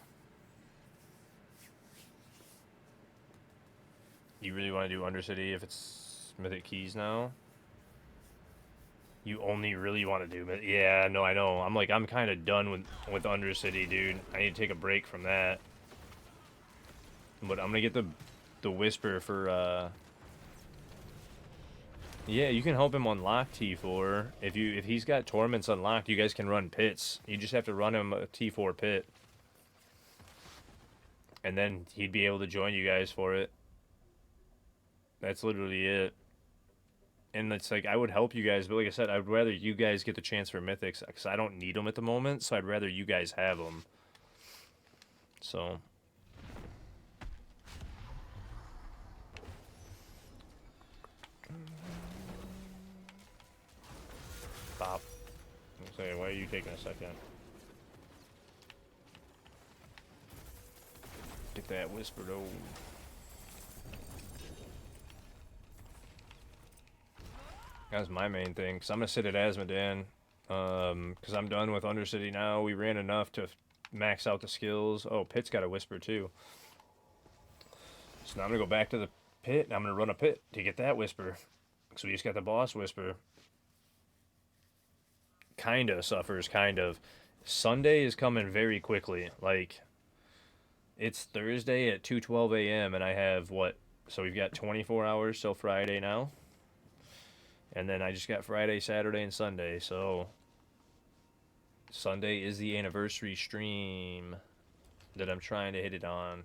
you really want to do Undercity if it's Mythic Keys now? You only really want to do Mythic? Yeah, no, I know. I'm kind of done with Undercity, dude. I need to take a break from that. But I'm gonna get the Whisper for yeah, you can help him unlock T4. If he's got Torments unlocked, you guys can run pits. You just have to run him a T4 pit. And then he'd be able to join you guys for it. That's literally it. And it's like, I would help you guys, but like I said, I'd rather you guys get the chance for Mythics, because I don't need them at the moment, so I'd rather you guys have them. So... Stop. I'm saying, why are you taking a second? Get that Whisper though. That's my main thing, because I'm going to sit at Asmodan, because I'm done with Undercity now. We ran enough to max out the skills. Oh, Pit's got a Whisper too. So now I'm going to go back to the pit, and I'm going to run a pit to get that Whisper. So we just got the boss Whisper. Kinda suffers, kind of. Sunday is coming very quickly. Like, it's Thursday at 2:12 a.m. and I have what? So we've got 24 hours till Friday now. And then I just got Friday, Saturday, and Sunday. So Sunday is the anniversary stream that I'm trying to hit it on.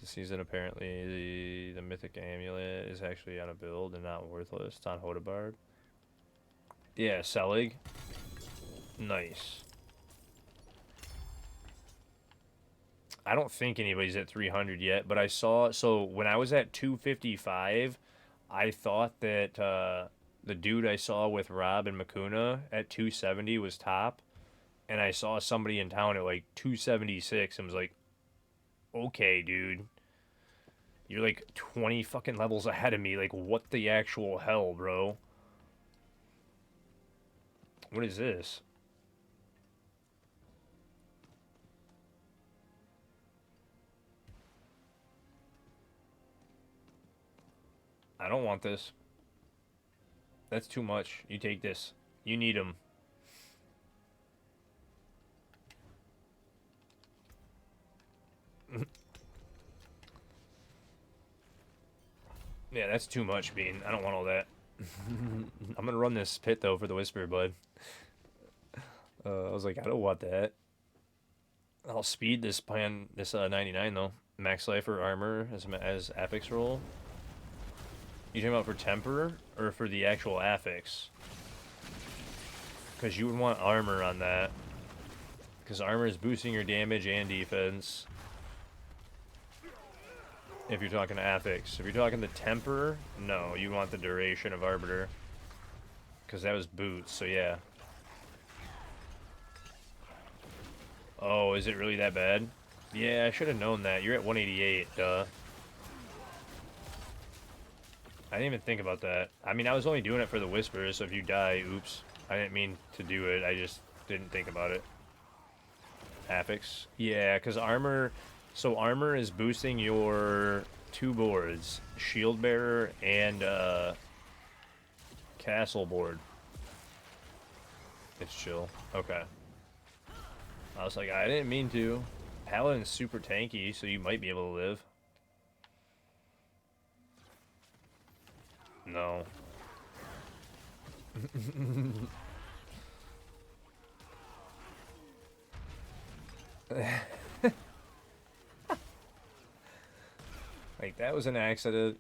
This season, apparently, the Mythic Amulet is actually on a build and not worthless. It's on Hodabard. Yeah, Selig. Nice. I don't think anybody's at 300 yet, but I saw... So, when I was at 255, I thought that the dude I saw with Rob and Makuna at 270 was top. And I saw somebody in town at, like, 276 and was like, okay, dude. You're, like, 20 fucking levels ahead of me. Like, what the actual hell, bro? What is this? I don't want this. That's too much. You take this. You need them. Yeah, that's too much, Bean. I don't want all that. I'm gonna run this pit, though, for the Whisper, bud. I was like, I don't want that. I'll speed this plan, this 99, though. Max life or armor as affix roll. You talking about for temper or for the actual affix? Because you would want armor on that. Because armor is boosting your damage and defense. If you're talking affix. If you're talking the temper, no, you want the duration of Arbiter. Because that was boots, so yeah. Oh, is it really that bad? Yeah, I should have known that. You're at 188, duh. I didn't even think about that. I mean, I was only doing it for the Whispers, so if you die, oops. I didn't mean to do it, I just didn't think about it. Affix? Yeah, because armor... So armor is boosting your 2 boards. Shield Bearer and Castle board. It's chill. Okay. I was like, I didn't mean to. Paladin's super tanky, so you might be able to live. No. Like, that was an accident.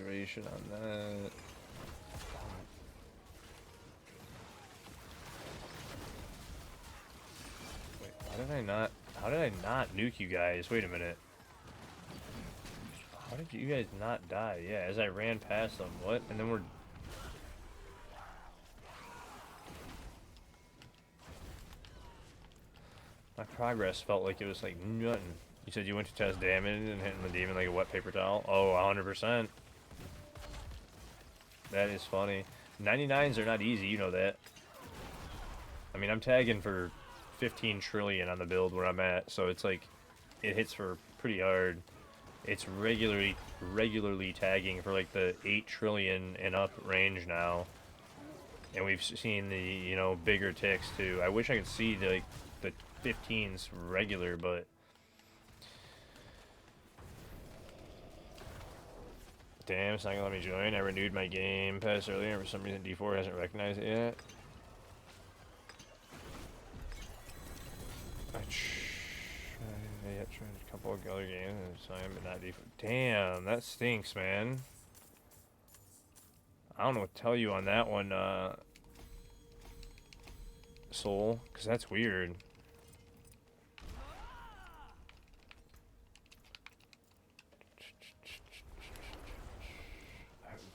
duration on that. Wait, how did I not nuke you guys? Wait a minute. How did you guys not die? Yeah, as I ran past them. What? And then we're... My progress felt like it was like nothing. You said you went to test damage and hitting the demon like a wet paper towel? Oh, 100%. That is funny. 99s are not easy, you know that. I mean, I'm tagging for 15 trillion on the build where I'm at, so it's like, it hits for pretty hard. It's regularly tagging for like the 8 trillion and up range now. And we've seen the, you know, bigger ticks too. I wish I could see the 15s regular, but damn, it's not gonna let me join. I renewed my game pass earlier, and for some reason D4 hasn't recognized it yet. I tried a couple of other games and signed, but not D4. Damn, that stinks, man. I don't know what to tell you on that one, Soul, because that's weird.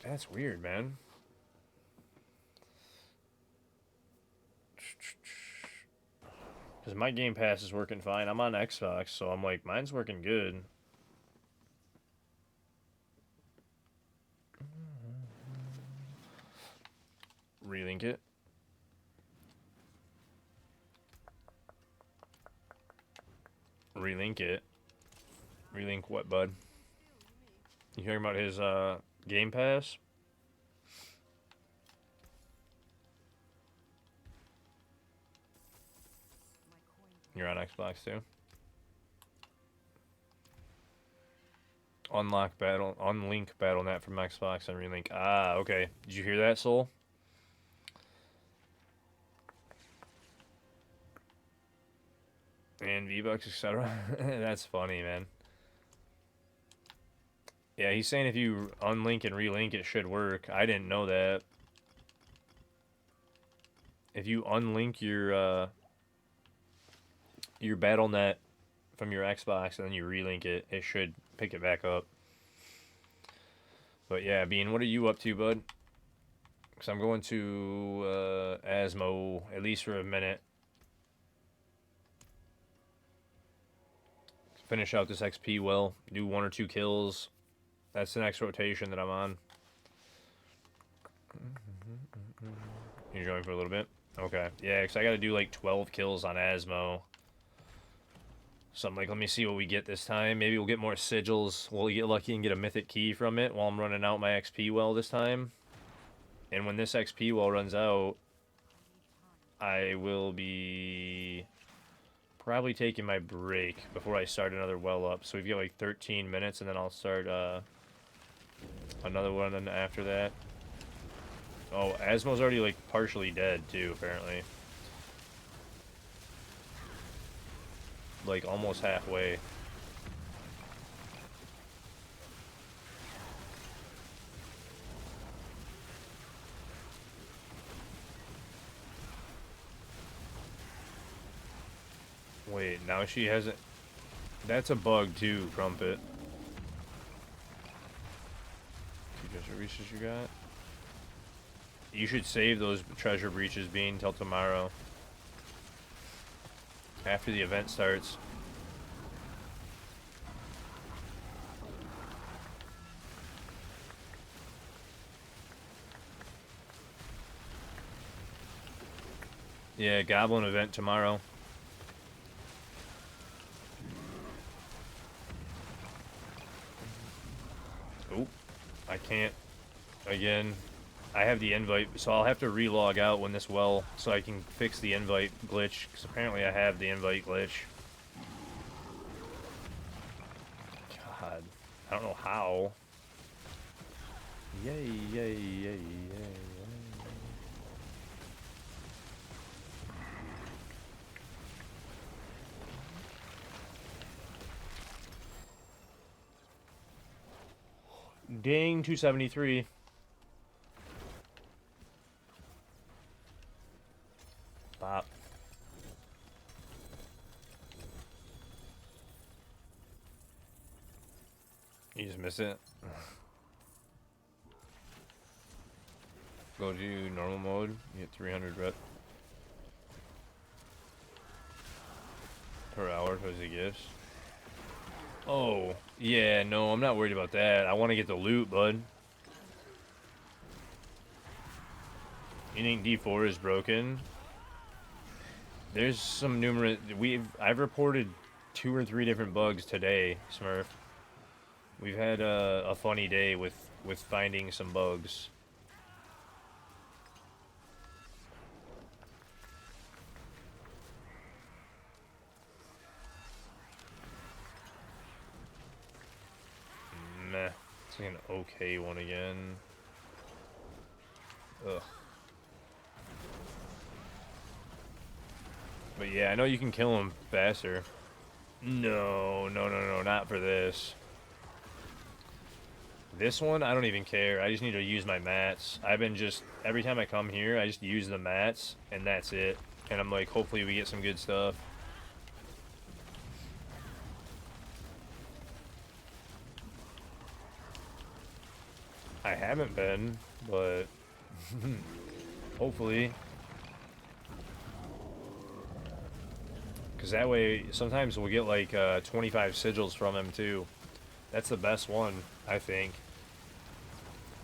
That's weird, man. Because my Game Pass is working fine. I'm on Xbox, so I'm like, mine's working good. Relink it. Relink it. Relink what, bud? You hearing about his Game Pass? You're on Xbox too? Unlink BattleNet from Xbox and relink. Ah, okay. Did you hear that, Soul? And V-Bucks, etc. That's funny, man. Yeah, he's saying if you unlink and relink, it should work. I didn't know that. If you unlink your BattleNet from your Xbox and then you relink it, it should pick it back up. But yeah, Bean, what are you up to, bud? Because I'm going to Asmo, at least for a minute. Finish out this XP well. Do 1 or 2 kills. That's the next rotation that I'm on. You're going for a little bit? Okay. Yeah, because I got to do like 12 kills on Asmo. So I'm like, let me see what we get this time. Maybe we'll get more sigils. We'll get lucky and get a mythic key from it while I'm running out my XP well this time. And when this XP well runs out, I will be probably taking my break before I start another well up. So we've got like 13 minutes and then I'll start another one after that. Oh, Asmo's already like partially dead too, apparently. Like almost halfway. Wait, now she hasn't... That's a bug too, Crumpet. 2 treasure breaches you got? You should save those treasure breaches, Bean, till tomorrow. After the event starts. Yeah, Goblin event tomorrow. Oh, I can't. Again, I have the invite, so I'll have to re-log out when this well, so I can fix the invite glitch, because apparently I have the invite glitch. God, I don't know how. Yay, yay, yay, yay. Dang, 273. Pop. You just miss it. Go to normal mode. You get 300 rep per hour because it gives. Oh, yeah, no, I'm not worried about that. I want to get the loot, bud. You think D4 is broken? There's some numerous... I've reported 2 or 3 different bugs today, Smurf. We've had a funny day with finding some bugs. Meh. It's like an okay one again. Ugh. But yeah, I know you can kill him faster. No, not for this. This one, I don't even care. I just need to use my mats. I've been just, every time I come here, I just use the mats, and that's it. And I'm like, hopefully we get some good stuff. I haven't been, but hopefully. Because that way, sometimes we'll get like 25 sigils from him too. That's the best one, I think.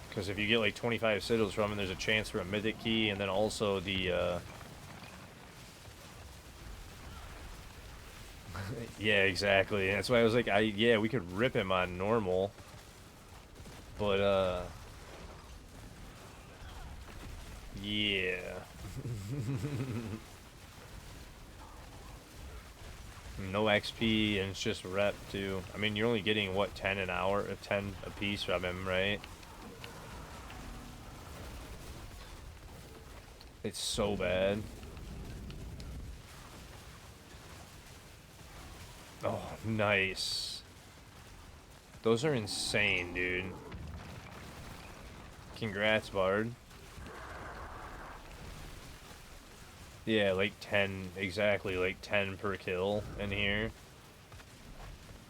Because if you get like 25 sigils from him, there's a chance for a mythic key, and then also the... yeah, exactly. And that's why I was like, yeah, we could rip him on normal. But, yeah. No XP, and it's just rep, too. I mean, you're only getting, what, 10 an hour? 10 a piece from him, right? It's so bad. Oh, nice. Those are insane, dude. Congrats, Bard. Yeah, like 10, exactly, like 10 per kill in here.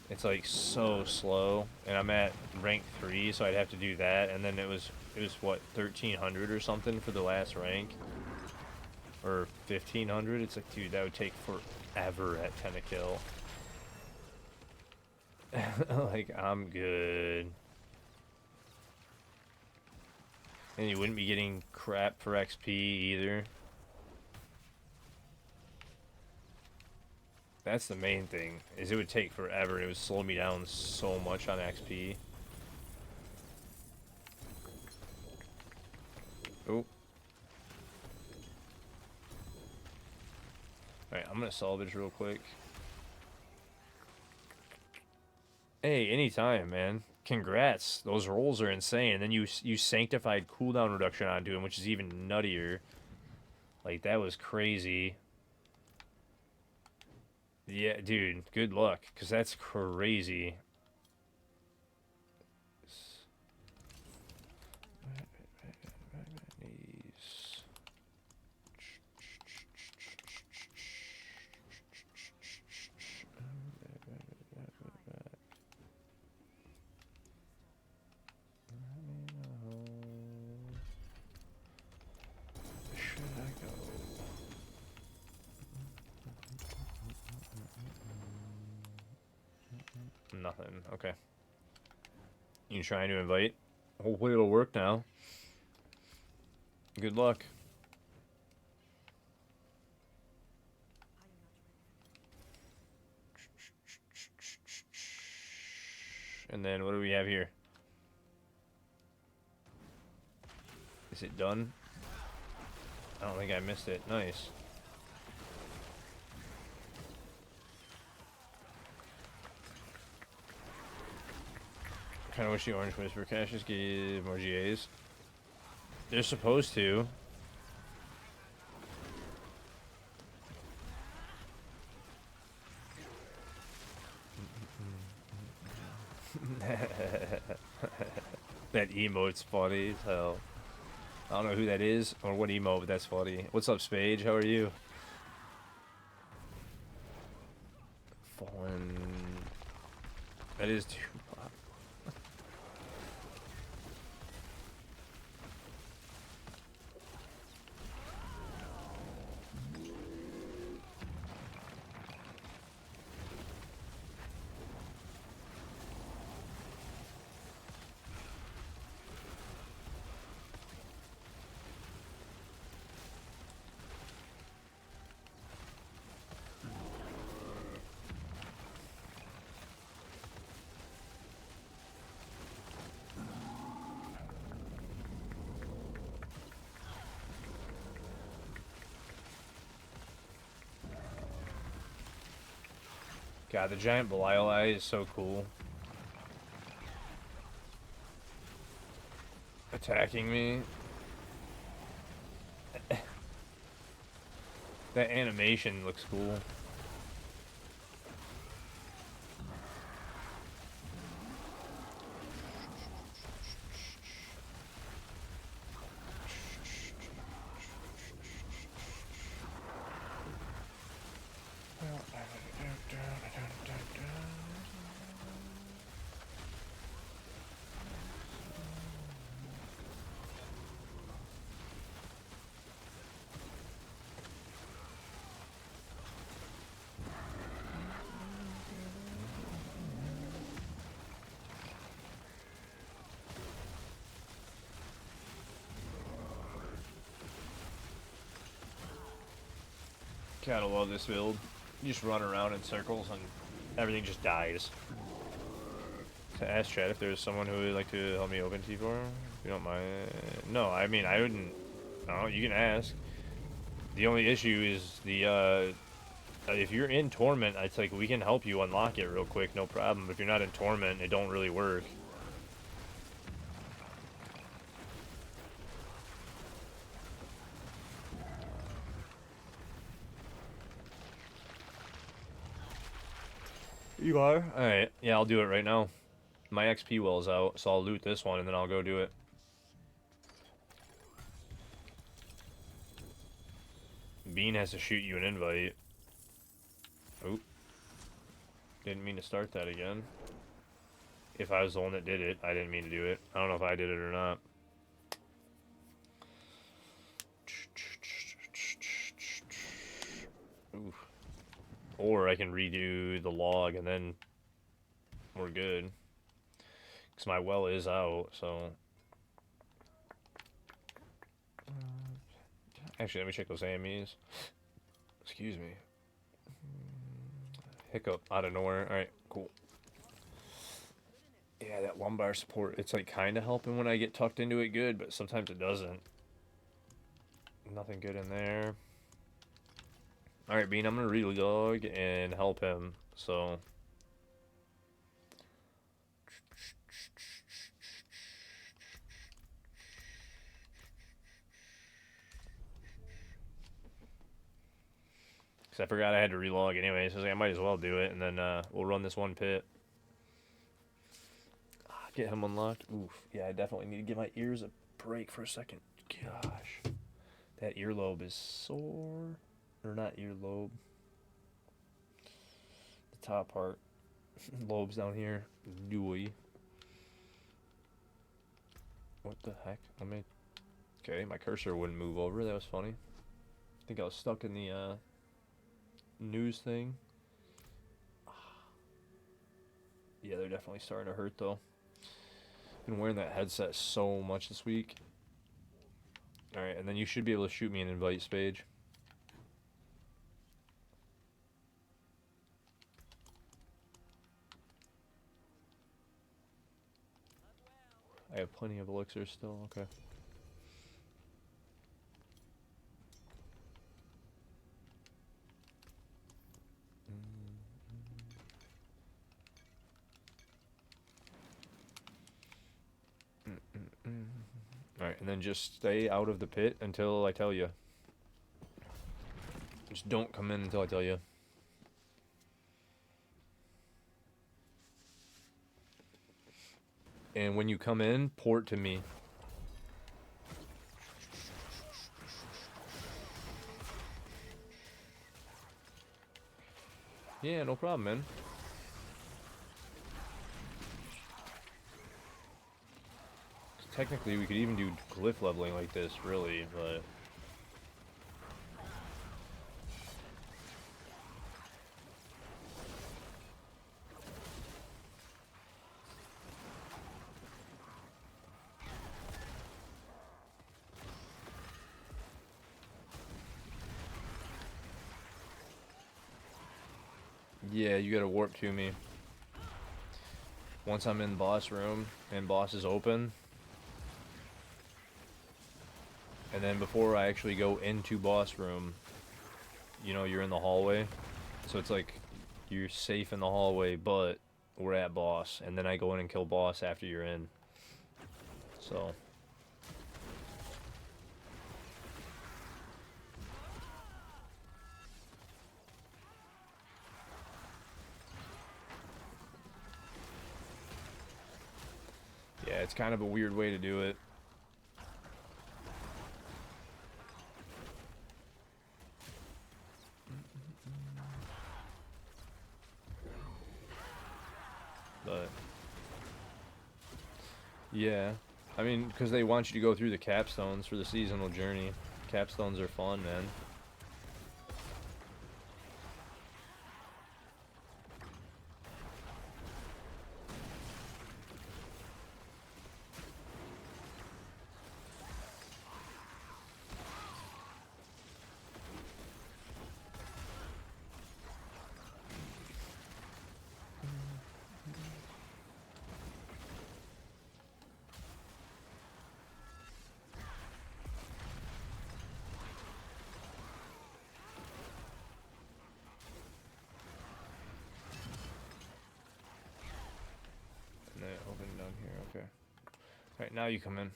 It's like so slow, and I'm at rank 3, so I'd have to do that, and then it was what, 1300 or something for the last rank? Or 1500? It's like, dude, that would take forever at 10 a kill. Like, I'm good. And you wouldn't be getting crap for XP either. That's the main thing, is it would take forever. It would slow me down so much on XP. Oh. Alright, I'm gonna salvage real quick. Hey, anytime, man. Congrats. Those rolls are insane. And then you sanctified cooldown reduction onto him, which is even nuttier. Like, that was crazy. Yeah, dude, good luck, because that's crazy. Nothing. Okay. You trying to invite? Hopefully it'll work now. Good luck. And then what do we have here? Is it done? I don't think I missed it. Nice. Kind of wish the Orange Whisper caches give more GAs. They're supposed to. emote's funny as hell. I don't know who that is or what emote, but that's funny. What's up, Spage? How are you? Fallen. That is too. God, the giant Belial eye is so cool. Attacking me. That animation looks cool. Kinda love this build. You just run around in circles and everything just dies. To ask chat if there's someone who would like to help me open T4, if you don't mind. No, I mean, I wouldn't. No, you can ask. The only issue is the, if you're in Torment, it's like we can help you unlock it real quick, no problem. But if you're not in Torment, it don't really work. You are? Alright, yeah, I'll do it right now. My XP well's out, so I'll loot this one and then I'll go do it. Bean has to shoot you an invite. Oop. Didn't mean to start that again. If I was the one that did it, I didn't mean to do it. I don't know if I did it or not. Oof. Or I can redo the log and then we're good. Because my well is out, so... Actually, let me check those AMEs. Excuse me. Hiccup out of nowhere. Alright, cool. Yeah, that lumbar support, it's like kind of helping when I get tucked into it good, but sometimes it doesn't. Nothing good in there. Alright, Bean, I'm going to relog and help him, so... Because I forgot I had to relog anyway, so I might as well do it, and then we'll run this one pit. Get him unlocked. Oof. Yeah, I definitely need to give my ears a break for a second. Gosh. That earlobe is sore. Or not earlobe. The top part. Lobes down here. Dewy. What the heck? Let me... Okay, my cursor wouldn't move over. That was funny. I think I was stuck in the news thing. Yeah, they're definitely starting to hurt though. Been wearing that headset so much this week. Alright, and then you should be able to shoot me an invite, Spage. I have plenty of elixirs still, okay. Alright, and then just stay out of the pit until I tell you. Just don't come in until I tell you. And when you come in, port to me. Yeah, no problem, man. Technically, we could even do glyph leveling like this, really, but... Yeah, you gotta warp to me. Once I'm in boss room and boss is open, and then before I actually go into boss room, you know, you're in the hallway. So it's like you're safe in the hallway, but we're at boss, and then I go in and kill boss after you're in. So yeah, it's kind of a weird way to do it. But yeah, I mean, because they want you to go through the capstones for the seasonal journey. Capstones are fun, man. And then open down here, okay. Alright, now you come in.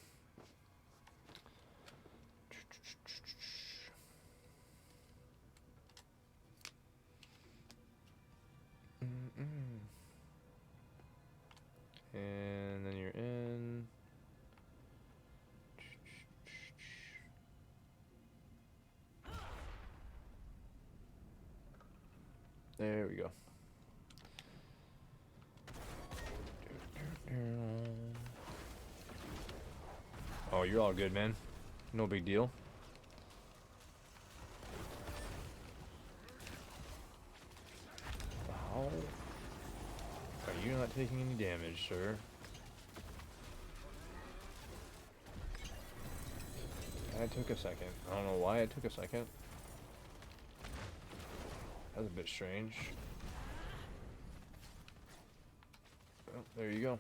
And then you're in. There we go. Oh, you're all good, man. No big deal. How are you not taking any damage, sir? That took a second. I don't know why it took a second. That was a bit strange. Oh, there you go.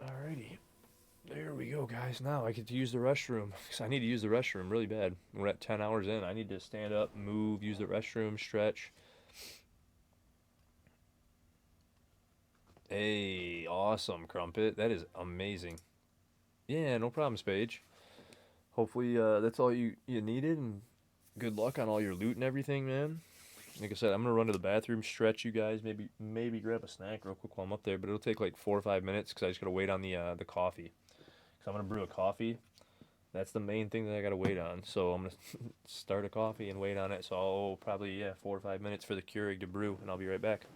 Alrighty. There we go, guys. Now I get to use the restroom. Because I need to use the restroom really bad. We're at 10 hours in. I need to stand up, move, use the restroom, stretch. Hey, awesome, Crumpet. That is amazing. Yeah, no problem, Spage. Hopefully that's all you needed, and good luck on all your loot and everything, man. Like I said, I'm gonna run to the bathroom, stretch, you guys. Maybe grab a snack real quick while I'm up there, but it'll take like 4 or 5 minutes because I just gotta wait on the coffee. Cause I'm gonna brew a coffee. That's the main thing that I gotta wait on. So I'm gonna start a coffee and wait on it. So I'll probably 4 or 5 minutes for the Keurig to brew, and I'll be right back.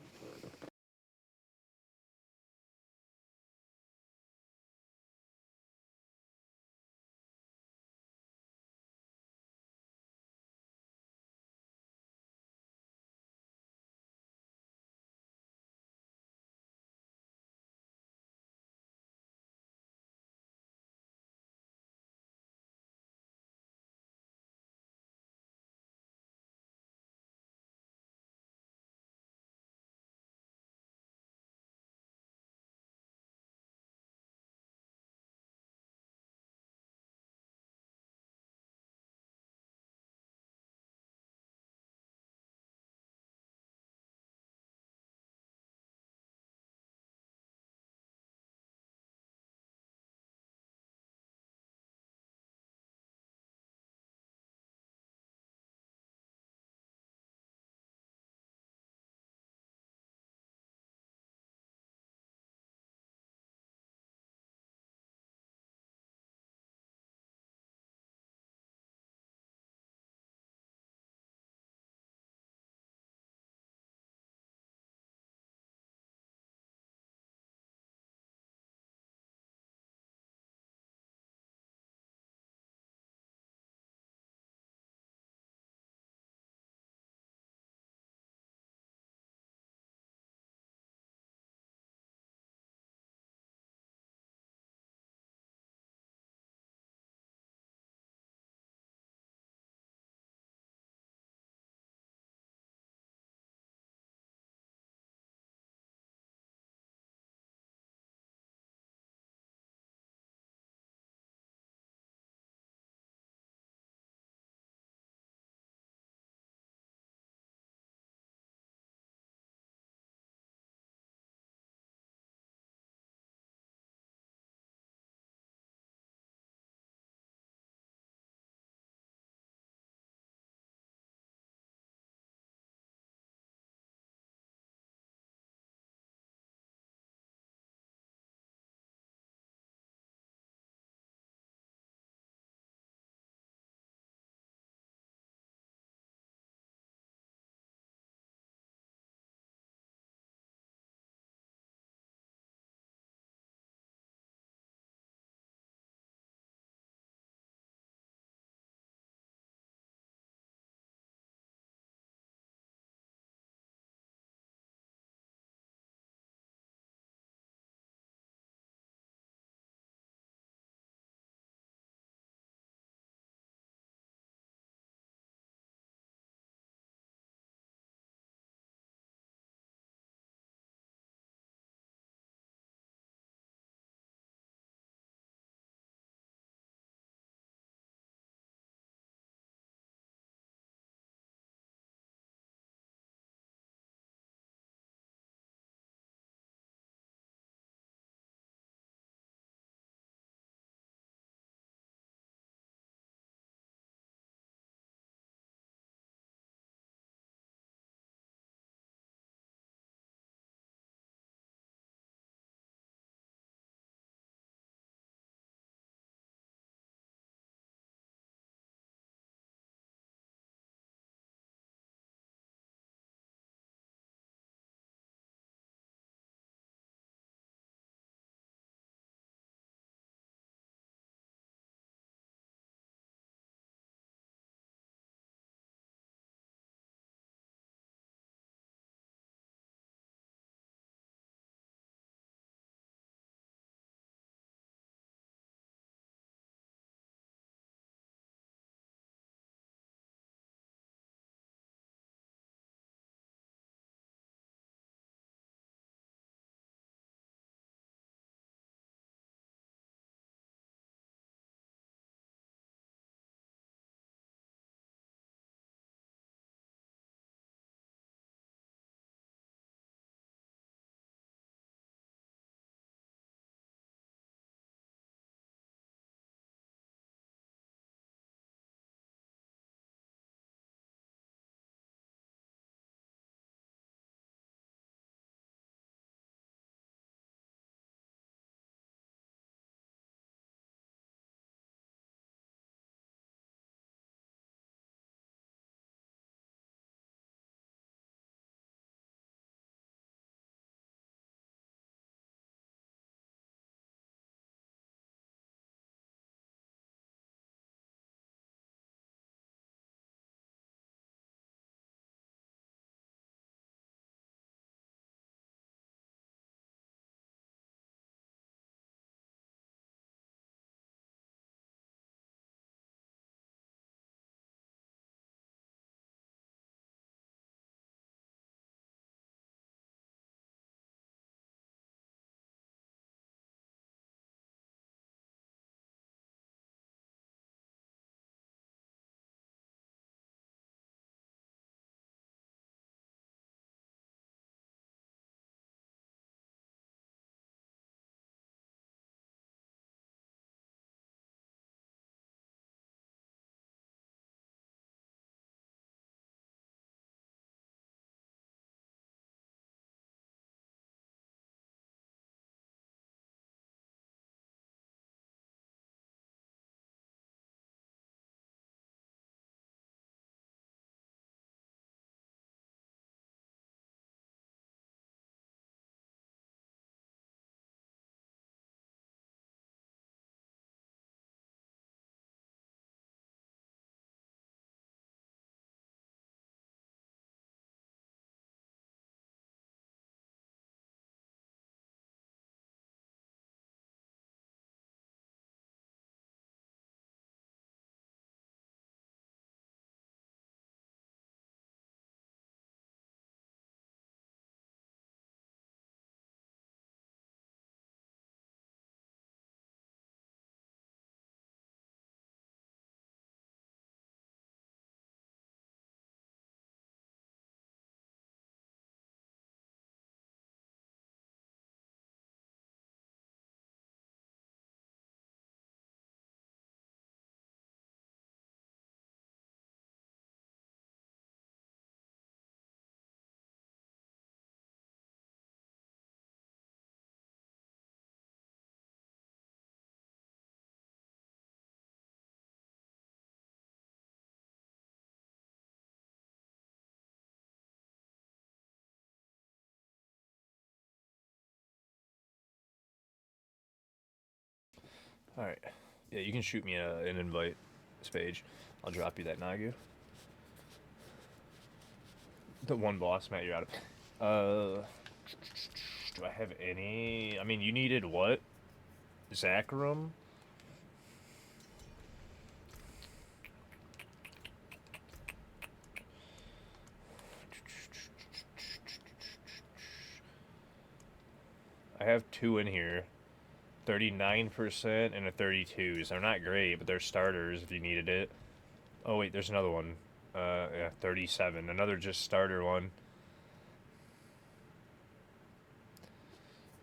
Alright. Yeah, you can shoot me an invite, Spage. I'll drop you that Nagu. The one boss, Matt, you're out of. Do I have any? I mean, you needed what? Zachrum? I have two in here. 39% and a 32. So they're not great, but they're starters if you needed it. Oh, wait, there's another one. Yeah, 37. Another just starter one.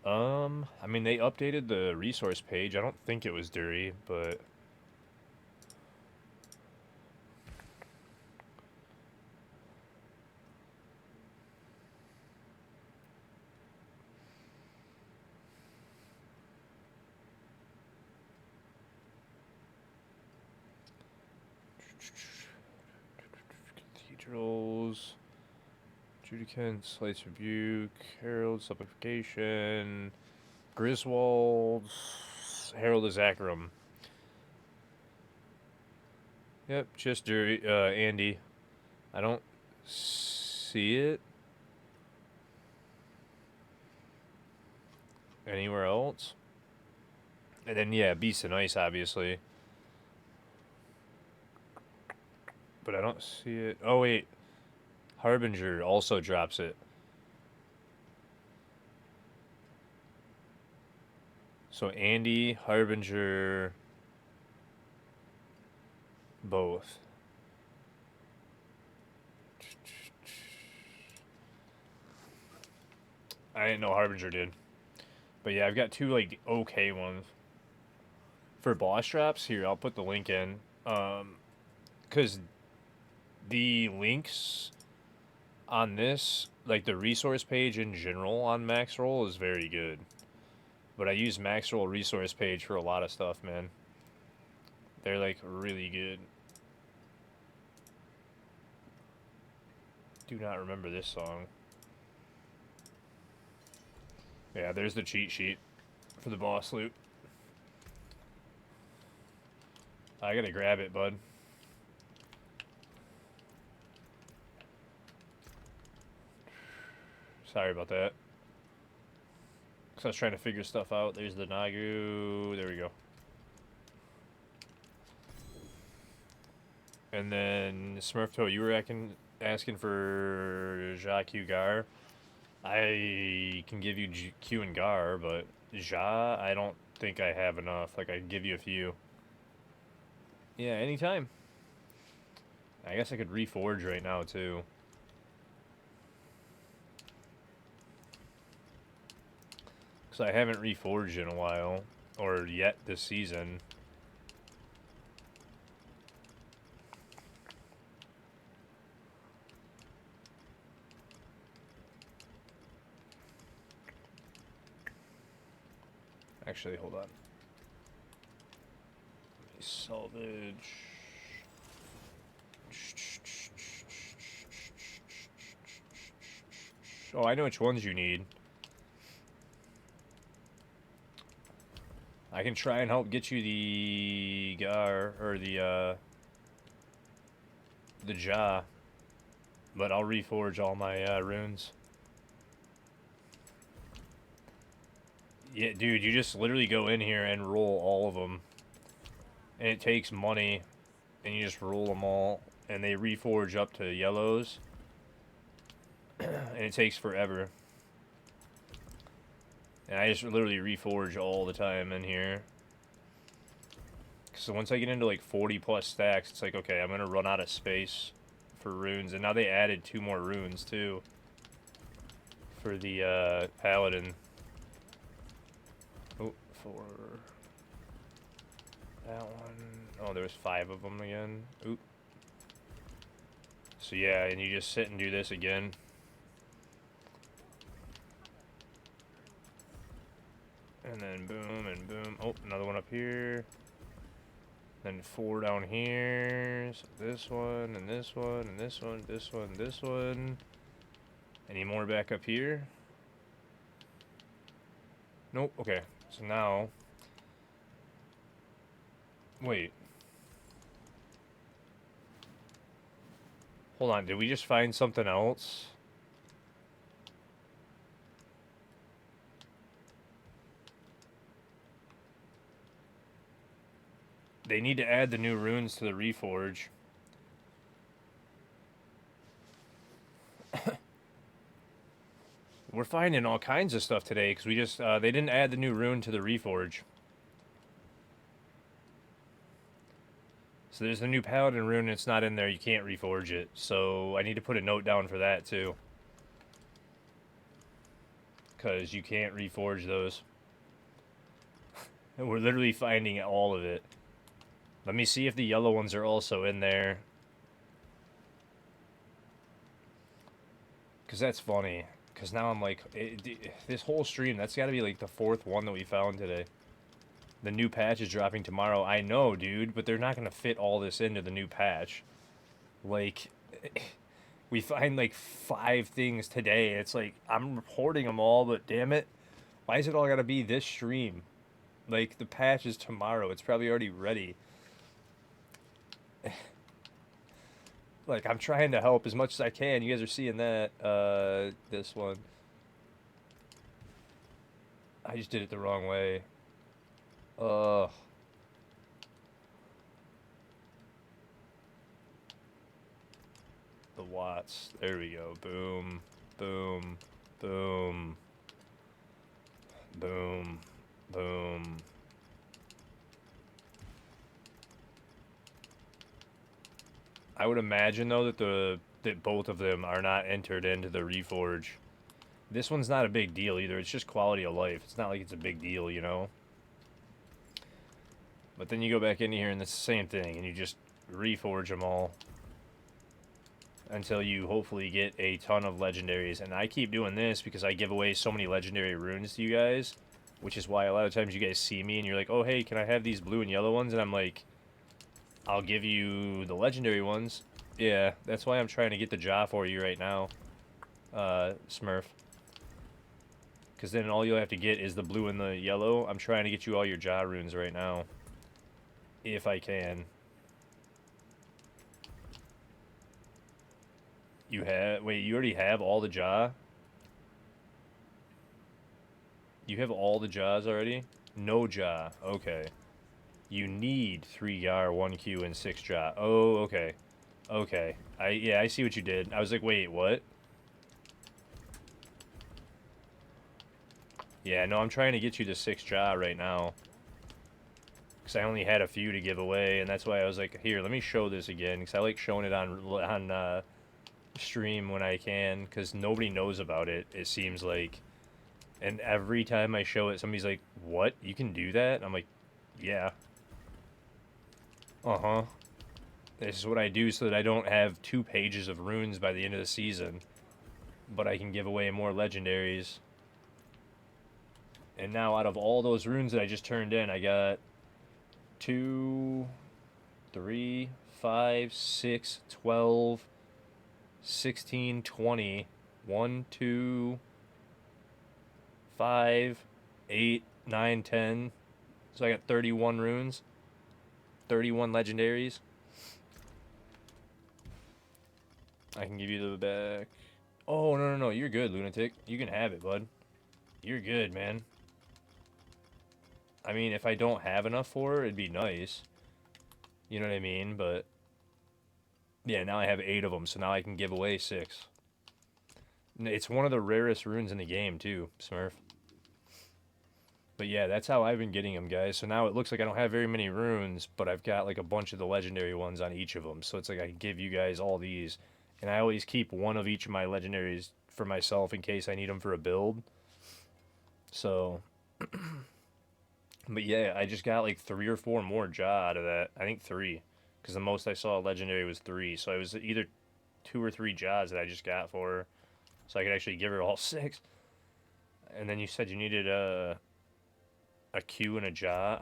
I mean, they updated the resource page. I don't think it was Dury, but... Cathedrals... Judicant, Slice Rebuke, Herald, Supplication, Griswold, Herald of Zachrum. Yep, just Andy. I don't see it anywhere else. And then, yeah, Beast and Ice, obviously. But I don't see it. Oh, wait. Harbinger also drops it. So Andy, Harbinger, both. I didn't know Harbinger did. But yeah, I've got two, like, okay ones. For boss drops, here, I'll put the link in. Because the links on this, like the resource page in general on Maxroll is very good. But I use Maxroll resource page for a lot of stuff, man. They're like really good. Do not remember this song. Yeah, there's the cheat sheet for the boss loot. I gotta grab it, bud. Sorry about that. Because I was trying to figure stuff out. There's the Nagu. There we go. And then Smurfto, you were asking for Jacques Gar. I can give you Q and Gar, but Ja, I don't think I have enough. Like, I can give you a few. Yeah, anytime. I guess I could reforge right now, too. Because I haven't reforged in a while. Or yet this season. Actually, hold on. Let me salvage. Oh, I know which ones you need. I can try and help get you the Gar, or the Ja. But I'll reforge all my runes. Yeah, dude, you just literally go in here and roll all of them. And it takes money, and you just roll them all. And they reforge up to yellows. And it takes forever. And I just literally reforge all the time in here. So once I get into like 40 plus stacks, it's like, okay, I'm going to run out of space for runes. And now they added 2 more runes too. For the Paladin. Oh, for that one. Oh, there was 5 of them again. Oop. So yeah, and you just sit and do this again. And then boom and boom. Oh, another one up here. Then 4 down here. So this one, and this one, and this one, this one, this one. Any more back up here? Nope. Okay. So now Wait. Hold on, did we just find something else? They need to add the new runes to the Reforge. We're finding all kinds of stuff today because we just they didn't add the new rune to the Reforge. So there's the new Paladin rune, and it's not in there. You can't reforge it. So I need to put a note down for that too, because you can't reforge those. And we're literally finding all of it. Let me see if the yellow ones are also in there. Because that's funny. Because now I'm like, this whole stream, that's got to be like the fourth one that we found today. The new patch is dropping tomorrow. I know, dude, but they're not going to fit all this into the new patch. Like, we find like 5 things today. It's like, I'm reporting them all, but damn it. Why is it all got to be this stream? Like, the patch is tomorrow. It's probably already ready. Like, I'm trying to help as much as I can. You guys are seeing that. This one. I just did it the wrong way. Ugh. The watts. There we go. Boom. Boom. Boom. Boom. Boom. I would imagine though that both of them are not entered into the Reforge. This one's not a big deal either. It's just quality of life. It's not like it's a big deal, you know? But then you go back into here and it's the same thing, and you just reforge them all until you hopefully get a ton of legendaries. And I keep doing this because I give away so many legendary runes to you guys, which is why a lot of times you guys see me and you're like, oh, hey, can I have these blue and yellow ones? And I'm like, I'll give you the legendary ones. Yeah, that's why I'm trying to get the jaw for you right now, Smurf. Because then all you'll have to get is the blue and the yellow. I'm trying to get you all your jaw runes right now. If I can. You have... Wait, you already have all the jaw? You have all the jaws already? No jaw. Okay. You need 3 Gar, 1 Q, and 6 jaw. Oh, okay. Okay. Yeah, I see what you did. I was like, wait, what? Yeah, no, I'm trying to get you the 6 jaw right now. Because I only had a few to give away, and that's why I was like, here, let me show this again. Because I like showing it on stream when I can, because nobody knows about it, it seems like. And every time I show it, somebody's like, what? You can do that? I'm like, yeah. Uh-huh. This is what I do so that I don't have 2 pages of runes by the end of the season. But I can give away more legendaries. And now out of all those runes that I just turned in, I got 2, 3, 5, 6, 12, 16, 20, 1, 2, 5, 8, 9, 10. So I got 31 runes. 31 legendaries. I can give you the back. Oh, no. You're good, Lunatic. You can have it, bud. You're good, man. I mean, if I don't have enough for her, it'd be nice. You know what I mean? But yeah, now I have 8 of them, so now I can give away 6. It's one of the rarest runes in the game, too, Smurf. But yeah, that's how I've been getting them, guys. So now it looks like I don't have very many runes, but I've got like a bunch of the legendary ones on each of them. So it's like I can give you guys all these. And I always keep one of each of my legendaries for myself in case I need them for a build. So... But yeah, I just got like 3 or 4 more jaw out of that. I think 3. Because the most I saw legendary was 3. So it was either 2 or 3 jaws that I just got for her. So I could actually give her all 6. And then you said you needed a Q and a jaw.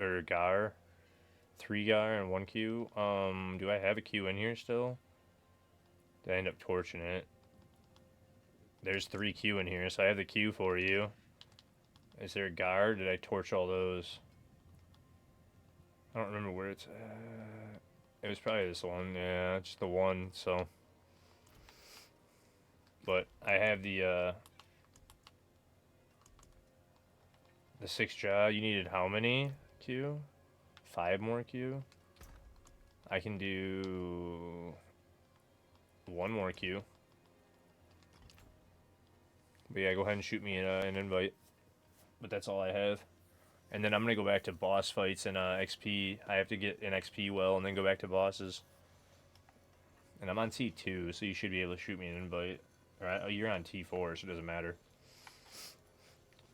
Or Gar. 3 Gar and 1 Q. Do I have a Q in here still? Did I end up torching it? There's 3 Q in here, so I have the Q for you. Is there a Gar? Did I torch all those? I don't remember where it's at. It was probably this one. Yeah, just the one, so. But I have the 6 jaw. You needed how many Q? 5 more Q? I can do 1 more Q. But yeah, go ahead and shoot me an invite. But that's all I have. And then I'm going to go back to boss fights and XP. I have to get an XP well and then go back to bosses. And I'm on T2, so you should be able to shoot me an invite. Alright, oh, you're on T4, so it doesn't matter.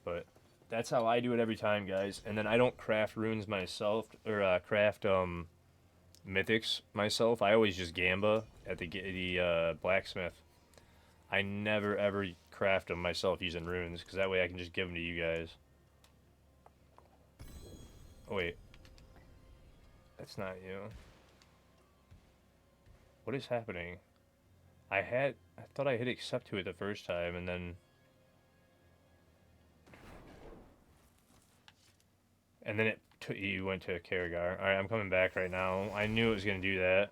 But that's how I do it every time, guys. And then I don't craft runes myself, or craft mythics myself. I always just gamba at the blacksmith. I never ever craft them myself using runes, because that way I can just give them to you guys. Oh, wait. That's not you. What is happening? I thought I hit accept to it the first time, and then... And then you went to Karagar. Alright, I'm coming back right now. I knew it was going to do that.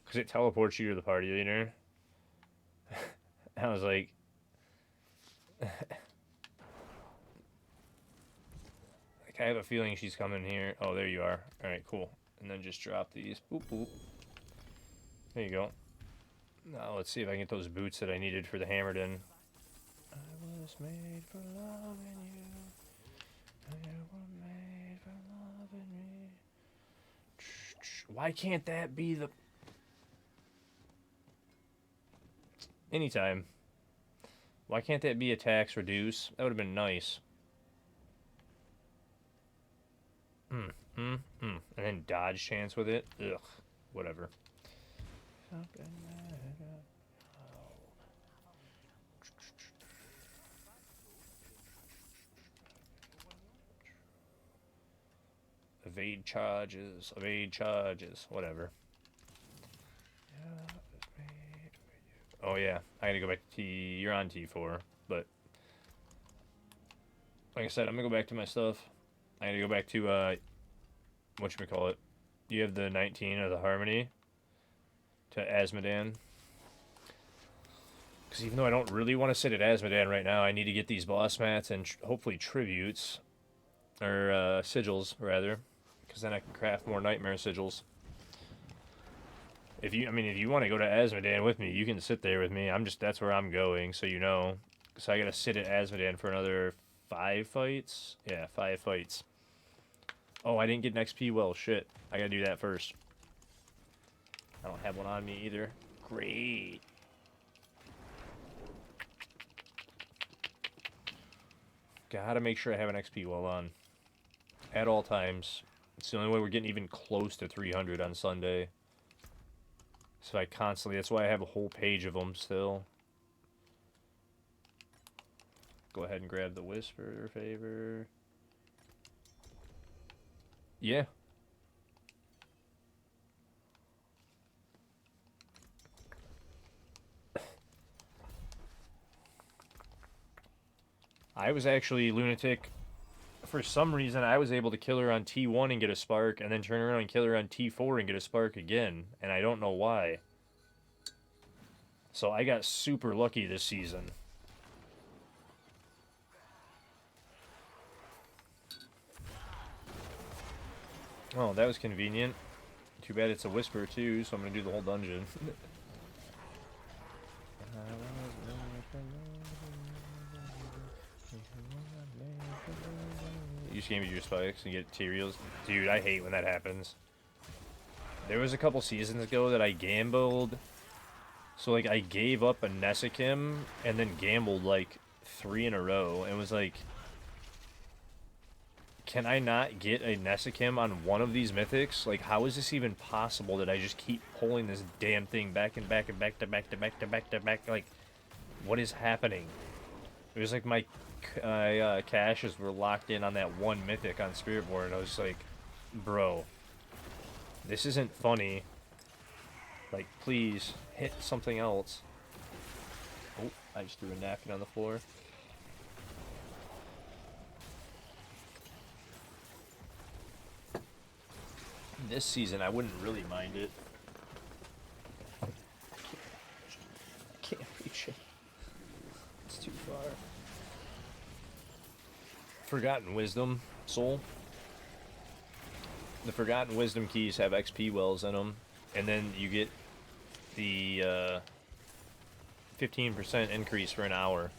Because it teleports you to the party leader. I was like... I have a feeling she's coming here. Oh, there you are. Alright, cool. And then just drop these. Boop, boop. There you go. Now let's see if I can get those boots that I needed for the hammered in. I was made for loving you. You were made for loving me. Why can't that be the... Anytime. Why can't that be attacks reduce? That would have been nice. And then dodge chance with it. Ugh. Whatever. Evade charges. Evade charges. Whatever. Oh yeah, I gotta go back to T. You're on T4, but like I said, I'm gonna go back to my stuff. I gotta go back to whatchamacallit. You have the 19 of the Harmony to Azmodan. Because even though I don't really want to sit at Azmodan right now, I need to get these boss mats and hopefully tributes or sigils rather, because then I can craft more nightmare sigils. If you want to go to Azmodan with me, you can sit there with me. That's where I'm going, so you know. So I gotta sit at Azmodan for another 5 fights. Yeah, 5 fights. Oh, I didn't get an XP well. Shit, I gotta do that first. I don't have one on me either. Great. Gotta make sure I have an XP well on at all times. It's the only way we're getting even close to 300 on Sunday. So I constantly, that's why I have a whole page of them still. Go ahead and grab the Whisper favor. Yeah. I was actually Lunatic. For some reason, I was able to kill her on T1 and get a spark, and then turn around and kill her on T4 and get a spark again, and I don't know why. So I got super lucky this season. Oh, that was convenient. Too bad it's a Whisper too, so I'm gonna do the whole dungeon. You just gave me your spikes and get materials. Dude, I hate when that happens. There was a couple seasons ago that I gambled. So, like, I gave up a Nessikim and then gambled, like, 3 in a row. And was like, can I not get a Nessikim on one of these mythics? Like, how is this even possible that I just keep pulling this damn thing back and back and back to back to back to back to back? Like, what is happening? It was like my caches were locked in on that one mythic on Spiritborn, and I was like, bro, this isn't funny. Like, please, hit something else. Oh, I just threw a napkin on the floor. This season, I wouldn't really mind it. I can't reach it. It's too far. Forgotten Wisdom, Soul. The Forgotten Wisdom keys have XP wells in them, and then you get the 15% increase for an hour.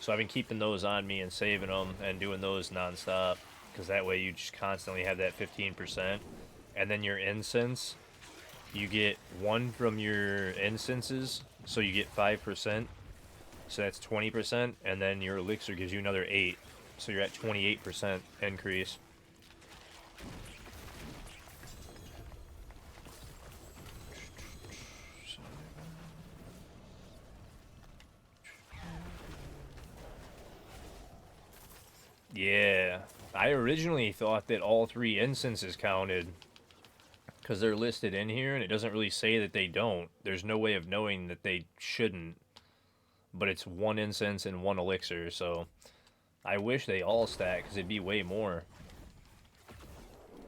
So I've been keeping those on me and saving them and doing those non-stop, because that way you just constantly have that 15%. And then your incense, you get 1 from your incenses, so you get 5%. So that's 20%, and then your elixir gives you another 8. So you're at 28% increase. Yeah, I originally thought that all 3 incenses counted, because they're listed in here, and it doesn't really say that they don't. There's no way of knowing that they shouldn't, but it's 1 incense and 1 elixir, so I wish they all stack, because it'd be way more.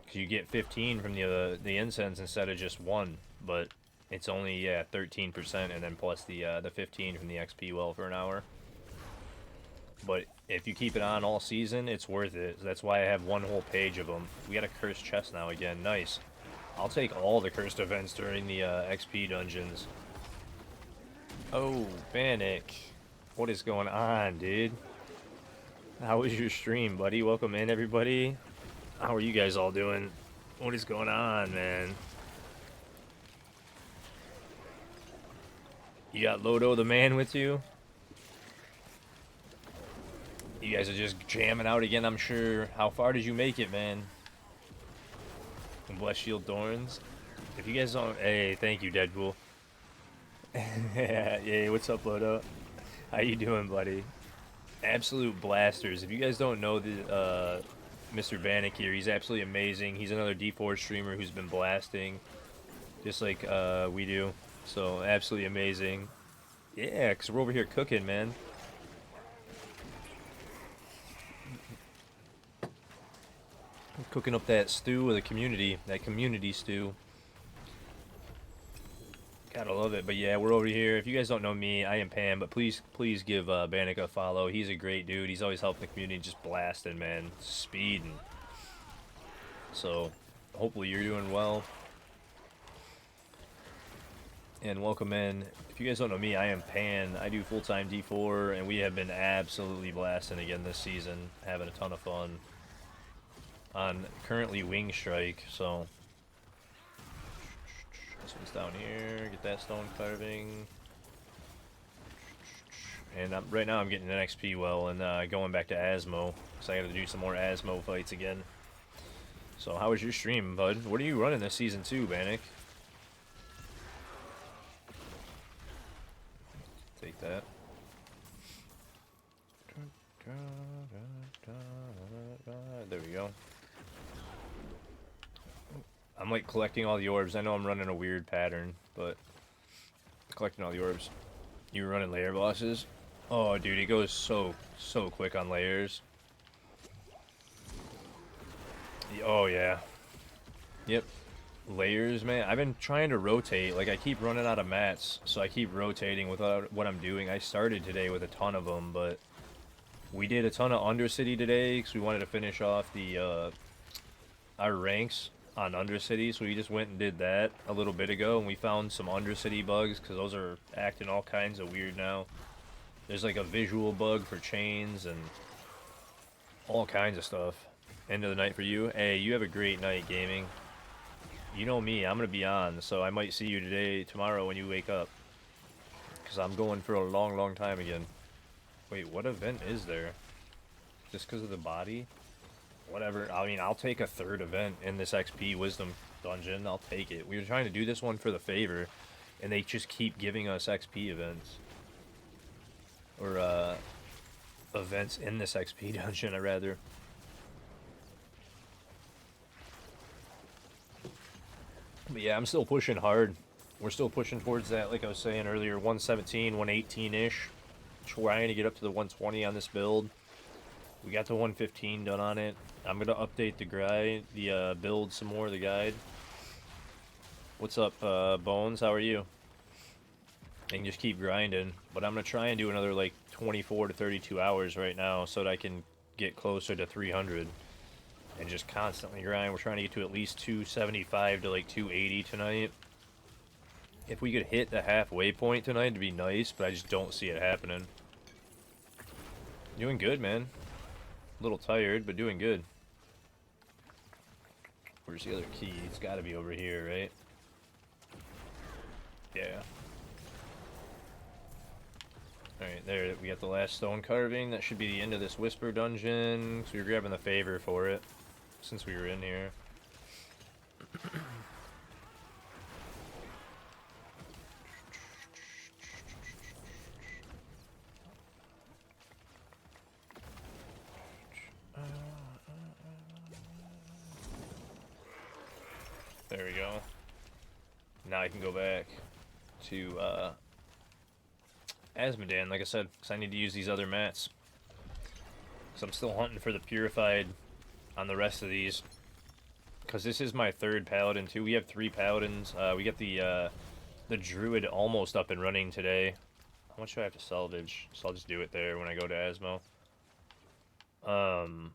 Because you get 15 from the incense instead of just 1, but it's only, yeah, 13%, and then plus the 15 from the XP well for an hour. But if you keep it on all season, it's worth it. That's why I have 1 whole page of them. We got a cursed chest now again. Nice. I'll take all the cursed events during the XP dungeons. Oh, Bannock. What is going on, dude? How was your stream, buddy? Welcome in, everybody. How are you guys all doing? What is going on, man? You got Lodo the man with you? You guys are just jamming out again, I'm sure. How far did you make it, man? Bless Shield Thorns. If you guys don't... Hey, thank you, Deadpool. Yeah, what's up, Lodo? How you doing, buddy? Absolute blasters. If you guys don't know the Mr. Bannock here, he's absolutely amazing. He's another D4 streamer who's been blasting, just like we do. So, absolutely amazing. Yeah, because we're over here cooking, man. Cooking up that stew with the community, that community stew. Gotta love it. But yeah, we're over here. If you guys don't know me, I am Pam, but please give Bannock a follow. He's a great dude. He's always helping the community, just blasting, man. Speeding. So, hopefully you're doing well. And welcome in. If you guys don't know me, I am Pan. I do full-time D4, and we have been absolutely blasting again this season. Having a ton of fun. On currently Wing Strike, so this one's down here. Get that stone carving, and right now I'm getting an XP well and going back to Asmo, so I got to do some more Asmo fights again. So how was your stream, bud? What are you running this season 2, Bannock? Take that. There we go. I'm like collecting all the orbs. I know I'm running a weird pattern, but collecting all the orbs. You were running layer bosses? Oh, dude, it goes so quick on layers. Oh, yeah. Yep. Layers, man. I've been trying to rotate. Like, I keep running out of mats, so I keep rotating with what I'm doing. I started today with a ton of them, but we did a ton of Undercity today because we wanted to finish off the our ranks on Undercity, so we just went and did that a little bit ago, and we found some Undercity bugs, because those are acting all kinds of weird now. There's like a visual bug for chains, and all kinds of stuff. End of the night for you. Hey, you have a great night gaming. You know me, I'm going to be on, so I might see you tomorrow when you wake up. Because I'm going for a long time again. Wait, what event is there? Just because of the body? Whatever. I mean, I'll take a 3rd event in this XP Wisdom dungeon. I'll take it. We were trying to do this one for the favor, and they just keep giving us XP events. Or, events in this XP dungeon, I'd rather. But yeah, I'm still pushing hard. We're still pushing towards that, like I was saying earlier, 117, 118-ish. Trying to get up to the 120 on this build. We got the 115 done on it. I'm gonna update the guide, the build some more, the guide. What's up, Bones? How are you? And just keep grinding. But I'm gonna try and do another like 24 to 32 hours right now so that I can get closer to 300 and just constantly grind. We're trying to get to at least 275 to like 280 tonight. If we could hit the halfway point tonight, it'd be nice, but I just don't see it happening. Doing good, man. A little tired, but doing good. Where's the other key? It's gotta be over here, right? Yeah. Alright, there, we got the last stone carving. That should be the end of this Whisper dungeon. So we were grabbing the favor for it, since we were in here. There we go. Now I can go back to Asmodan, like I said, because I need to use these other mats. So I'm still hunting for the purified on the rest of these. Because this is my third paladin too. We have 3 paladins. We get the druid almost up and running today. How much do I have to salvage? So I'll just do it there when I go to Asmo.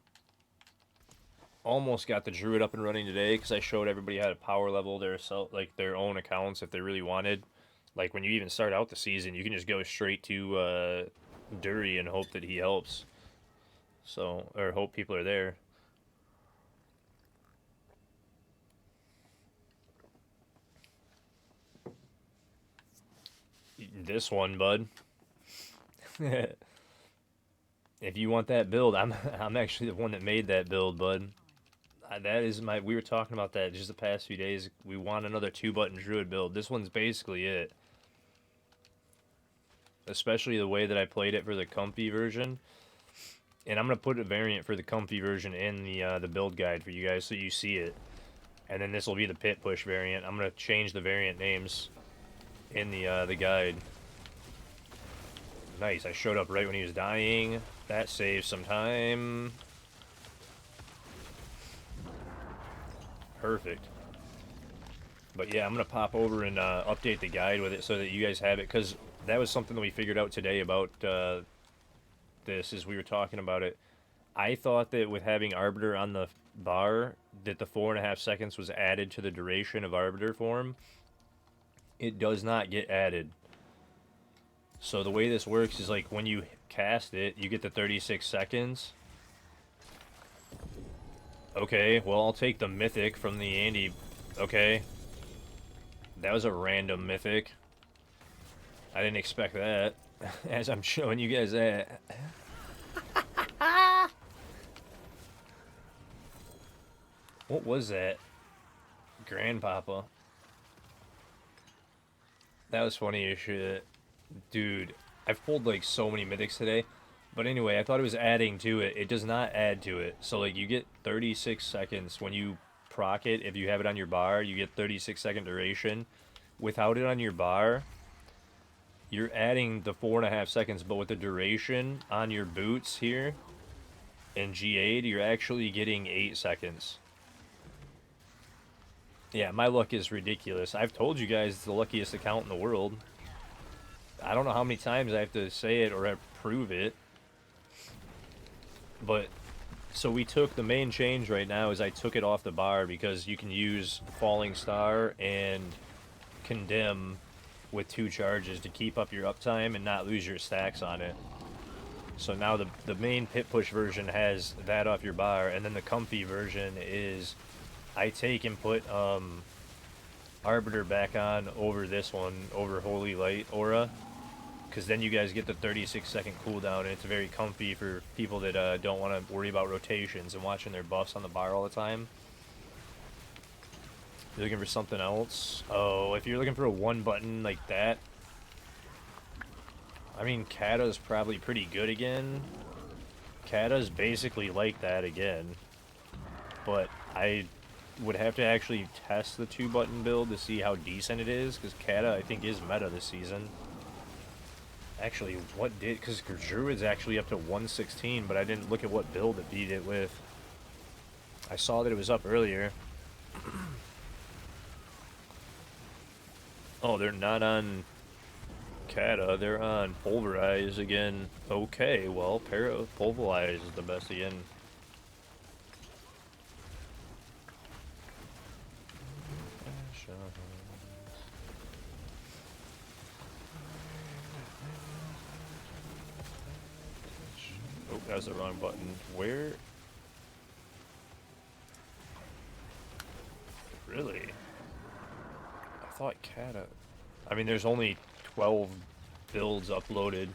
Almost got the druid up and running today because I showed everybody how to power level their own accounts if they really wanted. Like when you even start out the season, you can just go straight to Dury and hope that he helps. So, or hope people are there. This one, bud. If you want that build, I'm actually the one that made that build, bud. That is my. We were talking about that just the past few days. We want another 2-button druid build. This one's basically it. Especially the way that I played it for the comfy version. And I'm gonna put a variant for the comfy version in the build guide for you guys so you see it. And then this will be the pit push variant. I'm gonna change the variant names in the guide. Nice. I showed up right when he was dying. That saves some time. Perfect. But yeah, I'm gonna pop over and update the guide with it so that you guys have it, because that was something that we figured out today about this as we were talking about it. I thought that with having Arbiter on the bar, that the 4.5 seconds was added to the duration of Arbiter form. It does not get added. So the way this works is like when you cast it, you get the 36 seconds. Okay, well, I'll take the mythic from the Andy. Okay. That was a random mythic. I didn't expect that. As I'm showing you guys that. What was that? Grandpapa. That was funny as shit. Dude, I've pulled like so many mythics today. But anyway, I thought it was adding to it. It does not add to it. So like you get 36 seconds when you proc it. If you have it on your bar, you get 36-second duration. Without it on your bar, you're adding the 4.5 seconds, but with the duration on your boots here in G8, you're actually getting 8 seconds. Yeah, my luck is ridiculous. I've told you guys it's the luckiest account in the world. I don't know how many times I have to say it or prove it. But, so we took the main change right now is I took it off the bar because you can use Falling Star and Condemn with 2 charges to keep up your uptime and not lose your stacks on it. So now the main pit push version has that off your bar, and then the comfy version is I take and put Arbiter back on over this one, over Holy Light Aura, because then you guys get the 36-second cooldown, and it's very comfy for people that don't want to worry about rotations and watching their buffs on the bar all the time. You're looking for something else? Oh, if you're looking for a 1-button like that, I mean, Kata's probably pretty good again. Kata's basically like that again, but I would have to actually test the 2-button build to see how decent it is, because Kata, I think, is meta this season. Actually, what did... Because Druid's actually up to 116, but I didn't look at what build it beat it with. I saw that it was up earlier. Oh, they're not on Kata, they're on Pulverize again. Okay, well, Pulverize is the best again. Oh, that was the wrong button. Where? Really? I thought Kata... I mean, there's only 12 builds uploaded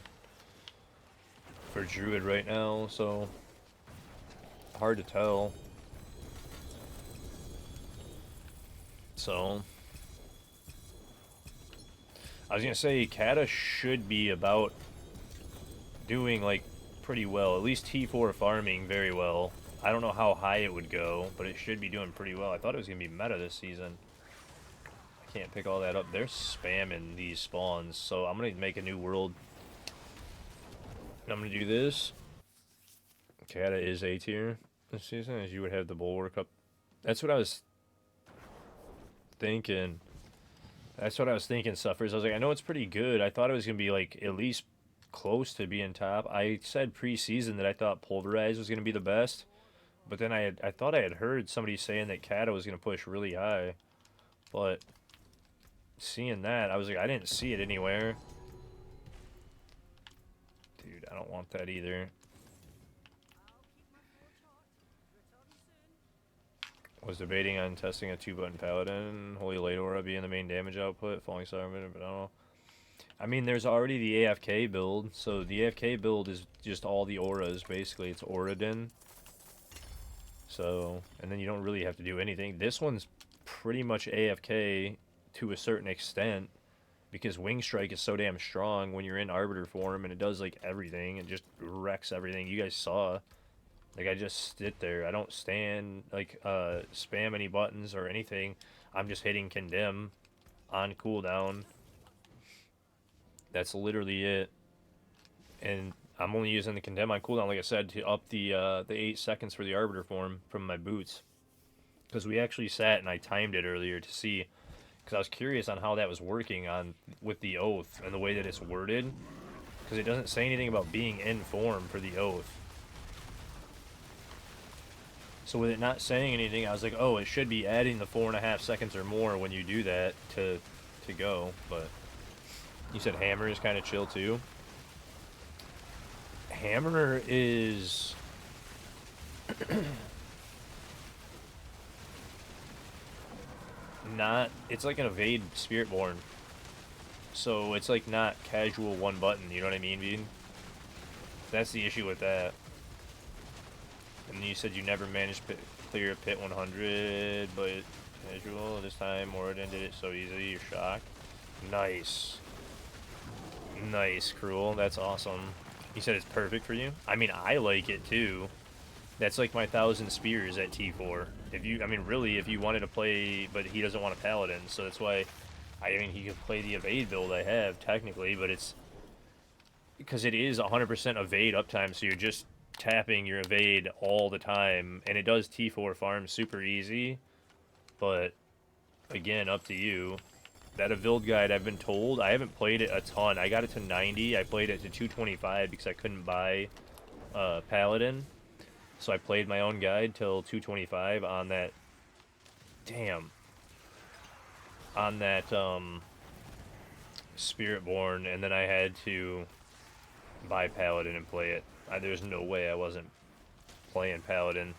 for Druid right now, so hard to tell. So I was gonna say Kata should be about doing like pretty well, at least T4 farming very well. I don't know how high it would go, but it should be doing pretty well. I thought it was gonna be meta this season. I can't pick all that up. They're spamming these spawns, so I'm gonna make a new world. I'm gonna do this. Kata is A tier this season, as you would have the bulwark up. That's what I was thinking. That's what I was thinking, Suffers. I was like, I know it's pretty good. I thought it was gonna be like at least close to being top. I said preseason that I thought Pulverize was gonna be the best, but then I thought I had heard somebody saying that Kata was gonna push really high, but seeing that, I was like, I didn't see it anywhere. Dude, I don't want that either. Was debating on testing a 2-button Paladin, Holy Light Aura being the main damage output, Falling Star, but I don't know. I mean, there's already the AFK build, so the AFK build is just all the auras, basically. It's Auradin. So, and then you don't really have to do anything. This one's pretty much AFK to a certain extent, because Wing Strike is so damn strong when you're in Arbiter form, and it does, like, everything. It just wrecks everything. You guys saw. Like, I just sit there. I don't stand, like, spam any buttons or anything. I'm just hitting Condemn on cooldown. That's literally it. And I'm only using the Condemn on cooldown, like I said, to up the 8 seconds for the Arbiter form from my boots. Because we actually sat and I timed it earlier to see, because I was curious on how that was working on with the Oath and the way that it's worded. Because it doesn't say anything about being in form for the Oath. So with it not saying anything, I was like, oh, it should be adding the 4.5 seconds or more when you do that to go. But you said Hammer is kind of chill too. Hammer is not, it's like an evade Spiritborn. So it's like not casual one button, you know what I mean, Bean? That's the issue with that. And you said you never managed to clear Pit 100, but casual this time, Moradin did it so easy, you're shocked. Nice. Nice, Cruel, that's awesome. You said it's perfect for you? I mean, I like it too. That's like my 1,000 spears at T4. If you, I mean, really, if you wanted to play, but he doesn't want a Paladin, so that's why, I mean, he could play the evade build I have, technically, but it's, because it is 100% evade uptime, so you're just tapping your evade all the time, and it does T4 farm super easy, but again, up to you. That evade guide, I've been told, I haven't played it a ton. I got it to 90, I played it to 225 because I couldn't buy Paladin, so I played my own guide till 225 on that, damn, on that Spiritborn, and then I had to buy Paladin and play it. There's no way I wasn't playing Paladin.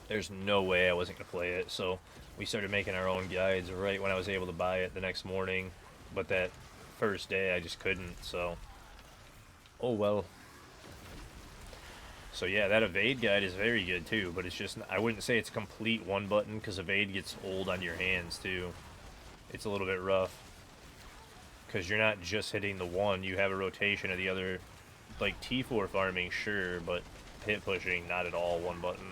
There's no way I wasn't going to play it, so we started making our own guides right when I was able to buy it the next morning, but that first day I just couldn't, so oh well. So yeah, that evade guide is very good too, but it's just, I wouldn't say it's complete one button, because evade gets old on your hands too. It's a little bit rough, because you're not just hitting the one, you have a rotation of the other. Like T4 farming, sure, but hit pushing, not at all one button.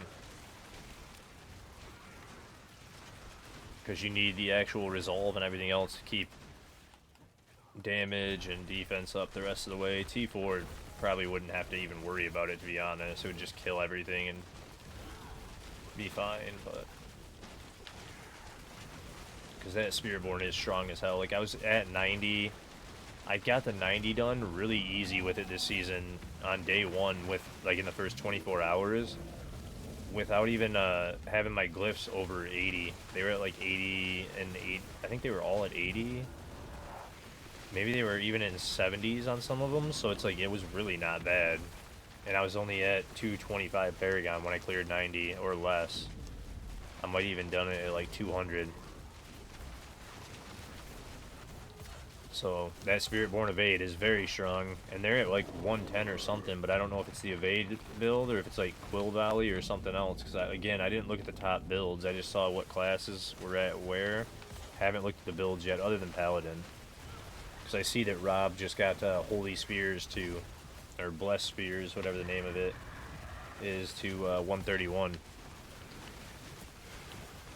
Because you need the actual resolve and everything else to keep damage and defense up the rest of the way. T4 probably wouldn't have to even worry about it, to be honest. It would just kill everything and be fine, but... Because that Spiritborn is strong as hell. Like, I was at 90. I got the 90 done really easy with it this season on day one with, like, in the first 24 hours. Without even having my glyphs over 80. They were at, like, 80 and 8. I think they were all at 80. Maybe they were even in 70s on some of them, so it's like, it was really not bad. And I was only at 225 Paragon when I cleared 90 or less. I might even done it at, like, 200. So that Spiritborn Evade is very strong, and they're at like 110 or something, but I don't know if it's the Evade build or if it's like Quill Valley or something else, because again, I didn't look at the top builds. I just saw what classes were at where. Haven't looked at the builds yet, other than Paladin. Because I see that Rob just got Holy Spears to, or Blessed Spears, whatever the name of it is, to 131.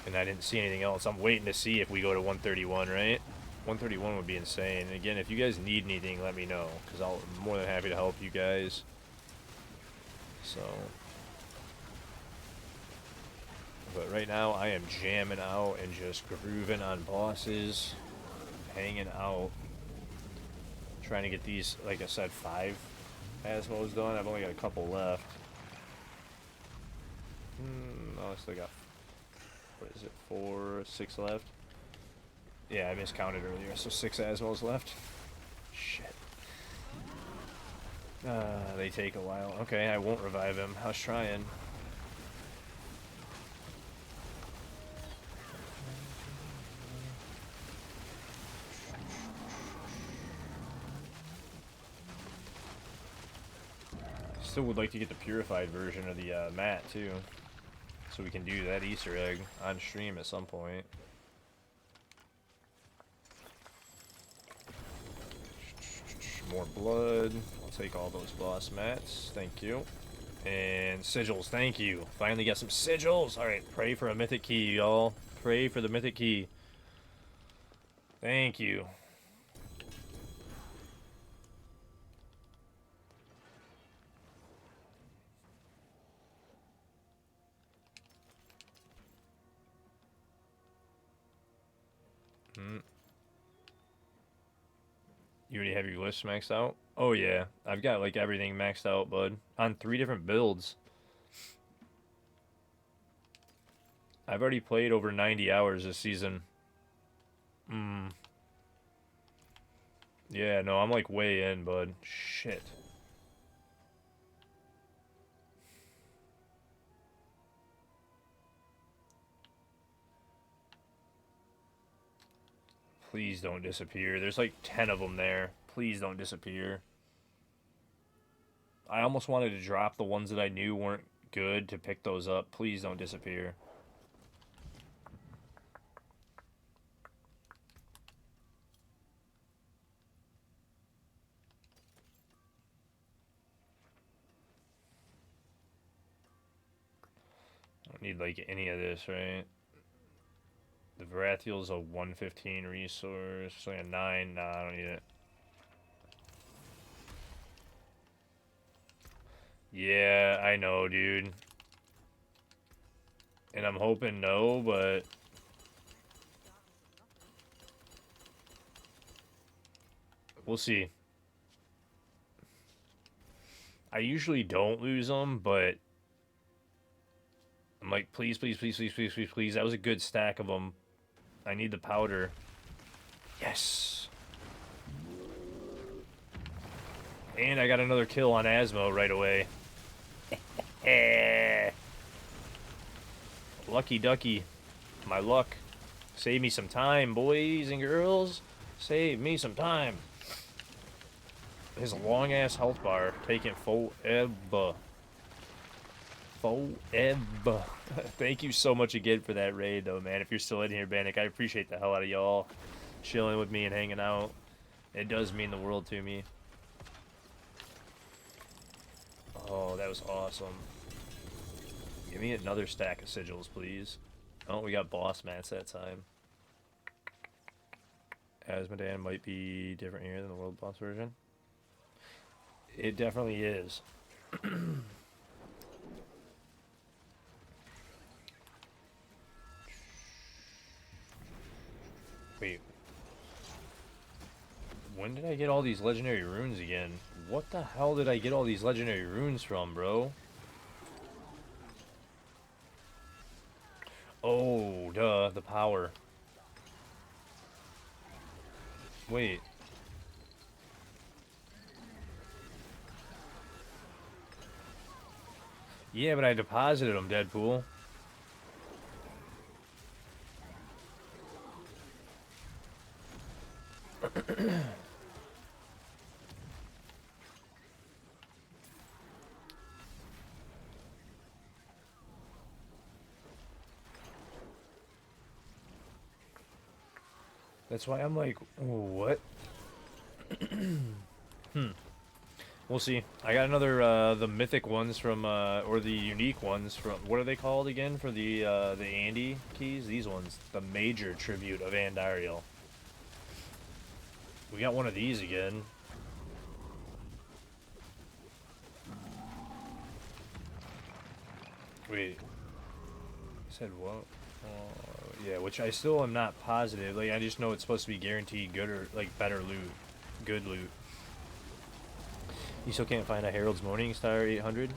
And I didn't see anything else. I'm waiting to see if we go to 131, right? 131 would be insane. And again, if you guys need anything, let me know, because I'm more than happy to help you guys. So, but right now I am jamming out and just grooving on bosses, hanging out, trying to get these, like I said, 5 Asmos done. I've only got a couple left. No, I still got, what is it, 4, 6 left? Yeah, I miscounted earlier, so 6 Asmos left. Shit. They take a while. Okay, I won't revive him. I was trying. Still would like to get the purified version of the mat, too. So we can do that Easter egg on stream at some point. More blood. I'll take all those boss mats. Thank you. And sigils. Thank you. Finally got some sigils. Alright, pray for a mythic key, y'all. Pray for the mythic key. Thank you. You already have your list maxed out? Oh yeah, I've got like everything maxed out, bud. On 3 different builds. I've already played over 90 hours this season. Yeah, no, I'm like way in, bud. Shit. Please don't disappear. There's like 10 of them there. Please don't disappear. I almost wanted to drop the ones that I knew weren't good to pick those up. Please don't disappear. I don't need like any of this, right? The Varathiel's a 115 resource. It's like a 9. Nah, I don't need it. Yeah, I know, dude. And I'm hoping no, but... we'll see. I usually don't lose them, but... I'm like, please, please, please, please, please, please, please. That was a good stack of them. I need the powder. Yes! And I got another kill on Asmo right away. Lucky ducky. My luck. Save me some time, boys and girls. Save me some time. His long-ass health bar taking forever. Forever. Thank you so much again for that raid, though, man. If you're still in here, Bannock, I appreciate the hell out of y'all chilling with me and hanging out. It does mean the world to me. Oh, that was awesome. Give me another stack of sigils, please. Oh, we got boss mats that time. Asmodan might be different here than the World Boss version. It definitely is. Wait. When did I get all these legendary runes again? What the hell did I get all these legendary runes from, bro? Oh, duh, the power. Wait. Yeah, but I deposited them, Deadpool. That's why I'm like, what? We'll see. I got another, the mythic ones from, or the unique ones from, what are they called again for the Andy keys? These ones. The major tribute of Andariel. We got one of these again. Wait. I said what? Yeah, which I still am not positive. Like, I just know it's supposed to be guaranteed good or, like, better loot. Good loot. You still can't find a Herald's Morning Star 800?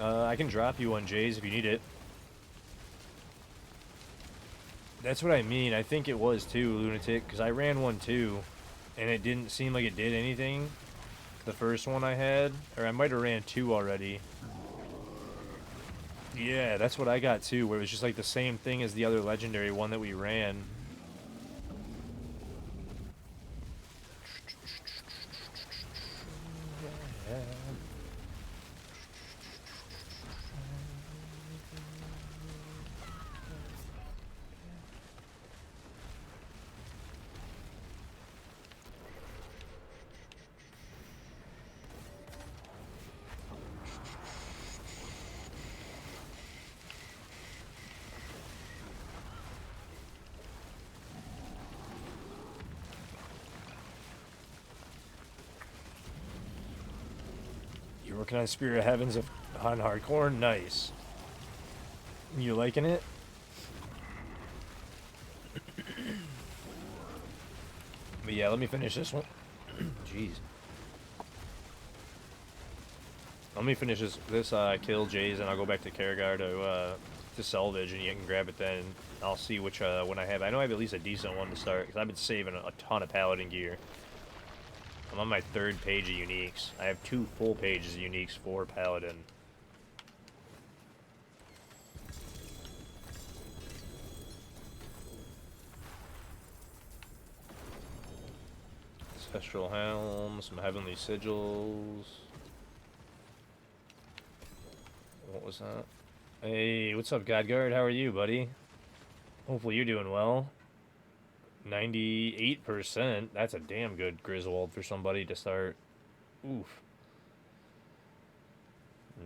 I can drop you one, Jays, if you need it. That's what I mean. I think it was, too, Lunatic, because I ran one, too, and it didn't seem like it did anything. The first one I had. Or I might have ran two already. Yeah, that's what I got, too, where it was just, like, the same thing as the other legendary one that we ran. You're working on Spirit of Heavens on hardcore? Nice. You liking it? But yeah, let me finish this one. Jeez. Let me finish this kill Jays, and I'll go back to Karagar to salvage, and you can grab it then. I'll see which one I have. I know I have at least a decent one to start, because I've been saving a ton of Paladin gear. I'm on my 3rd page of uniques. I have 2 full pages of uniques for Paladin. Ancestral Helm, some Heavenly Sigils. What was that? Hey, what's up, Godguard? How are you, buddy? Hopefully you're doing well. 98%. That's a damn good Griswold for somebody to start. Oof.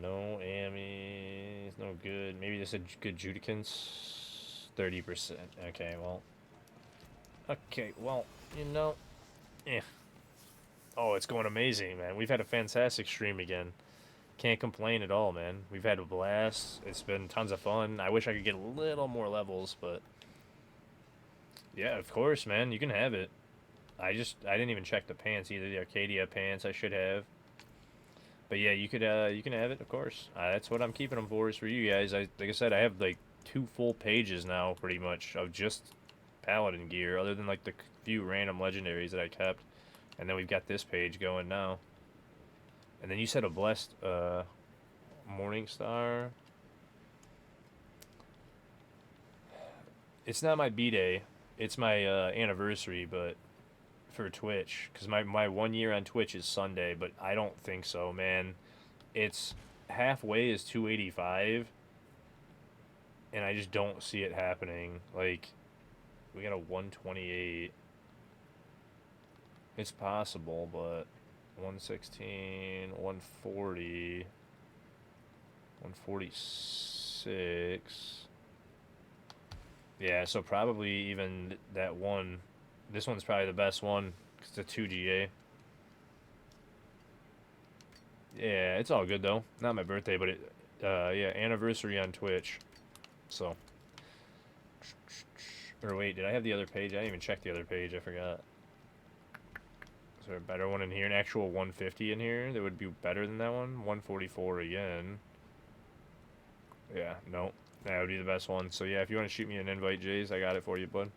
No Amis. No good. Maybe this is a good Judicants. 30%. Okay, well. Okay, well, you know. Eh. Oh, it's going amazing, man. We've had a fantastic stream again. Can't complain at all, man. We've had a blast. It's been tons of fun. I wish I could get a little more levels, but yeah, of course, man. You can have it. I didn't even check the pants either. The Arcadia pants I should have. But yeah, you can have it, of course. That's what I'm keeping them for, is for you guys. Like I said, I have like 2 full pages now, pretty much, of just Paladin gear, other than like the few random legendaries that I kept. And then we've got this page going now. And then you said a blessed Morning Star. It's not my B-Day. It's my anniversary, but for Twitch. Because my 1 year on Twitch is Sunday, but I don't think so, man. It's halfway is 285. And I just don't see it happening. Like, we got a 128. It's possible, but 116, 140, 146. Yeah, so probably even that one This one's probably the best one. It's a 2GA. Yeah, it's all good though. Not my birthday, but yeah, anniversary on Twitch. So. Or wait, did I have the other page? I didn't even check the other page. I forgot. Is there a better one in here? An actual 150 in here that would be better than that one? 144 again. Yeah, no. That would be the best one. So yeah, if you want to shoot me an invite, Jays, I got it for you, bud.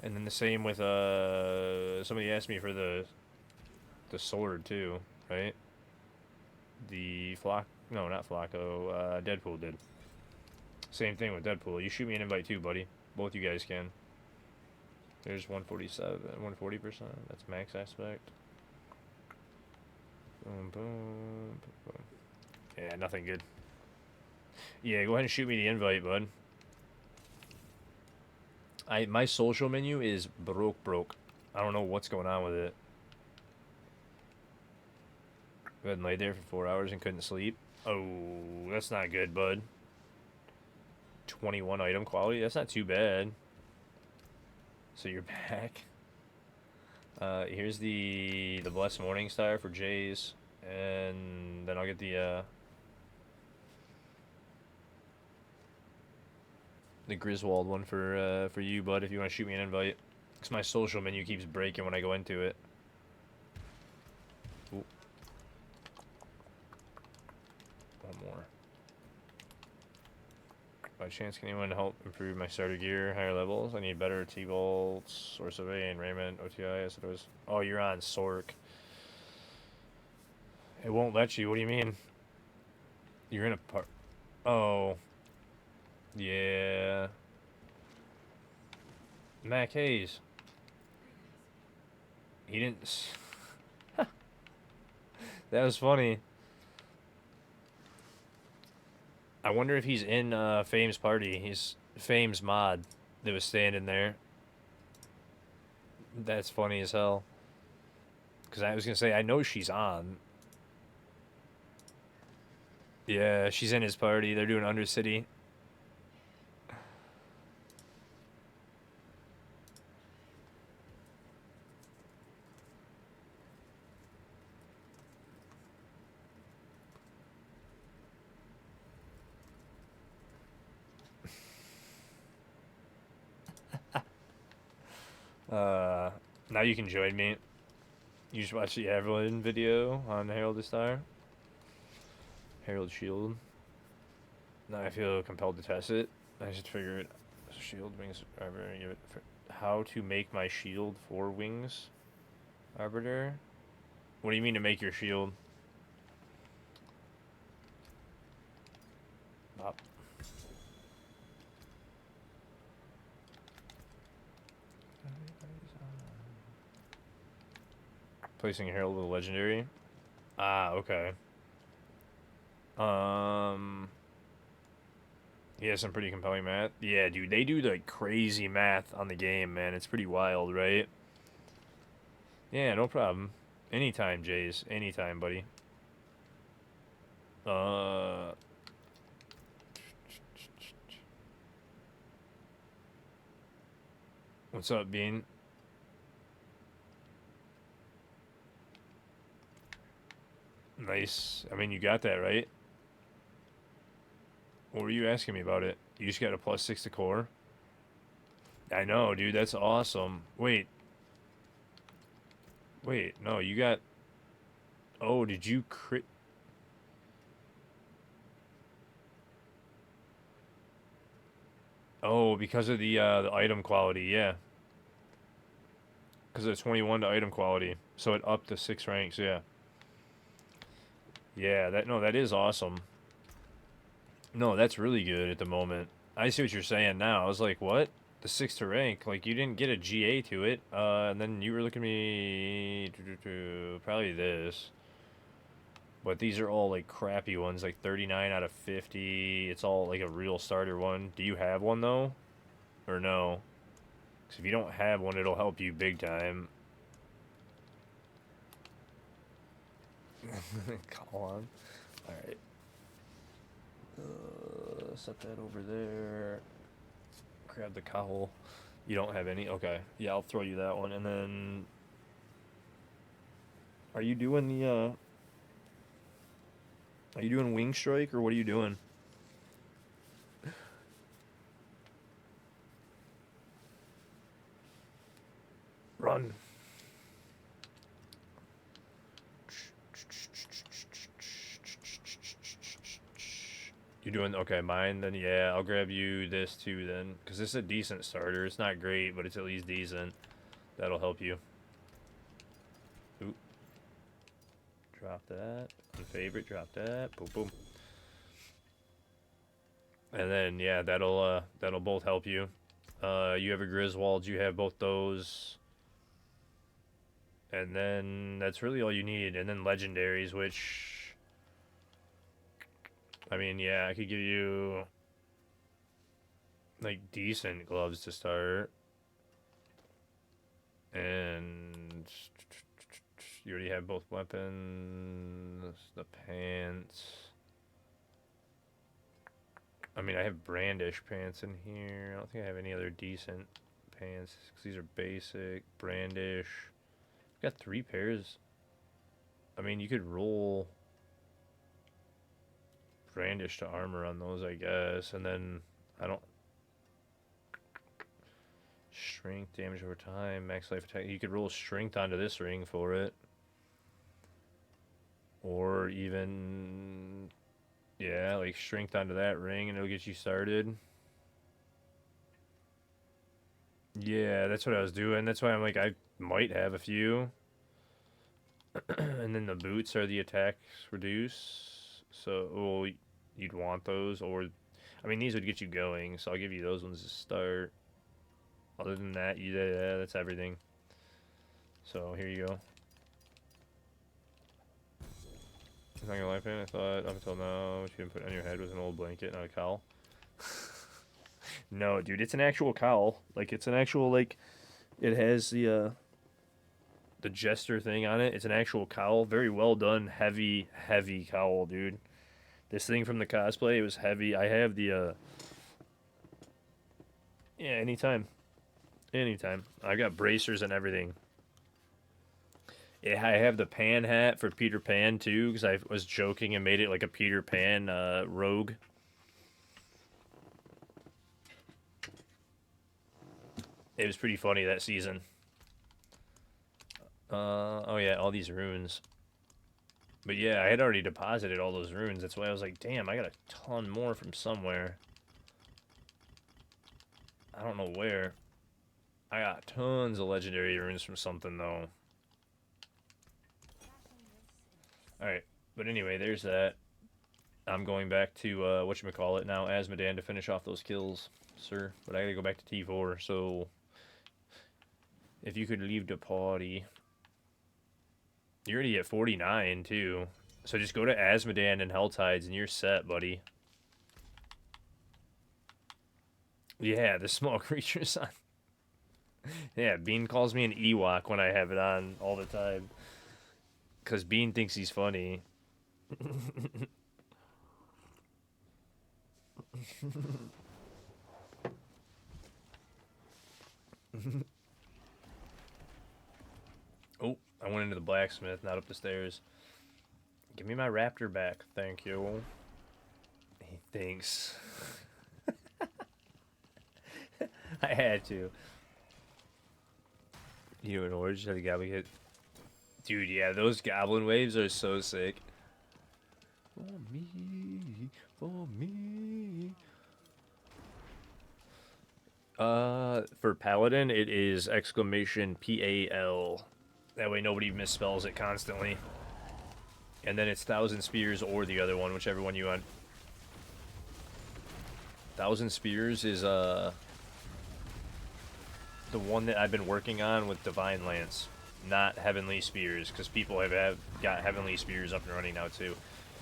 And then the same with somebody asked me for the sword too, right? The Flock, no, not Flocko. Deadpool did. Same thing with Deadpool. You shoot me an invite too, buddy. Both you guys can. There's 147, 140%. That's max aspect. Boom, boom, boom, boom. Yeah, nothing good. Yeah, go ahead and shoot me the invite, bud. My social menu is broke. I don't know what's going on with it. Go ahead and lay there for 4 hours and couldn't sleep. Oh, that's not good, bud. 21 item quality. That's not too bad. So you're back. Here's the Blessed Morning Star for Jays, and then I'll get the Griswold one for you, bud, if you want to shoot me an invite. Because my social menu keeps breaking when I go into it. Ooh. One more. By chance, can anyone help improve my starter gear, higher levels? I need better T-bolts, Source of A, and Raymond, OTI, as it was. Oh, you're on Sork. It won't let you. What do you mean? You're in a part. Oh. Yeah. Mac Hayes. He didn't. That was funny. I wonder if he's in Fame's party. He's Fame's mod that was standing there. That's funny as hell. Because I was going to say, I know she's on. Yeah, she's in his party. They're doing Undercity. Now you can join me. You just watch the Evelyn video on Herald the Star. Herald Shield. Now I feel compelled to test it. I just figured shield wings arbiter. Give it how to make my shield 4 wings arbiter. What do you mean to make your shield? Pop. Placing a herald with a legendary. Ah, okay. He has some pretty compelling math. Yeah, dude, they do like crazy math on the game, man. It's pretty wild, right? Yeah, no problem. Anytime, Jays. Anytime, buddy. What's up, Bean? Nice. I mean, you got that, right? What were you asking me about it? You just got a +6 to core? I know, dude. That's awesome. Wait. Wait, no, you got... Oh, did you crit... Oh, because of the item quality, yeah. Because of 21 to item quality. So it upped to 6 ranks, yeah. Yeah, that is awesome. No, that's really good at the moment. I see what you're saying now. I was like, what? The 6 to rank? Like, you didn't get a GA to it. And then you were looking at me... Probably this. But these are all, like, crappy ones. Like, 39 out of 50. It's all, like, a real starter one. Do you have one, though? Or no? Because if you don't have one, it'll help you big time. Call on. Alright. Set that over there. grab the cowl. You don't have any? Okay. Yeah, I'll throw you that one. And then... Are you doing the, Are you doing wing strike, or what are you doing? Run. You're doing... Okay, mine, then yeah, I'll grab you this too then. Because this is a decent starter. It's not great, but it's at least decent. That'll help you. Oop. Drop that. Unfavorite, drop that. Boom, boom. And then, yeah, that'll both help you. You have a Griswold, you have both those. And then that's really all you need. And then legendaries, which... I mean, yeah, I could give you... like, decent gloves to start. And... you already have both weapons. The pants... I mean, I have brandish pants in here. I don't think I have any other decent pants, because these are basic. Brandish. I've got 3 pairs. I mean, you could roll brandish to armor on those, I guess. And then, I don't... strength, damage over time, max life attack. You could roll strength onto this ring for it. Or even... yeah, like strength onto that ring and it'll get you started. Yeah, that's what I was doing. That's why I'm like, I might have a few. And then the boots are the attacks reduce. So, well, you'd want those. Or, I mean, these would get you going. So I'll give you those ones to start. Other than that, yeah, that's everything. So here you go. It's not gonna lie, fan. I thought up until now, you can put on your head with an old blanket, not a cowl. No, dude, it's an actual cowl. Like, it's an actual, like, it has the jester thing on it. It's an actual cowl. Very well done, heavy, heavy cowl, dude. This thing from the cosplay, it was heavy. I have the, yeah, anytime. Anytime. I got bracers and everything. Yeah, I have the Pan hat for Peter Pan, too, because I was joking and made it like a Peter Pan rogue. It was pretty funny that season. Oh yeah, all these runes. But yeah, I had already deposited all those runes. That's why I was like, damn, I got a ton more from somewhere. I don't know where. I got tons of legendary runes from something, though. Alright, but anyway, there's that. I'm going back to, whatchamacallit now, Asmodan, to finish off those kills, sir. But I gotta go back to T4, so... if you could leave the party. You're already at 49, too. So just go to Asmodan and Helltides, and you're set, buddy. Yeah, the small creature's on. Yeah, Bean calls me an Ewok when I have it on all the time. Because Bean thinks he's funny. Oh, I went into the blacksmith, not up the stairs. Give me my raptor back, thank you. He thinks. I had to. You and Orange had a goblin hit. Dude, yeah, those goblin waves are so sick. For me, for me. For Paladin, it is exclamation PAL. That way nobody misspells it constantly. And then it's Thousand Spears or the other one, whichever one you want. Thousand Spears is, the one that I've been working on with Divine Lance. Not Heavenly Spears, because people have got Heavenly Spears up and running now, too.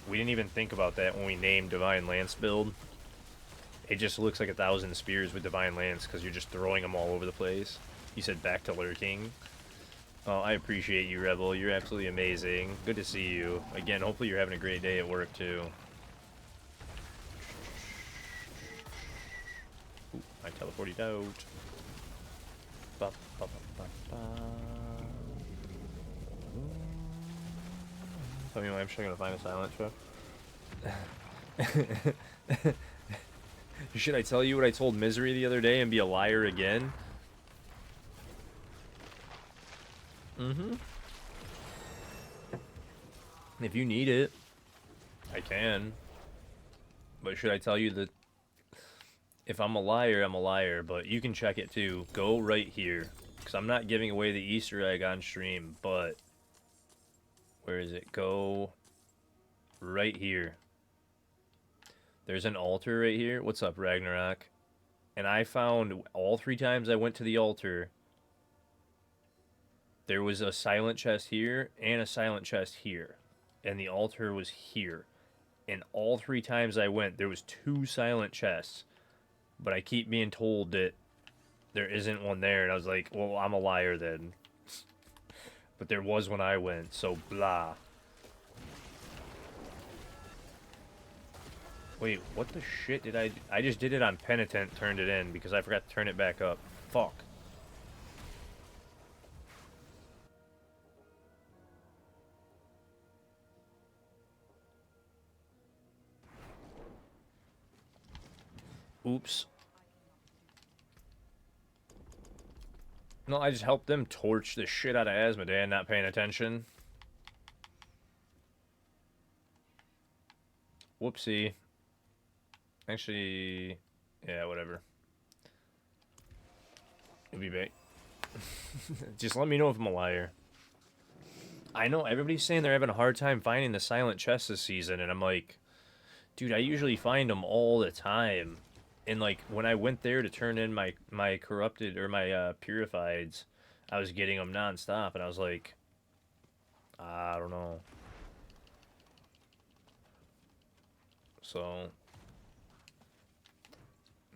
We didn't even think about that when we named Divine Lance build. It just looks like 1,000 spears with Divine Lance, because you're just throwing them all over the place. You said back to lurking. Oh, I appreciate you, Rebel. You're absolutely amazing. Good to see you. Again, hopefully you're having a great day at work, too. Ooh, I teleported out. Ba, ba, ba, ba, ba. Tell me why I'm sure gonna find a silent truck. Should I tell you what I told Misery the other day and be a liar again? Mm-hmm. If you need it, I can. But should I tell you that if I'm a liar, I'm a liar, but you can check it too. Go right here. Because I'm not giving away the Easter egg on stream, but where is it? Go right here. There's an altar right here. What's up, Ragnarok? And I found all 3 times I went to the altar, there was a silent chest here and a silent chest here. And the altar was here. And all 3 times I went, there was 2 silent chests. But I keep being told that there isn't one there. And I was like, well, I'm a liar then. But there was when I went, so blah. Wait, what the shit did I do? I just did it on Penitent, turned it in, because I forgot to turn it back up. Fuck. Oops. No, I just helped them torch the shit out of Asmodee, not paying attention. Whoopsie. Actually, yeah, whatever. You'll be back. Just let me know if I'm a liar. I know everybody's saying they're having a hard time finding the silent chests this season, and I'm like, dude, I usually find them all the time. And like when I went there to turn in my corrupted or my purifieds, I was getting them nonstop, and I was like, I don't know. So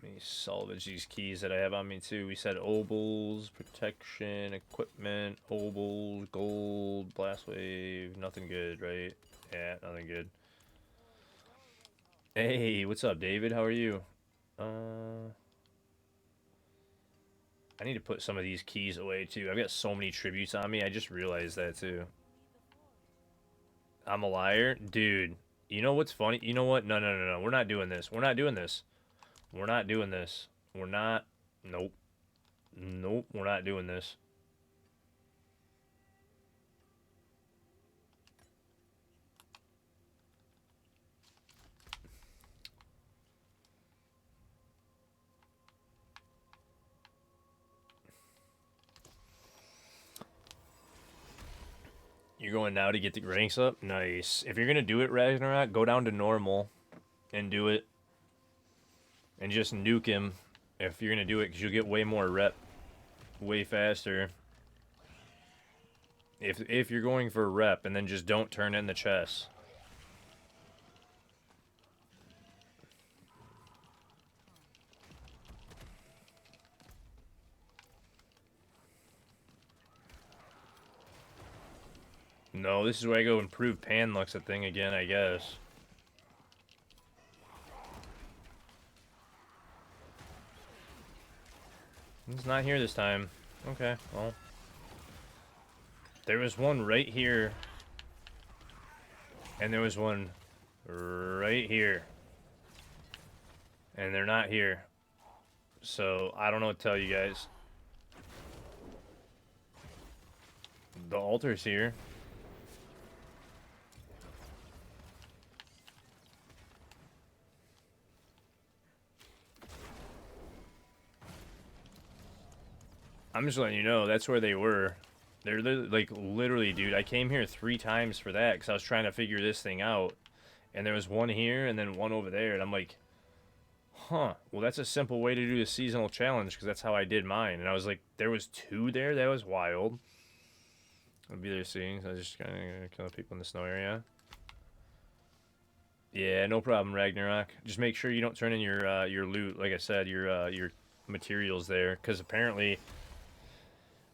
let me salvage these keys that I have on me too. We said obols, protection, equipment, obols, gold, blast wave, nothing good, right? Yeah, nothing good. Hey, what's up, David? How are you? I need to put some of these keys away too. I've got so many tributes on me. I just realized that too. I'm a liar? Dude, you know what's funny? You know what? No, no, no, no. We're not doing this. We're not doing this. We're not doing this. We're not. Nope. Nope. We're not doing this. You're going now to get the ranks up? Nice. If you're going to do it, Ragnarok, go down to normal and do it. And just nuke him if you're going to do it, because you'll get way more rep way faster. If you're going for rep, and then just don't turn in the chest. No, this is where I go improve Panlux a thing again, I guess. It's not here this time. Okay, well. There was one right here. And there was one right here. And they're not here. So, I don't know what to tell you guys. The altar's here. I'm just letting you know, that's where they were. They're like, literally, dude, I came here 3 times for that because I was trying to figure this thing out. And there was one here and then one over there. And I'm like, huh, well, that's a simple way to do the seasonal challenge because that's how I did mine. And I was like, there was 2 there? That was wild. I'll be there soon. So I was just kind of kill people in the snow area. Yeah, no problem, Ragnarok. Just make sure you don't turn in your loot, like I said, your materials there. Because apparently,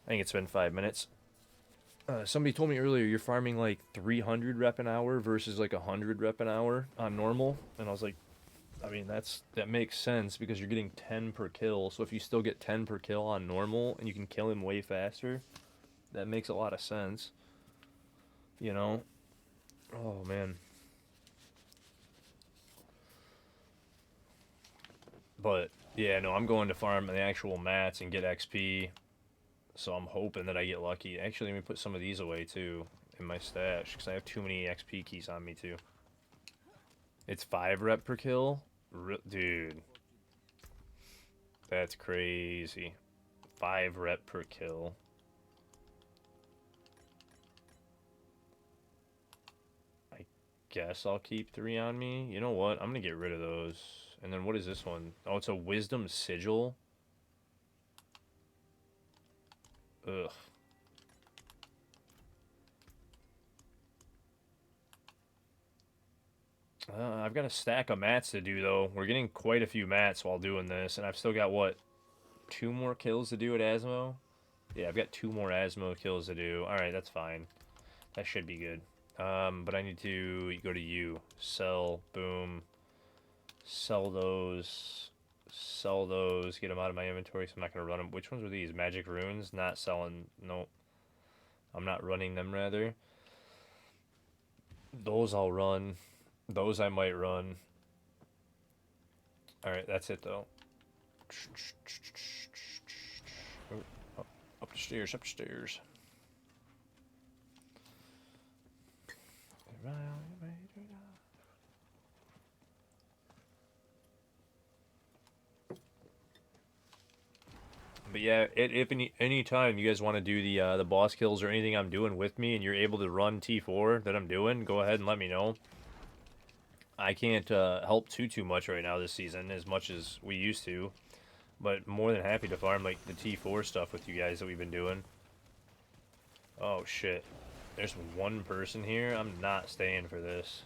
I think it's been 5 minutes. Somebody told me earlier you're farming like 300 rep an hour versus like 100 rep an hour on normal. And I was like, I mean, that makes sense because you're getting 10 per kill. So if you still get 10 per kill on normal and you can kill him way faster, that makes a lot of sense. You know? Oh, man. But, yeah, no, I'm going to farm the actual mats and get XP. So I'm hoping that I get lucky. Actually, let me put some of these away, too, in my stash. Because I have too many XP keys on me, too. It's 5 rep per kill? Dude. That's crazy. 5 rep per kill. I guess I'll keep 3 on me. You know what? I'm gonna get rid of those. And then what is this one? Oh, it's a wisdom sigil. Ugh. I've got a stack of mats to do, though. We're getting quite a few mats while doing this, and I've still got, what, 2 more kills to do at Asmo? Yeah, I've got 2 more Asmo kills to do. Alright, that's fine. That should be good. But I need to go to you. Sell, boom. Sell those. Sell those. Get them out of my inventory, so I'm not going to run them. Which ones were these? Magic runes? Not selling. Nope. I'm not running them, rather. Those I'll run. Those I might run. Alright, that's it, though. Oh, up the stairs, up the stairs. But yeah, if any time you guys want to do the boss kills or anything I'm doing with me, and you're able to run T4 that I'm doing, go ahead and let me know. I can't help too much right now this season as much as we used to, but more than happy to farm like the T4 stuff with you guys that we've been doing. Oh shit, there's one person here. I'm not staying for this.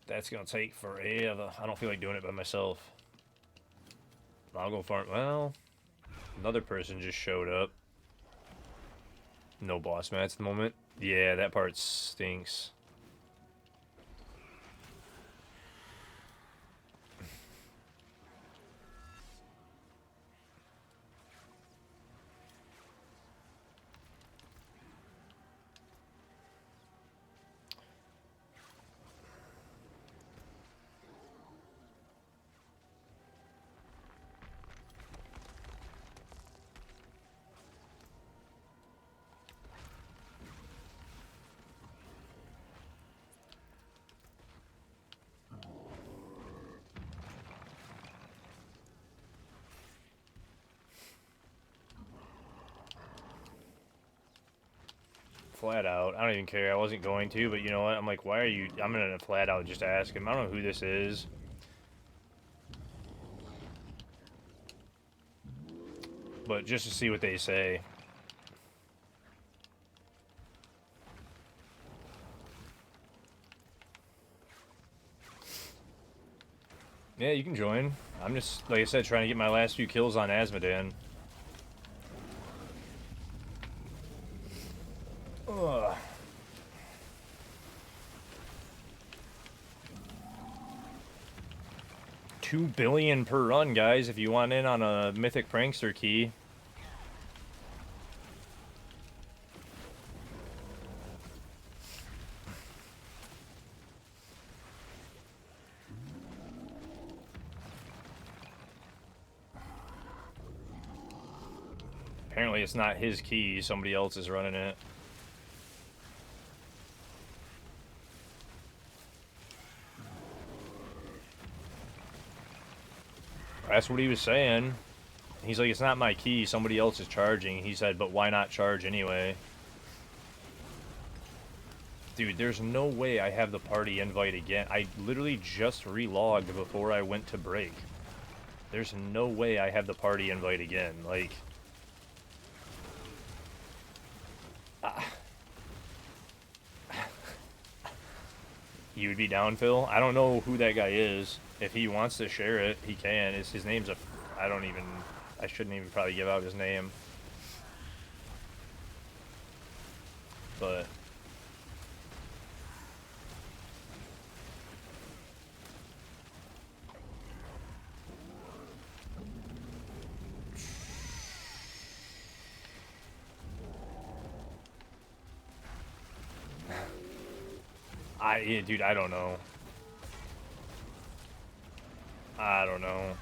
That's gonna take forever. I don't feel like doing it by myself. I'll go farm. Well, another person just showed up. No boss mats at the moment. Yeah, that part stinks. Flat out. I don't even care. I wasn't going to, but you know what? I'm like, why are you... I'm gonna flat out just ask him. I don't know who this is. But just to see what they say. Yeah, you can join. I'm just, like I said, trying to get my last few kills on Asmodan. Ugh. $2 billion per run, guys, if you want in on a Mythic Prankster key. Apparently it's not his key, somebody else is running it. That's what he was saying. He's like, it's not my key, somebody else is charging. He said, but why not charge anyway? Dude, there's no way I have the party invite again. I literally just relogged before I went to break. There's no way I have the party invite again. Like... You would be down, Phil? I don't know who that guy is. If he wants to share it, he can. His name's a... I shouldn't even probably give out his name. But... Yeah, dude, I don't know. I don't know.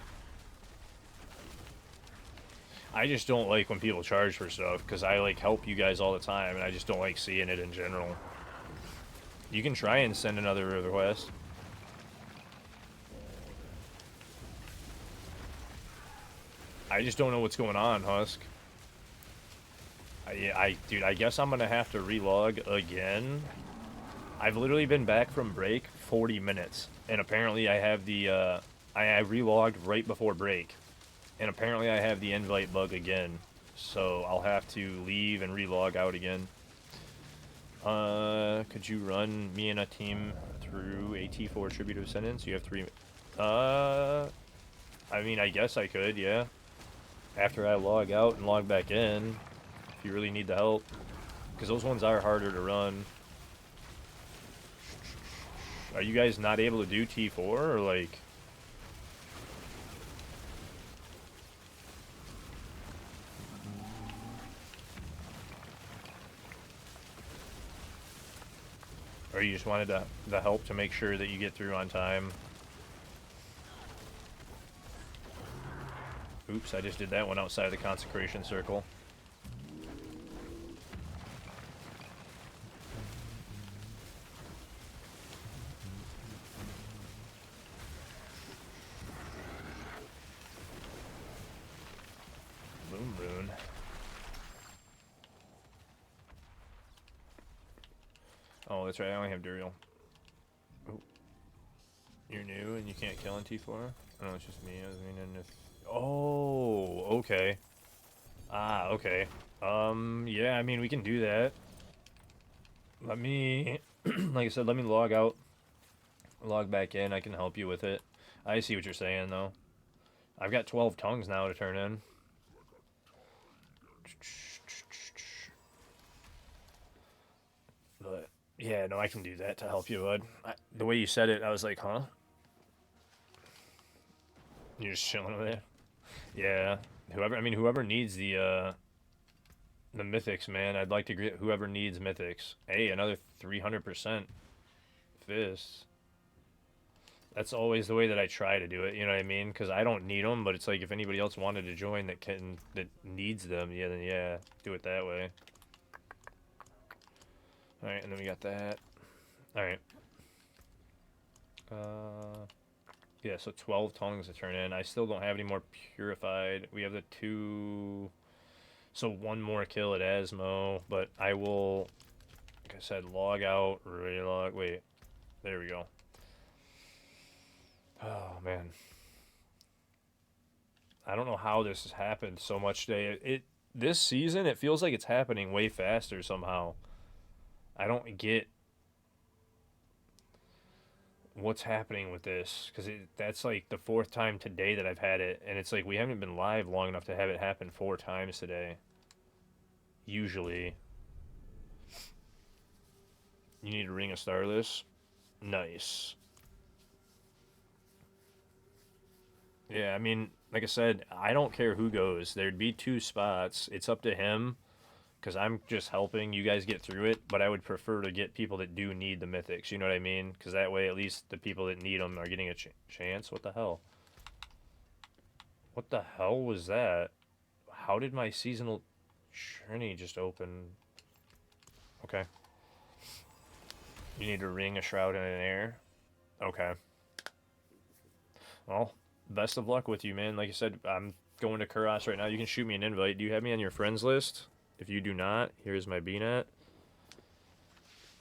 I just don't like when people charge for stuff, because I, like, help you guys all the time, and I just don't like seeing it in general. You can try and send another request. I just don't know what's going on, Husk. Dude, I guess I'm gonna have to relog again. I've literally been back from break 40 minutes, and apparently I have the, I relogged right before break, and apparently I have the invite bug again, so I'll have to leave and relog out again. Could you run me and a team through a T4 attributive sentence? You have 3, I mean, I guess I could, yeah. After I log out and log back in, if you really need the help. Because those ones are harder to run. Are you guys not able to do T4, or like... Or you just wanted the help to make sure that you get through on time? Oops, I just did that one outside of the consecration circle. Boom rune. Oh, that's right, I only have Duriel. Ooh. You're new and you can't kill in T4? Oh, it's just me. I was meaning if... Oh, okay. Ah, okay. Yeah, I mean, we can do that. Let me... like I said, let me log out. Log back in. I can help you with it. I see what you're saying, though. I've got 12 tongues now to turn in. But, yeah, no, I can do that to help you, bud. The way you said it, I was like, huh? You're just chilling over there? Yeah. Whoever needs the mythics, man. I'd like to get whoever needs mythics. Hey, another 300% fists. That's always the way that I try to do it, you know what I mean? Because I don't need them, but it's like if anybody else wanted to join that needs them, yeah, then yeah, do it that way. Alright, and then we got that. Alright. Yeah, so 12 tongues to turn in. I still don't have any more purified. We have the 2... So one more kill at Asmo, but I will, like I said, log out, relog. Wait, there we go. Oh, man. I don't know how this has happened so much today. This season, it feels like it's happening way faster somehow. I don't get what's happening with this, because that's like the 4th time today that I've had it, and it's like we haven't been live long enough to have it happen 4 times today. Usually. You need a ring of Starless? Nice. Yeah, I mean, like I said, I don't care who goes. There'd be 2 spots. It's up to him, because I'm just helping you guys get through it, but I would prefer to get people that do need the mythics, you know what I mean? Because that way, at least the people that need them are getting a chance. What the hell? What the hell was that? How did my seasonal Trini just open? Okay. You need a ring, a shroud, and an air? Okay. Well, best of luck with you, man. Like I said, I'm going to Kuros right now. You can shoot me an invite. Do you have me on your friends list? If you do not, here's my BNet.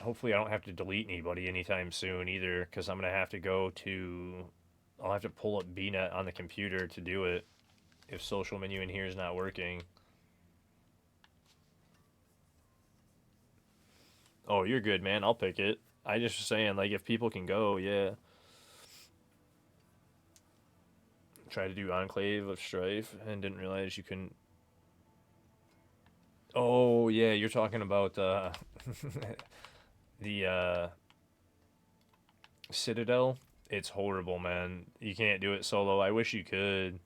Hopefully I don't have to delete anybody anytime soon either, because I'm going to have to go to... I'll have to pull up BNet on the computer to do it if social menu in here is not working. Oh, you're good, man. I'll pick it. I just was saying, like, if people can go, yeah. Try to do Enclave of Strife and didn't realize you couldn't. Oh, yeah, you're talking about the Citadel. It's horrible, man. You can't do it solo. I wish you could.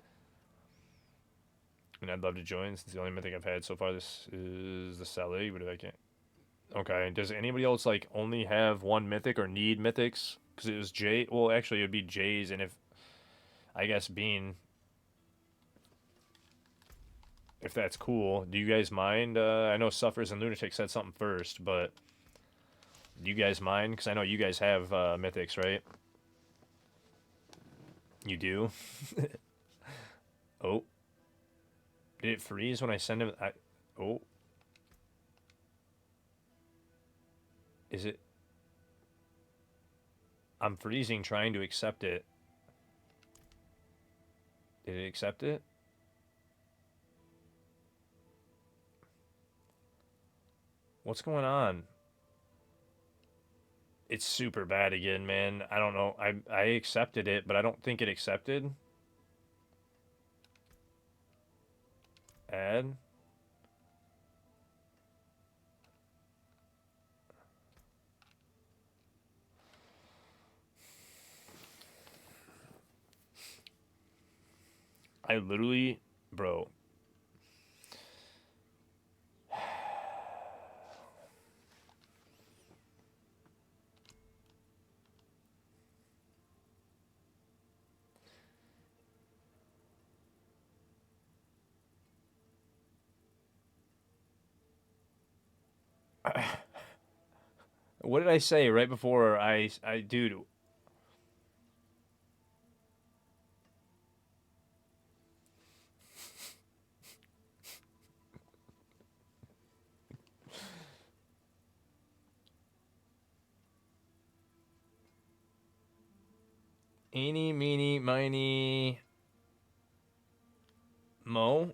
And I'd love to join since the only mythic I've had so far this is the Saleh, but if I can't. Okay. Does anybody else like only have one mythic or need mythics? Because it was J. Well, actually, it would be J's, and if I guess Bean, if that's cool. Do you guys mind? I know Suffers and Lunatic said something first, but do you guys mind? Because I know you guys have mythics, right? You do. Oh, did it freeze when I send him? Oh, is it? I'm freezing trying to accept it. Did it accept it? What's going on? It's super bad again, man. I don't know. I accepted it, but I don't think it accepted. Add. I literally, bro. What did I say right before dude? Eeny, meeny, miny, mo.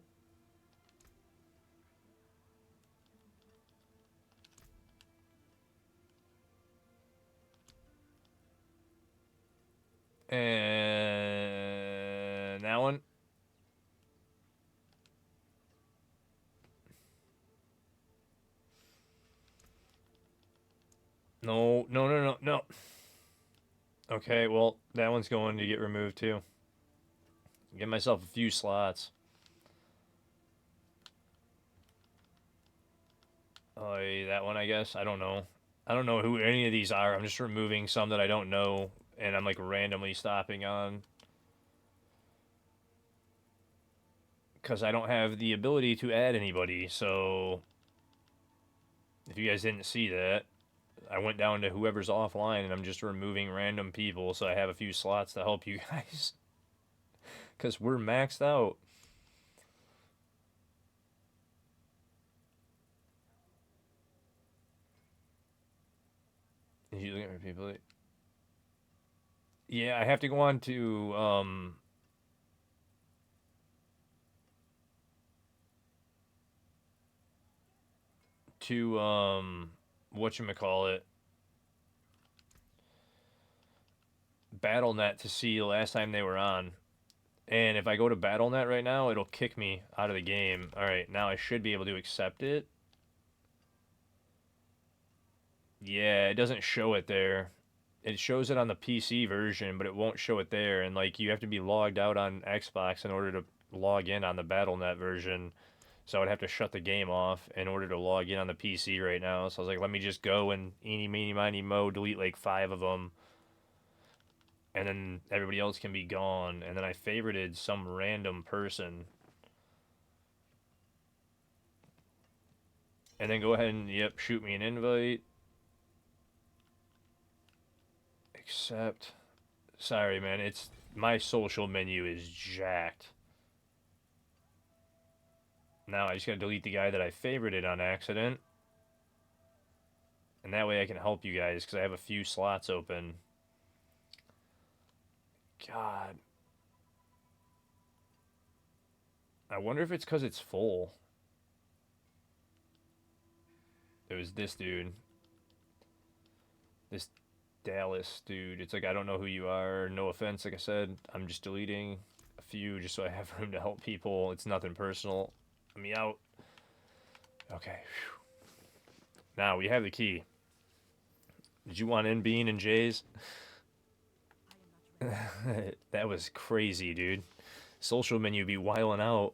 And that one. No, no, no, no, no. Okay, well, that one's going to get removed too. Give myself a few slots. Oh, that one, I guess. I don't know. I don't know who any of these are. I'm just removing some that I don't know, and I'm like randomly stopping on because I don't have the ability to add anybody. So if you guys didn't see that, I went down to whoever's offline, and I'm just removing random people, so I have a few slots to help you guys because we're maxed out. If you look at my people, yeah, I have to go on to whatchamacallit, BattleNet to see the last time they were on. And if I go to BattleNet right now, it'll kick me out of the game. All right, now I should be able to accept it. Yeah, it doesn't show it there. It shows it on the PC version, but it won't show it there. And like you have to be logged out on Xbox in order to log in on the BattleNet version. So I would have to shut the game off in order to log in on the PC right now. So I was like, let me just go and eeny, meeny, miny, mo, delete like 5 of them, and then everybody else can be gone. And then I favorited some random person, and then go ahead and yep, shoot me an invite. Accept. Sorry, man. It's my social menu is jacked. Now I just gotta delete the guy that I favorited on accident, and that way I can help you guys because I have a few slots open. God, I wonder if it's because it's full. It was this dude, this Dallas dude. It's like I don't know who you are. No offense, like I said, I'm just deleting a few just so I have room to help people. It's nothing personal. Let me out. Okay. Now we have the key. Did you want in Bean and Jay's? That was crazy, dude. Social menu be wiling out.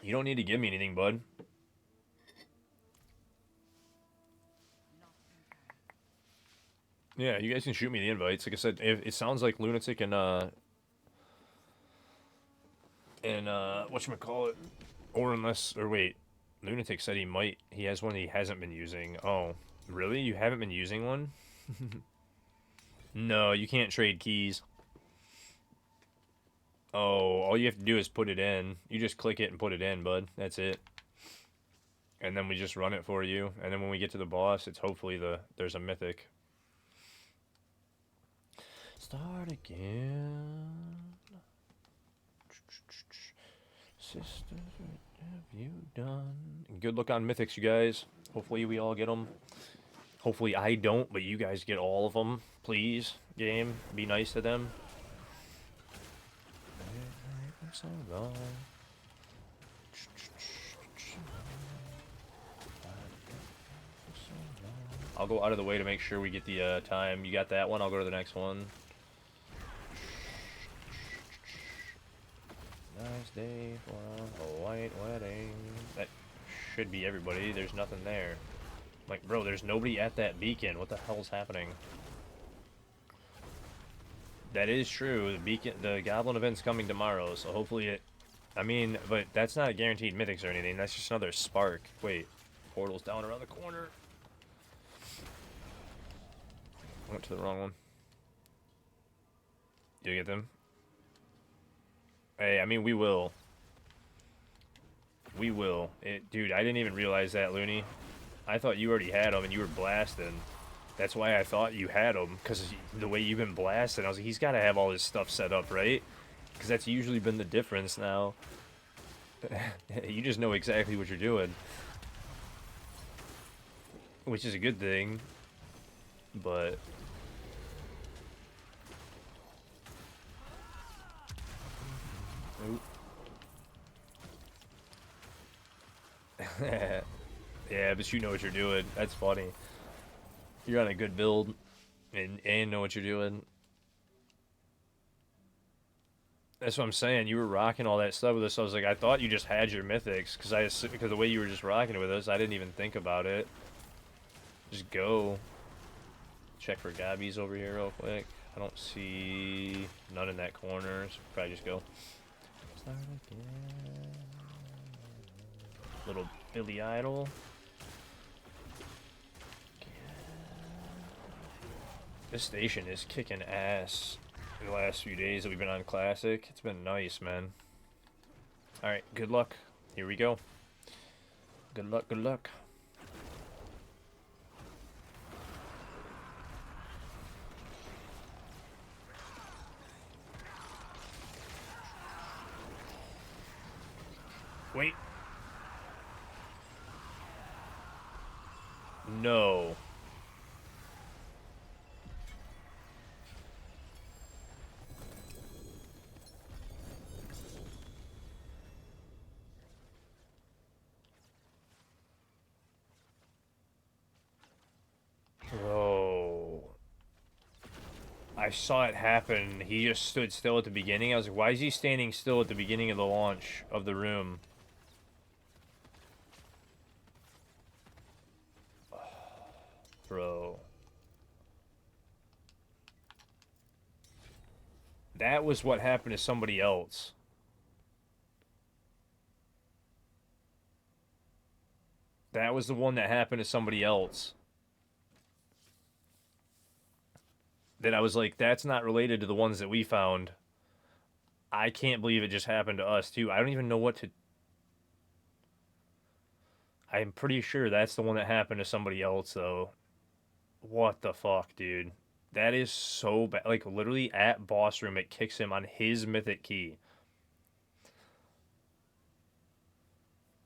You don't need to give me anything, bud. Yeah, you guys can shoot me the invites. Like I said, it sounds like Lunatic and whatchamacallit, or unless, or wait, Lunatic said he has one he hasn't been using. Oh, really? You haven't been using one? No, you can't trade keys. Oh, all you have to do is put it in. You just click it and put it in, bud. That's it. And then we just run it for you. And then when we get to the boss, it's hopefully there's a mythic. Start again. Sisters, what have you done? Good luck on mythics, you guys. Hopefully we all get them. Hopefully I don't, but you guys get all of them. Please, game. Be nice to them. So long. I'll go out of the way to make sure we get the time. You got that one? I'll go to the next one. Nice day for a white wedding. That should be everybody. There's nothing there. Like, bro, there's nobody at that beacon. What the hell's happening? That is true. The beacon, the Goblin event's coming tomorrow, so hopefully it... I mean, but that's not a guaranteed mythics or anything. That's just another spark. Wait, portal's down around the corner. I went to the wrong one. Do you get them? Hey, I mean, we will. We will. Dude, I didn't even realize that, Looney. I thought you already had them and you were blasting. That's why I thought you had them, because the way you've been blasting, I was like, he's got to have all his stuff set up, right? Because that's usually been the difference now. You just know exactly what you're doing. Which is a good thing. But... Yeah, but you know what you're doing. That's funny. You're on a good build and know what you're doing. That's what I'm saying. You were rocking all that stuff with us. I was like, I thought you just had your mythics because the way you were just rocking it with us, I didn't even think about it. Just go. Check for gobbies over here real quick. I don't see none in that corner, so probably just go. Start again. Little Billy Idol. This station is kicking ass in the last few days that we've been on Classic. It's been nice, man. Alright, good luck. Here we go. Good luck, good luck. Wait. No. Bro. I saw it happen. He just stood still at the beginning. I was like, why is he standing still at the beginning of the launch of the room? Bro. That was what happened to somebody else. That was the one that happened to somebody else. That I was like, that's not related to the ones that we found. I can't believe it just happened to us, too. I don't even know what to... I'm pretty sure that's the one that happened to somebody else, though. What the fuck, dude? That is so bad. Like, literally at boss room, it kicks him on his mythic key.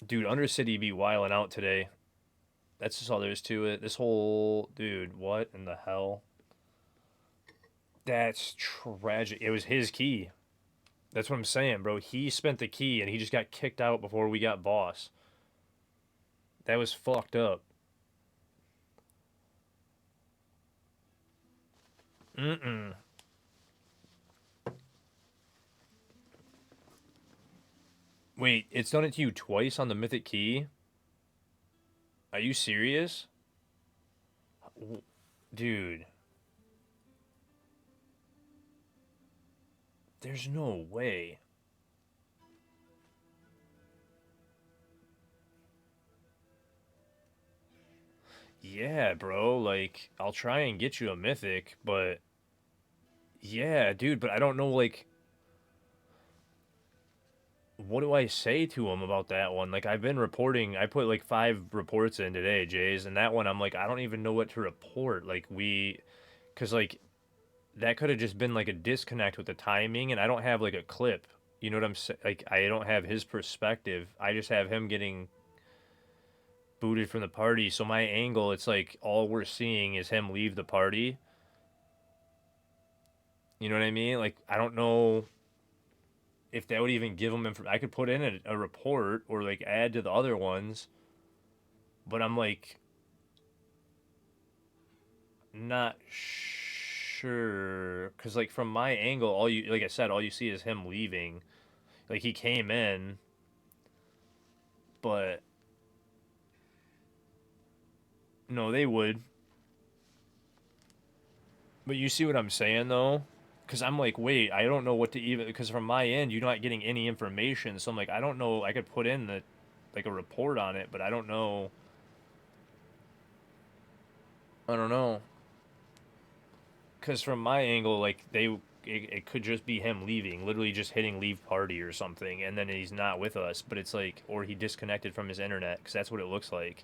Dude, Undercity be wilding out today. That's just all there is to it. This whole... Dude, what in the hell? That's tragic. It was his key. That's what I'm saying, bro. He spent the key, and he just got kicked out before we got boss. That was fucked up. Mm-mm. Wait, it's done it to you twice on the Mythic Key? Are you serious? Dude, there's no way. Yeah, bro, like, I'll try and get you a Mythic, but yeah, dude, but I don't know, like, what do I say to him about that one? Like, I've been reporting, I put like 5 reports in today, Jays, and that one I'm like, I don't even know what to report. Like, because like, that could have just been like a disconnect with the timing, and I don't have like a clip. You know what I'm saying? Like, I don't have his perspective. I just have him getting booted from the party. So my angle, it's like all we're seeing is him leave the party. You know what I mean? Like, I don't know if that would even give him I could put in a report or like add to the other ones, but I'm like not sure because like from my angle, all you like I said, all you see is him leaving. Like he came in, but no, they would. But you see what I'm saying though? Because I'm like, wait, I don't know what to even. Because from my end, you're not getting any information. So I'm like, I don't know. I could put in the like a report on it, but I don't know. I don't know. Because from my angle, like it could just be him leaving, literally just hitting leave party or something, and then he's not with us. But it's like, or he disconnected from his internet, because that's what it looks like.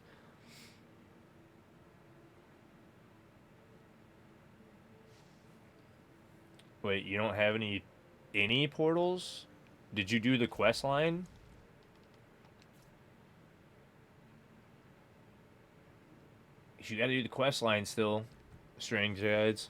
Wait, you don't have any portals? Did you do the quest line? You got to do the quest line still. Strange guides.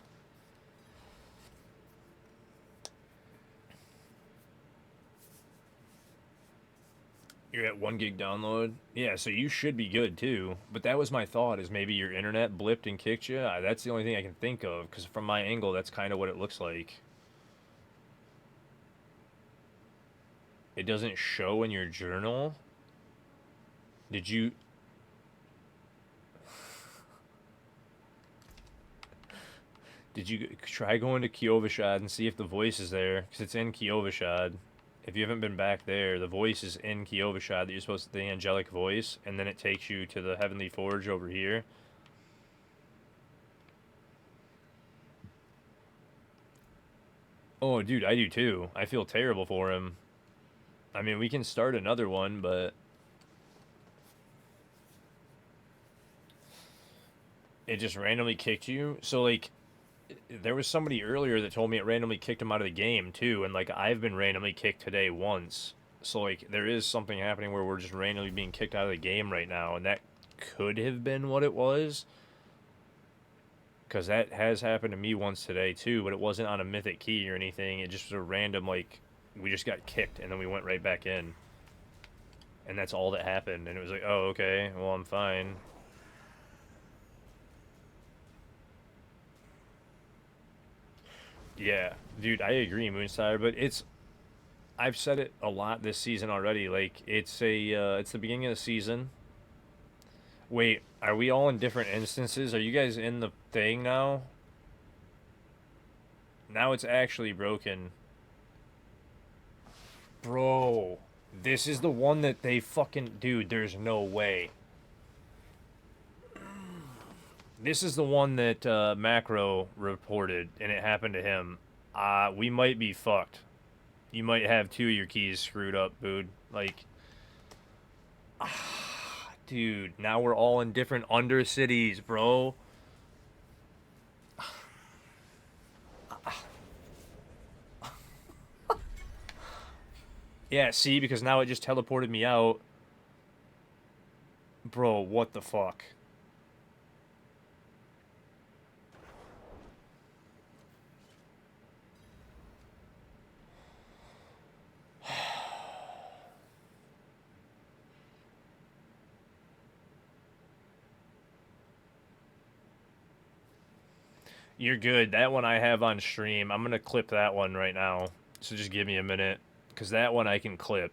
You're at 1 gig download. Yeah, so you should be good too. But that was my thought, is maybe your internet blipped and kicked you. That's the only thing I can think of, because from my angle, that's kind of what it looks like. It doesn't show in your journal. Did you? Did you try going to Kiovashad and see if the voice is there? Because it's in Kiovashad. If you haven't been back there, the voice is in Kiovashad that you're supposed to, the angelic voice, and then it takes you to the Heavenly Forge over here. Oh, dude, I do too. I feel terrible for him. I mean, we can start another one, but it just randomly kicked you. So, like, there was somebody earlier that told me it randomly kicked him out of the game, too, and, like, I've been randomly kicked today once. So, like, there is something happening where we're just randomly being kicked out of the game right now, and that could have been what it was. Because that has happened to me once today, too, but it wasn't on a mythic key or anything. It just was a random, like, we just got kicked, and then we went right back in. And that's all that happened. And it was like, oh, okay, well, I'm fine. Yeah, dude, I agree, Moonsire, but I've said it a lot this season already. Like, it's the beginning of the season. Wait, are we all in different instances? Are you guys in the thing now? Now it's actually broken. Bro, this is the one that they fucking... Dude, there's no way. This is the one that Macro reported, and it happened to him. We might be fucked. You might have 2 of your keys screwed up, dude. Like, dude, now we're all in different undercities, bro. Yeah, see, because now it just teleported me out. Bro, what the fuck? You're good. That one I have on stream. I'm gonna clip that one right now. So just give me a minute. Because that one I can clip.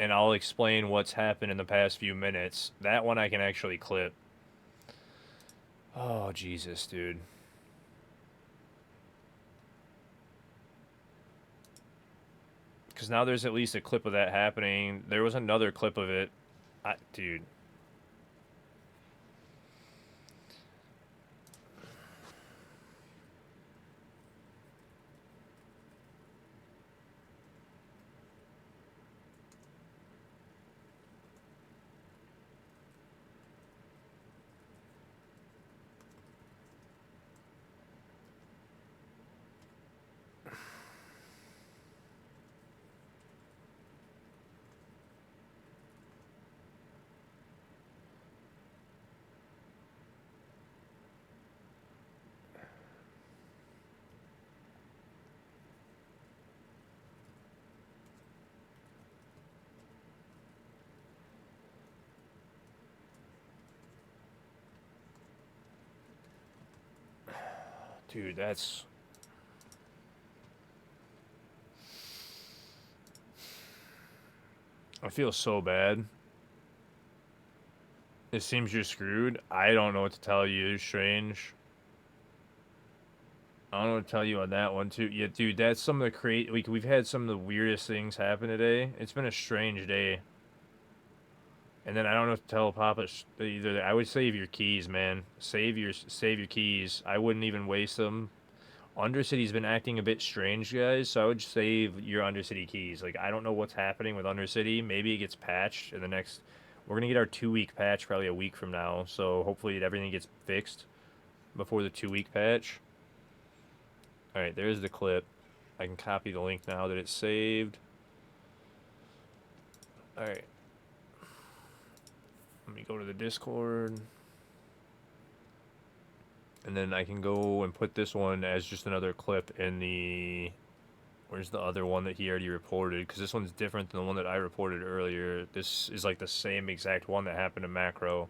and I'll explain what's happened in the past few minutes. That one I can actually clip. Oh, Jesus, dude. Because now there's at least a clip of that happening. There was another clip of it. Dude. Dude, that's... I feel so bad. It seems you're screwed. I don't know what to tell you. It's strange. I don't know what to tell you on that one, too. Yeah, dude, that's some of the we've had some of the weirdest things happen today. It's been a strange day. And then I don't know what to tell Papa either. I would save your keys, man. Save your keys. I wouldn't even waste them. Undercity's been acting a bit strange, guys, so I would save your Undercity keys. Like, I don't know what's happening with Undercity. Maybe it gets patched in the next... We're going to get our 2-week patch probably a week from now, so hopefully everything gets fixed before the 2-week patch. Alright, there's the clip. I can copy the link now that it's saved. Alright. Let me go to the Discord. And then I can go and put this one as just another clip in the... Where's the other one that he already reported? Because this one's different than the one that I reported earlier. This is like the same exact one that happened in Macro.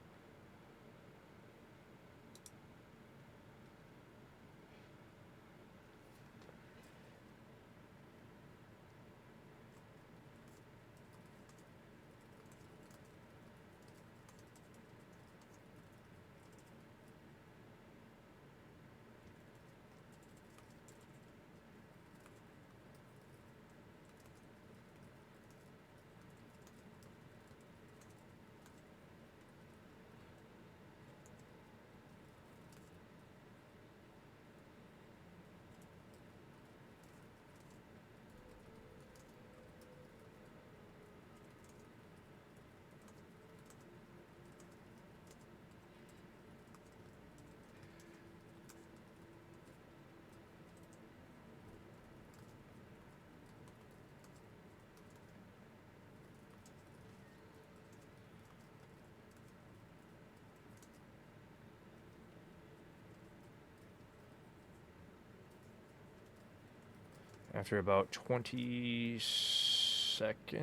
After about 20 seconds,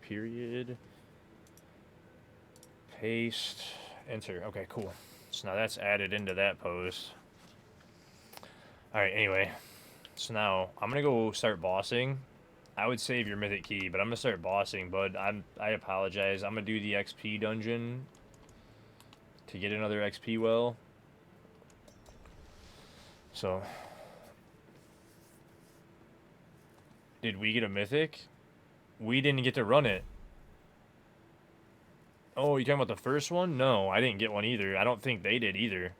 period, paste, enter. Okay, cool. So now that's added into that post. Alright, anyway. So now, I'm gonna go start bossing. I would save your mythic key, but I'm gonna start bossing, bud. I apologize. I'm gonna do the XP dungeon to get another XP well. So... Did we get a mythic? We didn't get to run it. Oh, you talking about the first one? No, I didn't get one either. I don't think they did either.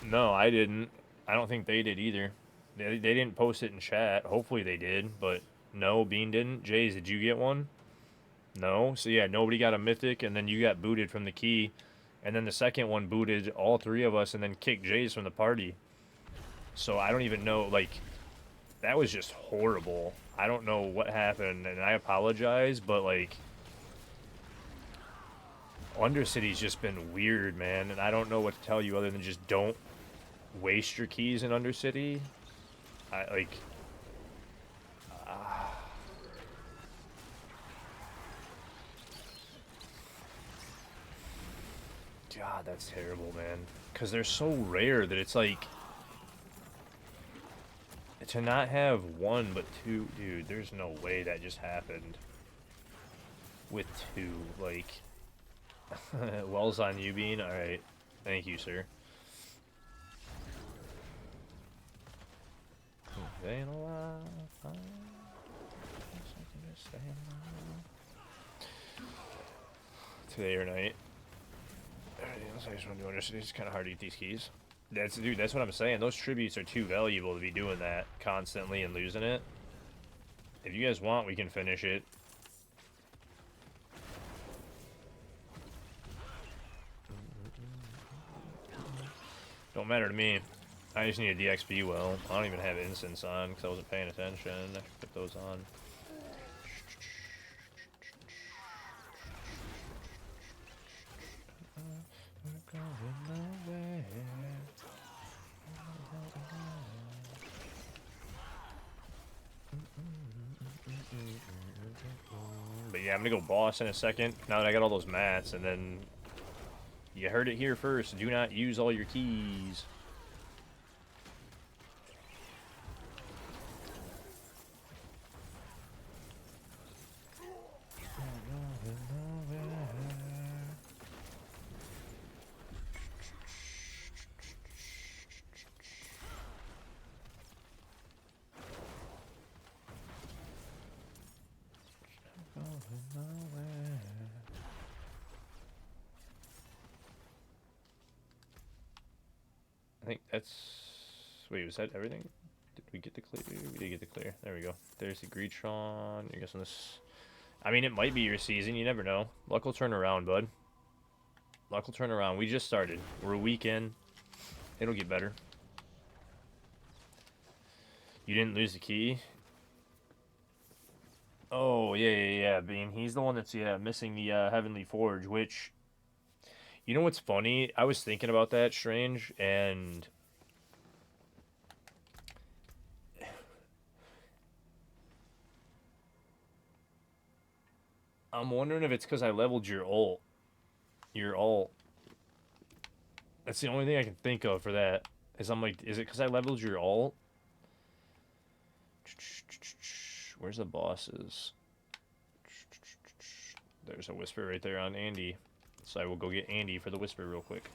No, I didn't. I don't think they did either. They didn't post it in chat. Hopefully they did, but no, Bean didn't. Jays, did you get one? No. So yeah, nobody got a mythic, and then you got booted from the key. And then the second one booted all three of us and then kicked Jays from the party. So I don't even know, like... That was just horrible. I don't know what happened, and I apologize, but, like... Undercity's just been weird, man, and I don't know what to tell you other than just don't waste your keys in Undercity. God, that's terrible, man. Because they're so rare that it's to not have one but two, dude, there's no way that just happened. With two, like, Wells on you, Bean. All right, thank you, sir. Staying alive. Today or night. I just want to do understand. It's kind of hard to eat these keys. Dude. That's what I'm saying. Those tributes are too valuable to be doing that constantly and losing it. If you guys want, we can finish it. Don't matter to me. I just need a DXP well. I don't even have incense on because I wasn't paying attention. I should put those on. But yeah, I'm gonna go boss in a second. Now that I got all those mats, and then you heard it here first. Do not use all your keys. I think that's... Wait, was that everything? Did we get the clear? We did get the clear. There we go. There's the Greetron. I guess on this... I mean, it might be your season. You never know. Luck will turn around, bud. Luck will turn around. We just started. We're a week in. It'll get better. You didn't lose the key? Oh, yeah, Bean. He's the one that's, missing the Heavenly Forge, which... You know what's funny? I was thinking about that, Strange, and... I'm wondering if it's because I leveled your ult. Your ult. That's the only thing I can think of for that. Is I'm like, is it because I leveled your ult? Where's the bosses? There's a whisper right there on Andy. So I will go get Andy for the whisper real quick.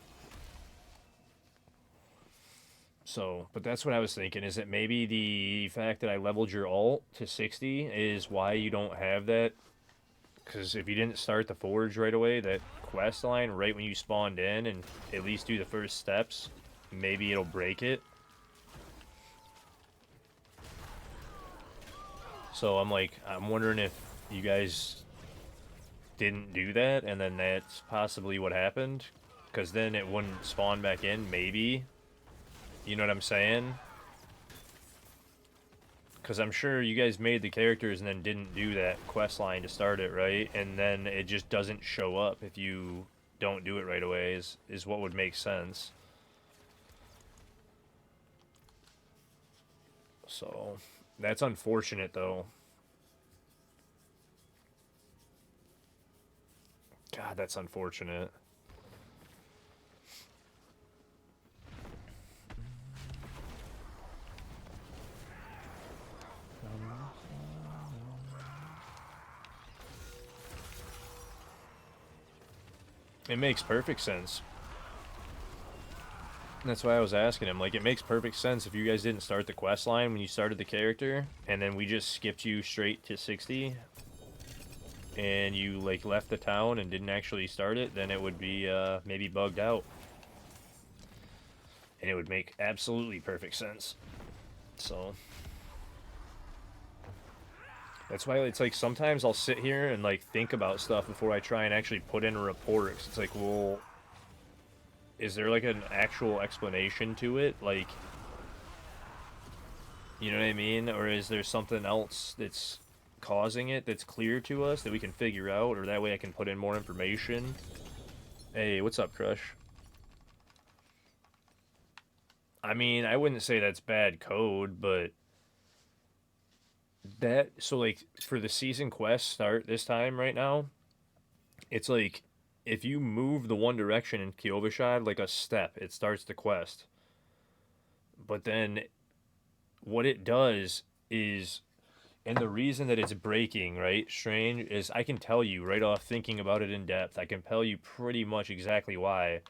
So, but that's what I was thinking, is that maybe the fact that I leveled your ult to 60 is why you don't have that. Because if you didn't start the forge right away, that quest line right when you spawned in and at least do the first steps, maybe it'll break it. So I'm wondering if you guys didn't do that, and then that's possibly what happened. Because then it wouldn't spawn back in, maybe. You know what I'm saying? Because I'm sure you guys made the characters and then didn't do that quest line to start it, right? And then it just doesn't show up if you don't do it right away, is what would make sense. So, that's unfortunate, though. God, that's unfortunate. It makes perfect sense. That's why I was asking him. Like, it makes perfect sense if you guys didn't start the quest line when you started the character, and then we just skipped you straight to 60, and you, like, left the town and didn't actually start it, then it would be, maybe bugged out. And it would make absolutely perfect sense. So... That's why it's like sometimes I'll sit here and like think about stuff before I try and actually put in a report. 'Cause it's like, well, is there like an actual explanation to it? Like, you know what I mean? Or is there something else that's causing it that's clear to us that we can figure out? Or that way I can put in more information? Hey, what's up, Crush? I mean, I wouldn't say that's bad code, but... That, so like, for the season quest start this time right now, it's like, if you move the one direction in Kyovashad, like a step, it starts the quest. But then, what it does is, and the reason that it's breaking, right, strange, is I can tell you right off thinking about it in depth. I can tell you pretty much exactly why.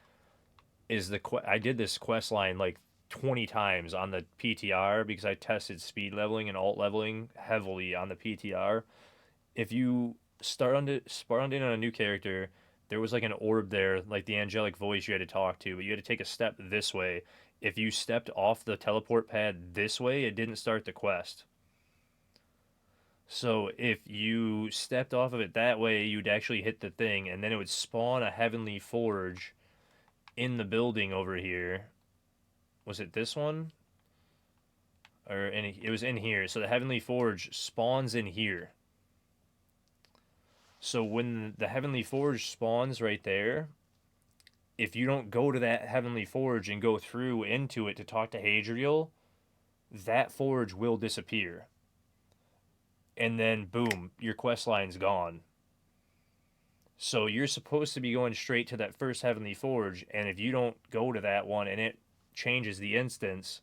Is I did this quest line like 20 times on the PTR because I tested speed leveling and alt leveling heavily on the PTR. If you spawned in on a new character, there was like an orb there, like the angelic voice you had to talk to, but you had to take a step this way. If you stepped off the teleport pad this way, it didn't start the quest. So if you stepped off of it that way, you'd actually hit the thing, and then it would spawn a heavenly forge in the building over here. Was it this one? It was in here. So the heavenly forge spawns in here. So when the heavenly forge spawns right there, if you don't go to that heavenly forge and go through into it to talk to Hadriel, that forge will disappear. And then boom, your quest line's gone. So you're supposed to be going straight to that first heavenly forge, and if you don't go to that one and it changes the instance,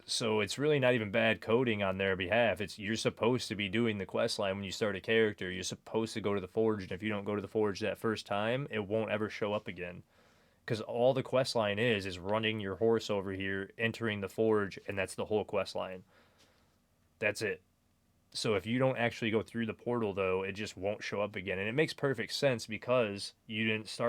so it's really not even bad coding on their behalf. It's you're supposed to be doing the quest line when you start a character. You're supposed to go to the forge, and if you don't go to the forge that first time, it won't ever show up again. Because all the quest line is running your horse over here, entering the forge, and that's the whole quest line. That's it. So if you don't actually go through the portal, though, it just won't show up again, and it makes perfect sense because you didn't start